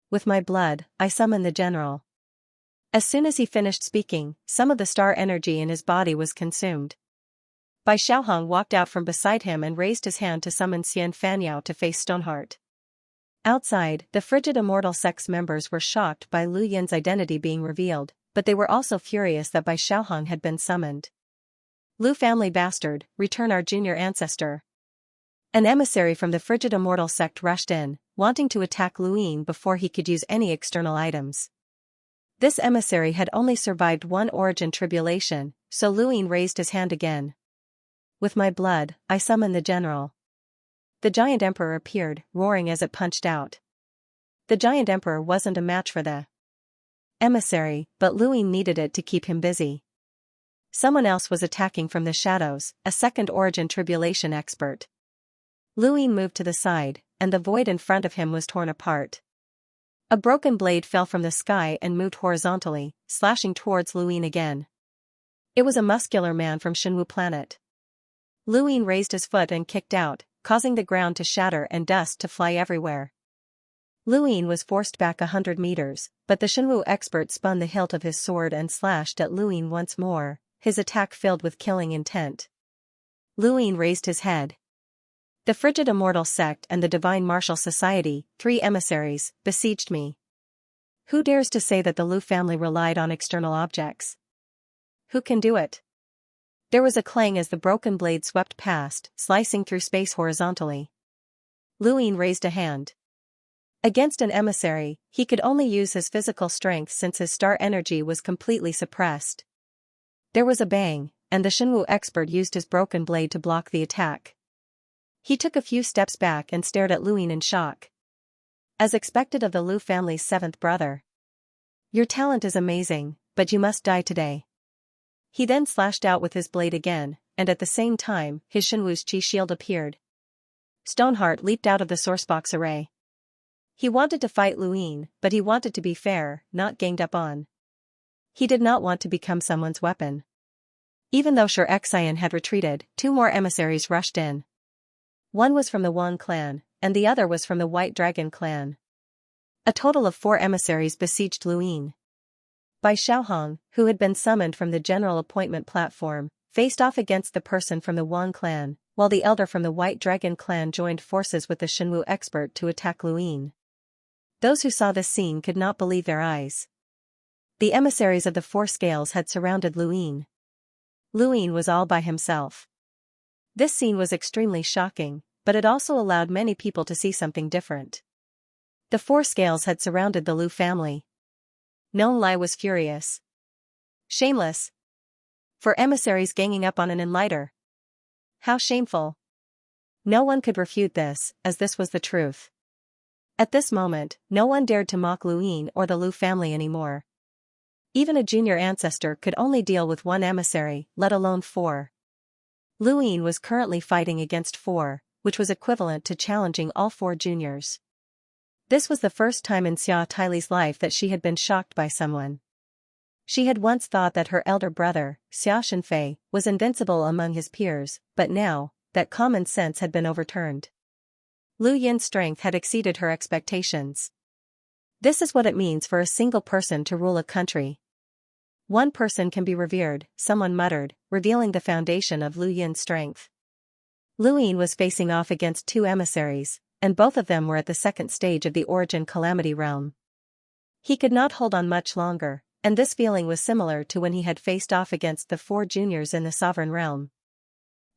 With my blood, I summon the general. As soon as he finished speaking, some of the star energy in his body was consumed. Bai Xiaohong walked out from beside him and raised his hand to summon Xian Fanyao to face Stoneheart. Outside, the Frigid Immortal sect's members were shocked by Lu Yin's identity being revealed, but they were also furious that Bai Xiaohong had been summoned. Lu family bastard, return our junior ancestor. An emissary from the Frigid Immortal sect rushed in, wanting to attack Lu Yin before he could use any external items. This emissary had only survived one origin tribulation, so Lu Yin raised his hand again. With my blood, I summon the general. The Giant Emperor appeared, roaring as it punched out. The Giant Emperor wasn't a match for the emissary, but Lu Yin needed it to keep him busy. Someone else was attacking from the shadows, a second origin tribulation expert. Lu Yin moved to the side, and the void in front of him was torn apart. A broken blade fell from the sky and moved horizontally, slashing towards Lu Yin again. It was a muscular man from Shenwu planet. Lu Yin raised his foot and kicked out, causing the ground to shatter and dust to fly everywhere. Lu Yin was forced back 100 meters, but the Shenwu expert spun the hilt of his sword and slashed at Lu Yin once more, his attack filled with killing intent. Lu Yin raised his head. The Frigid Immortal sect and the Divine Martial Society, 3 emissaries, besieged me. Who dares to say that the Lu family relied on external objects? Who can do it? There was a clang as the broken blade swept past, slicing through space horizontally. Lu Yin raised a hand. Against an emissary, he could only use his physical strength since his star energy was completely suppressed. There was a bang, and the Shenwu expert used his broken blade to block the attack. He took a few steps back and stared at Luyin in shock. As expected of the Lu family's seventh brother. Your talent is amazing, but you must die today. He then slashed out with his blade again, and at the same time, his Shenwu's chi shield appeared. Stoneheart leaped out of the sourcebox array. He wanted to fight Luyin, but he wanted to be fair, not ganged up on. He did not want to become someone's weapon. Even though Xianxia had retreated, 2 more emissaries rushed in. One was from the Wang clan, and the other was from the White Dragon clan. A total of 4 emissaries besieged Luyin. Bai Xiaohong, who had been summoned from the general appointment platform, faced off against the person from the Wang clan, while the elder from the White Dragon clan joined forces with the Shenwu expert to attack Luyin. Those who saw this scene could not believe their eyes. The emissaries of the 4 scales had surrounded Luyin. Luyin was all by himself. This scene was extremely shocking, but it also allowed many people to see something different. The 4 scales had surrounded the Lu family. Nong Lai was furious. Shameless. 4 emissaries ganging up on an enlighter. How shameful. No one could refute this, as this was the truth. At this moment, no one dared to mock Luyin or the Lu family anymore. Even a junior ancestor could only deal with 1 emissary, let alone 4. Luyin was currently fighting against 4, which was equivalent to challenging all 4 juniors. This was the first time in Xia Tyli's life that she had been shocked by someone. She had once thought that her elder brother, Xia Shenfei, was invincible among his peers, but now, that common sense had been overturned. Lu Yin's strength had exceeded her expectations. This is what it means for a single person to rule a country. 1 person can be revered, someone muttered, revealing the foundation of Lu Yin's strength. Luyin was facing off against 2 emissaries, and both of them were at the 2nd stage of the Origin Calamity realm. He could not hold on much longer, and this feeling was similar to when he had faced off against the 4 juniors in the Sovereign Realm.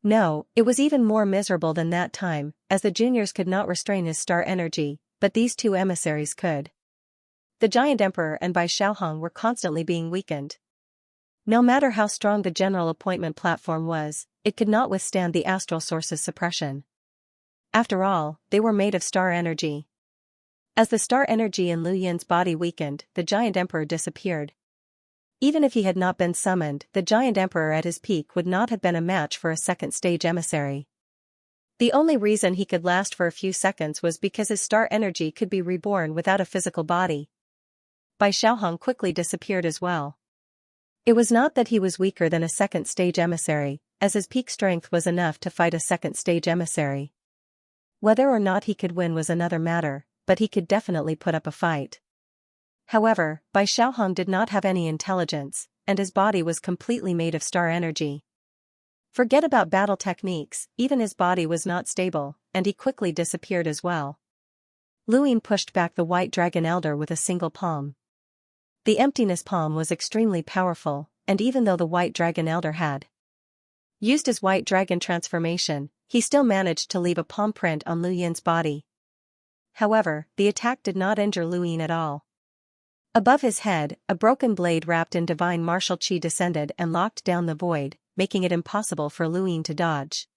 No, it was even more miserable than that time, as the juniors could not restrain his star energy, but these 2 emissaries could. The Giant Emperor and Bai Xiaohong were constantly being weakened. No matter how strong the general appointment platform was, it could not withstand the astral source's suppression. After all, they were made of star energy. As the star energy in Lu Yin's body weakened, the Giant Emperor disappeared. Even if he had not been summoned, the Giant Emperor at his peak would not have been a match for a 2nd stage emissary. The only reason he could last for a few seconds was because his star energy could be reborn without a physical body. Bai Xiaohong quickly disappeared as well. It was not that he was weaker than a 2nd stage emissary, as his peak strength was enough to fight a 2nd stage emissary. Whether or not he could win was another matter, but he could definitely put up a fight. However, Bai Xiaohong did not have any intelligence, and his body was completely made of star energy. Forget about battle techniques, even his body was not stable, and he quickly disappeared as well. Luyin pushed back the White Dragon Elder with a single palm. The emptiness palm was extremely powerful, and even though the White Dragon Elder had used his White Dragon transformation, he still managed to leave a palm print on Lu Yin's body. However, the attack did not injure Luyin at all. Above his head, a broken blade wrapped in divine martial chi descended and locked down the void, making it impossible for Luyin to dodge.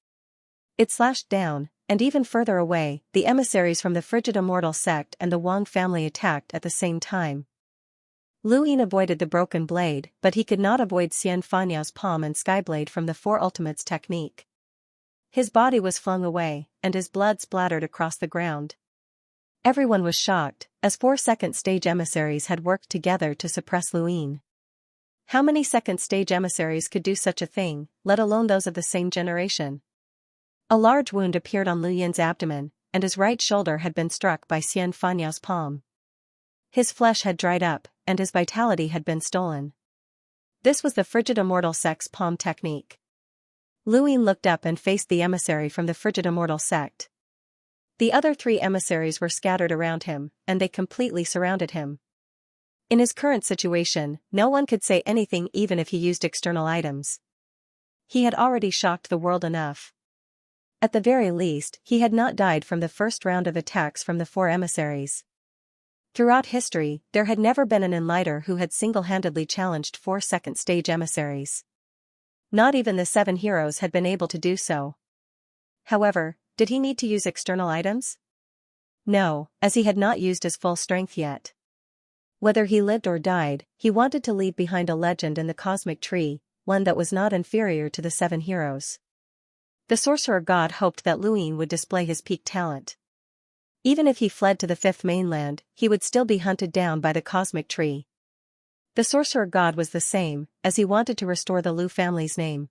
It slashed down, and even further away, the emissaries from the Frigid Immortal sect and the Wang family attacked at the same time. Luyin avoided the broken blade, but he could not avoid Xianxia's palm and Skyblade from the 4 Ultimates technique. His body was flung away, and his blood splattered across the ground. Everyone was shocked, as 4 2nd stage emissaries had worked together to suppress Luyin. How many 2nd stage emissaries could do such a thing, let alone those of the same generation? A large wound appeared on Lu Yin's abdomen, and his right shoulder had been struck by Xianxia's palm. His flesh had dried up, and his vitality had been stolen. This was the Frigid Immortal sect's palm technique. Luyin looked up and faced the emissary from the Frigid Immortal sect. The other 3 emissaries were scattered around him, and they completely surrounded him. In his current situation, no one could say anything even if he used external items. He had already shocked the world enough. At the very least, he had not died from the first round of attacks from the 4 emissaries. Throughout history, there had never been an enlighter who had single-handedly challenged 4 second-stage emissaries. Not even the 7 heroes had been able to do so. However, did he need to use external items? No, as he had not used his full strength yet. Whether he lived or died, he wanted to leave behind a legend in the cosmic tree, one that was not inferior to the 7 heroes. The sorcerer god hoped that Luin would display his peak talent. Even if he fled to the 5th mainland, he would still be hunted down by the cosmic tree. The sorcerer god was the same, as he wanted to restore the Lu family's name.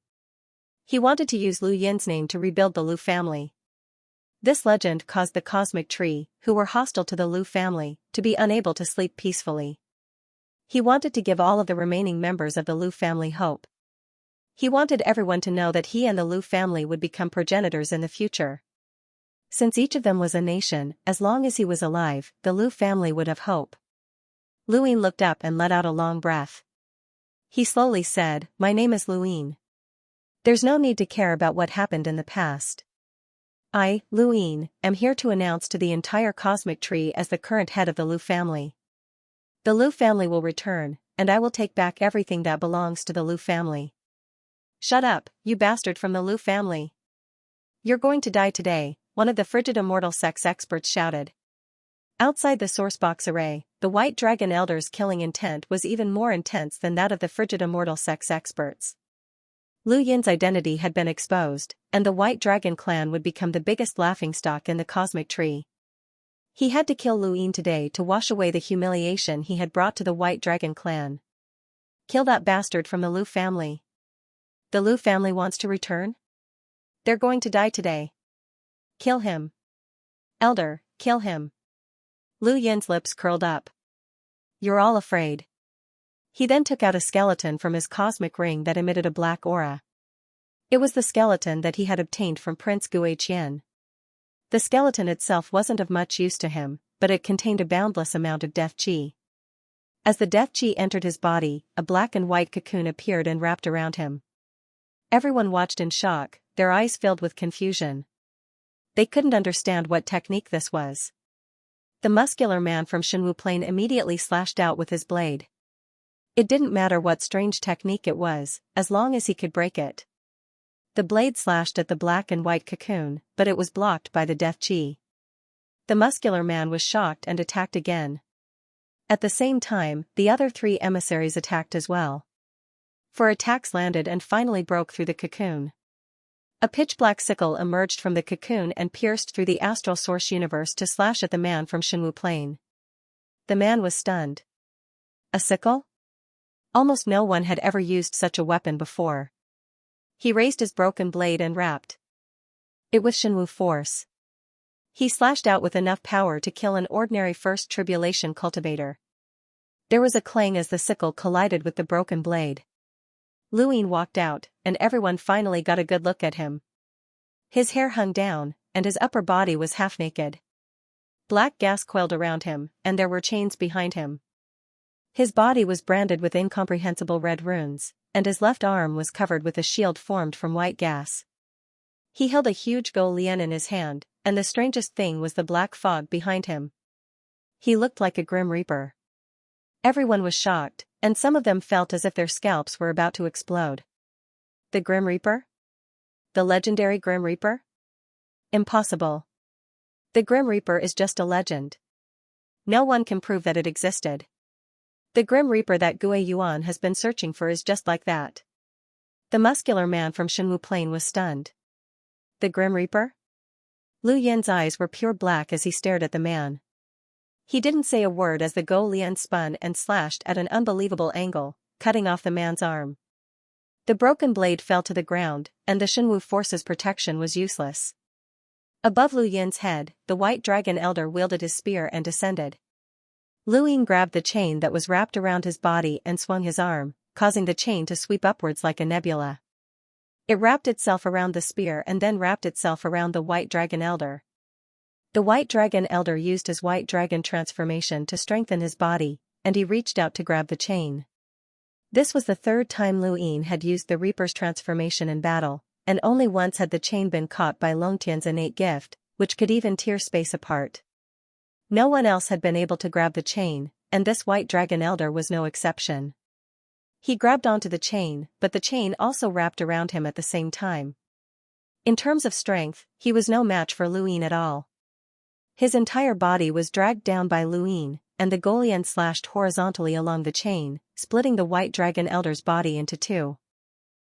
He wanted to use Lu Yin's name to rebuild the Lu family. This legend caused the cosmic tree, who were hostile to the Lu family, to be unable to sleep peacefully. He wanted to give all of the remaining members of the Lu family hope. He wanted everyone to know that he and the Lu family would become progenitors in the future. Since each of them was a nation, as long as he was alive, the Lu family would have hope. Luin looked up and let out a long breath. He slowly said, "My name is Luin. There's no need to care about what happened in the past. I, Luin, am here to announce to the entire cosmic tree as the current head of the Lu family. The Lu family will return, and I will take back everything that belongs to the Lu family." "Shut up, you bastard from the Lu family. You're going to die today," one of the frigid immortal sex experts shouted. Outside the sourcebox array, the White Dragon Elder's killing intent was even more intense than that of the frigid immortal sex experts. Lu Yin's identity had been exposed, and the White Dragon clan would become the biggest laughingstock in the cosmic tree. He had to kill Luin today to wash away the humiliation he had brought to the White Dragon clan. Kill that bastard from the Lu family. The Lu family wants to return? They're going to die today. Kill him. Elder, kill him. Lu Yin's lips curled up. You're all afraid. He then took out a skeleton from his cosmic ring that emitted a black aura. It was the skeleton that he had obtained from Prince Guiqian. The skeleton itself wasn't of much use to him, but it contained a boundless amount of death qi. As the death qi entered his body, a black and white cocoon appeared and wrapped around him. Everyone watched in shock, their eyes filled with confusion. They couldn't understand what technique this was. The muscular man from Shenwu Plain immediately slashed out with his blade. It didn't matter what strange technique it was, as long as he could break it. The blade slashed at the black and white cocoon, but it was blocked by the death qi. The muscular man was shocked and attacked again. At the same time, the other 3 emissaries attacked as well. 4 attacks landed and finally broke through the cocoon. A pitch-black sickle emerged from the cocoon and pierced through the astral source universe to slash at the man from Shenwu Plain. The man was stunned. A sickle? Almost no one had ever used such a weapon before. He raised his broken blade and rapped. It was Shenwu force. He slashed out with enough power to kill an ordinary first tribulation cultivator. There was a clang as the sickle collided with the broken blade. Luin walked out, and everyone finally got a good look at him. His hair hung down, and his upper body was half naked. Black gas coiled around him, and there were chains behind him. His body was branded with incomprehensible red runes, and his left arm was covered with a shield formed from white gas. He held a huge gold lian in his hand, and the strangest thing was the black fog behind him. He looked like a Grim Reaper. Everyone was shocked, and some of them felt as if their scalps were about to explode. The Grim Reaper? The legendary Grim Reaper? Impossible. The Grim Reaper is just a legend. No one can prove that it existed. The Grim Reaper that Gui Yuan has been searching for is just like that. The muscular man from Shenwu Plain was stunned. The Grim Reaper? Lu Yin's eyes were pure black as he stared at the man. He didn't say a word as the Go Lian spun and slashed at an unbelievable angle, cutting off the man's arm. The broken blade fell to the ground, and the Shenwu force's protection was useless. Above Lu Yin's head, the White Dragon Elder wielded his spear and descended. Lu Yin grabbed the chain that was wrapped around his body and swung his arm, causing the chain to sweep upwards like a nebula. It wrapped itself around the spear and then wrapped itself around the White Dragon Elder. The White Dragon Elder used his White Dragon transformation to strengthen his body, and he reached out to grab the chain. This was the 3rd time Lu Yin had used the Reaper's transformation in battle, and only once had the chain been caught by Longtian's innate gift, which could even tear space apart. No one else had been able to grab the chain, and this white dragon elder was no exception. He grabbed onto the chain, but the chain also wrapped around him at the same time. In terms of strength, he was no match for Luin at all. His entire body was dragged down by Luin, and the Golian slashed horizontally along the chain, splitting the white dragon elder's body into two.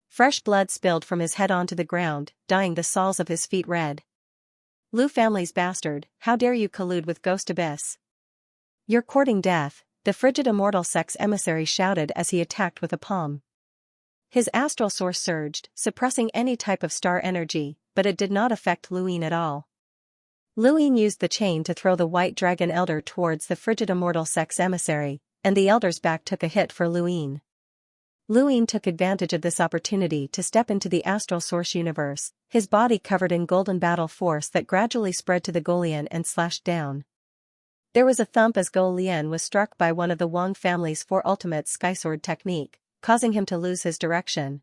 Fresh blood spilled from his head onto the ground, dyeing the soles of his feet red. Lu family's bastard, how dare you collude with Ghost Abyss? You're courting death, the frigid immortal sex emissary shouted as he attacked with a palm. His astral source surged, suppressing any type of star energy, but it did not affect Luin at all. Luin used the chain to throw the white dragon elder towards the frigid immortal sex emissary, and the elder's back took a hit for Luin. Luin took advantage of this opportunity to step into the astral source universe, his body covered in golden battle force that gradually spread to the Golian and slashed down. There was a thump as Golian was struck by one of the Wang family's four ultimate skysword technique, causing him to lose his direction.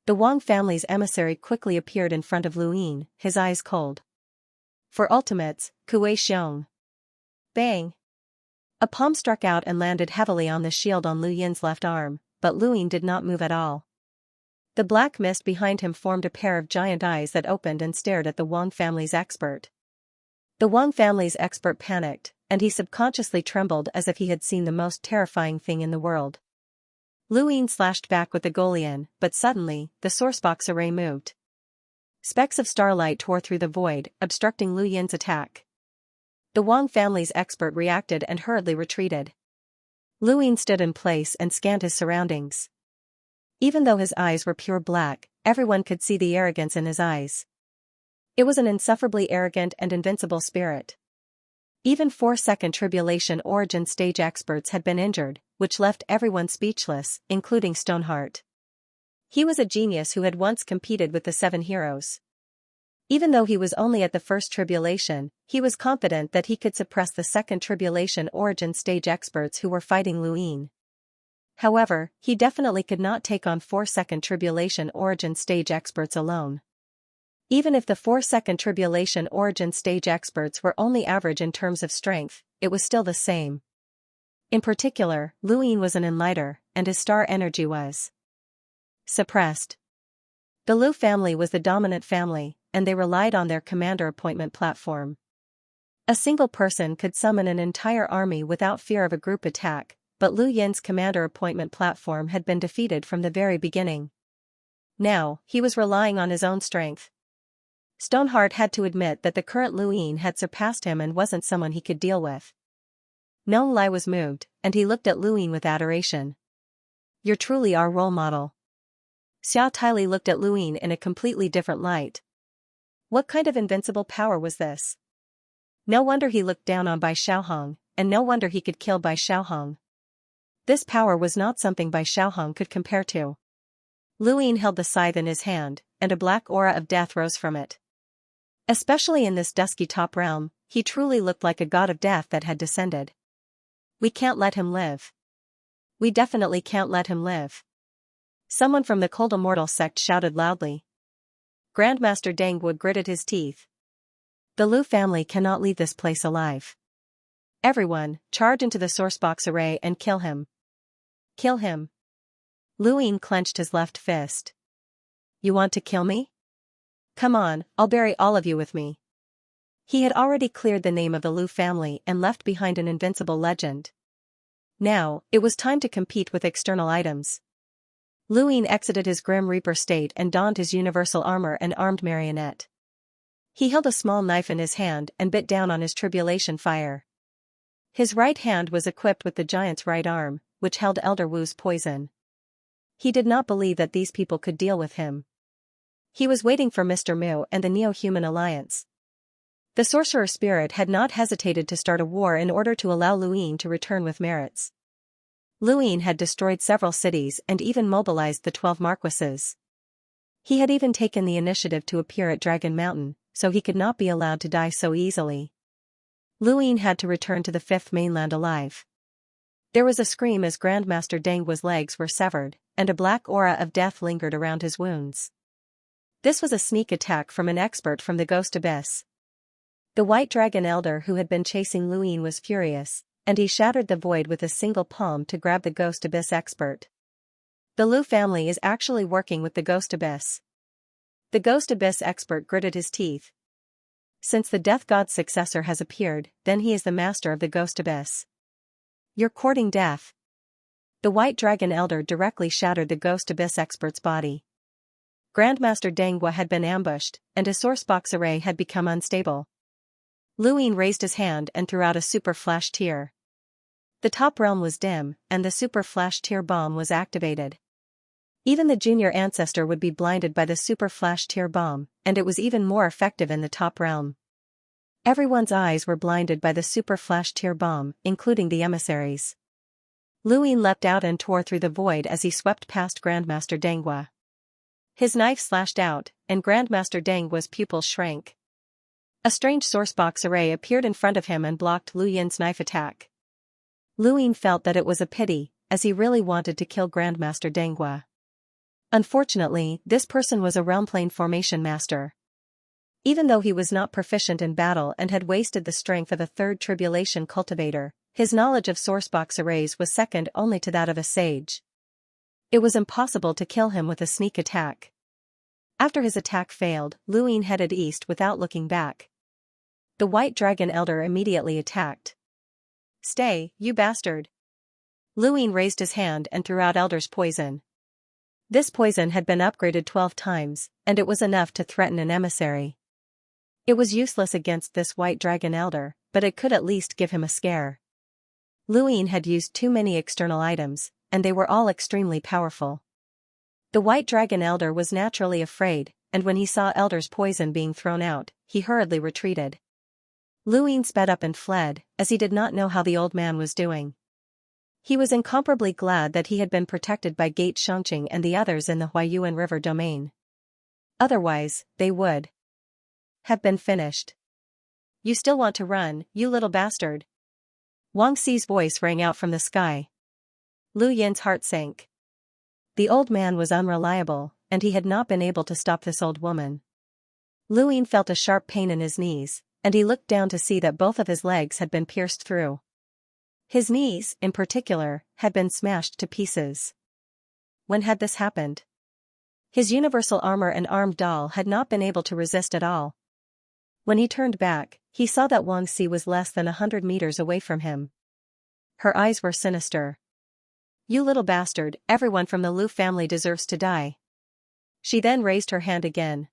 The Wang family's emissary quickly appeared in front of Luin, his eyes cold. For ultimates, Kuei Xiong. Bang! A palm struck out and landed heavily on the shield on Lu Yin's left arm, but Luin did not move at all. The black mist behind him formed a pair of giant eyes that opened and stared at the Wang family's expert. The Wang family's expert panicked, and he subconsciously trembled as if he had seen the most terrifying thing in the world. Luin slashed back with the Golian, but suddenly, the sourcebox array moved. Specks of starlight tore through the void, obstructing Lu Yin's attack. The Wang family's expert reacted and hurriedly retreated. Luin stood in place and scanned his surroundings. Even though his eyes were pure black, everyone could see the arrogance in his eyes. It was an insufferably arrogant and invincible spirit. Even 4-second tribulation origin stage experts had been injured, which left everyone speechless, including Stoneheart. He was a genius who had once competed with the 7 heroes. Even though he was only at the first tribulation, he was confident that he could suppress the second tribulation origin stage experts who were fighting Luin. However, he definitely could not take on 4-second tribulation origin stage experts alone. Even if the 4-second tribulation origin stage experts were only average in terms of strength, it was still the same. In particular, Luin was an enlighter, and his star energy was suppressed. The Lu family was the dominant family, and they relied on their commander appointment platform. A single person could summon an entire army without fear of a group attack, but Lu Yin's commander appointment platform had been defeated from the very beginning. Now, he was relying on his own strength. Stoneheart had to admit that the current Luin had surpassed him and wasn't someone he could deal with. Nong Lai was moved, and he looked at Luin with adoration. "You're truly our role model." Xia Taili looked at Luin in a completely different light. What kind of invincible power was this? No wonder he looked down on Bai Xiaohong, and no wonder he could kill Bai Xiaohong. This power was not something Bai Xiaohong could compare to. Luin held the scythe in his hand, and a black aura of death rose from it. Especially in this dusky top realm, he truly looked like a god of death that had descended. We can't let him live. We definitely can't let him live. Someone from the Cold Immortal sect shouted loudly. Grandmaster Dangwood gritted his teeth. The Lu family cannot leave this place alive. Everyone, charge into the sourcebox array and kill him. Kill him. Luin clenched his left fist. You want to kill me? Come on, I'll bury all of you with me. He had already cleared the name of the Lu family and left behind an invincible legend. Now, it was time to compete with external items. Luin exited his Grim Reaper state and donned his universal armor and armed marionette. He held a small knife in his hand and bit down on his tribulation fire. His right hand was equipped with the giant's right arm, which held Elder Wu's poison. He did not believe that these people could deal with him. He was waiting for Mr. Mu and the Neo-Human Alliance. The sorcerer spirit had not hesitated to start a war in order to allow Luin to return with merits. Luin had destroyed several cities and even mobilized the 12 marquises. He had even taken the initiative to appear at Dragon Mountain, so he could not be allowed to die so easily. Luin had to return to the 5th mainland alive. There was a scream as Grandmaster Dangwa's legs were severed, and a black aura of death lingered around his wounds. This was a sneak attack from an expert from the Ghost Abyss. The White Dragon Elder who had been chasing Luin was furious, and he shattered the void with a single palm to grab the Ghost Abyss expert. The Lu family is actually working with the Ghost Abyss. The Ghost Abyss expert gritted his teeth. Since the Death God's successor has appeared, then he is the master of the Ghost Abyss. You're courting death. The White Dragon Elder directly shattered the Ghost Abyss expert's body. Grandmaster Dengwa had been ambushed, and his sourcebox array had become unstable. Luin raised his hand and threw out a super flash tear. The top realm was dim, and the super flash tear bomb was activated. Even the junior ancestor would be blinded by the super flash tear bomb, and it was even more effective in the top realm. Everyone's eyes were blinded by the super flash tear bomb, including the emissaries. Luin leapt out and tore through the void as he swept past Grandmaster Dengwa. His knife slashed out, and Grandmaster Dengwa's pupils shrank. A strange sourcebox array appeared in front of him and blocked Lu Yin's knife attack. Luin felt that it was a pity, as he really wanted to kill Grandmaster Dengwa. Unfortunately, this person was a realm plane formation master. Even though he was not proficient in battle and had wasted the strength of a third tribulation cultivator, his knowledge of sourcebox arrays was second only to that of a sage. It was impossible to kill him with a sneak attack. After his attack failed, Luin headed east without looking back. The White Dragon Elder immediately attacked. "Stay, you bastard!" Luin raised his hand and threw out Elder's poison. This poison had been upgraded 12 times, and it was enough to threaten an emissary. It was useless against this White Dragon Elder, but it could at least give him a scare. Luin had used too many external items, and they were all extremely powerful. The White Dragon Elder was naturally afraid, and when he saw Elder's poison being thrown out, he hurriedly retreated. Luin sped up and fled, as he did not know how the old man was doing. He was incomparably glad that he had been protected by Gate Xianxia and the others in the Huayuan River domain. Otherwise, they would have been finished. "You still want to run, you little bastard?" Wang Xi's voice rang out from the sky. Lu Yin's heart sank. The old man was unreliable, and he had not been able to stop this old woman. Luin felt a sharp pain in his knees, and he looked down to see that both of his legs had been pierced through. His knees, in particular, had been smashed to pieces. When had this happened? His universal armor and armed doll had not been able to resist at all. When he turned back, he saw that Wang Xi was less than 100 meters away from him. Her eyes were sinister. "You little bastard, everyone from the Lu family deserves to die." She then raised her hand again.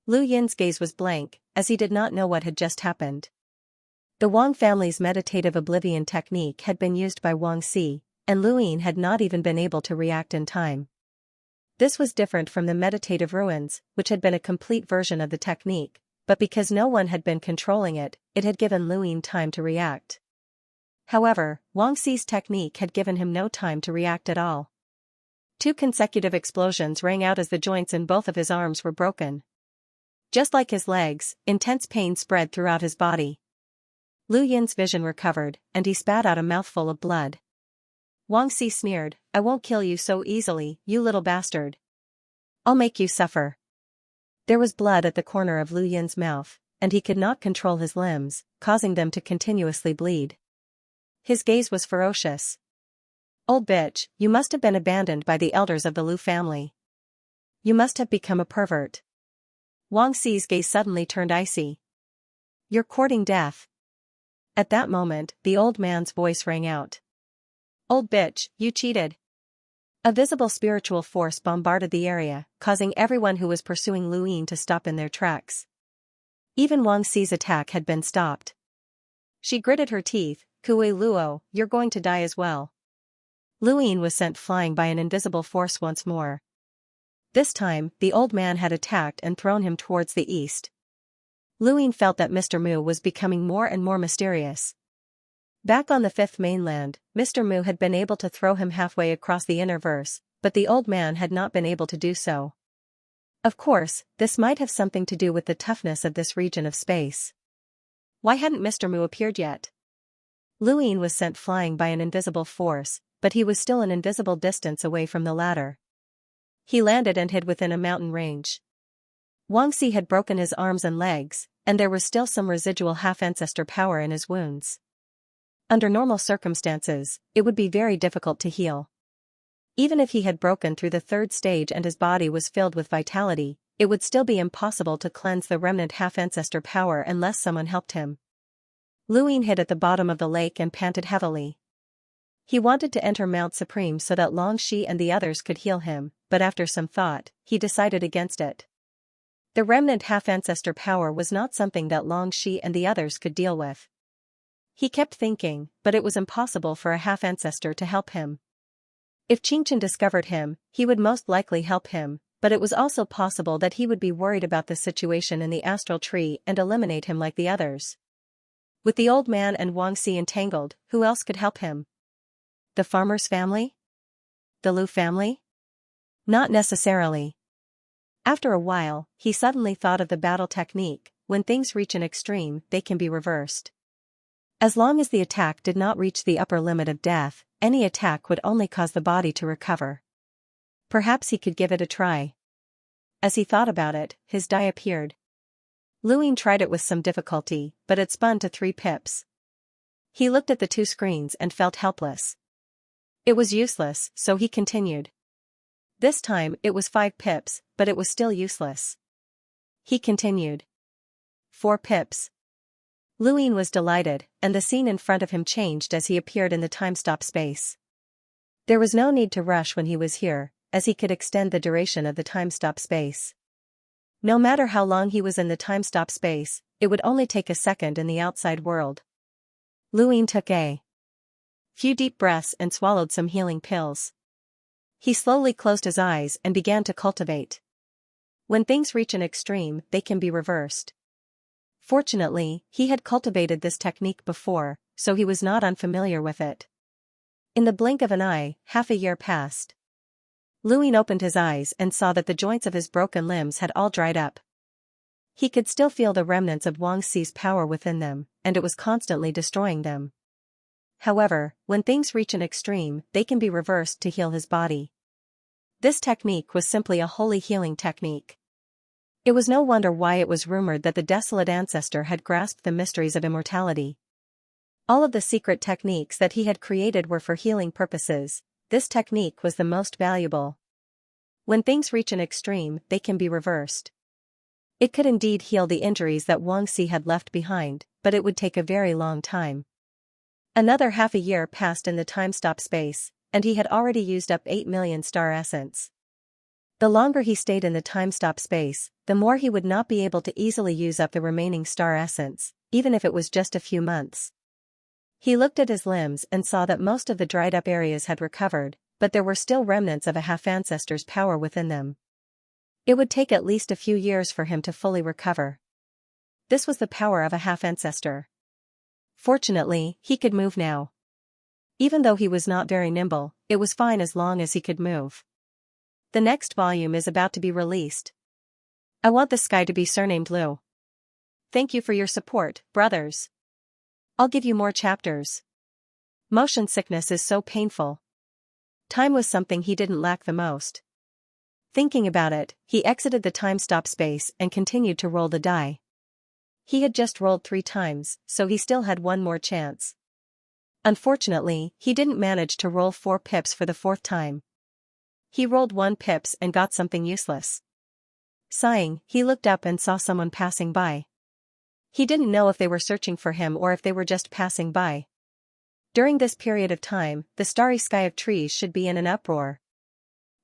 Lu Yin's gaze was blank, as he did not know what had just happened. The Wang family's meditative oblivion technique had been used by Wang Xi, and Luin had not even been able to react in time. This was different from the meditative ruins, which had been a complete version of the technique, but because no one had been controlling it, it had given Luin time to react. However, Wang Xi's technique had given him no time to react at all. 2 consecutive explosions rang out as the joints in both of his arms were broken. Just like his legs, intense pain spread throughout his body. Lu Yin's vision recovered, and he spat out a mouthful of blood. Wang Xi sneered, "I won't kill you so easily, you little bastard. I'll make you suffer." There was blood at the corner of Lu Yin's mouth, and he could not control his limbs, causing them to continuously bleed. His gaze was ferocious. "Old bitch, you must have been abandoned by the elders of the Lu family. You must have become a pervert." Wang Xi's gaze suddenly turned icy. "You're courting death." At that moment, the old man's voice rang out. "Old bitch, you cheated." A visible spiritual force bombarded the area, causing everyone who was pursuing Luin to stop in their tracks. Even Wang Xi's attack had been stopped. She gritted her teeth, "Kui Luo, you're going to die as well." Luin was sent flying by an invisible force once more. This time, the old man had attacked and thrown him towards the east. Luin felt that Mr. Mu was becoming more and more mysterious. Back on the 5th mainland, Mr. Mu had been able to throw him halfway across the inner verse, but the old man had not been able to do so. Of course, this might have something to do with the toughness of this region of space. Why hadn't Mr. Mu appeared yet? Luin was sent flying by an invisible force, but he was still an invisible distance away from the latter. He landed and hid within a mountain range. Wang Xi had broken his arms and legs, and there was still some residual half-ancestor power in his wounds. Under normal circumstances, it would be very difficult to heal. Even if he had broken through the third stage and his body was filled with vitality, it would still be impossible to cleanse the remnant half-ancestor power unless someone helped him. Luin hid at the bottom of the lake and panted heavily. He wanted to enter Mount Supreme so that Longxi and the others could heal him, but after some thought, he decided against it. The remnant half-ancestor power was not something that Longxi and the others could deal with. He kept thinking, but it was impossible for a half-ancestor to help him. If Xianxia discovered him, he would most likely help him, but it was also possible that he would be worried about the situation in the astral tree and eliminate him like the others. With the old man and Wangxi entangled, who else could help him? The farmer's family? The Lu family? Not necessarily. After a while, he suddenly thought of the battle technique: when things reach an extreme, they can be reversed. As long as the attack did not reach the upper limit of death, any attack would only cause the body to recover. Perhaps he could give it a try. As he thought about it, his die appeared. Luin tried it with some difficulty, but it spun to 3 pips. He looked at the 2 screens and felt helpless. It was useless, so he continued. This time it was 5 pips, but it was still useless. He continued. 4 pips. Luin was delighted, and the scene in front of him changed as he appeared in the time-stop space. There was no need to rush when he was here, as he could extend the duration of the time-stop space. No matter how long he was in the time-stop space, it would only take a second in the outside world. Luin took a few deep breaths and swallowed some healing pills. He slowly closed his eyes and began to cultivate. When things reach an extreme, they can be reversed. Fortunately, he had cultivated this technique before, so he was not unfamiliar with it. In the blink of an eye, half a year passed. Luin opened his eyes and saw that the joints of his broken limbs had all dried up. He could still feel the remnants of Wangxi's power within them, and it was constantly destroying them. However, when things reach an extreme, they can be reversed to heal his body. This technique was simply a holy healing technique. It was no wonder why it was rumored that the desolate ancestor had grasped the mysteries of immortality. All of the secret techniques that he had created were for healing purposes. This technique was the most valuable. When things reach an extreme, they can be reversed. It could indeed heal the injuries that Wangxi had left behind, but it would take a very long time. Another half a year passed in the time-stop space, and he had already used up 8 million star essence. The longer he stayed in the time-stop space, the more he would not be able to easily use up the remaining star essence, even if it was just a few months. He looked at his limbs and saw that most of the dried-up areas had recovered, but there were still remnants of a half-ancestor's power within them. It would take at least a few years for him to fully recover. This was the power of a half-ancestor. Fortunately, he could move now. Even though he was not very nimble, it was fine as long as he could move. The next volume is about to be released. I want this guy to be surnamed Lu. Thank you for your support, brothers. I'll give you more chapters. Motion sickness is so painful. Time was something he didn't lack the most. Thinking about it, he exited the time-stop space and continued to roll the die. He had just rolled 3 times, so he still had 1 more chance. Unfortunately, he didn't manage to roll 4 pips for the 4th time. He rolled 1 pips and got something useless. Sighing, he looked up and saw someone passing by. He didn't know if they were searching for him or if they were just passing by. During this period of time, the starry sky of trees should be in an uproar.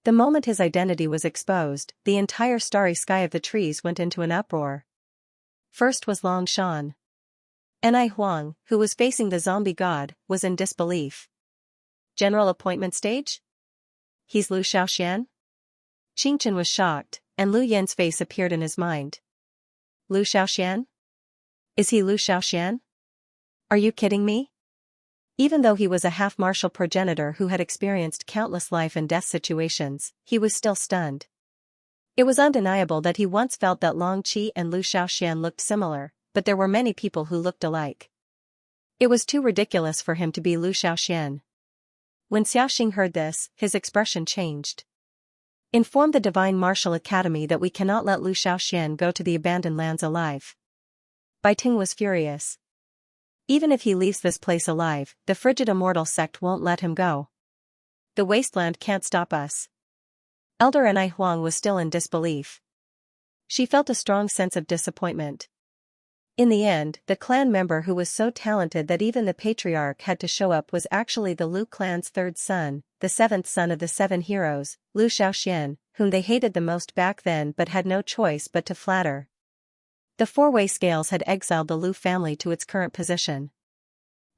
The moment his identity was exposed, the entire starry sky of the trees went into an uproar. First was Long Shan. Ni Huang, who was facing the zombie god, was in disbelief. General appointment stage? He's Lu Xiaoxian? Xianxia was shocked, and Lu Yan's face appeared in his mind. Lu Xiaoxian? Is he Lu Xiaoxian? Are you kidding me? Even though he was a half-martial progenitor who had experienced countless life and death situations, he was still stunned. It was undeniable that he once felt that Long Qi and Lu Xiaoxian looked similar, but there were many people who looked alike. It was too ridiculous for him to be Lu Xiaoxian. When Xiaoxing heard this, his expression changed. Inform the Divine Martial Academy that we cannot let Lu Xiaoxian go to the abandoned lands alive. Bai Ting was furious. Even if he leaves this place alive, the frigid immortal sect won't let him go. The wasteland can't stop us. Elder Anai Huang was still in disbelief. She felt a strong sense of disappointment. In the end, the clan member who was so talented that even the patriarch had to show up was actually the Lu clan's third son, the seventh son of the seven heroes, Lu Xiaoxian, whom they hated the most back then but had no choice but to flatter. The four-way scales had exiled the Lu family to its current position.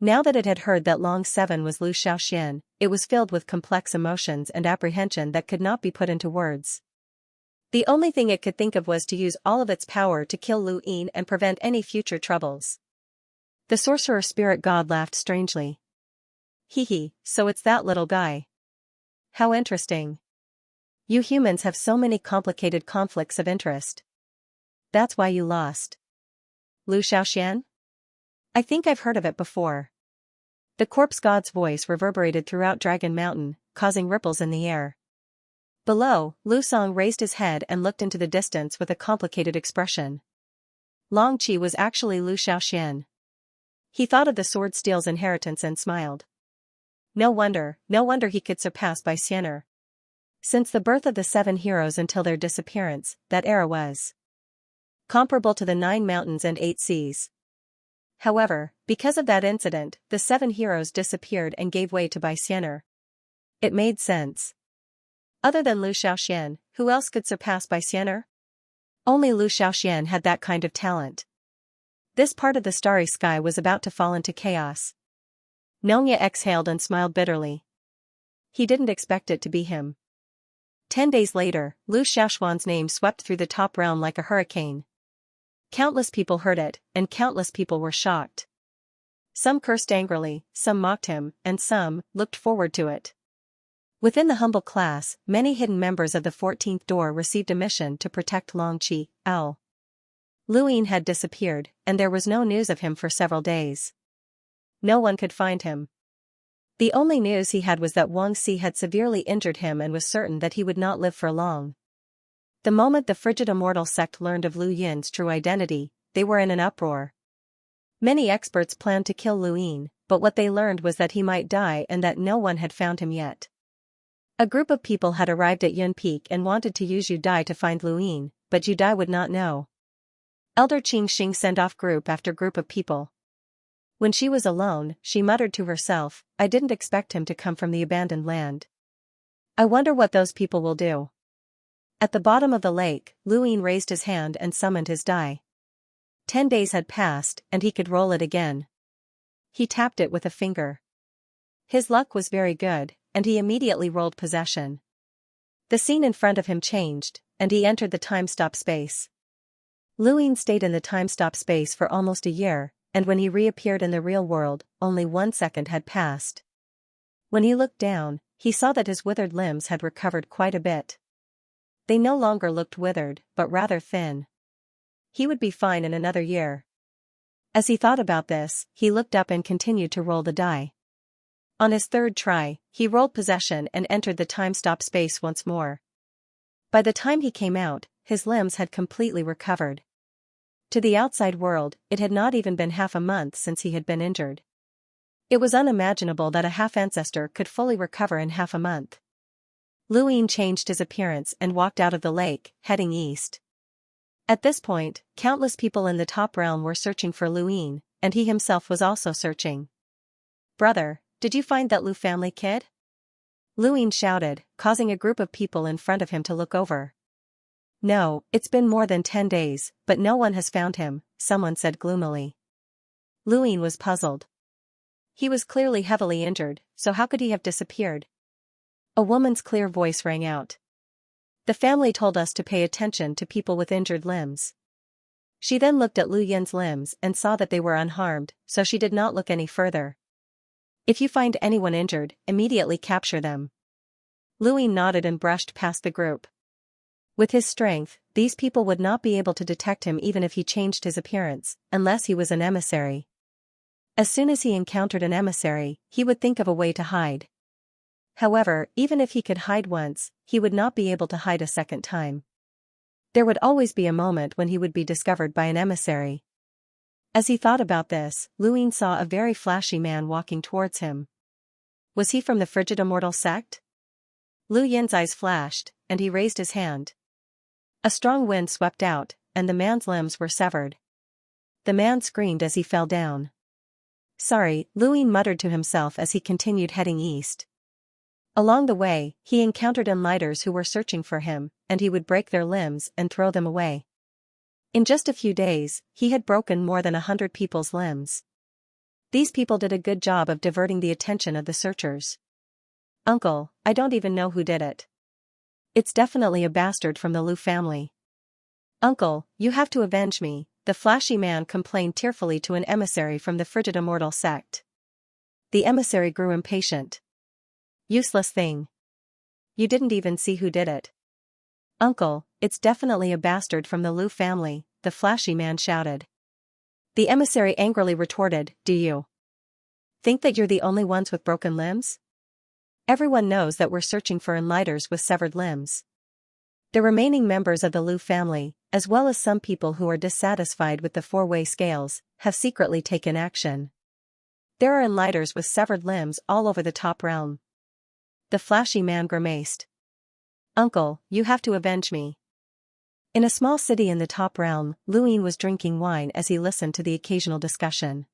Now that it had heard that Long Seven was Lu Xiaoxian, it was filled with complex emotions and apprehension that could not be put into words. The only thing it could think of was to use all of its power to kill Lu Yin and prevent any future troubles. The sorcerer spirit god laughed strangely. Hee, so it's that little guy. How interesting. You humans have so many complicated conflicts of interest. That's why you lost. Lu Xiaoxian? I think I've heard of it before. The corpse god's voice reverberated throughout Dragon Mountain, causing ripples in the air. Below, Lu Song raised his head and looked into the distance with a complicated expression. Long Qi was actually Lu Xiaoxian. He thought of the sword steel's inheritance and smiled. No wonder he could surpass Bai Xianer. Since the birth of the seven heroes until their disappearance, that era was comparable to the 9 mountains and 8 seas. However, because of that incident, the seven heroes disappeared and gave way to Bai Xianer. It made sense. Other than Lu Xiaoxian, who else could surpass Bai Xianer? Only Lu Xiaoxian had that kind of talent. This part of the starry sky was about to fall into chaos. Nongya exhaled and smiled bitterly. He didn't expect it to be him. 10 days later, Lu Xiaoxuan's name swept through the top realm like a hurricane. Countless people heard it, and countless people were shocked. Some cursed angrily, some mocked him, and some looked forward to it. Within the humble class, many hidden members of the 14th door received a mission to protect Long Qi, L. Lu Yin had disappeared, and there was no news of him for several days. No one could find him. The only news he had was that Wang Si had severely injured him and was certain that he would not live for long. The moment the frigid immortal sect learned of Lu Yin's true identity, they were in an uproar. Many experts planned to kill Lu Yin, but what they learned was that he might die and that no one had found him yet. A group of people had arrived at Yun Peak and wanted to use Yu Dai to find Lu Yin, but Yu Dai would not know. Elder Qing Xing sent off group after group of people. When she was alone, she muttered to herself, I didn't expect him to come from the abandoned land. I wonder what those people will do. At the bottom of the lake, Lu Yin raised his hand and summoned his die. 10 days had passed, and he could roll it again. He tapped it with a finger. His luck was very good, and he immediately rolled possession. The scene in front of him changed, and he entered the time-stop space. Lu Yin stayed in the time-stop space for almost a year, and when he reappeared in the real world, only 1 second had passed. When he looked down, he saw that his withered limbs had recovered quite a bit. They no longer looked withered, but rather thin. He would be fine in another year. As he thought about this, he looked up and continued to roll the die. On his third try, he rolled possession and entered the time-stop space once more. By the time he came out, his limbs had completely recovered. To the outside world, it had not even been half a month since he had been injured. It was unimaginable that a half-ancestor could fully recover in half a month. Lu Yin changed his appearance and walked out of the lake, heading east. At this point, countless people in the top realm were searching for Lu Yin, and he himself was also searching. Brother, did you find that Lu family kid? Lu Yin shouted, causing a group of people in front of him to look over. No, it's been more than 10 days, but no one has found him, someone said gloomily. Lu Yin was puzzled. He was clearly heavily injured, so how could he have disappeared? A woman's clear voice rang out. The family told us to pay attention to people with injured limbs. She then looked at Lu Yin's limbs and saw that they were unharmed, so she did not look any further. If you find anyone injured, immediately capture them. Lu Yin nodded and brushed past the group. With his strength, these people would not be able to detect him even if he changed his appearance, unless he was an emissary. As soon as he encountered an emissary, he would think of a way to hide. However, even if he could hide once, he would not be able to hide a second time. There would always be a moment when he would be discovered by an emissary. As he thought about this, Lu Ying saw a very flashy man walking towards him. Was he from the frigid immortal sect? Lu Yin's eyes flashed, and he raised his hand. A strong wind swept out, and the man's limbs were severed. The man screamed as he fell down. Sorry, Lu Ying muttered to himself as he continued heading east. Along the way, he encountered enlighters who were searching for him, and he would break their limbs and throw them away. In just a few days, he had broken more than 100 people's limbs. These people did a good job of diverting the attention of the searchers. Uncle, I don't even know who did it. It's definitely a bastard from the Lu family. Uncle, you have to avenge me, the flashy man complained tearfully to an emissary from the frigid immortal sect. The emissary grew impatient. Useless thing. You didn't even see who did it. Uncle, it's definitely a bastard from the Lu family, the flashy man shouted. The emissary angrily retorted, do you think that you're the only ones with broken limbs? Everyone knows that we're searching for enlighters with severed limbs. The remaining members of the Lu family, as well as some people who are dissatisfied with the four-way scales, have secretly taken action. There are enlighters with severed limbs all over the top realm. The flashy man grimaced. Uncle, you have to avenge me. In a small city in the top realm, Lu Ying was drinking wine as he listened to the occasional discussion.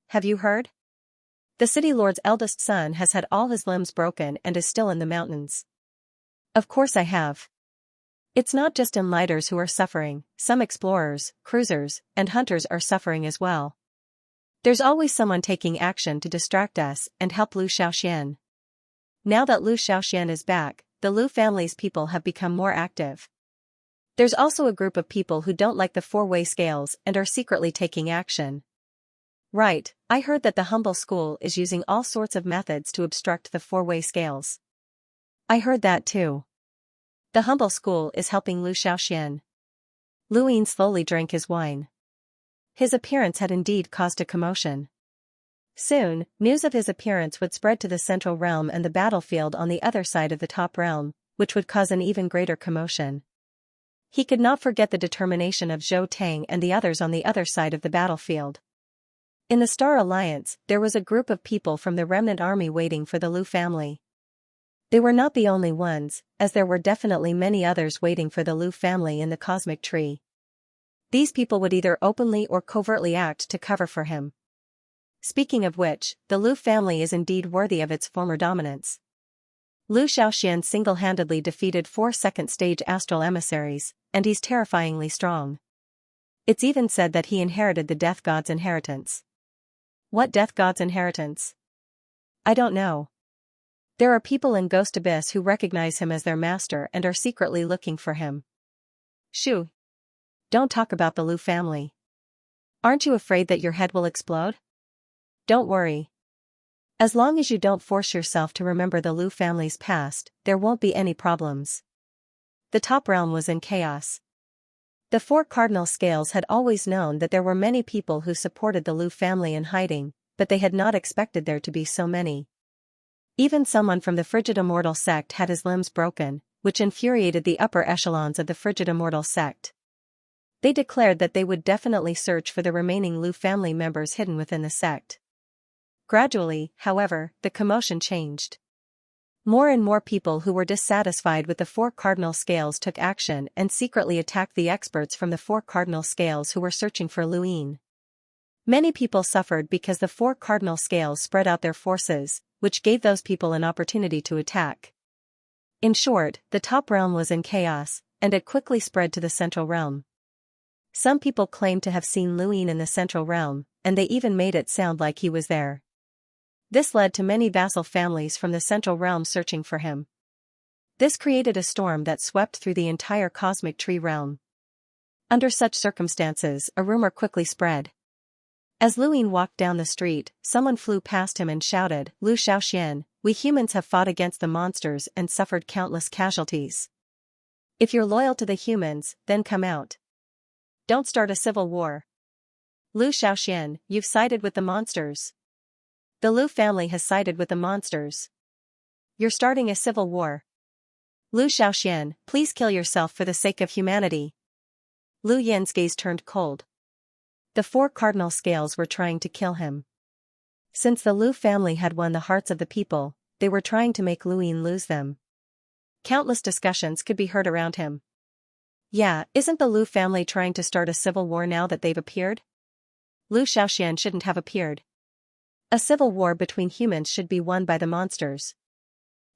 Have you heard? The city lord's eldest son has had all his limbs broken and is still in the mountains. Of course I have. It's not just enlighters who are suffering, some explorers, cruisers, and hunters are suffering as well. There's always someone taking action to distract us and help Lu Xiaoxian. Now that Lu Xiaoxian is back, the Lu family's people have become more active. There's also a group of people who don't like the four-way scales and are secretly taking action. Right, I heard that the humble school is using all sorts of methods to obstruct the four-way scales. I heard that too. The humble school is helping Lu Xiaoxian. Lu Ying slowly drank his wine. His appearance had indeed caused a commotion. Soon, news of his appearance would spread to the central realm and the battlefield on the other side of the top realm, which would cause an even greater commotion. He could not forget the determination of Zhou Tang and the others on the other side of the battlefield. In the Star Alliance, there was a group of people from the remnant army waiting for the Lu family. They were not the only ones, as there were definitely many others waiting for the Lu family in the cosmic tree. These people would either openly or covertly act to cover for him. Speaking of which, the Lu family is indeed worthy of its former dominance. Lu Xiaoxian single-handedly defeated 4 second-stage astral emissaries, and he's terrifyingly strong. It's even said that he inherited the Death God's inheritance. What Death God's inheritance? I don't know. There are people in Ghost Abyss who recognize him as their master and are secretly looking for him. Shoo! Don't talk about the Lu family. Aren't you afraid that your head will explode? Don't worry. As long as you don't force yourself to remember the Lu family's past, there won't be any problems. The top realm was in chaos. The 4 cardinal scales had always known that there were many people who supported the Lu family in hiding, but they had not expected there to be so many. Even someone from the Frigid Immortal sect had his limbs broken, which infuriated the upper echelons of the Frigid Immortal sect. They declared that they would definitely search for the remaining Lu family members hidden within the sect. Gradually, however, the commotion changed. More and more people who were dissatisfied with the 4 cardinal scales took action and secretly attacked the experts from the 4 cardinal scales who were searching for Lu Ying. Many people suffered because the 4 cardinal scales spread out their forces, which gave those people an opportunity to attack. In short, the top realm was in chaos, and it quickly spread to the central realm. Some people claimed to have seen Lu Ying in the central realm, and they even made it sound like he was there. This led to many vassal families from the central realm searching for him. This created a storm that swept through the entire cosmic tree realm. Under such circumstances, a rumor quickly spread. As Lu Ying walked down the street, someone flew past him and shouted, "Lu Xiaoxian, we humans have fought against the monsters and suffered countless casualties. If you're loyal to the humans, then come out. Don't start a civil war. Lu Xiaoxian, you've sided with the monsters. The Lu family has sided with the monsters. You're starting a civil war. Lu Xiaoxian, please kill yourself for the sake of humanity." Lu Yin's gaze turned cold. The four cardinal scales were trying to kill him. Since the Lu family had won the hearts of the people, they were trying to make Luin lose them. Countless discussions could be heard around him. Yeah, isn't the Lu family trying to start a civil war now that they've appeared? Lu Xiaoxian shouldn't have appeared. A civil war between humans should be won by the monsters.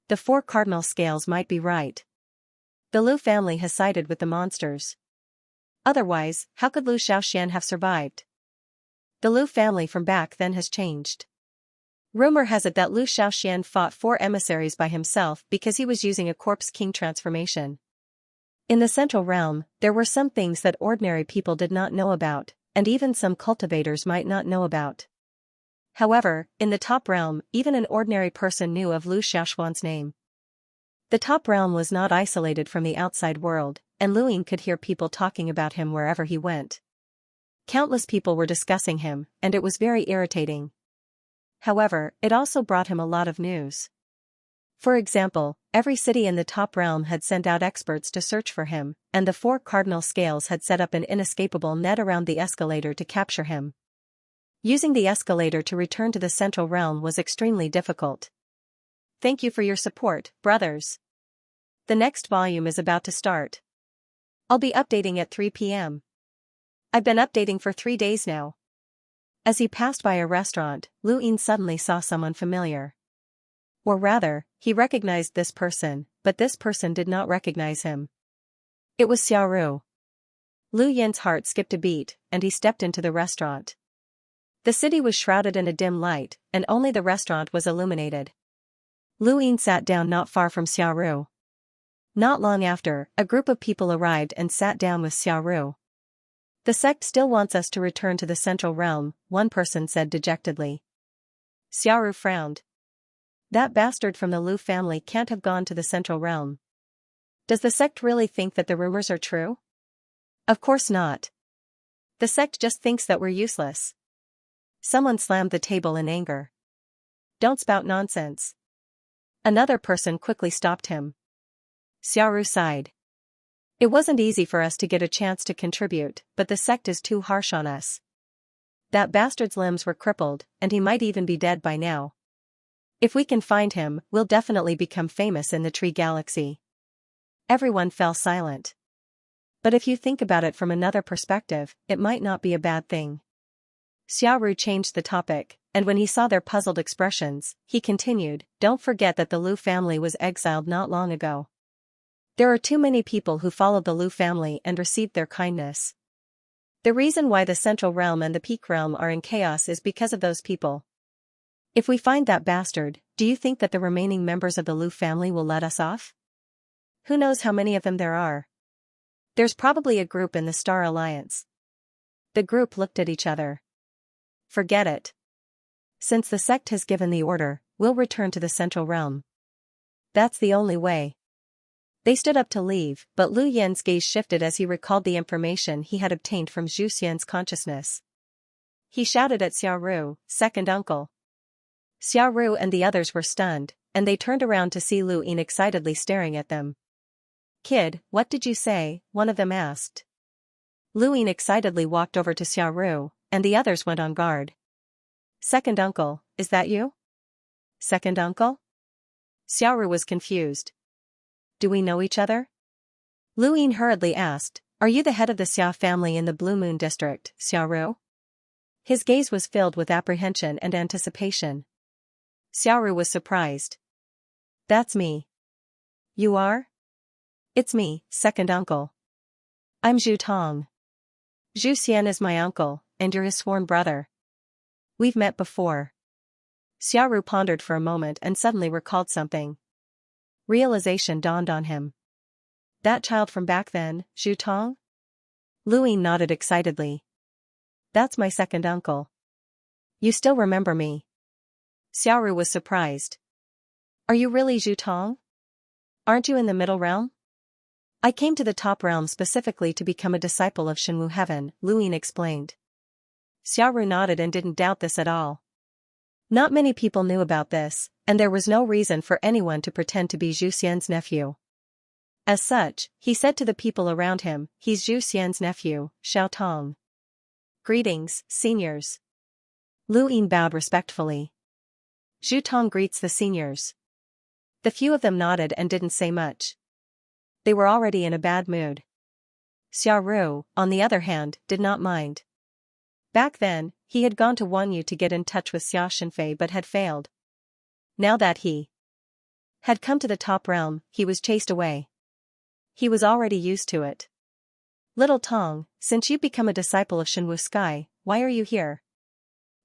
The four cardinal scales might be right. The Lu family has sided with the monsters. Otherwise, how could Lu Xiaoxian have survived? The Lu family from back then has changed. Rumor has it that Lu Xiaoxian fought 4 emissaries by himself because he was using a corpse king transformation. In the central realm, there were some things that ordinary people did not know about, and even some cultivators might not know about. However, in the top realm, even an ordinary person knew of Lu Xiaoxuan's name. The top realm was not isolated from the outside world, and Luin could hear people talking about him wherever he went. Countless people were discussing him, and it was very irritating. However, it also brought him a lot of news. For example, every city in the top realm had sent out experts to search for him, and the 4 cardinal scales had set up an inescapable net around the escalator to capture him. Using the escalator to return to the central realm was extremely difficult. Thank you for your support, brothers. The next volume is about to start. I'll be updating at 3 p.m. I've been updating for 3 days now. As he passed by a restaurant, Luin suddenly saw someone familiar. Or rather, he recognized this person, but this person did not recognize him. It was Xiaoru. Lu Yin's heart skipped a beat, and he stepped into the restaurant. The city was shrouded in a dim light, and only the restaurant was illuminated. Luin sat down not far from Xiaoru. Not long after, a group of people arrived and sat down with Xiaoru. The sect still wants us to return to the central realm, one person said dejectedly. Xiaoru frowned. That bastard from the Lu family can't have gone to the central realm. Does the sect really think that the rumors are true? Of course not. The sect just thinks that we're useless. Someone slammed the table in anger. Don't spout nonsense. Another person quickly stopped him. Xiaoru sighed. It wasn't easy for us to get a chance to contribute, but the sect is too harsh on us. That bastard's limbs were crippled, and he might even be dead by now. If we can find him, we'll definitely become famous in the Tree Galaxy. Everyone fell silent. But if you think about it from another perspective, it might not be a bad thing. Xiaoru changed the topic, and when he saw their puzzled expressions, he continued, don't forget that the Lu family was exiled not long ago. There are too many people who followed the Lu family and received their kindness. The reason why the Central Realm and the Peak Realm are in chaos is because of those people. If we find that bastard, do you think that the remaining members of the Lu family will let us off? Who knows how many of them there are? There's probably a group in the Star Alliance. The group looked at each other. Forget it. Since the sect has given the order, we'll return to the Central Realm. That's the only way. They stood up to leave, but Lu Yin's gaze shifted as he recalled the information he had obtained from Zhu Xian's consciousness. He shouted at Xiaoru, second uncle. Xiaoru and the others were stunned, and they turned around to see Lu Yin excitedly staring at them. Kid, what did you say? One of them asked. Lu Yin excitedly walked over to Xiaoru, and the others went on guard. Second uncle, is that you? Second uncle? Xiaoru was confused. Do we know each other? Lu Yin hurriedly asked, are you the head of the Xia family in the Blue Moon district, Xiaoru? His gaze was filled with apprehension and anticipation. Xiaoru was surprised. That's me. You are? It's me, second uncle. I'm Zhu Tong. Zhu Xian is my uncle, and you're his sworn brother. We've met before. Xiaoru pondered for a moment and suddenly recalled something. Realization dawned on him. That child from back then, Zhu Tong? Lu Yin nodded excitedly. That's my second uncle. You still remember me? Xiaoru was surprised. Are you really Zhu Tong? Aren't you in the middle realm? I came to the top realm specifically to become a disciple of Shenwu Heaven, Lu Yin explained. Xiaoru nodded and didn't doubt this at all. Not many people knew about this, and there was no reason for anyone to pretend to be Zhu Xian's nephew. As such, he said to the people around him, he's Zhu Xian's nephew, Xiao Tong. Greetings, seniors. Lu Yin bowed respectfully. Zhu Tong greets the seniors. The few of them nodded and didn't say much. They were already in a bad mood. Xia Ru, on the other hand, did not mind. Back then, he had gone to Wanyu to get in touch with Xia Shenfei but had failed. Now that he had come to the top realm, he was chased away. He was already used to it. Little Tong, since you've become a disciple of Shenwu Sky, why are you here?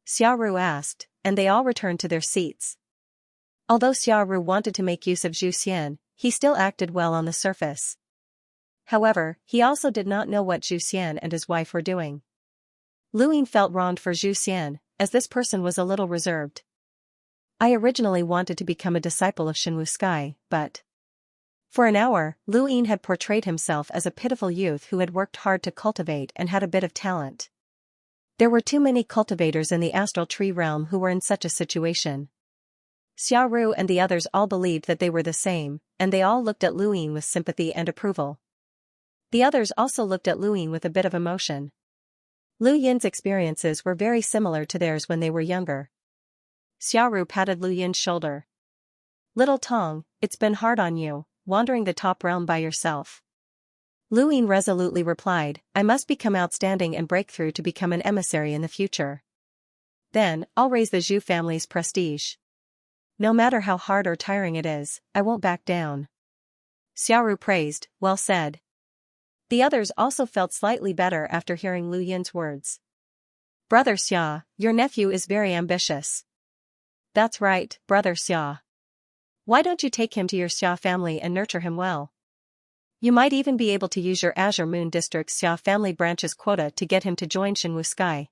Xia Ru asked, and they all returned to their seats. Although Xia Ru wanted to make use of Zhu Xian, he still acted well on the surface. However, he also did not know what Zhu Xian and his wife were doing. Lu Yin felt wronged for Zhu Xian, as this person was a little reserved. I originally wanted to become a disciple of Shenwu Sky, but... For an hour, Lu Yin had portrayed himself as a pitiful youth who had worked hard to cultivate and had a bit of talent. There were too many cultivators in the astral tree realm who were in such a situation. Xia Ru and the others all believed that they were the same, and they all looked at Lu Yin with sympathy and approval. The others also looked at Lu Yin with a bit of emotion. Lu Yin's experiences were very similar to theirs when they were younger. Xia Ru patted Lu Yin's shoulder. Little Tong, it's been hard on you, wandering the top realm by yourself. Lu Yin resolutely replied, I must become outstanding and break through to become an emissary in the future. Then, I'll raise the Zhu family's prestige. No matter how hard or tiring it is, I won't back down. Xia Ru praised, well said. The others also felt slightly better after hearing Lu Yin's words. Brother Xia, your nephew is very ambitious. That's right, Brother Xia. Why don't you take him to your Xia family and nurture him well? You might even be able to use your Azure Moon District's Xia family branch's quota to get him to join Shenwu Sky.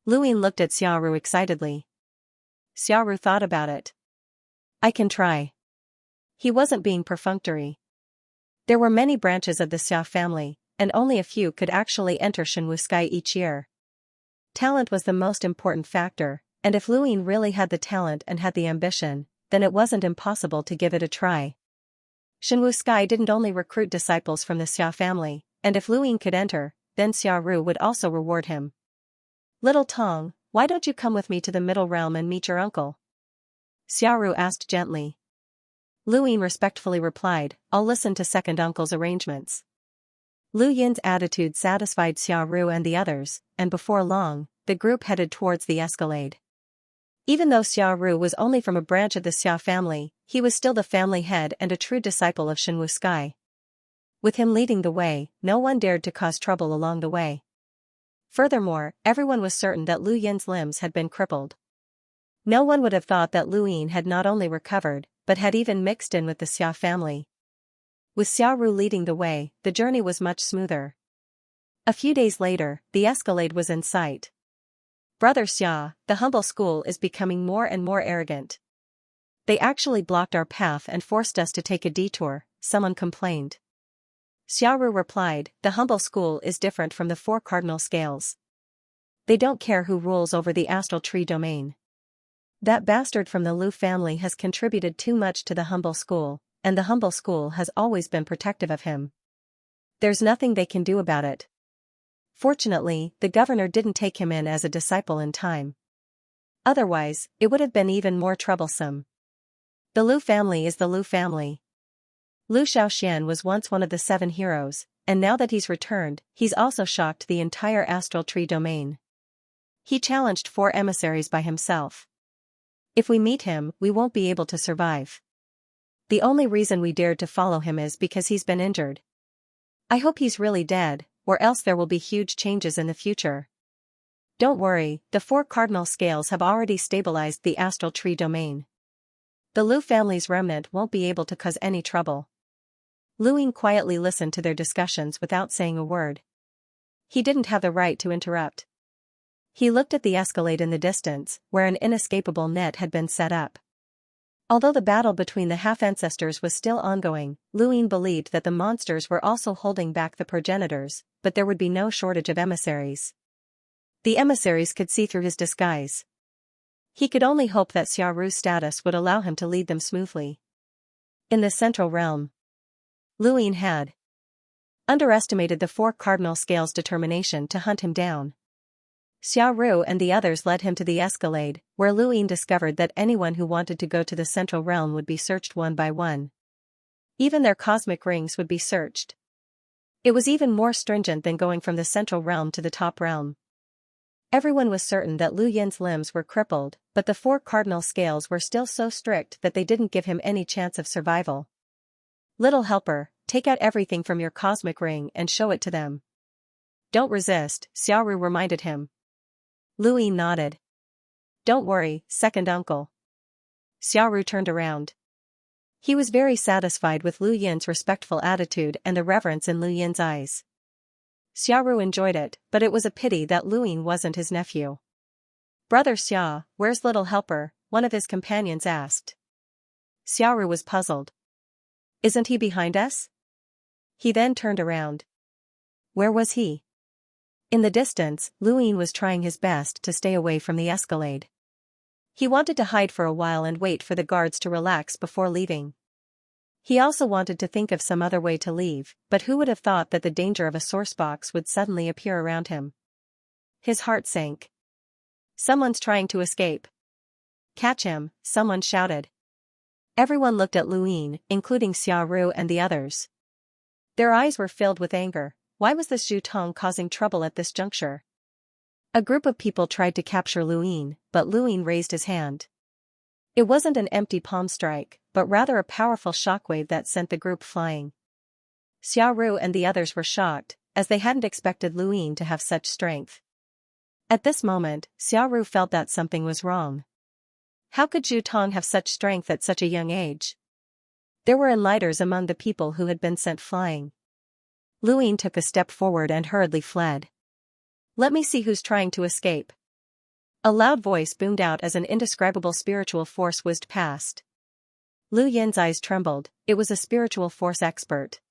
Lu Yin looked at Xia Ru excitedly. Xia Ru thought about it. I can try. He wasn't being perfunctory. There were many branches of the Xia family, and only a few could actually enter Shenwu Sky each year. Talent was the most important factor, and if Lu Yin really had the talent and had the ambition, then it wasn't impossible to give it a try. Shenwu Sky didn't only recruit disciples from the Xia family, and if Lu Yin could enter, then Xia Ru would also reward him. Little Tong, why don't you come with me to the middle realm and meet your uncle? Xia Ru asked gently. Lu Yin respectfully replied, I'll listen to second uncle's arrangements. Lu Yin's attitude satisfied Xia Ru and the others, and before long, the group headed towards the escalade. Even though Xia Ru was only from a branch of the Xia family, he was still the family head and a true disciple of Shenwu Sky. With him leading the way, no one dared to cause trouble along the way. Furthermore, everyone was certain that Lu Yin's limbs had been crippled. No one would have thought that Lu Yin had not only recovered, but had even mixed in with the Xia family. With Xia Ru leading the way, the journey was much smoother. A few days later, the escalade was in sight. Brother Xia, the humble school is becoming more and more arrogant. They actually blocked our path and forced us to take a detour, someone complained. Xia Ru replied, the humble school is different from the four cardinal scales. They don't care who rules over the astral tree domain. That bastard from the Lu family has contributed too much to the humble school, and the humble school has always been protective of him. There's nothing they can do about it. Fortunately, the governor didn't take him in as a disciple in time. Otherwise, it would have been even more troublesome. The Lu family is the Lu family. Lu Xiaoxian was once one of the 7 heroes, and now that he's returned, he's also shocked the entire astral tree domain. He challenged 4 emissaries by himself. If we meet him, we won't be able to survive. The only reason we dared to follow him is because he's been injured. I hope he's really dead, or else there will be huge changes in the future. Don't worry, the 4 cardinal scales have already stabilized the astral tree domain. The Lu family's remnant won't be able to cause any trouble. Lu Yin quietly listened to their discussions without saying a word. He didn't have the right to interrupt. He looked at the escalade in the distance, where an inescapable net had been set up. Although the battle between the half-ancestors was still ongoing, Lu Yin believed that the monsters were also holding back the progenitors, but there would be no shortage of emissaries. The emissaries could see through his disguise. He could only hope that Xia Ru's status would allow him to lead them smoothly. In the central realm, Lu Yin had underestimated the 4 cardinal scales' determination to hunt him down. Xiao Ru and the others led him to the escalade, where Lu Ying discovered that anyone who wanted to go to the central realm would be searched one by one. Even their cosmic rings would be searched. It was even more stringent than going from the central realm to the top realm. Everyone was certain that Lu Yin's limbs were crippled, but the 4 cardinal scales were still so strict that they didn't give him any chance of survival. Little helper, take out everything from your cosmic ring and show it to them. Don't resist, Xiaoru reminded him. Lu Ying nodded. Don't worry, second uncle. Xiaoru turned around. He was very satisfied with Lu Yin's respectful attitude and the reverence in Lu Yin's eyes. Xiaoru enjoyed it, but it was a pity that Lu Ying wasn't his nephew. Brother Xia, where's little helper? One of his companions asked. Xiaoru was puzzled. Isn't he behind us? He then turned around. Where was he? In the distance, Lu Ying was trying his best to stay away from the escalade. He wanted to hide for a while and wait for the guards to relax before leaving. He also wanted to think of some other way to leave, but who would have thought that the danger of a source box would suddenly appear around him? His heart sank. Someone's trying to escape. Catch him, someone shouted. Everyone looked at Lu Ying, including Xiaoru and the others. Their eyes were filled with anger. Why was this Zhu Tong causing trouble at this juncture? A group of people tried to capture Lu Ying, but Lu Ying raised his hand. It wasn't an empty palm strike, but rather a powerful shockwave that sent the group flying. Xiaoru and the others were shocked, as they hadn't expected Lu Ying to have such strength. At this moment, Xiaoru felt that something was wrong. How could Zhu Tong have such strength at such a young age? There were enlighters among the people who had been sent flying. Lu Ying took a step forward and hurriedly fled. Let me see who's trying to escape. A loud voice boomed out as an indescribable spiritual force whizzed past. Lu Yin's eyes trembled. It was a spiritual force expert.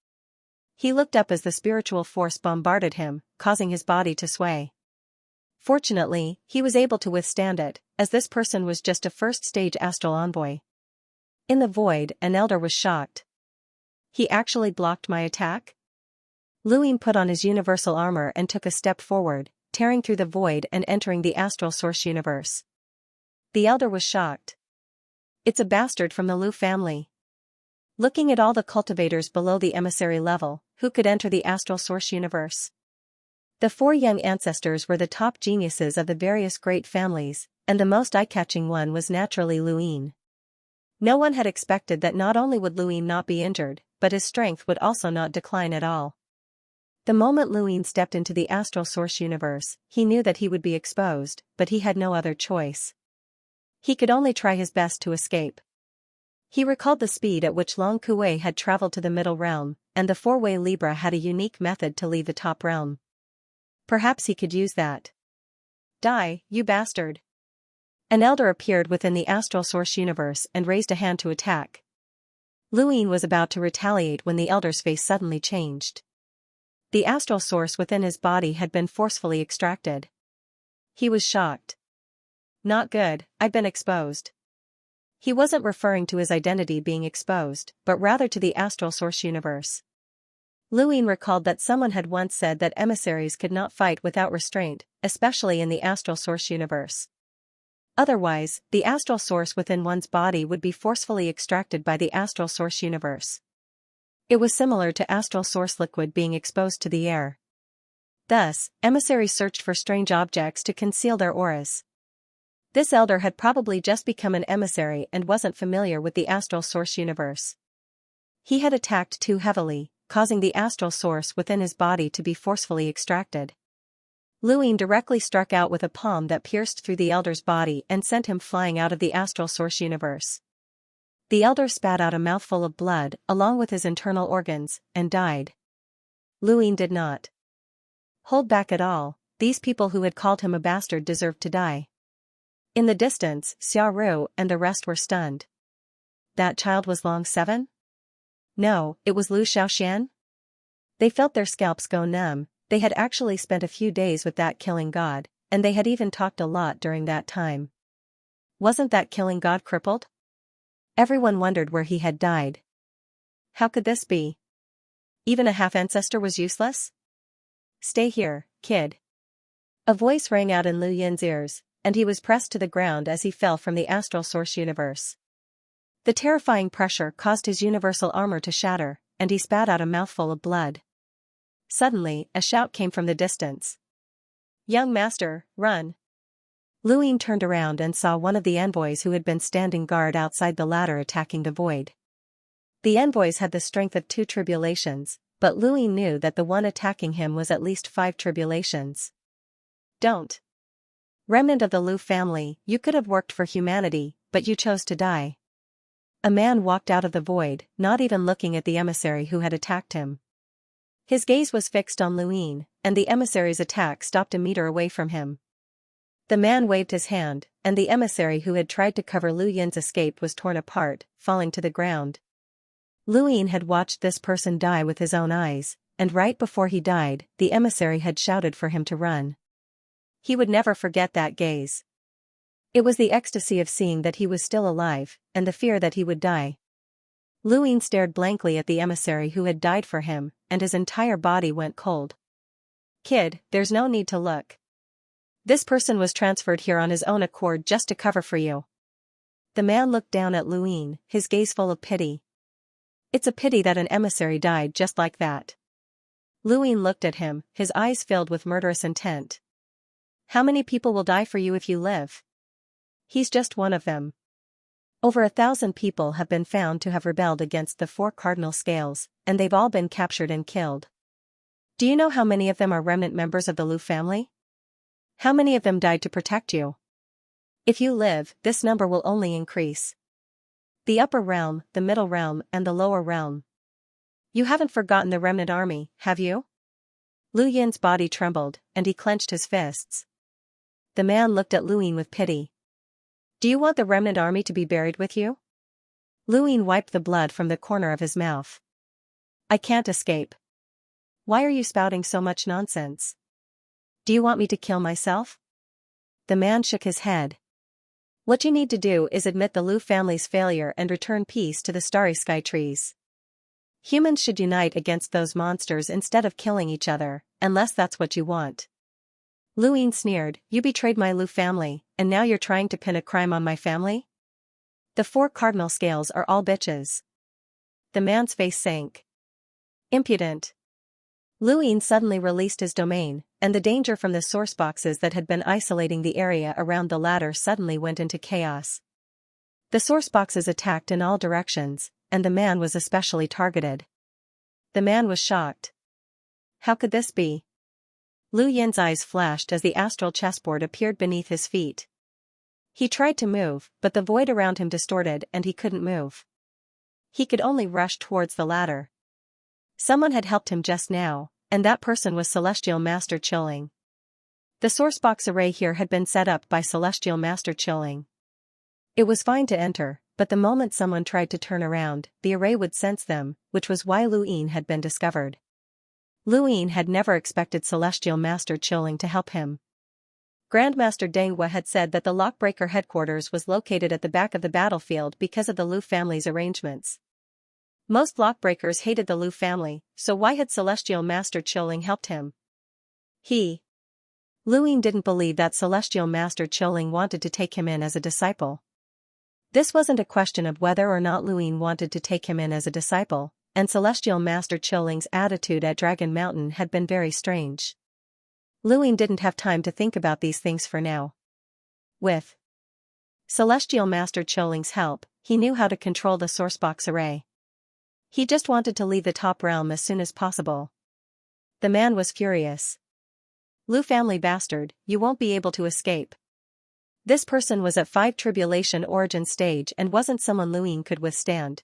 He looked up as the spiritual force bombarded him, causing his body to sway. Fortunately, he was able to withstand it, as this person was just a first-stage astral envoy. In the void, an elder was shocked. He actually blocked my attack? Lu Ying put on his universal armor and took a step forward, tearing through the void and entering the astral source universe. The elder was shocked. It's a bastard from the Lu family. Looking at all the cultivators below the emissary level, who could enter the astral source universe? The 4 young ancestors were the top geniuses of the various great families, and the most eye-catching one was naturally Lu Ying. No one had expected that not only would Lu Ying not be injured, but his strength would also not decline at all. The moment Lu Ying stepped into the astral source universe, he knew that he would be exposed, but he had no other choice. He could only try his best to escape. He recalled the speed at which Long Kuei had traveled to the middle realm, and the 4-way Libra had a unique method to leave the top realm. Perhaps he could use that. Die, you bastard. An elder appeared within the astral source universe and raised a hand to attack. Lu Ying was about to retaliate when the elder's face suddenly changed. The astral source within his body had been forcefully extracted. He was shocked. Not good, I've been exposed. He wasn't referring to his identity being exposed, but rather to the astral source universe. Lu Ying recalled that someone had once said that emissaries could not fight without restraint, especially in the astral source universe. Otherwise, the astral source within one's body would be forcefully extracted by the astral source universe. It was similar to astral source liquid being exposed to the air. Thus, emissaries searched for strange objects to conceal their auras. This elder had probably just become an emissary and wasn't familiar with the astral source universe. He had attacked too heavily, causing the astral source within his body to be forcefully extracted. Lu Ying directly struck out with a palm that pierced through the elder's body and sent him flying out of the astral source universe. The elder spat out a mouthful of blood, along with his internal organs, and died. Lu Ying did not hold back at all. These people who had called him a bastard deserved to die. In the distance, Xiaoru and the rest were stunned. That child was Long 7? No, it was Lu Xiaoxian? They felt their scalps go numb. They had actually spent a few days with that killing god, and they had even talked a lot during that time. Wasn't that killing god crippled? Everyone wondered where he had died. How could this be? Even a half-ancestor was useless? Stay here, kid. A voice rang out in Lu Yin's ears, and he was pressed to the ground as he fell from the astral source universe. The terrifying pressure caused his universal armor to shatter, and he spat out a mouthful of blood. Suddenly, a shout came from the distance. "Young master, run!" Lu Yin turned around and saw one of the envoys who had been standing guard outside the ladder attacking the void. The envoys had the strength of 2 tribulations, but Lu Yin knew that the one attacking him was at least 5 tribulations. "Don't. Remnant of the Lu family, you could have worked for humanity, but you chose to die." A man walked out of the void, not even looking at the emissary who had attacked him. His gaze was fixed on Lu Yin, and the emissary's attack stopped a meter away from him. The man waved his hand, and the emissary who had tried to cover Lu Yin's escape was torn apart, falling to the ground. Lu Yin had watched this person die with his own eyes, and right before he died, the emissary had shouted for him to run. He would never forget that gaze. It was the ecstasy of seeing that he was still alive, and the fear that he would die. Lu Yin stared blankly at the emissary who had died for him, and his entire body went cold. "Kid, there's no need to look. This person was transferred here on his own accord just to cover for you." The man looked down at Lu Yin, his gaze full of pity. "It's a pity that an emissary died just like that." Lu Yin looked at him, his eyes filled with murderous intent. "How many people will die for you if you live? He's just one of them. Over 1,000 people have been found to have rebelled against the 4 cardinal scales, and they've all been captured and killed. Do you know how many of them are remnant members of the Lu family? How many of them died to protect you? If you live, this number will only increase. The upper realm, the middle realm, and the lower realm. You haven't forgotten the remnant army, have you?" Lu Yin's body trembled, and he clenched his fists. The man looked at Lu Yin with pity. "Do you want the remnant army to be buried with you?" Lu Yin wiped the blood from the corner of his mouth. "I can't escape." "Why are you spouting so much nonsense? Do you want me to kill myself?" The man shook his head. "What you need to do is admit the Lu family's failure and return peace to the starry sky trees. Humans should unite against those monsters instead of killing each other, unless that's what you want." Lu Yin sneered, "You betrayed my Lu family, and now you're trying to pin a crime on my family? The 4 cardinal scales are all bitches." The man's face sank. "Impudent." Lu Yin suddenly released his domain, and the danger from the source boxes that had been isolating the area around the ladder suddenly went into chaos. The source boxes attacked in all directions, and the man was especially targeted. The man was shocked. How could this be? Lu Yin's eyes flashed as the astral chessboard appeared beneath his feet. He tried to move, but the void around him distorted and he couldn't move. He could only rush towards the ladder. Someone had helped him just now, and that person was Celestial Master Chilling. The sourcebox array here had been set up by Celestial Master Chilling. It was fine to enter, but the moment someone tried to turn around, the array would sense them, which was why Lu Yin had been discovered. Lu Yin had never expected Celestial Master Chilling to help him. Grandmaster Dengwa had said that the Lockbreaker headquarters was located at the back of the battlefield because of the Lu family's arrangements. Most Lockbreakers hated the Lu family, so why had Celestial Master Chilling helped him? Lu Yin didn't believe that Celestial Master Chilling wanted to take him in as a disciple. This wasn't a question of whether or not Lu Yin wanted to take him in as a disciple, and Celestial Master Chilling's attitude at Dragon Mountain had been very strange. Lu Yin didn't have time to think about these things for now. With Celestial Master Chilling's help, he knew how to control the sourcebox array. He just wanted to leave the top realm as soon as possible. The man was furious. Lu family bastard, you won't be able to escape. This person was at 5 tribulation origin stage and wasn't someone Lu Yin could withstand.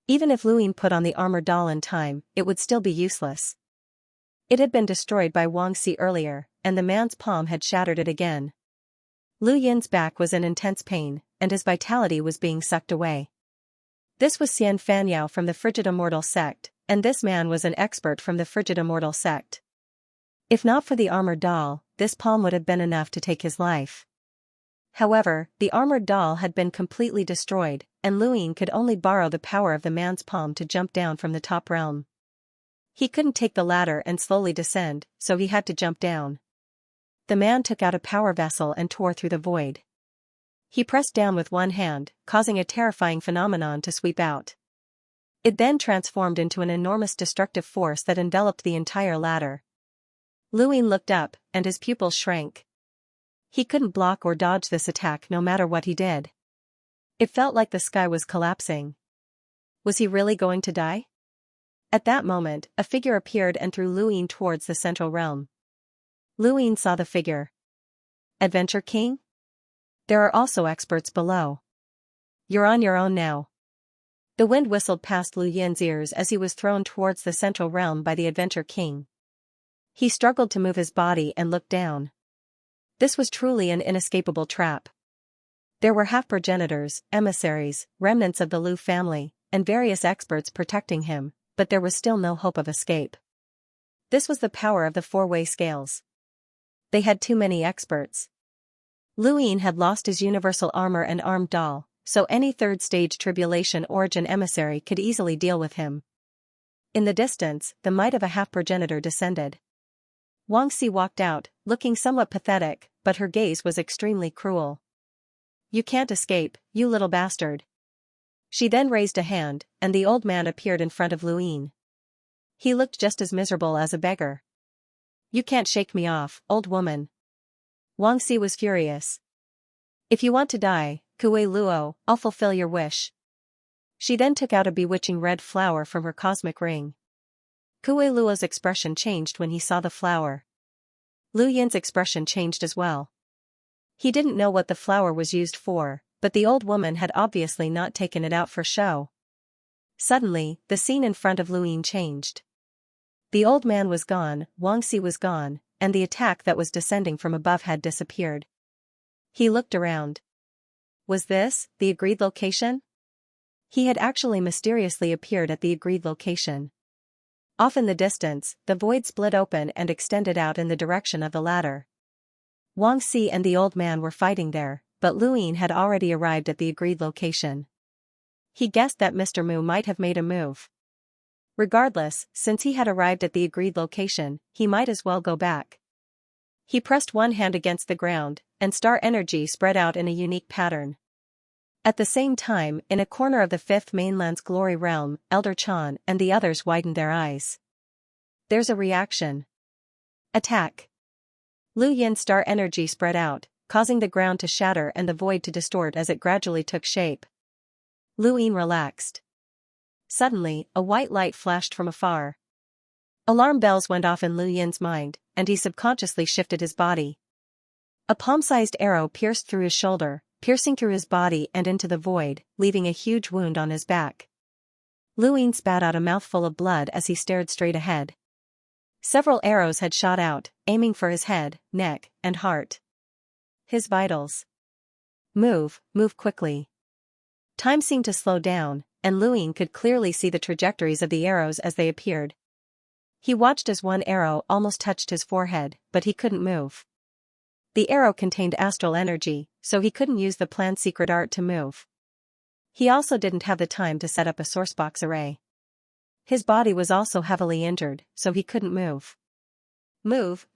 Even if Lu Yin put on the armor doll in time, it would still be useless. It had been destroyed by Wang Si earlier, and the man's palm had shattered it again. Lu Yin's back was in intense pain, and his vitality was being sucked away. This was Xian Fanyao from the Frigid Immortal sect, and this man was an expert from the Frigid Immortal sect. If not for the armored doll, this palm would have been enough to take his life. However, the armored doll had been completely destroyed, and Lu Yin could only borrow the power of the man's palm to jump down from the top realm. He couldn't take the ladder and slowly descend, so he had to jump down. the man took out a power vessel and tore through the void. He pressed down with one hand, causing a terrifying phenomenon to sweep out. It then transformed into an enormous destructive force that enveloped the entire ladder. Luin looked up, and his pupils shrank. He couldn't block or dodge this attack no matter what he did. It felt like the sky was collapsing. Was he really going to die? At that moment, a figure appeared and threw Luin towards the central realm. Luin saw the figure. Adventure King? There are also experts below. You're on your own now. The wind whistled past Lu Yin's ears as he was thrown towards the central realm by the Adventure King. He struggled to move his body and looked down. This was truly an inescapable trap. There were half-progenitors, emissaries, remnants of the Lu family, and various experts protecting him, but there was still no hope of escape. This was the power of the four-way scales. They had too many experts. Luin had lost his universal armor and armed doll, so any third-stage tribulation origin emissary could easily deal with him. In the distance, the might of a half-progenitor descended. Xianxia walked out, looking somewhat pathetic, but her gaze was extremely cruel. You can't escape, you little bastard. She then raised a hand, and the old man appeared in front of Luin. He looked just as miserable as a beggar. You can't shake me off, old woman. Xianxia was furious. If you want to die, Kue Luo, I'll fulfill your wish. She then took out a bewitching red flower from her cosmic ring. Kue Luo's expression changed when he saw the flower. Lu Yin's expression changed as well. He didn't know what the flower was used for, but the old woman had obviously not taken it out for show. Suddenly, the scene in front of Luin changed. The old man was gone, Xianxia was gone, and the attack that was descending from above had disappeared. He looked around. Was this the agreed location? He had actually mysteriously appeared at the agreed location. Off in the distance, the void split open and extended out in the direction of the ladder. Xianxia and the old man were fighting there, but Luin had already arrived at the agreed location. He guessed that Mr. Mu might have made a move. Regardless, since he had arrived at the agreed location, he might as well go back. He pressed one hand against the ground, and star energy spread out in a unique pattern. At the same time, in a corner of the Fifth Mainland's glory realm, Elder Chan and the others widened their eyes. There's a reaction. Attack. Lu Yin's star energy spread out, causing the ground to shatter and the void to distort as it gradually took shape. Luin relaxed. Suddenly, a white light flashed from afar. Alarm bells went off in Lu Yin's mind, and he subconsciously shifted his body. A palm-sized arrow pierced through his shoulder, piercing through his body and into the void, leaving a huge wound on his back. Luin spat out a mouthful of blood as he stared straight ahead. Several arrows had shot out, aiming for his head, neck, and heart. His vitals. Move quickly. Time seemed to slow down, and Luin could clearly see the trajectories of the arrows as they appeared. He watched as one arrow almost touched his forehead, but he couldn't move. The arrow contained astral energy, so he couldn't use the planned secret art to move. He also didn't have the time to set up a sourcebox array. His body was also heavily injured, so he couldn't move. Move.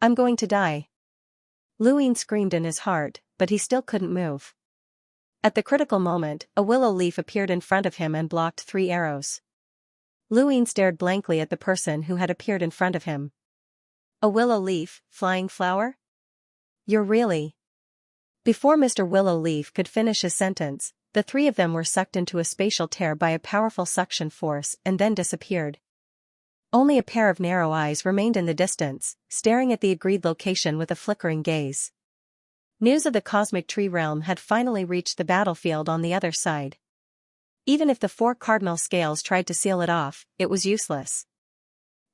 I'm going to die. Luin screamed in his heart, but he still couldn't move. At the critical moment, a willow leaf appeared in front of him and blocked 3 arrows. Luin stared blankly at the person who had appeared in front of him. A willow leaf, flying flower? You're really... Before Mr. Willow Leaf could finish his sentence, the 3 of them were sucked into a spatial tear by a powerful suction force and then disappeared. Only a pair of narrow eyes remained in the distance, staring at the agreed location with a flickering gaze. News of the cosmic tree realm had finally reached the battlefield on the other side. Even if the 4 cardinal scales tried to seal it off, it was useless.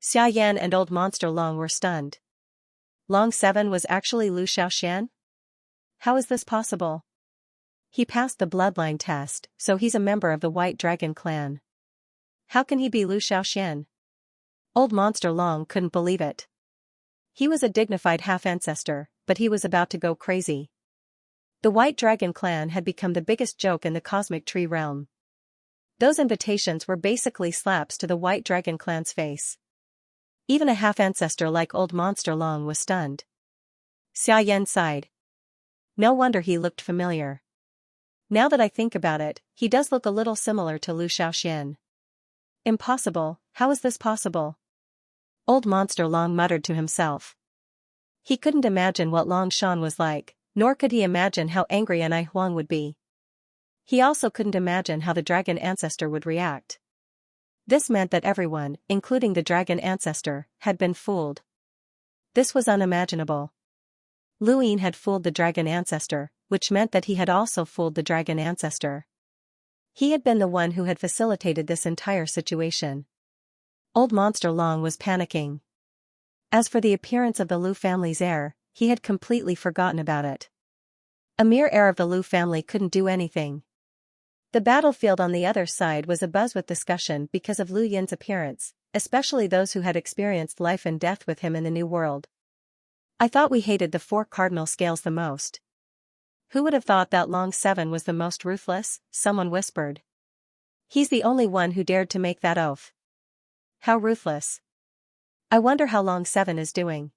Xiayan and Old Monster Long were stunned. Long 7 was actually Lu Xiaoxian? How is this possible? He passed the bloodline test, so he's a member of the White Dragon clan. How can he be Lu Xiaoxian? Old Monster Long couldn't believe it. He was a dignified half-ancestor, but he was about to go crazy. The White Dragon clan had become the biggest joke in the cosmic tree realm. Those invitations were basically slaps to the White Dragon clan's face. Even a half-ancestor like old Monster Long was stunned. Xia Yan sighed. No wonder he looked familiar. Now that I think about it, he does look a little similar to Lu Shaoxian. Impossible, how is this possible? Old Monster Long muttered to himself. He couldn't imagine what Long Shan was like, nor could he imagine how angry Anai Huang would be. He also couldn't imagine how the dragon ancestor would react. This meant that everyone, including the dragon ancestor, had been fooled. This was unimaginable. Lu Yin had fooled the dragon ancestor, which meant that he had also fooled the dragon ancestor. He had been the one who had facilitated this entire situation. Old Monster Long was panicking. As for the appearance of the Lu family's heir, he had completely forgotten about it. A mere heir of the Lu family couldn't do anything. The battlefield on the other side was abuzz with discussion because of Lu Yin's appearance, especially those who had experienced life and death with him in the New World. I thought we hated the 4 cardinal scales the most. Who would have thought that Long 7 was the most ruthless? Someone whispered. He's the only one who dared to make that oath. How ruthless. I wonder how Long 7 is doing.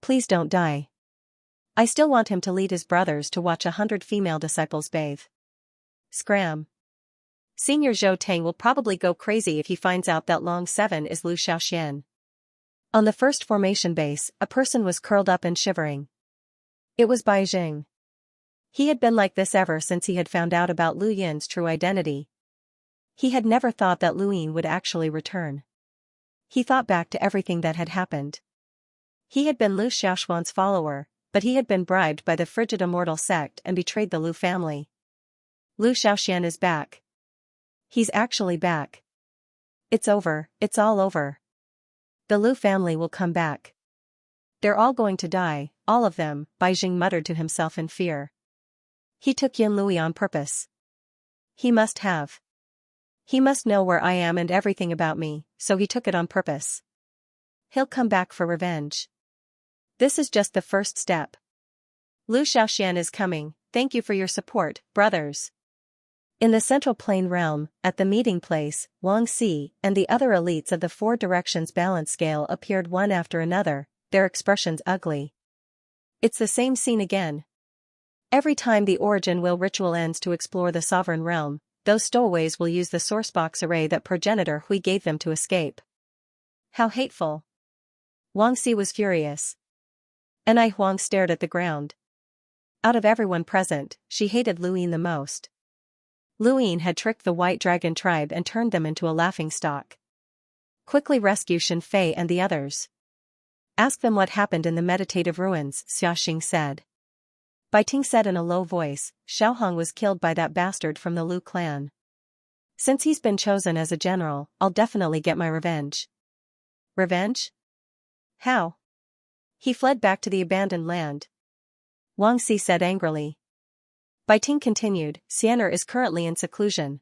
Please don't die. I still want him to lead his brothers to watch 100 female disciples bathe. Scram. Senior Zhou Tang will probably go crazy if he finds out that Long 7 is Lu Shaoxian. On the first formation base, a person was curled up and shivering. It was Bai Jing. He had been like this ever since he had found out about Lu Yin's true identity. He had never thought that Lu Yin would actually return. He thought back to everything that had happened. He had been Lu Xiaoxuan's follower, but he had been bribed by the frigid immortal sect and betrayed the Lu family. Lu Xiaoxian is back. He's actually back. It's over, it's all over. The Lu family will come back. They're all going to die, all of them, Bai Jing muttered to himself in fear. He took Yin Lui on purpose. He must have. He must know where I am and everything about me, so he took it on purpose. He'll come back for revenge. This is just the first step. Lu Shaoxian is coming, thank you for your support, brothers. In the Central Plain realm, at the meeting place, Wang Xi and the other elites of the 4 directions balance scale appeared one after another, their expressions ugly. It's the same scene again. Every time the origin will ritual ends to explore the sovereign realm, those stowaways will use the sourcebox array that progenitor Hui gave them to escape. How hateful. Wang Xi was furious. Anai Huang stared at the ground. Out of everyone present, she hated Lu Yin the most. Lu Yin had tricked the White Dragon tribe and turned them into a laughingstock. Quickly rescue Shen Fei and the others. Ask them what happened in the meditative ruins, Xia Xing said. Bai Ting said in a low voice, Xiaohong was killed by that bastard from the Lu clan. Since he's been chosen as a general, I'll definitely get my revenge. Revenge? How? He fled back to the abandoned land. Wang Xi said angrily. Bai Ting continued, Xian'er is currently in seclusion.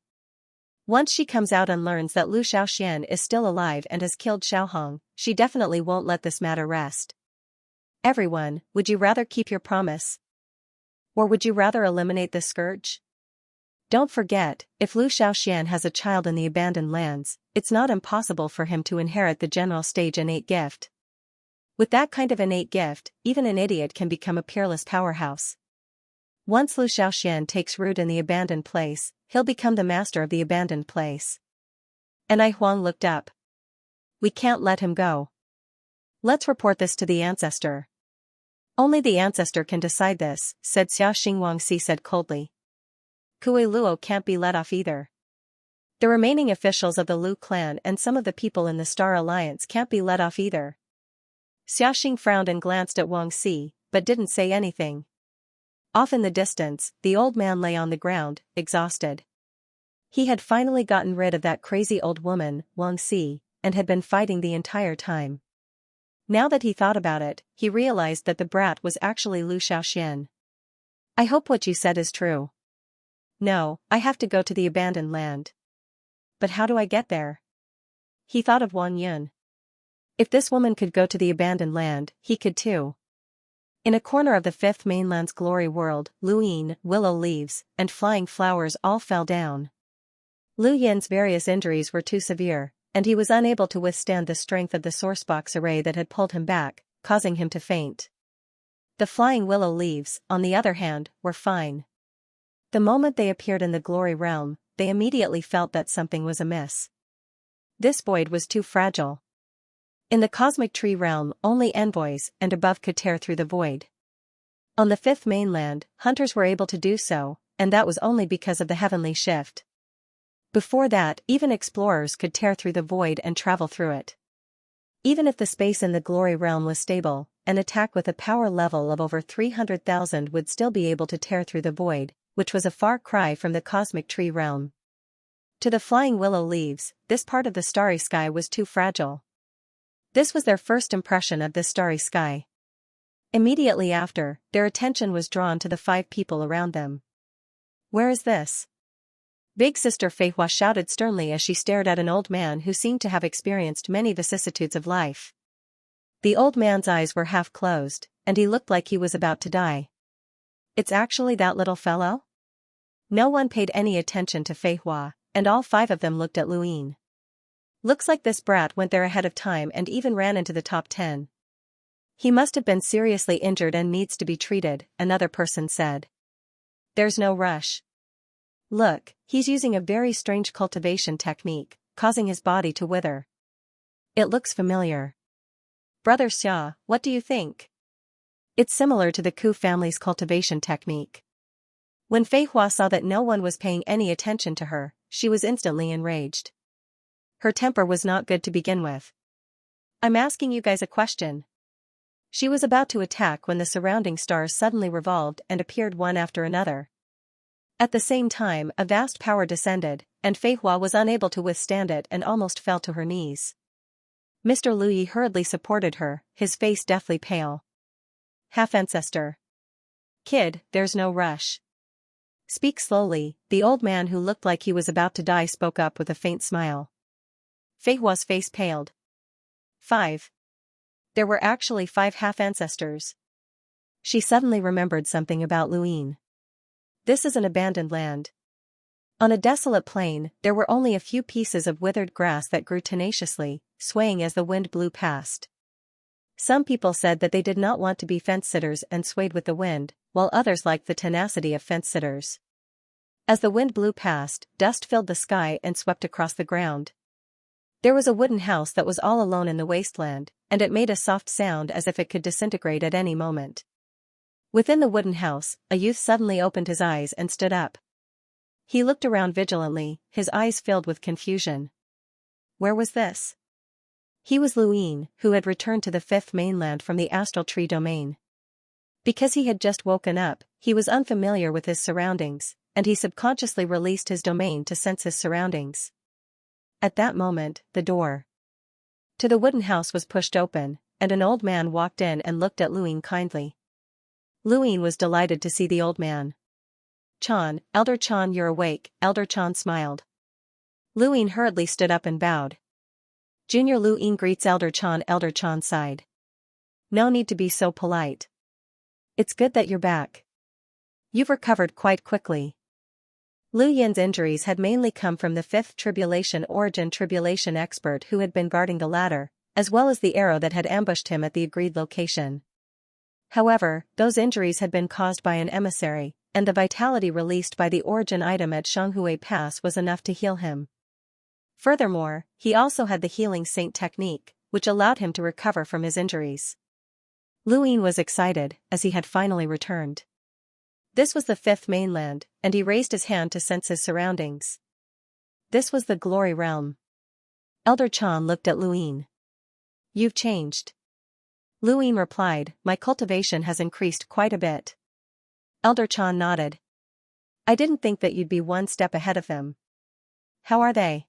Once she comes out and learns that Lu Shaoxian is still alive and has killed Xiaohong, she definitely won't let this matter rest. Everyone, would you rather keep your promise? Or would you rather eliminate the scourge? Don't forget, if Lu Shaoxian has a child in the abandoned lands, it's not impossible for him to inherit the general stage innate gift. With that kind of innate gift, even an idiot can become a peerless powerhouse. Once Lu Shaoxian takes root in the abandoned place, he'll become the master of the abandoned place. Anai Huang looked up. We can't let him go. Let's report this to the ancestor. Only the ancestor can decide this, said Xia Xing. Wang Xi said coldly. Kui Luo can't be let off either. The remaining officials of the Lu clan and some of the people in the Star Alliance can't be let off either. Xia Xing frowned and glanced at Wang Xi, but didn't say anything. Off in the distance, the old man lay on the ground, exhausted. He had finally gotten rid of that crazy old woman, Wang Xi, and had been fighting the entire time. Now that he thought about it, he realized that the brat was actually Lu Shaoxian. I hope what you said is true. No, I have to go to the abandoned land. But how do I get there? He thought of Wang Yun. If this woman could go to the abandoned land, he could too. In a corner of the 5th mainland's glory world, Lu Yin, willow leaves, and flying flowers all fell down. Lu Yin's various injuries were too severe, and he was unable to withstand the strength of the sourcebox array that had pulled him back, causing him to faint. The flying willow leaves, on the other hand, were fine. The moment they appeared in the glory realm, they immediately felt that something was amiss. This void was too fragile. In the cosmic tree realm, only envoys and above could tear through the void. On the fifth mainland, hunters were able to do so, and that was only because of the heavenly shift. Before that, even explorers could tear through the void and travel through it. Even if the space in the glory realm was stable, an attack with a power level of over 300,000 would still be able to tear through the void, which was a far cry from the cosmic tree realm. To the flying willow leaves, this part of the starry sky was too fragile. This was their first impression of this starry sky. Immediately after, their attention was drawn to the 5 people around them. "Where is this?" Big Sister Feihua shouted sternly as she stared at an old man who seemed to have experienced many vicissitudes of life. The old man's eyes were half closed, and he looked like he was about to die. "It's actually that little fellow?" No one paid any attention to Feihua, and all 5 of them looked at Luin. "Looks like this brat went there ahead of time and even ran into the top 10. He must have been seriously injured and needs to be treated," another person said. "There's no rush. Look, he's using a very strange cultivation technique, causing his body to wither. It looks familiar. Brother Xia, what do you think?" "It's similar to the Ku family's cultivation technique." When Feihua saw that no one was paying any attention to her, she was instantly enraged. Her temper was not good to begin with. "I'm asking you guys a question." She was about to attack when the surrounding stars suddenly revolved and appeared one after another. At the same time, a vast power descended, and Feihua was unable to withstand it and almost fell to her knees. Mr. Lui hurriedly supported her, his face deathly pale. "Half-ancestor. Kid, there's no rush. Speak slowly," the old man who looked like he was about to die spoke up with a faint smile. Feihua's face paled. 5. There were actually 5 half-ancestors. She suddenly remembered something about Luin. This is an abandoned land. On a desolate plain, there were only a few pieces of withered grass that grew tenaciously, swaying as the wind blew past. Some people said that they did not want to be fence-sitters and swayed with the wind, while others liked the tenacity of fence-sitters. As the wind blew past, dust filled the sky and swept across the ground. There was a wooden house that was all alone in the wasteland, and it made a soft sound as if it could disintegrate at any moment. Within the wooden house, a youth suddenly opened his eyes and stood up. He looked around vigilantly, his eyes filled with confusion. Where was this? He was Luin, who had returned to the 5th mainland from the astral tree domain. Because he had just woken up, he was unfamiliar with his surroundings, and he subconsciously released his domain to sense his surroundings. At that moment, the door to the wooden house was pushed open, and an old man walked in and looked at Luin kindly. Luin was delighted to see the old man. "Chan, Elder Chan, you're awake," Elder Chan smiled. Luin hurriedly stood up and bowed. Junior Luin greets Elder Chan. Elder Chan sighed. "No need to be so polite. It's good that you're back. You've recovered quite quickly." Lu Yin's injuries had mainly come from the 5th tribulation origin tribulation expert who had been guarding the ladder, as well as the arrow that had ambushed him at the agreed location. However, those injuries had been caused by an emissary, and the vitality released by the origin item at Shanghui Pass was enough to heal him. Furthermore, he also had the healing saint technique, which allowed him to recover from his injuries. Luin was excited, as he had finally returned. This was the 5th mainland, and he raised his hand to sense his surroundings. This was the glory realm. Elder Chan looked at Luin. "You've changed." Luin replied, "My cultivation has increased quite a bit." Elder Chan nodded. "I didn't think that you'd be one step ahead of them. How are they?"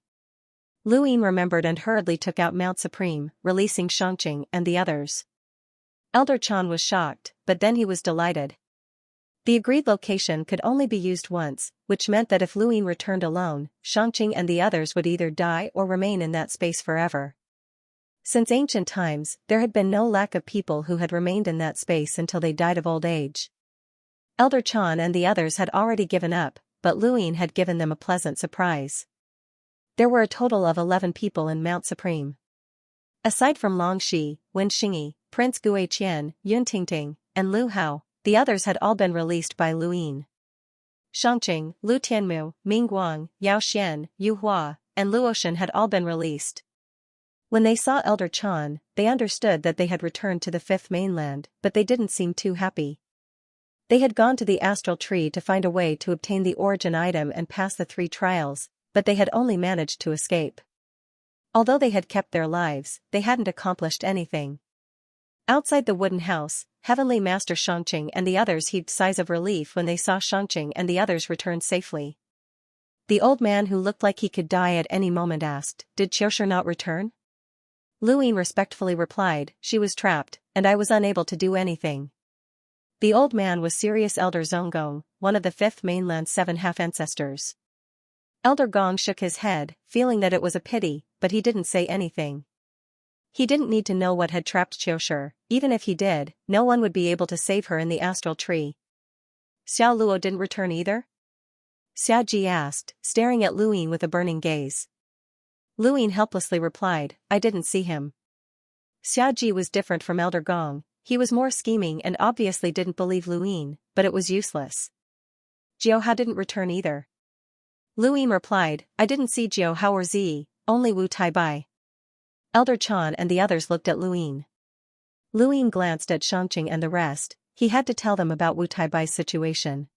Luin remembered and hurriedly took out Mount Supreme, releasing Xianxia and the others. Elder Chan was shocked, but then he was delighted. The agreed location could only be used once, which meant that if Luin returned alone, Xianxia and the others would either die or remain in that space forever. Since ancient times, there had been no lack of people who had remained in that space until they died of old age. Elder Chan and the others had already given up, but Luin had given them a pleasant surprise. There were a total of 11 people in Mount Supreme. Aside from Long Shi, Wen Xingyi, Prince Guiqian, Yun Tingting, and Lu Hao, the others had all been released by Lu Yin. Shangqing, Lu Tianmu, Ming Guang, Yao Xian, Yu Hua, and Lu Ocean had all been released. When they saw Elder Chan, they understood that they had returned to the fifth mainland, but they didn't seem too happy. They had gone to the astral tree to find a way to obtain the origin item and pass the 3 trials, but they had only managed to escape. Although they had kept their lives, they hadn't accomplished anything. Outside the wooden house, Heavenly Master Shangqing and the others heaved sighs of relief when they saw Shangqing and the others return safely. The old man who looked like he could die at any moment asked, "Did Xiaoshi not return?" Lu Yin respectfully replied, "She was trapped, and I was unable to do anything." The old man was serious Elder Zonggong, one of the fifth mainland's 7 half-ancestors. Elder Gong shook his head, feeling that it was a pity, but he didn't say anything. He didn't need to know what had trapped Xiaoshi. Even if he did, no one would be able to save her in the astral tree. Xiao Luo didn't return either? Xia Ji asked, staring at Lu Yin with a burning gaze. Lu Yin helplessly replied, "I didn't see him." Xia Ji was different from Elder Gong. He was more scheming and obviously didn't believe Lu Yin, but it was useless. Jiao Hao didn't return either. Lu Yin replied, "I didn't see Jiao Hao or Zi, only Wu Taibai." Elder Chan and the others looked at Lu Yin. Lu Yin glanced at Shangqing and the rest. He had to tell them about Wu Taibai's situation.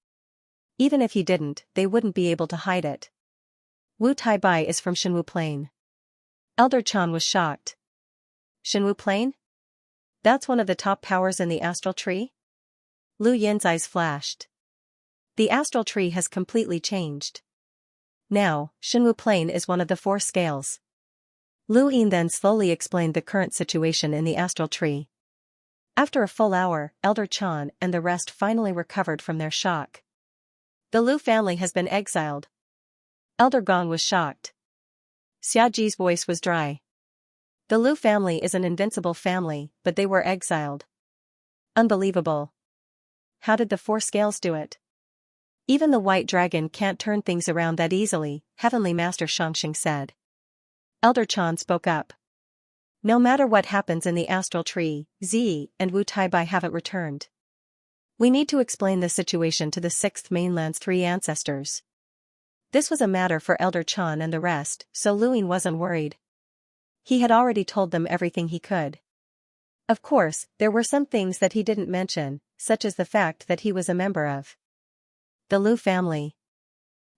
Even if he didn't, they wouldn't be able to hide it. Wu Taibai is from Shenwu Plain. Elder Chan was shocked. Shenwu Plain? That's one of the top powers in the astral tree? Lu Yin's eyes flashed. The astral tree has completely changed. Now, Shenwu Plain is one of the 4 scales. Lu Yin then slowly explained the current situation in the astral tree. After a full hour, Elder Chan and the rest finally recovered from their shock. The Lu family has been exiled. Elder Gong was shocked. Xia Ji's voice was dry. The Lu family is an invincible family, but they were exiled. Unbelievable. How did the 4 scales do it? Even the white dragon can't turn things around that easily, Heavenly Master Shangqing said. Elder Chan spoke up. No matter what happens in the astral tree, Zi and Wu Taibai haven't returned. We need to explain the situation to the 6th mainland's 3 ancestors. This was a matter for Elder Chan and the rest, so Lu Yin wasn't worried. He had already told them everything he could. Of course, there were some things that he didn't mention, such as the fact that he was a member of the Lu family.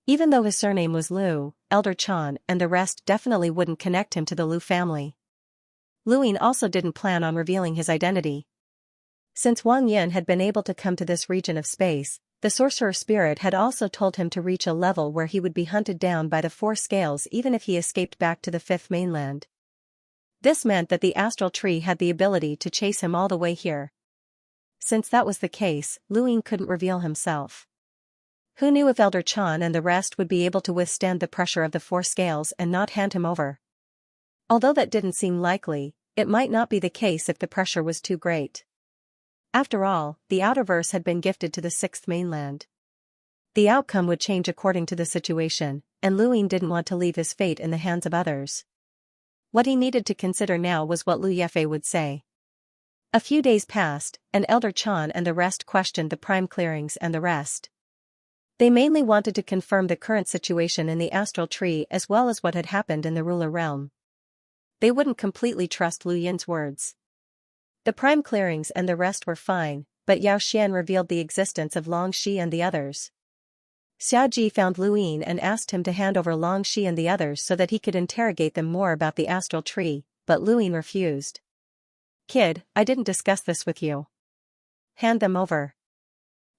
Even though his surname was Lu, Elder Chan and the rest definitely wouldn't connect him to the Lu family. Lu Yin also didn't plan on revealing his identity. Since Wang Yin had been able to come to this region of space, the sorcerer spirit had also told him to reach a level where he would be hunted down by the 4 scales even if he escaped back to the 5th mainland. This meant that the astral tree had the ability to chase him all the way here. Since that was the case, Lu Yin couldn't reveal himself. Who knew if Elder Chan and the rest would be able to withstand the pressure of the 4 scales and not hand him over? Although that didn't seem likely, it might not be the case if the pressure was too great. After all, the Outerverse had been gifted to the 6th mainland. The outcome would change according to the situation, and Lu Yin didn't want to leave his fate in the hands of others. What he needed to consider now was what Lu Yefei would say. A few days passed, and Elder Chan and the rest questioned the prime clearings and the rest. They mainly wanted to confirm the current situation in the astral tree as well as what had happened in the ruler realm. They wouldn't completely trust Lu Yin's words. The prime clearings and the rest were fine, but Yao Xian revealed the existence of Long Shi and the others. Xia Ji found Lu Yin and asked him to hand over Long Shi and the others so that he could interrogate them more about the astral tree, but Lu Yin refused. "Kid, I didn't discuss this with you. Hand them over."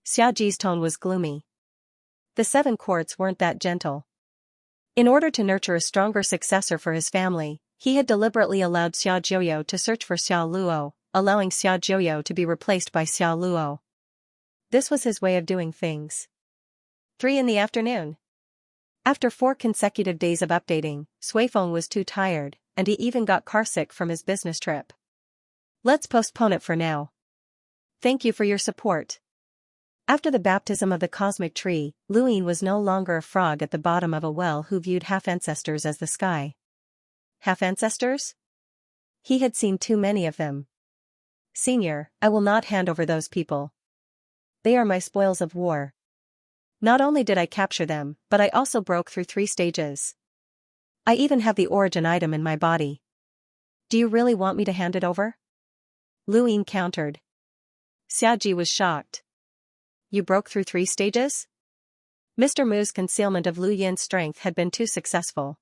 Xia Ji's tone was gloomy. The 7 courts weren't that gentle. In order to nurture a stronger successor for his family, he had deliberately allowed Xia Jiuyo to search for Xiao Luo, allowing Xia Jiuyo to be replaced by Xiao Luo. This was his way of doing things. 3 in the afternoon. After 4 consecutive days of updating, Suifeng was too tired, and he even got carsick from his business trip. Let's postpone it for now. Thank you for your support. After the baptism of the cosmic tree, Luin was no longer a frog at the bottom of a well who viewed half-ancestors as the sky. Half-ancestors? He had seen too many of them. Senior, I will not hand over those people. They are my spoils of war. Not only did I capture them, but I also broke through 3 stages. I even have the origin item in my body. Do you really want me to hand it over? Luin countered. Xiaji was shocked. You broke through 3 stages? Mr. Mu's concealment of Lu Yin's strength had been too successful.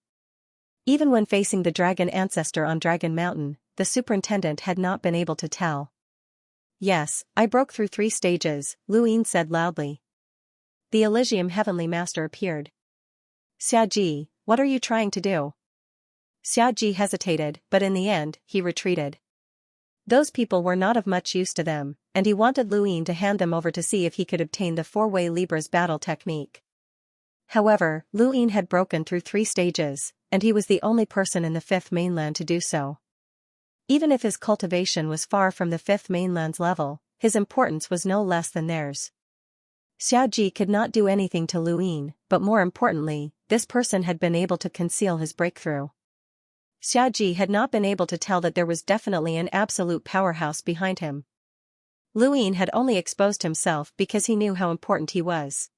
Even when facing the dragon ancestor on Dragon Mountain, the superintendent had not been able to tell. Yes, I broke through 3 stages, Luin said loudly. The Elysium Heavenly Master appeared. Xiaji, what are you trying to do? Xiaji hesitated, but in the end, he retreated. Those people were not of much use to them, and he wanted Luin to hand them over to see if he could obtain the 4-way Libra's battle technique. However, Luin had broken through 3 stages, and he was the only person in the 5th mainland to do so. Even if his cultivation was far from the 5th mainland's level, his importance was no less than theirs. Xiaji could not do anything to Luin, but more importantly, this person had been able to conceal his breakthrough. Xiaji had not been able to tell that there was definitely an absolute powerhouse behind him. Luin had only exposed himself because he knew how important he was.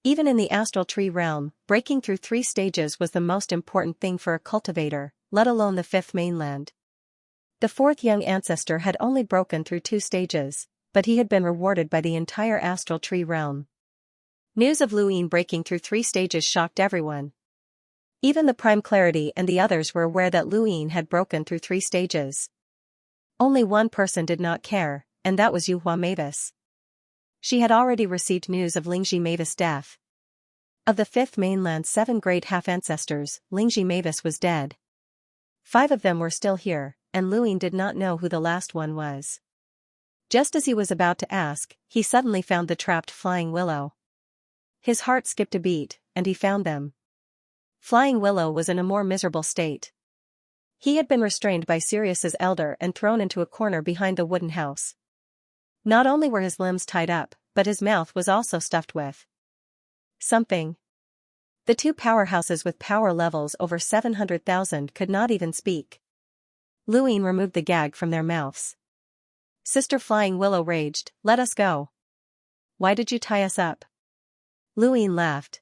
Even in the astral tree realm, breaking through 3 stages was the most important thing for a cultivator, let alone the 5th mainland. The 4th young ancestor had only broken through 2 stages, but he had been rewarded by the entire astral tree realm. News of Luin breaking through 3 stages shocked everyone. Even the Prime Clarity and the others were aware that Luin had broken through 3 stages. Only one person did not care, and that was Yuhua Mavis. She had already received news of Lingji Mavis' death. Of the 5th mainland's 7 great half-ancestors, Lingji Mavis was dead. 5 of them were still here, and Luin did not know who the last one was. Just as he was about to ask, he suddenly found the trapped Flying Willow. His heart skipped a beat, and he found them. Flying Willow was in a more miserable state. He had been restrained by Sirius's elder and thrown into a corner behind the wooden house. Not only were his limbs tied up, but his mouth was also stuffed with something. The 2 powerhouses with power levels over 700,000 could not even speak. Luin removed the gag from their mouths. Sister Flying Willow raged, "Let us go. Why did you tie us up?" Luin laughed.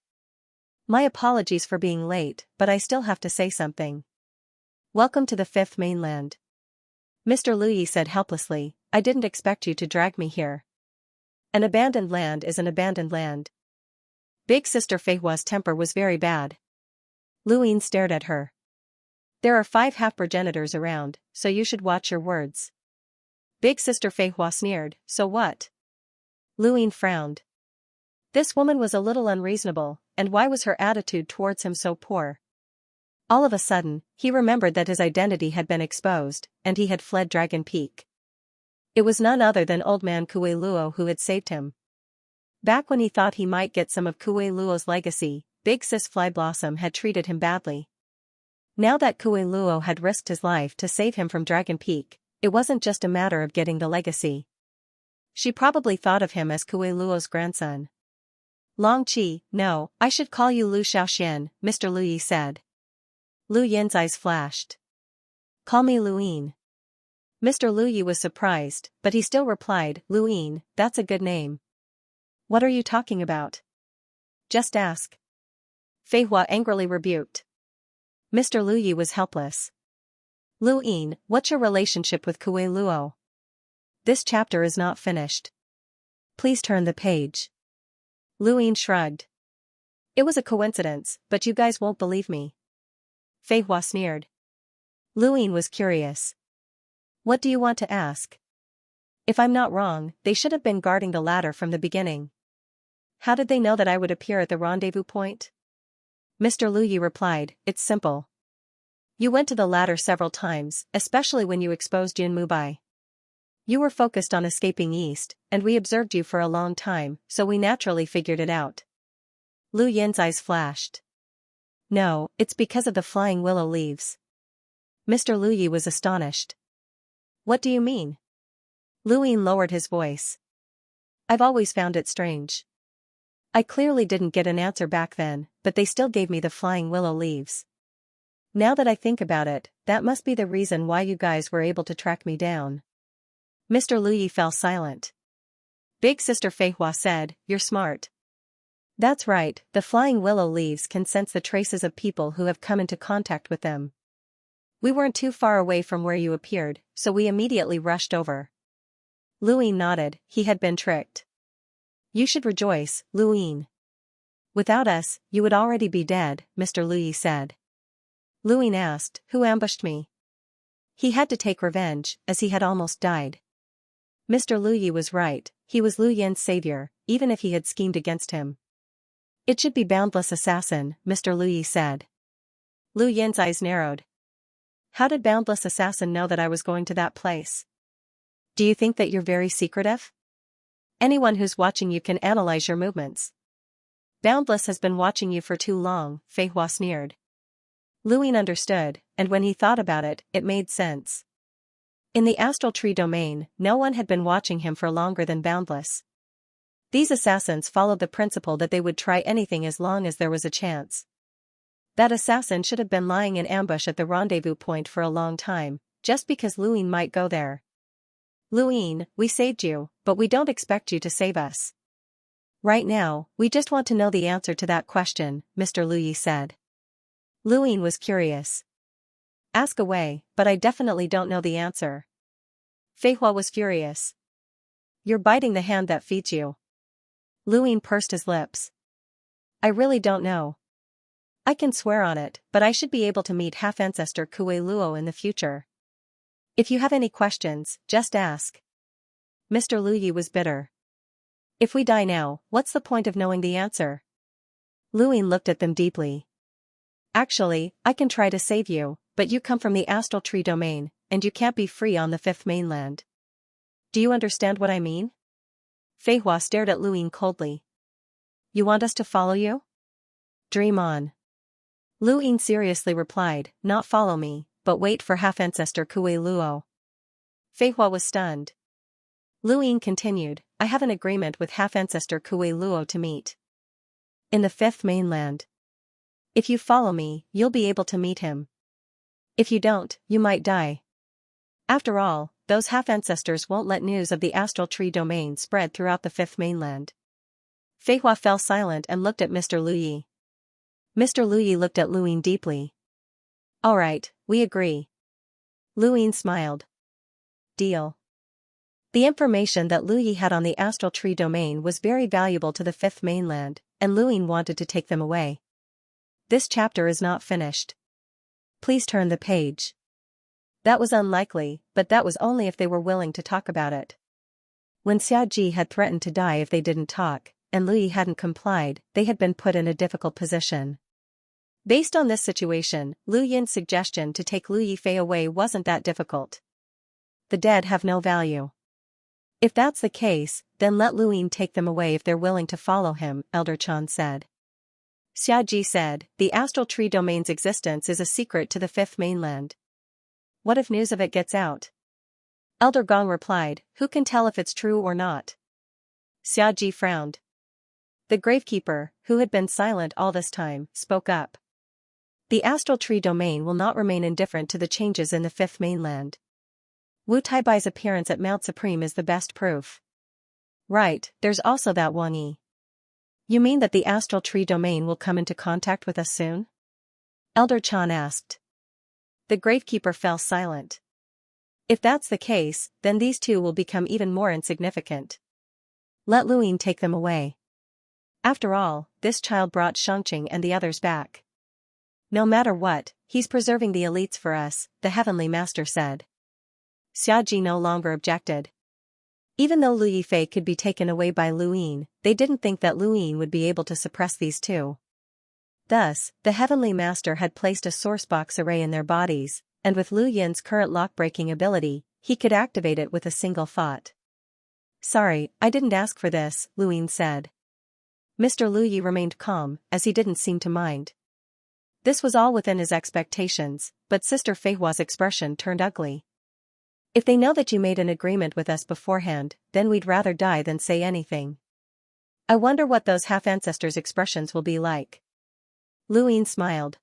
My apologies for being late, but I still have to say something. Welcome to the 5th mainland. Mr. Luyi said helplessly, I didn't expect you to drag me here. An abandoned land is an abandoned land. Big Sister Feihua's temper was very bad. Luin stared at her. There are 5 half-progenitors around, so you should watch your words. Big Sister Feihua sneered, so what? Luin frowned. This woman was a little unreasonable, and why was her attitude towards him so poor? All of a sudden, he remembered that his identity had been exposed, and he had fled Dragon Peak. It was none other than Old Man Kue Luo who had saved him. Back when he thought he might get some of Kue Luo's legacy, Big Sis Flyblossom had treated him badly. Now that Kue Luo had risked his life to save him from Dragon Peak, it wasn't just a matter of getting the legacy. She probably thought of him as Kue Luo's grandson. Long Qi, no, I should call you Lu Xiaoxian, Mr. Lu Yi said. Lu Yin's eyes flashed. Call me Luin. Mr. Lu Yi was surprised, but he still replied, Luin, that's a good name. What are you talking about? Just ask. Feihua angrily rebuked. Mr. Lu Yi was helpless. Luin, what's your relationship with Kue Luo? This chapter is not finished. Please turn the page. Luin shrugged. It was a coincidence, but you guys won't believe me. Feihua sneered. Luin was curious. What do you want to ask? If I'm not wrong, they should have been guarding the ladder from the beginning. How did they know that I would appear at the rendezvous point? Mr. Lu Yi replied, it's simple. You went to the ladder several times, especially when you exposed Yun Mubai. You were focused on escaping east, and we observed you for a long time, so we naturally figured it out. Lu Yin's eyes flashed. No, it's because of the flying willow leaves. Mr. Lu Yi was astonished. What do you mean? Luin lowered his voice. I've always found it strange. I clearly didn't get an answer back then, but they still gave me the flying willow leaves. Now that I think about it, that must be the reason why you guys were able to track me down. Mr. Luyi fell silent. Big Sister Feihua said, "You're smart." That's right, the flying willow leaves can sense the traces of people who have come into contact with them. We weren't too far away from where you appeared, so we immediately rushed over. Luyin nodded, he had been tricked. You should rejoice, Luyin. Without us, you would already be dead, Mr. Luyi said. Luyin asked, who ambushed me? He had to take revenge, as he had almost died. Mr. Luyi was right, he was Lu Yin's savior, even if he had schemed against him. It should be Boundless Assassin, Mr. Luyi said. Lu Yin's eyes narrowed. How did Boundless Assassin know that I was going to that place? Do you think that you're very secretive? Anyone who's watching you can analyze your movements. Boundless has been watching you for too long, Feihua sneered. Luyin understood, and when he thought about it, it made sense. In the astral tree domain, no one had been watching him for longer than Boundless. These assassins followed the principle that they would try anything as long as there was a chance. That assassin should have been lying in ambush at the rendezvous point for a long time, just because Luyin might go there. Luyin, we saved you, but we don't expect you to save us. Right now, we just want to know the answer to that question, Mr. Luyi said. Luyin was curious. Ask away, but I definitely don't know the answer. Feihua was furious. You're biting the hand that feeds you. Luyin pursed his lips. I really don't know. I can swear on it, but I should be able to meet half-ancestor Kue Luo in the future. If you have any questions, just ask. Mr. Luyi was bitter. If we die now, what's the point of knowing the answer? Luyin looked at them deeply. Actually, I can try to save you, but you come from the astral tree domain, and you can't be free on the fifth mainland. Do you understand what I mean? Feihua stared at Luyin coldly. You want us to follow you? Dream on. Luyin seriously replied, not follow me, but wait for half-ancestor Kue Luo. Feihua was stunned. Luyin continued, I have an agreement with half-ancestor Kue Luo to meet. In the fifth mainland. If you follow me, you'll be able to meet him. If you don't, you might die. After all, those half-ancestors won't let news of the astral tree domain spread throughout the fifth mainland. Feihua fell silent and looked at Mr. Luyi. Mr. Luyi looked at Luyin deeply. All right, we agree. Luyin smiled. Deal. The information that Luyi had on the astral tree domain was very valuable to the fifth mainland, and Luyin wanted to take them away. This chapter is not finished. Please turn the page. That was unlikely, but that was only if they were willing to talk about it. When Xiaji had threatened to die if they didn't talk, and Luyi hadn't complied, they had been put in a difficult position. Based on this situation, Lu Yin's suggestion to take Lu Yifei away wasn't that difficult. The dead have no value. If that's the case, then let Lu Yin take them away if they're willing to follow him, Elder Chan said. Xiaji said, the astral tree domain's existence is a secret to the fifth mainland. What if news of it gets out? Elder Gong replied, who can tell if it's true or not? Xiaji frowned. The gravekeeper, who had been silent all this time, spoke up. The astral tree domain will not remain indifferent to the changes in the fifth mainland. Wu Taibai's appearance at Mount Supreme is the best proof. Right, there's also that Wang Yi. You mean that the astral tree domain will come into contact with us soon? Elder Chan asked. The gravekeeper fell silent. If that's the case, then these two will become even more insignificant. Let Lu Yin take them away. After all, this child brought Xianxia and the others back. No matter what, he's preserving the elites for us, the Heavenly Master said. Xiaji no longer objected. Even though Lu Yifei could be taken away by Lu Yin, they didn't think that Lu Yin would be able to suppress these two. Thus, the Heavenly Master had placed a source box array in their bodies, and with Lu Yin's current lock-breaking ability, he could activate it with a single thought. Sorry, I didn't ask for this, Lu Yin said. Mr. Lu Yi remained calm, as he didn't seem to mind. This was all within his expectations, but Sister Feihua's expression turned ugly. If they know that you made an agreement with us beforehand, then we'd rather die than say anything. I wonder what those half-ancestors' expressions will be like. Luyin smiled.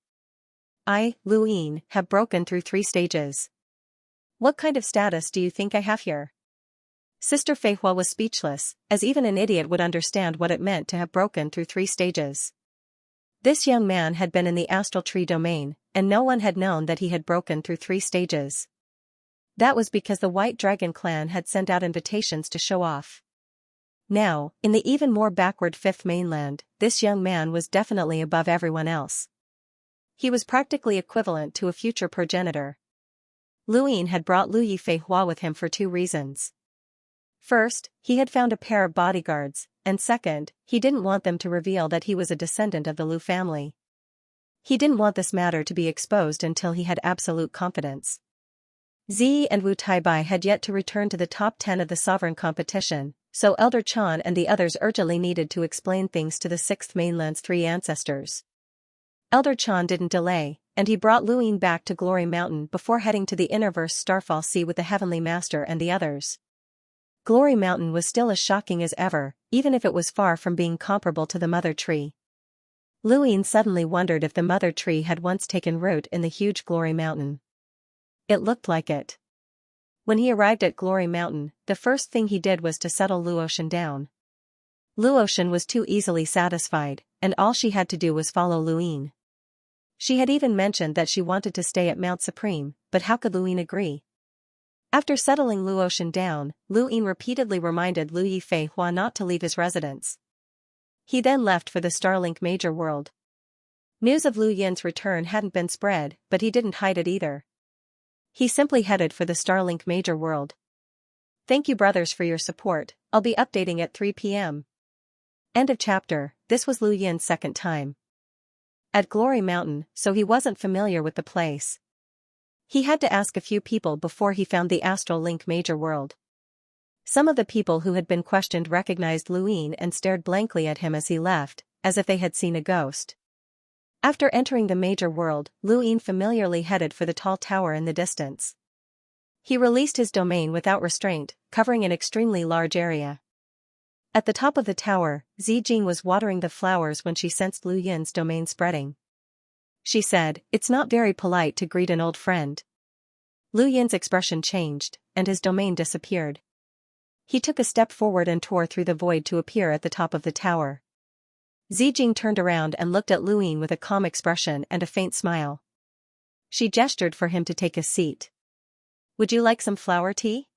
I, Luyin, have broken through 3 stages. What kind of status do you think I have here? Sister Feihua was speechless, as even an idiot would understand what it meant to have broken through 3 stages. This young man had been in the astral tree domain, and no one had known that he had broken through 3 stages. That was because the White Dragon clan had sent out invitations to show off. Now, in the even more backward 5th mainland, this young man was definitely above everyone else. He was practically equivalent to a future progenitor. Luyin had brought Lu Yifeihua with him for 2 reasons. First, he had found a pair of bodyguards, and second, he didn't want them to reveal that he was a descendant of the Lu family. He didn't want this matter to be exposed until he had absolute confidence. Zi and Wu Taibai had yet to return to the top 10 of the sovereign competition, so Elder Chan and the others urgently needed to explain things to the 6th mainland's 3 ancestors. Elder Chan didn't delay, and he brought Luyin back to Glory Mountain before heading to the Innerverse Starfall Sea with the Heavenly Master and the others. Glory Mountain was still as shocking as ever, even if it was far from being comparable to the Mother Tree. Luyin suddenly wondered if the Mother Tree had once taken root in the huge Glory Mountain. It looked like it. When he arrived at Glory Mountain, the first thing he did was to settle Luotian down. Luotian was too easily satisfied, and all she had to do was follow Luyin. She had even mentioned that she wanted to stay at Mount Supreme, but how could Luyin agree? After settling Luotian down, Luyin repeatedly reminded Lu Yifeihua not to leave his residence. He then left for the Starlink Major World. News of Lu Yin's return hadn't been spread, but he didn't hide it either. He simply headed for the Starlink Major World. Thank you brothers for your support, I'll be updating at 3 p.m. End of chapter. This was Lu Yin's 2nd time at Glory Mountain, so he wasn't familiar with the place. He had to ask a few people before he found the Astral Link Major World. Some of the people who had been questioned recognized Luyin and stared blankly at him as he left, as if they had seen a ghost. After entering the Major World, Luyin familiarly headed for the tall tower in the distance. He released his domain without restraint, covering an extremely large area. At the top of the tower, Zijing was watering the flowers when she sensed Lu Yin's domain spreading. She said, "It's not very polite to greet an old friend." Lu Yin's expression changed, and his domain disappeared. He took a step forward and tore through the void to appear at the top of the tower. Zijing turned around and looked at Lu Yin with a calm expression and a faint smile. She gestured for him to take a seat. "Would you like some flower tea?"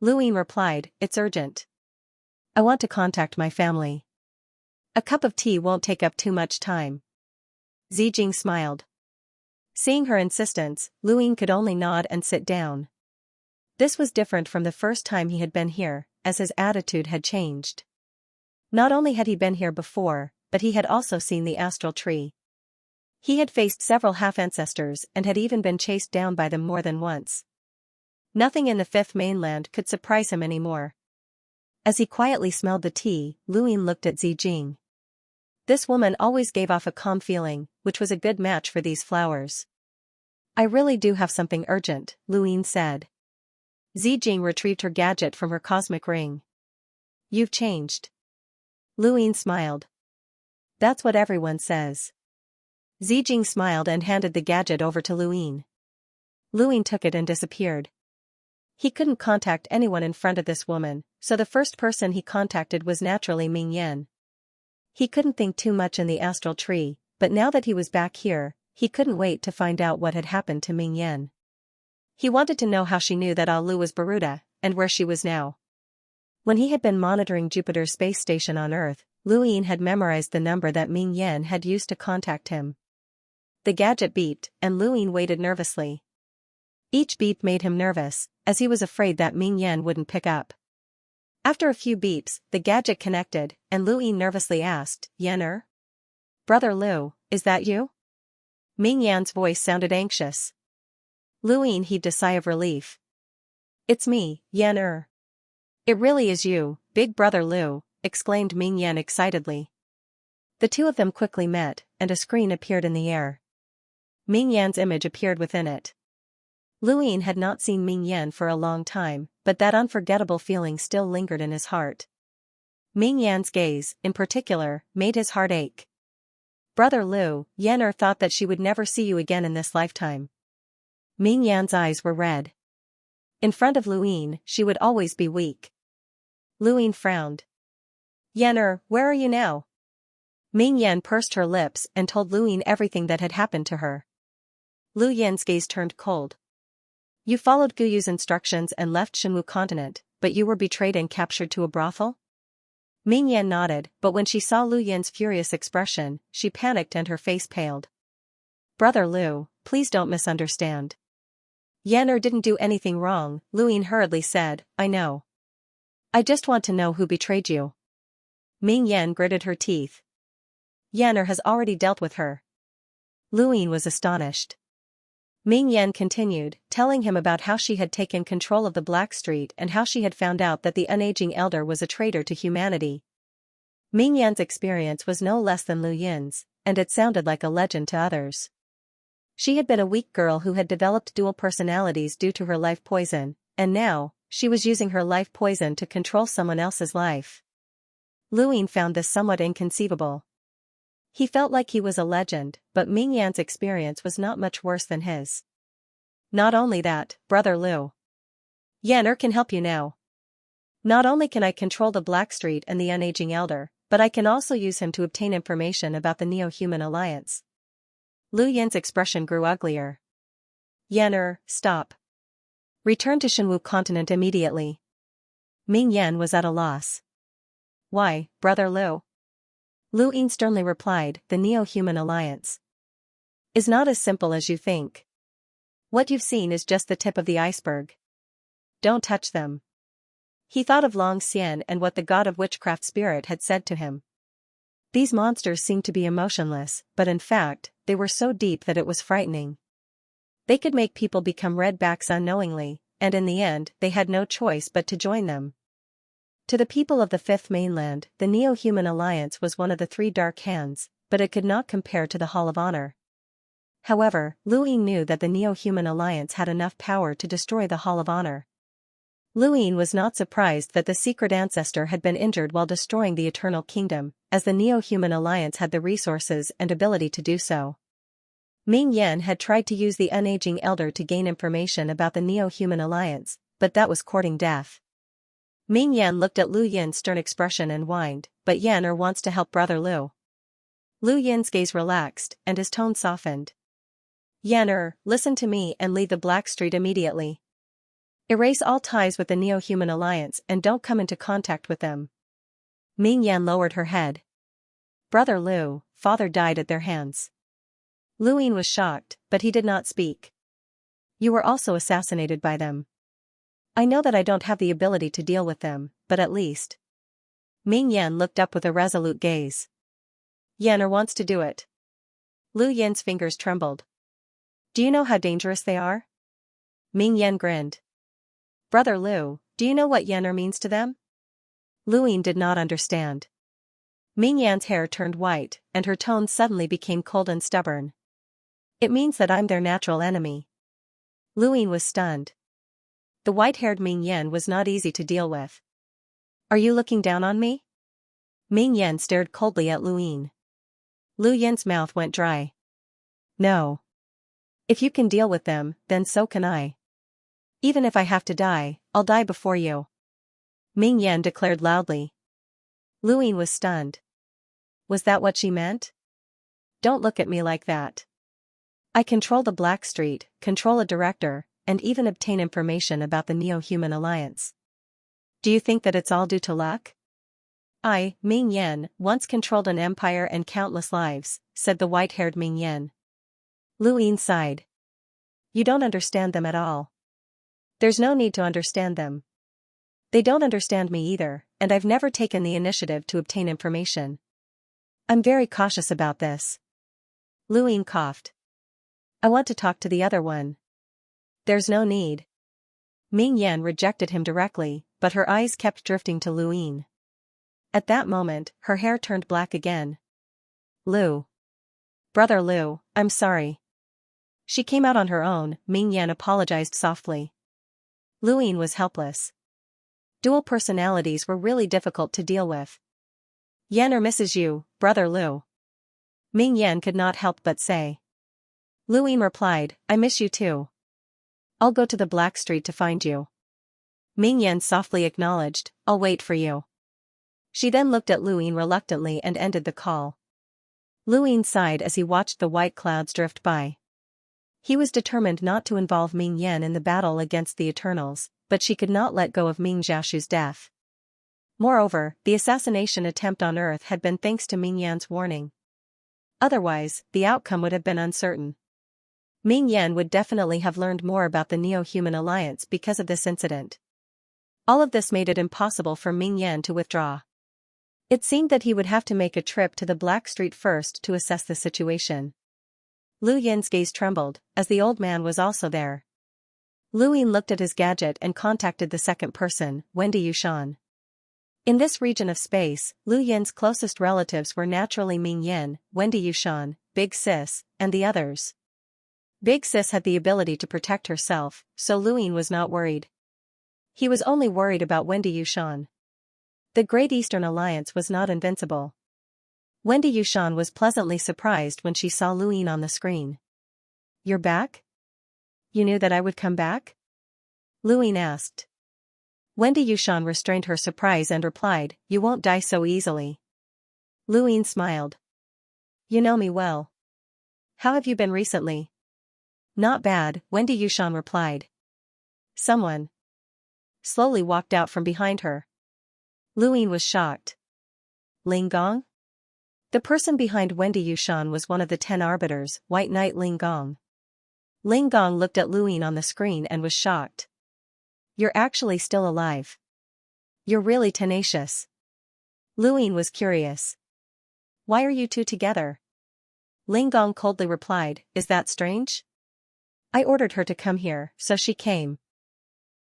Lu Yin replied, "It's urgent. I want to contact my family. A cup of tea won't take up too much time." Zijing smiled. Seeing her insistence, Lu Yin could only nod and sit down. This was different from the first time he had been here, as his attitude had changed. Not only had he been here before, but he had also seen the astral tree. He had faced several half-ancestors and had even been chased down by them more than once. Nothing in the 5th mainland could surprise him anymore. As he quietly smelled the tea, Lu Yin looked at Zijing. This woman always gave off a calm feeling, which was a good match for these flowers. "I really do have something urgent," Lu Yin said. Zijing retrieved her gadget from her cosmic ring. "You've changed." Lu Yin smiled. "That's what everyone says." Zijing smiled and handed the gadget over to Lu Yin. Lu Yin took it and disappeared. He couldn't contact anyone in front of this woman, so the first person he contacted was naturally Ming Yan. He couldn't think too much in the astral tree, but now that he was back here, he couldn't wait to find out what had happened to Ming Yan. He wanted to know how she knew that Alu was Baruta, and where she was now. When he had been monitoring Jupiter's space station on Earth, Lu Yin had memorized the number that Ming Yan had used to contact him. The gadget beeped, and Lu Yin waited nervously. Each beep made him nervous, as he was afraid that Ming Yan wouldn't pick up. After a few beeps, the gadget connected, and Lu Yin nervously asked, "Yan-er? Brother Lu, is that you?" Ming Yan's voice sounded anxious. Lu Yin heaved a sigh of relief. "It's me, Yan-er. It really is you, big brother Lu," exclaimed Ming Yan excitedly. The two of them quickly met, and a screen appeared in the air. Ming Yan's image appeared within it. Lu Yin had not seen Ming Yan for a long time, but that unforgettable feeling still lingered in his heart. Ming Yan's gaze, in particular, made his heart ache. "Brother Lu, Yan thought that she would never see you again in this lifetime." Ming Yan's eyes were red. In front of Lu Yin, she would always be weak. Lu Yin frowned. "Yan, where are you now?" Ming Yan pursed her lips and told Lu Yin everything that had happened to her. Lu Yin's gaze turned cold. "You followed Guyu's instructions and left Shenwu continent, but you were betrayed and captured to a brothel?" Ming Yan nodded, but when she saw Lu Yin's furious expression, she panicked and her face paled. "Brother Lu, please don't misunderstand. Yan didn't do anything wrong," Lu Yin hurriedly said. "I know. I just want to know who betrayed you." Ming Yan gritted her teeth. "Yan has already dealt with her." Lu Yin was astonished. Ming Yan continued, telling him about how she had taken control of the Black Street and how she had found out that the unaging elder was a traitor to humanity. Ming Yan's experience was no less than Lu Yin's, and it sounded like a legend to others. She had been a weak girl who had developed dual personalities due to her life poison, and now, she was using her life poison to control someone else's life. Lu Yin found this somewhat inconceivable. He felt like he was a legend, but Ming Yan's experience was not much worse than his. "Not only that, Brother Lu. Yan can help you now. Not only can I control the Black Street and the unaging elder, but I can also use him to obtain information about the Neo-Human Alliance." Lu Yin's expression grew uglier. "Yan stop. Return to Shenwu continent immediately." Ming Yan was at a loss. "Why, Brother Lu?" Lu Yin sternly replied, "The Neo-Human Alliance is not as simple as you think. What you've seen is just the tip of the iceberg. Don't touch them." He thought of Long Xian and what the god of witchcraft spirit had said to him. These monsters seemed to be emotionless, but in fact, they were so deep that it was frightening. They could make people become redbacks unknowingly, and in the end, they had no choice but to join them. To the people of the Fifth Mainland, the Neo-Human Alliance was one of the three dark hands, but it could not compare to the Hall of Honor. However, Lu Yin knew that the Neo-Human Alliance had enough power to destroy the Hall of Honor. Lu Yin was not surprised that the secret ancestor had been injured while destroying the Eternal Kingdom, as the Neo-Human Alliance had the resources and ability to do so. Ming Yan had tried to use the unaging elder to gain information about the Neo-Human Alliance, but that was courting death. Ming Yan looked at Lu Yin's stern expression and whined, "But Yan wants to help Brother Lu." Lu Yin's gaze relaxed, and his tone softened. "Yan listen to me and leave the Black Street immediately. Erase all ties with the Neo-Human Alliance and don't come into contact with them." Ming Yan lowered her head. "Brother Lu, father died at their hands." Lu Yin was shocked, but he did not speak. "You were also assassinated by them. I know that I don't have the ability to deal with them, but at least." Ming Yan looked up with a resolute gaze. "Yan wants to do it." Lu Yin's fingers trembled. "Do you know how dangerous they are?" Ming Yan grinned. "Brother Lu, do you know what Yan means to them?" Lu Yin did not understand. Ming Yan's hair turned white, and her tone suddenly became cold and stubborn. "It means that I'm their natural enemy." Lu Yin was stunned. The white-haired Ming Yan was not easy to deal with. "Are you looking down on me?" Ming Yan stared coldly at Lu Yin. Lu Yin's mouth went dry. "No. If you can deal with them, then so can I. Even if I have to die, I'll die before you," Ming Yan declared loudly. Lu Yin was stunned. Was that what she meant? "Don't look at me like that. I control the Black Street, control a director, and even obtain information about the Neo-Human Alliance. Do you think that it's all due to luck?" "I, Ming Yan, once controlled an empire and countless lives," said the white-haired Ming Yan. Lu Yin sighed. "You don't understand them at all." "There's no need to understand them. They don't understand me either, and I've never taken the initiative to obtain information. I'm very cautious about this." Lu Yin coughed. "I want to talk to the other one." "There's no need." Ming Yan rejected him directly, but her eyes kept drifting to Lu Yin. At that moment, her hair turned black again. "Lu. Brother Lu, I'm sorry." She came out on her own, Ming Yan apologized softly. Luyin was helpless. Dual personalities were really difficult to deal with. Yan misses you, brother Lu. Ming Yan could not help but say. Luyin replied, I miss you too. I'll go to the Black Street to find you. Ming Yan softly acknowledged, I'll wait for you. She then looked at Luyin reluctantly and ended the call. Luyin sighed as he watched the white clouds drift by. He was determined not to involve Ming Yan in the battle against the Eternals, but she could not let go of Ming Jiashu's death. Moreover, the assassination attempt on Earth had been thanks to Ming Yan's warning. Otherwise, the outcome would have been uncertain. Ming Yan would definitely have learned more about the Neo-Human Alliance because of this incident. All of this made it impossible for Ming Yan to withdraw. It seemed that he would have to make a trip to the Black Street first to assess the situation. Lu Yin's gaze trembled, as the old man was also there. Lu Yin looked at his gadget and contacted the second person, Wendy Yushan. In this region of space, Lu Yin's closest relatives were naturally Ming Yin, Wendy Yushan, Big Sis, and the others. Big Sis had the ability to protect herself, so Lu Yin was not worried. He was only worried about Wendy Yushan. The Great Eastern Alliance was not invincible. Wendy Yushan was pleasantly surprised when she saw Lu Yin on the screen. You're back? You knew that I would come back? Lu Yin asked. Wendy Yushan restrained her surprise and replied, You won't die so easily. Lu Yin smiled. You know me well. How have you been recently? Not bad, Wendy Yushan replied. Someone slowly walked out from behind her. Lu Yin was shocked. Ling Gong? The person behind Wendy Yushan was one of the 10 arbiters, White Knight Ling Gong. Ling Gong looked at Lu Yin on the screen and was shocked. You're actually still alive. You're really tenacious. Lu Yin was curious. Why are you two together? Ling Gong coldly replied, Is that strange? I ordered her to come here, so she came.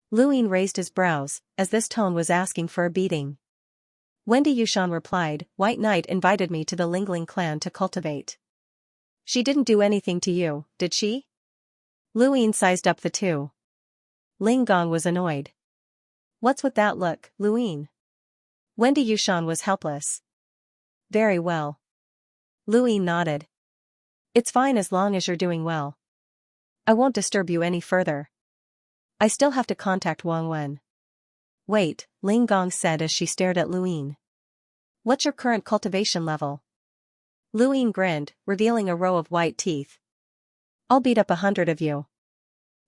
Lu Yin raised his brows, as this tone was asking for a beating. Wendy Yushan replied, White Knight invited me to the Lingling clan to cultivate. She didn't do anything to you, did she? Lu Yin sized up the two. Ling Gong was annoyed. What's with that look, Lu Yin? Wendy Yushan was helpless. Very well. Lu Yin nodded. It's fine as long as you're doing well. I won't disturb you any further. I still have to contact Wang Wen. Wait, Ling Gong said as she stared at Lu Yin. What's your current cultivation level? Lu Yin grinned, revealing a row of white teeth. I'll beat up 100 of you.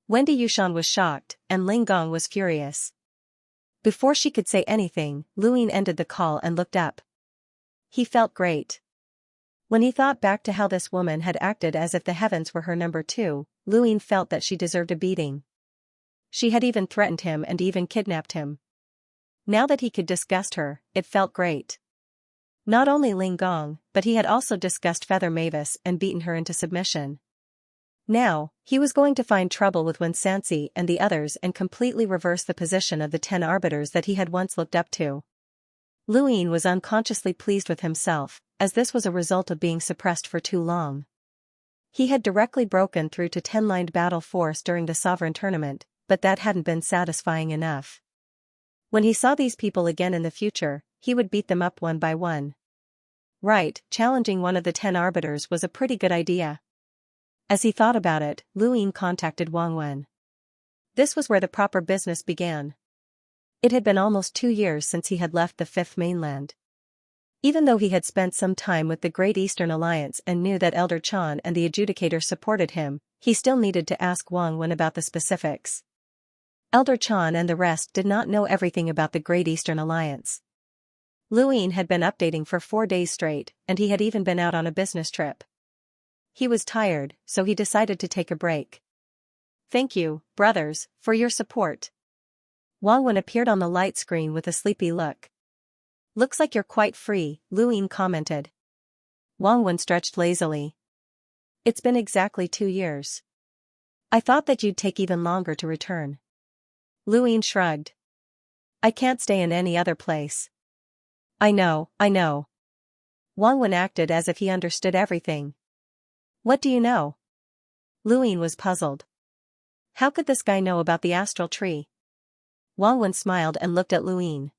Wendy Yushan was shocked, and Ling Gong was furious. Before she could say anything, Lu Yin ended the call and looked up. He felt great. When he thought back to how this woman had acted as if the heavens were her number 2, Lu Yin felt that she deserved a beating. She had even threatened him and even kidnapped him. Now that he could disgust her, it felt great. Not only Ling Gong, but he had also discussed Feather Mavis and beaten her into submission. Now, he was going to find trouble with Xianxia and the others and completely reverse the position of the 10 arbiters that he had once looked up to. Lu Yin was unconsciously pleased with himself, as this was a result of being suppressed for too long. He had directly broken through to 10-lined battle force during the Sovereign Tournament, but that hadn't been satisfying enough. When he saw these people again in the future, he would beat them up one by one. Right, challenging one of the 10 arbiters was a pretty good idea. As he thought about it, Lu Yin contacted Wang Wen. This was where the proper business began. It had been almost 2 years since he had left the Fifth Mainland. Even though he had spent some time with the Great Eastern Alliance and knew that Elder Chan and the Adjudicator supported him, he still needed to ask Wang Wen about the specifics. Elder Chan and the rest did not know everything about the Great Eastern Alliance. Lu Yin had been updating for 4 days straight, and he had even been out on a business trip. He was tired, so he decided to take a break. Thank you, brothers, for your support. Wang Wen appeared on the light screen with a sleepy look. Looks like you're quite free, Lu Yin commented. Wang Wen stretched lazily. It's been exactly 2 years. I thought that you'd take even longer to return. Lu Yin shrugged. I can't stay in any other place. I know. Wang Wen acted as if he understood everything. What do you know? Luyin was puzzled. How could this guy know about the astral tree? Wang Wen smiled and looked at Luyin.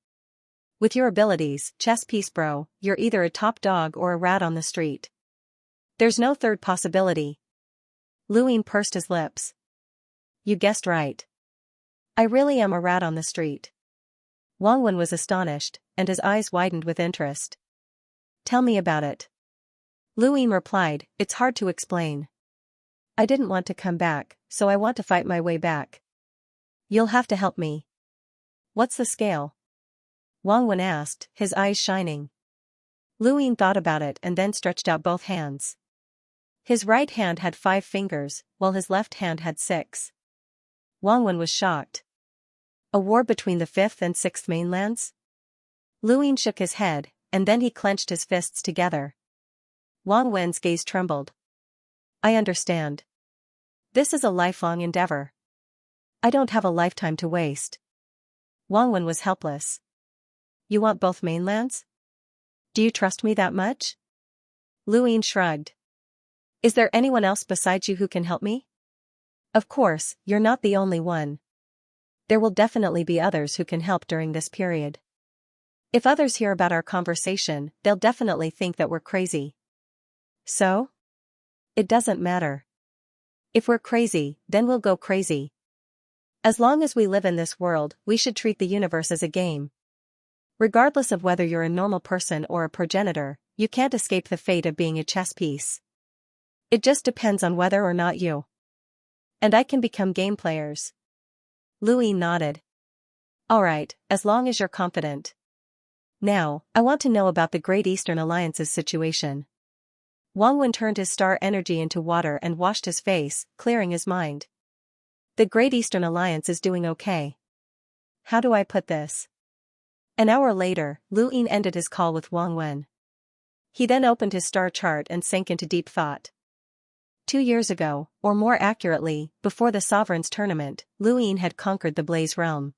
With your abilities, chess piece bro, you're either a top dog or a rat on the street. There's no third possibility. Luyin pursed his lips. You guessed right. I really am a rat on the street. Wang Wen was astonished, and his eyes widened with interest. Tell me about it. Luyin replied, it's hard to explain. I didn't want to come back, so I want to fight my way back. You'll have to help me. What's the scale? Wang Wen asked, his eyes shining. Luyin thought about it and then stretched out both hands. His right hand had 5 fingers, while his left hand had 6. Wang Wen was shocked. A war between the 5th and 6th mainlands? Luyin shook his head, and then he clenched his fists together. Wang Wen's gaze trembled. I understand. This is a lifelong endeavor. I don't have a lifetime to waste. Wang Wen was helpless. You want both mainlands? Do you trust me that much? Luyin shrugged. Is there anyone else besides you who can help me? Of course, you're not the only one. There will definitely be others who can help during this period. If others hear about our conversation, they'll definitely think that we're crazy. So? It doesn't matter. If we're crazy, then we'll go crazy. As long as we live in this world, we should treat the universe as a game. Regardless of whether you're a normal person or a progenitor, you can't escape the fate of being a chess piece. It just depends on whether or not you and I can become game players. Luyin nodded. Alright, as long as you're confident. Now, I want to know about the Great Eastern Alliance's situation. Wang Wen turned his star energy into water and washed his face, clearing his mind. The Great Eastern Alliance is doing okay. How do I put this? An hour later, Luyin ended his call with Wang Wen. He then opened his star chart and sank into deep thought. 2 years ago, or more accurately, before the Sovereign's tournament, Luyin had conquered the Blaze Realm.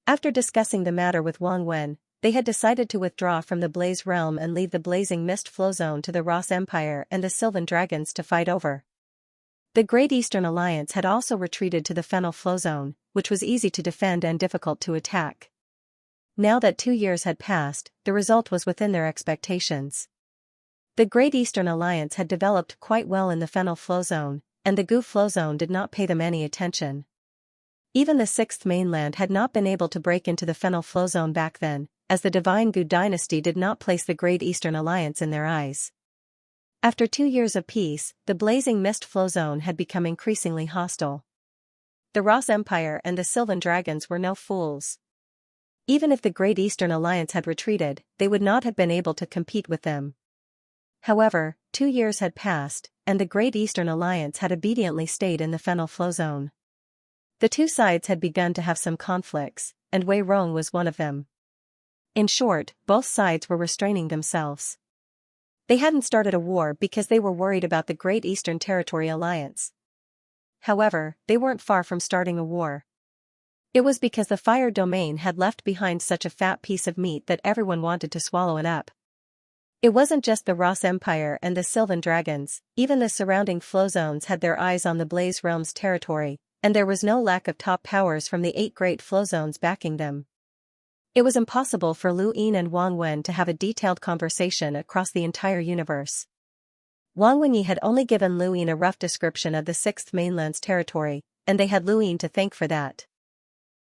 After discussing the matter with Wang Wen, they had decided to withdraw from the Blaze Realm and leave the Blazing Mist Flow Zone to the Ross Empire and the Sylvan Dragons to fight over. The Great Eastern Alliance had also retreated to the Fennel Flow Zone, which was easy to defend and difficult to attack. Now that 2 years had passed, the result was within their expectations. The Great Eastern Alliance had developed quite well in the Fennel Flow Zone, and the Gu Flow Zone did not pay them any attention. Even the 6th mainland had not been able to break into the Fennel Flow Zone back then, as the Divine Gu dynasty did not place the Great Eastern Alliance in their eyes. After 2 years of peace, the Blazing Mist Flow Zone had become increasingly hostile. The Ross Empire and the Sylvan Dragons were no fools. Even if the Great Eastern Alliance had retreated, they would not have been able to compete with them. However, 2 years had passed, and the Great Eastern Alliance had obediently stayed in the Fennel Flow Zone. The two sides had begun to have some conflicts, and Wei Rong was one of them. In short, both sides were restraining themselves. They hadn't started a war because they were worried about the Great Eastern Territory Alliance. However, they weren't far from starting a war. It was because the Fire Domain had left behind such a fat piece of meat that everyone wanted to swallow it up. It wasn't just the Ross Empire and the Sylvan Dragons, even the surrounding flow zones had their eyes on the Blaze Realm's territory, and there was no lack of top powers from the 8 great flow zones backing them. It was impossible for Luyin and Wang Wen to have a detailed conversation across the entire universe. Wang Wenyi had only given Luyin a rough description of the 6th mainland's territory, and they had Luyin to thank for that.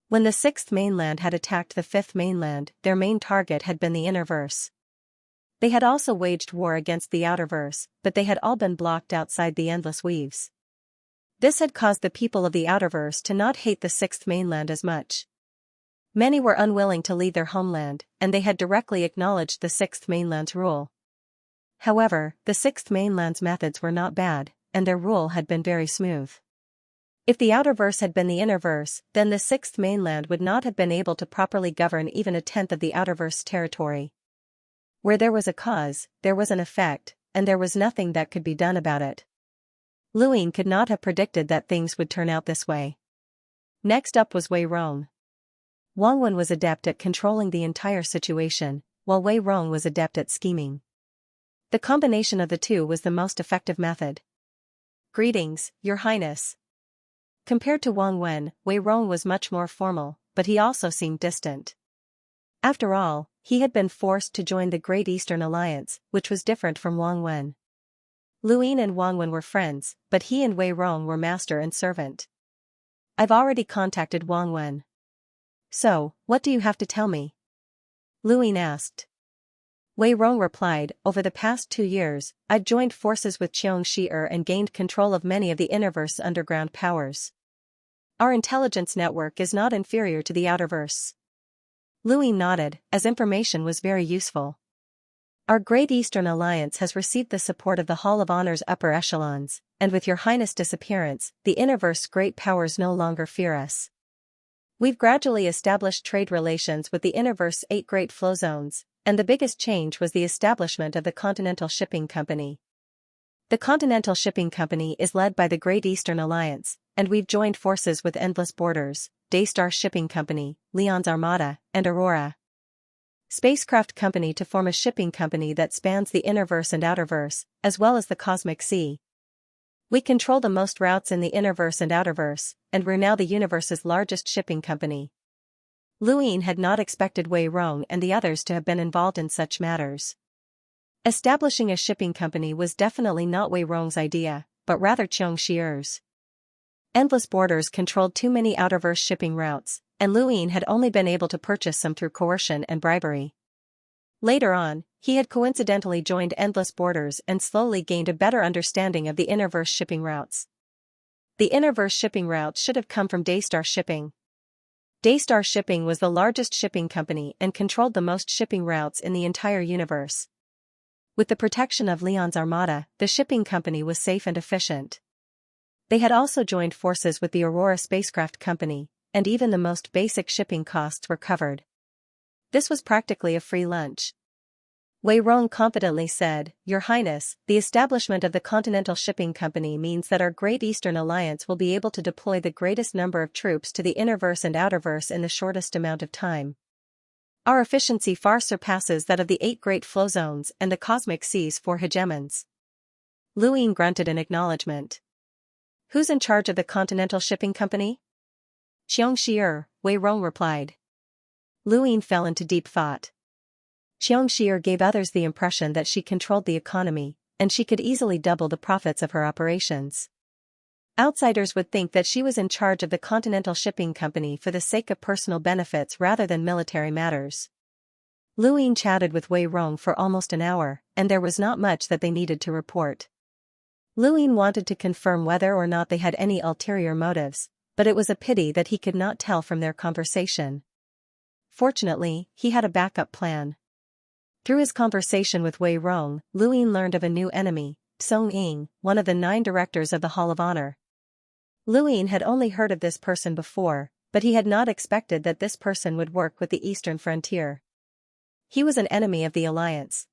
When the 6th mainland had attacked the 5th mainland, their main target had been the Innerverse. They had also waged war against the Outerverse, but they had all been blocked outside the Endless Weaves. This had caused the people of the Outerverse to not hate the 6th mainland as much. Many were unwilling to leave their homeland, and they had directly acknowledged the 6th mainland's rule. However, the 6th mainland's methods were not bad, and their rule had been very smooth. If the Outerverse had been the Innerverse, then the 6th mainland would not have been able to properly govern even a tenth of the Outerverse territory. Where there was a cause, there was an effect, and there was nothing that could be done about it. Luyin could not have predicted that things would turn out this way. Next up was Wei Rong. Wang Wen was adept at controlling the entire situation, while Wei Rong was adept at scheming. The combination of the two was the most effective method. Greetings, Your Highness. Compared to Wang Wen, Wei Rong was much more formal, but he also seemed distant. After all, he had been forced to join the Great Eastern Alliance, which was different from Wang Wen. Lu Yin and Wang Wen were friends, but he and Wei Rong were master and servant. I've already contacted Wang Wen. So, what do you have to tell me? Lu Yin asked. Wei Rong replied, over the past 2 years, I've joined forces with Xianxia and gained control of many of the Innerverse's underground powers. Our intelligence network is not inferior to the Outerverse. Lu Yin nodded, as information was very useful. Our Great Eastern Alliance has received the support of the Hall of Honor's upper echelons, and with Your Highness' disappearance, the Innerverse's great powers no longer fear us. We've gradually established trade relations with the Innerverse's 8 great flow zones, and the biggest change was the establishment of the Continental Shipping Company. The Continental Shipping Company is led by the Great Eastern Alliance, and we've joined forces with Endless Borders, Daystar Shipping Company, Leon's Armada, and Aurora Spacecraft Company to form a shipping company that spans the Innerverse and Outerverse, as well as the Cosmic Sea. We control the most routes in the Innerverse and Outerverse, and we're now the universe's largest shipping company. Lu Yin had not expected Wei Rong and the others to have been involved in such matters. Establishing a shipping company was definitely not Wei Rong's idea, but rather Xianxia's. Endless Borders controlled too many Outerverse shipping routes, and Lu Yin had only been able to purchase some through coercion and bribery. Later on, he had coincidentally joined Endless Borders and slowly gained a better understanding of the Innerverse shipping routes. The Innerverse shipping routes should have come from Daystar Shipping. Daystar Shipping was the largest shipping company and controlled the most shipping routes in the entire universe. With the protection of Leon's Armada, the shipping company was safe and efficient. They had also joined forces with the Aurora Spacecraft Company, and even the most basic shipping costs were covered. This was practically a free lunch. Wei Rong confidently said, Your Highness, the establishment of the Continental Shipping Company means that our Great Eastern Alliance will be able to deploy the greatest number of troops to the Innerverse and Outerverse in the shortest amount of time. Our efficiency far surpasses that of the 8 great flow zones and the Cosmic Sea's 4 hegemons. Lu Yin grunted in acknowledgement. Who's in charge of the Continental Shipping Company? Xianxia, Wei Rong replied. Lu Yin fell into deep thought. Xianxia gave others the impression that she controlled the economy, and she could easily double the profits of her operations. Outsiders would think that she was in charge of the Continental Shipping Company for the sake of personal benefits rather than military matters. Lu Yin chatted with Wei Rong for almost an hour, and there was not much that they needed to report. Lu Yin wanted to confirm whether or not they had any ulterior motives, but it was a pity that he could not tell from their conversation. Fortunately, he had a backup plan. Through his conversation with Wei Rong, Lu Yin learned of a new enemy, Song Ying, one of the 9 directors of the Hall of Honor. Lu Yin had only heard of this person before, but he had not expected that this person would work with the Eastern Frontier. He was an enemy of the Alliance.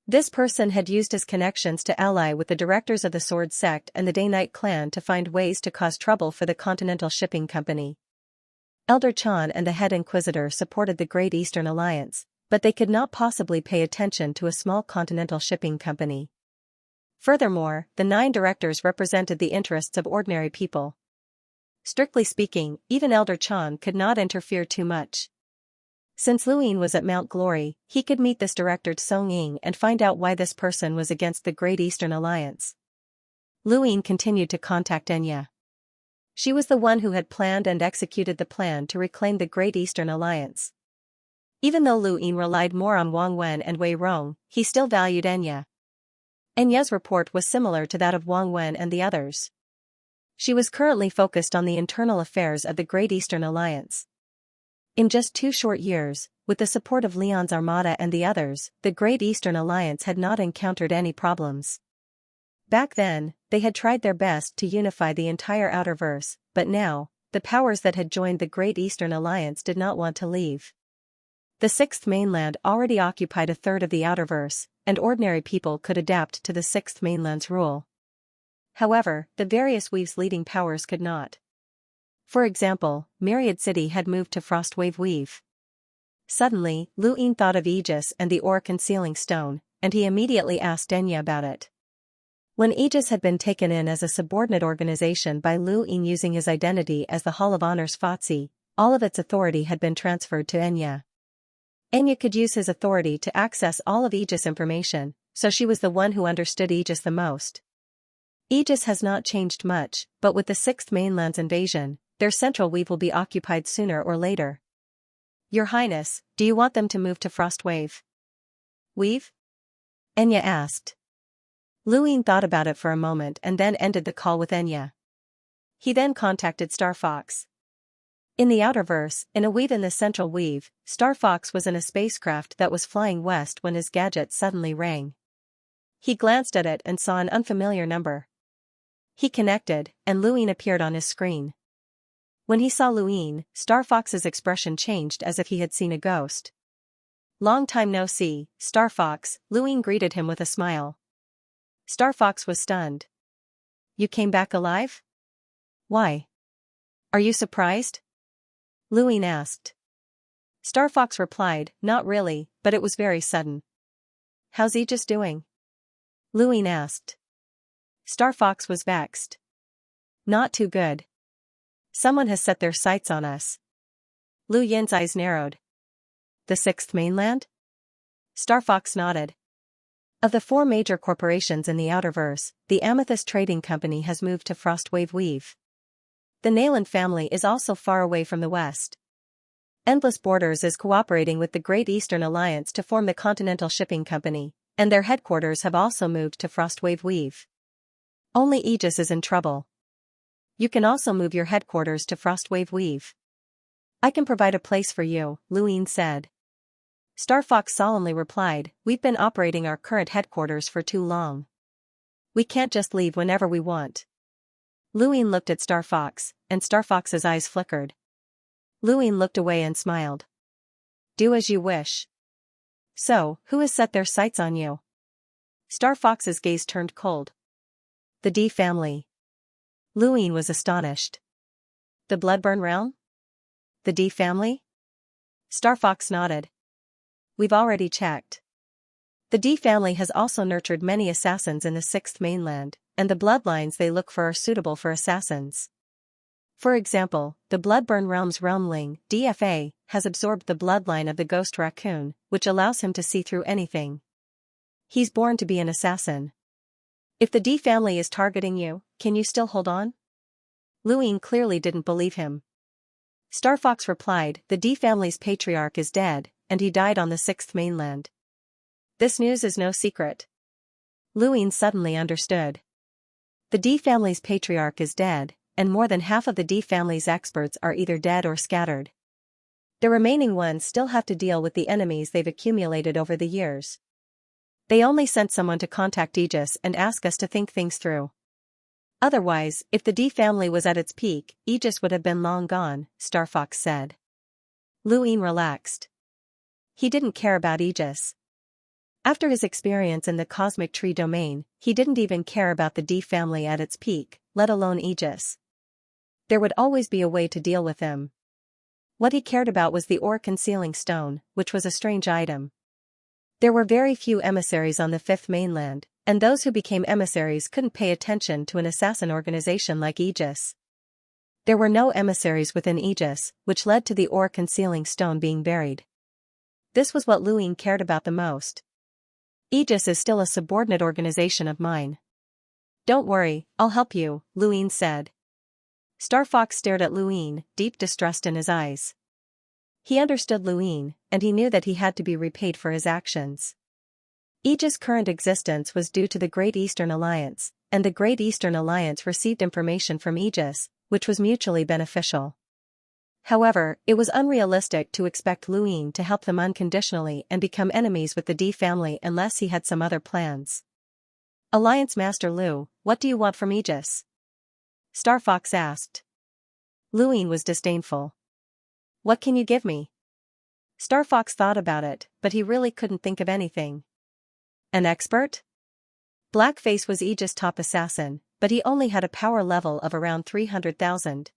This person had used his connections to ally with the directors of the Sword Sect and the Day-Night Clan to find ways to cause trouble for the Continental Shipping Company. Elder Chan and the Head Inquisitor supported the Great Eastern Alliance, but they could not possibly pay attention to a small Continental Shipping Company. Furthermore, the 9 directors represented the interests of ordinary people. Strictly speaking, even Elder Chan could not interfere too much. Since Lu Yin was at Mount Glory, he could meet this director Song Ying and find out why this person was against the Great Eastern Alliance. Lu Yin continued to contact Enya. She was the one who had planned and executed the plan to reclaim the Great Eastern Alliance. Even though Lu Yin relied more on Wang Wen and Wei Rong, he still valued Enya. Enya's report was similar to that of Wang Wen and the others. She was currently focused on the internal affairs of the Great Eastern Alliance. In just 2 short years, with the support of Leon's Armada and the others, the Great Eastern Alliance had not encountered any problems. Back then, they had tried their best to unify the entire Outerverse, but now, the powers that had joined the Great Eastern Alliance did not want to leave. The 6th mainland already occupied a third of the Outerverse, and ordinary people could adapt to the 6th mainland's rule. However, the various Weave's leading powers could not. For example, Myriad City had moved to Frostwave Weave. Suddenly, Lu Yin thought of Aegis and the Ore Concealing Stone, and he immediately asked Enya about it. When Aegis had been taken in as a subordinate organization by Lu Ying using his identity as the Hall of Honor's FTSE, all of its authority had been transferred to Xianxia. Xianxia could use his authority to access all of Aegis information, so she was the one who understood Aegis the most. Aegis has not changed much, but with the Sixth Mainland's invasion, their central weave will be occupied sooner or later. Your Highness, do you want them to move to Frostwave? Weave? Xianxia asked. Lu Ying thought about it for a moment and then ended the call with Xianxia. He then contacted Star Fox. In the Outerverse, in a weave in the central weave, Star Fox was in a spacecraft that was flying west when his gadget suddenly rang. He glanced at it and saw an unfamiliar number. He connected, and Lu Ying appeared on his screen. When he saw Lu Ying, Star Fox's expression changed as if he had seen a ghost. Long time no see, Star Fox, Lu Ying greeted him with a smile. Star Fox was stunned. You came back alive? Why? Are you surprised? Lu Ying asked. Star Fox replied, not really, but it was very sudden. How's Aegis doing? Lu Ying asked. Star Fox was vexed. Not too good. Someone has set their sights on us. Lu Ying's eyes narrowed. The Sixth Mainland? Star Fox nodded. Of the 4 major corporations in the Outerverse, the Amethyst Trading Company has moved to Frostwave Weave. The Nayland family is also far away from the west. Endless Borders is cooperating with the Great Eastern Alliance to form the Continental Shipping Company, and their headquarters have also moved to Frostwave Weave. Only Aegis is in trouble. You can also move your headquarters to Frostwave Weave. I can provide a place for you, Lu Ying said. Star Fox solemnly replied, we've been operating our current headquarters for too long. We can't just leave whenever we want. Lu Ying looked at Star Fox, and Star Fox's eyes flickered. Lu Ying looked away and smiled. Do as you wish. So, who has set their sights on you? Star Fox's gaze turned cold. The D family. Lu Ying was astonished. The Bloodburn Realm? The D family? Star Fox nodded. We've already checked. The D family has also nurtured many assassins in the Sixth Mainland, and the bloodlines they look for are suitable for assassins. For example, the Bloodburn Realm's Realmling, DFA, has absorbed the bloodline of the Ghost Raccoon, which allows him to see through anything. He's born to be an assassin. If the D family is targeting you, can you still hold on? Lu Ying clearly didn't believe him. Star Fox replied, the D family's patriarch is dead, and he died on the Sixth Mainland. This news is no secret. Lu Ying suddenly understood. The D family's patriarch is dead, and more than half of the D family's experts are either dead or scattered. The remaining ones still have to deal with the enemies they've accumulated over the years. They only sent someone to contact Aegis and ask us to think things through. Otherwise, if the D family was at its peak, Aegis would have been long gone, Star Fox said. Lu Ying relaxed. He didn't care about Aegis. After his experience in the Cosmic Tree domain, he didn't even care about the D family at its peak, let alone Aegis. There would always be a way to deal with him. What he cared about was the ore concealing stone, which was a strange item. There were very few emissaries on the Fifth Mainland, and those who became emissaries couldn't pay attention to an assassin organization like Aegis. There were no emissaries within Aegis, which led to the ore concealing stone being buried. This was what Lu Ying cared about the most. Aegis is still a subordinate organization of mine. Don't worry, I'll help you, Lu Ying said. Star Fox stared at Lu Ying, deep distrust in his eyes. He understood Lu Ying, and he knew that he had to be repaid for his actions. Aegis' current existence was due to the Great Eastern Alliance, and the Great Eastern Alliance received information from Aegis, which was mutually beneficial. However, it was unrealistic to expect Lu Ying to help them unconditionally and become enemies with the D family unless he had some other plans. Alliance Master Lu, what do you want from Aegis? Star Fox asked. Lu Ying was disdainful. What can you give me? Star Fox thought about it, but he really couldn't think of anything. An expert? Blackface was Aegis' top assassin, but he only had a power level of around 300,000.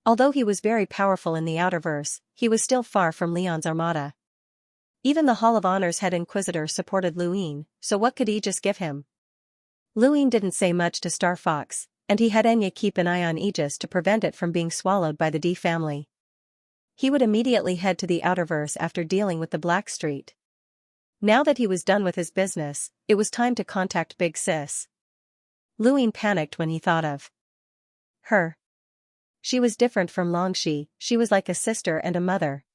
Although he was very powerful in the Outerverse, he was still far from Leon's armada. Even the Hall of Honor's head Inquisitor supported Lu Ying, so what could Aegis give him? Luin didn't say much to Star Fox, and he had Enya keep an eye on Aegis to prevent it from being swallowed by the D family. He would immediately head to the Outerverse after dealing with the Black Street. Now that he was done with his business, it was time to contact Big Sis. Luin panicked when he thought of her. She was different from Longxi, she was like a sister and a mother.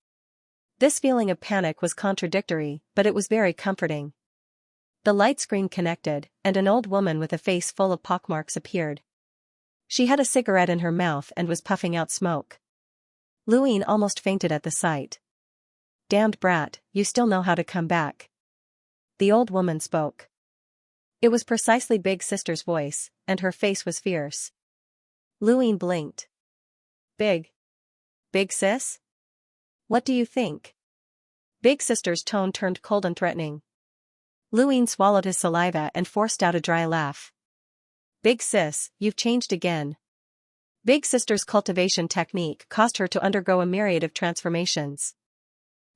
This feeling of panic was contradictory, but it was very comforting. The light screen connected, and an old woman with a face full of pockmarks appeared. She had a cigarette in her mouth and was puffing out smoke. Luin almost fainted at the sight. "Damned brat, you still know how to come back." The old woman spoke. It was precisely Big Sister's voice, and her face was fierce. Luin blinked. Big Sis? What do you think?" Big Sister's tone turned cold and threatening. Luin swallowed his saliva and forced out a dry laugh. "Big Sis, you've changed again." Big Sister's cultivation technique caused her to undergo a myriad of transformations.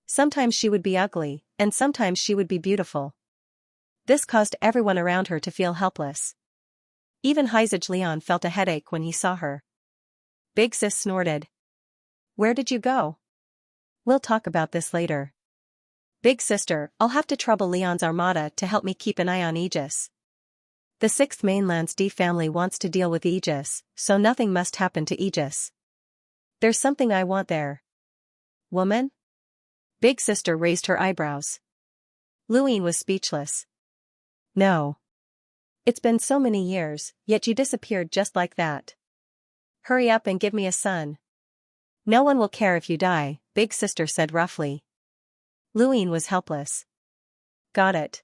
Sometimes she would be ugly, and sometimes she would be beautiful. This caused everyone around her to feel helpless. Even Heizage Leon felt a headache when he saw her. Big Sis snorted. "Where did you go?" "We'll talk about this later." "Big Sister, I'll have to trouble Leon's armada to help me keep an eye on Aegis. The 6th Mainland's D family wants to deal with Aegis, so nothing must happen to Aegis. There's something I want there." "Woman?" Big Sister raised her eyebrows. Luin was speechless. "No. It's been so many years, yet you disappeared just like that. Hurry up and give me a son." "No one will care if you die," Big Sister said roughly. Luin was helpless. "Got it."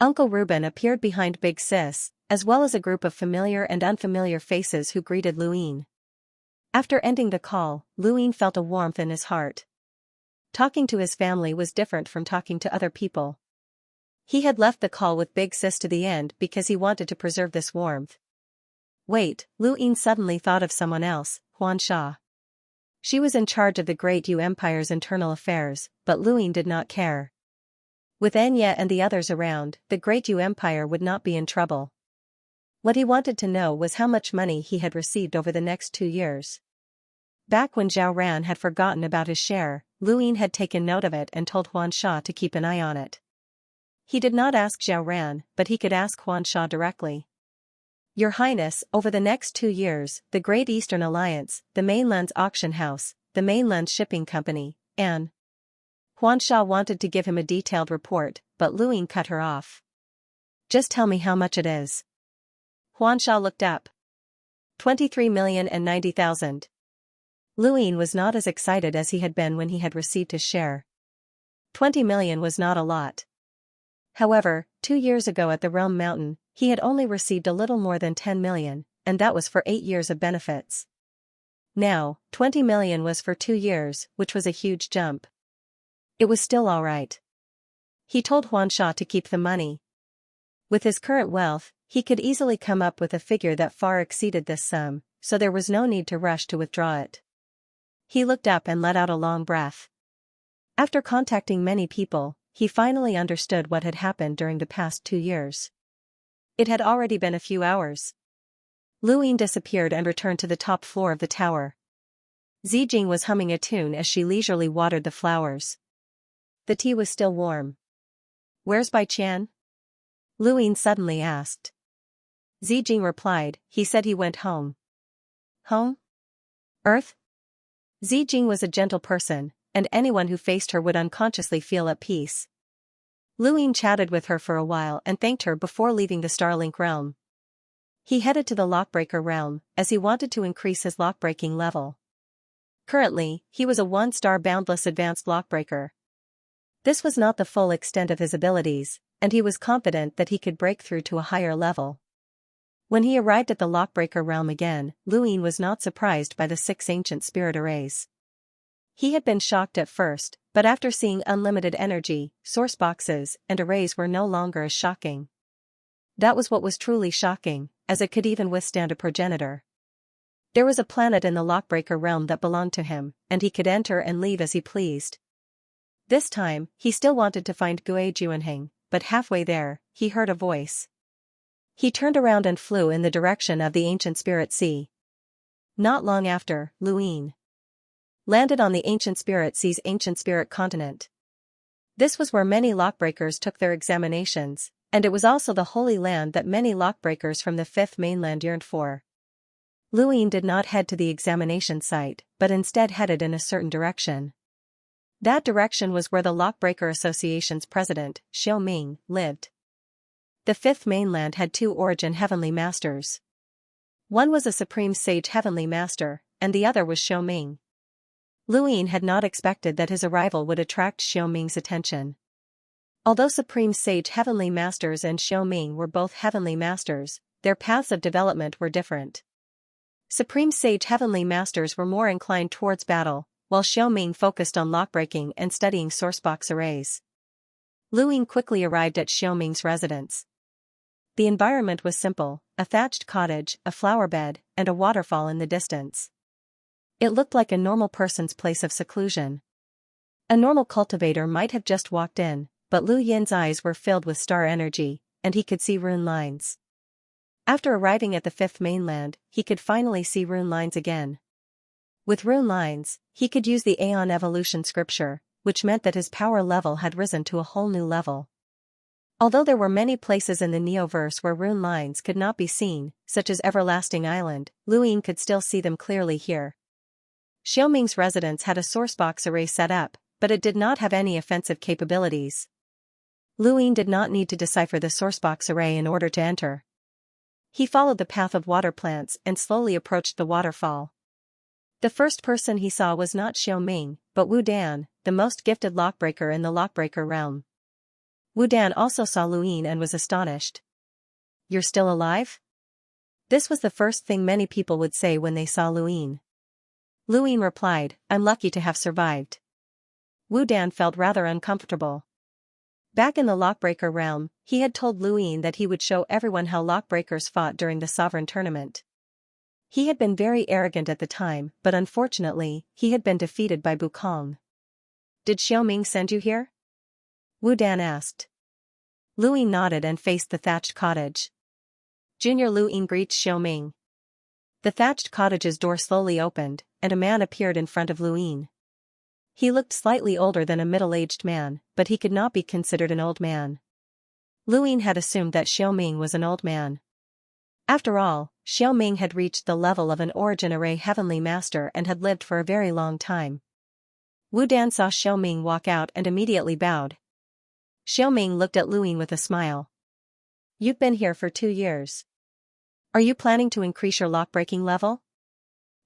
Uncle Reuben appeared behind Big Sis, as well as a group of familiar and unfamiliar faces who greeted Luin. After ending the call, Luin felt a warmth in his heart. Talking to his family was different from talking to other people. He had left the call with Big Sis to the end because he wanted to preserve this warmth. Wait, Luin suddenly thought of someone else, Xianxia. She was in charge of the Great Yu Empire's internal affairs, but Luin did not care. With Enya and the others around, the Great Yu Empire would not be in trouble. What he wanted to know was how much money he had received over the next 2 years. Back when Zhao Ran had forgotten about his share, Luin had taken note of it and told Xianxia to keep an eye on it. He did not ask Zhao Ran, but he could ask Xianxia directly. "Your Highness, over the next 2 years, the Great Eastern Alliance, the mainland's auction house, the mainland's shipping company, and..." Xianxia wanted to give him a detailed report, but Luin cut her off. "Just tell me how much it is." Xianxia looked up. 23,090,000. Luin was not as excited as he had been when he had received his share. 20 million was not a lot. However, 2 years ago at the Realm Mountain, he had only received a little more than 10 million, and that was for 8 years of benefits. Now, 20 million was for 2 years, which was a huge jump. It was still all right. He told Xianxia to keep the money. With his current wealth, he could easily come up with a figure that far exceeded this sum, so there was no need to rush to withdraw it. He looked up and let out a long breath. After contacting many people, he finally understood what had happened during the past 2 years. It had already been a few hours. Luin disappeared and returned to the top floor of the tower. Zijing was humming a tune as she leisurely watered the flowers. The tea was still warm. "Where's Bai Qian?" Luin suddenly asked. Zijing replied, "He said he went home." "Home? Earth?" Zijing was a gentle person, and anyone who faced her would unconsciously feel at peace. Luin chatted with her for a while and thanked her before leaving the Starlink realm. He headed to the Lockbreaker realm, as he wanted to increase his lockbreaking level. Currently, he was a 1-star boundless advanced lockbreaker. This was not the full extent of his abilities, and he was confident that he could break through to a higher level. When he arrived at the Lockbreaker realm again, Luin was not surprised by the 6 ancient spirit arrays. He had been shocked at first, but after seeing unlimited energy, source boxes, and arrays were no longer as shocking. That was what was truly shocking, as it could even withstand a progenitor. There was a planet in the Lockbreaker realm that belonged to him, and he could enter and leave as he pleased. This time, he still wanted to find Gue Juanheng, but halfway there, he heard a voice. He turned around and flew in the direction of the ancient spirit sea. Not long after, Luin landed on the ancient spirit sea's ancient spirit continent. This was where many lockbreakers took their examinations, and it was also the holy land that many lockbreakers from the fifth mainland yearned for. Luin did not head to the examination site, but instead headed in a certain direction. That direction was where the Lockbreaker Association's president, Xiaoming, lived. The fifth mainland had two origin heavenly masters. One was a supreme sage heavenly master, and the other was Xiaoming. Luin had not expected that his arrival would attract Xiaoming's attention. Although supreme sage heavenly masters and Xiaoming were both heavenly masters, their paths of development were different. Supreme sage heavenly masters were more inclined towards battle, while Xiaoming focused on lockbreaking and studying sourcebox arrays. Luin quickly arrived at Xiaoming's residence. The environment was simple: a thatched cottage, a flower bed, and a waterfall in the distance. It looked like a normal person's place of seclusion. A normal cultivator might have just walked in, but Lu Yin's eyes were filled with star energy, and he could see rune lines. After arriving at the fifth mainland, he could finally see rune lines again. With rune lines, he could use the Aeon Evolution scripture, which meant that his power level had risen to a whole new level. Although there were many places in the Neoverse where rune lines could not be seen, such as Everlasting Island, Luin could still see them clearly here. Xiaoming's residence had a sourcebox array set up, but it did not have any offensive capabilities. Luin did not need to decipher the sourcebox array in order to enter. He followed the path of water plants and slowly approached the waterfall. The first person he saw was not Xiaoming, but Wu Dan, the most gifted lockbreaker in the lockbreaker realm. Wu Dan also saw Luin and was astonished. "You're still alive?" This was the first thing many people would say when they saw Luin. Luin replied, "I'm lucky to have survived." Wu Dan felt rather uncomfortable. Back in the lockbreaker realm, he had told Luin that he would show everyone how lockbreakers fought during the sovereign tournament. He had been very arrogant at the time, but unfortunately, he had been defeated by Bukong. "Did Xiaoming send you here?" Wu Dan asked. Luin nodded and faced the thatched cottage. Junior Luin greeted Xiaoming. The thatched cottage's door slowly opened, and a man appeared in front of Luin. He looked slightly older than a middle-aged man, but he could not be considered an old man. Luin had assumed that Xiaoming was an old man. After all, Xiaoming had reached the level of an origin array heavenly master and had lived for a very long time. Wu Dan saw Xiaoming walk out and immediately bowed. Xiaoming looked at Luin with a smile. "You've been here for 2 years. Are you planning to increase your lockbreaking level?"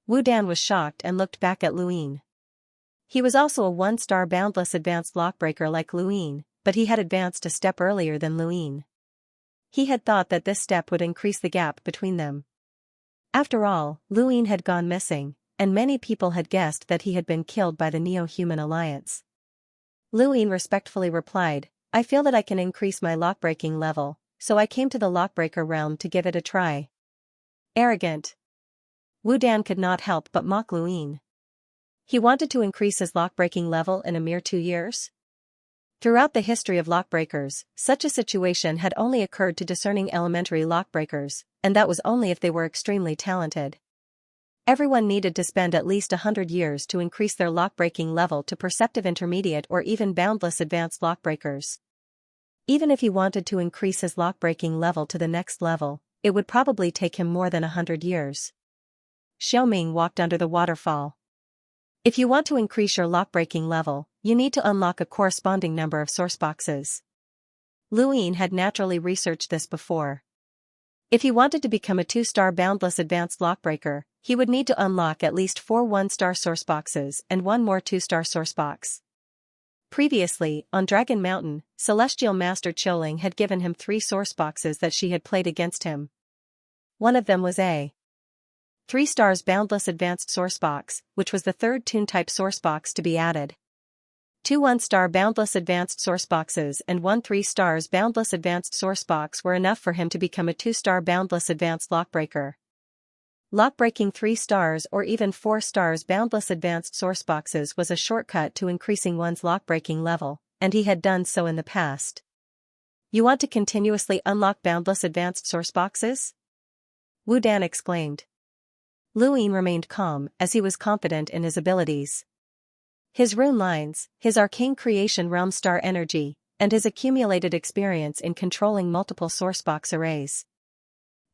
Wu Dan was shocked and looked back at Luin. He was also a 1-star boundless advanced lockbreaker like Luin, but he had advanced a step earlier than Luin. He had thought that this step would increase the gap between them. After all, Luin had gone missing, and many people had guessed that he had been killed by the Neo-Human Alliance. Luin respectfully replied, "I feel that I can increase my lockbreaking level, so I came to the lockbreaker realm to give it a try." Arrogant. Wu Dan could not help but mock Luin. He wanted to increase his lockbreaking level in a mere 2 years? Throughout the history of lockbreakers, such a situation had only occurred to discerning elementary lockbreakers, and that was only if they were extremely talented. Everyone needed to spend at least 100 years to increase their lockbreaking level to perceptive intermediate or even boundless advanced lockbreakers. Even if he wanted to increase his lockbreaking level to the next level, it would probably take him more than 100 years. Xiaoming walked under the waterfall. If you want to increase your lockbreaking level, you need to unlock a corresponding number of sourceboxes. Luin had naturally researched this before. If he wanted to become a 2-star boundless advanced lockbreaker, he would need to unlock at least 4 1-star sourceboxes and 1 more 2-star sourcebox. Previously, on Dragon Mountain, Celestial Master Choling had given him 3 sourceboxes that she had played against him. One of them was a 3 stars boundless advanced sourcebox, which was the 3rd toon-type sourcebox to be added. 2 1-star boundless advanced sourceboxes and 1 3 stars boundless advanced sourcebox were enough for him to become a 2-star boundless advanced lockbreaker. Lockbreaking 3 stars or even 4 stars boundless advanced sourceboxes was a shortcut to increasing one's lockbreaking level, and he had done so in the past. You want to continuously unlock boundless advanced source boxes? Wu Dan exclaimed. Lu Yin remained calm as he was confident in his abilities. His rune lines, his arcane creation realm star energy, and his accumulated experience in controlling multiple sourcebox arrays.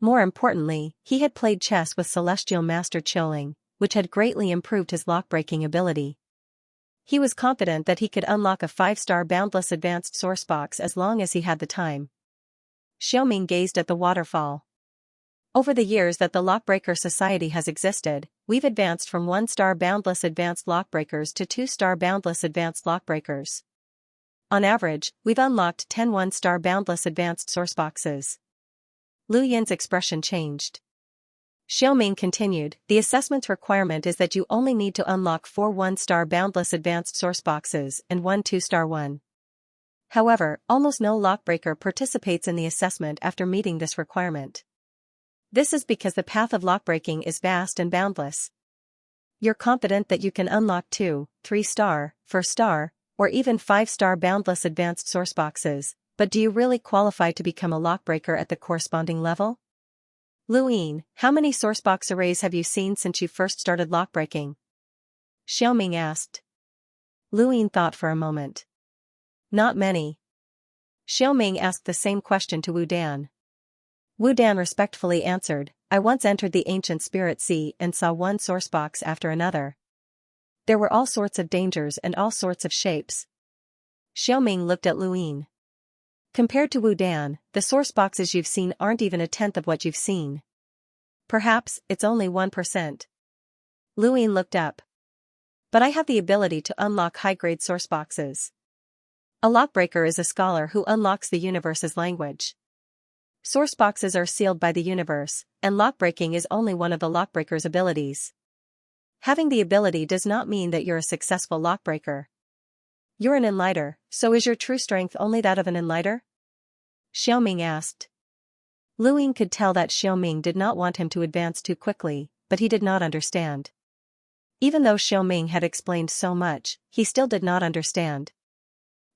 More importantly, he had played chess with Celestial Master Qiuling, which had greatly improved his lock-breaking ability. He was confident that he could unlock a 5-star boundless advanced sourcebox as long as he had the time. Xiaoming gazed at the waterfall. Over the years that the Lockbreaker Society has existed, we've advanced from 1-star boundless advanced lockbreakers to 2-star boundless advanced lockbreakers. On average, we've unlocked 10 1-star boundless advanced sourceboxes. Lu Yin's expression changed. Xiaoming continued, the assessment requirement is that you only need to unlock 4 1-star boundless advanced sourceboxes and 1 2-star one. However, almost no lockbreaker participates in the assessment after meeting this requirement. This is because the path of lockbreaking is vast and boundless. You're confident that you can unlock 2, 3-star, 4-star, or even 5-star boundless advanced sourceboxes, but do you really qualify to become a lockbreaker at the corresponding level? Lu Yin, how many sourcebox arrays have you seen since you first started lockbreaking? Xiaoming asked. Lu Yin thought for a moment. Not many. Xiaoming asked the same question to Wu Dan. Wu Dan respectfully answered, I once entered the ancient spirit sea and saw one sourcebox after another. There were all sorts of dangers and all sorts of shapes. Xiaoming looked at Lu Yin. Compared to Wu Dan, the sourceboxes you've seen aren't even a tenth of what you've seen. Perhaps it's only 1%. Lu Yin looked up. But I have the ability to unlock high-grade sourceboxes. A lockbreaker is a scholar who unlocks the universe's language. Sourceboxes are sealed by the universe, and lockbreaking is only one of the lockbreaker's abilities. Having the ability does not mean that you're a successful lockbreaker. You're an enlighter, so is your true strength only that of an enlighter? Xiaoming asked. Lu Yin could tell that Xiaoming did not want him to advance too quickly, but he did not understand. Even though Xiaoming had explained so much, he still did not understand.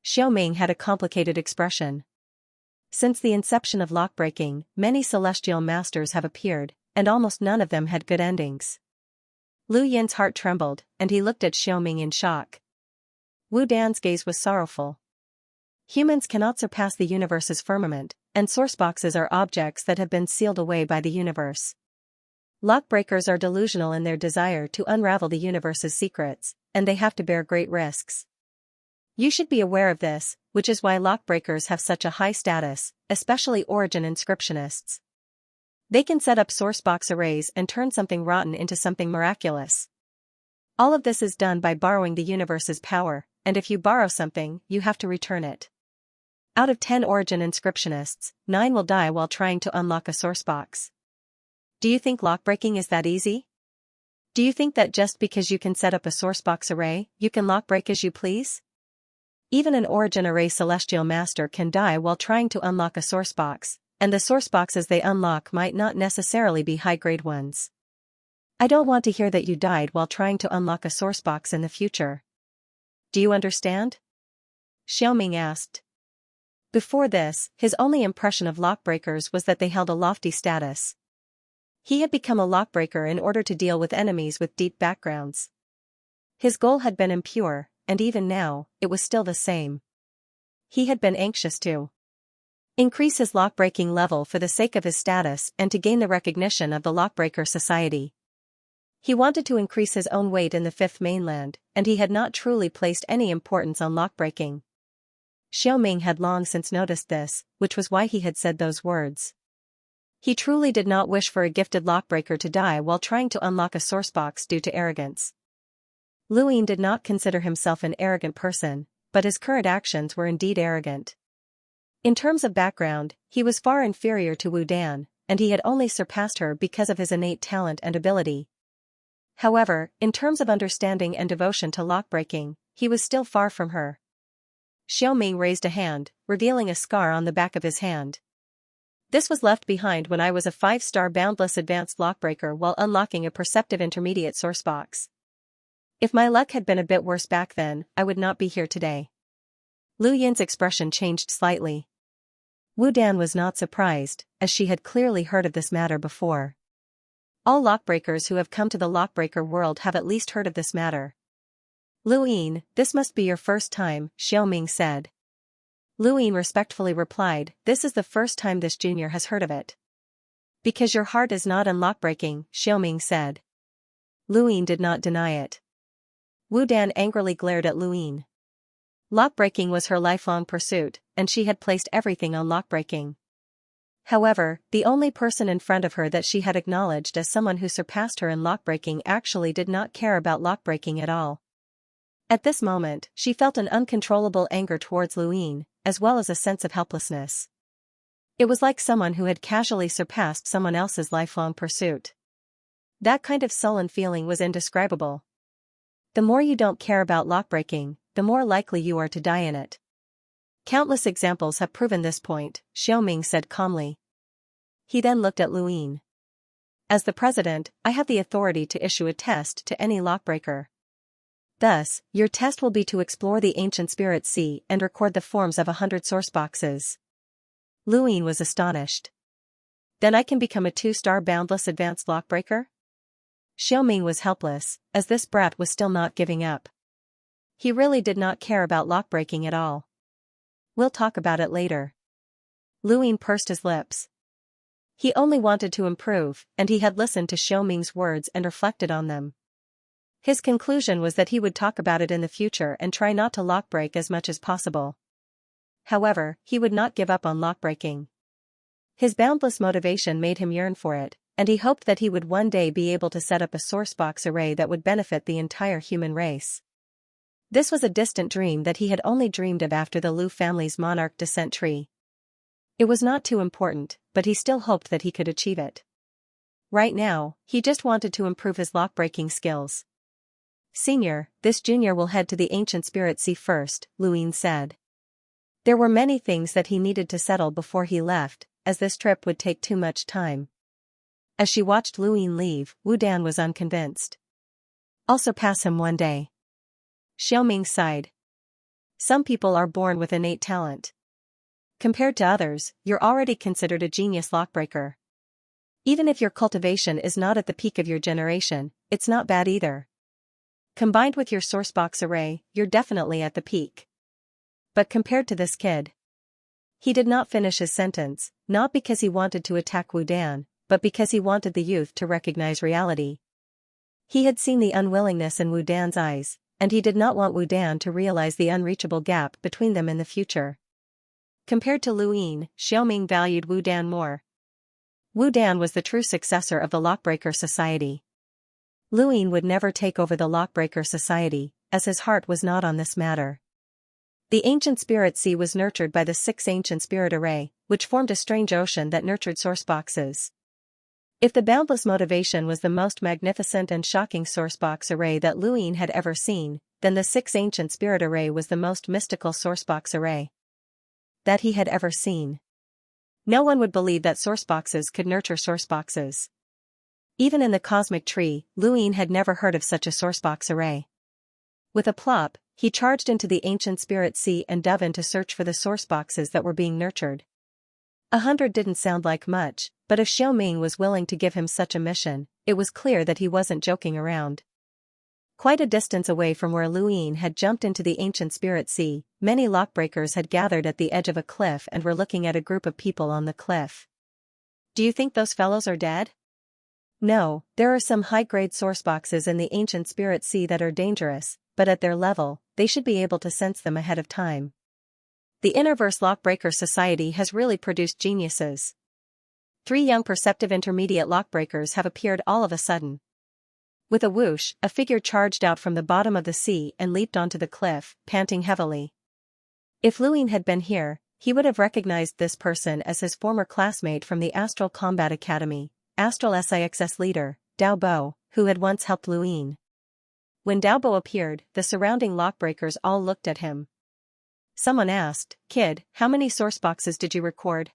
Xiaoming had a complicated expression. Since the inception of lockbreaking, many celestial masters have appeared, and almost none of them had good endings. Lu Yin's heart trembled, and he looked at Xiaoming in shock. Wu Dan's gaze was sorrowful. Humans cannot surpass the universe's firmament, and sourceboxes are objects that have been sealed away by the universe. Lockbreakers are delusional in their desire to unravel the universe's secrets, and they have to bear great risks. You should be aware of this, which is why lockbreakers have such a high status, especially origin inscriptionists. They can set up sourcebox arrays and turn something rotten into something miraculous. All of this is done by borrowing the universe's power, and if you borrow something, you have to return it. Out of 10 origin inscriptionists, 9 will die while trying to unlock a sourcebox. Do you think lockbreaking is that easy? Do you think that just because you can set up a sourcebox array, you can lockbreak as you please? Even an origin array celestial master can die while trying to unlock a sourcebox, and the sourceboxes they unlock might not necessarily be high-grade ones. I don't want to hear that you died while trying to unlock a sourcebox in the future. Do you understand? Xiaoming asked. Before this, his only impression of lockbreakers was that they held a lofty status. He had become a lockbreaker in order to deal with enemies with deep backgrounds. His goal had been impure, and even now, it was still the same. He had been anxious to increase his lockbreaking level for the sake of his status and to gain the recognition of the Lockbreaker Society. He wanted to increase his own weight in the Fifth Mainland, and he had not truly placed any importance on lockbreaking. Xiaoming had long since noticed this, which was why he had said those words. He truly did not wish for a gifted lockbreaker to die while trying to unlock a sourcebox due to arrogance. Lu Yin did not consider himself an arrogant person, but his current actions were indeed arrogant. In terms of background, he was far inferior to Wu Dan, and he had only surpassed her because of his innate talent and ability. However, in terms of understanding and devotion to lockbreaking, he was still far from her. Xiaoming raised a hand, revealing a scar on the back of his hand. This was left behind when I was a 5-star boundless advanced lockbreaker while unlocking a perceptive intermediate sourcebox. If my luck had been a bit worse back then, I would not be here today. Lu Yin's expression changed slightly. Wu Dan was not surprised, as she had clearly heard of this matter before. All lockbreakers who have come to the lockbreaker world have at least heard of this matter. Luyin, this must be your first time, Xiaoming said. Luyin respectfully replied, this is the first time this junior has heard of it. Because your heart is not in lockbreaking, Xiaoming said. Luyin did not deny it. Wu Dan angrily glared at Luyin. Lockbreaking was her lifelong pursuit, and she had placed everything on lockbreaking. However, the only person in front of her that she had acknowledged as someone who surpassed her in lockbreaking actually did not care about lockbreaking at all. At this moment, she felt an uncontrollable anger towards Luyin, as well as a sense of helplessness. It was like someone who had casually surpassed someone else's lifelong pursuit. That kind of sullen feeling was indescribable. The more you don't care about lockbreaking, the more likely you are to die in it. Countless examples have proven this point, Xiaoming said calmly. He then looked at Luyin. As the president, I have the authority to issue a test to any lockbreaker. Thus, your test will be to explore the ancient spirit sea and record the forms of 100 source boxes. Luyin was astonished. Then I can become a 2-star boundless advanced lockbreaker? Xiaoming was helpless, as this brat was still not giving up. He really did not care about lockbreaking at all. We'll talk about it later. Luyin pursed his lips. He only wanted to improve, and he had listened to Xiaoming's words and reflected on them. His conclusion was that he would talk about it in the future and try not to lockbreak as much as possible. However, he would not give up on lockbreaking. His boundless motivation made him yearn for it, and he hoped that he would one day be able to set up a sourcebox array that would benefit the entire human race. This was a distant dream that he had only dreamed of after the Lu family's monarch descent tree. It was not too important, but he still hoped that he could achieve it. Right now, he just wanted to improve his lockbreaking skills. Senior, this junior will head to the ancient spirit sea first, Luyin said. There were many things that he needed to settle before he left, as this trip would take too much time. As she watched Luyin leave, Wu Dan was unconvinced. I'll surpass him one day. Xiaoming sighed. Some people are born with innate talent. Compared to others, you're already considered a genius lockbreaker. Even if your cultivation is not at the peak of your generation, it's not bad either. Combined with your sourcebox array, you're definitely at the peak. But compared to this kid. He did not finish his sentence, not because he wanted to attack Wu Dan, but because he wanted the youth to recognize reality. He had seen the unwillingness in Wu Dan's eyes, and he did not want Wu Dan to realize the unreachable gap between them in the future. Compared to Luyin, Xiaoming valued Wu Dan more. Wu Dan was the true successor of the Lockbreaker Society. Luyin would never take over the Lockbreaker Society, as his heart was not on this matter. The ancient spirit sea was nurtured by the 6 ancient spirit array, which formed a strange ocean that nurtured sourceboxes. If the boundless motivation was the most magnificent and shocking sourcebox array that Luyin had ever seen, then the 6 ancient spirit array was the most mystical sourcebox array that he had ever seen. No one would believe that sourceboxes could nurture sourceboxes. Even in the cosmic tree, Luyin had never heard of such a sourcebox array. With a plop, he charged into the ancient spirit sea and dove in to search for the sourceboxes that were being nurtured. 100 didn't sound like much, but if Xiaoming was willing to give him such a mission, it was clear that he wasn't joking around. Quite a distance away from where Luyin had jumped into the ancient spirit sea, many lockbreakers had gathered at the edge of a cliff and were looking at a group of people on the cliff. Do you think those fellows are dead? No, there are some high-grade sourceboxes in the ancient spirit sea that are dangerous, but at their level, they should be able to sense them ahead of time. The Innerverse Lockbreaker Society has really produced geniuses. 3 young perceptive intermediate lockbreakers have appeared all of a sudden. With a whoosh, a figure charged out from the bottom of the sea and leaped onto the cliff, panting heavily. If Luyin had been here, he would have recognized this person as his former classmate from the Astral Combat Academy, Astral Sixx leader, Dao Bo, who had once helped Luyin. When Dao Bo appeared, the surrounding lockbreakers all looked at him. Someone asked, "Kid, how many sourceboxes did you record?"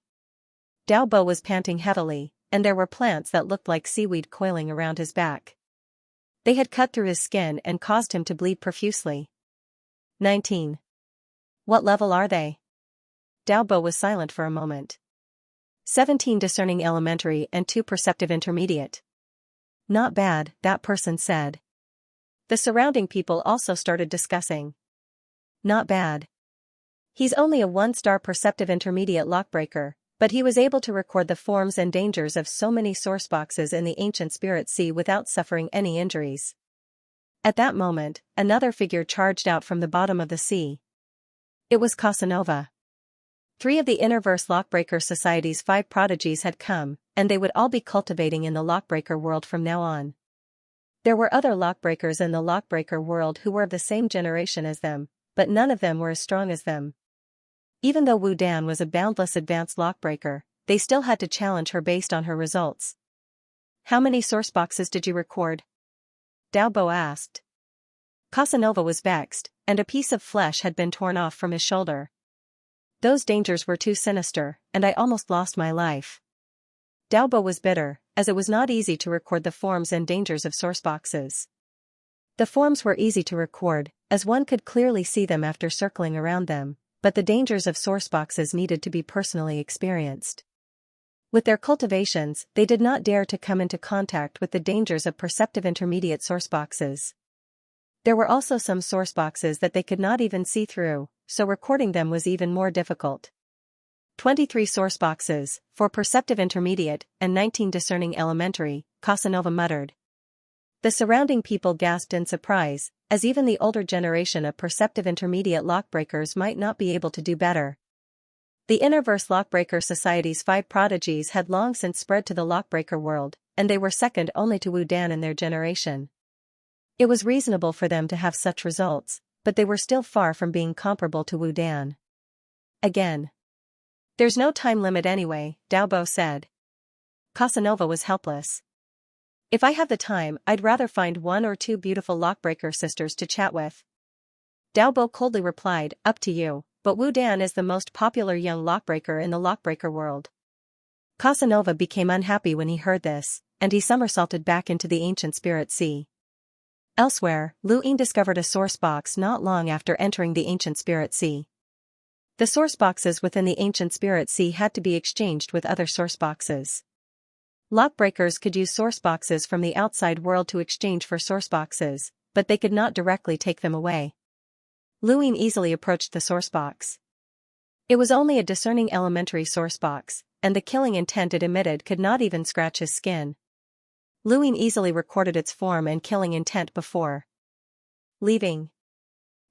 Dao Bo was panting heavily, and there were plants that looked like seaweed coiling around his back. They had cut through his skin and caused him to bleed profusely. 19. What level are they? Daobo was silent for a moment. 17 discerning elementary and 2 perceptive intermediate. Not bad, that person said. The surrounding people also started discussing. Not bad. He's only a 1-star perceptive intermediate lockbreaker, but he was able to record the forms and dangers of so many source boxes in the ancient spirit sea without suffering any injuries. At that moment, another figure charged out from the bottom of the sea. It was Casanova. 3 of the Innerverse Lockbreaker Society's 5 prodigies had come, and they would all be cultivating in the lockbreaker world from now on. There were other lockbreakers in the lockbreaker world who were of the same generation as them, but none of them were as strong as them. Even though Wu Dan was a boundless advanced lockbreaker, they still had to challenge her based on her results. How many source boxes did you record? Daobo asked. Casanova was vexed, and a piece of flesh had been torn off from his shoulder. Those dangers were too sinister, and I almost lost my life. Daobo was bitter, as it was not easy to record the forms and dangers of source boxes. The forms were easy to record, as one could clearly see them after circling around them, but the dangers of source boxes needed to be personally experienced. With their cultivations, they did not dare to come into contact with the dangers of perceptive intermediate source boxes. There were also some source boxes that they could not even see through, so recording them was even more difficult. 23 source boxes, 4 perceptive intermediate, and 19 discerning elementary, Casanova muttered. The surrounding people gasped in surprise, as even the older generation of perceptive intermediate lockbreakers might not be able to do better. The Innerverse Lockbreaker Society's 5 prodigies had long since spread to the lockbreaker world, and they were second only to Wu Dan in their generation. It was reasonable for them to have such results, but they were still far from being comparable to Wu Dan. Again. There's no time limit anyway, Daobo said. Casanova was helpless. If I have the time, I'd rather find 1 or 2 beautiful lockbreaker sisters to chat with. Daobo coldly replied, up to you, but Wu Dan is the most popular young lockbreaker in the lockbreaker world. Casanova became unhappy when he heard this, and he somersaulted back into the ancient spirit sea. Elsewhere, Lu Ying discovered a source box not long after entering the ancient spirit sea. The source boxes within the ancient spirit sea had to be exchanged with other source boxes. Lockbreakers could use source boxes from the outside world to exchange for source boxes, but they could not directly take them away. Lu Ying easily approached the source box. It was only a discerning elementary source box, and the killing intent it emitted could not even scratch his skin. Lu Ying easily recorded its form and killing intent before leaving.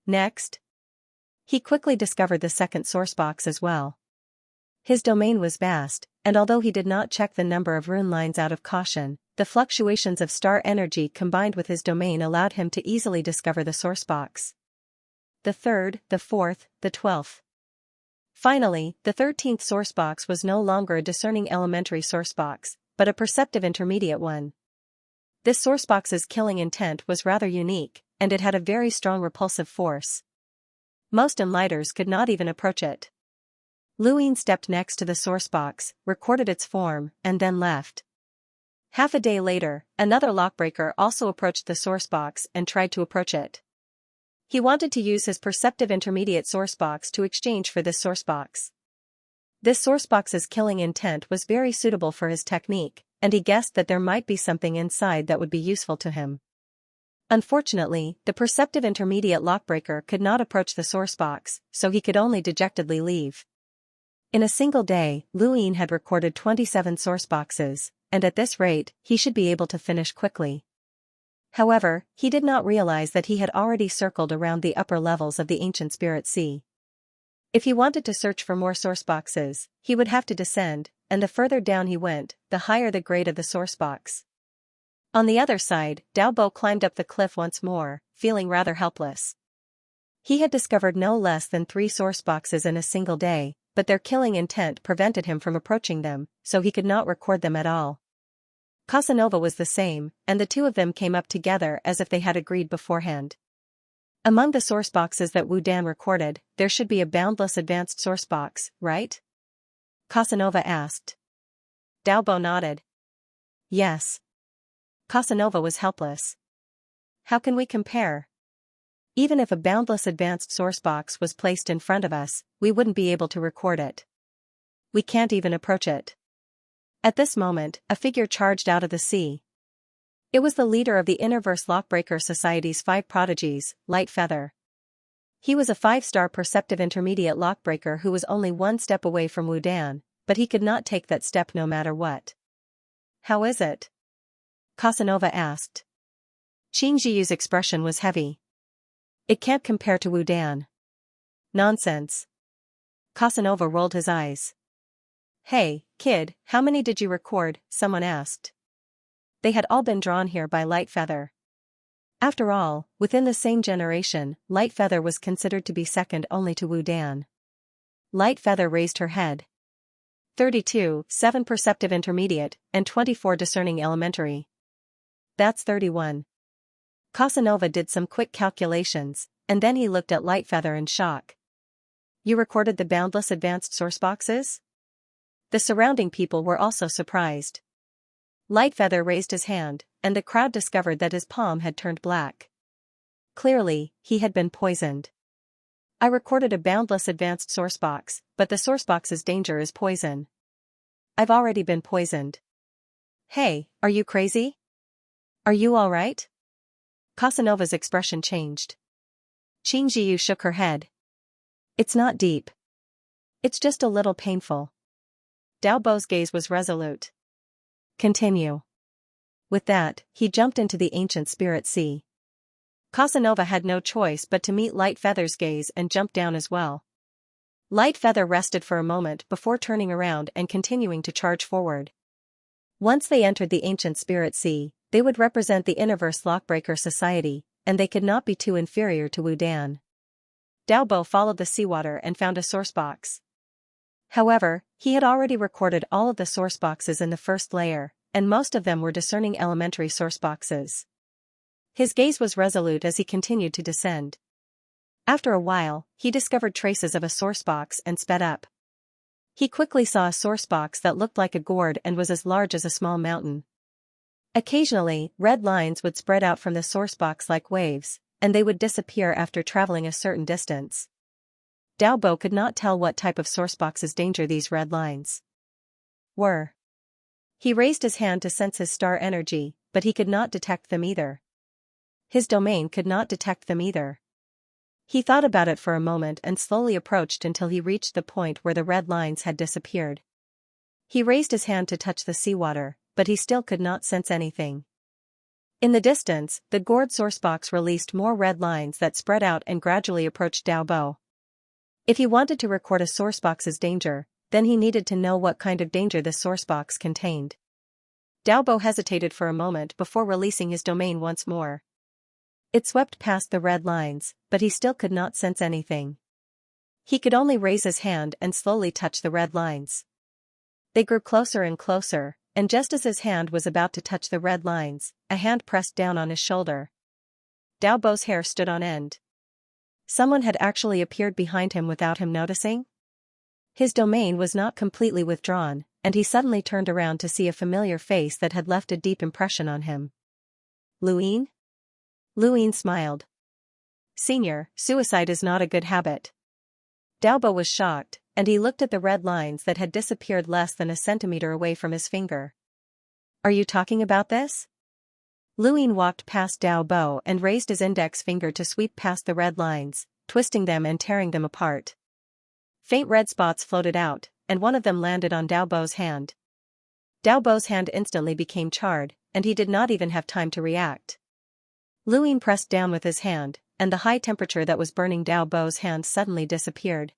Next, he quickly discovered the second source box as well. His domain was vast, and although he did not check the number of rune lines out of caution, the fluctuations of star energy combined with his domain allowed him to easily discover the source box. The 3rd, the 4th, the 12th. Finally, the 13th source box was no longer a discerning elementary source box, but a perceptive intermediate one. This source box's killing intent was rather unique, and it had a very strong repulsive force. Most enlighters could not even approach it. Lu Ying stepped next to the source box, recorded its form, and then left. Half a day later, another lockbreaker also approached the source box and tried to approach it. He wanted to use his perceptive intermediate source box to exchange for this source box. This source box's killing intent was very suitable for his technique, and he guessed that there might be something inside that would be useful to him. Unfortunately, the perceptive intermediate lockbreaker could not approach the source box, so he could only dejectedly leave. In a single day, Lu Ying had recorded 27 source boxes, and at this rate, he should be able to finish quickly. However, he did not realize that he had already circled around the upper levels of the ancient spirit sea. If he wanted to search for more source boxes, he would have to descend, and the further down he went, the higher the grade of the source box. On the other side, Daobo climbed up the cliff once more, feeling rather helpless. He had discovered no less than 3 source boxes in a single day, but their killing intent prevented him from approaching them, so he could not record them at all. Casanova was the same, and the 2 of them came up together as if they had agreed beforehand. Among the source boxes that Wu Dan recorded, there should be a boundless advanced source box, right? Casanova asked. Daobo nodded. Yes. Casanova was helpless. How can we compare? Even if a boundless advanced sourcebox was placed in front of us, we wouldn't be able to record it. We can't even approach it. At this moment, a figure charged out of the sea. It was the leader of the Interverse Lockbreaker Society's 5 prodigies, Light Feather. He was a 5-star perceptive intermediate lockbreaker who was only 1 step away from Wudan, but he could not take that step no matter what. How is it? Casanova asked. Xianxia's expression was heavy. It can't compare to Wudan. Nonsense. Casanova rolled his eyes. Hey, kid, how many did you record? Someone asked. They had all been drawn here by Light Feather. After all, within the same generation, Light Feather was considered to be second only to Wudan. Light Feather raised her head. 32, 7 perceptive intermediate, and 24 discerning elementary. That's 31. Casanova did some quick calculations, and then he looked at Light Feather in shock. You recorded the boundless advanced sourceboxes? The surrounding people were also surprised. Light Feather raised his hand, and the crowd discovered that his palm had turned black. Clearly, he had been poisoned. I recorded a boundless advanced sourcebox, but the sourcebox's danger is poison. I've already been poisoned. Hey, are you crazy? Are you all right? Casanova's expression changed. Xianxia shook her head. It's not deep. It's just a little painful. Daobo's gaze was resolute. Continue. With that, he jumped into the ancient spirit sea. Casanova had no choice but to meet Light Feather's gaze and jump down as well. Light Feather rested for a moment before turning around and continuing to charge forward. Once they entered the ancient spirit sea, they would represent the Interverse Lockbreaker Society, and they could not be too inferior to Wudan. Daobo followed the seawater and found a sourcebox. However, he had already recorded all of the sourceboxes in the first layer, and most of them were discerning elementary sourceboxes. His gaze was resolute as he continued to descend. After a while, he discovered traces of a sourcebox and sped up. He quickly saw a sourcebox that looked like a gourd and was as large as a small mountain. Occasionally, red lines would spread out from the sourcebox like waves, and they would disappear after traveling a certain distance. Daobo could not tell what type of sourcebox's danger these red lines were. He raised his hand to sense his star energy, but he could not detect them either. His domain could not detect them either. He thought about it for a moment and slowly approached until he reached the point where the red lines had disappeared. He raised his hand to touch the seawater, but he still could not sense anything. In the distance, the gourd sourcebox released more red lines that spread out and gradually approached Daobo. If he wanted to record a sourcebox's danger, then he needed to know what kind of danger the sourcebox contained. Daobo hesitated for a moment before releasing his domain once more. It swept past the red lines, but he still could not sense anything. He could only raise his hand and slowly touch the red lines. They grew closer and closer, and just as his hand was about to touch the red lines, a hand pressed down on his shoulder. Daobo's hair stood on end. Someone had actually appeared behind him without him noticing? His domain was not completely withdrawn, and he suddenly turned around to see a familiar face that had left a deep impression on him. Luin? Luin smiled. Senior, suicide is not a good habit. Daobo was shocked, and he looked at the red lines that had disappeared less than a centimeter away from his finger. Are you talking about this? Luin walked past Daobo and raised his index finger to sweep past the red lines, twisting them and tearing them apart. Faint red spots floated out, and one of them landed on Daobo's hand. Daobo's hand instantly became charred, and he did not even have time to react. Luin pressed down with his hand, and the high temperature that was burning Daobo's hand suddenly disappeared.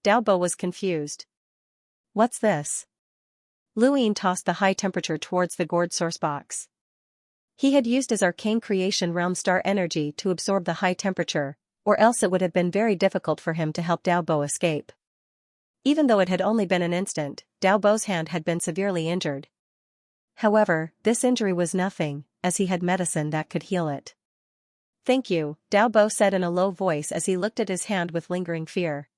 Daobo was confused. What's this? Luin tossed the high temperature towards the gourd sourcebox. He had used his arcane creation realm star energy to absorb the high temperature, or else it would have been very difficult for him to help Daobo escape. Even though it had only been an instant, Daobo's hand had been severely injured. However, this injury was nothing, as he had medicine that could heal it. Thank you, Daobo said in a low voice as he looked at his hand with lingering fear.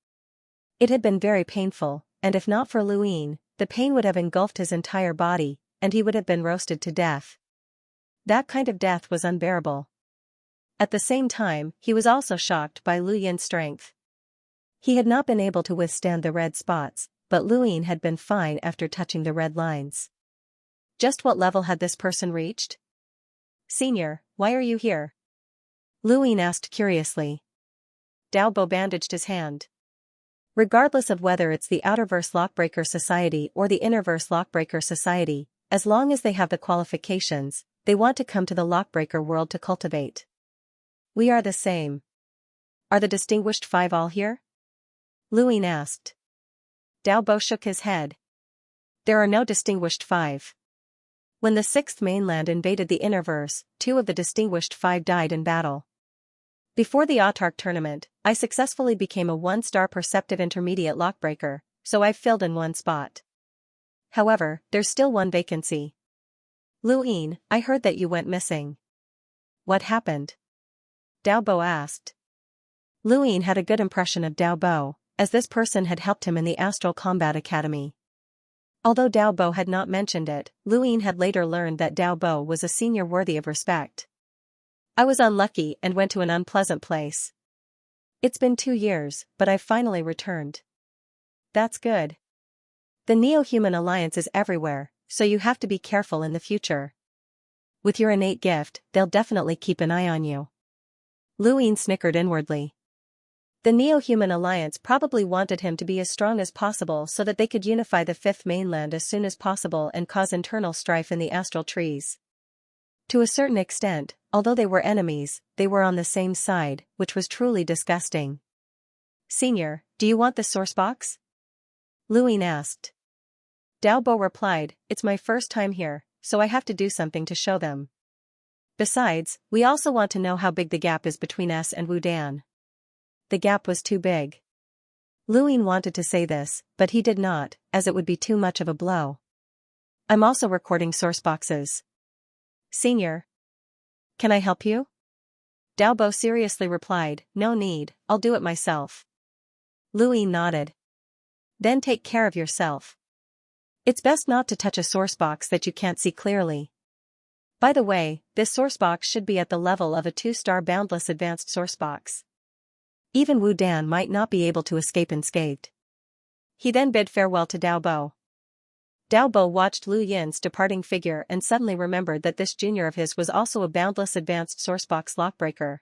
It had been very painful, and if not for Luin, the pain would have engulfed his entire body, and he would have been roasted to death. That kind of death was unbearable. At the same time, he was also shocked by Lu Yin's strength. He had not been able to withstand the red spots, but Lu Yin had been fine after touching the red lines. Just what level had this person reached? Senior, why are you here? Lu Yin asked curiously. Dao Bo bandaged his hand. Regardless of whether it's the Outerverse Lockbreaker Society or the Innerverse Lockbreaker Society, as long as they have the qualifications, they want to come to the Lockbreaker world to cultivate. We are the same. Are the Distinguished Five all here? Lu Yin asked. Dao Bo shook his head. There are no Distinguished Five. When the Sixth Mainland invaded the Innerverse, 2 of the Distinguished Five died in battle. Before the Autark tournament, I successfully became a 1-star Perceptive Intermediate Lockbreaker, so I've filled in 1 spot. However, there's still 1 vacancy. Lu Yin, I heard that you went missing. What happened? Dao Bo asked. Lu Yin had a good impression of Dao Bo, as this person had helped him in the Astral Combat Academy. Although Dao Bo had not mentioned it, Lu Yin had later learned that Dao Bo was a senior worthy of respect. I was unlucky and went to an unpleasant place. It's been 2 years, but I've finally returned. That's good. The Neo-Human Alliance is everywhere, so you have to be careful in the future. With your innate gift, they'll definitely keep an eye on you. Lu Yin snickered inwardly. The Neo-Human Alliance probably wanted him to be as strong as possible so that they could unify the 5th mainland as soon as possible and cause internal strife in the astral trees. To a certain extent, although they were enemies, they were on the same side, which was truly disgusting. Senior, do you want the source box? Lu Yin asked. Dao Bo replied, it's my first time here, so I have to do something to show them. Besides, we also want to know how big the gap is between us and Wudan. The gap was too big. Lu Yin wanted to say this, but he did not, as it would be too much of a blow. I'm also recording source boxes. Senior. Can I help you? Dao Bo seriously replied, no need, I'll do it myself. Lu Yin nodded. Then take care of yourself. It's best not to touch a source box that you can't see clearly. By the way, this source box should be at the level of a 2-star Boundless Advanced Source Box. Even Wu Dan might not be able to escape unscathed. He then bid farewell to Dao Bo. Dao Bo watched Lu Yin's departing figure and suddenly remembered that this junior of his was also a Boundless Advanced Sourcebox Lockbreaker.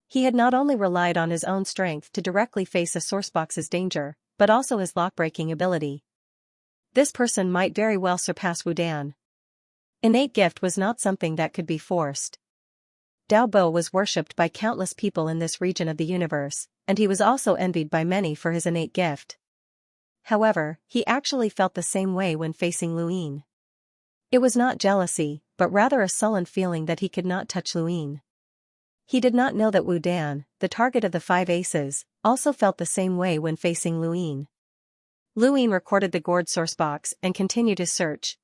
He had not only relied on his own strength to directly face a sourcebox's danger, but also his lockbreaking ability. This person might very well surpass Wu Dan. Innate gift was not something that could be forced. Dao Bo was worshipped by countless people in this region of the universe, and he was also envied by many for his innate gift. However, he actually felt the same way when facing Lu Yin. It was not jealousy, but rather a sullen feeling that he could not touch Lu Yin. He did not know that Wu Dan, the target of the 5 aces, also felt the same way when facing Lu Yin. Lu Yin recorded the gourd source box and continued his search.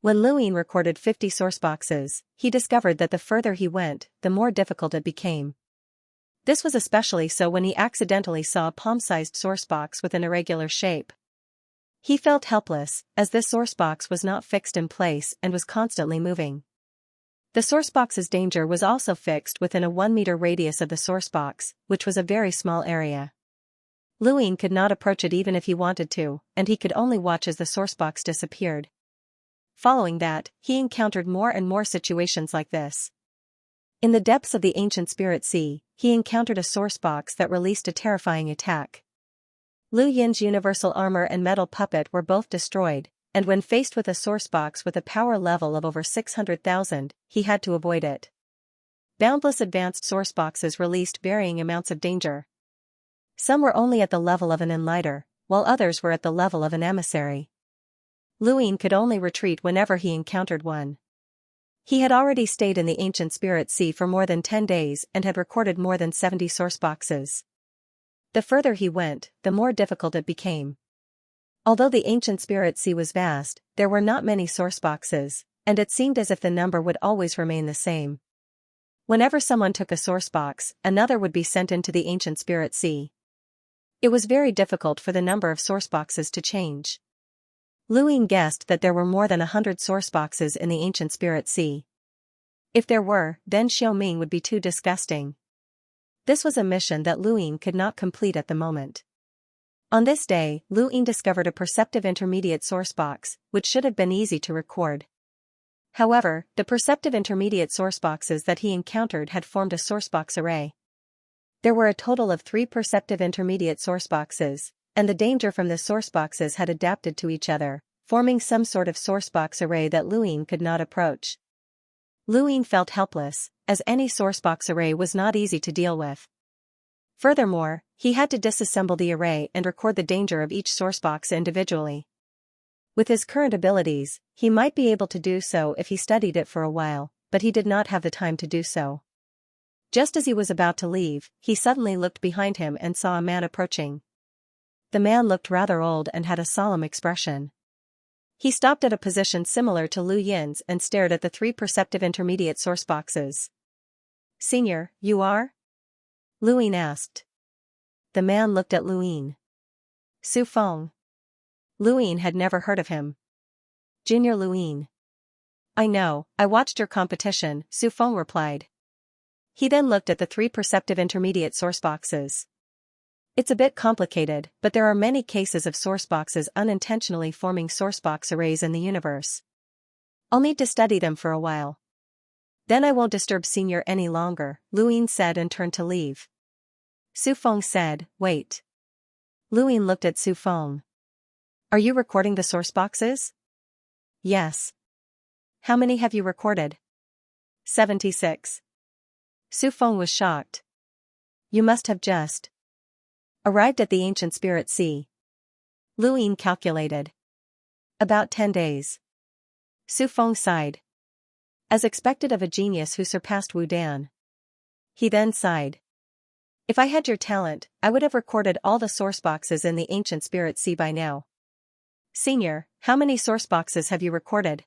When Lu Yin recorded 50 source boxes, he discovered that the further he went, the more difficult it became. This was especially so when he accidentally saw a palm-sized source box with an irregular shape. He felt helpless, as this source box was not fixed in place and was constantly moving. The source box's danger was also fixed within a 1-meter radius of the source box, which was a very small area. Lu Yin could not approach it even if he wanted to, and he could only watch as the source box disappeared. Following that, he encountered more and more situations like this. In the depths of the ancient spirit sea, he encountered a source box that released a terrifying attack. Lu Yin's universal armor and metal puppet were both destroyed, and when faced with a source box with a power level of over 600,000, he had to avoid it. Boundless advanced source boxes released varying amounts of danger. Some were only at the level of an enlighter, while others were at the level of an emissary. Lu Yin could only retreat whenever he encountered one. He had already stayed in the ancient spirit sea for more than 10 days and had recorded more than 70 source boxes. The further he went, the more difficult it became. Although the ancient spirit sea was vast, there were not many source boxes, and it seemed as if the number would always remain the same. Whenever someone took a source box, another would be sent into the ancient spirit sea. It was very difficult for the number of source boxes to change. Lu Yin guessed that there were more than 100 source boxes in the ancient spirit sea. If there were, then Xiaoming would be too disgusting. This was a mission that Lu Ying could not complete at the moment. On this day, Lu Ying discovered a perceptive intermediate source box, which should have been easy to record. However, the perceptive intermediate source boxes that he encountered had formed a sourcebox array. There were a total of 3 perceptive intermediate source boxes, and the danger from the source boxes had adapted to each other, forming some sort of sourcebox array that Lu Ying could not approach. Lu Ying felt helpless, as any sourcebox array was not easy to deal with. Furthermore, he had to disassemble the array and record the danger of each sourcebox individually. With his current abilities, he might be able to do so if he studied it for a while, but he did not have the time to do so. Just as he was about to leave, he suddenly looked behind him and saw a man approaching. The man looked rather old and had a solemn expression. He stopped at a position similar to Lu Yin's and stared at the 3 perceptive intermediate source boxes. "Senior, you are?" Lu Ying asked. The man looked at Lu Ying. "Su Feng." Lu Ying had never heard of him. "Junior Lu Ying." "I know, I watched your competition," Su Feng replied. He then looked at the 3 perceptive intermediate source boxes. "It's a bit complicated, but there are many cases of source boxes unintentionally forming sourcebox arrays in the universe. I'll need to study them for a while. Then I won't disturb Senior any longer," Lu Ying said and turned to leave. Su Feng said, "Wait." Lu Ying looked at Su Feng. "Are you recording the source boxes?" "Yes." "How many have you recorded?" 76. Su Feng was shocked. "You must have just arrived at the ancient spirit sea." Lu Ying calculated. "About 10 days." Su Feng sighed. As expected of a genius who surpassed Wu Dan. He then sighed. "If I had your talent, I would have recorded all the source boxes in the ancient spirit sea by now." "Senior, how many source boxes have you recorded?"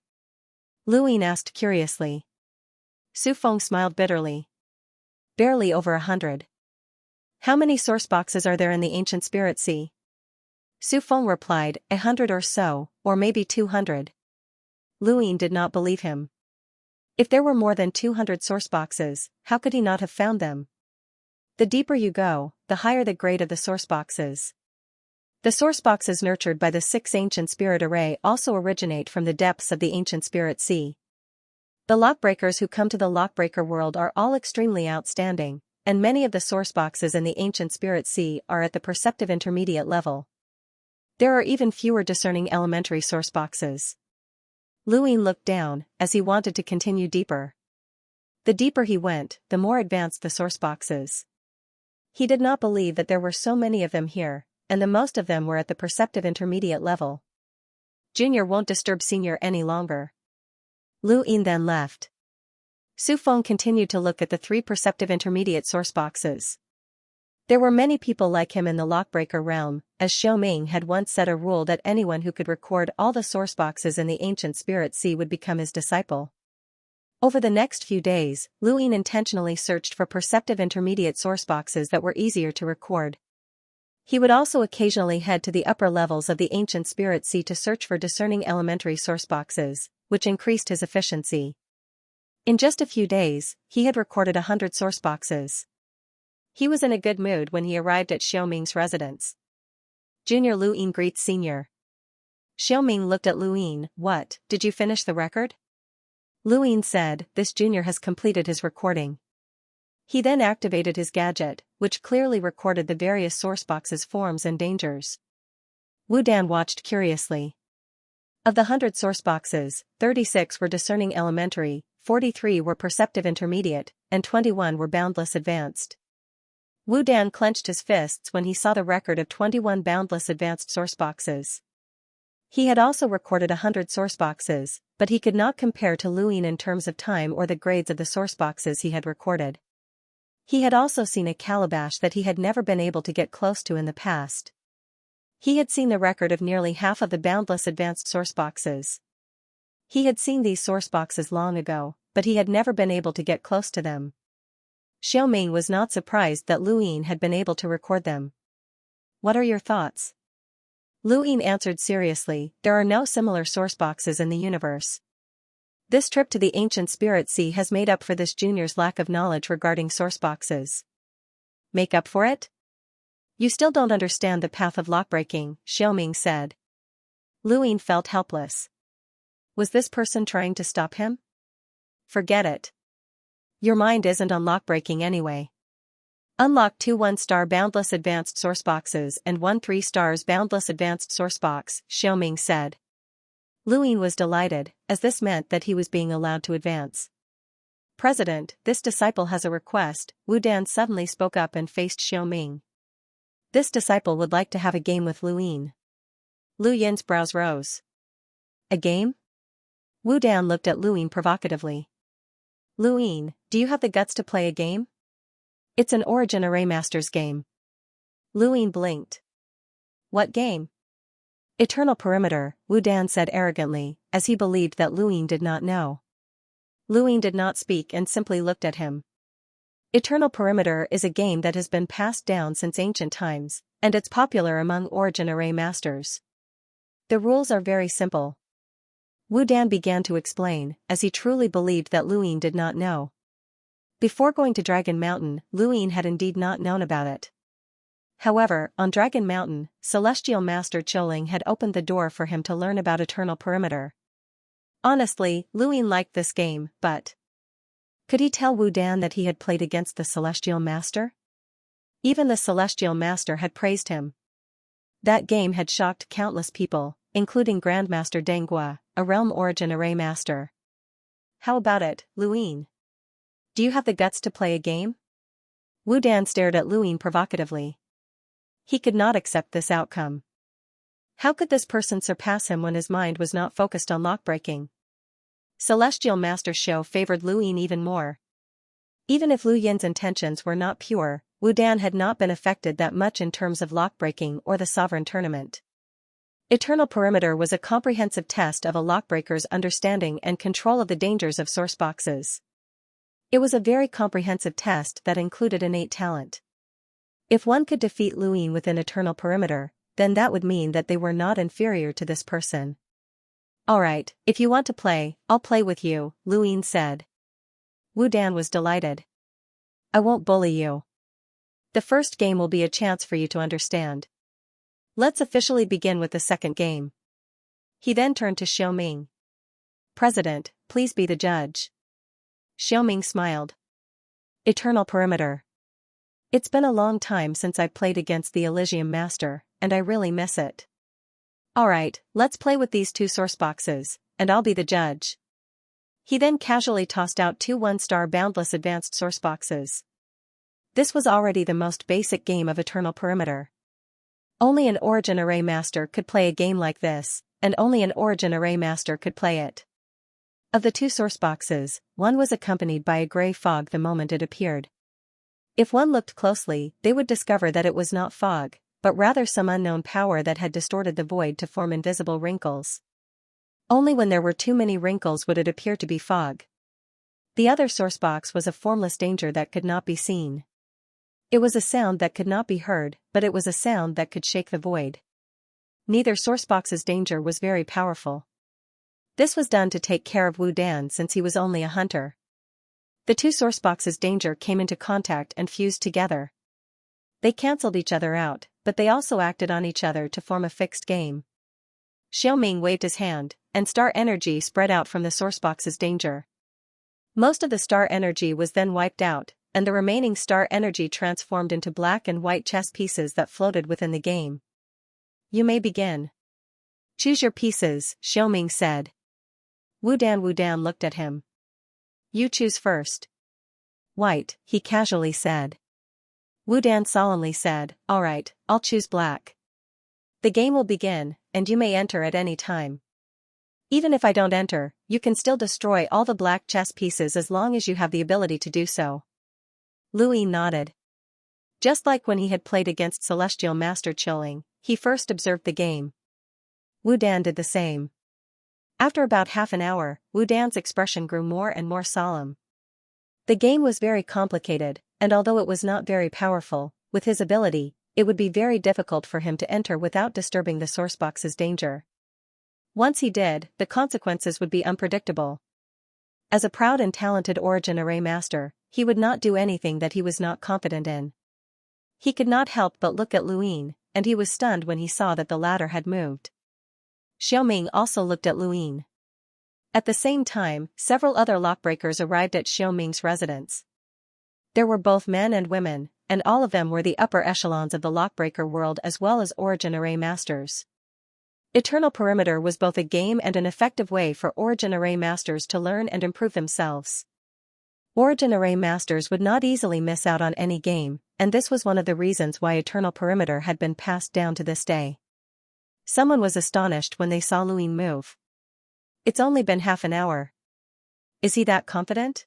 Lu Ying asked curiously. Su Feng smiled bitterly. "Barely over 100. "How many source boxes are there in the ancient spirit sea?" Su Feng replied, 100 or so, or maybe 200. Lu Ying did not believe him. If there were more than 200 source boxes, how could he not have found them? The deeper you go, the higher the grade of the source boxes. The source boxes nurtured by the 6 ancient spirit array also originate from the depths of the ancient spirit sea. The lockbreakers who come to the lockbreaker world are all extremely outstanding, and many of the source boxes in the ancient spirit sea are at the perceptive intermediate level. There are even fewer discerning elementary source boxes. Lu Ying looked down, as he wanted to continue deeper. The deeper he went, the more advanced the source boxes. He did not believe that there were so many of them here, and the most of them were at the perceptive intermediate level. "Junior won't disturb Senior any longer." Lu Ying then left. Su Feng continued to look at the 3 perceptive intermediate source boxes. There were many people like him in the lockbreaker realm, as Xiaoming had once set a rule that anyone who could record all the source boxes in the ancient spirit sea would become his disciple. Over the next few days, Lu Ying intentionally searched for perceptive intermediate source boxes that were easier to record. He would also occasionally head to the upper levels of the ancient spirit sea to search for discerning elementary source boxes, which increased his efficiency. In just a few days, he had recorded 100 source boxes. He was in a good mood when he arrived at Xiaoming's residence. "Junior Lu Ying greets Senior." Xiaoming looked at Lu Ying. "What, did you finish the record?" Lu Ying said, "This junior has completed his recording." He then activated his gadget, which clearly recorded the various source boxes' forms and dangers. Wu Dan watched curiously. Of the 100 source boxes, 36 were discerning elementary, 43 were perceptive intermediate, and 21 were boundless advanced. Wu Dan clenched his fists when he saw the record of 21 boundless advanced source boxes. He had also recorded 100 source boxes, but he could not compare to Lu Ying in terms of time or the grades of the source boxes he had recorded. He had also seen a calabash that he had never been able to get close to in the past. He had seen the record of nearly half of the boundless advanced source boxes. He had seen these source boxes long ago, but he had never been able to get close to them. Xiaoming was not surprised that Lu Ying had been able to record them. "What are your thoughts?" Lu Ying answered seriously, "There are no similar source boxes in the universe. This trip to the ancient spirit sea has made up for this junior's lack of knowledge regarding source boxes. Make up for it? You still don't understand the path of lockbreaking, Xiaoming said. Luyin felt helpless. Was this person trying to stop him? Forget it. Your mind isn't on lockbreaking anyway. Unlock 2 1-star boundless advanced source boxes and 1 3-stars boundless advanced source box, Xiaoming said. Luyin was delighted, as this meant that he was being allowed to advance. President, this disciple has a request, Wu Dan suddenly spoke up and faced Xiaoming. This disciple would like to have a game with Luyin. Luyin's brows rose. A game? Wu Dan looked at Luyin provocatively. Luyin, do you have the guts to play a game? It's an Origin Array Masters game. Luyin blinked. What game? Eternal Perimeter, Wu Dan said arrogantly, as he believed that Luyin did not know. Luyin did not speak and simply looked at him. Eternal Perimeter is a game that has been passed down since ancient times, and it's popular among Origin Array Masters. The rules are very simple. Wu Dan began to explain, as he truly believed that Luyin did not know. Before going to Dragon Mountain, Luyin had indeed not known about it. However, on Dragon Mountain, Celestial Master Qiuling had opened the door for him to learn about Eternal Perimeter. Honestly, Luyin liked this game, but could he tell Wu Dan that he had played against the Celestial Master? Even the Celestial Master had praised him. That game had shocked countless people, including Grandmaster Denghua, a Realm Origin Array Master. How about it, Luyin? Do you have the guts to play a game? Wu Dan stared at Luyin provocatively. He could not accept this outcome. How could this person surpass him when his mind was not focused on lockbreaking? Celestial Master Xiao favored Luyin even more. Even if Luyin's intentions were not pure, Wu Dan had not been affected that much in terms of lockbreaking or the Sovereign Tournament. Eternal Perimeter was a comprehensive test of a lockbreaker's understanding and control of the dangers of source boxes. It was a very comprehensive test that included innate talent. If one could defeat Luyin within Eternal Perimeter, then that would mean that they were not inferior to this person. Alright, if you want to play, I'll play with you, Luyin said. Wu Dan was delighted. I won't bully you. The first game will be a chance for you to understand. Let's officially begin with the second game. He then turned to Xiaoming. President, please be the judge. Xiaoming smiled. Eternal Perimeter. It's been a long time since I played against the Elysium Master, and I really miss it. Alright, let's play with these 2 source boxes, and I'll be the judge. He then casually tossed out 2 1-star boundless advanced source boxes. This was already the most basic game of Eternal Perimeter. Only an Origin Array Master could play a game like this, and only an Origin Array Master could play it. Of the 2 source boxes, one was accompanied by a gray fog the moment it appeared. If one looked closely, they would discover that it was not fog, but rather some unknown power that had distorted the void to form invisible wrinkles. Only when there were too many wrinkles would it appear to be fog. The other source box was a formless danger that could not be seen. It was a sound that could not be heard, but it was a sound that could shake the void. Neither source box's danger was very powerful. This was done to take care of Wu Dan since he was only a hunter. The 2 source boxes' danger came into contact and fused together. They cancelled each other out, but they also acted on each other to form a fixed game. Xiaoming waved his hand, and star energy spread out from the source box's danger. Most of the star energy was then wiped out, and the remaining star energy transformed into black and white chess pieces that floated within the game. You may begin. Choose your pieces, Xiaoming said. Wu Dan looked at him. You choose first. White, he casually said. Wu Dan solemnly said, Alright, I'll choose black. The game will begin, and you may enter at any time. Even if I don't enter, you can still destroy all the black chess pieces as long as you have the ability to do so. Luyin nodded. Just like when he had played against Celestial Master Qiuling, he first observed the game. Wu Dan did the same. After about half an hour, Wu Dan's expression grew more and more solemn. The game was very complicated, and although it was not very powerful, with his ability, it would be very difficult for him to enter without disturbing the source box's danger. Once he did, the consequences would be unpredictable. As a proud and talented Origin Array Master, he would not do anything that he was not confident in. He could not help but look at Luin, and he was stunned when he saw that the latter had moved. Xiaoming also looked at Luin. At the same time, several other lockbreakers arrived at Xiaoming's residence. There were both men and women, and all of them were the upper echelons of the lockbreaker world as well as Origin Array Masters. Eternal Perimeter was both a game and an effective way for Origin Array Masters to learn and improve themselves. Origin Array Masters would not easily miss out on any game, and this was one of the reasons why Eternal Perimeter had been passed down to this day. Someone was astonished when they saw Luin move. It's only been half an hour. Is he that confident?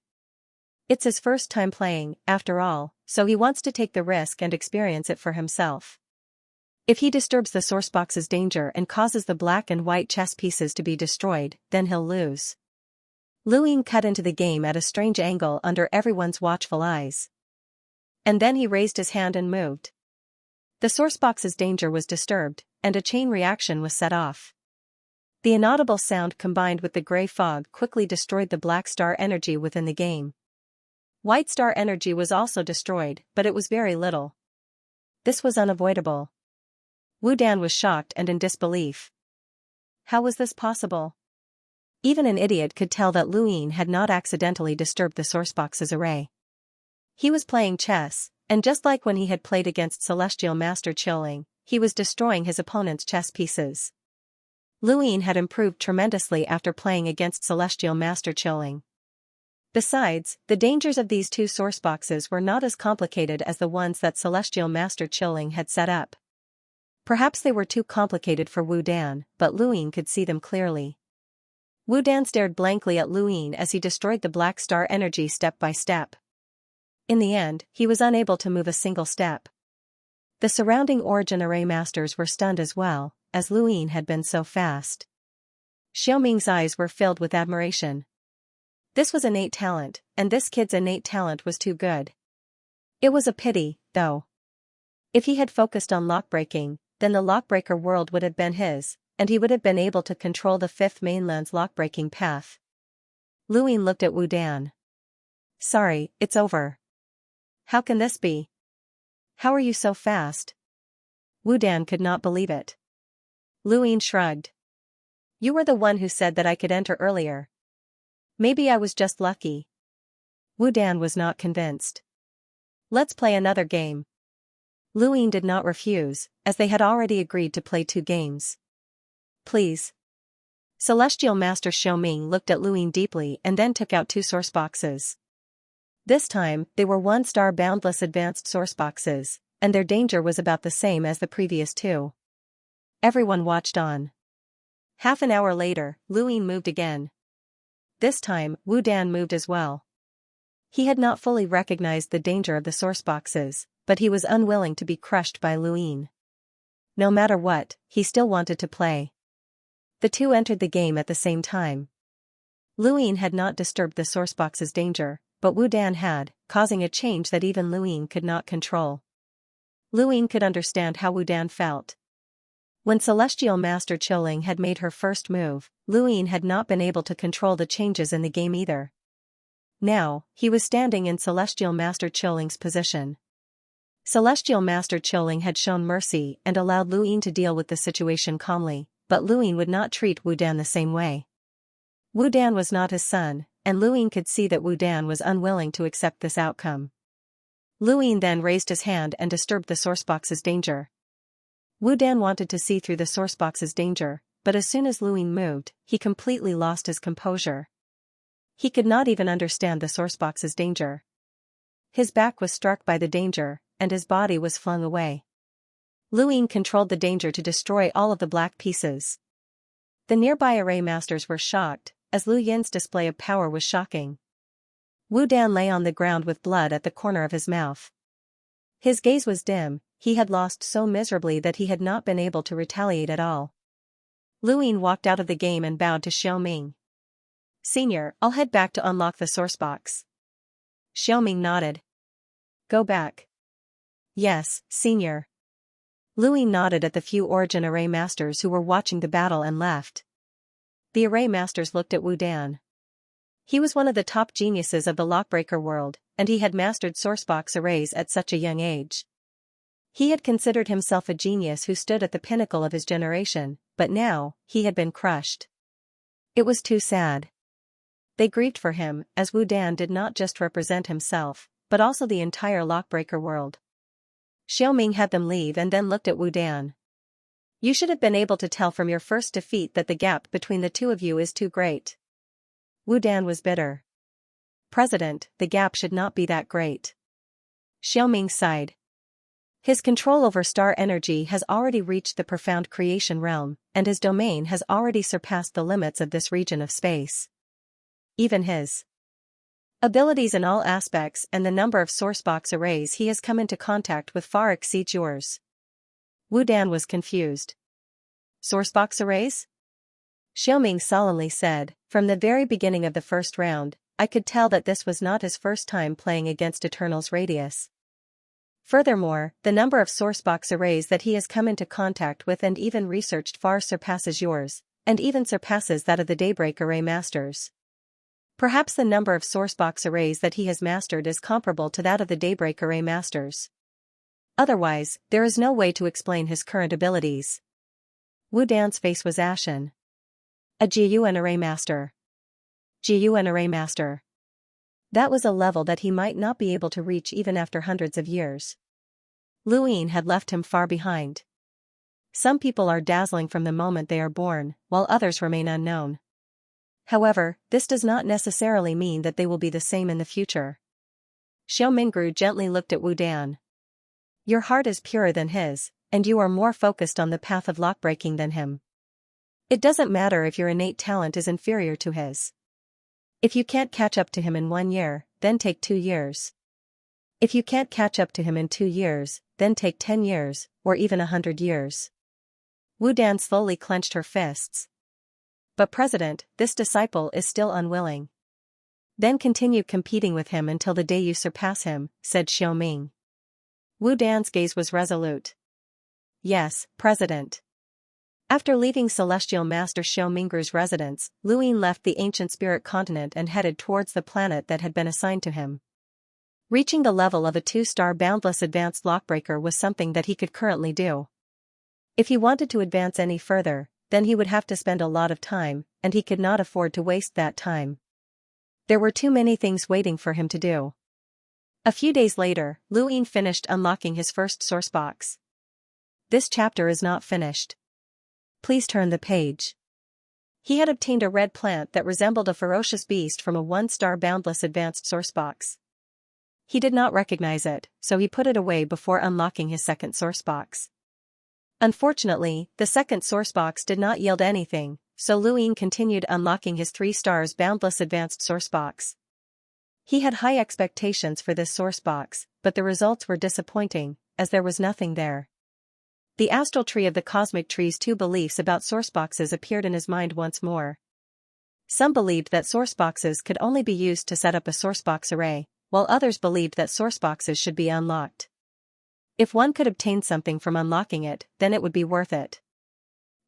It's his first time playing, after all, so he wants to take the risk and experience it for himself. If he disturbs the sourcebox's danger and causes the black and white chess pieces to be destroyed, then he'll lose. Luin cut into the game at a strange angle under everyone's watchful eyes. And then he raised his hand and moved. The sourcebox's danger was disturbed, and a chain reaction was set off. The inaudible sound combined with the gray fog quickly destroyed the black star energy within the game. White star energy was also destroyed, but it was very little. This was unavoidable. Wu Dan was shocked and in disbelief. How was this possible? Even an idiot could tell that Luin had not accidentally disturbed the sourcebox's array. He was playing chess, and just like when he had played against Celestial Master Qiling, he was destroying his opponent's chess pieces. Luin had improved tremendously after playing against Celestial Master Qiling. Besides, the dangers of these two sourceboxes were not as complicated as the ones that Celestial Master Qiling had set up. Perhaps they were too complicated for Wu Dan, but Luin could see them clearly. Wu Dan stared blankly at Luin as he destroyed the black star energy step by step. In the end, he was unable to move a single step. The surrounding Origin Array Masters were stunned as well, as Luin had been so fast. Xiaoming's eyes were filled with admiration. This was innate talent, and this kid's innate talent was too good. It was a pity, though. If he had focused on lockbreaking, then the lockbreaker world would have been his, and he would have been able to control the Fifth Mainland's lockbreaking path. Luin looked at Wu Dan. Sorry, it's over. How can this be? How are you so fast? Wu Dan could not believe it. Luin shrugged. You were the one who said that I could enter earlier. Maybe I was just lucky. Wu Dan was not convinced. Let's play another game. Luin did not refuse, as they had already agreed to play 2 games. Please. Celestial Master Xiaoming looked at Luin deeply and then took out 2 sourceboxes. This time, they were 1-star boundless advanced sourceboxes, and their danger was about the same as the previous 2. Everyone watched on. Half an hour later, Luin moved again. This time, Wu Dan moved as well. He had not fully recognized the danger of the sourceboxes, but he was unwilling to be crushed by Luin. No matter what, he still wanted to play. The 2 entered the game at the same time. Luin had not disturbed the sourcebox's danger, but Wu Dan had, causing a change that even Luin could not control. Luin could understand how Wu Dan felt. When Celestial Master Qiling had made her first move, Luin had not been able to control the changes in the game either. Now, he was standing in Celestial Master Qiling's position. Celestial Master Qiling had shown mercy and allowed Luin to deal with the situation calmly, but Luin would not treat Wu Dan the same way. Wu Dan was not his son, and Luin could see that Wu Dan was unwilling to accept this outcome. Luin then raised his hand and disturbed the sourcebox's danger. Wu Dan wanted to see through the sourcebox's danger, but as soon as Luin moved, he completely lost his composure. He could not even understand the sourcebox's danger. His back was struck by the danger, and his body was flung away. Luin controlled the danger to destroy all of the black pieces. The nearby array masters were shocked, as Lu Yin's display of power was shocking. Wu Dan lay on the ground with blood at the corner of his mouth. His gaze was dim, he had lost so miserably that he had not been able to retaliate at all. Luin walked out of the game and bowed to Xiaoming. Senior, I'll head back to unlock the sourcebox. Xiaoming nodded. Go back. Yes, Senior. Luin nodded at the few Origin Array Masters who were watching the battle and left. The Array Masters looked at Wu Dan. He was one of the top geniuses of the lockbreaker world, and he had mastered sourcebox arrays at such a young age. He had considered himself a genius who stood at the pinnacle of his generation, but now, he had been crushed. It was too sad. They grieved for him, as Wu Dan did not just represent himself, but also the entire lockbreaker world. Xiaoming had them leave and then looked at Wu Dan. You should have been able to tell from your first defeat that the gap between the two of you is too great. Wu Dan was bitter. President, the gap should not be that great. Xiaoming sighed. His control over star energy has already reached the profound creation realm, and his domain has already surpassed the limits of this region of space. Even his abilities in all aspects and the number of sourcebox arrays he has come into contact with far exceeds yours. Wu Dan was confused. Sourcebox arrays? Xiaoming solemnly said, from the very beginning of the first round, I could tell that this was not his first time playing against Eternal's Radius. Furthermore, the number of sourcebox arrays that he has come into contact with and even researched far surpasses yours, and even surpasses that of the Daybreak Array Masters. Perhaps the number of sourcebox arrays that he has mastered is comparable to that of the Daybreak Array Masters. Otherwise, there is no way to explain his current abilities. Wu Dan's face was ashen. A GUN Array Master. GUN Array Master. That was a level that he might not be able to reach even after hundreds of years. Lu Yin had left him far behind. Some people are dazzling from the moment they are born, while others remain unknown. However, this does not necessarily mean that they will be the same in the future. Xiao Mingru gently looked at Wu Dan. Your heart is purer than his, and you are more focused on the path of lockbreaking than him. It doesn't matter if your innate talent is inferior to his. If you can't catch up to him in 1 year, then take 2 years. If you can't catch up to him in 2 years, then take 10 years, or even 100 years. Wu Dan slowly clenched her fists. But President, this disciple is still unwilling. Then continue competing with him until the day you surpass him, said Xiaoming. Wu Dan's gaze was resolute. Yes, President. After leaving Celestial Master Xiaomingru's residence, Lu Yin left the ancient spirit continent and headed towards the planet that had been assigned to him. Reaching the level of a 2-star boundless advanced lockbreaker was something that he could currently do. If he wanted to advance any further, then he would have to spend a lot of time, and he could not afford to waste that time. There were too many things waiting for him to do. A few days later, Lu Yin finished unlocking his first sourcebox. This chapter is not finished. Please turn the page. He had obtained a red plant that resembled a ferocious beast from a 1-star boundless advanced sourcebox. He did not recognize it, so he put it away before unlocking his second sourcebox. Unfortunately, the second sourcebox did not yield anything, so Lu Yin continued unlocking his 3 stars boundless advanced sourcebox. He had high expectations for this sourcebox, but the results were disappointing, as there was nothing there. The astral tree of the cosmic tree's 2 beliefs about sourceboxes appeared in his mind once more. Some believed that sourceboxes could only be used to set up a sourcebox array, while others believed that sourceboxes should be unlocked. If one could obtain something from unlocking it, then it would be worth it.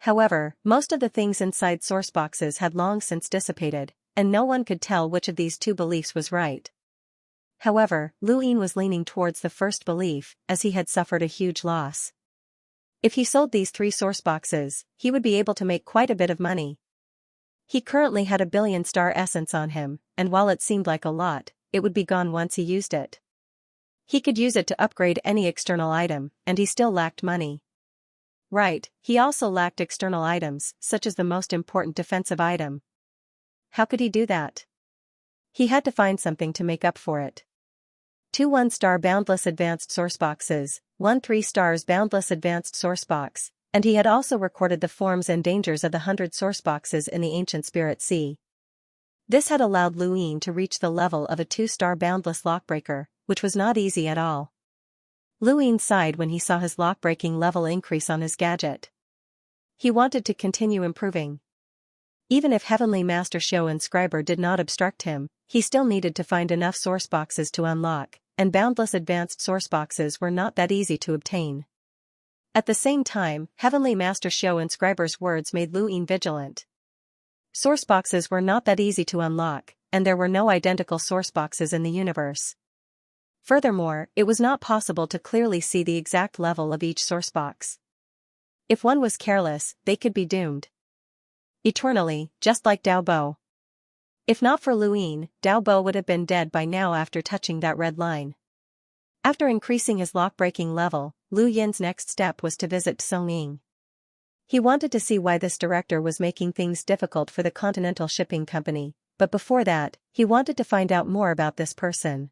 However, most of the things inside sourceboxes had long since dissipated, and no one could tell which of these 2 beliefs was right. However, Lu Yin was leaning towards the first belief, as he had suffered a huge loss. If he sold these 3 sourceboxes, he would be able to make quite a bit of money. He currently had a 1 billion star essence on him, and while it seemed like a lot, it would be gone once he used it. He could use it to upgrade any external item, and he still lacked money. Right, he also lacked external items, such as the most important defensive item. How could he do that? He had to find something to make up for it. 2 1-star boundless advanced sourceboxes, 1 3 stars boundless advanced sourcebox, and he had also recorded the forms and dangers of the 100 sourceboxes in the ancient spirit sea. This had allowed Lu Yin to reach the level of a 2-star boundless lockbreaker, which was not easy at all. Lu Yin sighed when he saw his lockbreaking level increase on his gadget. He wanted to continue improving. Even if Heavenly Master Xiao Inscriber did not obstruct him, he still needed to find enough sourceboxes to unlock, and boundless advanced sourceboxes were not that easy to obtain. At the same time, Heavenly Master Xiao Inscriber's words made Lu Yin vigilant. Sourceboxes were not that easy to unlock, and there were no identical sourceboxes in the universe. Furthermore, it was not possible to clearly see the exact level of each sourcebox. If one was careless, they could be doomed eternally, just like Dao Bo. If not for Luin, Dao Bo would have been dead by now after touching that red line. After increasing his lock-breaking level, Lu Yin's next step was to visit Song Ying. He wanted to see why this director was making things difficult for the Continental Shipping Company, but before that, he wanted to find out more about this person.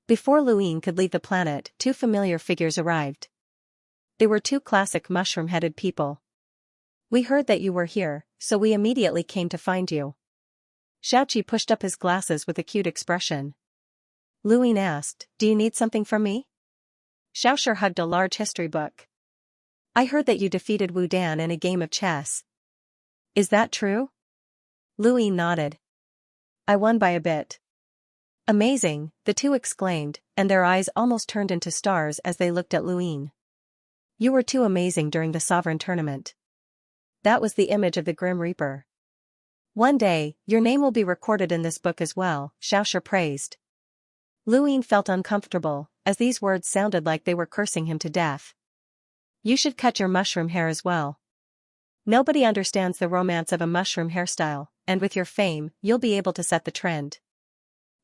Before Luin could leave the planet, two familiar figures arrived. They were two classic mushroom-headed people. "We heard that you were here, so we immediately came to find you." Xiaoqi pushed up his glasses with a cute expression. Luin asked, "Do you need something from me?" Xiaoshi hugged a large history book. "I heard that you defeated Wu Dan in a game of chess. Is that true?" Luin nodded. "I won by a bit." "Amazing," the two exclaimed, and their eyes almost turned into stars as they looked at Luin. "You were too amazing during the Sovereign Tournament." That was the image of the Grim Reaper. "One day, your name will be recorded in this book as well," Xiaoshi praised. Luin felt uncomfortable, as these words sounded like they were cursing him to death. "You should cut your mushroom hair as well. Nobody understands the romance of a mushroom hairstyle, and with your fame, you'll be able to set the trend."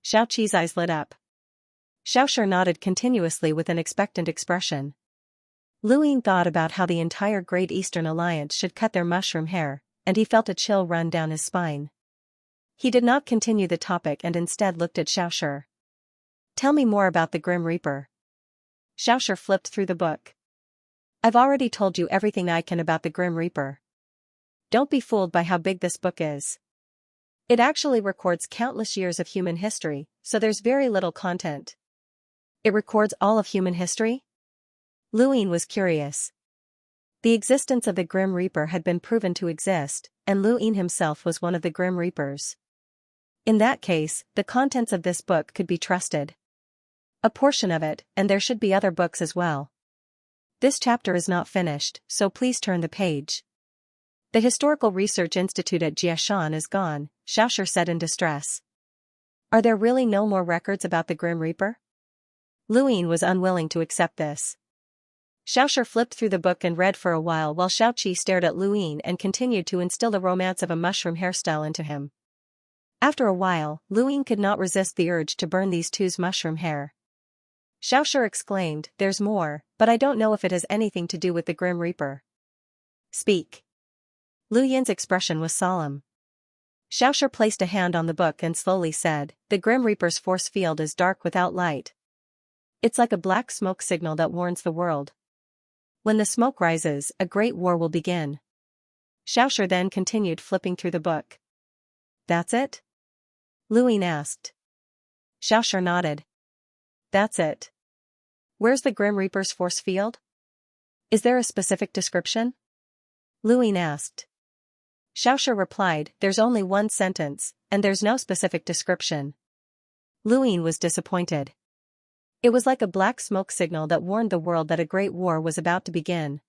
Xiaoqi's eyes lit up. Xiaoshi nodded continuously with an expectant expression. Luin thought about how the entire Great Eastern Alliance should cut their mushroom hair, and he felt a chill run down his spine. He did not continue the topic and instead looked at Xiaoshi. "Tell me more about the Grim Reaper." Xiaoshi flipped through the book. "I've already told you everything I can about the Grim Reaper. Don't be fooled by how big this book is. It actually records countless years of human history, so there's very little content." "It records all of human history?" Luin was curious. The existence of the Grim Reaper had been proven to exist, and Luin himself was one of the Grim Reapers. In that case, the contents of this book could be trusted. A portion of it, and there should be other books as well. "This chapter is not finished, so please turn the page." "The Historical Research Institute at Jiashan is gone," Xiaoshi said in distress. "Are there really no more records about the Grim Reaper?" Luin was unwilling to accept this. Xiaoshi flipped through the book and read for a while Xiaoqi stared at Luin and continued to instill the romance of a mushroom hairstyle into him. After a while, Luin could not resist the urge to burn these two's mushroom hair. Xiaoshi exclaimed, "There's more, but I don't know if it has anything to do with the Grim Reaper." "Speak." Lu Yin's expression was solemn. Xiaoshi placed a hand on the book and slowly said, "The Grim Reaper's force field is dark without light. It's like a black smoke signal that warns the world. When the smoke rises, a great war will begin." Xiaoshi then continued flipping through the book. "That's it?" Luin asked. Xiaoshi nodded. "That's it. Where's the Grim Reaper's force field? Is there a specific description?" Luin asked. Xiaoshi replied, "There's only one sentence, and there's no specific description." Luin was disappointed. It was like a black smoke signal that warned the world that a great war was about to begin.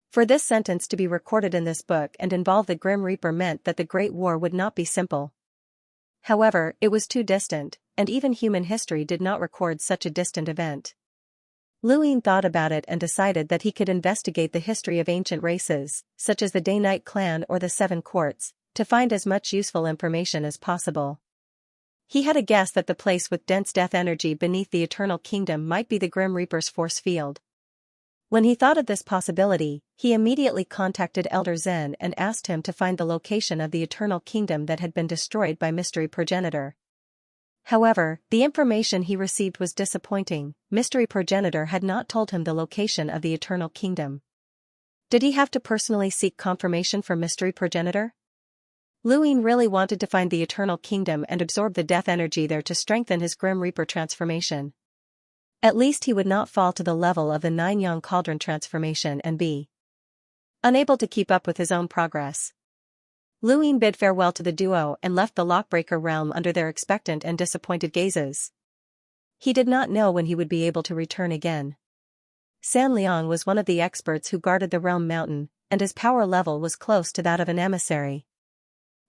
For this sentence to be recorded in this book and involve the Grim Reaper meant that the Great War would not be simple. However, it was too distant, and even human history did not record such a distant event. Luin thought about it and decided that he could investigate the history of ancient races, such as the Day-Night Clan or the Seven Courts, to find as much useful information as possible. He had a guess that the place with dense death energy beneath the Eternal Kingdom might be the Grim Reaper's force field. When he thought of this possibility, he immediately contacted Elder Zen and asked him to find the location of the Eternal Kingdom that had been destroyed by Mystery Progenitor. However, the information he received was disappointing. Mystery Progenitor had not told him the location of the Eternal Kingdom. Did he have to personally seek confirmation from Mystery Progenitor? Luin really wanted to find the Eternal Kingdom and absorb the death energy there to strengthen his Grim Reaper transformation. At least he would not fall to the level of the Nine-Yang Cauldron transformation and be unable to keep up with his own progress. Luin bid farewell to the duo and left the Lockbreaker realm under their expectant and disappointed gazes. He did not know when he would be able to return again. San Liang was one of the experts who guarded the Realm Mountain, and his power level was close to that of an emissary.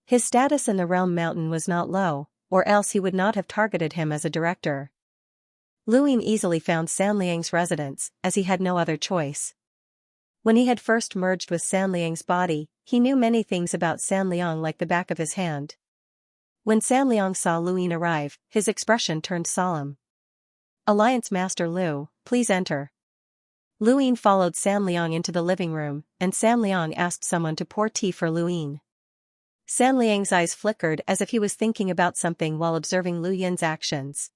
His status in the Realm Mountain was not low, or else he would not have targeted him as a director. Lu Ying easily found San Liang's residence, as he had no other choice. When he had first merged with San Liang's body, he knew many things about San Liang like the back of his hand. When San Liang saw Lu Ying arrive, his expression turned solemn. "Alliance Master Lu, please enter." Lu Ying followed San Liang into the living room, and San Liang asked someone to pour tea for Lu Ying. San Liang's eyes flickered as if he was thinking about something while observing Lu Ying's actions.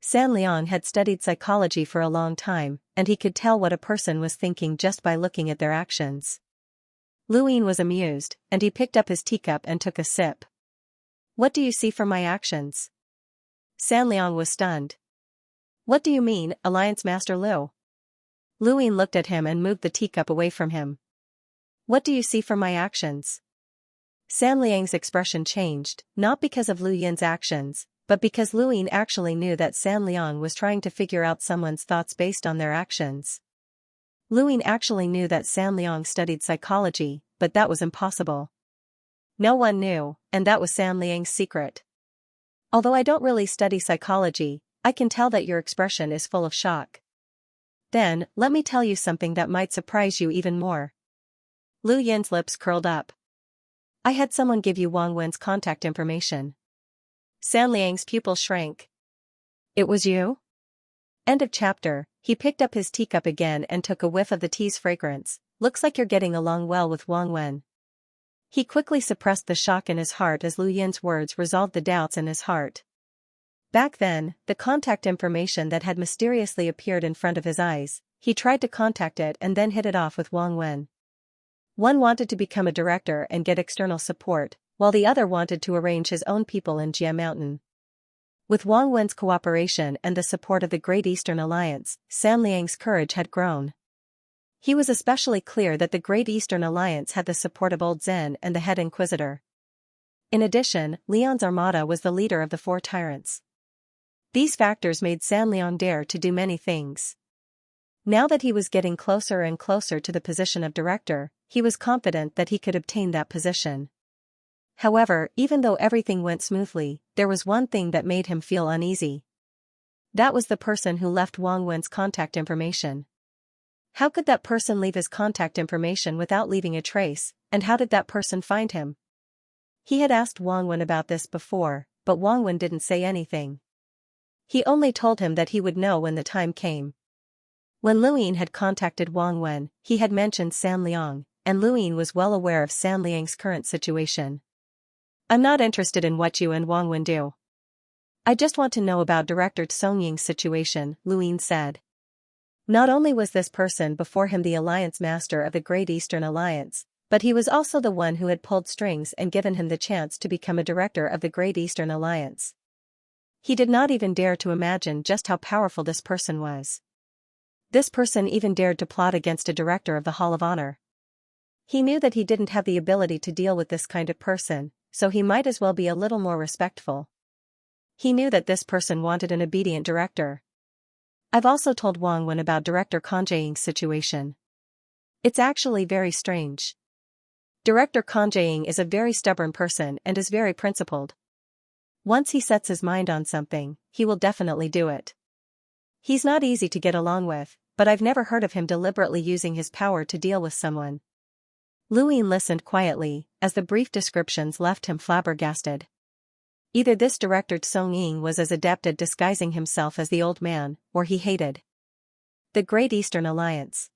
San Liang had studied psychology for a long time, and he could tell what a person was thinking just by looking at their actions. Lu Ying was amused, and he picked up his teacup and took a sip. "What do you see from my actions?" San Liang was stunned. "What do you mean, Alliance Master Lu?" Lu Ying looked at him and moved the teacup away from him. "What do you see from my actions?" San Liang's expression changed, not because of Lu Ying's actions, but because Lu Ying actually knew that San Liang was trying to figure out someone's thoughts based on their actions. Lu Ying actually knew that San Liang studied psychology, but that was impossible. No one knew, and that was San Liang's secret. "Although I don't really study psychology, I can tell that your expression is full of shock. Then, let me tell you something that might surprise you even more." Lu Ying's lips curled up. "I had someone give you Wang Wen's contact information." San Liang's pupil shrank. "It was you?" End of chapter. He picked up his teacup again and took a whiff of the tea's fragrance. "Looks like you're getting along well with Wang Wen." He quickly suppressed the shock in his heart as Lu Yin's words resolved the doubts in his heart. Back then, the contact information that had mysteriously appeared in front of his eyes, he tried to contact it and then hit it off with Wang Wen. One wanted to become a director and get external support, while the other wanted to arrange his own people in Jia Mountain. With Wang Wen's cooperation and the support of the Great Eastern Alliance, San Liang's courage had grown. He was especially clear that the Great Eastern Alliance had the support of Old Zen and the head inquisitor. In addition, Liang's armada was the leader of the four tyrants. These factors made San Liang dare to do many things. Now that he was getting closer and closer to the position of director, he was confident that he could obtain that position. However, even though everything went smoothly, there was one thing that made him feel uneasy. That was the person who left Wang Wen's contact information. How could that person leave his contact information without leaving a trace, and how did that person find him? He had asked Wang Wen about this before, but Wang Wen didn't say anything. He only told him that he would know when the time came. When Lu Ying had contacted Wang Wen, he had mentioned San Liang, and Lu Ying was well aware of San Liang's current situation. "I'm not interested in what you and Wang Wen do. I just want to know about Director Song Ying's situation," Lu Ying said. Not only was this person before him the alliance master of the Great Eastern Alliance, but he was also the one who had pulled strings and given him the chance to become a director of the Great Eastern Alliance. He did not even dare to imagine just how powerful this person was. This person even dared to plot against a director of the Hall of Honor. He knew that he didn't have the ability to deal with this kind of person, so he might as well be a little more respectful. He knew that this person wanted an obedient director. "I've also told Wang Wen about Director Kanjaying's situation. It's actually very strange. Director Kanjaying is a very stubborn person and is very principled. Once he sets his mind on something, he will definitely do it. He's not easy to get along with, but I've never heard of him deliberately using his power to deal with someone." Lu Ying listened quietly, as the brief descriptions left him flabbergasted. Either this director Song Ying was as adept at disguising himself as the old man, or he hated the Great Eastern Alliance.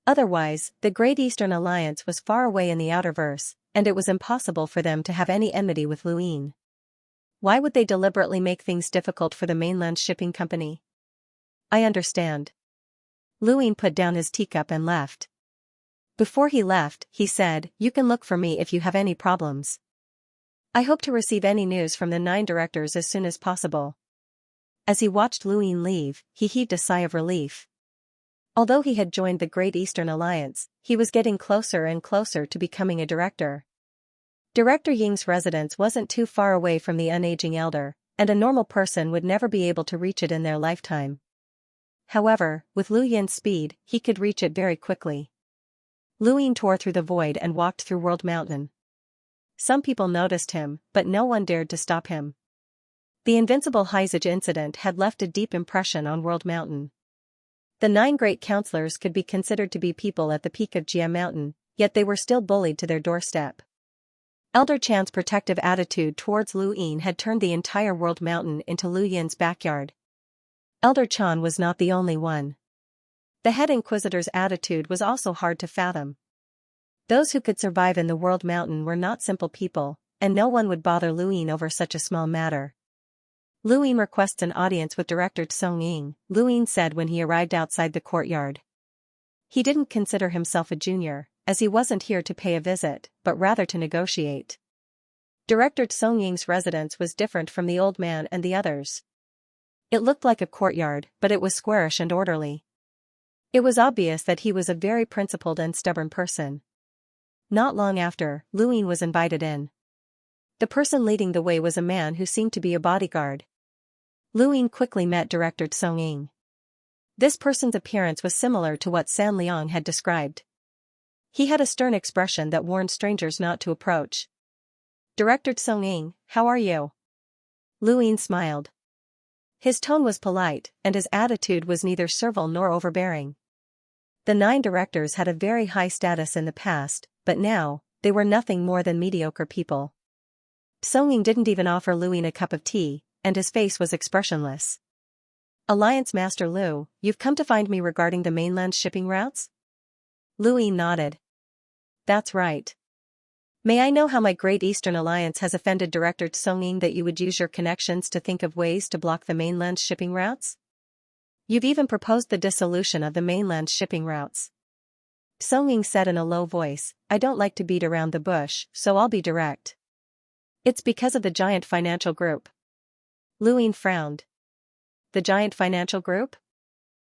Otherwise, the Great Eastern Alliance was far away in the outerverse, and it was impossible for them to have any enmity with Lu Ying. Why would they deliberately make things difficult for the mainland shipping company? "I understand." Lu Ying put down his teacup and left. Before he left, he said, "You can look for me if you have any problems. I hope to receive any news from the 9 directors as soon as possible." As he watched Lu Ying leave, he heaved a sigh of relief. Although he had joined the Great Eastern Alliance, he was getting closer and closer to becoming a director. Director Ying's residence wasn't too far away from the unaging elder, and a normal person would never be able to reach it in their lifetime. However, with Lu Yin's speed, he could reach it very quickly. Lu Ying tore through the void and walked through World Mountain. Some people noticed him, but no one dared to stop him. The invincible Heizage incident had left a deep impression on World Mountain. The 9 great counselors could be considered to be people at the peak of Jia Mountain, yet they were still bullied to their doorstep. Elder Chan's protective attitude towards Lu Yin had turned the entire World Mountain into Lu Yin's backyard. Elder Chan was not the only one. The head Inquisitor's attitude was also hard to fathom. Those who could survive in the World Mountain were not simple people, and no one would bother Lu Yin over such a small matter. Lu Yin requests an audience with Director Song Ying, Lu Yin said when he arrived outside the courtyard. He didn't consider himself a junior, as he wasn't here to pay a visit, but rather to negotiate. Director Song Ying's residence was different from the old man and the others. It looked like a courtyard, but it was squarish and orderly. It was obvious that he was a very principled and stubborn person. Not long after, Lu Yin was invited in. The person leading the way was a man who seemed to be a bodyguard. Lu Yin quickly met Director Song Ying. This person's appearance was similar to what San Liang had described. He had a stern expression that warned strangers not to approach. Director Song Ying, how are you? Lu Yin smiled. His tone was polite, and his attitude was neither servile nor overbearing. The 9 directors had a very high status in the past, but now, they were nothing more than mediocre people. Song Ying didn't even offer Lu Yin a cup of tea, and his face was expressionless. Alliance Master Lu, you've come to find me regarding the mainland shipping routes? Lu Yin nodded. That's right. May I know how my Great Eastern Alliance has offended Director Song Ying that you would use your connections to think of ways to block the mainland shipping routes? You've even proposed the dissolution of the mainland shipping routes. Song Ying said in a low voice, I don't like to beat around the bush, so I'll be direct. It's because of the giant financial group. Lu Yin frowned. The giant financial group?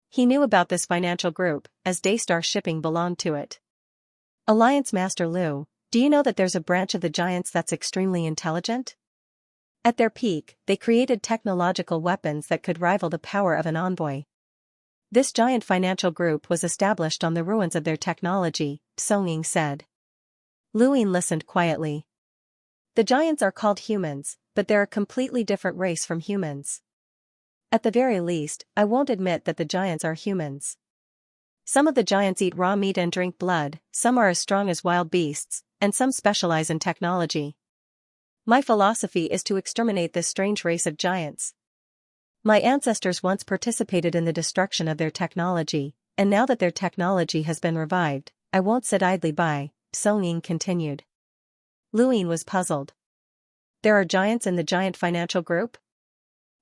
He knew about this financial group, as Daystar Shipping belonged to it. Alliance Master Lu, do you know that there's a branch of the giants that's extremely intelligent? At their peak, they created technological weapons that could rival the power of an envoy. This giant financial group was established on the ruins of their technology, Song Ying said. Lu Yin listened quietly. The giants are called humans, but they're a completely different race from humans. At the very least, I won't admit that the giants are humans. Some of the giants eat raw meat and drink blood, some are as strong as wild beasts, and some specialize in technology. My philosophy is to exterminate this strange race of giants. My ancestors once participated in the destruction of their technology, and now that their technology has been revived, I won't sit idly by, Song Ying continued. Lu Yin was puzzled. There are giants in the giant financial group?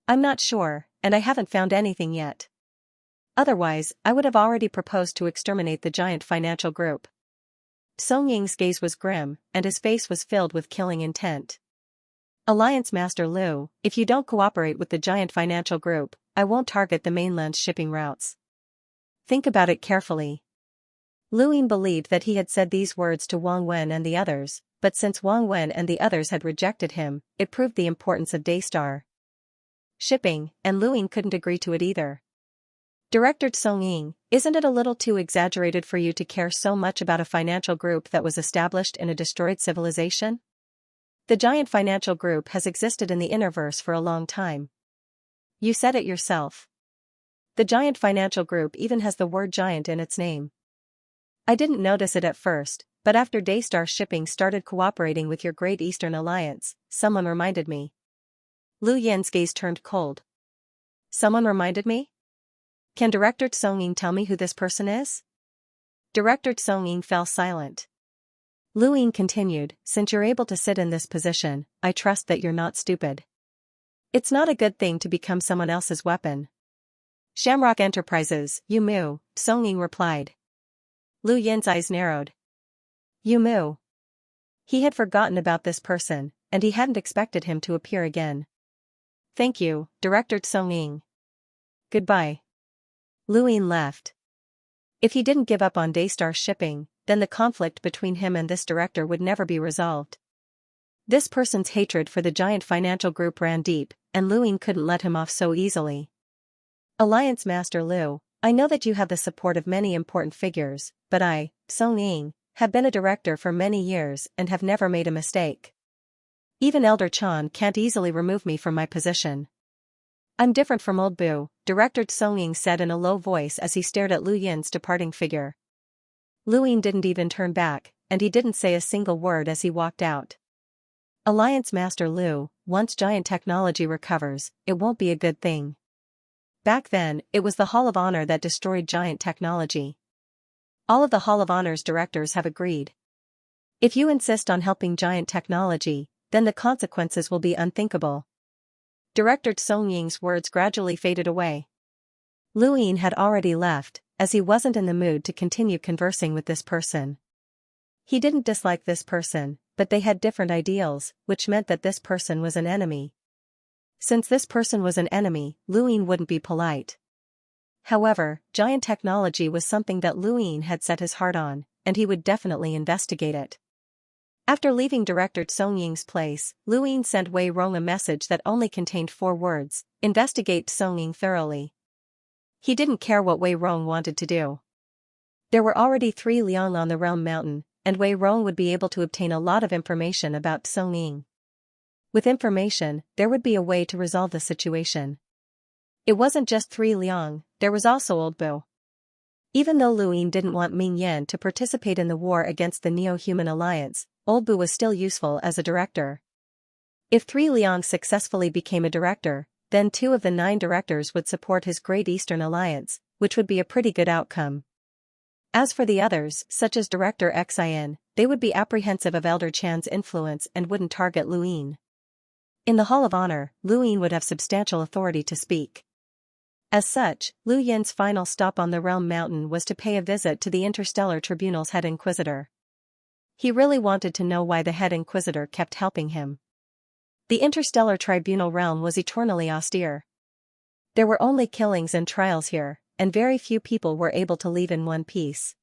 I'm not sure, and I haven't found anything yet. Otherwise, I would have already proposed to exterminate the giant financial group. Song Ying's gaze was grim, and his face was filled with killing intent. Alliance Master Lu, if you don't cooperate with the giant financial group, I won't target the mainland shipping routes. Think about it carefully. Lu Yin believed that he had said these words to Wang Wen and the others, but since Wang Wen and the others had rejected him, it proved the importance of Daystar Shipping, and Lu Yin couldn't agree to it either. Director Song Ying, isn't it a little too exaggerated for you to care so much about a financial group that was established in a destroyed civilization? The giant financial group has existed in the Innerverse for a long time. You said it yourself. The giant financial group even has the word giant in its name. I didn't notice it at first, but after Daystar Shipping started cooperating with your Great Eastern Alliance, someone reminded me. Lu Yin's gaze turned cold. Someone reminded me? Can Director Song Ying tell me who this person is? Director Song Ying fell silent. Lu Yin continued, since you're able to sit in this position, I trust that you're not stupid. It's not a good thing to become someone else's weapon. Shamrock Enterprises, Yu Mu, Song Ying replied. Lu Yin's eyes narrowed. Yu Mu. He had forgotten about this person, and he hadn't expected him to appear again. Thank you, Director Song Ying. Goodbye. Lu Yin left. If he didn't give up on Daystar Shipping, then the conflict between him and this director would never be resolved. This person's hatred for the giant financial group ran deep, and Lu Yin couldn't let him off so easily. Alliance Master Lu, I know that you have the support of many important figures, but I, Song Ying, have been a director for many years and have never made a mistake. Even Elder Chan can't easily remove me from my position. I'm different from old Bu, Director Tsongying said in a low voice as he stared at Lu Yin's departing figure. Lu Yin didn't even turn back, and he didn't say a single word as he walked out. Alliance Master Lu, once giant technology recovers, it won't be a good thing. Back then, it was the Hall of Honor that destroyed giant technology. All of the Hall of Honor's directors have agreed. If you insist on helping giant technology, then the consequences will be unthinkable. Director Tsongying's words gradually faded away. Lu Yin had already left, as he wasn't in the mood to continue conversing with this person. He didn't dislike this person, but they had different ideals, which meant that this person was an enemy. Since this person was an enemy, Lu Yin wouldn't be polite. However, giant technology was something that Lu Yin had set his heart on, and he would definitely investigate it. After leaving Director Tsongying's place, Lu Yin sent Wei Rong a message that only contained 4 words: investigate Tsongying thoroughly. He didn't care what Wei Rong wanted to do. There were already 3 Liang on the Realm Mountain, and Wei Rong would be able to obtain a lot of information about Tsongying. With information, there would be a way to resolve the situation. It wasn't just 3 Liang, there was also Old Bu. Even though Lu Yin didn't want Ming Yan to participate in the war against the Neo-Human Alliance, Old Bu was still useful as a director. If 3 Liang successfully became a director, then 2 of the 9 directors would support his Great Eastern Alliance, which would be a pretty good outcome. As for the others, such as Director Xian, they would be apprehensive of Elder Chan's influence and wouldn't target Lu Yin. In the Hall of Honor, Lu Yin would have substantial authority to speak. As such, Lu Yin's final stop on the Realm Mountain was to pay a visit to the Interstellar Tribunal's head inquisitor. He really wanted to know why the head inquisitor kept helping him. The Interstellar Tribunal realm was eternally austere. There were only killings and trials here, and very few people were able to leave in one piece.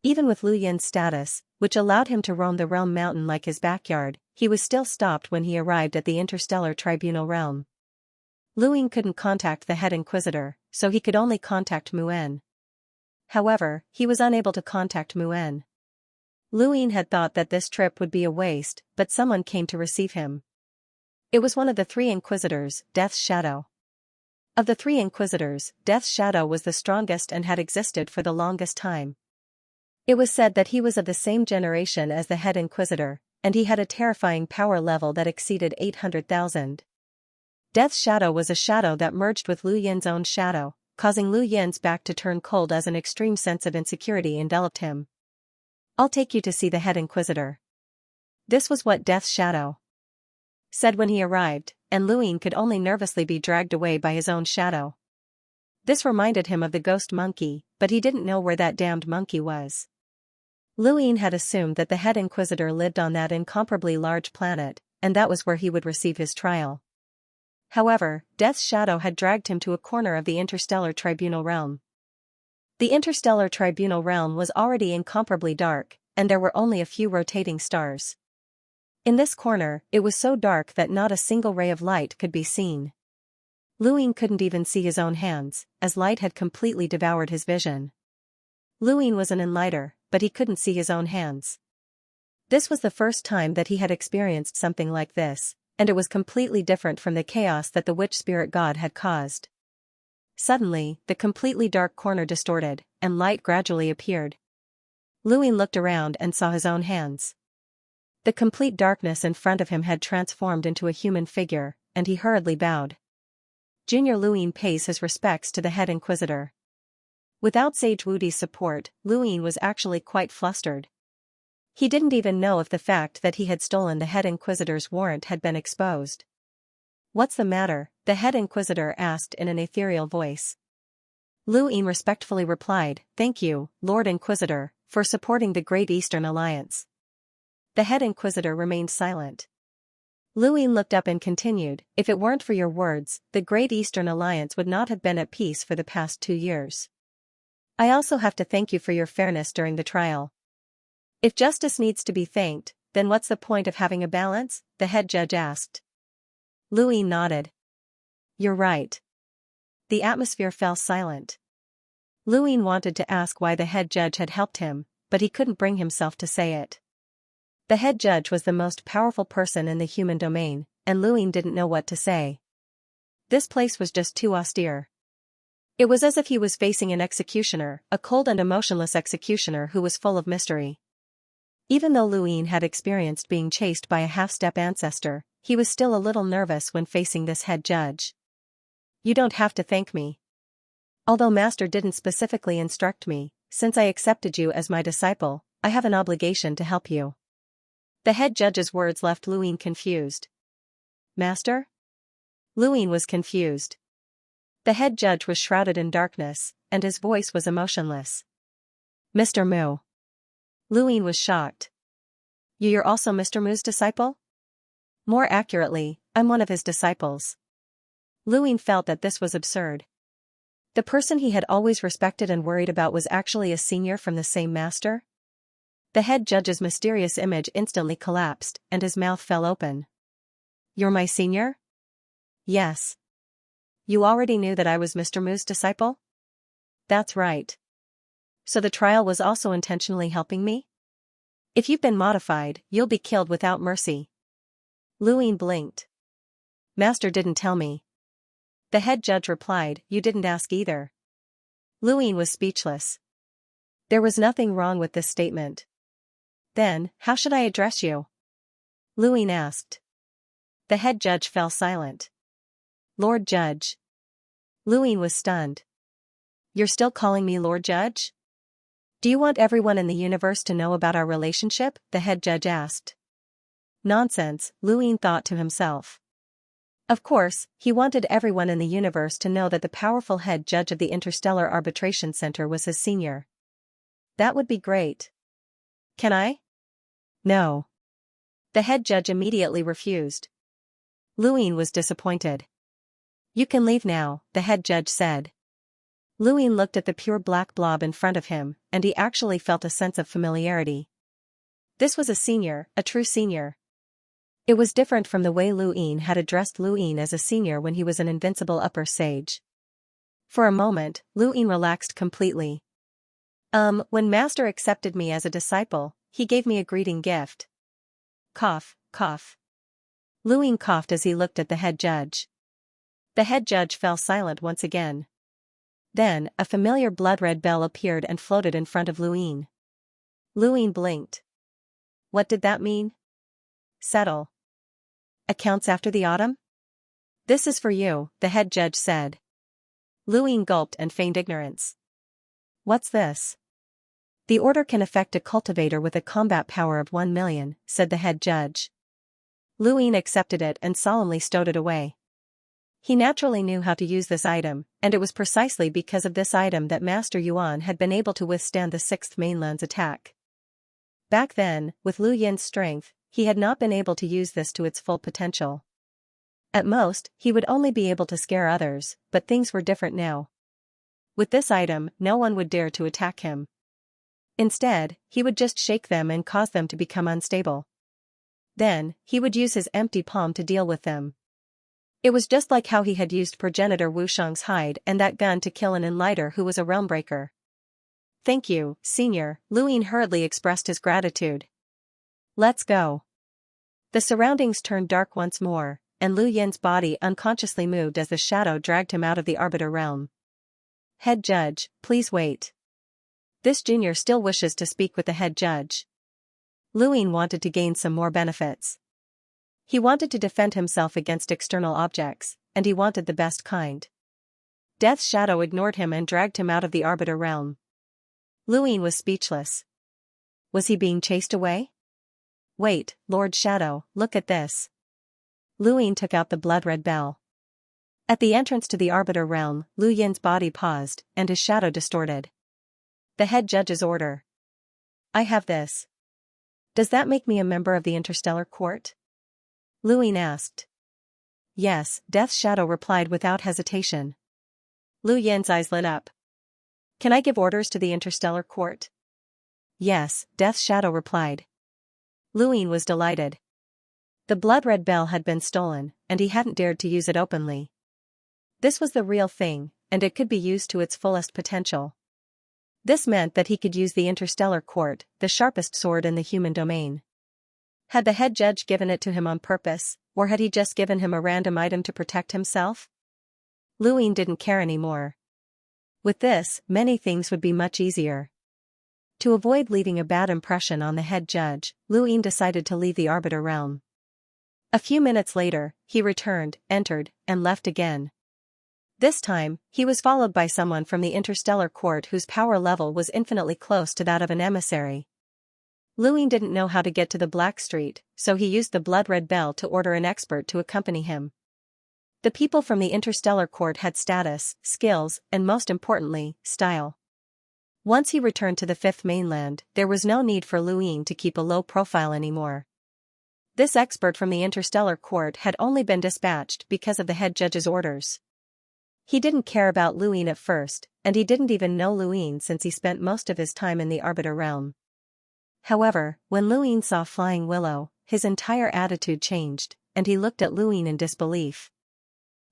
Even with Lu Yin's status, which allowed him to roam the Realm Mountain like his backyard, he was still stopped when he arrived at the Interstellar Tribunal realm. Lu Yin couldn't contact the head inquisitor, so he could only contact Muen. However, he was unable to contact Muen. Lu Yin had thought that this trip would be a waste, but someone came to receive him. It was one of the 3 inquisitors, Death's Shadow. Of the 3 inquisitors, Death's Shadow was the strongest and had existed for the longest time. It was said that he was of the same generation as the head inquisitor, and he had a terrifying power level that exceeded 800,000. Death's Shadow was a shadow that merged with Lu Yin's own shadow, causing Lu Yin's back to turn cold as an extreme sense of insecurity enveloped him. "I'll take you to see the head inquisitor." This was what Death's Shadow said when he arrived, and Lu Yin could only nervously be dragged away by his own shadow. This reminded him of the ghost monkey, but he didn't know where that damned monkey was. Lu Yin had assumed that the head inquisitor lived on that incomparably large planet, and that was where he would receive his trial. However, Death's Shadow had dragged him to a corner of the Interstellar Tribunal realm. The Interstellar Tribunal realm was already incomparably dark, and there were only a few rotating stars. In this corner, it was so dark that not a single ray of light could be seen. Lu Yin couldn't even see his own hands, as light had completely devoured his vision. Lu Yin was an enlighter, but he couldn't see his own hands. This was the first time that he had experienced something like this, and it was completely different from the chaos that the witch spirit god had caused. Suddenly, the completely dark corner distorted, and light gradually appeared. Lu Yin looked around and saw his own hands. The complete darkness in front of him had transformed into a human figure, and he hurriedly bowed. Junior Lu Yin pays his respects to the head inquisitor. Without Sage Wudi's support, Lu Yin was actually quite flustered. He didn't even know if the fact that he had stolen the head inquisitor's warrant had been exposed. "What's the matter?" the head inquisitor asked in an ethereal voice. Lu Yin respectfully replied, "Thank you, Lord Inquisitor, for supporting the Great Eastern Alliance." The head inquisitor remained silent. Lu Yin looked up and continued, "If it weren't for your words, the Great Eastern Alliance would not have been at peace for the past 2 years. I also have to thank you for your fairness during the trial. If justice needs to be thanked, then what's the point of having a balance?" the head judge asked. Lu Yin nodded. "You're right." The atmosphere fell silent. Lu Yin wanted to ask why the head judge had helped him, but he couldn't bring himself to say it. The head judge was the most powerful person in the human domain, and Luin didn't know what to say. This place was just too austere. It was as if he was facing an executioner, a cold and emotionless executioner who was full of mystery. Even though Luin had experienced being chased by a half-step ancestor, he was still a little nervous when facing this head judge. You don't have to thank me. Although Master didn't specifically instruct me, since I accepted you as my disciple, I have an obligation to help you. The head judge's words left Luin confused. Master? Luin was confused. The head judge was shrouded in darkness, and his voice was emotionless. Mr. Mu. Luin was shocked. You're also Mr. Mu's disciple? More accurately, I'm one of his disciples. Luin felt that this was absurd. The person he had always respected and worried about was actually a senior from the same master? The head judge's mysterious image instantly collapsed, and his mouth fell open. You're my senior? Yes. You already knew that I was Mr. Mu's disciple? That's right. So the trial was also intentionally helping me? If you've been modified, you'll be killed without mercy. Luin blinked. Master didn't tell me. The head judge replied, you didn't ask either. Luin was speechless. There was nothing wrong with this statement. Then, how should I address you? Luin asked. The head judge fell silent. Lord Judge. Luin was stunned. You're still calling me Lord Judge? Do you want everyone in the universe to know about our relationship? The head judge asked. Nonsense, Luin thought to himself. Of course, he wanted everyone in the universe to know that the powerful head judge of the Interstellar Arbitration Center was his senior. That would be great. Can I? No. The head judge immediately refused. Luin was disappointed. You can leave now, the head judge said. Luin looked at the pure black blob in front of him, and he actually felt a sense of familiarity. This was a senior, a true senior. It was different from the way Luin had addressed Luin as a senior when he was an invincible upper sage. For a moment, Luin relaxed completely. When Master accepted me as a disciple, he gave me a greeting gift. Cough, cough. Luin coughed as he looked at the head judge. The head judge fell silent once again. Then, a familiar blood-red bell appeared and floated in front of Luin. Luin blinked. What did that mean? Settle. Accounts after the autumn? This is for you, the head judge said. Luin gulped and feigned ignorance. What's this? The order can affect a cultivator with a combat power of 1 million, said the head judge. Luin accepted it and solemnly stowed it away. He naturally knew how to use this item, and it was precisely because of this item that Master Yuan had been able to withstand the 6th Mainland's attack. Back then, with Lu Yin's strength, he had not been able to use this to its full potential. At most, he would only be able to scare others, but things were different now. With this item, no one would dare to attack him. Instead, he would just shake them and cause them to become unstable. Then, he would use his empty palm to deal with them. It was just like how he had used progenitor Wu Shang's hide and that gun to kill an enlighter who was a realm breaker. Thank you, senior, Luin hurriedly expressed his gratitude. Let's go. The surroundings turned dark once more, and Lu Yin's body unconsciously moved as the shadow dragged him out of the Arbiter realm. Head judge, please wait. This junior still wishes to speak with the head judge. Luin wanted to gain some more benefits. He wanted to defend himself against external objects, and he wanted the best kind. Death's shadow ignored him and dragged him out of the Arbiter realm. Luin was speechless. Was he being chased away? Wait, Lord Shadow, look at this. Luin took out the blood-red bell. At the entrance to the Arbiter realm, Lu Yin's body paused, and his shadow distorted. The head judge's order. I have this. Does that make me a member of the Interstellar Court? Luin asked. Yes, Death's shadow replied without hesitation. Lu Yin's eyes lit up. Can I give orders to the Interstellar Court? Yes, Death's shadow replied. Luin was delighted. The blood-red bell had been stolen, and he hadn't dared to use it openly. This was the real thing, and it could be used to its fullest potential. This meant that he could use the Interstellar Court, the sharpest sword in the human domain. Had the head judge given it to him on purpose, or had he just given him a random item to protect himself? Lu Ying didn't care anymore. With this, many things would be much easier. To avoid leaving a bad impression on the head judge, Lu Ying decided to leave the Arbiter realm. A few minutes later, he returned, entered, and left again. This time, he was followed by someone from the interstellar court whose power level was infinitely close to that of an emissary. Lu Ying didn't know how to get to the Black Street, so he used the blood-red bell to order an expert to accompany him. The people from the interstellar court had status, skills, and most importantly, style. Once he returned to the Fifth Mainland, there was no need for Lu Ying to keep a low profile anymore. This expert from the interstellar court had only been dispatched because of the head judge's orders. He didn't care about Lu Ying at first, and he didn't even know Lu Ying since he spent most of his time in the Arbiter realm. However, when Lu Ying saw Flying Willow, his entire attitude changed, and he looked at Lu Ying in disbelief.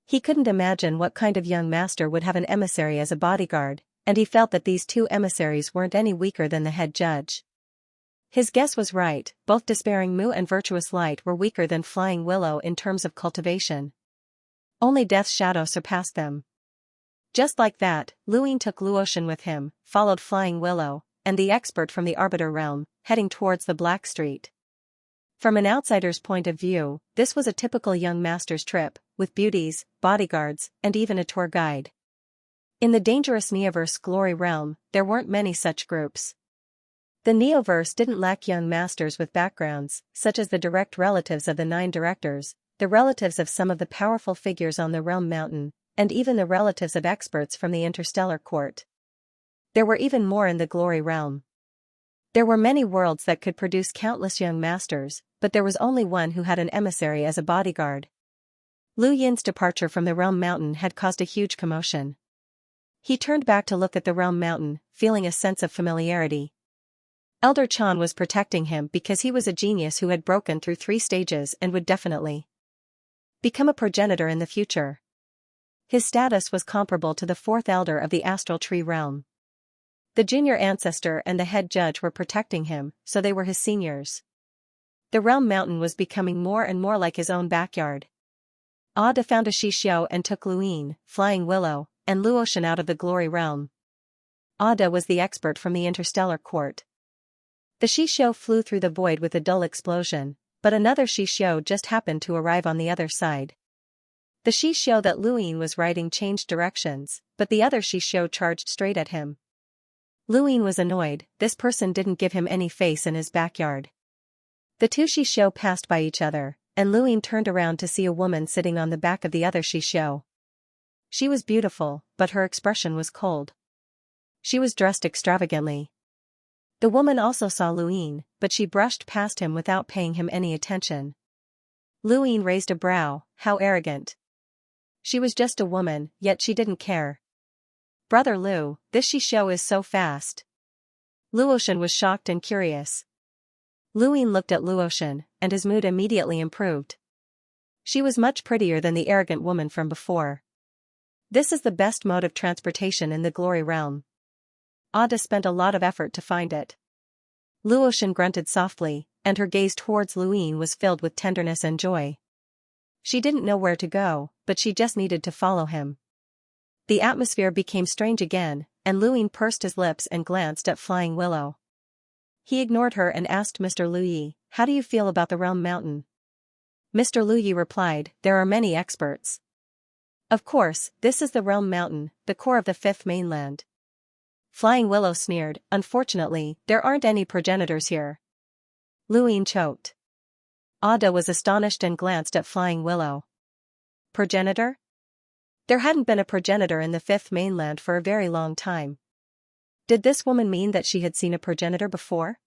He couldn't imagine what kind of young master would have an emissary as a bodyguard, and he felt that these two emissaries weren't any weaker than the head judge. His guess was right, both Despairing Mu and Virtuous Light were weaker than Flying Willow in terms of cultivation. Only Death's Shadow surpassed them. Just like that, Lu Ying took Luotian with him, followed Flying Willow, and the expert from the Arbiter realm, heading towards the Black Street. From an outsider's point of view, this was a typical young master's trip, with beauties, bodyguards, and even a tour guide. In the dangerous Neoverse Glory realm, there weren't many such groups. The Neoverse didn't lack young masters with backgrounds, such as the direct relatives of the 9 directors, the relatives of some of the powerful figures on the Realm Mountain, and even the relatives of experts from the Interstellar Court. There were even more in the Glory realm. There were many worlds that could produce countless young masters, but there was only one who had an emissary as a bodyguard. Lu Yin's departure from the Realm Mountain had caused a huge commotion. He turned back to look at the Realm Mountain, feeling a sense of familiarity. Elder Chan was protecting him because he was a genius who had broken through 3 stages and would definitely become a progenitor in the future. His status was comparable to the 4th elder of the Astral Tree realm. The junior ancestor and the head judge were protecting him, so they were his seniors. The Realm Mountain was becoming more and more like his own backyard. Ada found a Xixiu and took Lu Ying, Flying Willow, and Luotian out of the Glory realm. Ada was the expert from the Interstellar Court. The Xixiu flew through the void with a dull explosion, but another Xixiu just happened to arrive on the other side. The Xixiu that Lu Ying was riding changed directions, but the other Xixiu charged straight at him. Lu Ying was annoyed, this person didn't give him any face in his backyard. The 2 Xixiu passed by each other, and Lu Ying turned around to see a woman sitting on the back of the other Xixiu. She was beautiful, but her expression was cold. She was dressed extravagantly. The woman also saw Lu Ying, but she brushed past him without paying him any attention. Lu Ying raised a brow, how arrogant. She was just a woman, yet she didn't care. Brother Lu, this Xixiu is so fast. Luotian was shocked and curious. Lu Ying looked at Luotian, and his mood immediately improved. She was much prettier than the arrogant woman from before. This is the best mode of transportation in the Glory realm. Ada spent a lot of effort to find it. Luotian grunted softly, and her gaze towards Lu Ying was filled with tenderness and joy. She didn't know where to go, but she just needed to follow him. The atmosphere became strange again, and Lu Ying pursed his lips and glanced at Flying Willow. He ignored her and asked Mr. Lu Yi, "How do you feel about the Realm Mountain?" Mr. Lu Yi replied, "There are many experts. Of course, this is the Realm Mountain, the core of the 5th mainland." Flying Willow sneered, "Unfortunately, there aren't any progenitors here." Lu Ying choked. Ada was astonished and glanced at Flying Willow. Progenitor? There hadn't been a progenitor in the 5th mainland for a very long time. Did this woman mean that she had seen a progenitor before?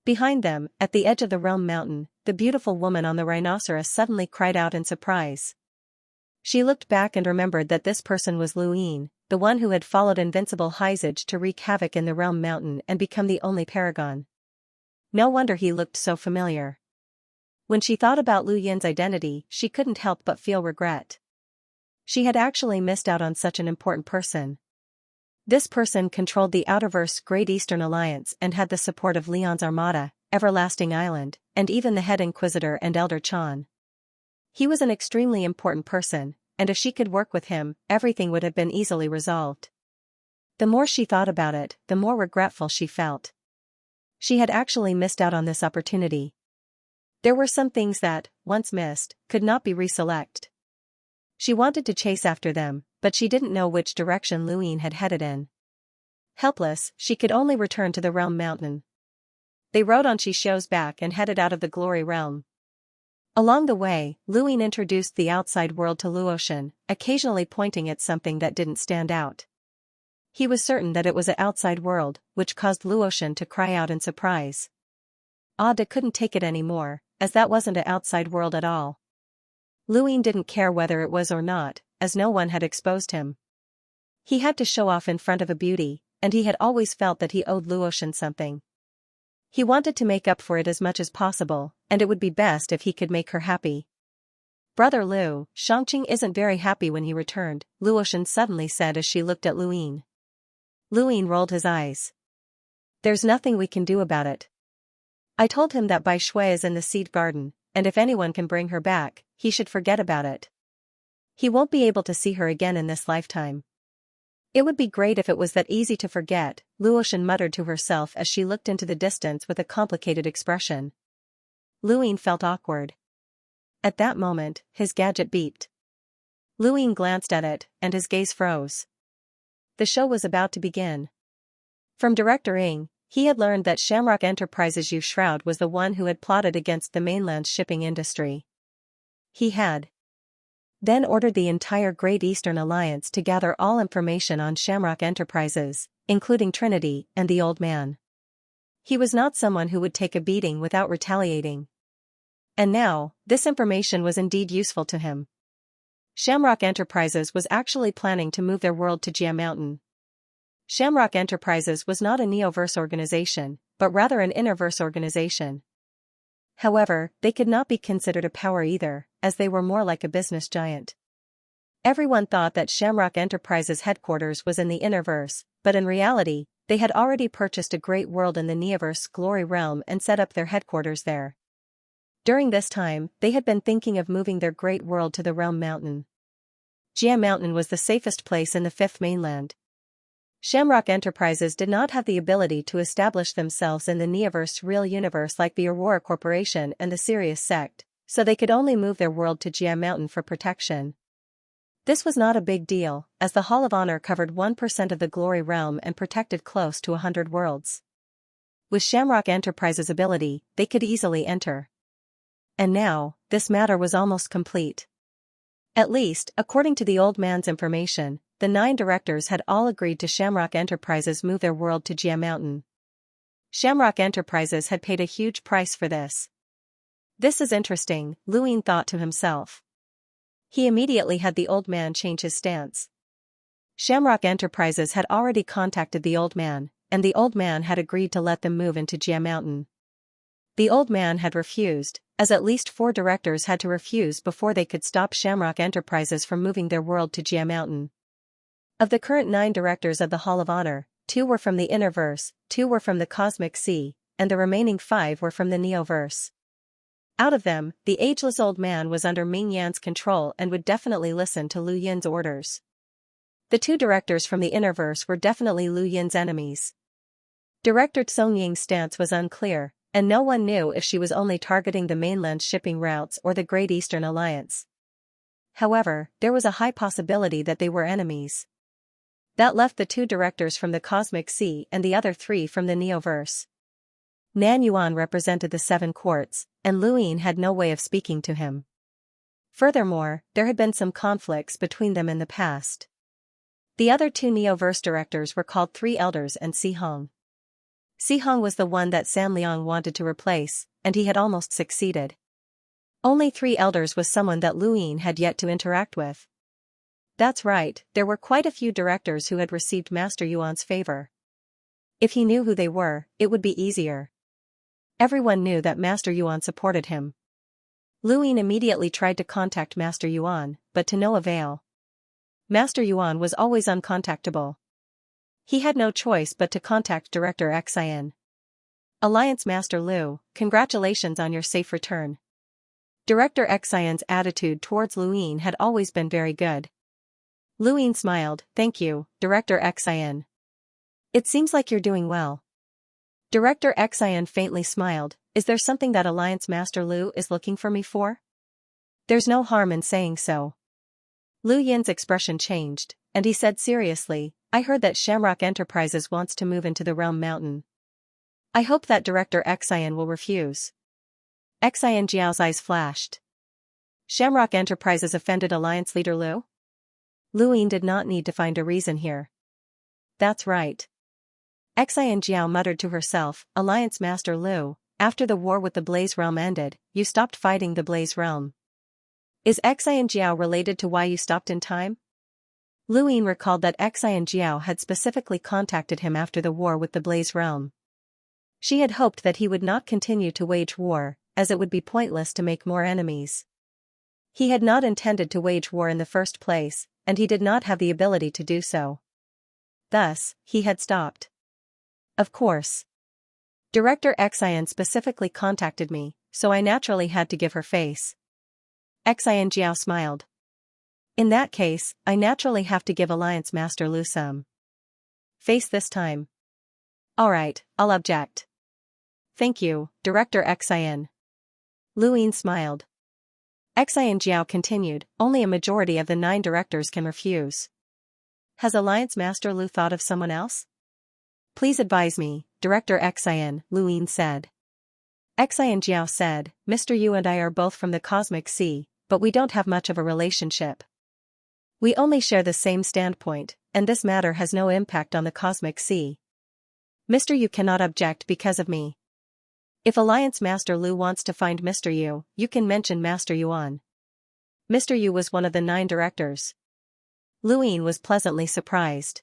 Behind them, at the edge of the Realm Mountain, the beautiful woman on the rhinoceros suddenly cried out in surprise. She looked back and remembered that this person was Lu Ying, the one who had followed Invincible Hyzage to wreak havoc in the Realm Mountain and become the only paragon. No wonder he looked so familiar. When she thought about Lu Yin's identity, she couldn't help but feel regret. She had actually missed out on such an important person. This person controlled the Outerverse Great Eastern Alliance and had the support of Leon's armada, Everlasting Island, and even the head Inquisitor and Elder Chan. He was an extremely important person, and if she could work with him, everything would have been easily resolved. The more she thought about it, the more regretful she felt. She had actually missed out on this opportunity. There were some things that, once missed, could not be reselected. She wanted to chase after them, but she didn't know which direction Luin had headed in. Helpless, she could only return to the Realm Mountain. They rode on Xianxia's back and headed out of the Glory Realm. Along the way, Luin introduced the outside world to Luotian, occasionally pointing at something that didn't stand out. He was certain that it was an outside world, which caused Luotian to cry out in surprise. Ada couldn't take it anymore, as that wasn't an outside world at all. Luin didn't care whether it was or not, as no one had exposed him. He had to show off in front of a beauty, and he had always felt that he owed Luotian something. He wanted to make up for it as much as possible, and it would be best if he could make her happy. Brother Lu, Xianxia isn't very happy when he returned, Luotian suddenly said as she looked at Luin. Luin rolled his eyes. There's nothing we can do about it. I told him that Bai Shui is in the seed garden, and if anyone can bring her back, he should forget about it. He won't be able to see her again in this lifetime. It would be great if it was that easy to forget, Luotian muttered to herself as she looked into the distance with a complicated expression. Luin felt awkward. At that moment, his gadget beeped. Luin glanced at it, and his gaze froze. The show was about to begin. From Director Ng, he had learned that Shamrock Enterprises' Yu Shroud was the one who had plotted against the mainland's shipping industry. He had then ordered the entire Great Eastern Alliance to gather all information on Shamrock Enterprises, including Trinity and the Old Man. He was not someone who would take a beating without retaliating. And now, this information was indeed useful to him. Shamrock Enterprises was actually planning to move their world to Jia Mountain. Shamrock Enterprises was not a Neoverse organization, but rather an Innerverse organization. However, they could not be considered a power either, as they were more like a business giant. Everyone thought that Shamrock Enterprises' headquarters was in the Innerverse, but in reality, they had already purchased a great world in the Neoverse Glory Realm and set up their headquarters there. During this time, they had been thinking of moving their great world to the Realm Mountain. Jia Mountain was the safest place in the Fifth Mainland. Shamrock Enterprises did not have the ability to establish themselves in the Neoverse real universe like the Aurora Corporation and the Sirius Sect, so they could only move their world to Jia Mountain for protection. This was not a big deal, as the Hall of Honor covered 1% of the Glory Realm and protected close to 100 worlds. With Shamrock Enterprises' ability, they could easily enter. And now, this matter was almost complete. At least, according to the old man's information, the 9 directors had all agreed to Shamrock Enterprises move their world to Jia Mountain. Shamrock Enterprises had paid a huge price for this. This is interesting, Luin thought to himself. He immediately had the old man change his stance. Shamrock Enterprises had already contacted the old man, and the old man had agreed to let them move into Jia Mountain. The old man had refused, as at least 4 directors had to refuse before they could stop Shamrock Enterprises from moving their world to Jia Mountain. Of the current 9 directors of the Hall of Honor, 2 were from the Innerverse, 2 were from the Cosmic Sea, and the remaining 5 were from the Neoverse. Out of them, the ageless old man was under Ming Yan's control and would definitely listen to Lu Yin's orders. The 2 directors from the Innerverse were definitely Lu Yin's enemies. Director Song Ying's stance was unclear, and no one knew if she was only targeting the mainland shipping routes or the Great Eastern Alliance. However, there was a high possibility that they were enemies. That left the 2 directors from the Cosmic Sea and the other 3 from the Neoverse. Nan Yuan represented the 7 courts, and Luin had no way of speaking to him. Furthermore, there had been some conflicts between them in the past. The other 2 Neoverse directors were called 3 Elders and Si Hong. Si Hong was the one that San Liang wanted to replace, and he had almost succeeded. Only 3 Elders was someone that Luin had yet to interact with. That's right, there were quite a few directors who had received Master Yuan's favor. If he knew who they were, it would be easier. Everyone knew that Master Yuan supported him. Luin immediately tried to contact Master Yuan, but to no avail. Master Yuan was always uncontactable. He had no choice but to contact Director Xian. Alliance Master Lu, congratulations on your safe return. Director Xian's attitude towards Luin had always been very good. Luin smiled, thank you, Director Xian. It seems like you're doing well. Director Xian faintly smiled, is there something that Alliance Master Lu is looking for me for? There's no harm in saying so. Lu Yin's expression changed, and he said seriously, I heard that Shamrock Enterprises wants to move into the Realm Mountain. I hope that Director Xian will refuse. Xianxiao's eyes flashed. Shamrock Enterprises offended Alliance leader Lu? Luin did not need to find a reason here. That's right. Xianxiao muttered to herself, Alliance Master Lu, after the war with the Blaze Realm ended, you stopped fighting the Blaze Realm. Is Xianxiao related to why you stopped in time? Luin recalled that Xianxiao had specifically contacted him after the war with the Blaze Realm. She had hoped that he would not continue to wage war, as it would be pointless to make more enemies. He had not intended to wage war in the first place, and he did not have the ability to do so. Thus, he had stopped. Of course. Director Xian specifically contacted me, so I naturally had to give her face. Xianxiao smiled. In that case, I naturally have to give Alliance Master Lu some face this time. Alright, I'll object. Thank you, Director Xian. Luin smiled. Xianxiao continued, only a majority of the 9 directors can refuse. Has Alliance Master Lu thought of someone else? Please advise me, Director Xian, Luin said. Xianxiao said, Mr. Yu and I are both from the Cosmic Sea, but we don't have much of a relationship. We only share the same standpoint, and this matter has no impact on the Cosmic Sea. Mr. Yu cannot object because of me. If Alliance Master Lu wants to find Mr. Yu, you can mention Master Yuan. Mr. Yu was one of the 9 directors. Luin was pleasantly surprised.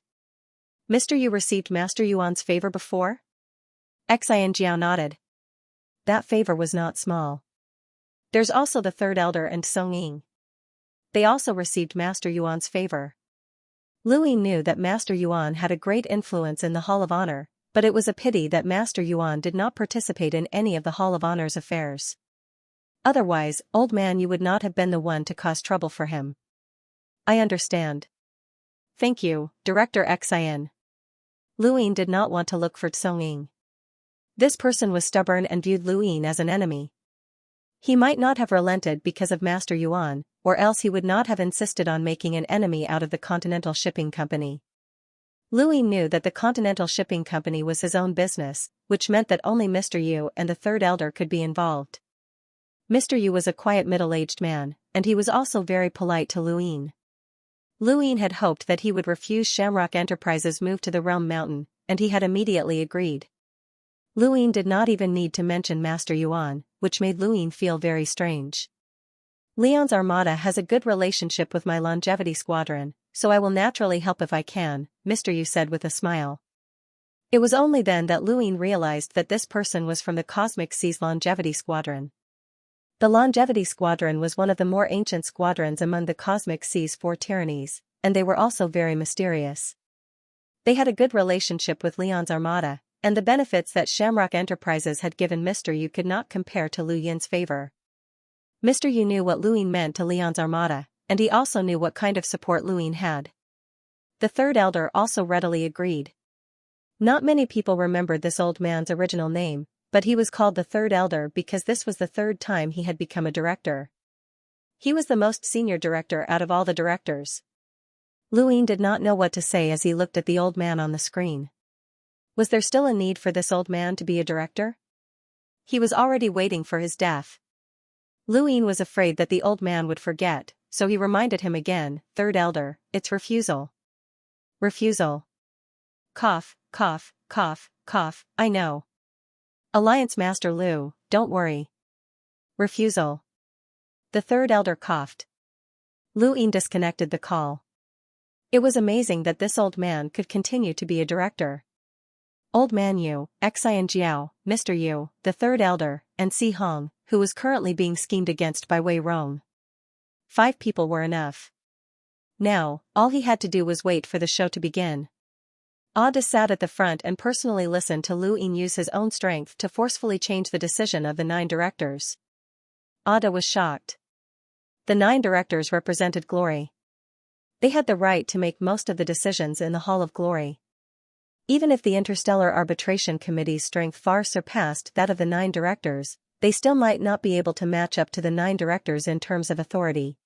Mr. Yu received Master Yuan's favor before? Xianxiao nodded. That favor was not small. There's also the 3rd Elder and Song Ying. They also received Master Yuan's favor. Luin knew that Master Yuan had a great influence in the Hall of Honor, but it was a pity that Master Yuan did not participate in any of the Hall of Honor's affairs. Otherwise, Old Man Yu would not have been the one to cause trouble for him. I understand. Thank you, Director Xian. Luin did not want to look for Song Ying. This person was stubborn and viewed Luin as an enemy. He might not have relented because of Master Yuan, or else he would not have insisted on making an enemy out of the Continental Shipping Company. Luin knew that the Continental Shipping Company was his own business, which meant that only Mr. Yu and the 3rd Elder could be involved. Mr. Yu was a quiet middle-aged man, and he was also very polite to Luin. Luin had hoped that he would refuse Shamrock Enterprises' move to the Realm Mountain, and he had immediately agreed. Luin did not even need to mention Master Yuan, which made Luin feel very strange. Leon's Armada has a good relationship with my Longevity Squadron, so I will naturally help if I can, Mr. Yu said with a smile. It was only then that Luin realized that this person was from the Cosmic Sea's Longevity Squadron. The Longevity Squadron was one of the more ancient squadrons among the Cosmic Sea's 4 tyrannies, and they were also very mysterious. They had a good relationship with Leon's Armada, and the benefits that Shamrock Enterprises had given Mr. Yu could not compare to Lu Yin's favor. Mr. Yu knew what Luin meant to Leon's Armada, and he also knew what kind of support Luin had. The 3rd Elder also readily agreed. Not many people remembered this old man's original name, but he was called the 3rd Elder because this was the 3rd time he had become a director. He was the most senior director out of all the directors. Luin did not know what to say as he looked at the old man on the screen. Was there still a need for this old man to be a director? He was already waiting for his death. Luin was afraid that the old man would forget, so he reminded him again, 3rd Elder, it's refusal. Refusal. Cough, cough, cough, cough, I know. Alliance Master Lu, don't worry. Refusal. The 3rd Elder coughed. Luin disconnected the call. It was amazing that this old man could continue to be a director. Old Man Yu, Xianxiao, Mr. Yu, the 3rd Elder, and Si Hong, who was currently being schemed against by Wei Rong. 5 people were enough. Now, all he had to do was wait for the show to begin. Odyssey sat at the front and personally listened to Lu Ying use his own strength to forcefully change the decision of the 9 directors. Odyssey was shocked. The 9 directors represented glory. They had the right to make most of the decisions in the Hall of Glory. Even if the Interstellar Arbitration Committee's strength far surpassed that of the 9 directors, they still might not be able to match up to the 9 directors in terms of authority.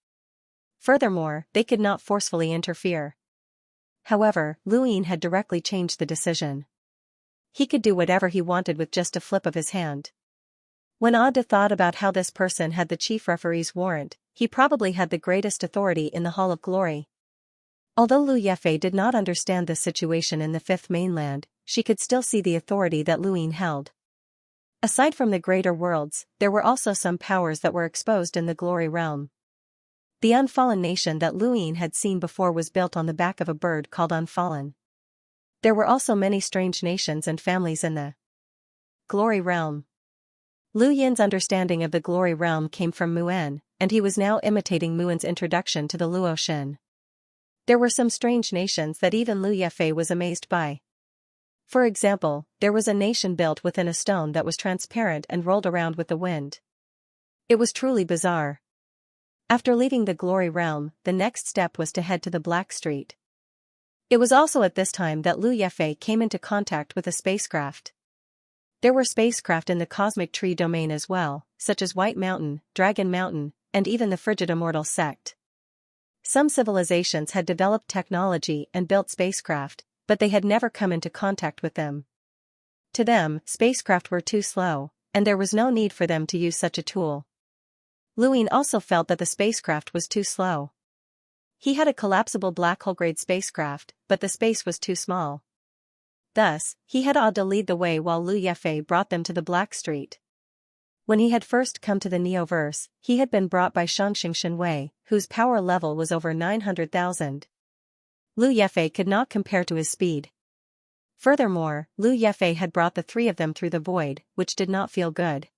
Furthermore, they could not forcefully interfere. However, Lu Ying had directly changed the decision. He could do whatever he wanted with just a flip of his hand. When Odyssey thought about how this person had the chief referee's warrant, he probably had the greatest authority in the Hall of Glory. Although Lu Yefei did not understand the situation in the Fifth Mainland, she could still see the authority that Lu Ying held. Aside from the greater worlds, there were also some powers that were exposed in the Glory realm. The Unfallen nation that Lu Ying had seen before was built on the back of a bird called Unfallen. There were also many strange nations and families in the Glory realm. Lu Yin's understanding of the Glory realm came from Mu'en, and he was now imitating Mu'en's introduction to the Luoxin. There were some strange nations that even Lu Yefei was amazed by. For example, there was a nation built within a stone that was transparent and rolled around with the wind. It was truly bizarre. After leaving the Glory realm, the next step was to head to the Black Street. It was also at this time that Lu Yefei came into contact with a spacecraft. There were spacecraft in the Cosmic Tree domain as well, such as White Mountain, Dragon Mountain, and even the Frigid Immortal sect. Some civilizations had developed technology and built spacecraft, but they had never come into contact with them. To them, spacecraft were too slow, and there was no need for them to use such a tool. Lu Ying also felt that the spacecraft was too slow. He had a collapsible black hole-grade spacecraft, but the space was too small. Thus, he had Odyssey lead the way while Lu Yefei brought them to the Black Street. When he had first come to the Neoverse, he had been brought by Xianxia Wei, whose power level was over 900,000. Lu Yefei could not compare to his speed. Furthermore, Lu Yefei had brought the 3 of them through the void, which did not feel good.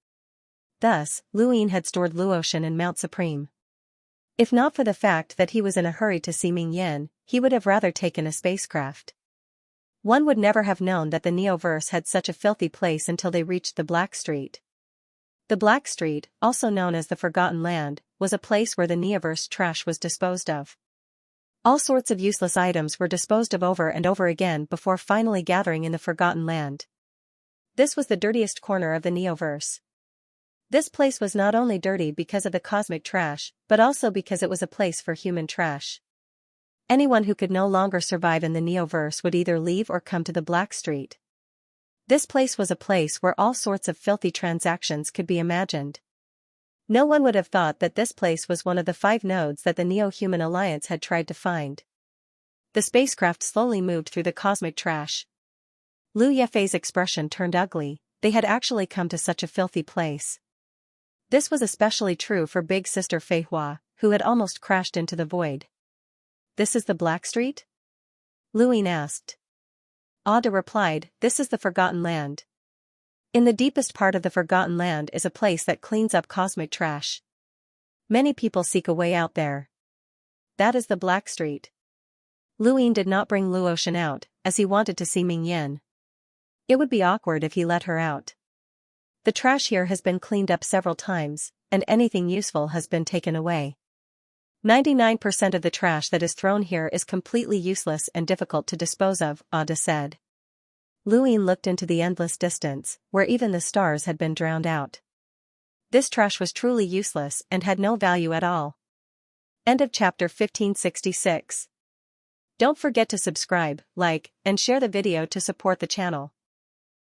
Thus, Lu Ying had stored Luoxin in Mount Supreme. If not for the fact that he was in a hurry to see Ming Yin, he would have rather taken a spacecraft. One would never have known that the Neoverse had such a filthy place until they reached the Black Street. The Black Street, also known as the Forgotten Land, was a place where the Neoverse trash was disposed of. All sorts of useless items were disposed of over and over again before finally gathering in the Forgotten Land. This was the dirtiest corner of the Neoverse. This place was not only dirty because of the cosmic trash, but also because it was a place for human trash. Anyone who could no longer survive in the Neoverse would either leave or come to the Black Street. This place was a place where all sorts of filthy transactions could be imagined. No one would have thought that this place was one of the 5 nodes that the Neo-Human Alliance had tried to find. The spacecraft slowly moved through the cosmic trash. Lu Yefei's expression turned ugly. They had actually come to such a filthy place. This was especially true for Big Sister Fei Hua, who had almost crashed into the void. "This is the Black Street?" Lu Ying asked. Odyssey replied, "This is the Forgotten Land. In the deepest part of the Forgotten Land is a place that cleans up cosmic trash. Many people seek a way out there. That is the Black Street." Lu Ying did not bring Luoxin out, as he wanted to see Ming Yin. It would be awkward if he let her out. The trash here has been cleaned up several times, and anything useful has been taken away. 99% of the trash that is thrown here is completely useless and difficult to dispose of, Odyssey said. Lu Ying looked into the endless distance, where even the stars had been drowned out. This trash was truly useless and had no value at all. End of chapter 1566. Don't forget to subscribe, like, and share the video to support the channel.